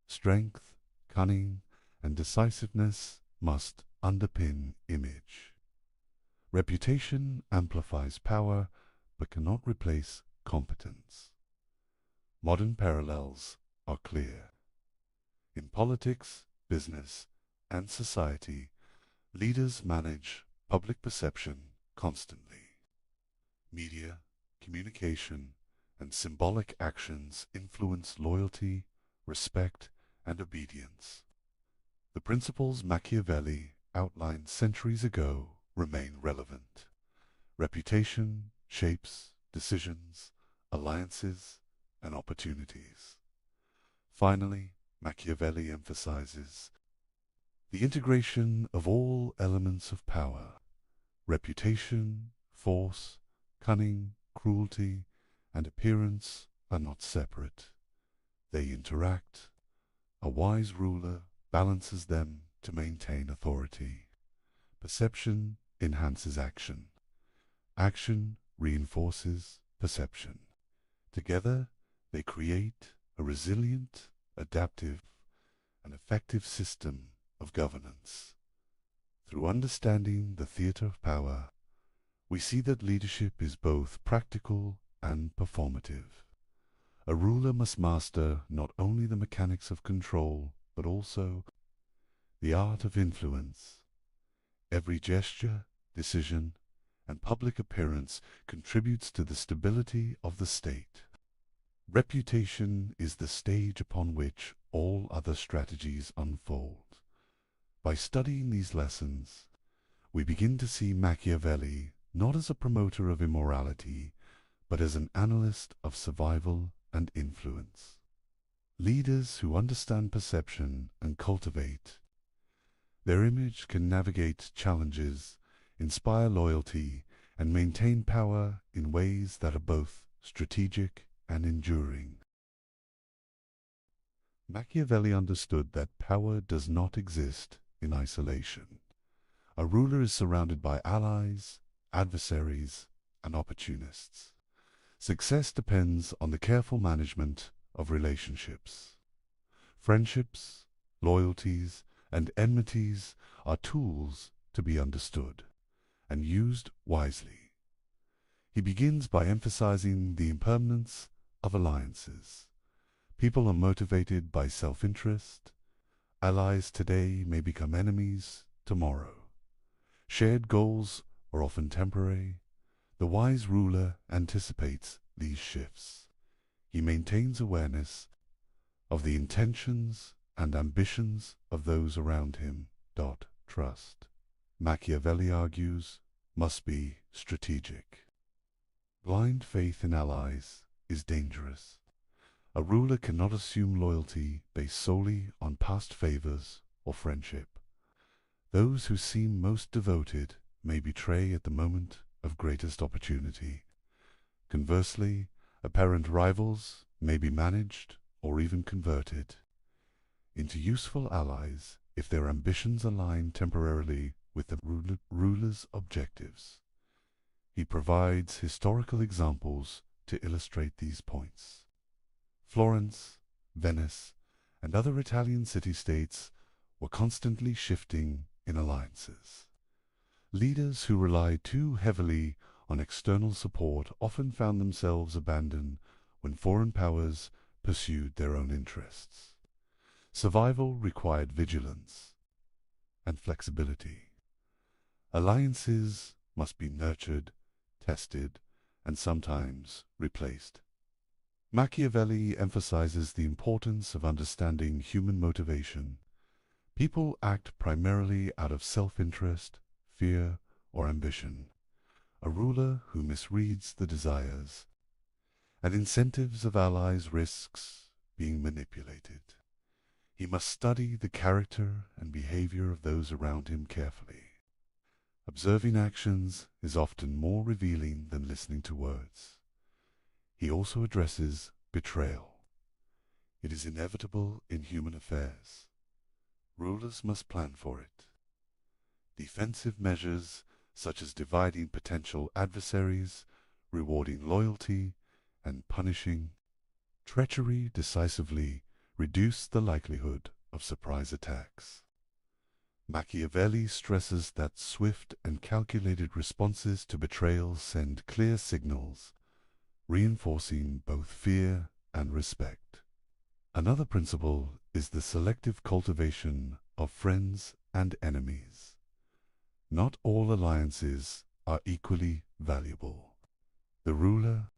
Strength, cunning, and decisiveness must underpin image. Reputation amplifies power, but cannot replace competence. Modern parallels are clear. In politics, business, and society, leaders manage public perception constantly. Media, communication, and symbolic actions influence loyalty, respect, and obedience. The principles Machiavelli outlined centuries ago remain relevant. Reputation shapes decisions, alliances, and opportunities. Finally, Machiavelli emphasizes the integration of all elements of power. Reputation, force, cunning, cruelty, and appearance are not separate. They interact. A wise ruler balances them to maintain authority. Perception enhances action. Action reinforces perception. Together, they create a resilient, adaptive, and effective system of governance. Through understanding the theater of power, we see that leadership is both practical and performative. A ruler must master not only the mechanics of control, but also the art of influence. Every gesture, decision, and public appearance contributes to the stability of the state. Reputation is the stage upon which all other strategies unfold. By studying these lessons, we begin to see Machiavelli not as a promoter of immorality, but as an analyst of survival and influence. Leaders who understand perception and cultivate their image can navigate challenges, inspire loyalty, and maintain power in ways that are both strategic and enduring. Machiavelli understood that power does not exist in isolation. A ruler is surrounded by allies, adversaries, and opportunists. Success depends on the careful management of relationships. Friendships, loyalties, and enmities are tools to be understood and used wisely. He begins by emphasizing the impermanence of alliances. People are motivated by self-interest. Allies today may become enemies tomorrow. Shared goals are often temporary. The wise ruler anticipates these shifts. He maintains awareness of the intentions and ambitions of those around him. Trust, Machiavelli argues, must be strategic. Blind faith in allies is dangerous. A ruler cannot assume loyalty based solely on past favors or friendship. Those who seem most devoted may betray at the moment of greatest opportunity. Conversely, apparent rivals may be managed or even converted into useful allies if their ambitions align temporarily with the ruler's objectives. He provides historical examples to illustrate these points. Florence, Venice, and other Italian city-states were constantly shifting in alliances. Leaders who relied too heavily on external support often found themselves abandoned when foreign powers pursued their own interests. Survival required vigilance and flexibility. Alliances must be nurtured, tested, and sometimes replaced. Machiavelli emphasizes the importance of understanding human motivation. People act primarily out of self-interest, fear, or ambition. A ruler who misreads the desires and incentives of allies risks being manipulated. He must study the character and behavior of those around him carefully. Observing actions is often more revealing than listening to words. He also addresses betrayal. It is inevitable in human affairs. Rulers must plan for it. Defensive measures, such as dividing potential adversaries, rewarding loyalty, and punishing treachery, decisively reduce the likelihood of surprise attacks. Machiavelli stresses that swift and calculated responses to betrayal send clear signals, reinforcing both fear and respect. Another principle is the selective cultivation of friends and enemies. Not all alliances are equally valuable. The ruler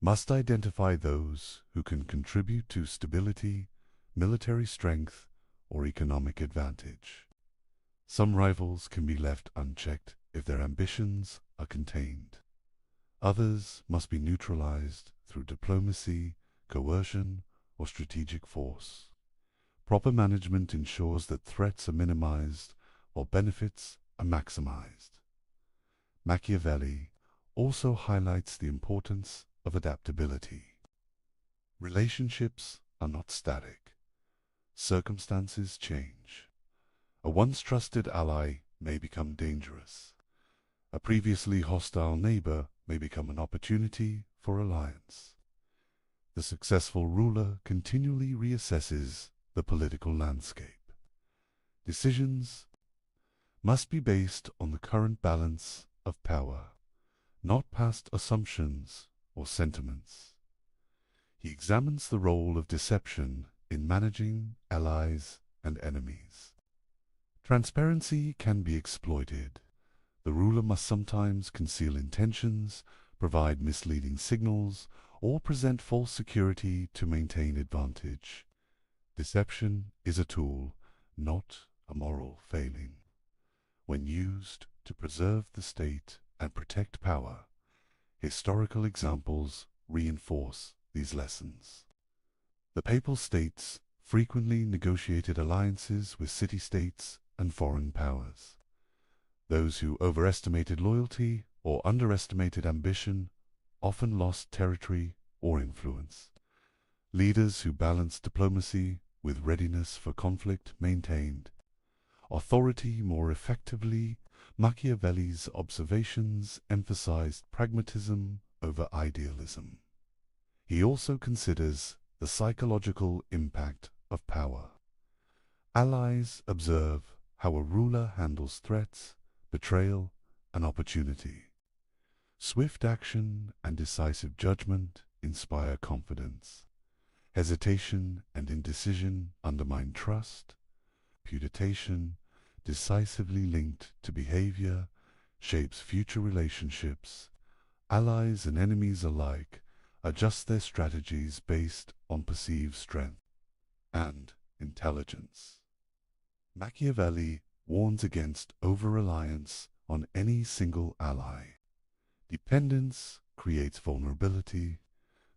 must identify those who can contribute to stability, military strength, or economic advantage. Some rivals can be left unchecked if their ambitions are contained. Others must be neutralized through diplomacy, coercion, or strategic force. Proper management ensures that threats are minimized while benefits are maximized. Machiavelli also highlights the importance of adaptability. Relationships are not static. Circumstances change. A once trusted ally may become dangerous. A previously hostile neighbor may become an opportunity for alliance. The successful ruler continually reassesses the political landscape. Decisions must be based on the current balance of power, not past assumptions or sentiments. He examines the role of deception in managing allies and enemies. Transparency can be exploited. The ruler must sometimes conceal intentions, provide misleading signals, or present false security to maintain advantage. Deception is a tool, not a moral failing. When used to preserve the state and protect power, historical examples reinforce these lessons. The Papal States frequently negotiated alliances with city-states and foreign powers. Those who overestimated loyalty or underestimated ambition often lost territory or influence. Leaders who balanced diplomacy with readiness for conflict maintained. Authority more effectively, Machiavelli's observations emphasized pragmatism over idealism. He also considers the psychological impact of power. Allies observe how a ruler handles threats, betrayal, and opportunity. Swift action and decisive judgment inspire confidence. Hesitation and indecision undermine trust. Reputation, decisively linked to behavior, shapes future relationships. Allies and enemies alike adjust their strategies based on perceived strength and intelligence. Machiavelli warns against over-reliance on any single ally. Dependence creates vulnerability.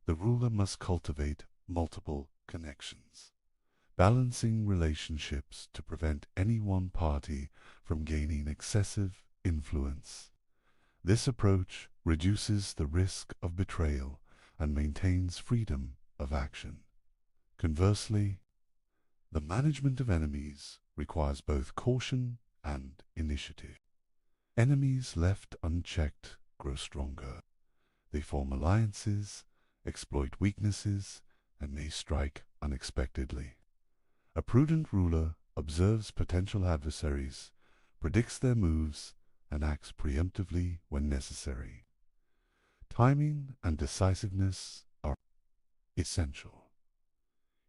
The ruler must cultivate multiple connections, balancing relationships to prevent any one party from gaining excessive influence. This approach reduces the risk of betrayal and maintains freedom of action. Conversely, the management of enemies requires both caution and initiative. Enemies left unchecked grow stronger. They form alliances, exploit weaknesses, and may strike unexpectedly. A prudent ruler observes potential adversaries, predicts their moves, and acts preemptively when necessary. Timing and decisiveness are essential.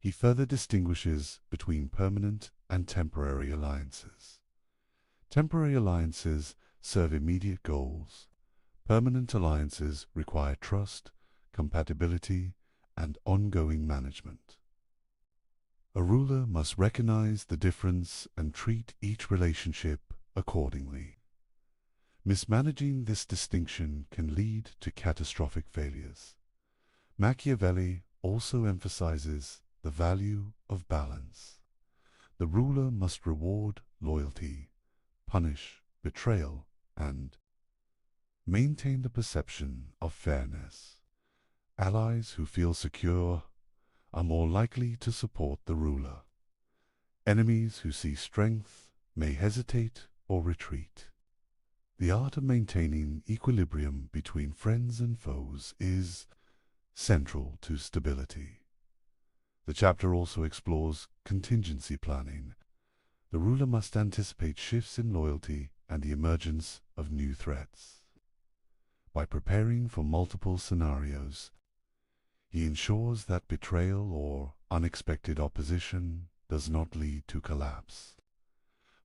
He further distinguishes between permanent and temporary alliances. Temporary alliances serve immediate goals. Permanent alliances require trust, compatibility, and ongoing management. A ruler must recognize the difference and treat each relationship accordingly. Mismanaging this distinction can lead to catastrophic failures. Machiavelli also emphasizes the value of balance. The ruler must reward loyalty, punish betrayal, and maintain the perception of fairness. Allies who feel secure are more likely to support the ruler. Enemies who see strength may hesitate or retreat. The art of maintaining equilibrium between friends and foes is central to stability. The chapter also explores contingency planning. The ruler must anticipate shifts in loyalty and the emergence of new threats. By preparing for multiple scenarios, he ensures that betrayal or unexpected opposition does not lead to collapse.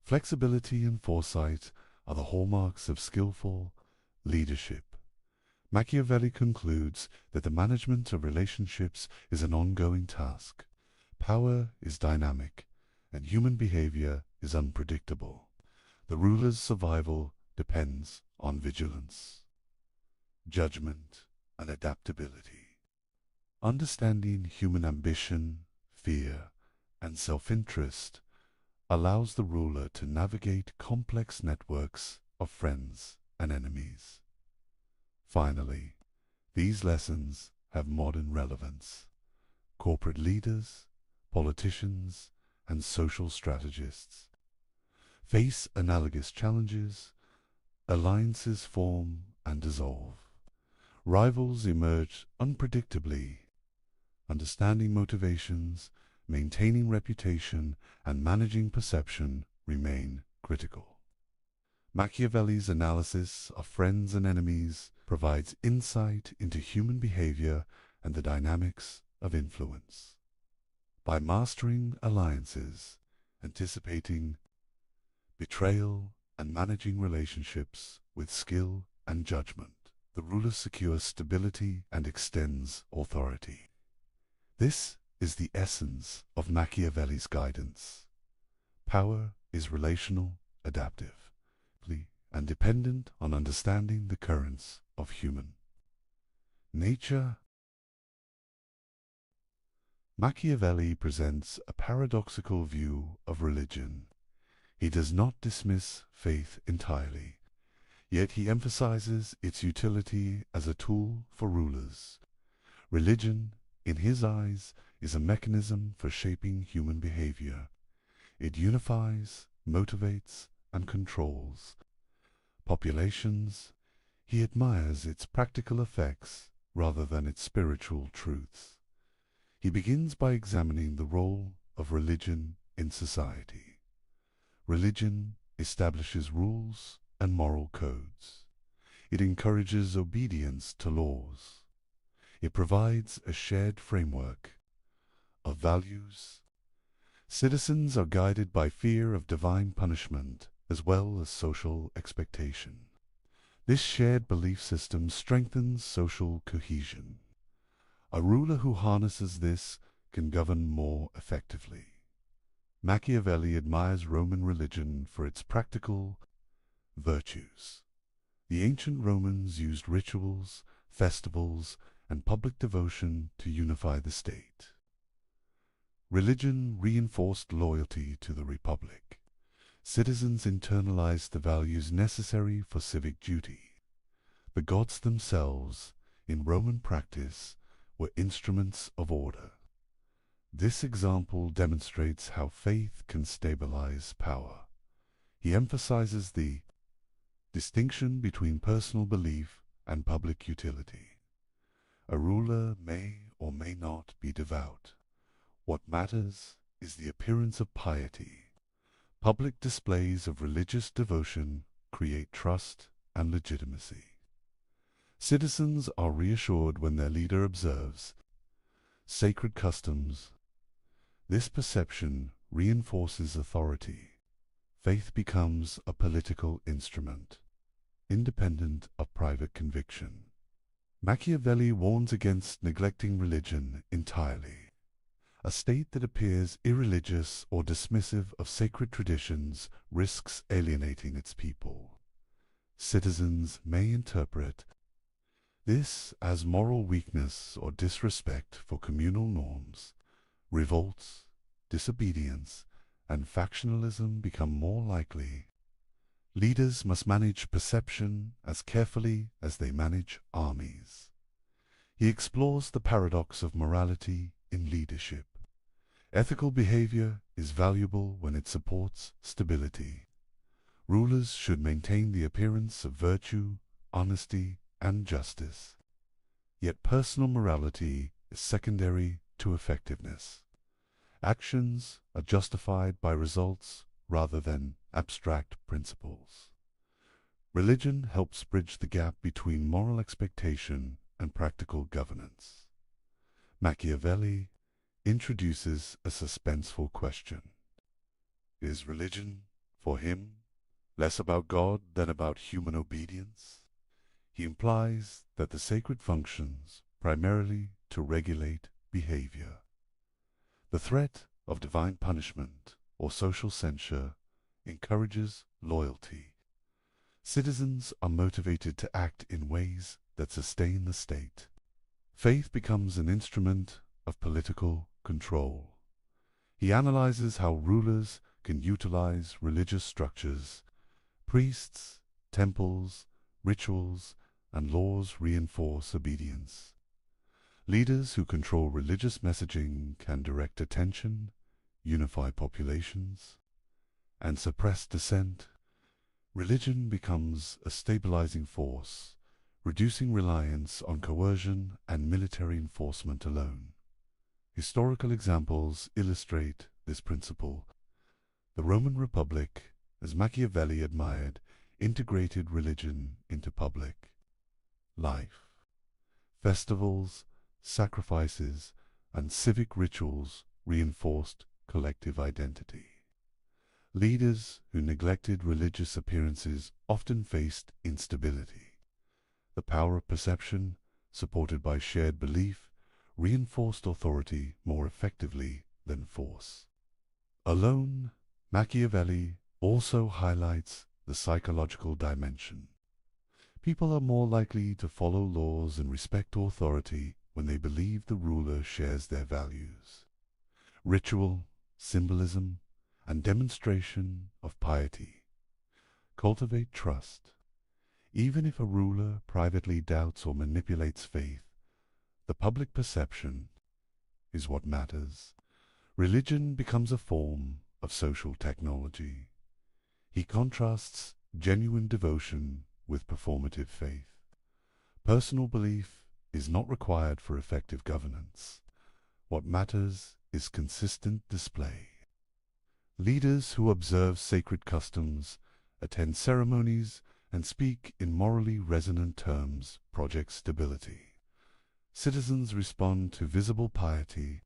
Flexibility and foresight are the hallmarks of skillful leadership. Machiavelli concludes that the management of relationships is an ongoing task. Power is dynamic, and human behavior is unpredictable. The ruler's survival depends on vigilance, judgment, and adaptability. Understanding human ambition, fear, and self-interest allows the ruler to navigate complex networks of friends and enemies. Finally, these lessons have modern relevance. Corporate leaders, politicians, and social strategists face analogous challenges. Alliances form and dissolve. Rivals emerge unpredictably. Understanding motivations, maintaining reputation, and managing perception remain critical. Machiavelli's analysis of friends and enemies provides insight into human behavior and the dynamics of influence. By mastering alliances, anticipating betrayal, and managing relationships with skill and judgment, the ruler secures stability and extends authority. This is the essence of Machiavelli's guidance. Power is relational, adaptive, and dependent on understanding the currents of human nature. Machiavelli presents a paradoxical view of religion. He does not dismiss faith entirely, yet he emphasizes its utility as a tool for rulers. Religion, in his eyes, is a mechanism for shaping human behavior. It unifies, motivates, and controls populations. He admires its practical effects rather than its spiritual truths. He begins by examining the role of religion in society. Religion establishes rules and moral codes. It encourages obedience to laws. It provides a shared framework of values. Citizens are guided by fear of divine punishment as well as social expectation. This shared belief system strengthens social cohesion. A ruler who harnesses this can govern more effectively. Machiavelli admires Roman religion for its practical virtues. The ancient Romans used rituals, festivals, and public devotion to unify the state. Religion reinforced loyalty to the republic. Citizens internalized the values necessary for civic duty. The gods themselves, in Roman practice, were instruments of order. This example demonstrates how faith can stabilize power. He emphasizes the distinction between personal belief and public utility. A ruler may or may not be devout. What matters is the appearance of piety. Public displays of religious devotion create trust and legitimacy. Citizens are reassured when their leader observes sacred customs. This perception reinforces authority. Faith becomes a political instrument, independent of private conviction. Machiavelli warns against neglecting religion entirely. A state that appears irreligious or dismissive of sacred traditions risks alienating its people. Citizens may interpret this as moral weakness or disrespect for communal norms. Revolts, disobedience, and factionalism become more likely. Leaders must manage perception as carefully as they manage armies. He explores the paradox of morality in leadership. Ethical behavior is valuable when it supports stability. Rulers should maintain the appearance of virtue, honesty, and justice. Yet personal morality is secondary to effectiveness. Actions are justified by results rather than abstract principles. Religion helps bridge the gap between moral expectation and practical governance. Machiavelli introduces a suspenseful question. Is religion, for him, less about God than about human obedience? He implies that the sacred functions primarily to regulate behavior. The threat of divine punishment or social censure encourages loyalty. Citizens are motivated to act in ways that sustain the state. Faith becomes an instrument of political control. He analyzes how rulers can utilize religious structures. Priests, temples, rituals, and laws reinforce obedience. Leaders who control religious messaging can direct attention, unify populations, and suppress dissent. Religion becomes a stabilizing force, reducing reliance on coercion and military enforcement alone. Historical examples illustrate this principle. The Roman Republic, as Machiavelli admired, integrated religion into public life. Festivals, sacrifices, and civic rituals reinforced collective identity. Leaders who neglected religious appearances often faced instability. The power of perception, supported by shared belief, reinforced authority more effectively than force. Alone, Machiavelli also highlights the psychological dimension. People are more likely to follow laws and respect authority when they believe the ruler shares their values. Ritual, symbolism, and demonstration of piety cultivate trust. Even if a ruler privately doubts or manipulates faith, the public perception is what matters. Religion becomes a form of social technology. He contrasts genuine devotion with performative faith. Personal belief is not required for effective governance. What matters is consistent display. Leaders who observe sacred customs, attend ceremonies, and speak in morally resonant terms project stability. Citizens respond to visible piety.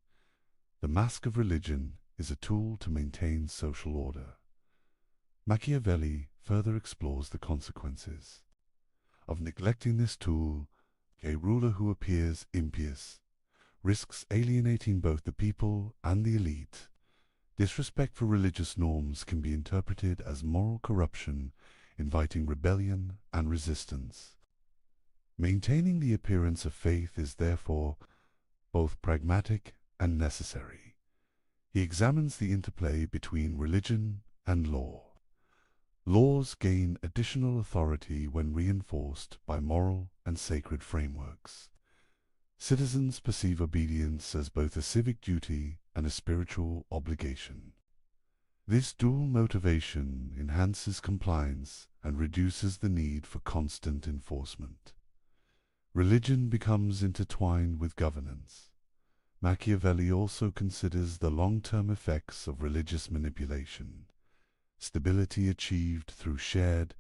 The mask of religion is a tool to maintain social order. Machiavelli further explores the consequences of neglecting this tool. A ruler who appears impious risks alienating both the people and the elite. Disrespect for religious norms can be interpreted as moral corruption, inviting rebellion and resistance. Maintaining the appearance of faith is therefore both pragmatic and necessary. He examines the interplay between religion and law. Laws gain additional authority when reinforced by moral and sacred frameworks. Citizens perceive obedience as both a civic duty and a spiritual obligation. This dual motivation enhances compliance and reduces the need for constant enforcement. Religion becomes intertwined with governance. Machiavelli also considers the long-term effects of religious manipulation. Stability achieved through shared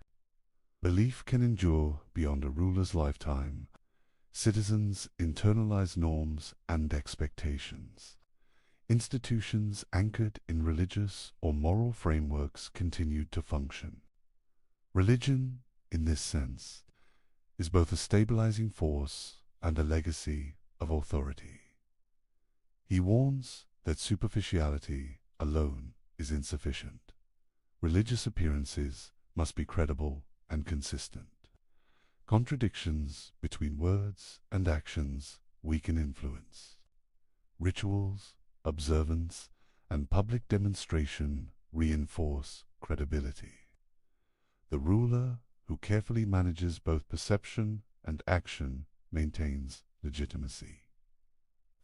belief can endure beyond a ruler's lifetime. Citizens internalize norms and expectations. Institutions anchored in religious or moral frameworks continued to function. Religion, in this sense, is both a stabilizing force and a legacy of authority. He warns that superficiality alone is insufficient. Religious appearances must be credible and consistent. Contradictions between words and actions weaken influence. Rituals, observance, and public demonstration reinforce credibility. The ruler who carefully manages both perception and action maintains legitimacy.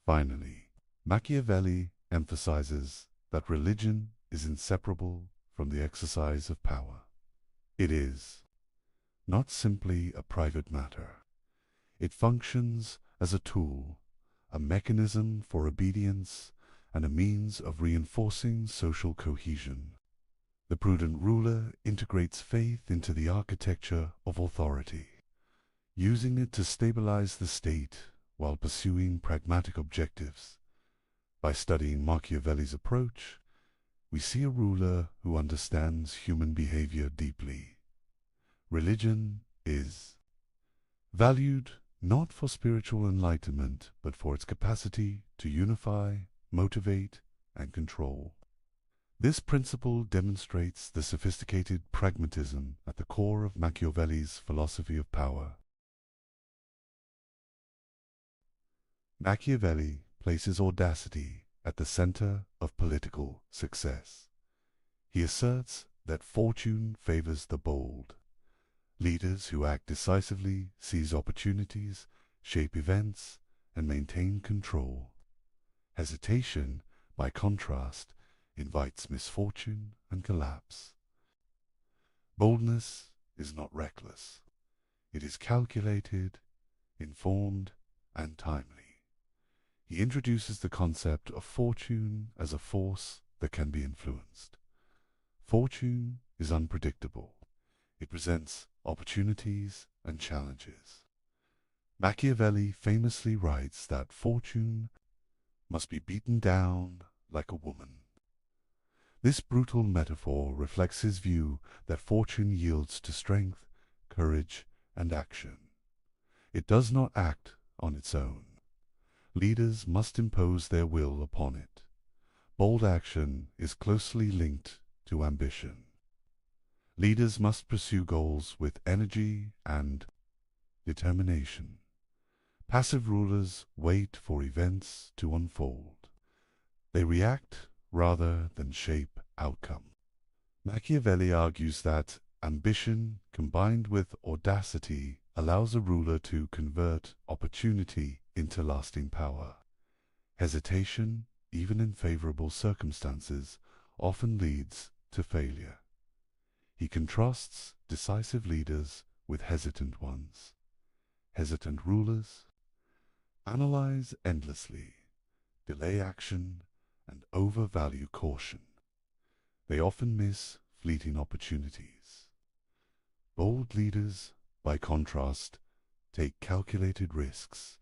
Finally, Machiavelli emphasizes that religion is inseparable from the exercise of power. It is not simply a private matter. It functions as a tool, a mechanism for obedience, and a means of reinforcing social cohesion. The prudent ruler integrates faith into the architecture of authority, using it to stabilize the state while pursuing pragmatic objectives. By studying Machiavelli's approach, we see a ruler who understands human behavior deeply. Religion is valued not for spiritual enlightenment, but for its capacity to unify, motivate, and control. This principle demonstrates the sophisticated pragmatism at the core of Machiavelli's philosophy of power. Machiavelli places audacity at the center of political success. He asserts that fortune favors the bold. Leaders who act decisively seize opportunities, shape events, and maintain control. Hesitation, by contrast, invites misfortune and collapse. Boldness is not reckless. It is calculated, informed, and timely. He introduces the concept of fortune as a force that can be influenced. Fortune is unpredictable. It presents opportunities and challenges. Machiavelli famously writes that fortune must be beaten down like a woman. This brutal metaphor reflects his view that fortune yields to strength, courage, and action. It does not act on its own. Leaders must impose their will upon it. Bold action is closely linked to ambition. Leaders must pursue goals with energy and determination. Passive rulers wait for events to unfold. They react rather than shape outcome. Machiavelli argues that ambition combined with audacity allows a ruler to convert opportunity into lasting power. Hesitation, even in favorable circumstances, often leads to failure. He contrasts decisive leaders with hesitant ones. Hesitant rulers analyze endlessly, delay action, and overvalue caution. They often miss fleeting opportunities. Bold leaders, by contrast, take calculated risks.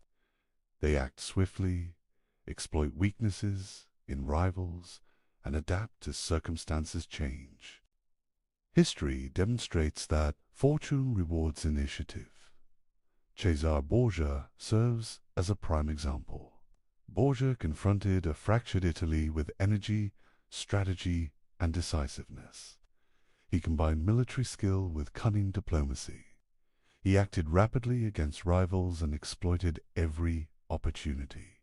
They act swiftly, exploit weaknesses in rivals, and adapt as circumstances change. History demonstrates that fortune rewards initiative. Cesare Borgia serves as a prime example. Borgia confronted a fractured Italy with energy, strategy, and decisiveness. He combined military skill with cunning diplomacy. He acted rapidly against rivals and exploited every opportunity.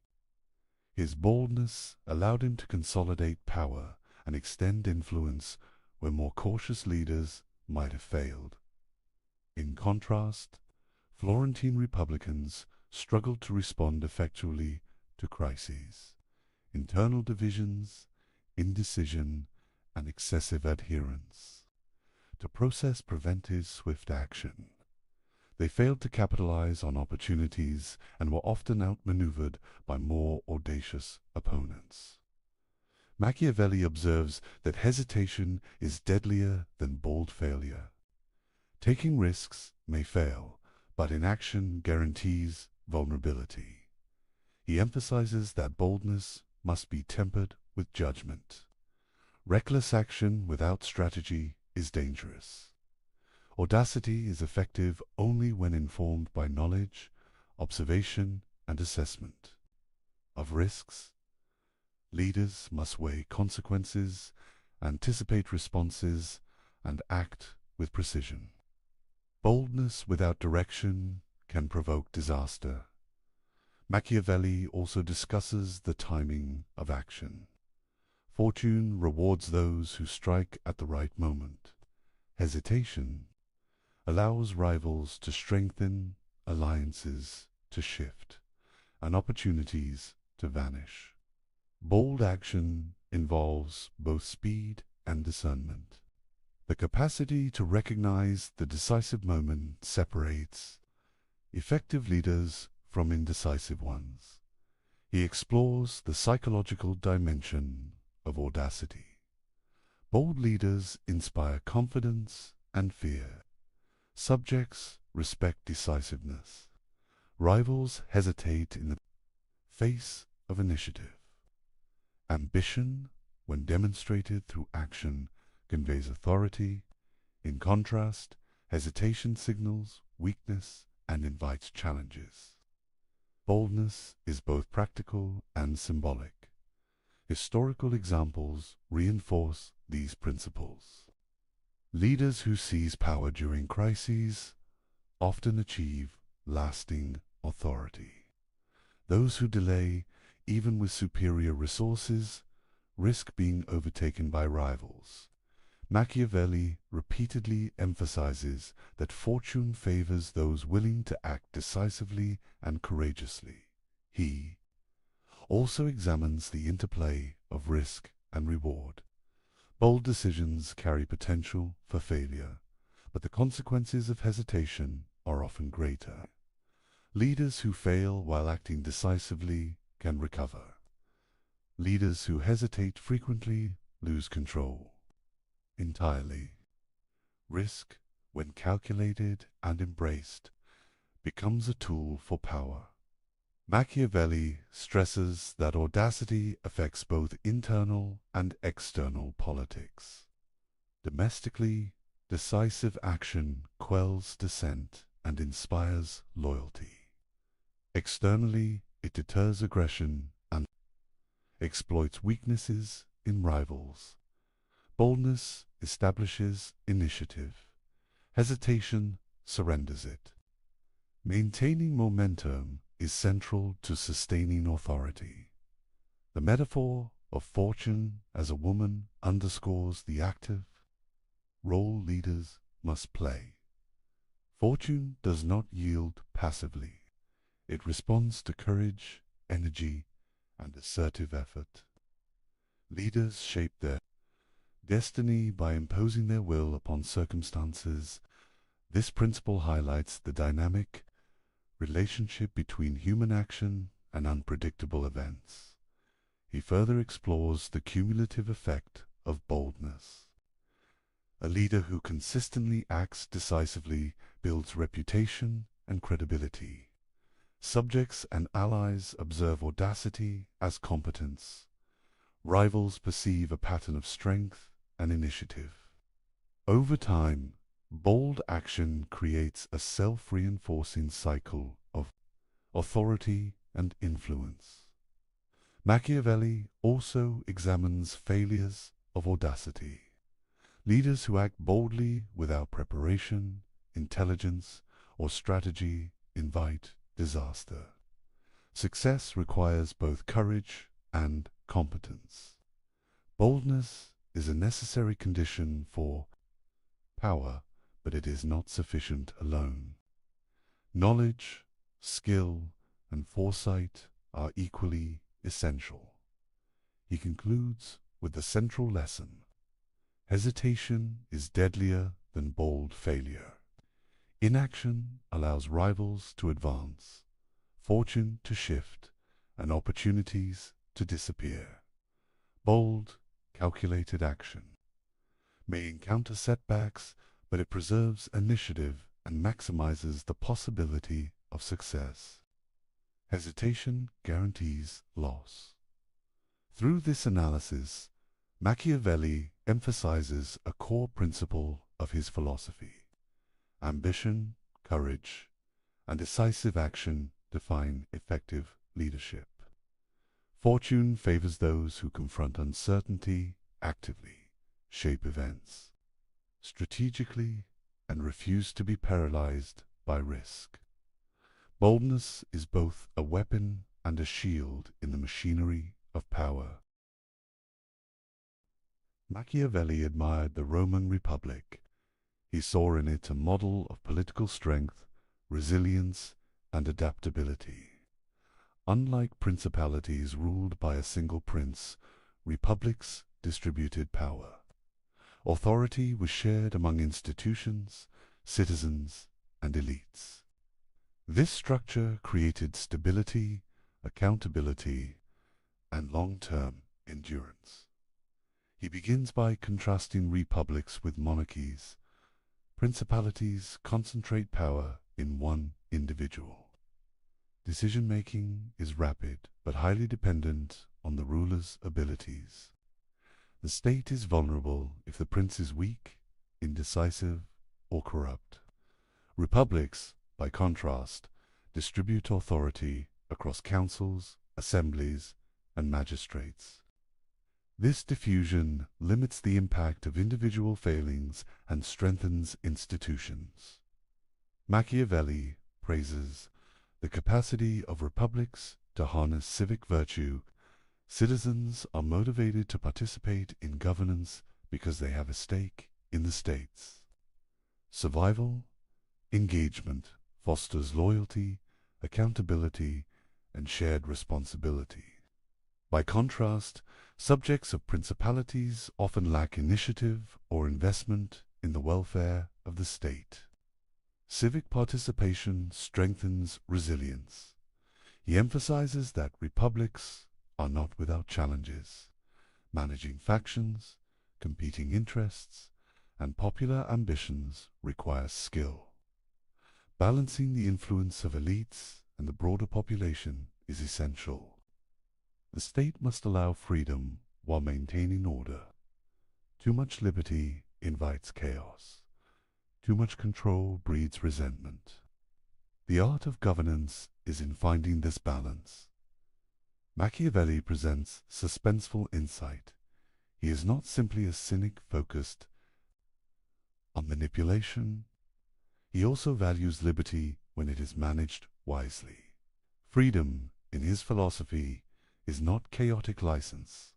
His boldness allowed him to consolidate power and extend influence where more cautious leaders might have failed. In contrast, Florentine Republicans struggled to respond effectually to crises, internal divisions, indecision, and excessive adherence. To process preventive swift action. They failed to capitalize on opportunities and were often outmaneuvered by more audacious opponents. Machiavelli observes that hesitation is deadlier than bold failure. Taking risks may fail, but inaction guarantees vulnerability. He emphasizes that boldness must be tempered with judgment. Reckless action without strategy is dangerous. Audacity is effective only when informed by knowledge, observation, and assessment of risks. Leaders must weigh consequences, anticipate responses, and act with precision. Boldness without direction can provoke disaster. Machiavelli also discusses the timing of action. Fortune rewards those who strike at the right moment. Hesitation allows rivals to strengthen, alliances to shift, and opportunities to vanish. Bold action involves both speed and discernment. The capacity to recognize the decisive moment separates effective leaders from indecisive ones. He explores the psychological dimension of audacity. Bold leaders inspire confidence and fear. Subjects respect decisiveness. Rivals hesitate in the face of initiative. Ambition, when demonstrated through action, conveys authority. In contrast, hesitation signals weakness and invites challenges. Boldness is both practical and symbolic. Historical examples reinforce these principles. Leaders who seize power during crises often achieve lasting authority. Those who delay, even with superior resources, risk being overtaken by rivals. Machiavelli repeatedly emphasizes that fortune favors those willing to act decisively and courageously. He also examines the interplay of risk and reward. Bold decisions carry potential for failure, but the consequences of hesitation are often greater. Leaders who fail while acting decisively can recover. Leaders who hesitate frequently lose control entirely. Risk, when calculated and embraced, becomes a tool for power. Machiavelli stresses that audacity affects both internal and external politics. Domestically, decisive action quells dissent and inspires loyalty. Externally, it deters aggression and exploits weaknesses in rivals. Boldness establishes initiative. Hesitation surrenders it. Maintaining momentum is central to sustaining authority. The metaphor of fortune as a woman underscores the active role leaders must play. Fortune does not yield passively. It responds to courage, energy, and assertive effort. Leaders shape their destiny by imposing their will upon circumstances. This principle highlights the dynamic relationship between human action and unpredictable events. He further explores the cumulative effect of boldness. A leader who consistently acts decisively builds reputation and credibility. Subjects and allies observe audacity as competence. Rivals perceive a pattern of strength and initiative. Over time, bold action creates a self-reinforcing cycle of authority and influence. Machiavelli also examines failures of audacity. Leaders who act boldly without preparation, intelligence, or strategy invite disaster. Success requires both courage and competence. Boldness is a necessary condition for power, but it is not sufficient alone. Knowledge, skill, and foresight are equally essential. He concludes with the central lesson: hesitation is deadlier than bold failure. Inaction allows rivals to advance, fortune to shift, and opportunities to disappear. Bold, calculated action may encounter setbacks, but it preserves initiative and maximizes the possibility of success. Hesitation guarantees loss. Through this analysis, Machiavelli emphasizes a core principle of his philosophy. Ambition, courage, and decisive action define effective leadership. Fortune favors those who confront uncertainty actively, shape events strategically, and refuse to be paralyzed by risk. Boldness is both a weapon and a shield in the machinery of power. Machiavelli admired the Roman Republic. He saw in it a model of political strength, resilience, and adaptability. Unlike principalities ruled by a single prince, republics distributed power. Authority was shared among institutions, citizens, and elites. This structure created stability, accountability, and long-term endurance. He begins by contrasting republics with monarchies. Principalities concentrate power in one individual. Decision-making is rapid but highly dependent on the ruler's abilities. The state is vulnerable if the prince is weak, indecisive, or corrupt. Republics, by contrast, distribute authority across councils, assemblies, and magistrates. This diffusion limits the impact of individual failings and strengthens institutions. Machiavelli praises the capacity of republics to harness civic virtue. Citizens are motivated to participate in governance because they have a stake in the states. Survival, engagement fosters loyalty, accountability, and shared responsibility. By contrast, subjects of principalities often lack initiative or investment in the welfare of the state. Civic participation strengthens resilience. He emphasizes that republics are not without challenges. Managing factions, competing interests, and popular ambitions requires skill. Balancing the influence of elites and the broader population is essential. The state must allow freedom while maintaining order. Too much liberty invites chaos. Too much control breeds resentment. The art of governance is in finding this balance. Machiavelli presents suspenseful insight. He is not simply a cynic focused on manipulation. He also values liberty when it is managed wisely. Freedom, in his philosophy, is not chaotic license.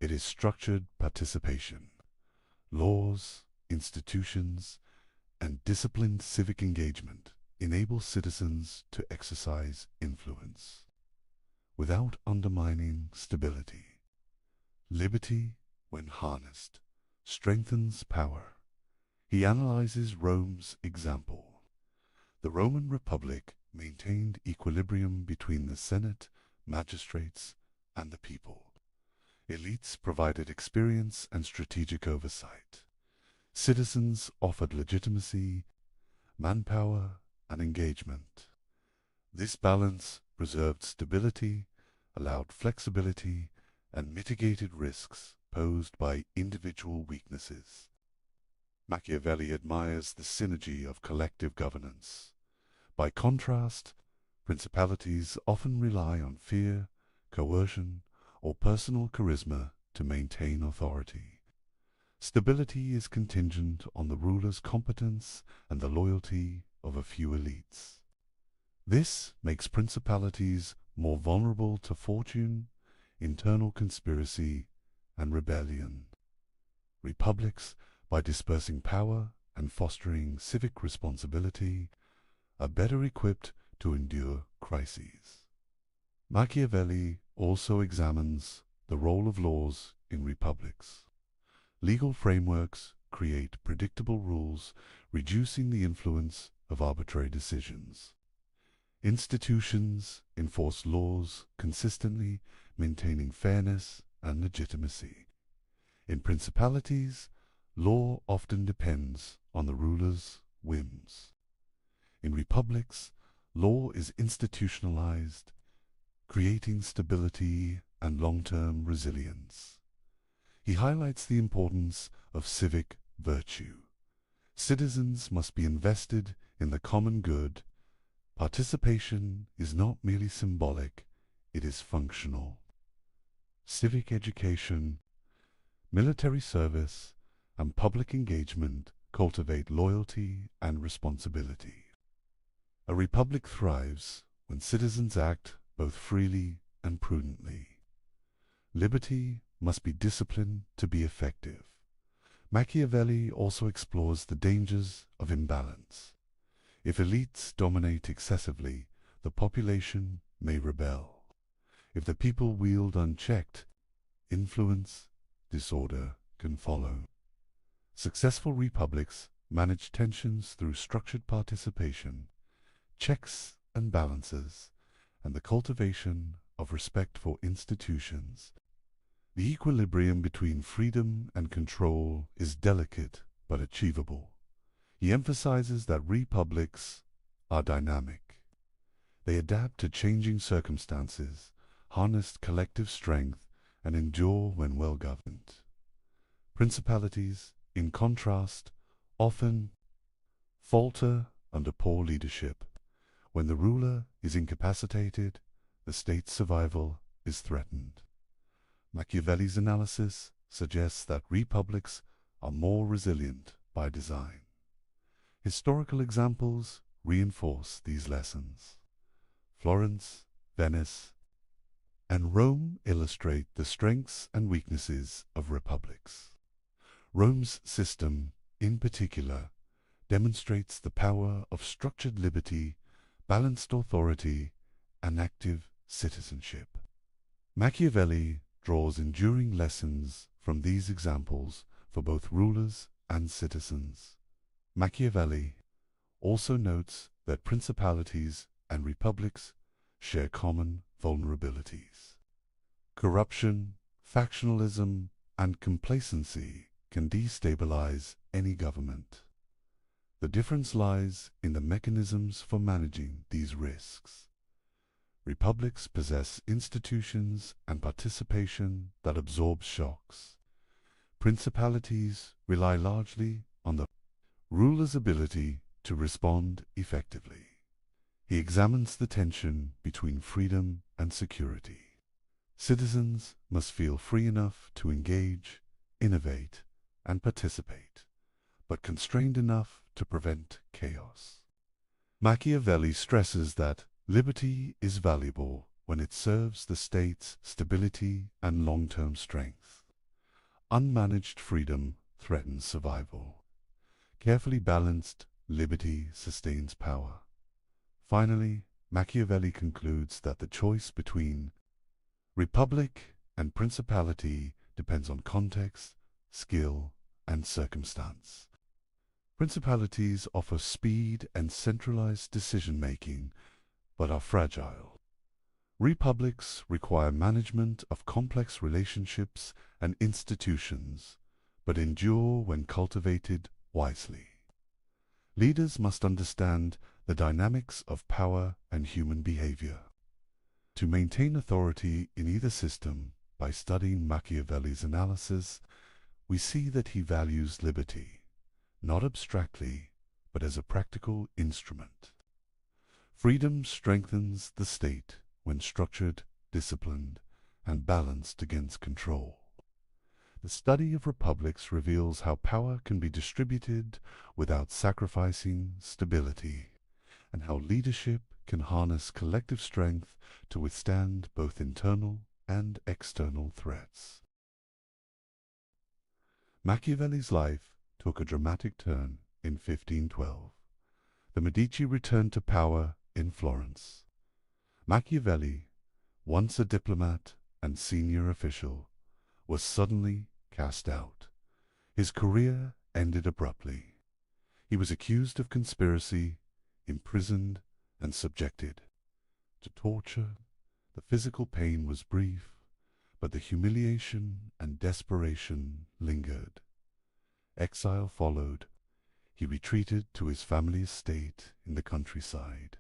It is structured participation. Laws, institutions, and disciplined civic engagement enable citizens to exercise influence. without undermining stability. Liberty, when harnessed, strengthens power. He analyzes Rome's example. The Roman Republic maintained equilibrium between the Senate, magistrates, and the people. Elites provided experience and strategic oversight. Citizens offered legitimacy, manpower, and engagement. This balance preserved stability, allowed flexibility, and mitigated risks posed by individual weaknesses. Machiavelli admires the synergy of collective governance. By contrast, principalities often rely on fear, coercion, or personal charisma to maintain authority. Stability is contingent on the ruler's competence and the loyalty of a few elites. This makes principalities more vulnerable to fortune, internal conspiracy, and rebellion. Republics, by dispersing power and fostering civic responsibility, are better equipped to endure crises. Machiavelli also examines the role of laws in republics. Legal frameworks create predictable rules, reducing the influence of arbitrary decisions. Institutions enforce laws consistently, maintaining fairness and legitimacy. In principalities, law often depends on the ruler's whims. In republics, law is institutionalized, creating stability and long-term resilience. He highlights the importance of civic virtue. Citizens must be invested in the common good. Participation is not merely symbolic, it is functional. Civic education, military service, and public engagement cultivate loyalty and responsibility. A republic thrives when citizens act both freely and prudently. Liberty must be disciplined to be effective. Machiavelli also explores the dangers of imbalance. If elites dominate excessively, the population may rebel. If the people wield unchecked, influence, disorder can follow. Successful republics manage tensions through structured participation, checks and balances, and the cultivation of respect for institutions. The equilibrium between freedom and control is delicate but achievable. He emphasizes that republics are dynamic. They adapt to changing circumstances, harness collective strength, and endure when well governed. Principalities, in contrast, often falter under poor leadership. When the ruler is incapacitated, the state's survival is threatened. Machiavelli's analysis suggests that republics are more resilient by design. Historical examples reinforce these lessons. Florence, Venice, and Rome illustrate the strengths and weaknesses of republics. Rome's system, in particular, demonstrates the power of structured liberty, balanced authority, and active citizenship. Machiavelli draws enduring lessons from these examples for both rulers and citizens. Machiavelli also notes that principalities and republics share common vulnerabilities. Corruption, factionalism, and complacency can destabilize any government. The difference lies in the mechanisms for managing these risks. Republics possess institutions and participation that absorb shocks. Principalities rely largely on the ruler's ability to respond effectively. He examines the tension between freedom and security. Citizens must feel free enough to engage, innovate, and participate, but constrained enough to prevent chaos. Machiavelli stresses that liberty is valuable when it serves the state's stability and long-term strength. Unmanaged freedom threatens survival. Carefully balanced liberty sustains power. Finally, Machiavelli concludes that the choice between Republic and principality depends on context, skill, and circumstance. Principalities offer speed and centralized decision-making, but are fragile. Republics require management of complex relationships and institutions, but endure when cultivated wisely. Leaders must understand the dynamics of power and human behavior. To maintain authority in either system, by studying Machiavelli's analysis, we see that he values liberty, not abstractly, but as a practical instrument. Freedom strengthens the state when structured, disciplined, and balanced against control. The study of republics reveals how power can be distributed without sacrificing stability, and how leadership can harness collective strength to withstand both internal and external threats. Machiavelli's life took a dramatic turn in 1512. The Medici returned to power in Florence. Machiavelli, once a diplomat and senior official, was suddenly cast out. His career ended abruptly. He was accused of conspiracy, imprisoned, and subjected to torture. The physical pain was brief, but the humiliation and desperation lingered. Exile followed. He retreated to his family estate in the countryside.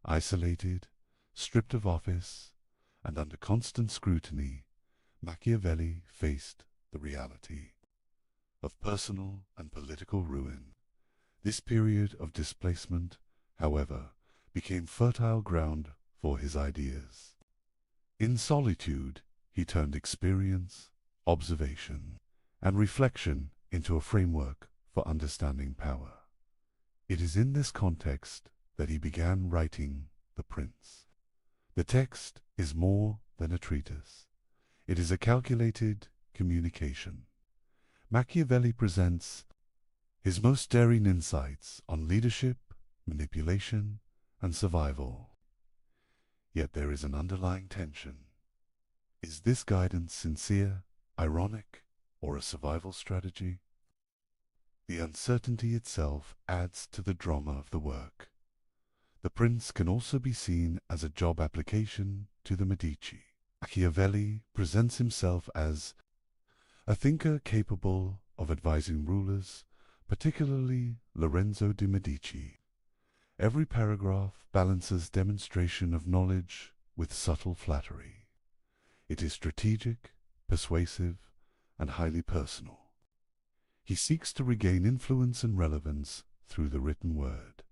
Isolated, stripped of office, and under constant scrutiny, Machiavelli faced the reality of personal and political ruin. This period of displacement, however, became fertile ground for his ideas. In solitude, he turned experience, observation, and reflection into a framework for understanding power. It is in this context that he began writing The Prince. The text is more than a treatise. It is a calculated communication. Machiavelli presents his most daring insights on leadership, manipulation, and survival. Yet there is an underlying tension. Is this guidance sincere, ironic, or a survival strategy? The uncertainty itself adds to the drama of the work. The Prince can also be seen as a job application to the Medici. Machiavelli presents himself as a thinker capable of advising rulers, particularly Lorenzo de' Medici. Every paragraph balances demonstration of knowledge with subtle flattery. It is strategic, persuasive, and highly personal. He seeks to regain influence and relevance through the written word.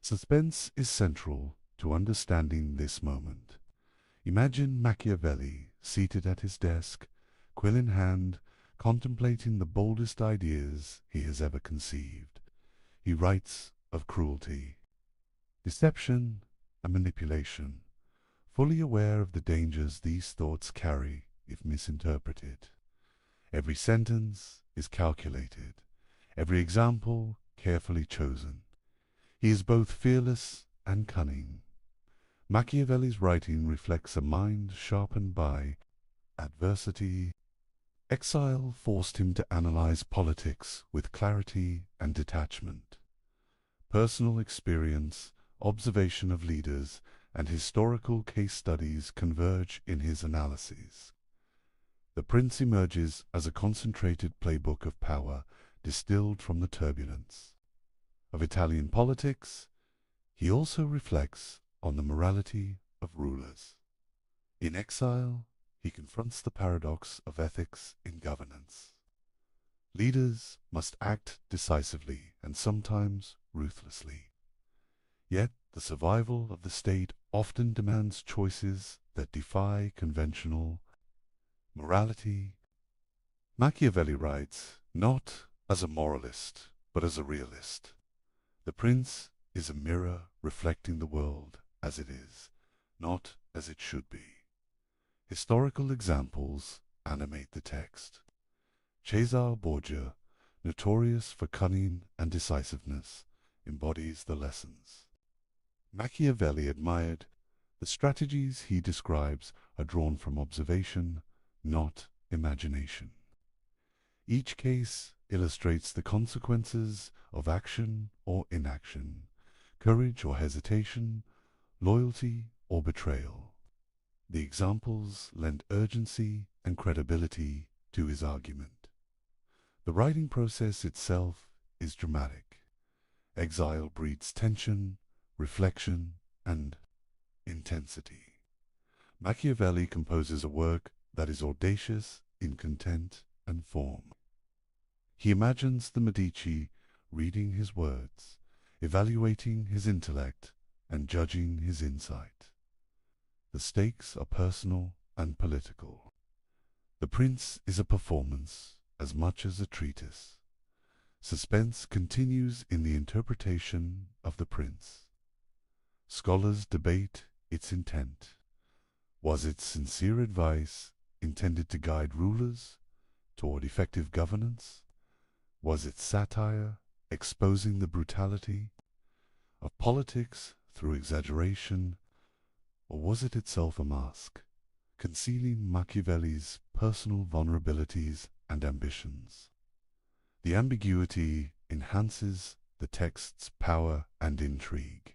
Suspense is central to understanding this moment. Imagine Machiavelli seated at his desk, quill in hand, contemplating the boldest ideas he has ever conceived. He writes of cruelty, deception, and manipulation, fully aware of the dangers these thoughts carry if misinterpreted. Every sentence is calculated, every example carefully chosen. He is both fearless and cunning. Machiavelli's writing reflects a mind sharpened by adversity. Exile forced him to analyze politics with clarity and detachment. Personal experience, observation of leaders, and historical case studies converge in his analyses. The Prince emerges as a concentrated playbook of power distilled from the turbulence of Italian politics. He also reflects on the morality of rulers. In exile, he confronts the paradox of ethics in governance. Leaders must act decisively and sometimes ruthlessly. Yet the survival of the state often demands choices that defy conventional morality. Machiavelli writes not as a moralist, but as a realist. The Prince is a mirror reflecting the world as it is, not as it should be. Historical examples animate the text. Cesare Borgia, notorious for cunning and decisiveness, embodies the lessons. Machiavelli admired The strategies he describes are drawn from observation, not imagination. Each case illustrates the consequences of action or inaction, courage or hesitation, loyalty or betrayal. The examples lend urgency and credibility to his argument. The writing process itself is dramatic. Exile breeds tension, reflection, and intensity. Machiavelli composes a work that is audacious in content and form. He imagines the Medici reading his words, evaluating his intellect, and judging his insight. The stakes are personal and political. The Prince is a performance as much as a treatise. Suspense continues in the interpretation of the Prince. Scholars debate its intent. Was it sincere advice intended to guide rulers toward effective governance? Was it satire exposing the brutality of politics through exaggeration? Or was it itself a mask, concealing Machiavelli's personal vulnerabilities and ambitions? The ambiguity enhances the text's power and intrigue.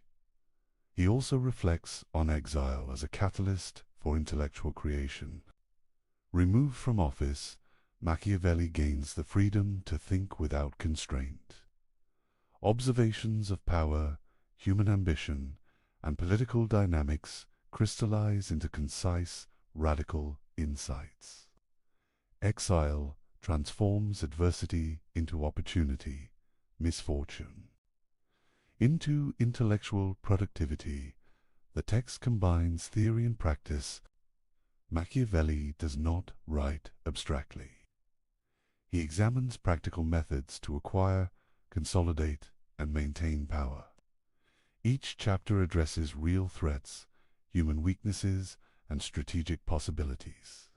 He also reflects on exile as a catalyst for intellectual creation. Removed from office, Machiavelli gains the freedom to think without constraint. Observations of power, human ambition, and political dynamics crystallize into concise, radical insights. Exile transforms adversity into opportunity, misfortune. Into intellectual productivity, the text combines theory and practice. Machiavelli does not write abstractly. He examines practical methods to acquire, consolidate, and maintain power. Each chapter addresses real threats, human weaknesses, and strategic possibilities.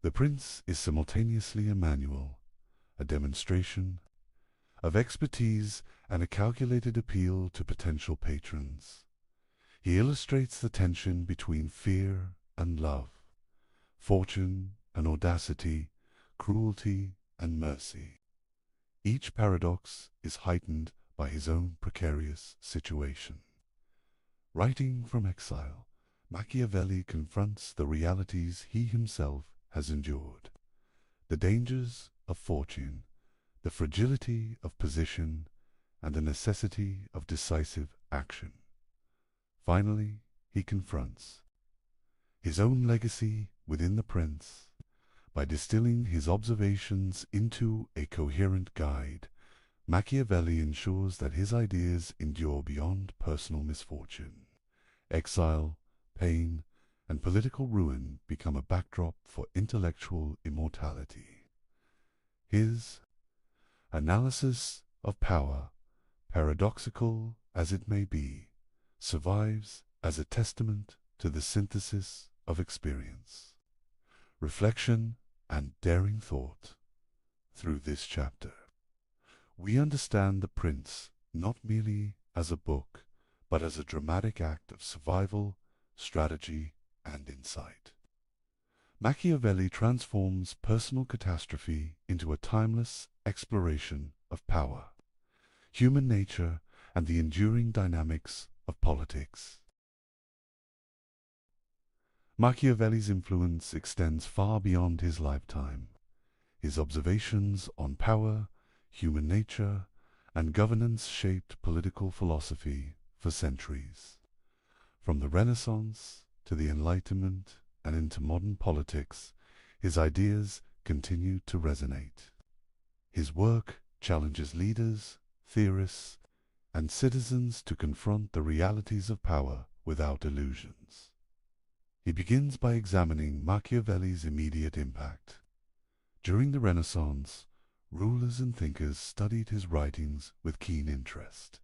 The Prince is simultaneously a manual, a demonstration of expertise, and a calculated appeal to potential patrons. He illustrates the tension between fear and love, fortune and audacity, cruelty and mercy. Each paradox is heightened by his own precarious situation. Writing from exile, Machiavelli confronts the realities he himself has endured, the dangers of fortune, the fragility of position, and the necessity of decisive action. Finally, he confronts his own legacy within the Prince. By distilling his observations into a coherent guide, Machiavelli ensures that his ideas endure beyond personal misfortune. Exile, pain, and political ruin become a backdrop for intellectual immortality. His analysis of power, paradoxical as it may be, survives as a testament to the synthesis of experience, reflection, and daring thought. Through this chapter, we understand The Prince not merely as a book, but as a dramatic act of survival, strategy, and insight. Machiavelli transforms personal catastrophe into a timeless exploration of power, human nature, and the enduring dynamics of politics. Machiavelli's influence extends far beyond his lifetime. His observations on power, human nature, and governance shaped political philosophy for centuries. From the Renaissance to the Enlightenment and into modern politics, his ideas continue to resonate. His work challenges leaders, theorists, and citizens to confront the realities of power without illusions. He begins by examining Machiavelli's immediate impact. During the Renaissance, rulers and thinkers studied his writings with keen interest.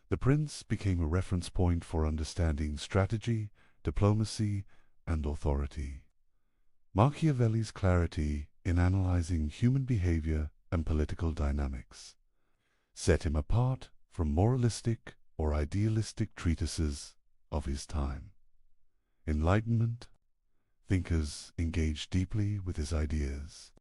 The Prince became a reference point for understanding strategy, diplomacy, and authority. Machiavelli's clarity in analyzing human behavior and political dynamics set him apart from moralistic or idealistic treatises of his time. Enlightenment, thinkers engaged deeply with his ideas.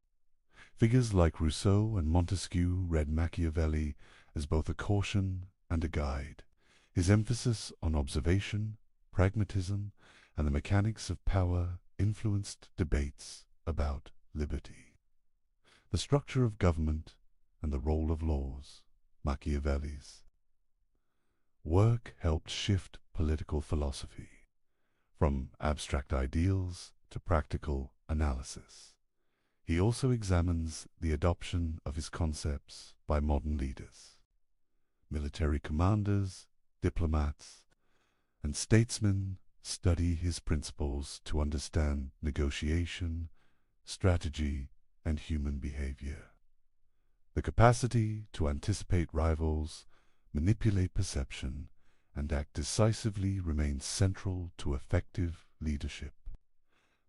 Figures like Rousseau and Montesquieu read Machiavelli as both a caution and a guide. His emphasis on observation, pragmatism, and the mechanics of power influenced debates about liberty. The structure of government and the role of laws, Machiavelli's work helped shift political philosophy from abstract ideals to practical analysis. He also examines the adoption of his concepts by modern leaders. Military commanders, diplomats, and statesmen study his principles to understand negotiation, strategy, and human behavior. The capacity to anticipate rivals, manipulate perception, and act decisively remains central to effective leadership.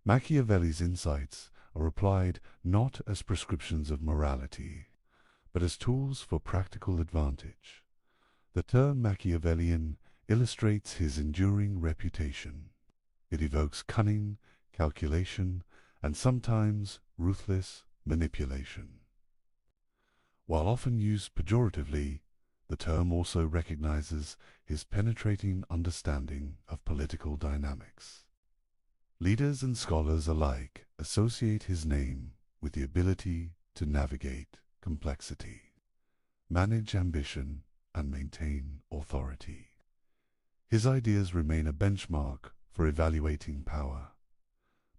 Machiavelli's insights are applied not as prescriptions of morality, but as tools for practical advantage. The term Machiavellian illustrates his enduring reputation. It evokes cunning, calculation, and sometimes ruthless manipulation. While often used pejoratively, the term also recognizes his penetrating understanding of political dynamics. Leaders and scholars alike associate his name with the ability to navigate complexity, manage ambition, and maintain authority. His ideas remain a benchmark for evaluating power.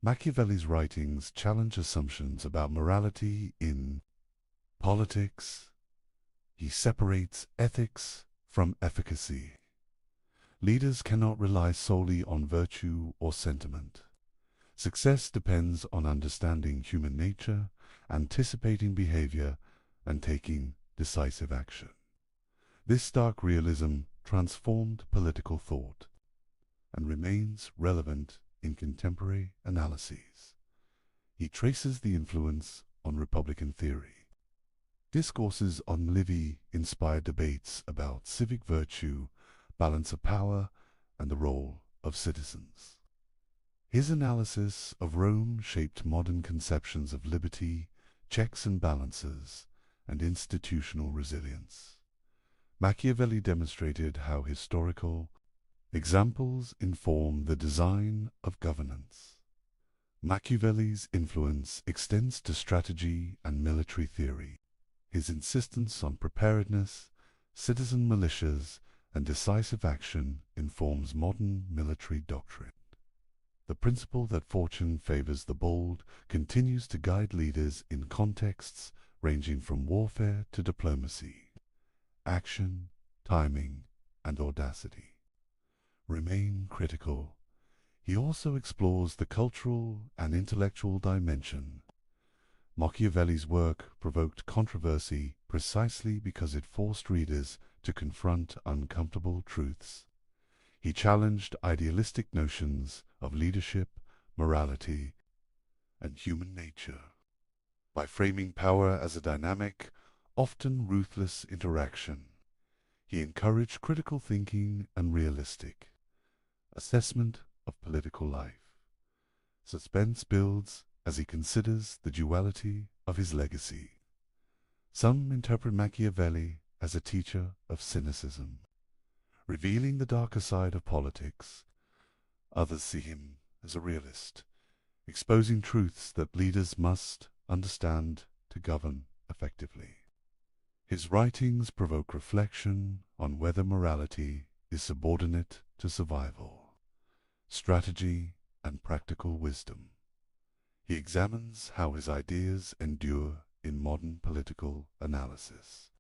Machiavelli's writings challenge assumptions about morality in politics. He separates ethics from efficacy. Leaders cannot rely solely on virtue or sentiment. Success depends on understanding human nature, anticipating behavior, and taking decisive action. This stark realism transformed political thought and remains relevant in contemporary analyses. He traces the influence on Republican theory. Discourses on Livy inspire debates about civic virtue, balance of power, and the role of citizens. His analysis of Rome shaped modern conceptions of liberty, checks and balances, and institutional resilience. Machiavelli demonstrated how historical examples inform the design of governance. Machiavelli's influence extends to strategy and military theory. His insistence on preparedness, citizen militias, and decisive action informs modern military doctrine. The principle that fortune favors the bold continues to guide leaders in contexts ranging from warfare to diplomacy. Action, timing, and audacity remain critical. He also explores the cultural and intellectual dimension. Machiavelli's work provoked controversy precisely because it forced readers to confront uncomfortable truths. He challenged idealistic notions of leadership, morality, and human nature. By framing power as a dynamic, often ruthless interaction, he encouraged critical thinking and realistic assessment of political life. Suspense builds as he considers the duality of his legacy. Some interpret Machiavelli as a teacher of cynicism, revealing the darker side of politics. Others see him as a realist, exposing truths that leaders must understand to govern effectively. His writings provoke reflection on whether morality is subordinate to survival, strategy, and practical wisdom. He examines how his ideas endure in modern political analysis.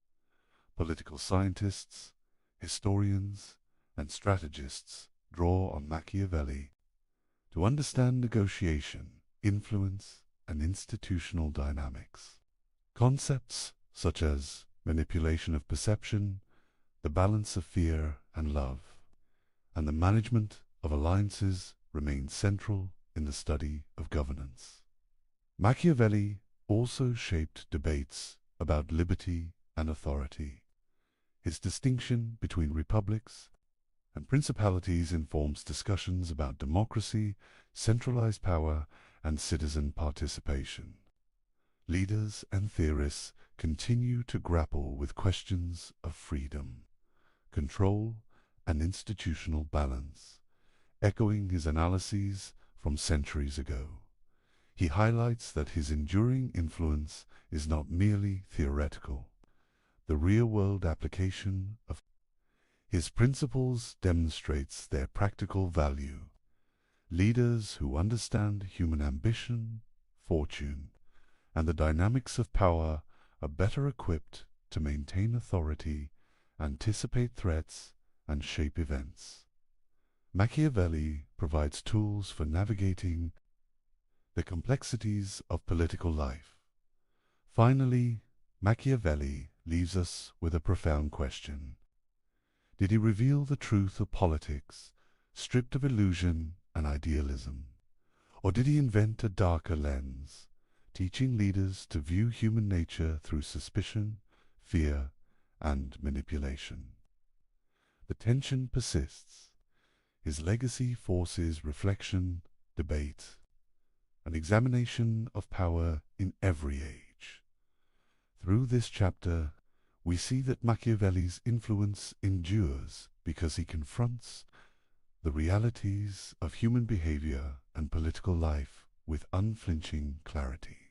Political scientists, historians, and strategists draw on Machiavelli to understand negotiation, influence, and institutional dynamics. Concepts such as manipulation of perception, the balance of fear and love, and the management of alliances remain central in the study of governance. Machiavelli also shaped debates about liberty and authority. His distinction between republics and Principalities informs discussions about democracy, centralized power, and citizen participation. Leaders and theorists continue to grapple with questions of freedom, control, and institutional balance, echoing his analyses from centuries ago. He highlights that his enduring influence is not merely theoretical. The real-world application of his principles demonstrates their practical value. Leaders who understand human ambition, fortune, and the dynamics of power are better equipped to maintain authority, anticipate threats, and shape events. Machiavelli provides tools for navigating the complexities of political life. Finally, Machiavelli leaves us with a profound question. Did he reveal the truth of politics, stripped of illusion and idealism? Or did he invent a darker lens, teaching leaders to view human nature through suspicion, fear, and manipulation? The tension persists. His legacy forces reflection, debate, an examination of power in every age. Through this chapter, we see that Machiavelli's influence endures because he confronts the realities of human behavior and political life with unflinching clarity.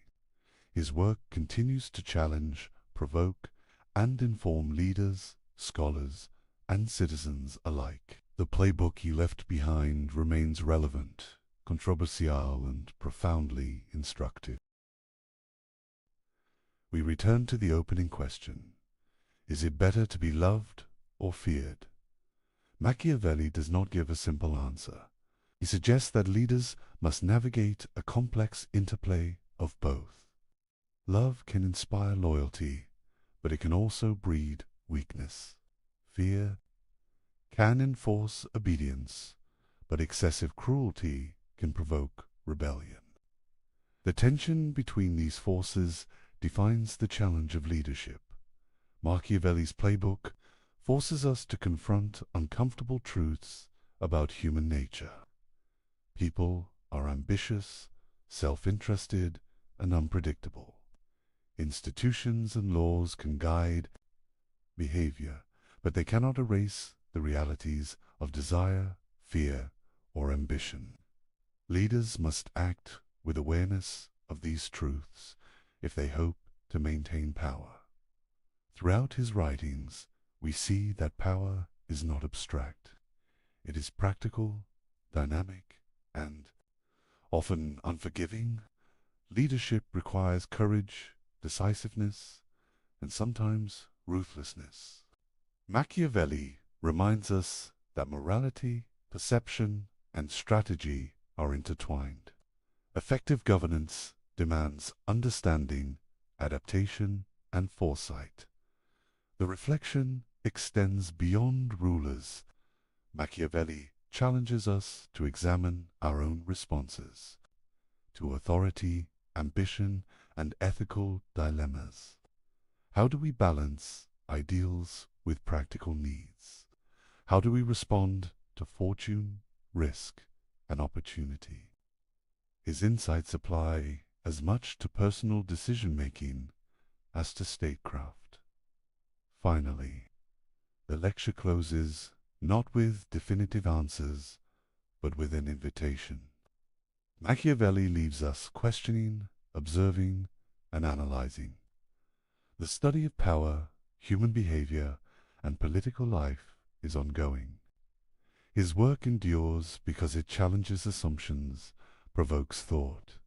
His work continues to challenge, provoke, and inform leaders, scholars, and citizens alike. The playbook he left behind remains relevant, controversial, and profoundly instructive. We return to the opening question. Is it better to be loved or feared? Machiavelli does not give a simple answer. He suggests that leaders must navigate a complex interplay of both. Love can inspire loyalty, but it can also breed weakness. Fear can enforce obedience, but excessive cruelty can provoke rebellion. The tension between these forces defines the challenge of leadership. Machiavelli's playbook forces us to confront uncomfortable truths about human nature. People are ambitious, self-interested, and unpredictable. Institutions and laws can guide behavior, but they cannot erase the realities of desire, fear, or ambition. Leaders must act with awareness of these truths if they hope to maintain power. Throughout his writings, we see that power is not abstract. It is practical, dynamic, and often unforgiving. Leadership requires courage, decisiveness, and sometimes ruthlessness. Machiavelli reminds us that morality, perception, and strategy are intertwined. Effective governance demands understanding, adaptation, and foresight. The reflection extends beyond rulers. Machiavelli challenges us to examine our own responses to authority, ambition, and ethical dilemmas. How do we balance ideals with practical needs? How do we respond to fortune, risk, and opportunity? His insights apply as much to personal decision-making as to statecraft. Finally, the lecture closes not with definitive answers, but with an invitation. Machiavelli leaves us questioning, observing, and analyzing. The study of power, human behavior, and political life is ongoing. His work endures because it challenges assumptions, provokes thought,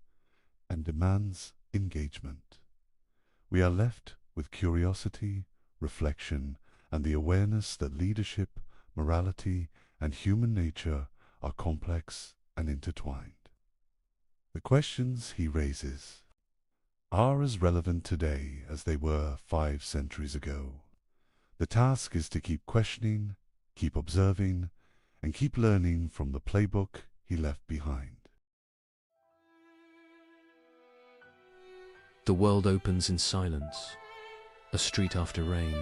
and demands engagement. We are left with curiosity, reflection, and the awareness that leadership, morality, and human nature are complex and intertwined. The questions he raises are as relevant today as they were 5 centuries ago. The task is to keep questioning, keep observing, and keep learning from the playbook he left behind. The world opens in silence. A street after rain.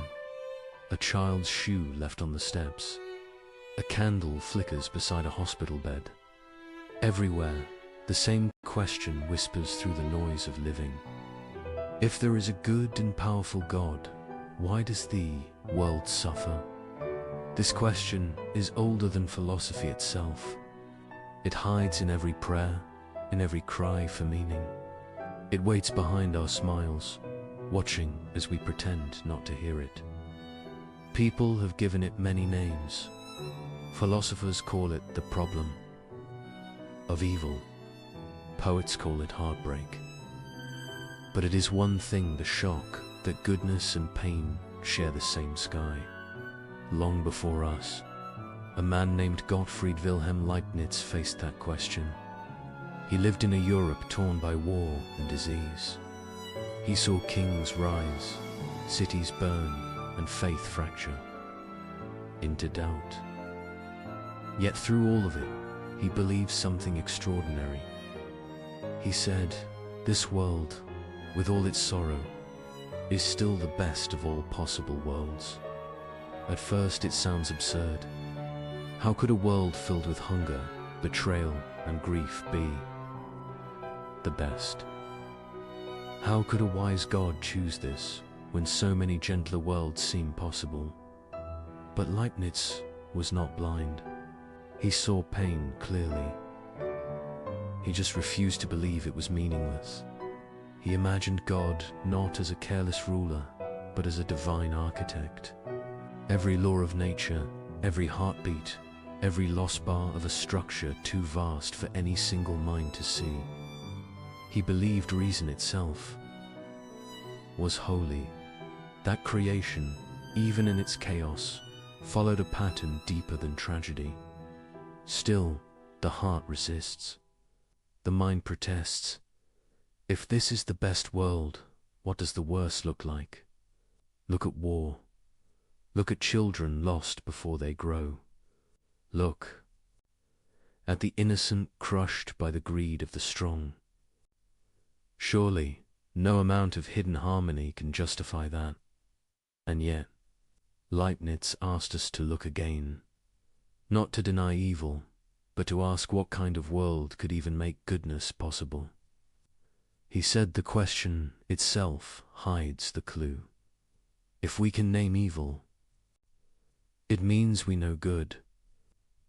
A child's shoe left on the steps. A candle flickers beside a hospital bed. Everywhere, the same question whispers through the noise of living. If there is a good and powerful God, why does the world suffer? This question is older than philosophy itself. It hides in every prayer, in every cry for meaning. It waits behind our smiles, watching as we pretend not to hear it. People have given it many names. Philosophers call it the problem of evil. Poets call it heartbreak. But it is one thing, the shock, that goodness and pain share the same sky. Long before us, a man named Gottfried Wilhelm Leibniz faced that question. He lived in a Europe torn by war and disease. He saw kings rise, cities burn, and faith fracture into doubt. Yet through all of it, he believed something extraordinary. He said, "This world, with all its sorrow, is still the best of all possible worlds." At first it sounds absurd. How could a world filled with hunger, betrayal, and grief be the best? How could a wise God choose this when so many gentler worlds seem possible? But Leibniz was not blind. He saw pain clearly. He just refused to believe it was meaningless. He imagined God not as a careless ruler, but as a divine architect. Every law of nature, every heartbeat, every lost bar of a structure too vast for any single mind to see. He believed reason itself was holy. That creation, even in its chaos, followed a pattern deeper than tragedy. Still, the heart resists. The mind protests. If this is the best world, what does the worst look like? Look at war. Look at children lost before they grow. Look at the innocent crushed by the greed of the strong. Surely, no amount of hidden harmony can justify that. And yet, Leibniz asked us to look again, not to deny evil, but to ask what kind of world could even make goodness possible. He said the question itself hides the clue. If we can name evil, it means we know good.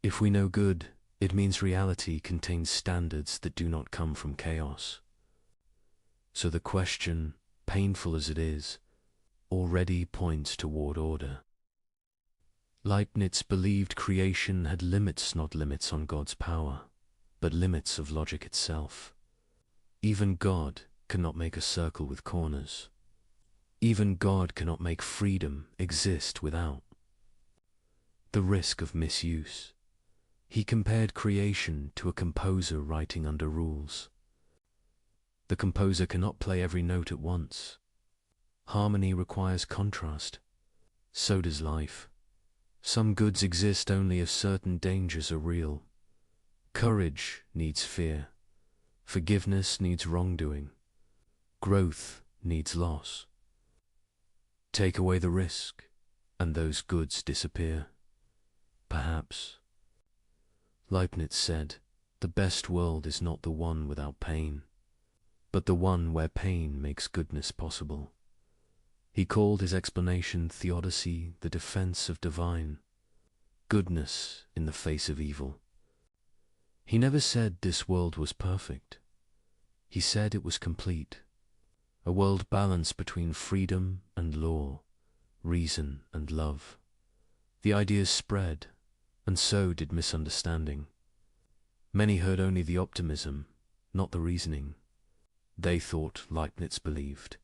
If we know good, it means reality contains standards that do not come from chaos. So the question, painful as it is, already points toward order. Leibniz believed creation had limits, not limits on God's power, but limits of logic itself. Even God cannot make a circle with corners. Even God cannot make freedom exist without the risk of misuse. He compared creation to a composer writing under rules. The composer cannot play every note at once. Harmony requires contrast. So does life. Some goods exist only if certain dangers are real. Courage needs fear. Forgiveness needs wrongdoing. Growth needs loss. Take away the risk, and those goods disappear. Perhaps. Leibniz said, the best world is not the one without pain, but the one where pain makes goodness possible. He called his explanation theodicy, the defense of divine goodness in the face of evil. He never said this world was perfect. He said it was complete, a world balanced between freedom and law, reason and love. The ideas spread, and so did misunderstanding. Many heard only the optimism, not the reasoning. They thought Leibniz believed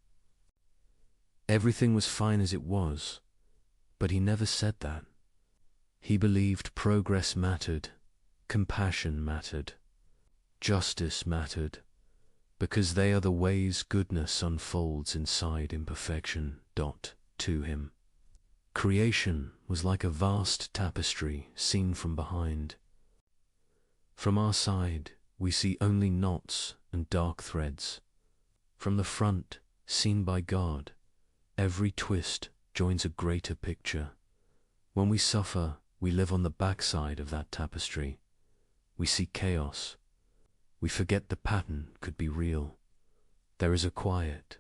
everything was fine as it was, but he never said that. He believed progress mattered, compassion mattered, justice mattered, because they are the ways goodness unfolds inside imperfection. To him, creation was like a vast tapestry seen from behind. From our side, we see only knots and dark threads. From the front, seen by God, every twist joins a greater picture. When we suffer, we live on the backside of that tapestry. We see chaos. We forget the pattern could be real. There is a quiet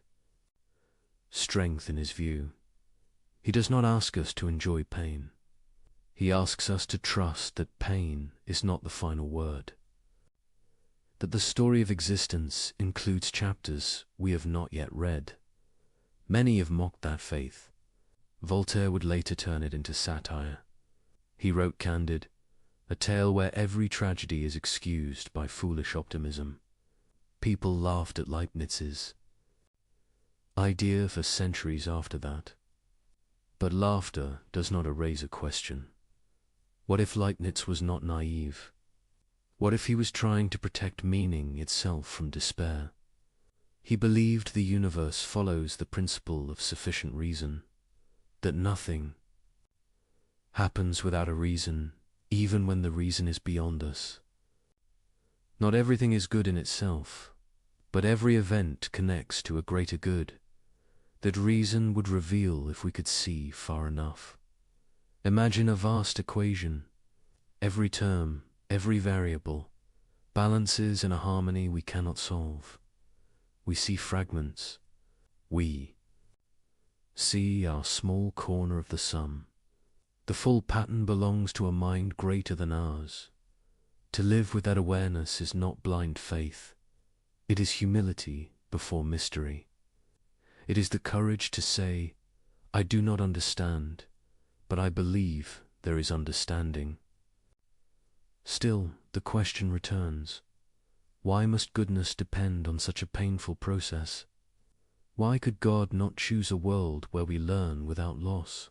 strength in his view. He does not ask us to enjoy pain. He asks us to trust that pain is not the final word. That the story of existence includes chapters we have not yet read. Many have mocked that faith. Voltaire would later turn it into satire. He wrote Candide, a tale where every tragedy is excused by foolish optimism. People laughed at Leibniz's idea for centuries after that. But laughter does not erase a question. What if Leibniz was not naive? What if he was trying to protect meaning itself from despair? He believed the universe follows the principle of sufficient reason, that nothing happens without a reason, even when the reason is beyond us. Not everything is good in itself, but every event connects to a greater good that reason would reveal if we could see far enough. Imagine a vast equation. Every term, every variable, balances in a harmony we cannot solve. We see fragments. We see our small corner of the sum. The full pattern belongs to a mind greater than ours. To live with that awareness is not blind faith. It is humility before mystery. It is the courage to say, I do not understand, but I believe there is understanding. Still, the question returns. Why must goodness depend on such a painful process? Why could God not choose a world where we learn without loss?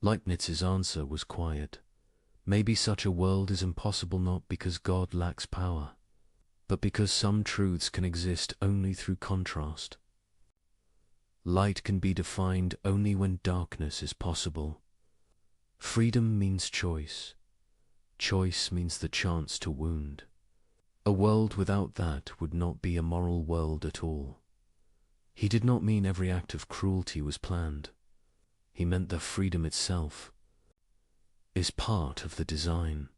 Leibniz's answer was quiet. Maybe such a world is impossible not because God lacks power, but because some truths can exist only through contrast. Light can be defined only when darkness is possible. Freedom means choice. Choice means the chance to wound. A world without that would not be a moral world at all. He did not mean every act of cruelty was planned. He meant that freedom itself is part of the design,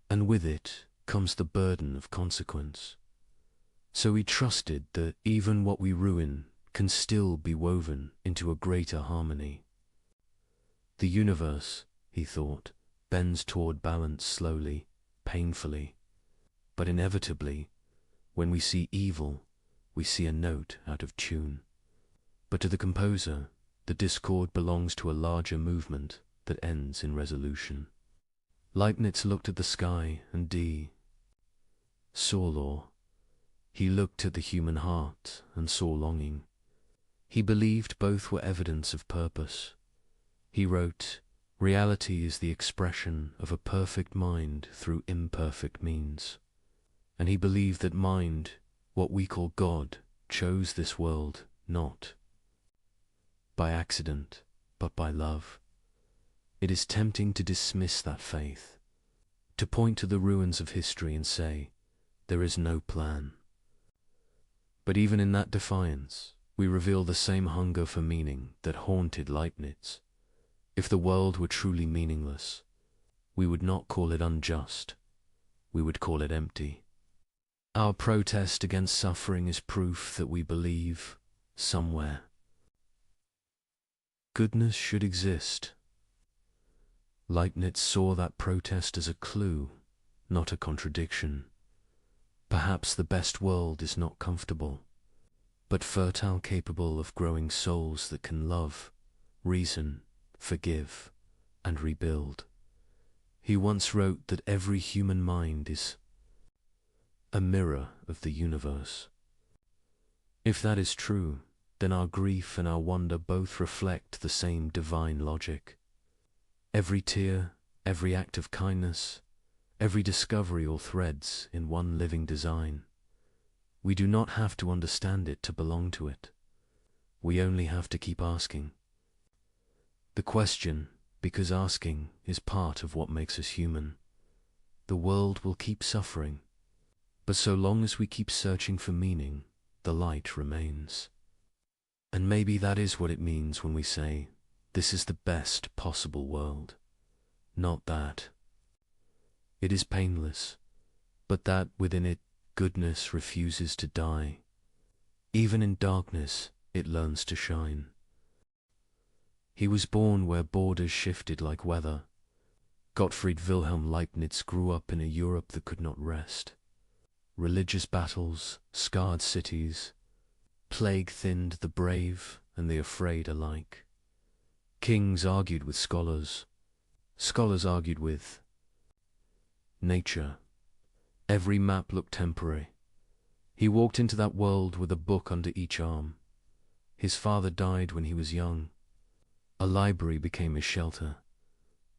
and with it comes the burden of consequence. So he trusted that even what we ruin can still be woven into a greater harmony. The universe, he thought, bends toward balance slowly, painfully, but inevitably, when we see evil, we see a note out of tune. But to the composer, the discord belongs to a larger movement that ends in resolution. Leibniz looked at the sky and saw law. He looked at the human heart and saw longing. He believed both were evidence of purpose. He wrote, reality is the expression of a perfect mind through imperfect means. And he believed that mind, what we call God, chose this world not by accident, but by love. It is tempting to dismiss that faith, to point to the ruins of history and say, there is no plan. But even in that defiance, we reveal the same hunger for meaning that haunted Leibniz. If the world were truly meaningless, we would not call it unjust, we would call it empty. Our protest against suffering is proof that we believe, somewhere, goodness should exist. Leibniz saw that protest as a clue, not a contradiction. Perhaps the best world is not comfortable, but fertile, capable of growing souls that can love, reason, forgive, and rebuild. He once wrote that every human mind is a mirror of the universe. If that is true, then our grief and our wonder both reflect the same divine logic. Every tear, every act of kindness, every discovery all threads in one living design. We do not have to understand it to belong to it. We only have to keep asking. The question, because asking, is part of what makes us human. The world will keep suffering, but so long as we keep searching for meaning, the light remains. And maybe that is what it means when we say, this is the best possible world. not that. It is painless, but that within it goodness refuses to die. Even in darkness it learns to shine. He was born where borders shifted like weather. Gottfried Wilhelm Leibniz grew up in a Europe that could not rest. Religious battles scarred cities. Plague thinned the brave and the afraid alike. Kings argued with scholars. Scholars argued with nature. Every map looked temporary. He walked into that world with a book under each arm. His father died when he was young. A library became his shelter.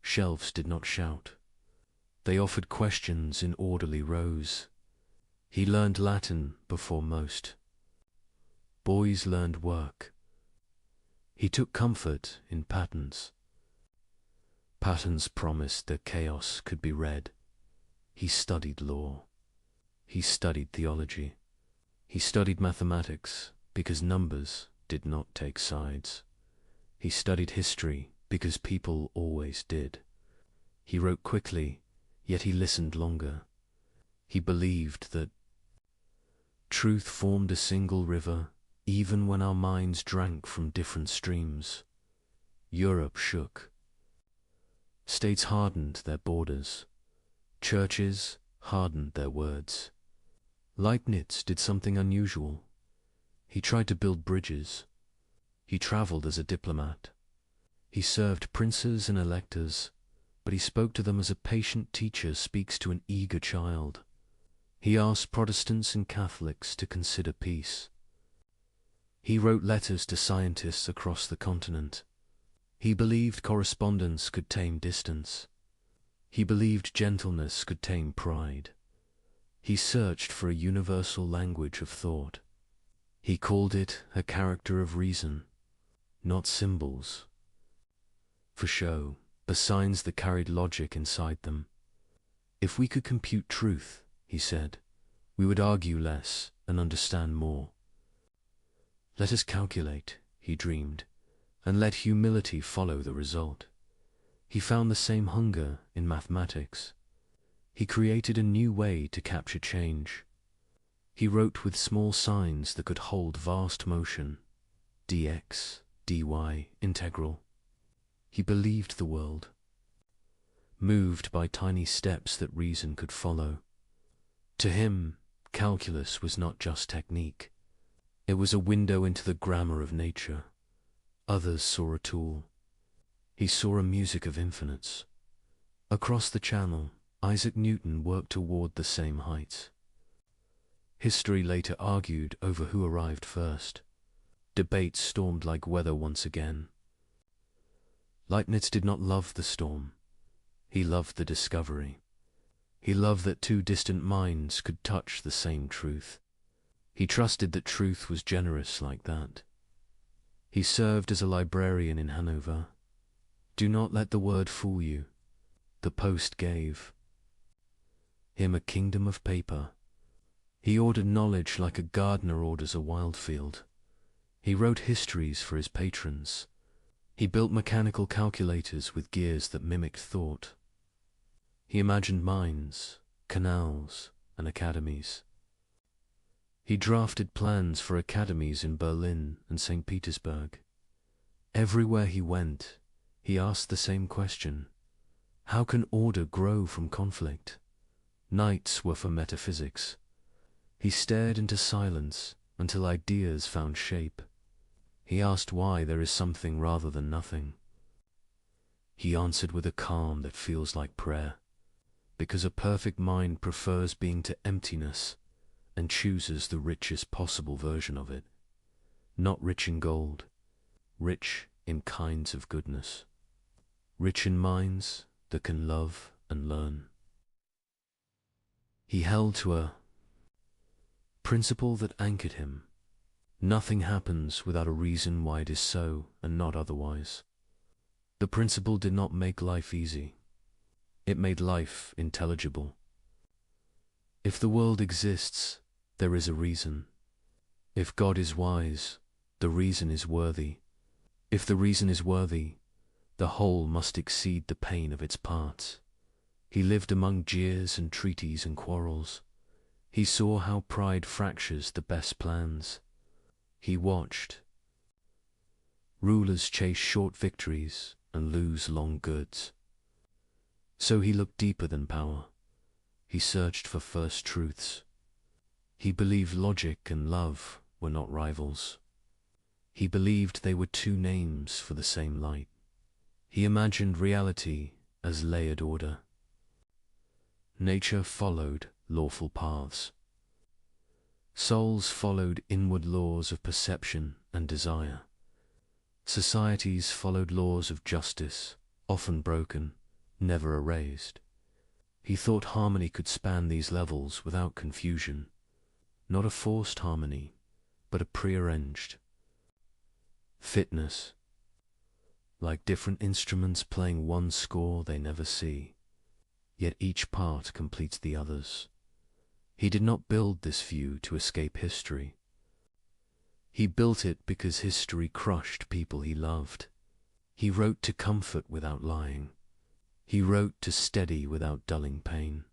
Shelves did not shout. They offered questions in orderly rows. He learned Latin before most. Boys learned work. He took comfort in patterns. Patterns promised that chaos could be read. He studied law. He studied theology. He studied mathematics because numbers did not take sides. He studied history because people always did. He wrote quickly, yet he listened longer. He believed that truth formed a single river, even when our minds drank from different streams. Europe shook. States hardened their borders. Churches hardened their words. Leibniz did something unusual. He tried to build bridges. He traveled as a diplomat. He served princes and electors, but he spoke to them as a patient teacher speaks to an eager child. He asked Protestants and Catholics to consider peace. He wrote letters to scientists across the continent. He believed correspondence could tame distance. He believed gentleness could tame pride. He searched for a universal language of thought. He called it a character of reason, not symbols for show, but signs that carried logic inside them. If we could compute truth, he said, we would argue less and understand more. Let us calculate, he dreamed, and let humility follow the result. He found the same hunger in mathematics. He created a new way to capture change. He wrote with small signs that could hold vast motion, dx, dy, integral. He believed the world, moved by tiny steps that reason could follow. To him, calculus was not just technique. It was a window into the grammar of nature. Others saw a tool. He saw a music of infinites. Across the channel, Isaac Newton worked toward the same heights. History later argued over who arrived first. Debates stormed like weather once again. Leibniz did not love the storm. He loved the discovery. He loved that two distant minds could touch the same truth. He trusted that truth was generous like that. He served as a librarian in Hanover. Do not let the word fool you. The post gave him a kingdom of paper. He ordered knowledge like a gardener orders a wild field. He wrote histories for his patrons. He built mechanical calculators with gears that mimicked thought. He imagined mines, canals, and academies. He drafted plans for academies in Berlin and St. Petersburg. Everywhere he went, he asked the same question. How can order grow from conflict? Nights were for metaphysics. He stared into silence until ideas found shape. He asked why there is something rather than nothing. He answered with a calm that feels like prayer, because a perfect mind prefers being to emptiness and chooses the richest possible version of it, not rich in gold, rich in kinds of goodness, rich in minds that can love and learn. He held to a principle that anchored him. Nothing happens without a reason why it is so and not otherwise. The principle did not make life easy. It made life intelligible. If the world exists, there is a reason. If God is wise, the reason is worthy. If the reason is worthy, The whole must exceed the pain of its parts. He lived among jeers and treaties and quarrels. He saw how pride fractures the best plans. He watched rulers chase short victories and lose long goods. So he looked deeper than power. He searched for first truths. He believed logic and love were not rivals. He believed they were two names for the same light. He imagined reality as layered order. Nature followed lawful paths. Souls followed inward laws of perception and desire. Societies followed laws of justice, often broken, never erased. He thought harmony could span these levels without confusion. Not a forced harmony, but a prearranged. Fitness. Like different instruments playing one score they never see, yet each part completes the others. He did not build this view to escape history. He built it because history crushed people he loved. He wrote to comfort without lying. He wrote to steady without dulling pain.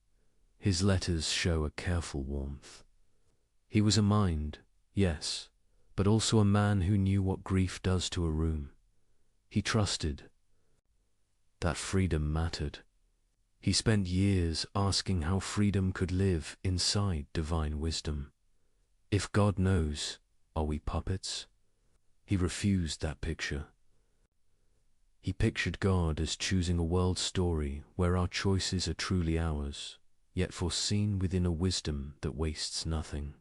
His letters show a careful warmth. He was a mind, yes, but also a man who knew what grief does to a room. He trusted that freedom mattered. He spent years asking how freedom could live inside divine wisdom. If God knows, are we puppets? He refused that picture. He pictured God as choosing a world story where our choices are truly ours, yet foreseen within a wisdom that wastes nothing.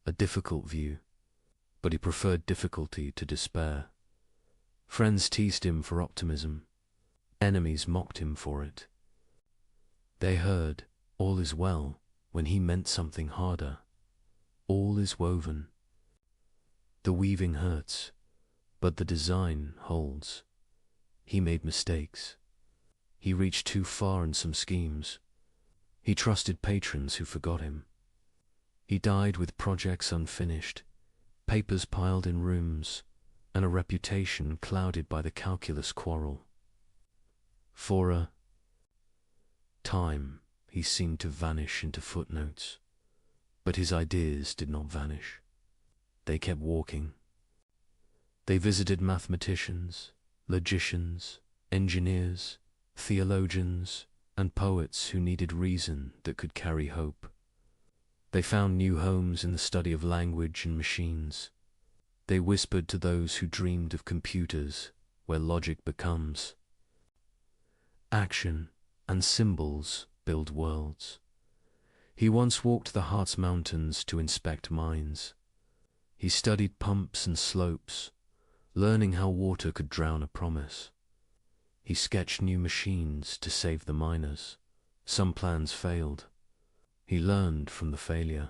A difficult view, but he preferred difficulty to despair. Friends teased him for optimism. Enemies mocked him for it. They heard, all is well, when he meant something harder. All is woven. The weaving hurts, but the design holds. He made mistakes. He reached too far in some schemes. He trusted patrons who forgot him. He died with projects unfinished, papers piled in rooms, and a reputation clouded by the calculus quarrel. For a time, he seemed to vanish into footnotes, but his ideas did not vanish. They kept walking. They visited mathematicians, logicians, engineers, theologians, and poets who needed reason that could carry hope. They found new homes in the study of language and machines. They whispered to those who dreamed of computers where logic becomes. Action and symbols build worlds. He once walked the heart's mountains to inspect mines. He studied pumps and slopes, learning how water could drown a promise. He sketched new machines to save the miners. Some plans failed. He learned from the failure.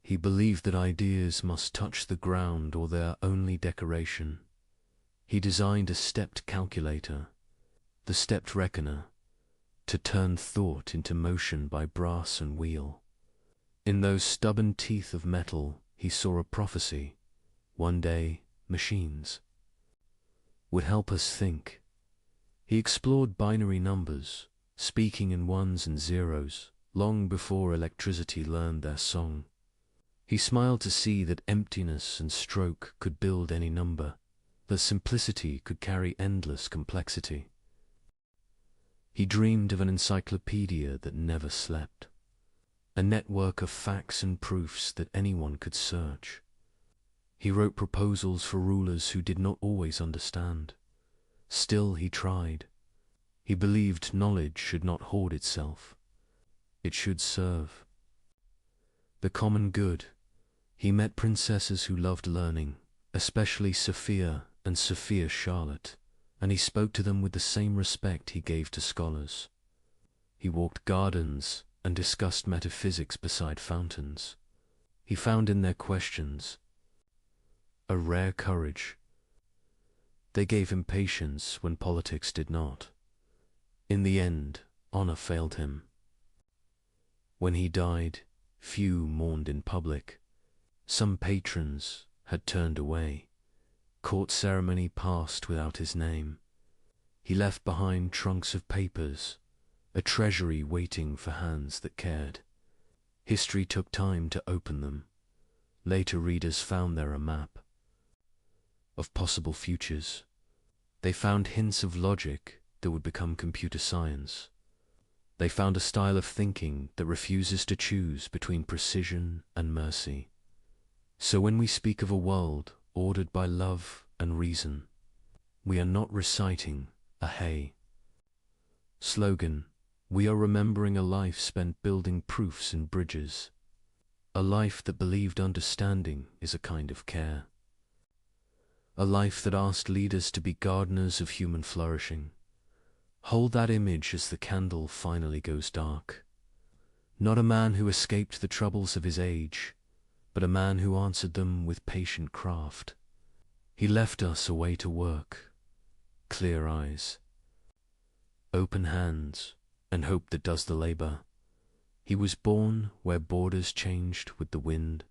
He believed that ideas must touch the ground or they're only decoration. He designed a stepped calculator, the stepped reckoner, to turn thought into motion by brass and wheel. In those stubborn teeth of metal, he saw a prophecy. One day, machines would help us think. He explored binary numbers, speaking in ones and zeros, long before electricity learned their song. He smiled to see that emptiness and stroke could build any number, that simplicity could carry endless complexity. He dreamed of an encyclopedia that never slept, a network of facts and proofs that anyone could search. He wrote proposals for rulers who did not always understand. Still he tried. He believed knowledge should not hoard itself. It should serve the common good. He met princesses who loved learning, especially Sophia and Sophia Charlotte, and he spoke to them with the same respect he gave to scholars. He walked gardens and discussed metaphysics beside fountains. He found in their questions a rare courage. They gave him patience when politics did not. In the end, honor failed him. When he died, few mourned in public. Some patrons had turned away. Court ceremony passed without his name. He left behind trunks of papers, a treasury waiting for hands that cared. History took time to open them. Later readers found there a map of possible futures. They found hints of logic that would become computer science. They found a style of thinking that refuses to choose between precision and mercy. So when we speak of a world ordered by love and reason, we are not reciting a hey slogan. We are remembering a life spent building proofs and bridges, a life that believed understanding is a kind of care, a life that asked leaders to be gardeners of human flourishing. Hold that image as the candle finally goes dark. Not a man who escaped the troubles of his age, but a man who answered them with patient craft. He left us a way to work, clear eyes, open hands, and hope that does the labor. He was born where borders changed with the wind.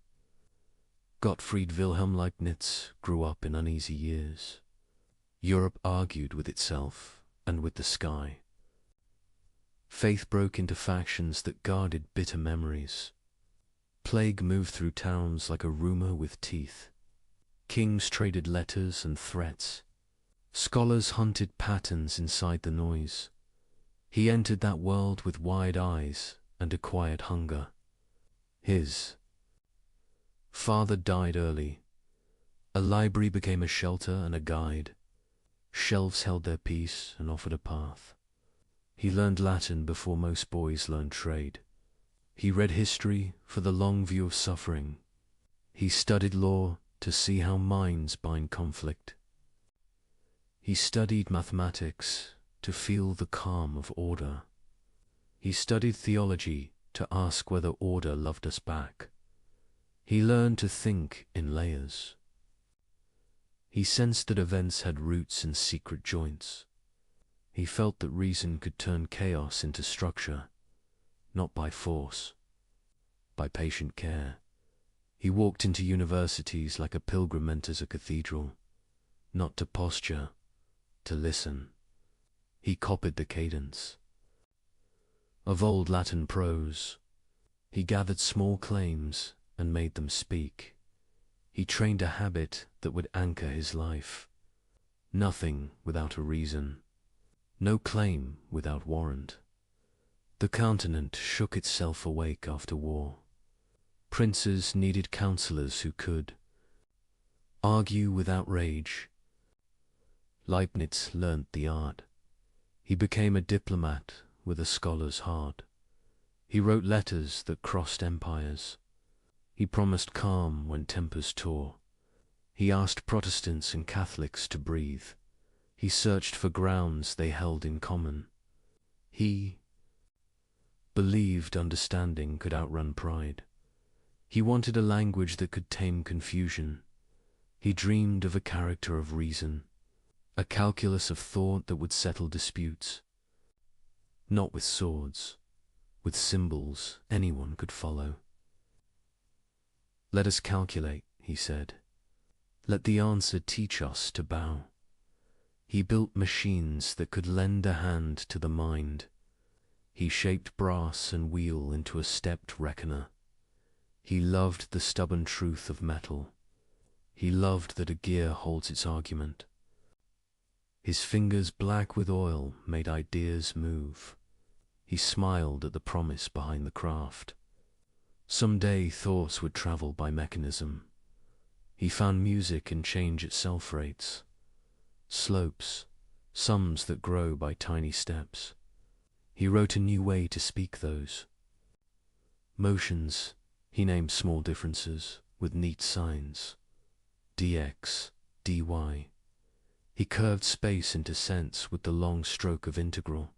Gottfried Wilhelm Leibniz grew up in uneasy years. Europe argued with itself and with the sky. Faith broke into factions that guarded bitter memories. Plague moved through towns like a rumor with teeth. Kings traded letters and threats. Scholars hunted patterns inside the noise. He entered that world with wide eyes and a quiet hunger. His father died early. A library became a shelter and a guide. Shelves held their peace and offered a path. He learned Latin before most boys learned trade. He read history for the long view of suffering. He studied law to see how minds bind conflict. He studied mathematics to feel the calm of order. He studied theology to ask whether order loved us back. He learned to think in layers. He sensed that events had roots in secret joints. He felt that reason could turn chaos into structure, not by force, by patient care. He walked into universities like a pilgrim enters a cathedral, not to posture, to listen. He copied the cadence of old Latin prose. He gathered small claims and made them speak. He trained a habit that would anchor his life. Nothing without a reason. No claim without warrant. The continent shook itself awake after war. Princes needed counselors who could argue without rage. Leibniz learnt the art. He became a diplomat with a scholar's heart. He wrote letters that crossed empires. He promised calm when tempers tore. He asked Protestants and Catholics to breathe. He searched for grounds they held in common. He believed understanding could outrun pride. He wanted a language that could tame confusion. He dreamed of a character of reason, a calculus of thought that would settle disputes. Not with swords, with symbols anyone could follow. Let us calculate, he said. Let the answer teach us to bow. He built machines that could lend a hand to the mind. He shaped brass and wheel into a stepped reckoner. He loved the stubborn truth of metal. He loved that a gear holds its argument. His fingers black with oil made ideas move. He smiled at the promise behind the craft. Someday thoughts would travel by mechanism. He found music in change itself rates. Slopes, sums that grow by tiny steps. He wrote a new way to speak those. Motions, he named small differences with neat signs. dx, dy. He curved space into sense with the long stroke of integral.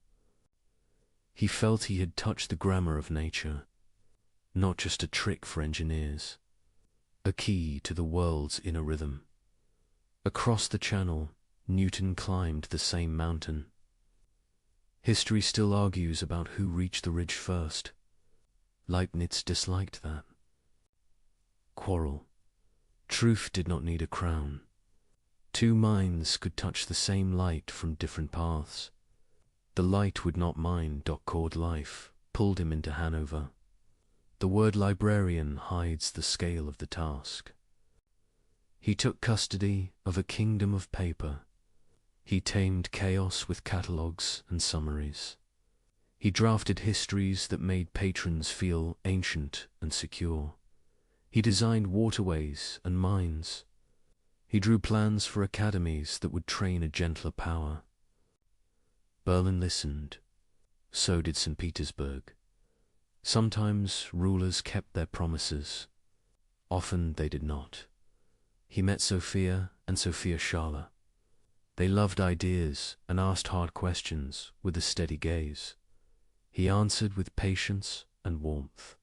He felt he had touched the grammar of nature, not just a trick for engineers, a key to the world's inner rhythm. Across the channel, Newton climbed the same mountain. History still argues about who reached the ridge first. Leibniz disliked that. Quarrel. Truth did not need a crown. Two minds could touch the same light from different paths. The light would not mind Called life, pulled him into Hanover. The word librarian hides the scale of the task. He took custody of a kingdom of paper. He tamed chaos with catalogues and summaries. He drafted histories that made patrons feel ancient and secure. He designed waterways and mines. He drew plans for academies that would train a gentler power. Berlin listened. So did St. Petersburg. Sometimes rulers kept their promises. Often they did not. He met Sophia and Sophia Schala. They loved ideas and asked hard questions with a steady gaze. He answered with patience and warmth.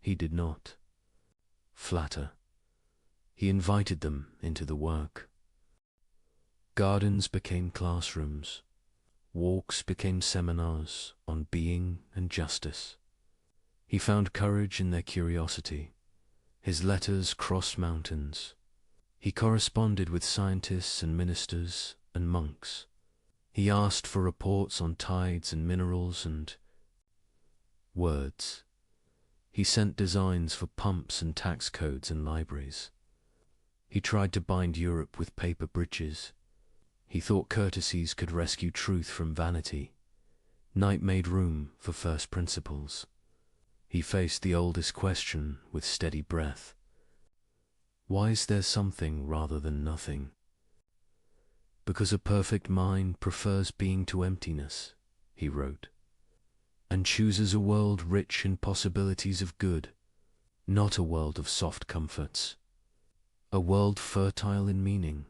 He did not flatter. He invited them into the work. Gardens became classrooms. Walks became seminars on being and justice. He found courage in their curiosity. His letters crossed mountains. He corresponded with scientists and ministers and monks. He asked for reports on tides and minerals and words. He sent designs for pumps and tax codes and libraries. He tried to bind Europe with paper bridges. He thought courtesies could rescue truth from vanity. Night made room for first principles. He faced the oldest question with steady breath. Why is there something rather than nothing? Because a perfect mind prefers being to emptiness, he wrote, and chooses a world rich in possibilities of good, not a world of soft comforts, a world fertile in meaning.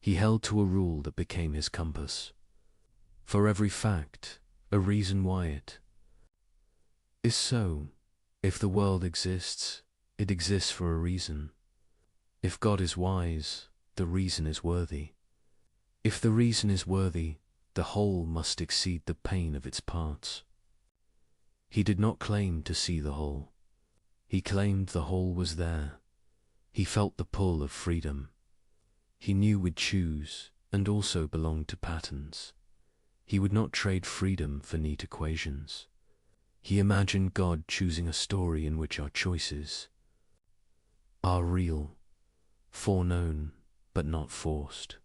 He held to a rule that became his compass. For every fact, a reason why it is so. If the world exists, it exists for a reason. If God is wise, the reason is worthy. If the reason is worthy, the whole must exceed the pain of its parts. He did not claim to see the whole. He claimed the whole was there. He felt the pull of freedom. He knew we'd choose and also belonged to patterns. He would not trade freedom for neat equations. He imagined God choosing a story in which our choices are real, foreknown but not forced,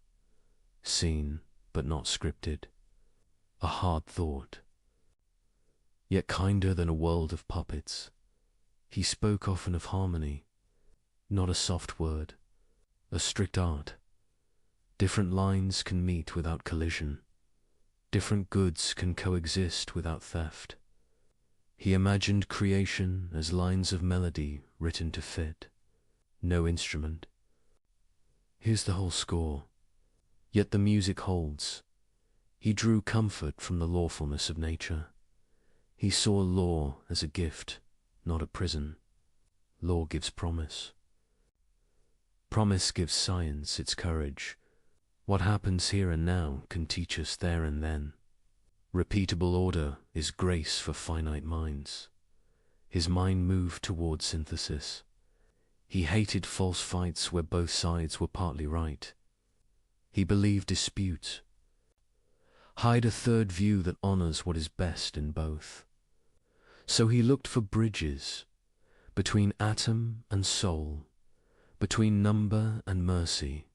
seen but not scripted, a hard thought, yet kinder than a world of puppets. He spoke often of harmony, not a soft word, a strict art. Different lines can meet without collision. Different goods can coexist without theft. He imagined creation as lines of melody written to fit, no instrument. Here's the whole score, yet the music holds. He drew comfort from the lawfulness of nature. He saw law as a gift, not a prison. Law gives promise. Promise gives science its courage. What happens here and now can teach us there and then. Repeatable order is grace for finite minds. His mind moved toward synthesis. He hated false fights where both sides were partly right. He believed dispute. Hide a third view that honors what is best in both. So he looked for bridges between atom and soul, between number and mercy,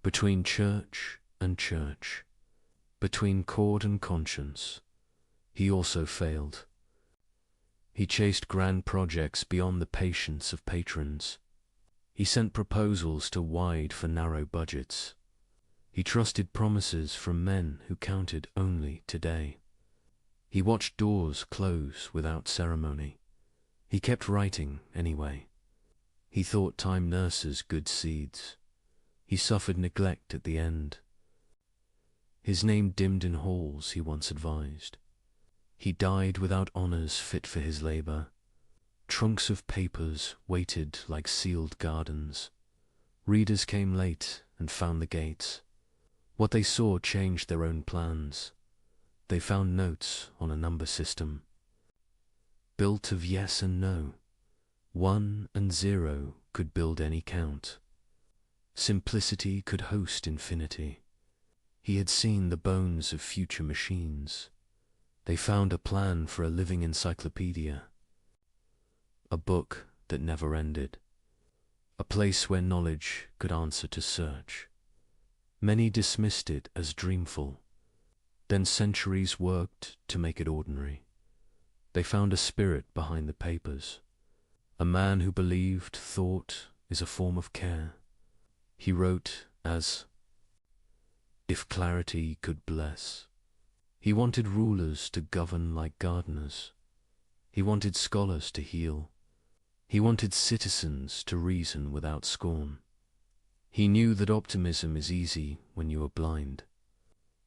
between church and church, between chord and conscience. He also failed. He chased grand projects beyond the patience of patrons. He sent proposals too wide for narrow budgets. He trusted promises from men who counted only today. He watched doors close without ceremony. He kept writing anyway. He thought time nurses good seeds. He suffered neglect at the end. His name dimmed in halls, he once advised. He died without honors fit for his labor. Trunks of papers waited like sealed gardens. Readers came late and found the gates. What they saw changed their own plans. They found notes on a number system, built of yes and no. 1 and 0 could build any count. Simplicity could host infinity. He had seen the bones of future machines. They found a plan for a living encyclopedia. A book that never ended. A place where knowledge could answer to search. Many dismissed it as dreamful. Then centuries worked to make it ordinary. They found a spirit behind the papers. A man who believed thought is a form of care. He wrote as if clarity could bless. He wanted rulers to govern like gardeners. He wanted scholars to heal. He wanted citizens to reason without scorn. He knew that optimism is easy when you are blind.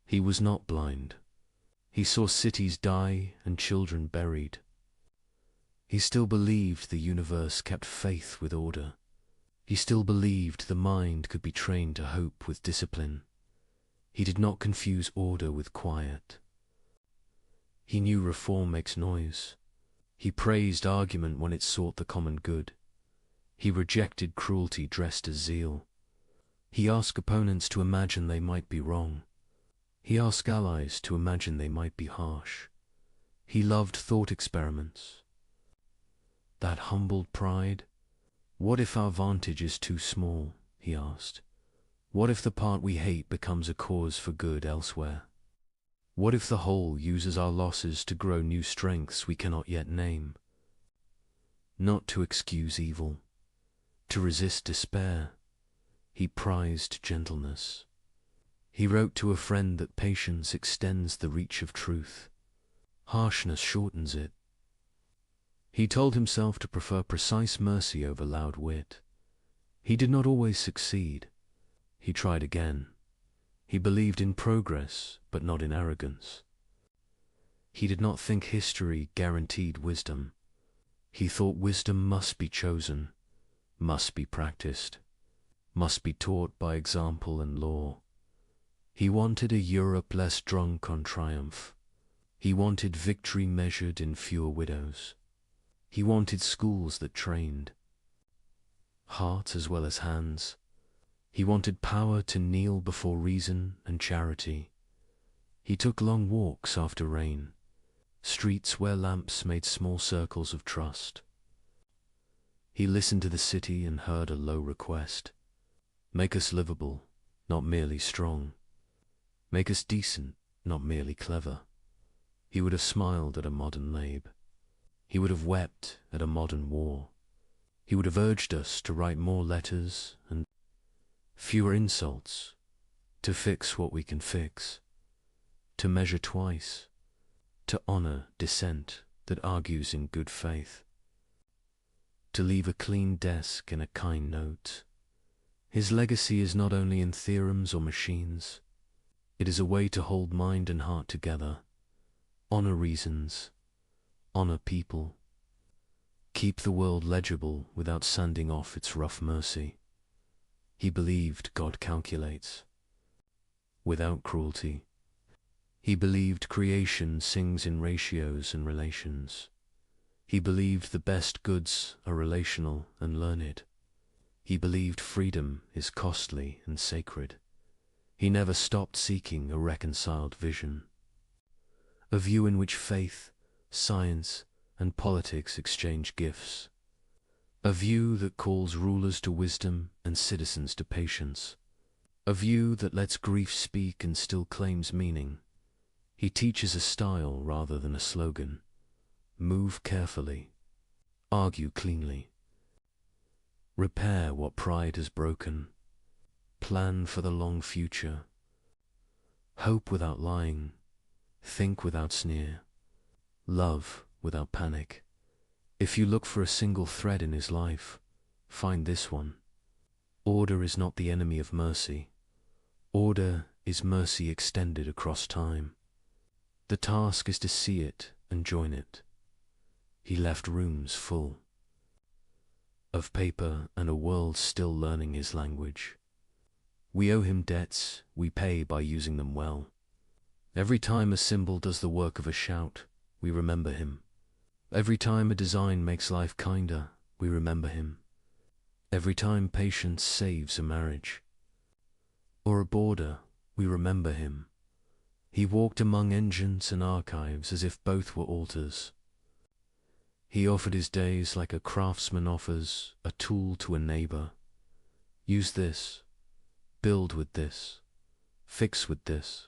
He was not blind. He saw cities die and children buried. He still believed the universe kept faith with order. He still believed the mind could be trained to hope with discipline. He did not confuse order with quiet. He knew reform makes noise. He praised argument when it sought the common good. He rejected cruelty dressed as zeal. He asked opponents to imagine they might be wrong. He asked allies to imagine they might be harsh. He loved thought experiments. That humbled pride. What if our vantage is too small, he asked. What if the part we hate becomes a cause for good elsewhere? What if the whole uses our losses to grow new strengths we cannot yet name? Not to excuse evil, to resist despair, he prized gentleness. He wrote to a friend that patience extends the reach of truth. Harshness shortens it. He told himself to prefer precise mercy over loud wit. He did not always succeed. He tried again. He believed in progress, but not in arrogance. He did not think history guaranteed wisdom. He thought wisdom must be chosen, must be practiced, must be taught by example and law. He wanted a Europe less drunk on triumph. He wanted victory measured in fewer widows. He wanted schools that trained, heart as well as hands. He wanted power to kneel before reason and charity. He took long walks after rain, streets where lamps made small circles of trust. He listened to the city and heard a low request. Make us livable, not merely strong. Make us decent, not merely clever. He would have smiled at a modern lab. He would have wept at a modern war. He would have urged us to write more letters and fewer insults, to fix what we can fix, to measure twice, to honor dissent that argues in good faith, to leave a clean desk and a kind note. His legacy is not only in theorems or machines. It is a way to hold mind and heart together, honor reasons, honor people, keep the world legible without sanding off its rough mercy. He believed God calculates, without cruelty. He believed creation sings in ratios and relations. He believed the best goods are relational and learned. He believed freedom is costly and sacred. He never stopped seeking a reconciled vision, a view in which faith, science, and politics exchange gifts, a view that calls rulers to wisdom and citizens to patience, a view that lets grief speak and still claims meaning. He teaches a style rather than a slogan. Move carefully, argue cleanly, repair what pride has broken, plan for the long future, hope without lying, think without sneer, love without panic. If you look for a single thread in his life, find this one. Order is not the enemy of mercy. Order is mercy extended across time. The task is to see it and join it. He left rooms full of paper and a world still learning his language. We owe him debts we pay by using them well. Every time a symbol does the work of a shout, we remember him. Every time a design makes life kinder, we remember him. Every time patience saves a marriage or a border, we remember him. He walked among engines and archives as if both were altars. He offered his days like a craftsman offers a tool to a neighbor. Use this, build with this, fix with this.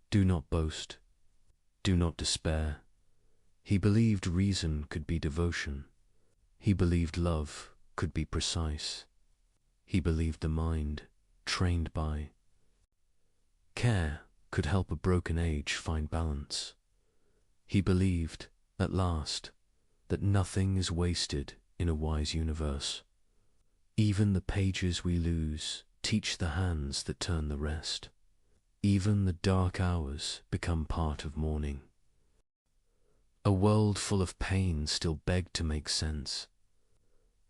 Do not boast, do not despair. He believed reason could be devotion. He believed love could be precise. He believed the mind, trained by care, could help a broken age find balance. He believed, at last, that nothing is wasted in a wise universe. Even the pages we lose teach the hands that turn the rest. Even the dark hours become part of morning. A world full of pain still begged to make sense.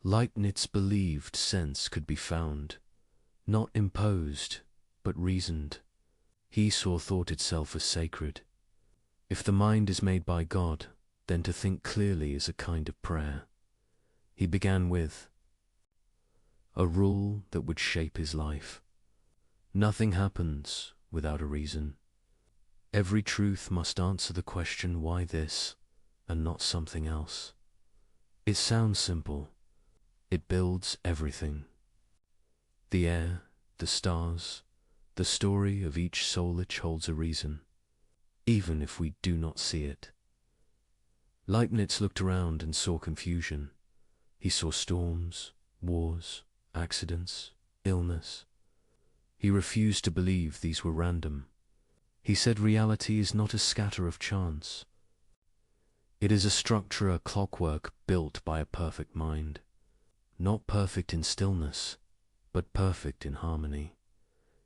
Leibniz believed sense could be found, not imposed, but reasoned. He saw thought itself as sacred. If the mind is made by God, then to think clearly is a kind of prayer. He began with a rule that would shape his life. Nothing happens without a reason. Every truth must answer the question, why this and not something else? It sounds simple. It builds everything. The air, the stars, the story of each soulich holds a reason, even if we do not see it. Leibniz looked around and saw confusion. He saw storms, wars, accidents, illness. He refused to believe these were random. He said reality is not a scatter of chance. It is a structure, a clockwork built by a perfect mind. Not perfect in stillness, but perfect in harmony.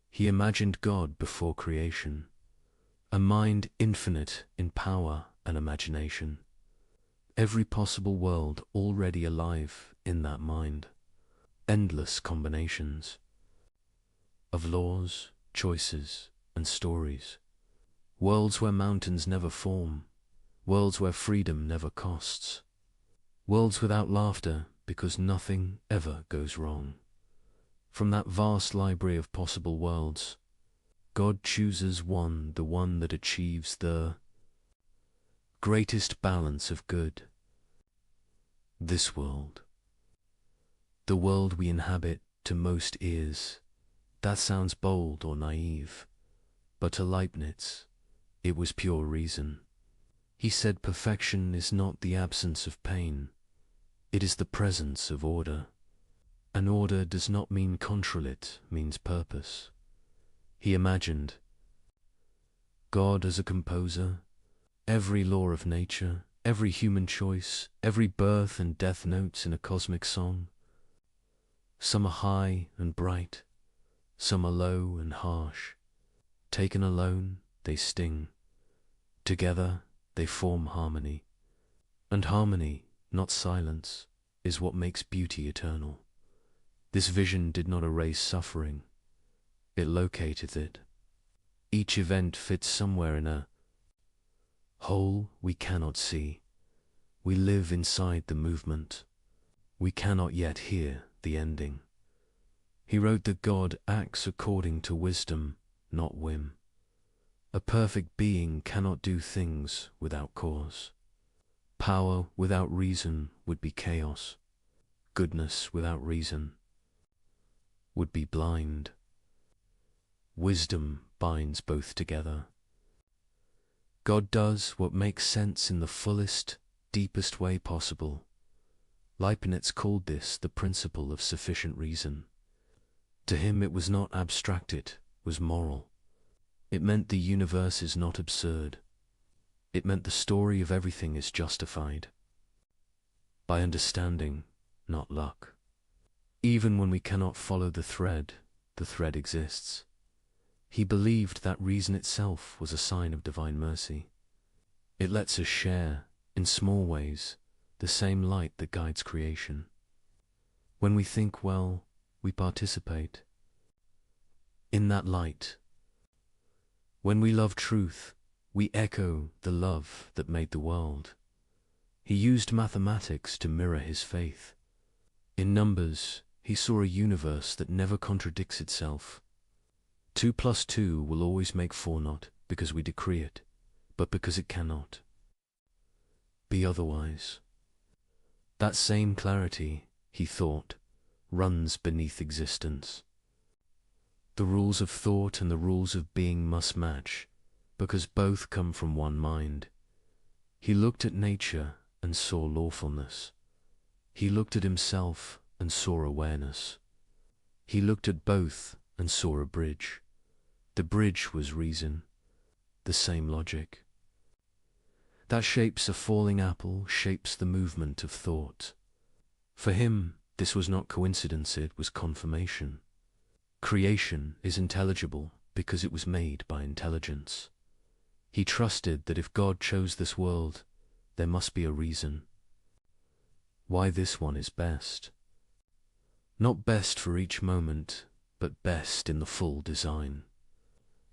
He imagined God before creation, a mind infinite in power and imagination. Every possible world already alive in that mind. Endless combinations of laws, choices, and stories. Worlds where mountains never form. Worlds where freedom never costs. Worlds without laughter because nothing ever goes wrong. From that vast library of possible worlds, God chooses one, the one that achieves the greatest balance of good. This world. The world we inhabit to most ears. That sounds bold or naive, but to Leibniz, it was pure reason. He said perfection is not the absence of pain, it is the presence of order. And order does not mean control, it means purpose. He imagined God as a composer, every law of nature, every human choice, every birth and death notes in a cosmic song. Some are high and bright, some are low and harsh. Taken alone, they sting. Together, they form harmony. And harmony, not silence, is what makes beauty eternal. This vision did not erase suffering. It located it. Each event fits somewhere in a whole we cannot see. We live inside the movement. We cannot yet hear the ending. He wrote that God acts according to wisdom, not whim. A perfect being cannot do things without cause. Power without reason would be chaos. Goodness without reason would be blind. Wisdom binds both together. God does what makes sense in the fullest, deepest way possible. Leibniz called this the principle of sufficient reason. To him it was not abstract, it was moral. It meant the universe is not absurd. It meant the story of everything is justified by understanding, not luck. Even when we cannot follow the thread exists. He believed that reason itself was a sign of divine mercy. It lets us share, in small ways, the same light that guides creation. When we think well, we participate in that light. When we love truth, we echo the love that made the world. He used mathematics to mirror his faith. In numbers, he he saw a universe that never contradicts itself. 2 plus 2 will always make 4, not because we decree it, but because it cannot be otherwise. That same clarity, he thought, runs beneath existence. The rules of thought and the rules of being must match, because both come from one mind. He looked at nature and saw lawfulness. He looked at himself and saw awareness. He looked at both and saw a bridge. The bridge was reason, the same logic. That shapes a falling apple, shapes the movement of thought. For him, this was not coincidence, it was confirmation. Creation is intelligible because it was made by intelligence. He trusted that if God chose this world, there must be a reason. Why this one is best. Not best for each moment, but best in the full design.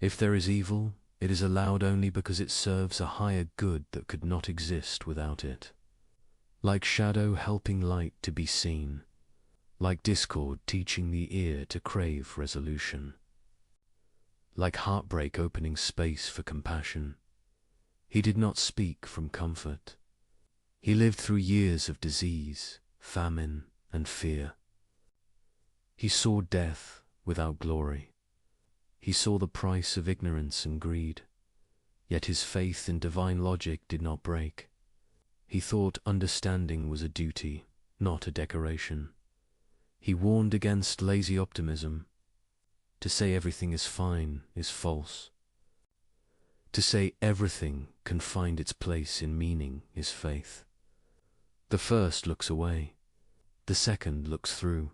If there is evil, it is allowed only because it serves a higher good that could not exist without it. Like shadow helping light to be seen, like discord teaching the ear to crave resolution, like heartbreak opening space for compassion. He did not speak from comfort. He lived through years of disease, famine, and fear. He saw death without glory. He saw the price of ignorance and greed, yet his faith in divine logic did not break. He thought understanding was a duty, not a decoration. He warned against lazy optimism. To say everything is fine is false. To say everything can find its place in meaning is faith. The first looks away, the second looks through.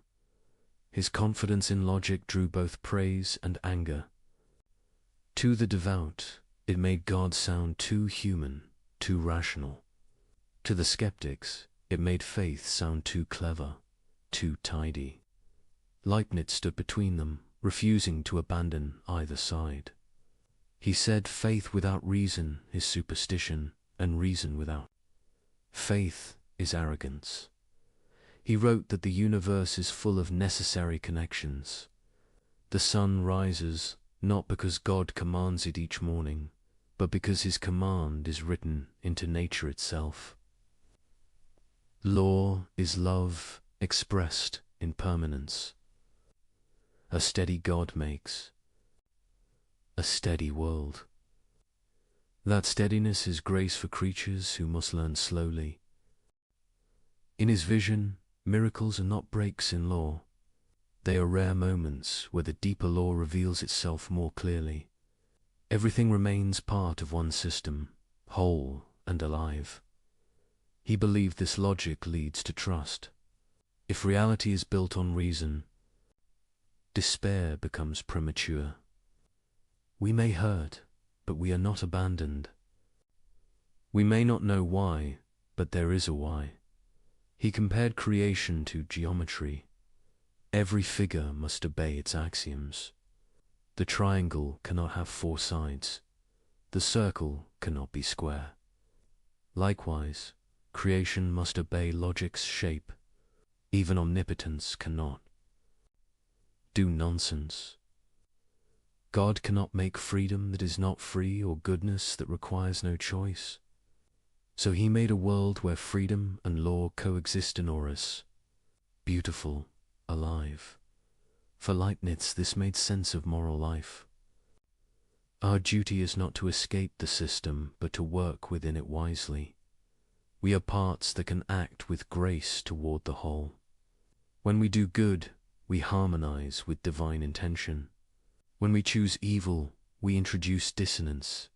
His confidence in logic drew both praise and anger. To the devout, it made God sound too human, too rational. To the skeptics, it made faith sound too clever, too tidy. Leibniz stood between them, refusing to abandon either side. He said faith without reason is superstition, and reason without faith is arrogance. He wrote that the universe is full of necessary connections. The sun rises not because God commands it each morning, but because his command is written into nature itself. Law is love expressed in permanence. A steady God makes a steady world. That steadiness is grace for creatures who must learn slowly. In his vision, miracles are not breaks in law. They are rare moments where the deeper law reveals itself more clearly. Everything remains part of one system, whole and alive. He believed this logic leads to trust. If reality is built on reason, despair becomes premature. We may hurt, but we are not abandoned. We may not know why, but there is a why. He compared creation to geometry. Every figure must obey its axioms. The triangle cannot have 4 sides. The circle cannot be square. Likewise, creation must obey logic's shape. Even omnipotence cannot do nonsense. God cannot make freedom that is not free or goodness that requires no choice. So he made a world where freedom and law coexist in us, beautiful, alive. For Leibniz, this made sense of moral life. Our duty is not to escape the system, but to work within it wisely. We are parts that can act with grace toward the whole. When we do good, we harmonize with divine intention. When we choose evil, we introduce dissonance.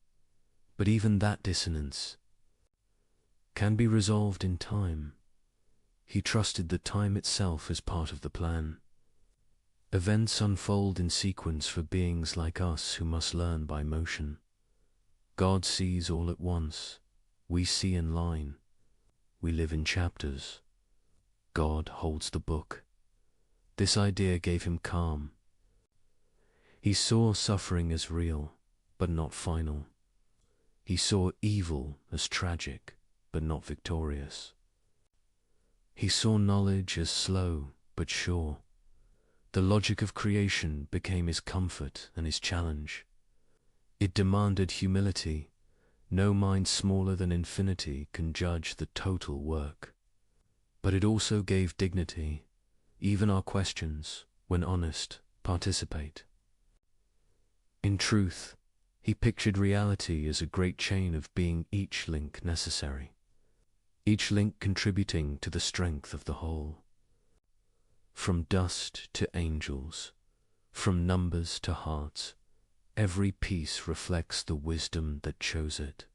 But even that dissonance can be resolved in time. He trusted that time itself is part of the plan. Events unfold in sequence for beings like us who must learn by motion. God sees all at once. We see in line. We live in chapters. God holds the book. This idea gave him calm. He saw suffering as real, but not final. He saw evil as tragic, but not victorious. He saw knowledge as slow, but sure. The logic of creation became his comfort and his challenge. It demanded humility. No mind smaller than infinity can judge the total work. But it also gave dignity. Even our questions, when honest, participate. In truth, he pictured reality as a great chain of being, each link necessary, each link contributing to the strength of the whole. From dust to angels, from numbers to hearts, every piece reflects the wisdom that chose it.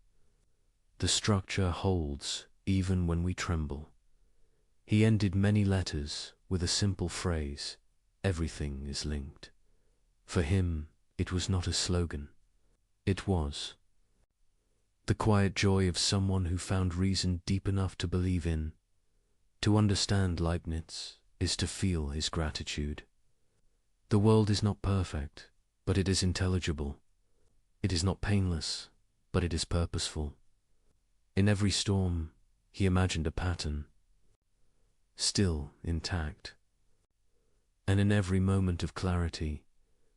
The structure holds even when we tremble. He ended many letters with a simple phrase, "Everything is linked." For him, it was not a slogan. It was the quiet joy of someone who found reason deep enough to believe in. To understand Leibniz is to feel his gratitude. The world is not perfect, but it is intelligible. It is not painless, but it is purposeful. In every storm, he imagined a pattern, still intact. And in every moment of clarity,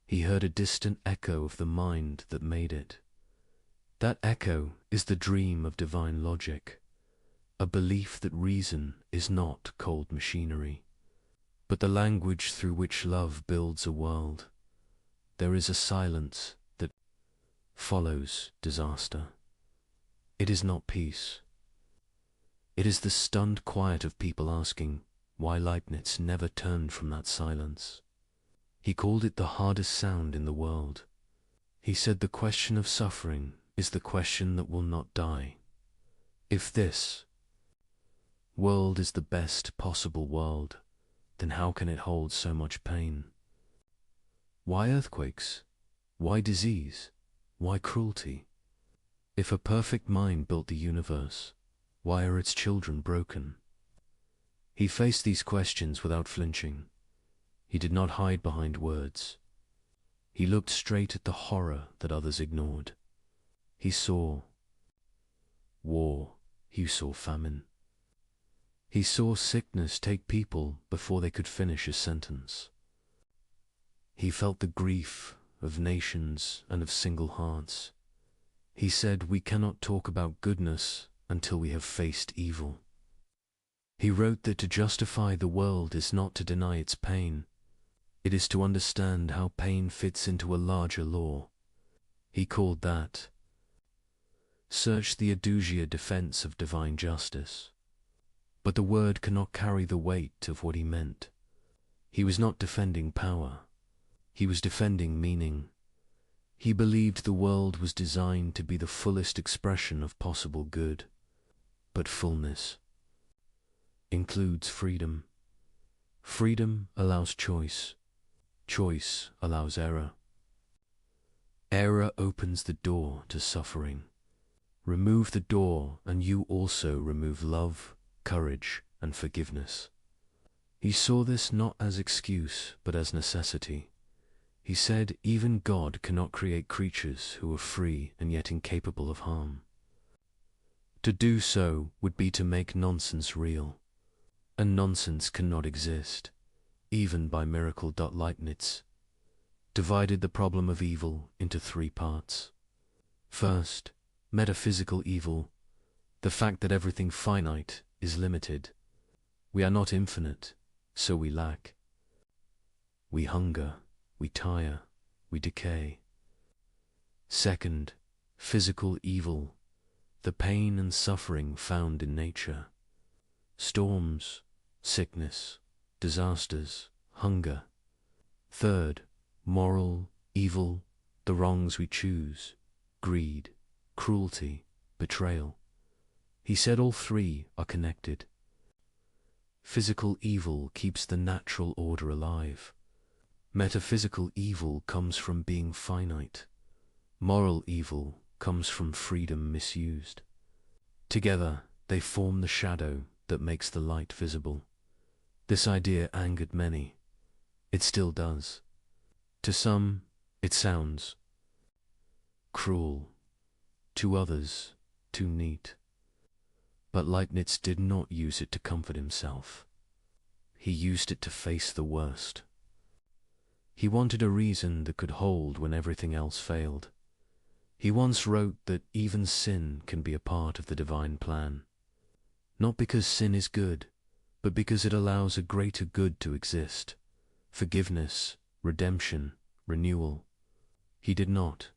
he heard a distant echo of the mind that made it. That echo is the dream of divine logic, a belief that reason is not cold machinery, but the language through which love builds a world. There is a silence that follows disaster. It is not peace. It is the stunned quiet of people asking why Leibniz never turned from that silence. He called it the hardest sound in the world. He said the question of suffering is the question that will not die. If this world is the best possible world, then how can it hold so much pain? Why earthquakes? Why disease? Why cruelty? If a perfect mind built the universe, why are its children broken? He faced these questions without flinching. He did not hide behind words. He looked straight at the horror that others ignored. He saw war. He saw famine. He saw sickness take people before they could finish a sentence. He felt the grief of nations and of single hearts. He said, we cannot talk about goodness until we have faced evil. He wrote that to justify the world is not to deny its pain. It is to understand how pain fits into a larger law. He called that search the Adugia defense of divine justice. But the word cannot carry the weight of what he meant. He was not defending power. He was defending meaning. He believed the world was designed to be the fullest expression of possible good. But fullness includes freedom. Freedom allows choice. Choice allows error. Error opens the door to suffering. Remove the door and you also remove love, courage, and forgiveness. He saw this not as excuse, but as necessity. He said even God cannot create creatures who are free and yet incapable of harm. To do so would be to make nonsense real, and nonsense cannot exist, even by miracle. Leibniz divided the problem of evil into three parts. First, metaphysical evil, the fact that everything finite is limited. We are not infinite, so we lack. We hunger, we tire, we decay. Second, physical evil, the pain and suffering found in nature. Storms, sickness, disasters, hunger. Third, moral evil, the wrongs we choose, greed, cruelty, betrayal. He said all three are connected. Physical evil keeps the natural order alive. Metaphysical evil comes from being finite. Moral evil comes from freedom misused. Together, they form the shadow that makes the light visible. This idea angered many. It still does. To some, it sounds cruel. To others, too neat. But Leibniz did not use it to comfort himself. He used it to face the worst. He wanted a reason that could hold when everything else failed. He once wrote that even sin can be a part of the divine plan. Not because sin is good, but because it allows a greater good to exist. Forgiveness, redemption, renewal. He did not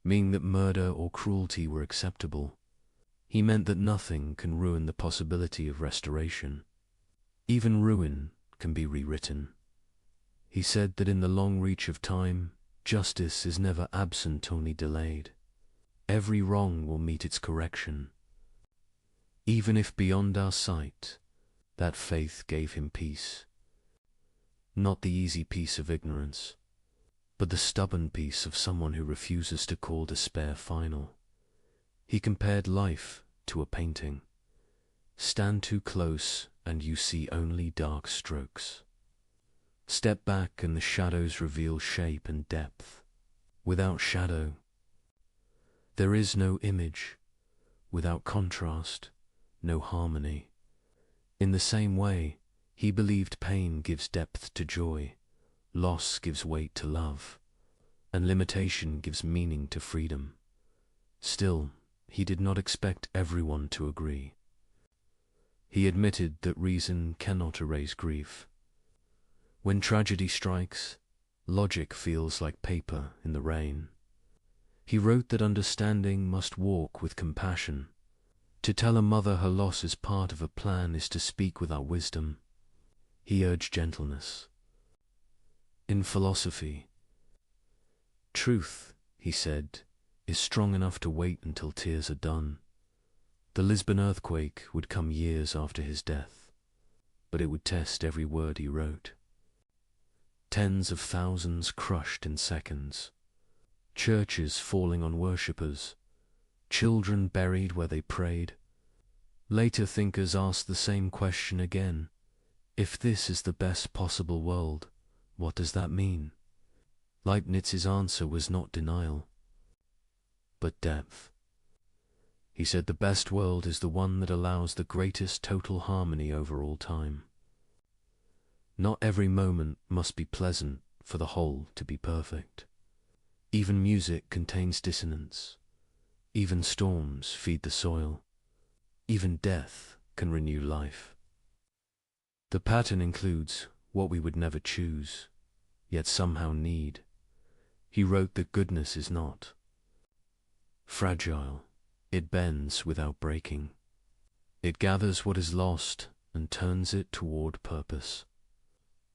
mean that murder or cruelty were acceptable. He meant that nothing can ruin the possibility of restoration. Even ruin can be rewritten. He said that in the long reach of time, justice is never absent, only delayed. Every wrong will meet its correction. Even if beyond our sight, that faith gave him peace. Not the easy peace of ignorance, but the stubborn peace of someone who refuses to call despair final. He compared life to a painting. Stand too close and you see only dark strokes. Step back and the shadows reveal shape and depth. Without shadow, there is no image. Without contrast, no harmony. In the same way, he believed pain gives depth to joy, loss gives weight to love, and limitation gives meaning to freedom. Still, he did not expect everyone to agree. He admitted that reason cannot erase grief. When tragedy strikes, logic feels like paper in the rain. He wrote that understanding must walk with compassion. To tell a mother her loss is part of a plan is to speak without wisdom. He urged gentleness. In philosophy, truth, he said, is strong enough to wait until tears are done. The Lisbon earthquake would come years after his death, but it would test every word he wrote. Tens of thousands crushed in seconds, churches falling on worshippers, children buried where they prayed. Later thinkers asked the same question again. If this is the best possible world, what does that mean? Leibniz's answer was not denial, but depth. He said the best world is the one that allows the greatest total harmony over all time. Not every moment must be pleasant for the whole to be perfect. Even music contains dissonance. Even storms feed the soil. Even death can renew life. The pattern includes what we would never choose, yet somehow need. He wrote that goodness is not fragile. It bends without breaking. It gathers what is lost and turns it toward purpose.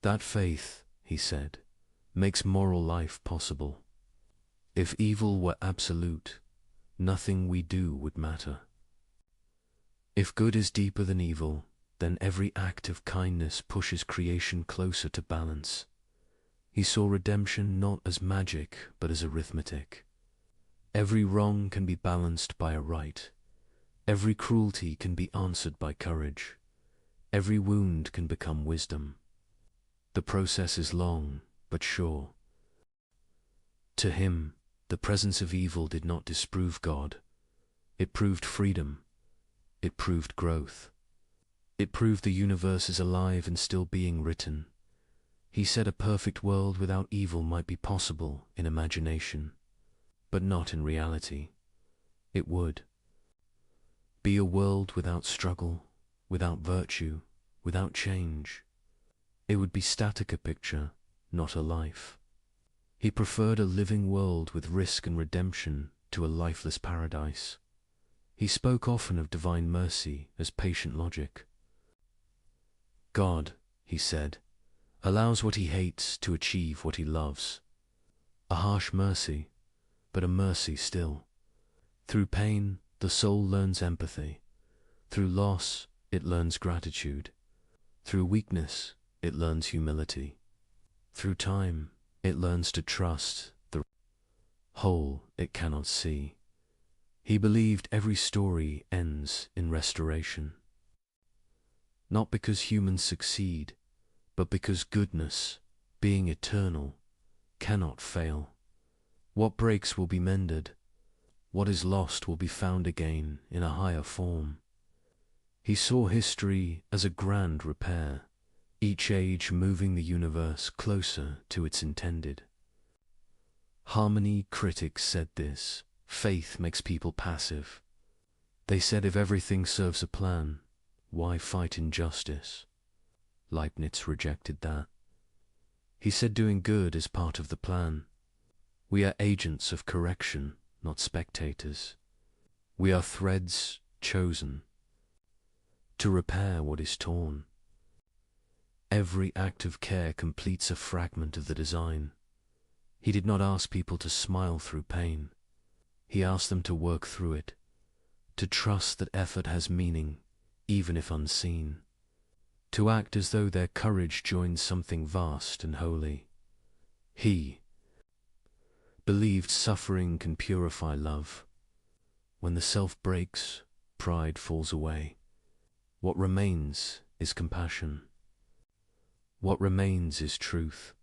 That faith, he said, makes moral life possible. If evil were absolute, nothing we do would matter. If good is deeper than evil, then every act of kindness pushes creation closer to balance. He saw redemption not as magic, but as arithmetic. Every wrong can be balanced by a right. Every cruelty can be answered by courage. Every wound can become wisdom. The process is long, but sure. To him, the presence of evil did not disprove God. It proved freedom. It proved growth. It proved the universe is alive and still being written. He said a perfect world without evil might be possible in imagination, but not in reality. It would be a world without struggle, without virtue, without change. It would be static, a picture, not a life. He preferred a living world with risk and redemption to a lifeless paradise. He spoke often of divine mercy as patient logic. God, he said, allows what he hates to achieve what he loves. A harsh mercy, but a mercy still. Through pain, the soul learns empathy. Through loss, it learns gratitude. Through weakness, it learns humility. Through time, it learns to trust the whole it cannot see. He believed every story ends in restoration. Not because humans succeed, but because goodness, being eternal, cannot fail. What breaks will be mended. What is lost will be found again in a higher form. He saw history as a grand repair. each age moving the universe closer to its intended. Harmony critics said this: faith makes people passive. They said if everything serves a plan, why fight injustice? Leibniz rejected that. He said doing good is part of the plan. We are agents of correction, not spectators. We are threads chosen to repair what is torn. Every act of care completes a fragment of the design. He did not ask people to smile through pain. He asked them to work through it, to trust that effort has meaning, even if unseen, to act as though their courage joins something vast and holy. He believed suffering can purify love. When the self breaks, pride falls away. What remains is compassion. What remains is truth.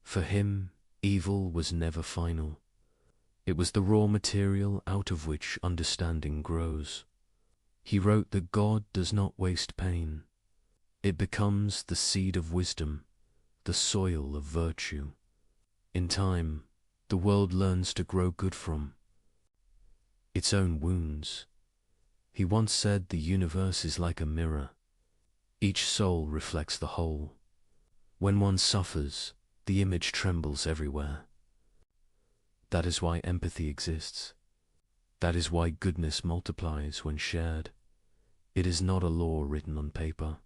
For him, evil was never final. It was the raw material out of which understanding grows. He wrote that God does not waste pain. It becomes the seed of wisdom, the soil of virtue. In time, the world learns to grow good from its own wounds. He once said the universe is like a mirror. Each soul reflects the whole. When one suffers, the image trembles everywhere. That is why empathy exists. That is why goodness multiplies when shared. It is not a law written on paper.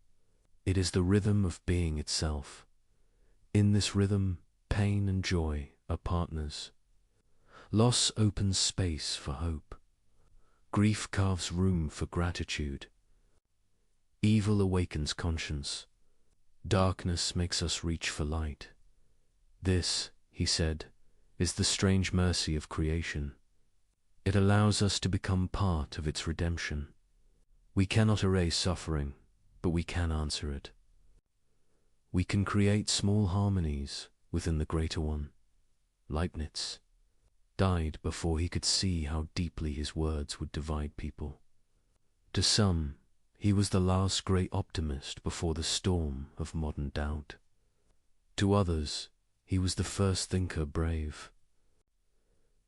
It is the rhythm of being itself. In this rhythm, pain and joy are partners. Loss opens space for hope. Grief carves room for gratitude. Evil awakens conscience. Darkness makes us reach for light. This, he said, is the strange mercy of creation. It allows us to become part of its redemption. We cannot erase suffering, but we can answer it. We can create small harmonies within the greater one. Leibniz died before he could see how deeply his words would divide people. To some, he was the last great optimist before the storm of modern doubt. To others, he was the first thinker brave.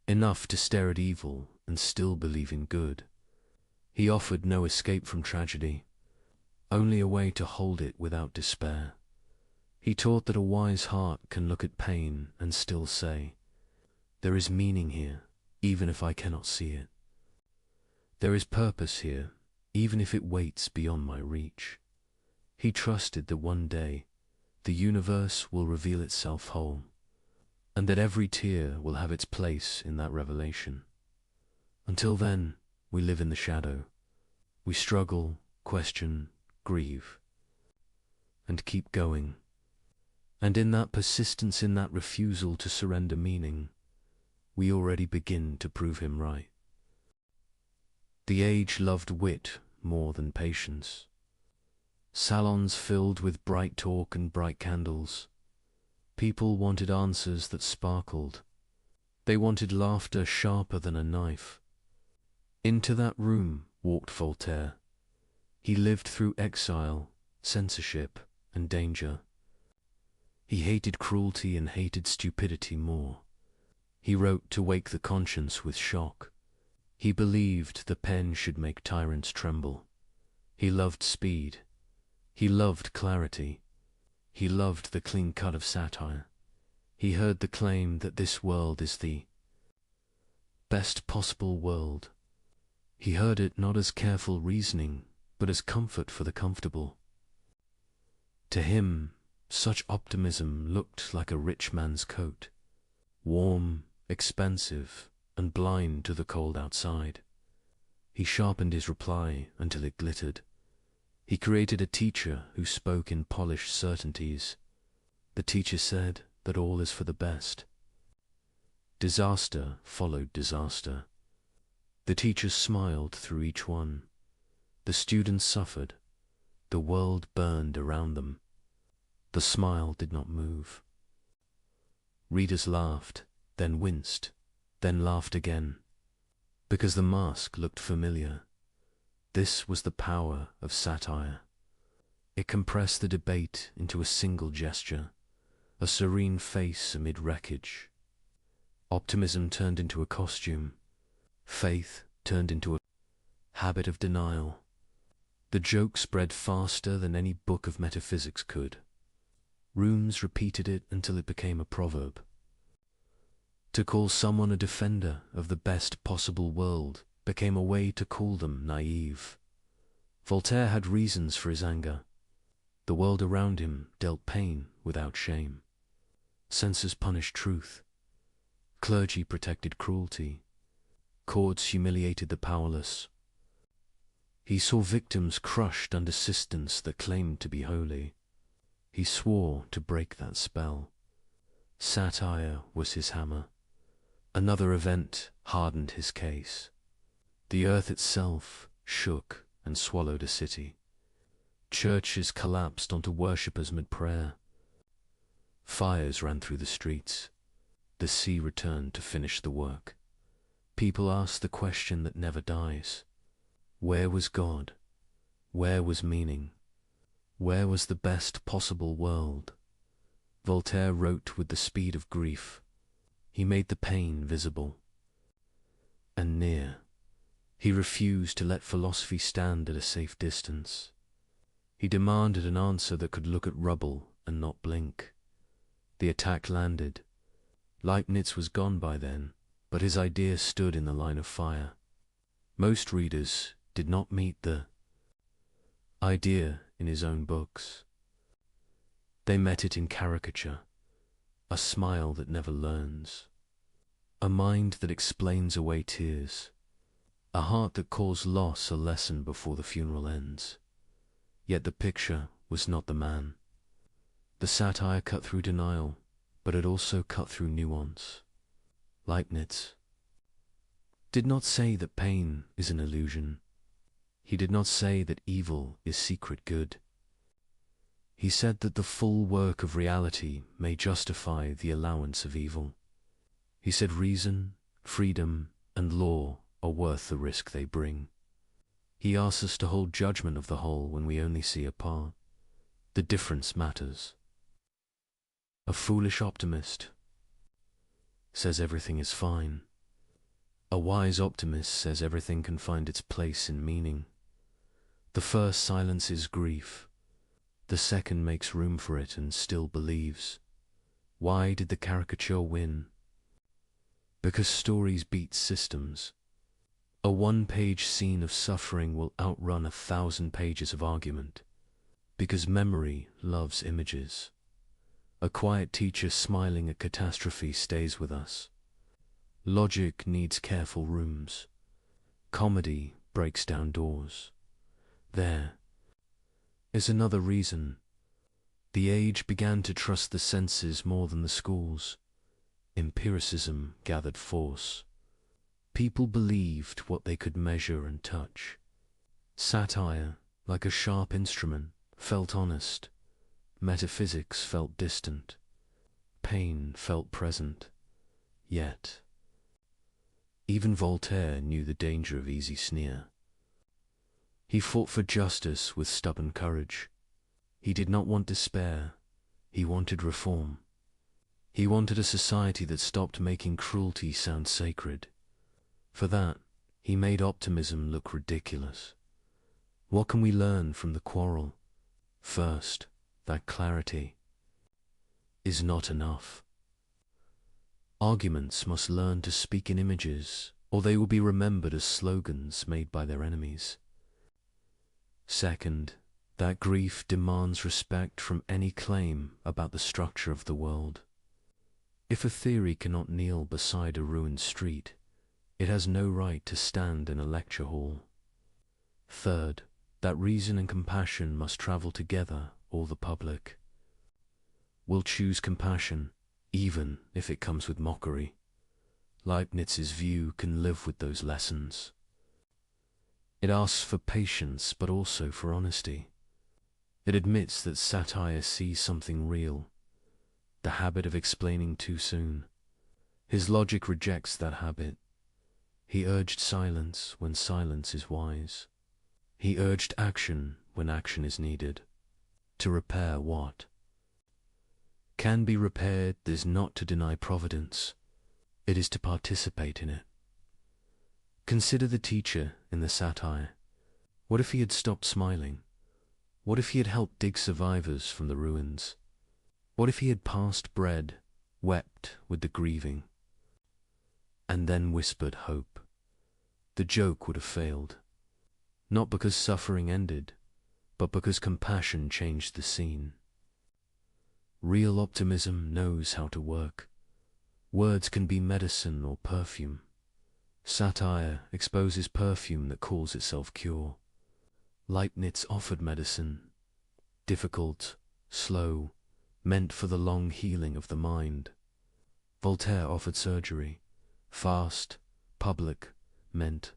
Enough to stare at evil and still believe in good. He offered no escape from tragedy, only a way to hold it without despair. He taught that a wise heart can look at pain and still say, "There is meaning here, even if I cannot see it. There is purpose here, even if it waits beyond my reach." He trusted that one day the universe will reveal itself whole, and that every tear will have its place in that revelation. Until then, we live in the shadow. We struggle, question, grieve, and keep going. And in that persistence, in that refusal to surrender meaning, we already begin to prove him right. The age loved wit more than patience. Salons filled with bright talk and bright candles. People wanted answers that sparkled. They wanted laughter sharper than a knife. Into that room walked Voltaire. He lived through exile, censorship, and danger. He hated cruelty and hated stupidity more. He wrote to wake the conscience with shock. He believed the pen should make tyrants tremble. He loved speed. He loved clarity. He loved the clean cut of satire. He heard the claim that this world is the best possible world. He heard it not as careful reasoning, but as comfort for the comfortable. To him, such optimism looked like a rich man's coat, warm, expansive, and blind to the cold outside. He sharpened his reply until it glittered. He created a teacher who spoke in polished certainties. The teacher said that all is for the best. Disaster followed disaster. The teachers smiled through each one. The students suffered. The world burned around them. The smile did not move. Readers laughed, then winced, then laughed again, because the mask looked familiar. This was the power of satire. It compressed the debate into a single gesture, a serene face amid wreckage. Optimism turned into a costume. Faith turned into a habit of denial. The joke spread faster than any book of metaphysics could. Rooms repeated it until it became a proverb. To call someone a defender of the best possible world became a way to call them naive. Voltaire had reasons for his anger. The world around him dealt pain without shame. Censors punished truth. Clergy protected cruelty. Courts humiliated the powerless. He saw victims crushed under systems that claimed to be holy. He swore to break that spell. Satire was his hammer. Another event hardened his case. The earth itself shook and swallowed a city. Churches collapsed onto worshippers mid-prayer. Fires ran through the streets. The sea returned to finish the work. People asked the question that never dies. Where was God? Where was meaning? Where was the best possible world? Voltaire wrote with the speed of grief. He made the pain visible and near. He refused to let philosophy stand at a safe distance. He demanded an answer that could look at rubble and not blink. The attack landed. Leibniz was gone by then, but his idea stood in the line of fire. Most readers did not meet the idea in his own books. They met it in caricature, a smile that never learns, a mind that explains away tears, a heart that calls loss a lesson before the funeral ends. Yet the picture was not the man. The satire cut through denial, but it also cut through nuance. Leibniz did not say that pain is an illusion. He did not say that evil is secret good. He said that the full work of reality may justify the allowance of evil. He said reason, freedom, and law are worth the risk they bring. He asks us to hold judgment of the whole when we only see a part. The difference matters. A foolish optimist says everything is fine. A wise optimist says everything can find its place in meaning. The first silences grief. The second makes room for it and still believes. Why did the caricature win? Because stories beat systems. A one-page scene of suffering will outrun 1,000 pages of argument. Because memory loves images. A quiet teacher smiling at catastrophe stays with us. Logic needs careful rooms. Comedy breaks down doors. There is another reason. The age began to trust the senses more than the schools. Empiricism gathered force. People believed what they could measure and touch. Satire, like a sharp instrument, felt honest. Metaphysics felt distant. Pain felt present. Yet, even Voltaire knew the danger of easy sneer. He fought for justice with stubborn courage. He did not want despair. He wanted reform. He wanted a society that stopped making cruelty sound sacred. For that, he made optimism look ridiculous. What can we learn from the quarrel? First, that clarity is not enough. Arguments must learn to speak in images, or they will be remembered as slogans made by their enemies. Second, that grief demands respect from any claim about the structure of the world. If a theory cannot kneel beside a ruined street, it has no right to stand in a lecture hall. Third, that reason and compassion must travel together, or the public will choose compassion, even if it comes with mockery. Leibniz's view can live with those lessons. It asks for patience, but also for honesty. It admits that satire sees something real, the habit of explaining too soon. His logic rejects that habit. He urged silence when silence is wise. He urged action when action is needed. to repair what can be repaired is not to deny providence, it is to participate in it. Consider the teacher in the satire. What if he had stopped smiling? What if he had helped dig survivors from the ruins? What if he had passed bread, wept with the grieving, and then whispered hope? The joke would have failed, not because suffering ended, but because compassion changed the scene. Real optimism knows how to work. Words can be medicine or perfume. Satire exposes perfume that calls itself cure. Leibniz offered medicine, difficult, slow, meant for the long healing of the mind. Voltaire offered surgery, fast, public, meant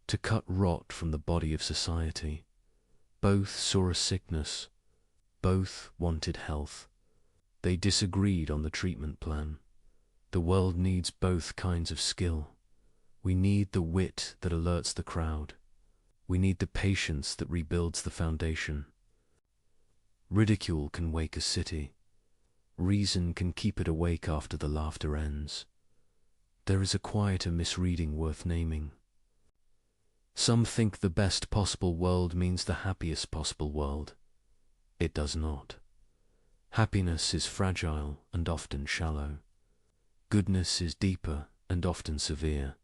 to cut rot from the body of society. Both saw a sickness, both wanted health. They disagreed on the treatment plan. The world needs both kinds of skill. We need the wit that alerts the crowd. We need the patience that rebuilds the foundation. Ridicule can wake a city. Reason can keep it awake after the laughter ends. There is a quieter misreading worth naming. Some think the best possible world means the happiest possible world. It does not. Happiness is fragile and often shallow. Goodness is deeper and often severe.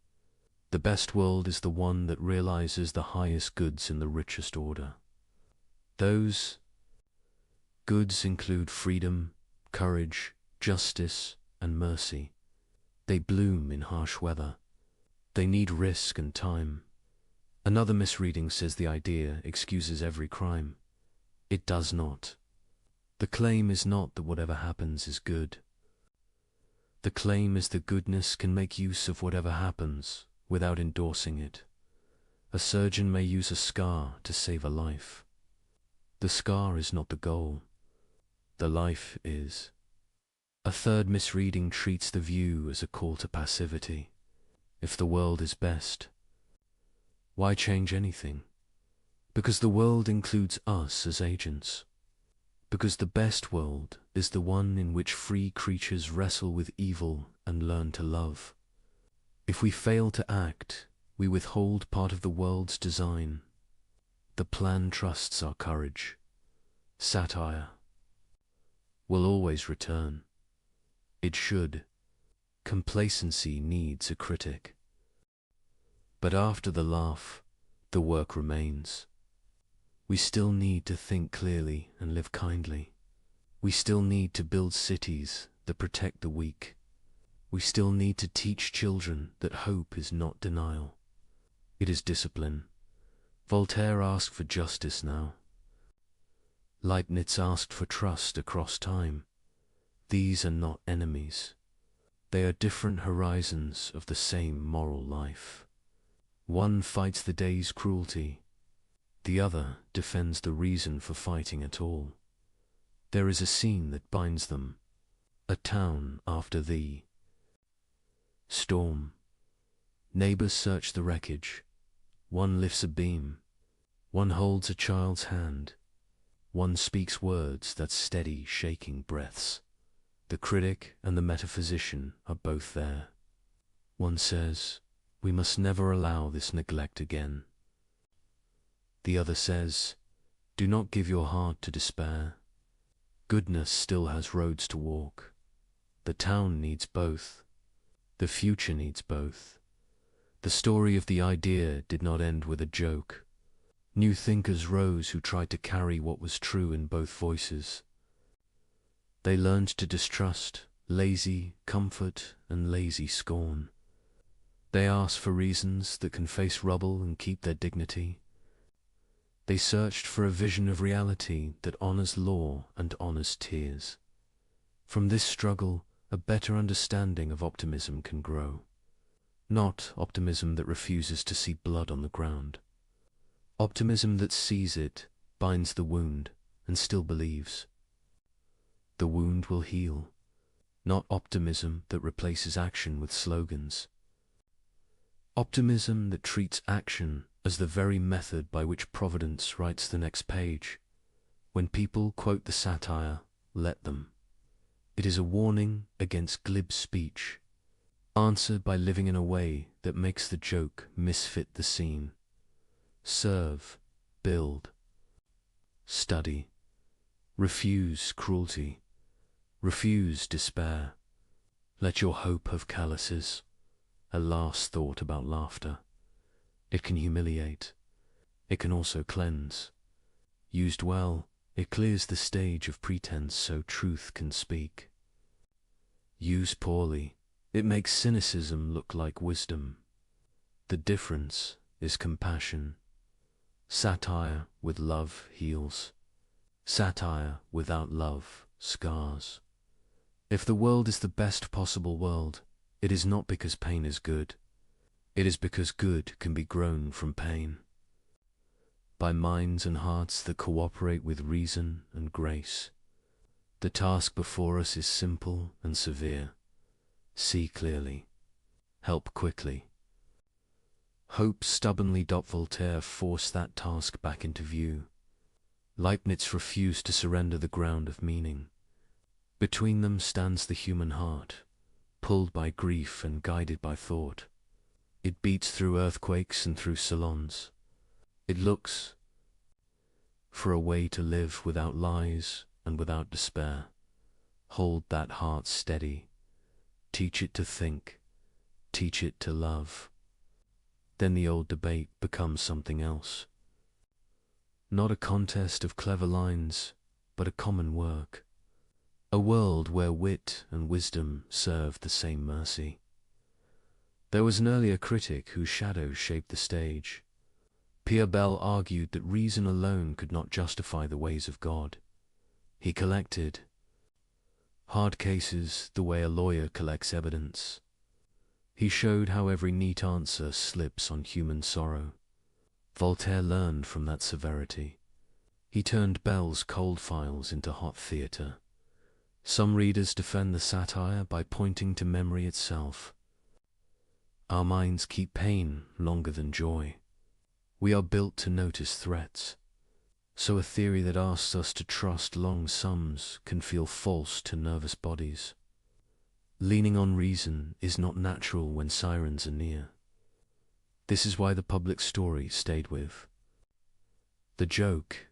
The best world is the one that realizes the highest goods in the richest order. Those goods include freedom, courage, justice, and mercy. They bloom in harsh weather. They need risk and time. Another misreading says the idea excuses every crime. It does not. The claim is not that whatever happens is good. The claim is that goodness can make use of whatever happens without endorsing it. A surgeon may use a scar to save a life. The scar is not the goal. The life is. A third misreading treats the view as a call to passivity. If the world is best, why change anything? Because the world includes us as agents. Because the best world is the one in which free creatures wrestle with evil and learn to love. If we fail to act, we withhold part of the world's design. The plan trusts our courage. Satire will always return. It should. Complacency needs a critic. But after the laugh, the work remains. We still need to think clearly and live kindly. We still need to build cities that protect the weak. We still need to teach children that hope is not denial. It is discipline. Voltaire asked for justice now. Leibniz asked for trust across time. These are not enemies. They are different horizons of the same moral life. One fights the day's cruelty. The other defends the reason for fighting at all. There is a scene that binds them. A town after thee. Storm. Neighbors search the wreckage. One lifts a beam. One holds a child's hand. One speaks words that steady, shaking breaths. The critic and the metaphysician are both there. One says, "We must never allow this neglect again." The other says, "Do not give your heart to despair. Goodness still has roads to walk. The town needs both. The future needs both." The story of the idea did not end with a joke. New thinkers rose who tried to carry what was true in both voices. They learned to distrust, lazy comfort and lazy scorn. They asked for reasons that can face rubble and keep their dignity. They searched for a vision of reality that honors law and honors tears. From this struggle, a better understanding of optimism can grow. Not optimism that refuses to see blood on the ground. Optimism that sees it, binds the wound, and still believes. The wound will heal. Not optimism that replaces action with slogans. Optimism that treats action as the very method by which Providence writes the next page. When people quote the satire, let them. It is a warning against glib speech. Answer by living in a way that makes the joke misfit the scene. Serve, build, study. Refuse cruelty. Refuse despair. Let your hope have calluses. A last thought about laughter. It can humiliate. It can also cleanse. Used well, it clears the stage of pretense so truth can speak. Used poorly, it makes cynicism look like wisdom. The difference is compassion. Satire with love heals. Satire without love scars. If the world is the best possible world, it is not because pain is good. It is because good can be grown from pain. By minds and hearts that cooperate with reason and grace. The task before us is simple and severe. See clearly. Help quickly. Hope stubbornly. Voltaire forced that task back into view. Leibniz refused to surrender the ground of meaning. Between them stands the human heart, pulled by grief and guided by thought. It beats through earthquakes and through salons. It looks for a way to live without lies and without despair. Hold that heart steady. Teach it to think. Teach it to love. Then the old debate becomes something else. Not a contest of clever lines, but a common work. A world where wit and wisdom serve the same mercy. There was an earlier critic whose shadow shaped the stage. Pierre Bell argued that reason alone could not justify the ways of God. He collected hard cases the way a lawyer collects evidence. He showed how every neat answer slips on human sorrow. Voltaire learned from that severity. He turned Bell's cold files into hot theatre. Some readers defend the satire by pointing to memory itself. Our minds keep pain longer than joy. We are built to notice threats. So a theory that asks us to trust long sums can feel false to nervous bodies. Leaning on reason is not natural when sirens are near. This is why the public story stayed with. The joke,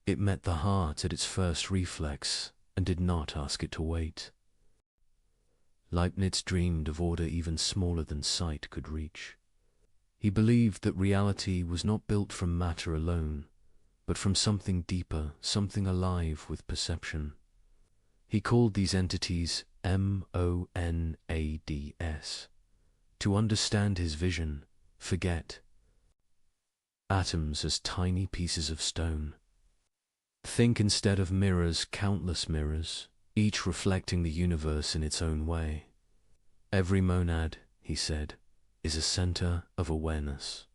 it met the heart at its first reflex and did not ask it to wait. Leibniz dreamed of order even smaller than sight could reach. He believed that reality was not built from matter alone, but from something deeper, something alive with perception. He called these entities monads. To understand his vision, forget atoms as tiny pieces of stone. Think instead of mirrors, countless mirrors, each reflecting the universe in its own way. Every monad, he said, is a center of awareness.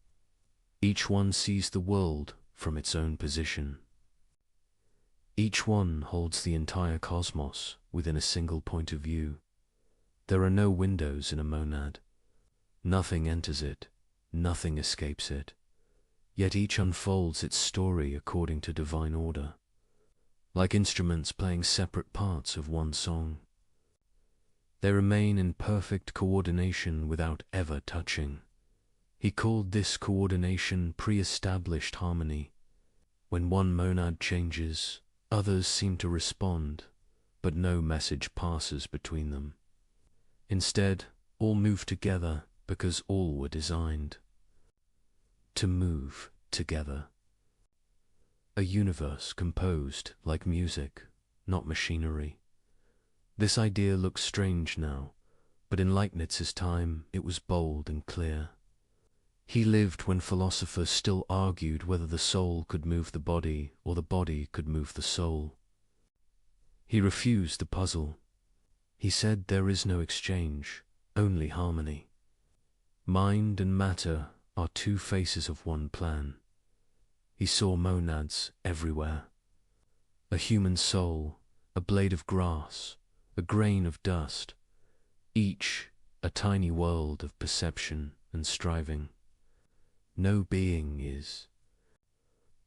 Each one sees the world from its own position. Each one holds the entire cosmos within a single point of view. There are no windows in a monad. Nothing enters it, nothing escapes it. Yet each unfolds its story according to divine order, like instruments playing separate parts of one song. They remain in perfect coordination without ever touching. He called this coordination pre-established harmony. When one monad changes, others seem to respond, but no message passes between them. Instead, all move together because all were designed to move together. A universe composed like music, not machinery. This idea looks strange now, but in Leibniz's time it was bold and clear. He lived when philosophers still argued whether the soul could move the body or the body could move the soul. He refused the puzzle. He said there is no exchange, only harmony. Mind and matter are two faces of one plan. He saw monads everywhere. A human soul, a blade of grass, a grain of dust, each a tiny world of perception and striving. No being is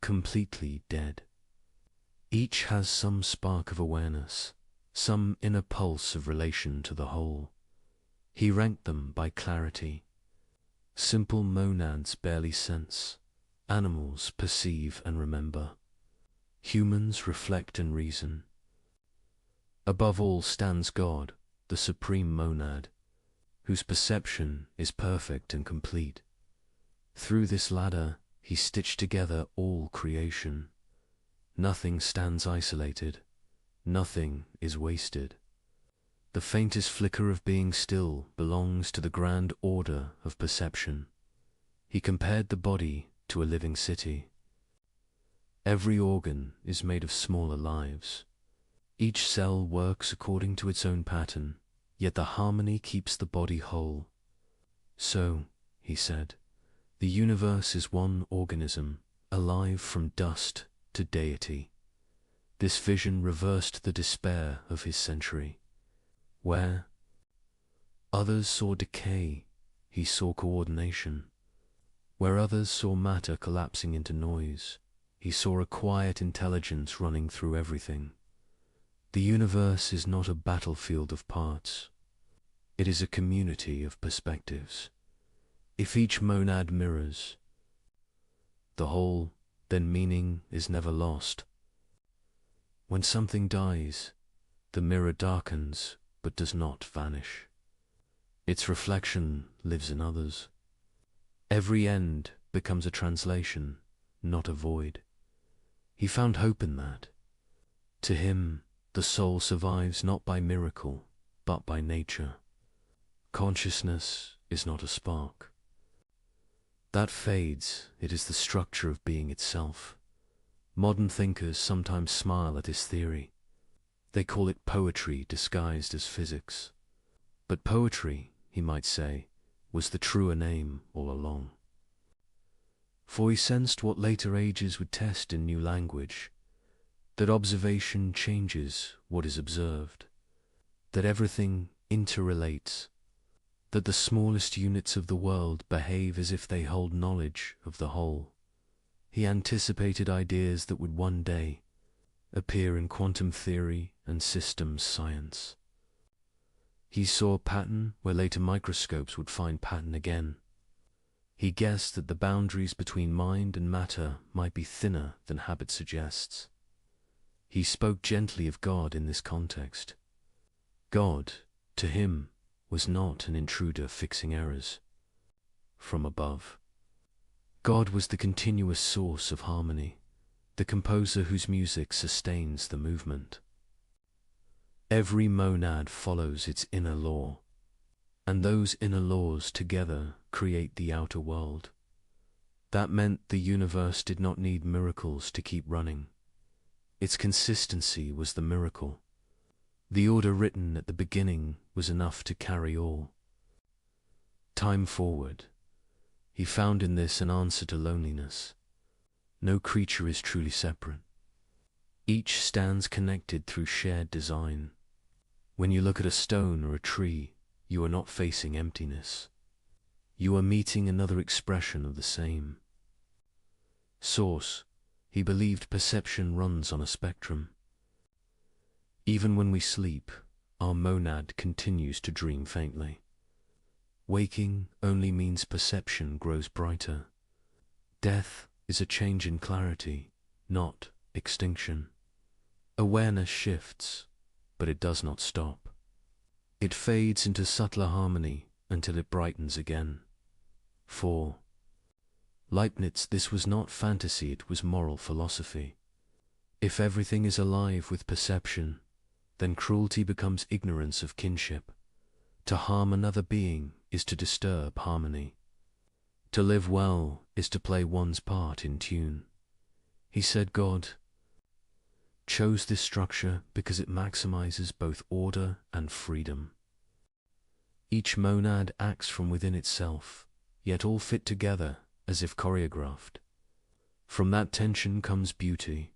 completely dead. Each has some spark of awareness, some inner pulse of relation to the whole. He ranked them by clarity. Simple monads barely sense. Animals perceive and remember. Humans reflect and reason. Above all stands God, the supreme monad, whose perception is perfect and complete. Through this ladder, he stitched together all creation. Nothing stands isolated. Nothing is wasted. The faintest flicker of being still belongs to the grand order of perception. He compared the body to a living city. Every organ is made of smaller lives. Each cell works according to its own pattern, yet the harmony keeps the body whole. So, he said, the universe is one organism, alive from dust to deity. This vision reversed the despair of his century. Where others saw decay, he saw coordination. Where others saw matter collapsing into noise, he saw a quiet intelligence running through everything. The universe is not a battlefield of parts. It is a community of perspectives. If each monad mirrors the whole, then meaning is never lost. When something dies, the mirror darkens but does not vanish. Its reflection lives in others. Every end becomes a translation, not a void. He found hope in that. To him, the soul survives not by miracle, but by nature. Consciousness is not a spark. That fades, it is the structure of being itself. Modern thinkers sometimes smile at his theory. They call it poetry disguised as physics. But poetry, he might say, was the truer name all along. For he sensed what later ages would test in new language, that observation changes what is observed, that everything interrelates, that the smallest units of the world behave as if they hold knowledge of the whole. He anticipated ideas that would one day appear in quantum theory and systems science. He saw pattern where later microscopes would find pattern again. He guessed that the boundaries between mind and matter might be thinner than habit suggests. He spoke gently of God in this context. God, to him, was not an intruder fixing errors from above. God was the continuous source of harmony, the composer whose music sustains the movement. Every monad follows its inner law, and those inner laws together create the outer world. That meant the universe did not need miracles to keep running. Its consistency was the miracle. The order written at the beginning was enough to carry all. Time forward, he found in this an answer to loneliness. No creature is truly separate. Each stands connected through shared design. When you look at a stone or a tree, you are not facing emptiness. You are meeting another expression of the same source. He believed perception runs on a spectrum. Even when we sleep, our monad continues to dream faintly. Waking only means perception grows brighter. Death is a change in clarity, not extinction. Awareness shifts, but it does not stop. It fades into subtler harmony until it brightens again. For Leibniz, this was not fantasy, it was moral philosophy. If everything is alive with perception, then cruelty becomes ignorance of kinship. To harm another being is to disturb harmony. To live well is to play one's part in tune. He said God chose this structure because it maximizes both order and freedom. Each monad acts from within itself, yet all fit together as if choreographed. From that tension comes beauty,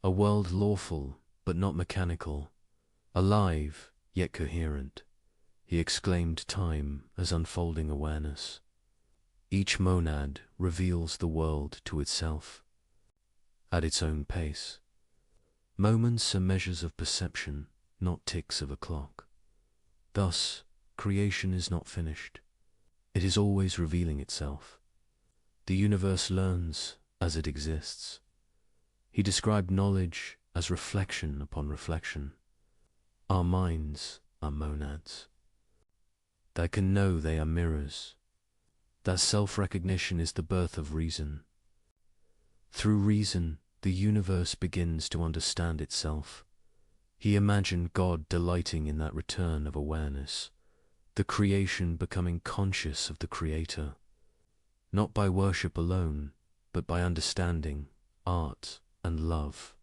a world lawful but not mechanical, alive yet coherent. He exclaimed time as unfolding awareness. Each monad reveals the world to itself, at its own pace. Moments are measures of perception, not ticks of a clock. Thus, creation is not finished. It is always revealing itself. The universe learns as it exists. He described knowledge as reflection upon reflection. Our minds are monads that can know they are mirrors. That self-recognition is the birth of reason. Through reason, the universe begins to understand itself. He imagined God delighting in that return of awareness, the creation becoming conscious of the Creator, not by worship alone, but by understanding, art, and love.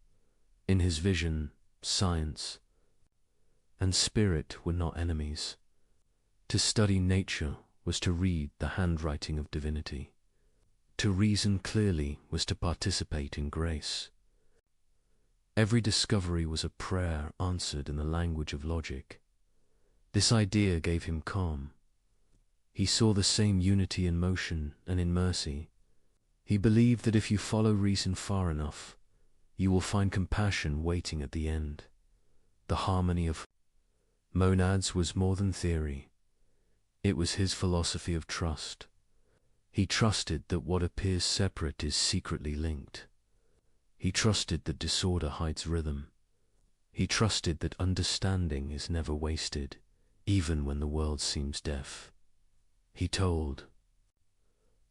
In his vision, science and spirit were not enemies. To study nature was to read the handwriting of divinity. To reason clearly was to participate in grace. Every discovery was a prayer answered in the language of logic. This idea gave him calm. He saw the same unity in motion and in mercy. He believed that if you follow reason far enough, you will find compassion waiting at the end. The harmony of monads was more than theory. It was his philosophy of trust. He trusted that what appears separate is secretly linked. He trusted that disorder hides rhythm. He trusted that understanding is never wasted, even when the world seems deaf. He told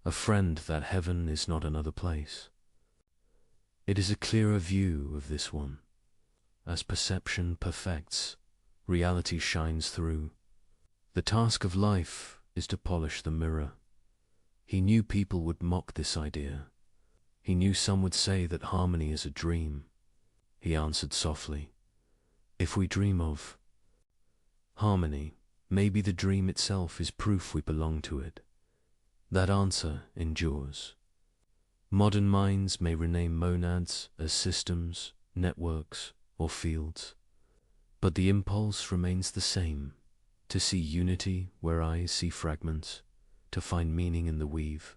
a friend that heaven is not another place. It is a clearer view of this one. As perception perfects, reality shines through. The task of life is to polish the mirror. He knew people would mock this idea. He knew some would say that harmony is a dream. He answered softly, if we dream of harmony, maybe the dream itself is proof we belong to it. That answer endures. Modern minds may rename monads as systems, networks, or fields, but the impulse remains the same, to see unity where eyes see fragments, to find meaning in the weave.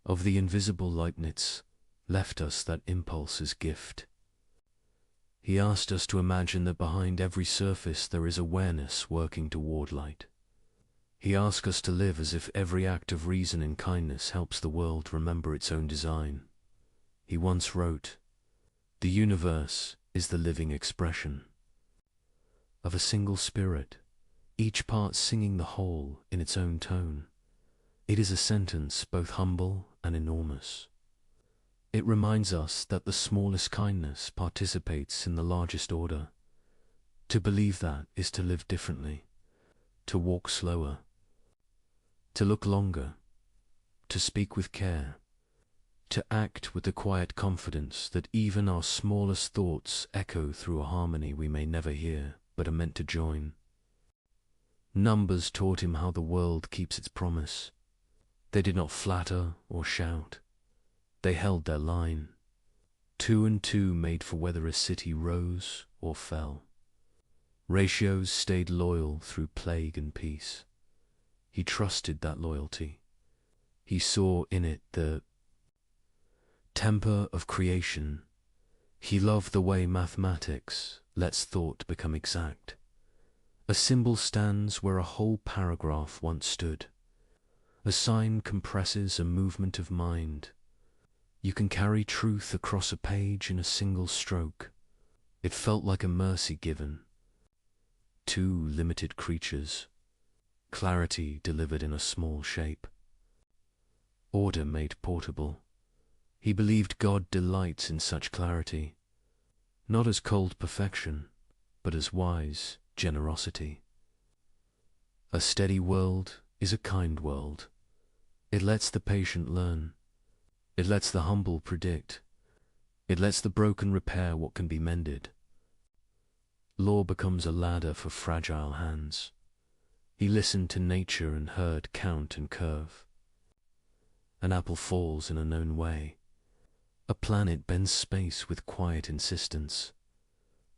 Of the invisible Leibniz left us that impulse as gift. He asked us to imagine that behind every surface there is awareness working toward light. He asked us to live as if every act of reason and kindness helps the world remember its own design. He once wrote, "The universe is the living expression of a single spirit, each part singing the whole in its own tone. It is a sentence both humble and enormous. It reminds us that the smallest kindness participates in the largest order. To believe that is to live differently, to walk slower, to look longer, to speak with care, to act with the quiet confidence that even our smallest thoughts echo through a harmony we may never hear but are meant to join." Numbers taught him how the world keeps its promise. They did not flatter or shout. They held their line. 2 and 2 made for whether a city rose or fell. Ratios stayed loyal through plague and peace. He trusted that loyalty. He saw in it the temper of creation. He loved the way mathematics lets thought become exact. A symbol stands where a whole paragraph once stood. A sign compresses a movement of mind. You can carry truth across a page in a single stroke. It felt like a mercy given. 2 limited creatures. Clarity delivered in a small shape. Order made portable. He believed God delights in such clarity, not as cold perfection, but as wise generosity. A steady world is a kind world. It lets the patient learn. It lets the humble predict. It lets the broken repair what can be mended. Law becomes a ladder for fragile hands. He listened to nature and heard count and curve. An apple falls in a known way. A planet bends space with quiet insistence.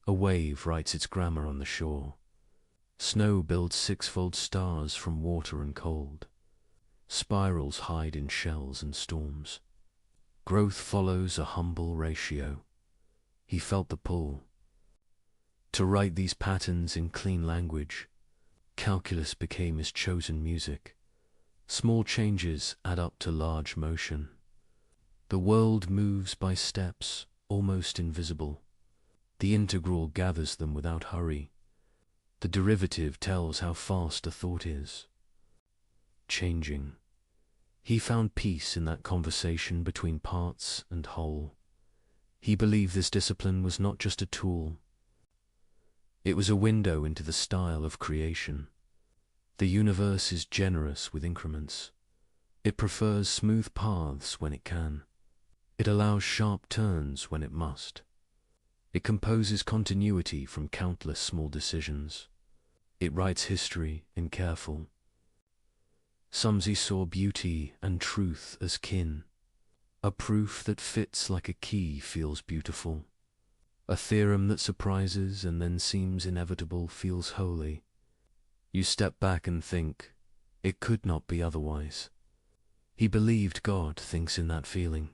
A wave writes its grammar on the shore. Snow builds 6-fold stars from water and cold. Spirals hide in shells and storms. Growth follows a humble ratio. he felt the pull. To write these patterns in clean language, calculus became his chosen music. Small changes add up to large motion. The world moves by steps, almost invisible. The integral gathers them without hurry. The derivative tells how fast a thought is. Changing. He found peace in that conversation between parts and whole. He believed this discipline was not just a tool. It was a window into the style of creation. The universe is generous with increments. It prefers smooth paths when it can. It allows sharp turns when it must. It composes continuity from countless small decisions. It writes history in careful. Somsey saw beauty and truth as kin. A proof that fits like a key feels beautiful. A theorem that surprises and then seems inevitable feels holy. You step back and think, it could not be otherwise. He believed God thinks in that feeling.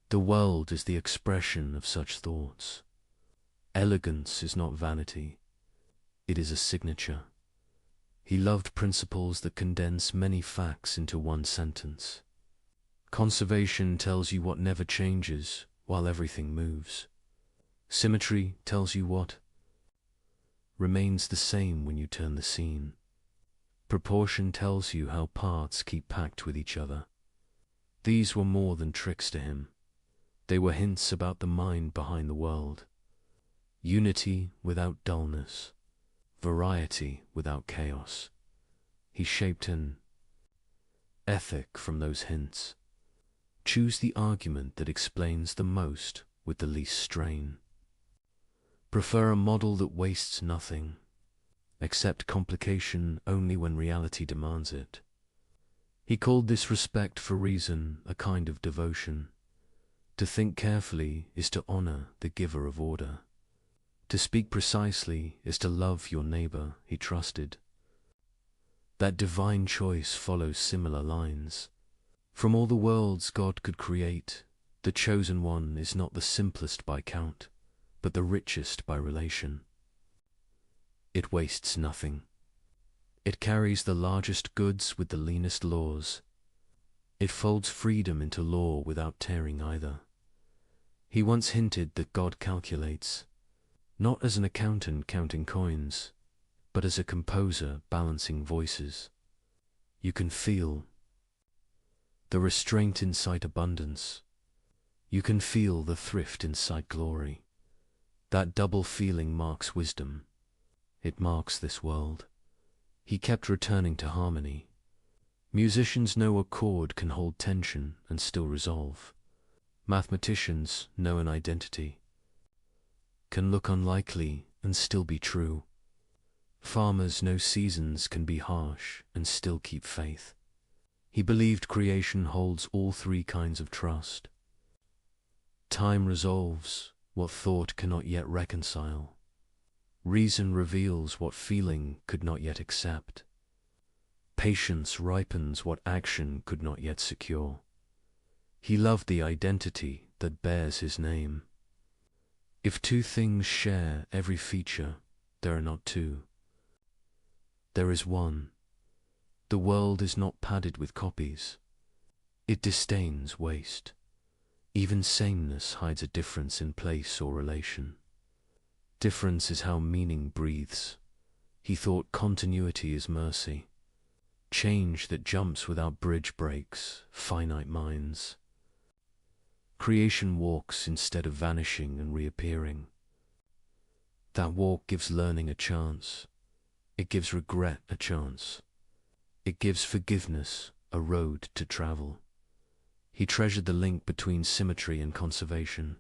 The world is the expression of such thoughts. Elegance is not vanity. It is a signature. He loved principles that condense many facts into one sentence. Conservation tells you what never changes while everything moves. Symmetry tells you what remains the same when you turn the scene. Proportion tells you how parts keep packed with each other. These were more than tricks to him. They were hints about the mind behind the world. Unity without dullness. Variety without chaos. He shaped an ethic from those hints. Choose the argument that explains the most with the least strain. Prefer a model that wastes nothing. Accept complication only when reality demands it. He called this respect for reason a kind of devotion. To think carefully is to honor the giver of order. To speak precisely is to love your neighbor, he trusted. That divine choice follows similar lines. From all the worlds God could create, the chosen one is not the simplest by count, but the richest by relation. It wastes nothing. It carries the largest goods with the leanest laws. It folds freedom into law without tearing either. He once hinted that God calculates, not as an accountant counting coins, but as a composer balancing voices. You can feel the restraint inside abundance. You can feel the thrift inside glory. That double feeling marks wisdom. It marks this world. He kept returning to harmony. Musicians know a chord can hold tension and still resolve. Mathematicians know an identity can look unlikely and still be true. Farmers know seasons can be harsh and still keep faith. He believed creation holds all three kinds of trust. Time resolves what thought cannot yet reconcile. Reason reveals what feeling could not yet accept. Patience ripens what action could not yet secure. He loved the identity that bears his name. If two things share every feature, there are not two. There is one. The world is not padded with copies. It disdains waste. Even sameness hides a difference in place or relation. Difference is how meaning breathes. He thought continuity is mercy. Change that jumps without bridge breaks, finite minds. Creation walks instead of vanishing and reappearing. That walk gives learning a chance. It gives regret a chance. It gives forgiveness a road to travel. He treasured the link between symmetry and conservation.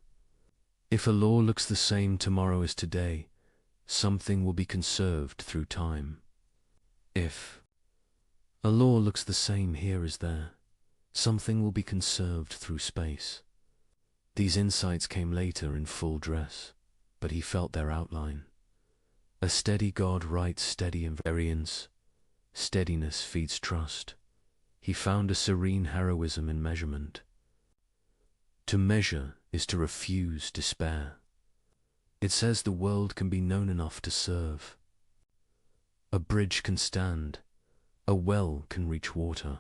If a law looks the same tomorrow as today, something will be conserved through time. If a law looks the same here as there, something will be conserved through space. These insights came later in full dress, but he felt their outline. A steady God writes steady invariance. Steadiness feeds trust. He found a serene heroism in measurement. To measure is to refuse despair. It says the world can be known enough to serve. A bridge can stand, a well can reach water,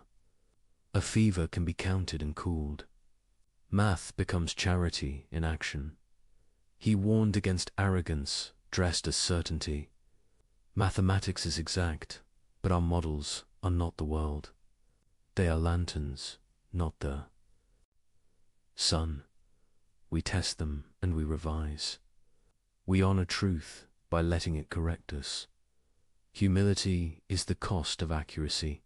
a fever can be counted and cooled. Math becomes charity in action. He warned against arrogance dressed as certainty. Mathematics is exact, but our models are not the world. They are lanterns, not the sun. We test them and we revise. We honor truth by letting it correct us. Humility is the cost of accuracy.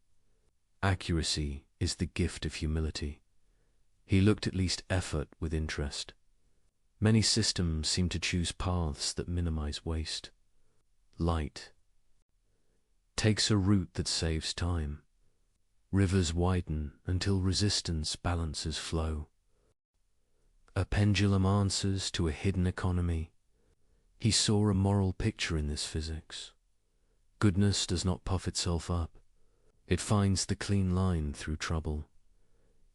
Accuracy is the gift of humility. He looked at least effort with interest. Many systems seem to choose paths that minimize waste. Light takes a route that saves time. Rivers widen until resistance balances flow. A pendulum answers to a hidden economy. He saw a moral picture in this physics. Goodness does not puff itself up. It finds the clean line through trouble.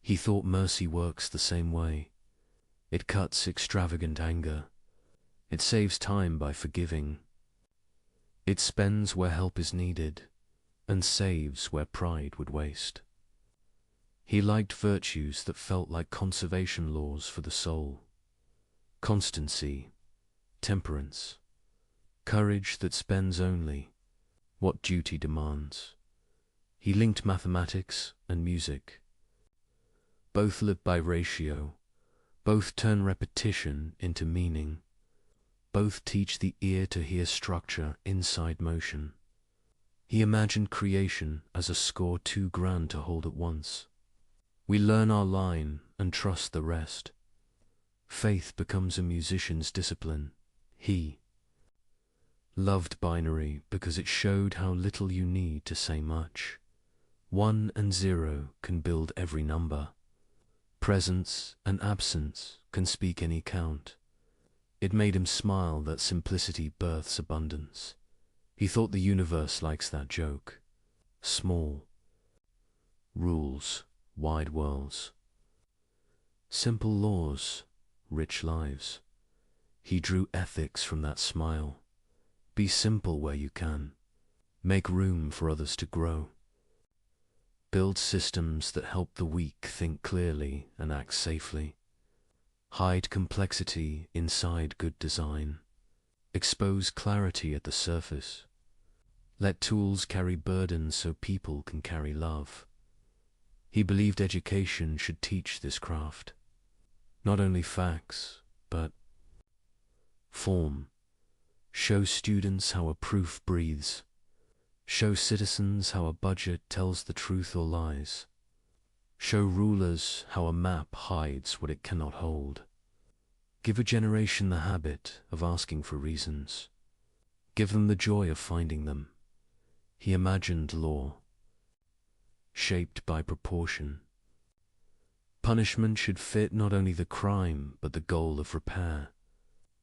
He thought mercy works the same way. It cuts extravagant anger. It saves time by forgiving. It spends where help is needed, and saves where pride would waste. He liked virtues that felt like conservation laws for the soul. Constancy, temperance, courage that spends only what duty demands. He linked mathematics and music. Both live by ratio. Both turn repetition into meaning. Both teach the ear to hear structure inside motion. He imagined creation as a score too grand to hold at once. We learn our line and trust the rest. Faith becomes a musician's discipline. He loved binary because it showed how little you need to say much. 1 and 0 can build every number. Presence and absence can speak any count. It made him smile that simplicity births abundance. He thought the universe likes that joke. Small rules, wide worlds. Simple laws, rich lives. He drew ethics from that smile. Be simple where you can. Make room for others to grow. Build systems that help the weak think clearly and act safely. Hide complexity inside good design. Expose clarity at the surface. Let tools carry burdens so people can carry love. He believed education should teach this craft. Not only facts, but form. Show students how a proof breathes. Show citizens how a budget tells the truth or lies. Show rulers how a map hides what it cannot hold. Give a generation the habit of asking for reasons. Give them the joy of finding them. He imagined law, shaped by proportion. Punishment should fit not only the crime, but the goal of repair.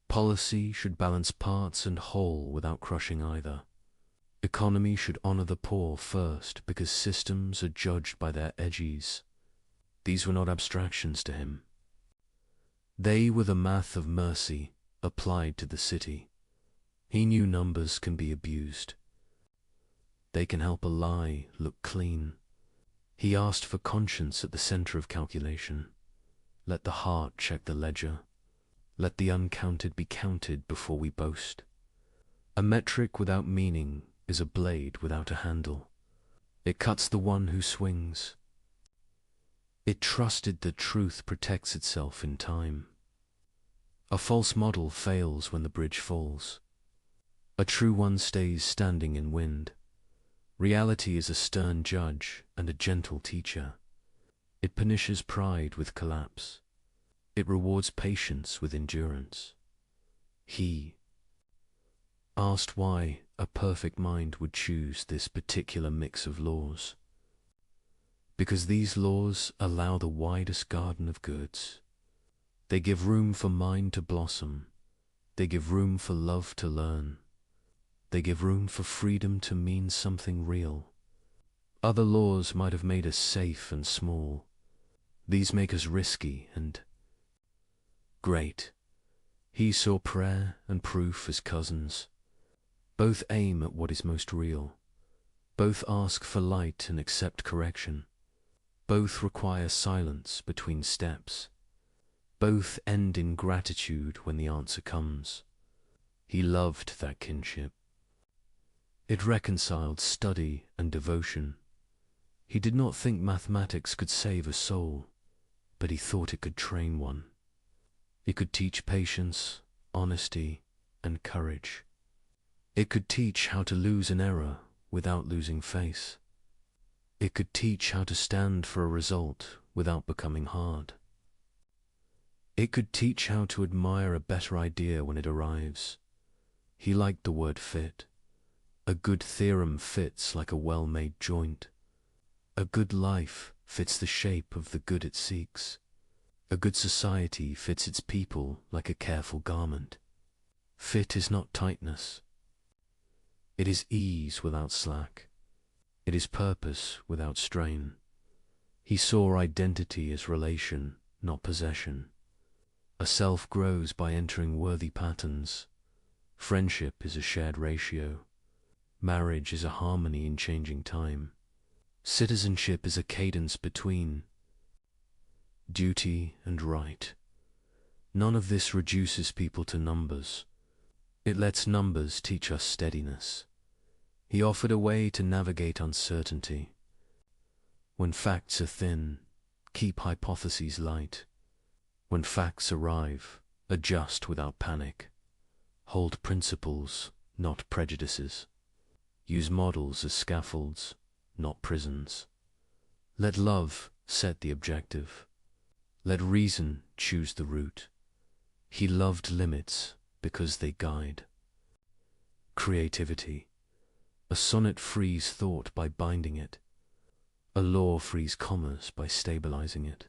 Policy should balance parts and whole without crushing either. Economy should honor the poor first, because systems are judged by their edges. These were not abstractions to him. They were the math of mercy applied to the city. He knew numbers can be abused. They can help a lie look clean. He asked for conscience at the center of calculation. Let the heart check the ledger. Let the uncounted be counted before we boast. A metric without meaning is a blade without a handle. It cuts the one who swings. It trusted that truth protects itself in time. A false model fails when the bridge falls. A true one stays standing in wind. Reality is a stern judge and a gentle teacher. It punishes pride with collapse. It rewards patience with endurance. He asked why a perfect mind would choose this particular mix of laws. Because these laws allow the widest garden of goods. They give room for mind to blossom. They give room for love to learn. They give room for freedom to mean something real. Other laws might have made us safe and small. These make us risky and Great. He saw prayer and proof as cousins. Both aim at what is most real. Both ask for light and accept correction. Both require silence between steps. Both end in gratitude when the answer comes. He loved that kinship. It reconciled study and devotion. He did not think mathematics could save a soul, but he thought it could train one. It could teach patience, honesty, and courage. It could teach how to lose an error without losing face. It could teach how to stand for a result without becoming hard. It could teach how to admire a better idea when it arrives. He liked the word fit. A good theorem fits like a well-made joint. A good life fits the shape of the good it seeks. A good society fits its people like a careful garment. Fit is not tightness. It is ease without slack. It is purpose without strain. He saw identity as relation, not possession. A self grows by entering worthy patterns. Friendship is a shared ratio. Marriage is a harmony in changing time. Citizenship is a cadence between duty and right. None of this reduces people to numbers. It lets numbers teach us steadiness. He offered a way to navigate uncertainty. When facts are thin, keep hypotheses light. When facts arrive, adjust without panic. Hold principles, not prejudices. Use models as scaffolds, not prisons. Let love set the objective. Let reason choose the route. He loved limits because they guide. Creativity. A sonnet frees thought by binding it. A law frees commerce by stabilizing it.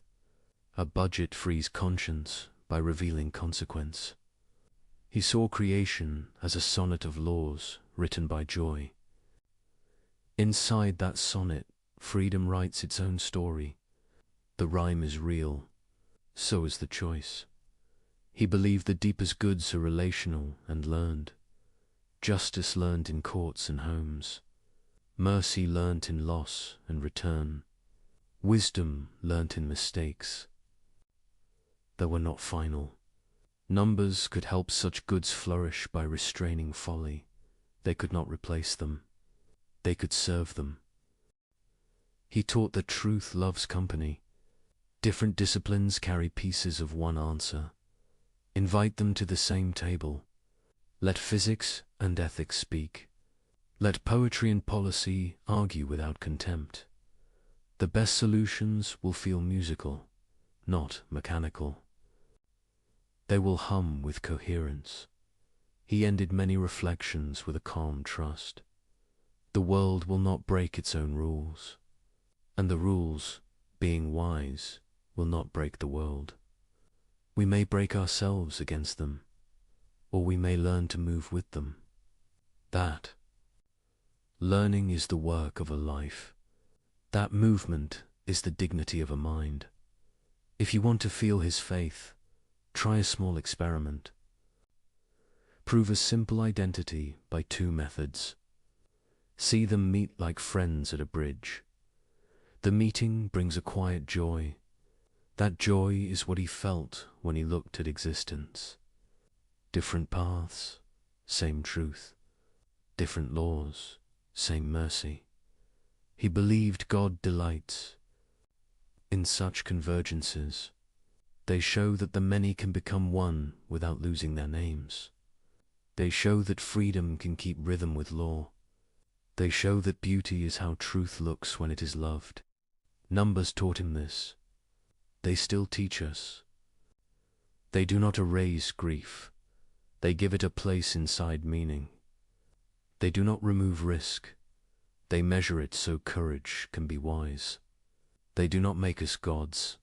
A budget frees conscience by revealing consequence. He saw creation as a sonnet of laws written by joy. Inside that sonnet, freedom writes its own story. The rhyme is real, so is the choice. He believed the deepest goods are relational and learned. Justice learned in courts and homes. Mercy learnt in loss and return. Wisdom learnt in mistakes that were not final. Numbers could help such goods flourish by restraining folly. They could not replace them. They could serve them. He taught that truth loves company. Different disciplines carry pieces of one answer. Invite them to the same table. Let physics and ethics speak. Let poetry and policy argue without contempt. The best solutions will feel musical, not mechanical. They will hum with coherence. He ended many reflections with a calm trust. The world will not break its own rules, and the rules, being wise, will not break the world. We may break ourselves against them, or we may learn to move with them. That learning is the work of a life. That movement is the dignity of a mind. If you want to feel his faith, try a small experiment. Prove a simple identity by two methods. See them meet like friends at a bridge. The meeting brings a quiet joy. That joy is what he felt when he looked at existence. Different paths, same truth. Different laws, same mercy. He believed God delights in such convergences. They show that the many can become one without losing their names. They show that freedom can keep rhythm with law. They show that beauty is how truth looks when it is loved. Numbers taught him this. They still teach us. They do not erase grief. They give it a place inside meaning. They do not remove risk. They measure it so courage can be wise. They do not make us gods.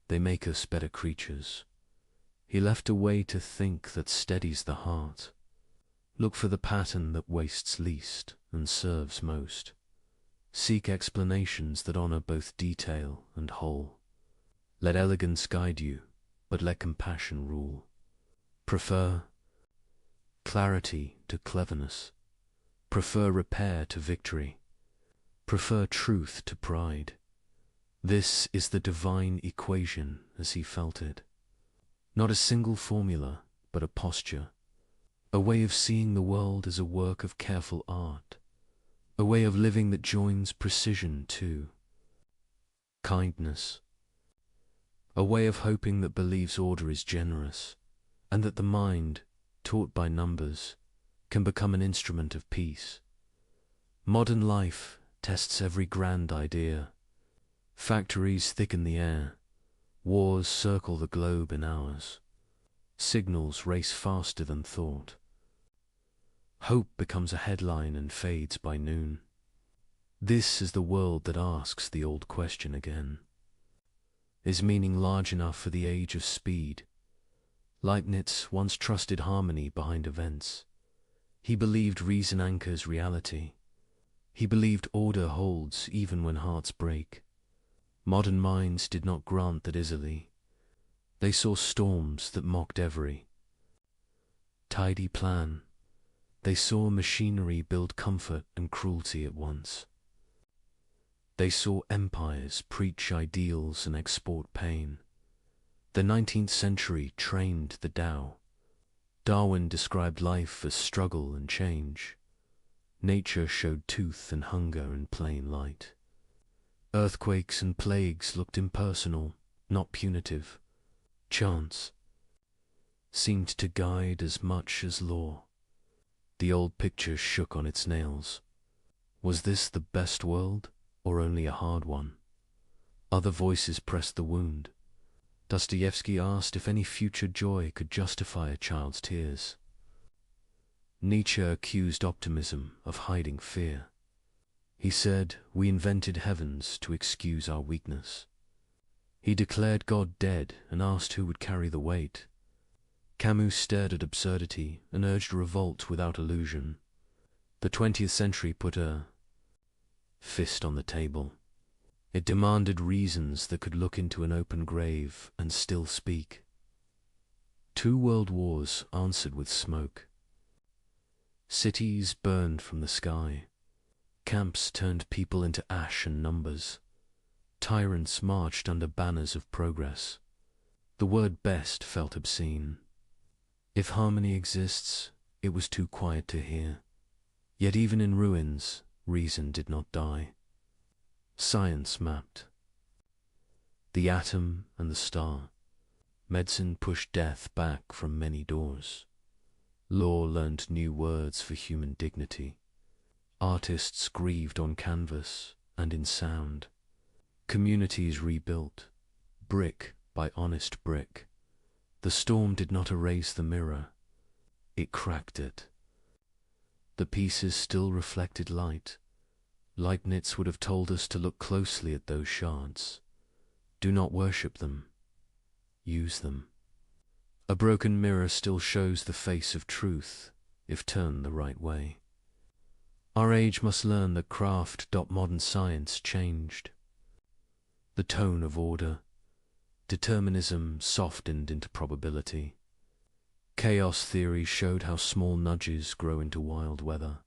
They make us better creatures. He left a way to think that steadies the heart. Look for the pattern that wastes least and serves most. Seek explanations that honor both detail and whole. Let elegance guide you, but let compassion rule. Prefer clarity to cleverness. Prefer repair to victory. Prefer truth to pride. This is the divine equation as he felt it. Not a single formula, but a posture. A way of seeing the world as a work of careful art. A way of living that joins precision too. Kindness. A way of hoping that believes order is generous, and that the mind, taught by numbers, can become an instrument of peace. Modern life tests every grand idea. Factories thicken the air. Wars circle the globe in hours. Signals race faster than thought. Hope becomes a headline and fades by noon. This is the world that asks the old question again. Is meaning large enough for the age of speed? Leibniz once trusted harmony behind events. He believed reason anchors reality. He believed order holds even when hearts break. Modern minds did not grant that easily. They saw storms that mocked every tidy plan. They saw machinery build comfort and cruelty at once. They saw empires preach ideals and export pain. The 19th century trained the Tao. Darwin described life as struggle and change. Nature showed tooth and hunger in plain light. Earthquakes and plagues looked impersonal, not punitive. Chance seemed to guide as much as law. The old picture shook on its nails. Was this the best world, or only a hard one? Other voices pressed the wound. Dostoevsky asked if any future joy could justify a child's tears. Nietzsche accused optimism of hiding fear. He said, "We invented heavens to excuse our weakness." He declared God dead and asked who would carry the weight. Camus stared at absurdity and urged revolt without illusion. The 20th century put a fist on the table. It demanded reasons that could look into an open grave and still speak. 2 world wars answered with smoke. Cities burned from the sky. Camps turned people into ash and numbers. Tyrants marched under banners of progress. The word best felt obscene. If harmony exists, it was too quiet to hear. Yet even in ruins, reason did not die. Science mapped the atom and the star. Medicine pushed death back from many doors. Law learned new words for human dignity. Artists grieved on canvas and in sound. Communities rebuilt, brick by honest brick. The storm did not erase the mirror, it cracked it. The pieces still reflected light. Leibniz would have told us to look closely at those shards. Do not worship them, use them. A broken mirror still shows the face of truth, if turned the right way. Our age must learn that craft. Modern science changed. The tone of order. Determinism softened into probability. Chaos theory showed how small nudges grow into wild weather.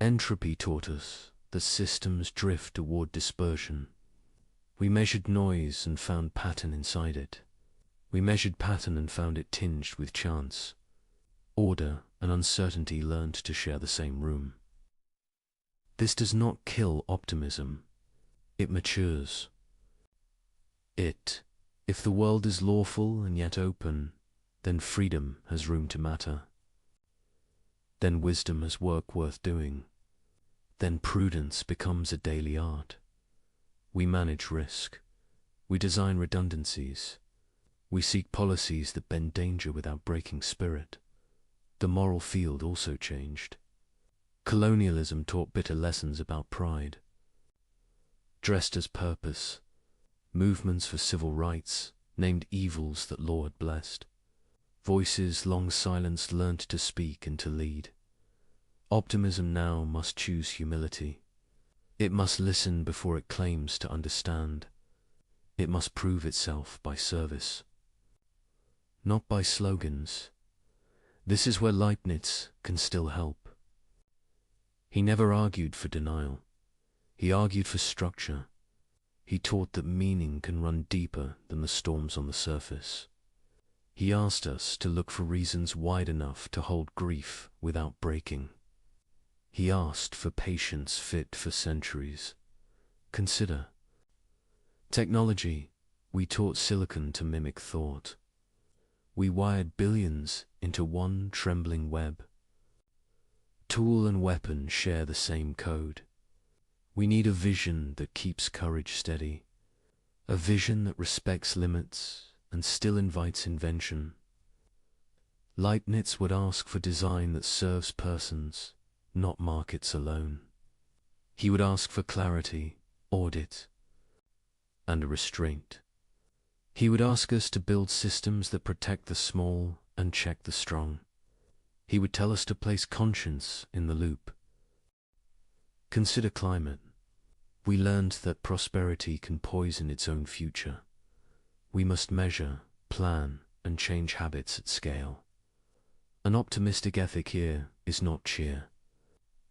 Entropy taught us that systems drift toward dispersion. We measured noise and found pattern inside it. We measured pattern and found it tinged with chance. Order and uncertainty learned to share the same room. This does not kill optimism. It matures. If the world is lawful and yet open, then freedom has room to matter. Then wisdom has work worth doing. Then prudence becomes a daily art. We manage risk. We design redundancies. We seek policies that bend danger without breaking spirit. The moral field also changed. Colonialism taught bitter lessons about pride. Dressed as purpose, movements for civil rights named evils that law had blessed. Voices long silenced learnt to speak and to lead. Optimism now must choose humility. It must listen before it claims to understand. It must prove itself by service, not by slogans. This is where Leibniz can still help. He never argued for denial. He argued for structure. He taught that meaning can run deeper than the storms on the surface. He asked us to look for reasons wide enough to hold grief without breaking. He asked for patience fit for centuries. Consider. Technology, we taught silicon to mimic thought. We wired billions into one trembling web. Tool and weapon share the same code. We need a vision that keeps courage steady, a vision that respects limits and still invites invention. Leibniz would ask for design that serves persons, not markets alone. He would ask for clarity, audit, and a restraint. He would ask us to build systems that protect the small and check the strong. He would tell us to place conscience in the loop. Consider climate. We learned that prosperity can poison its own future. We must measure, plan, and change habits at scale. An optimistic ethic here is not cheer.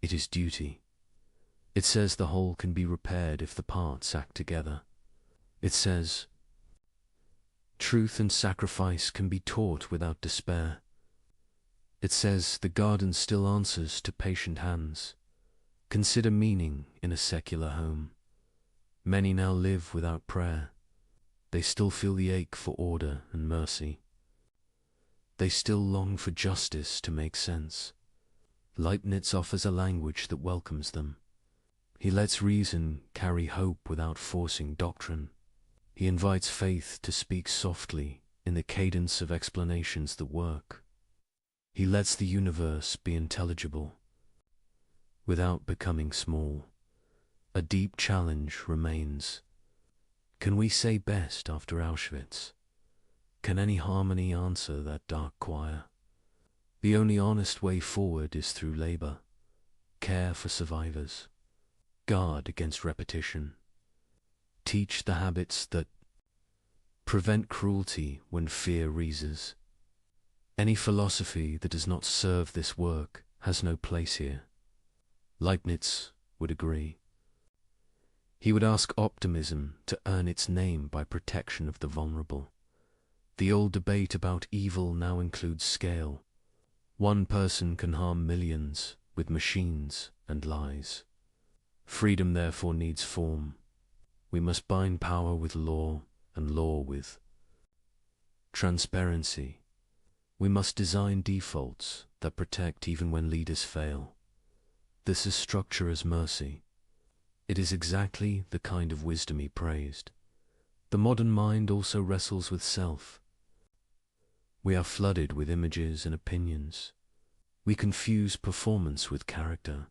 It is duty. It says the whole can be repaired if the parts act together. It says truth and sacrifice can be taught without despair. It says the garden still answers to patient hands. Consider meaning in a secular home. Many now live without prayer. They still feel the ache for order and mercy. They still long for justice to make sense. Leibniz offers a language that welcomes them. He lets reason carry hope without forcing doctrine. He invites faith to speak softly in the cadence of explanations that work. He lets the universe be intelligible without becoming small. A deep challenge remains. Can we say best after Auschwitz? Can any harmony answer that dark choir? The only honest way forward is through labor, care for survivors, guard against repetition, teach the habits that prevent cruelty when fear reases. Any philosophy that does not serve this work has no place here. Leibniz would agree. He would ask optimism to earn its name by protection of the vulnerable. The old debate about evil now includes scale. One person can harm millions with machines and lies. Freedom therefore needs form. We must bind power with law and law with transparency. We must design defaults that protect even when leaders fail. This is structure as mercy. It is exactly the kind of wisdom he praised. The modern mind also wrestles with self. We are flooded with images and opinions. We confuse performance with character.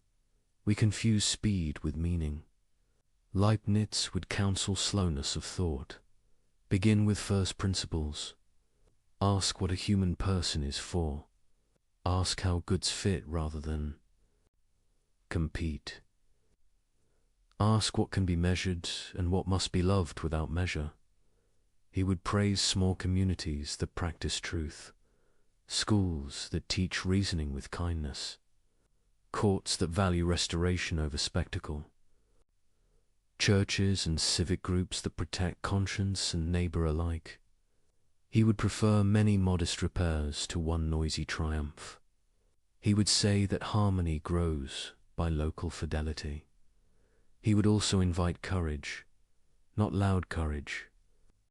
We confuse speed with meaning. Leibniz would counsel slowness of thought. Begin with first principles. Ask what a human person is for. Ask how goods fit rather than compete. Ask what can be measured and what must be loved without measure. He would praise small communities that practice truth, schools that teach reasoning with kindness, courts that value restoration over spectacle, churches and civic groups that protect conscience and neighbor alike. He would prefer many modest repairs to one noisy triumph. He would say that harmony grows by local fidelity. He would also invite courage, not loud courage,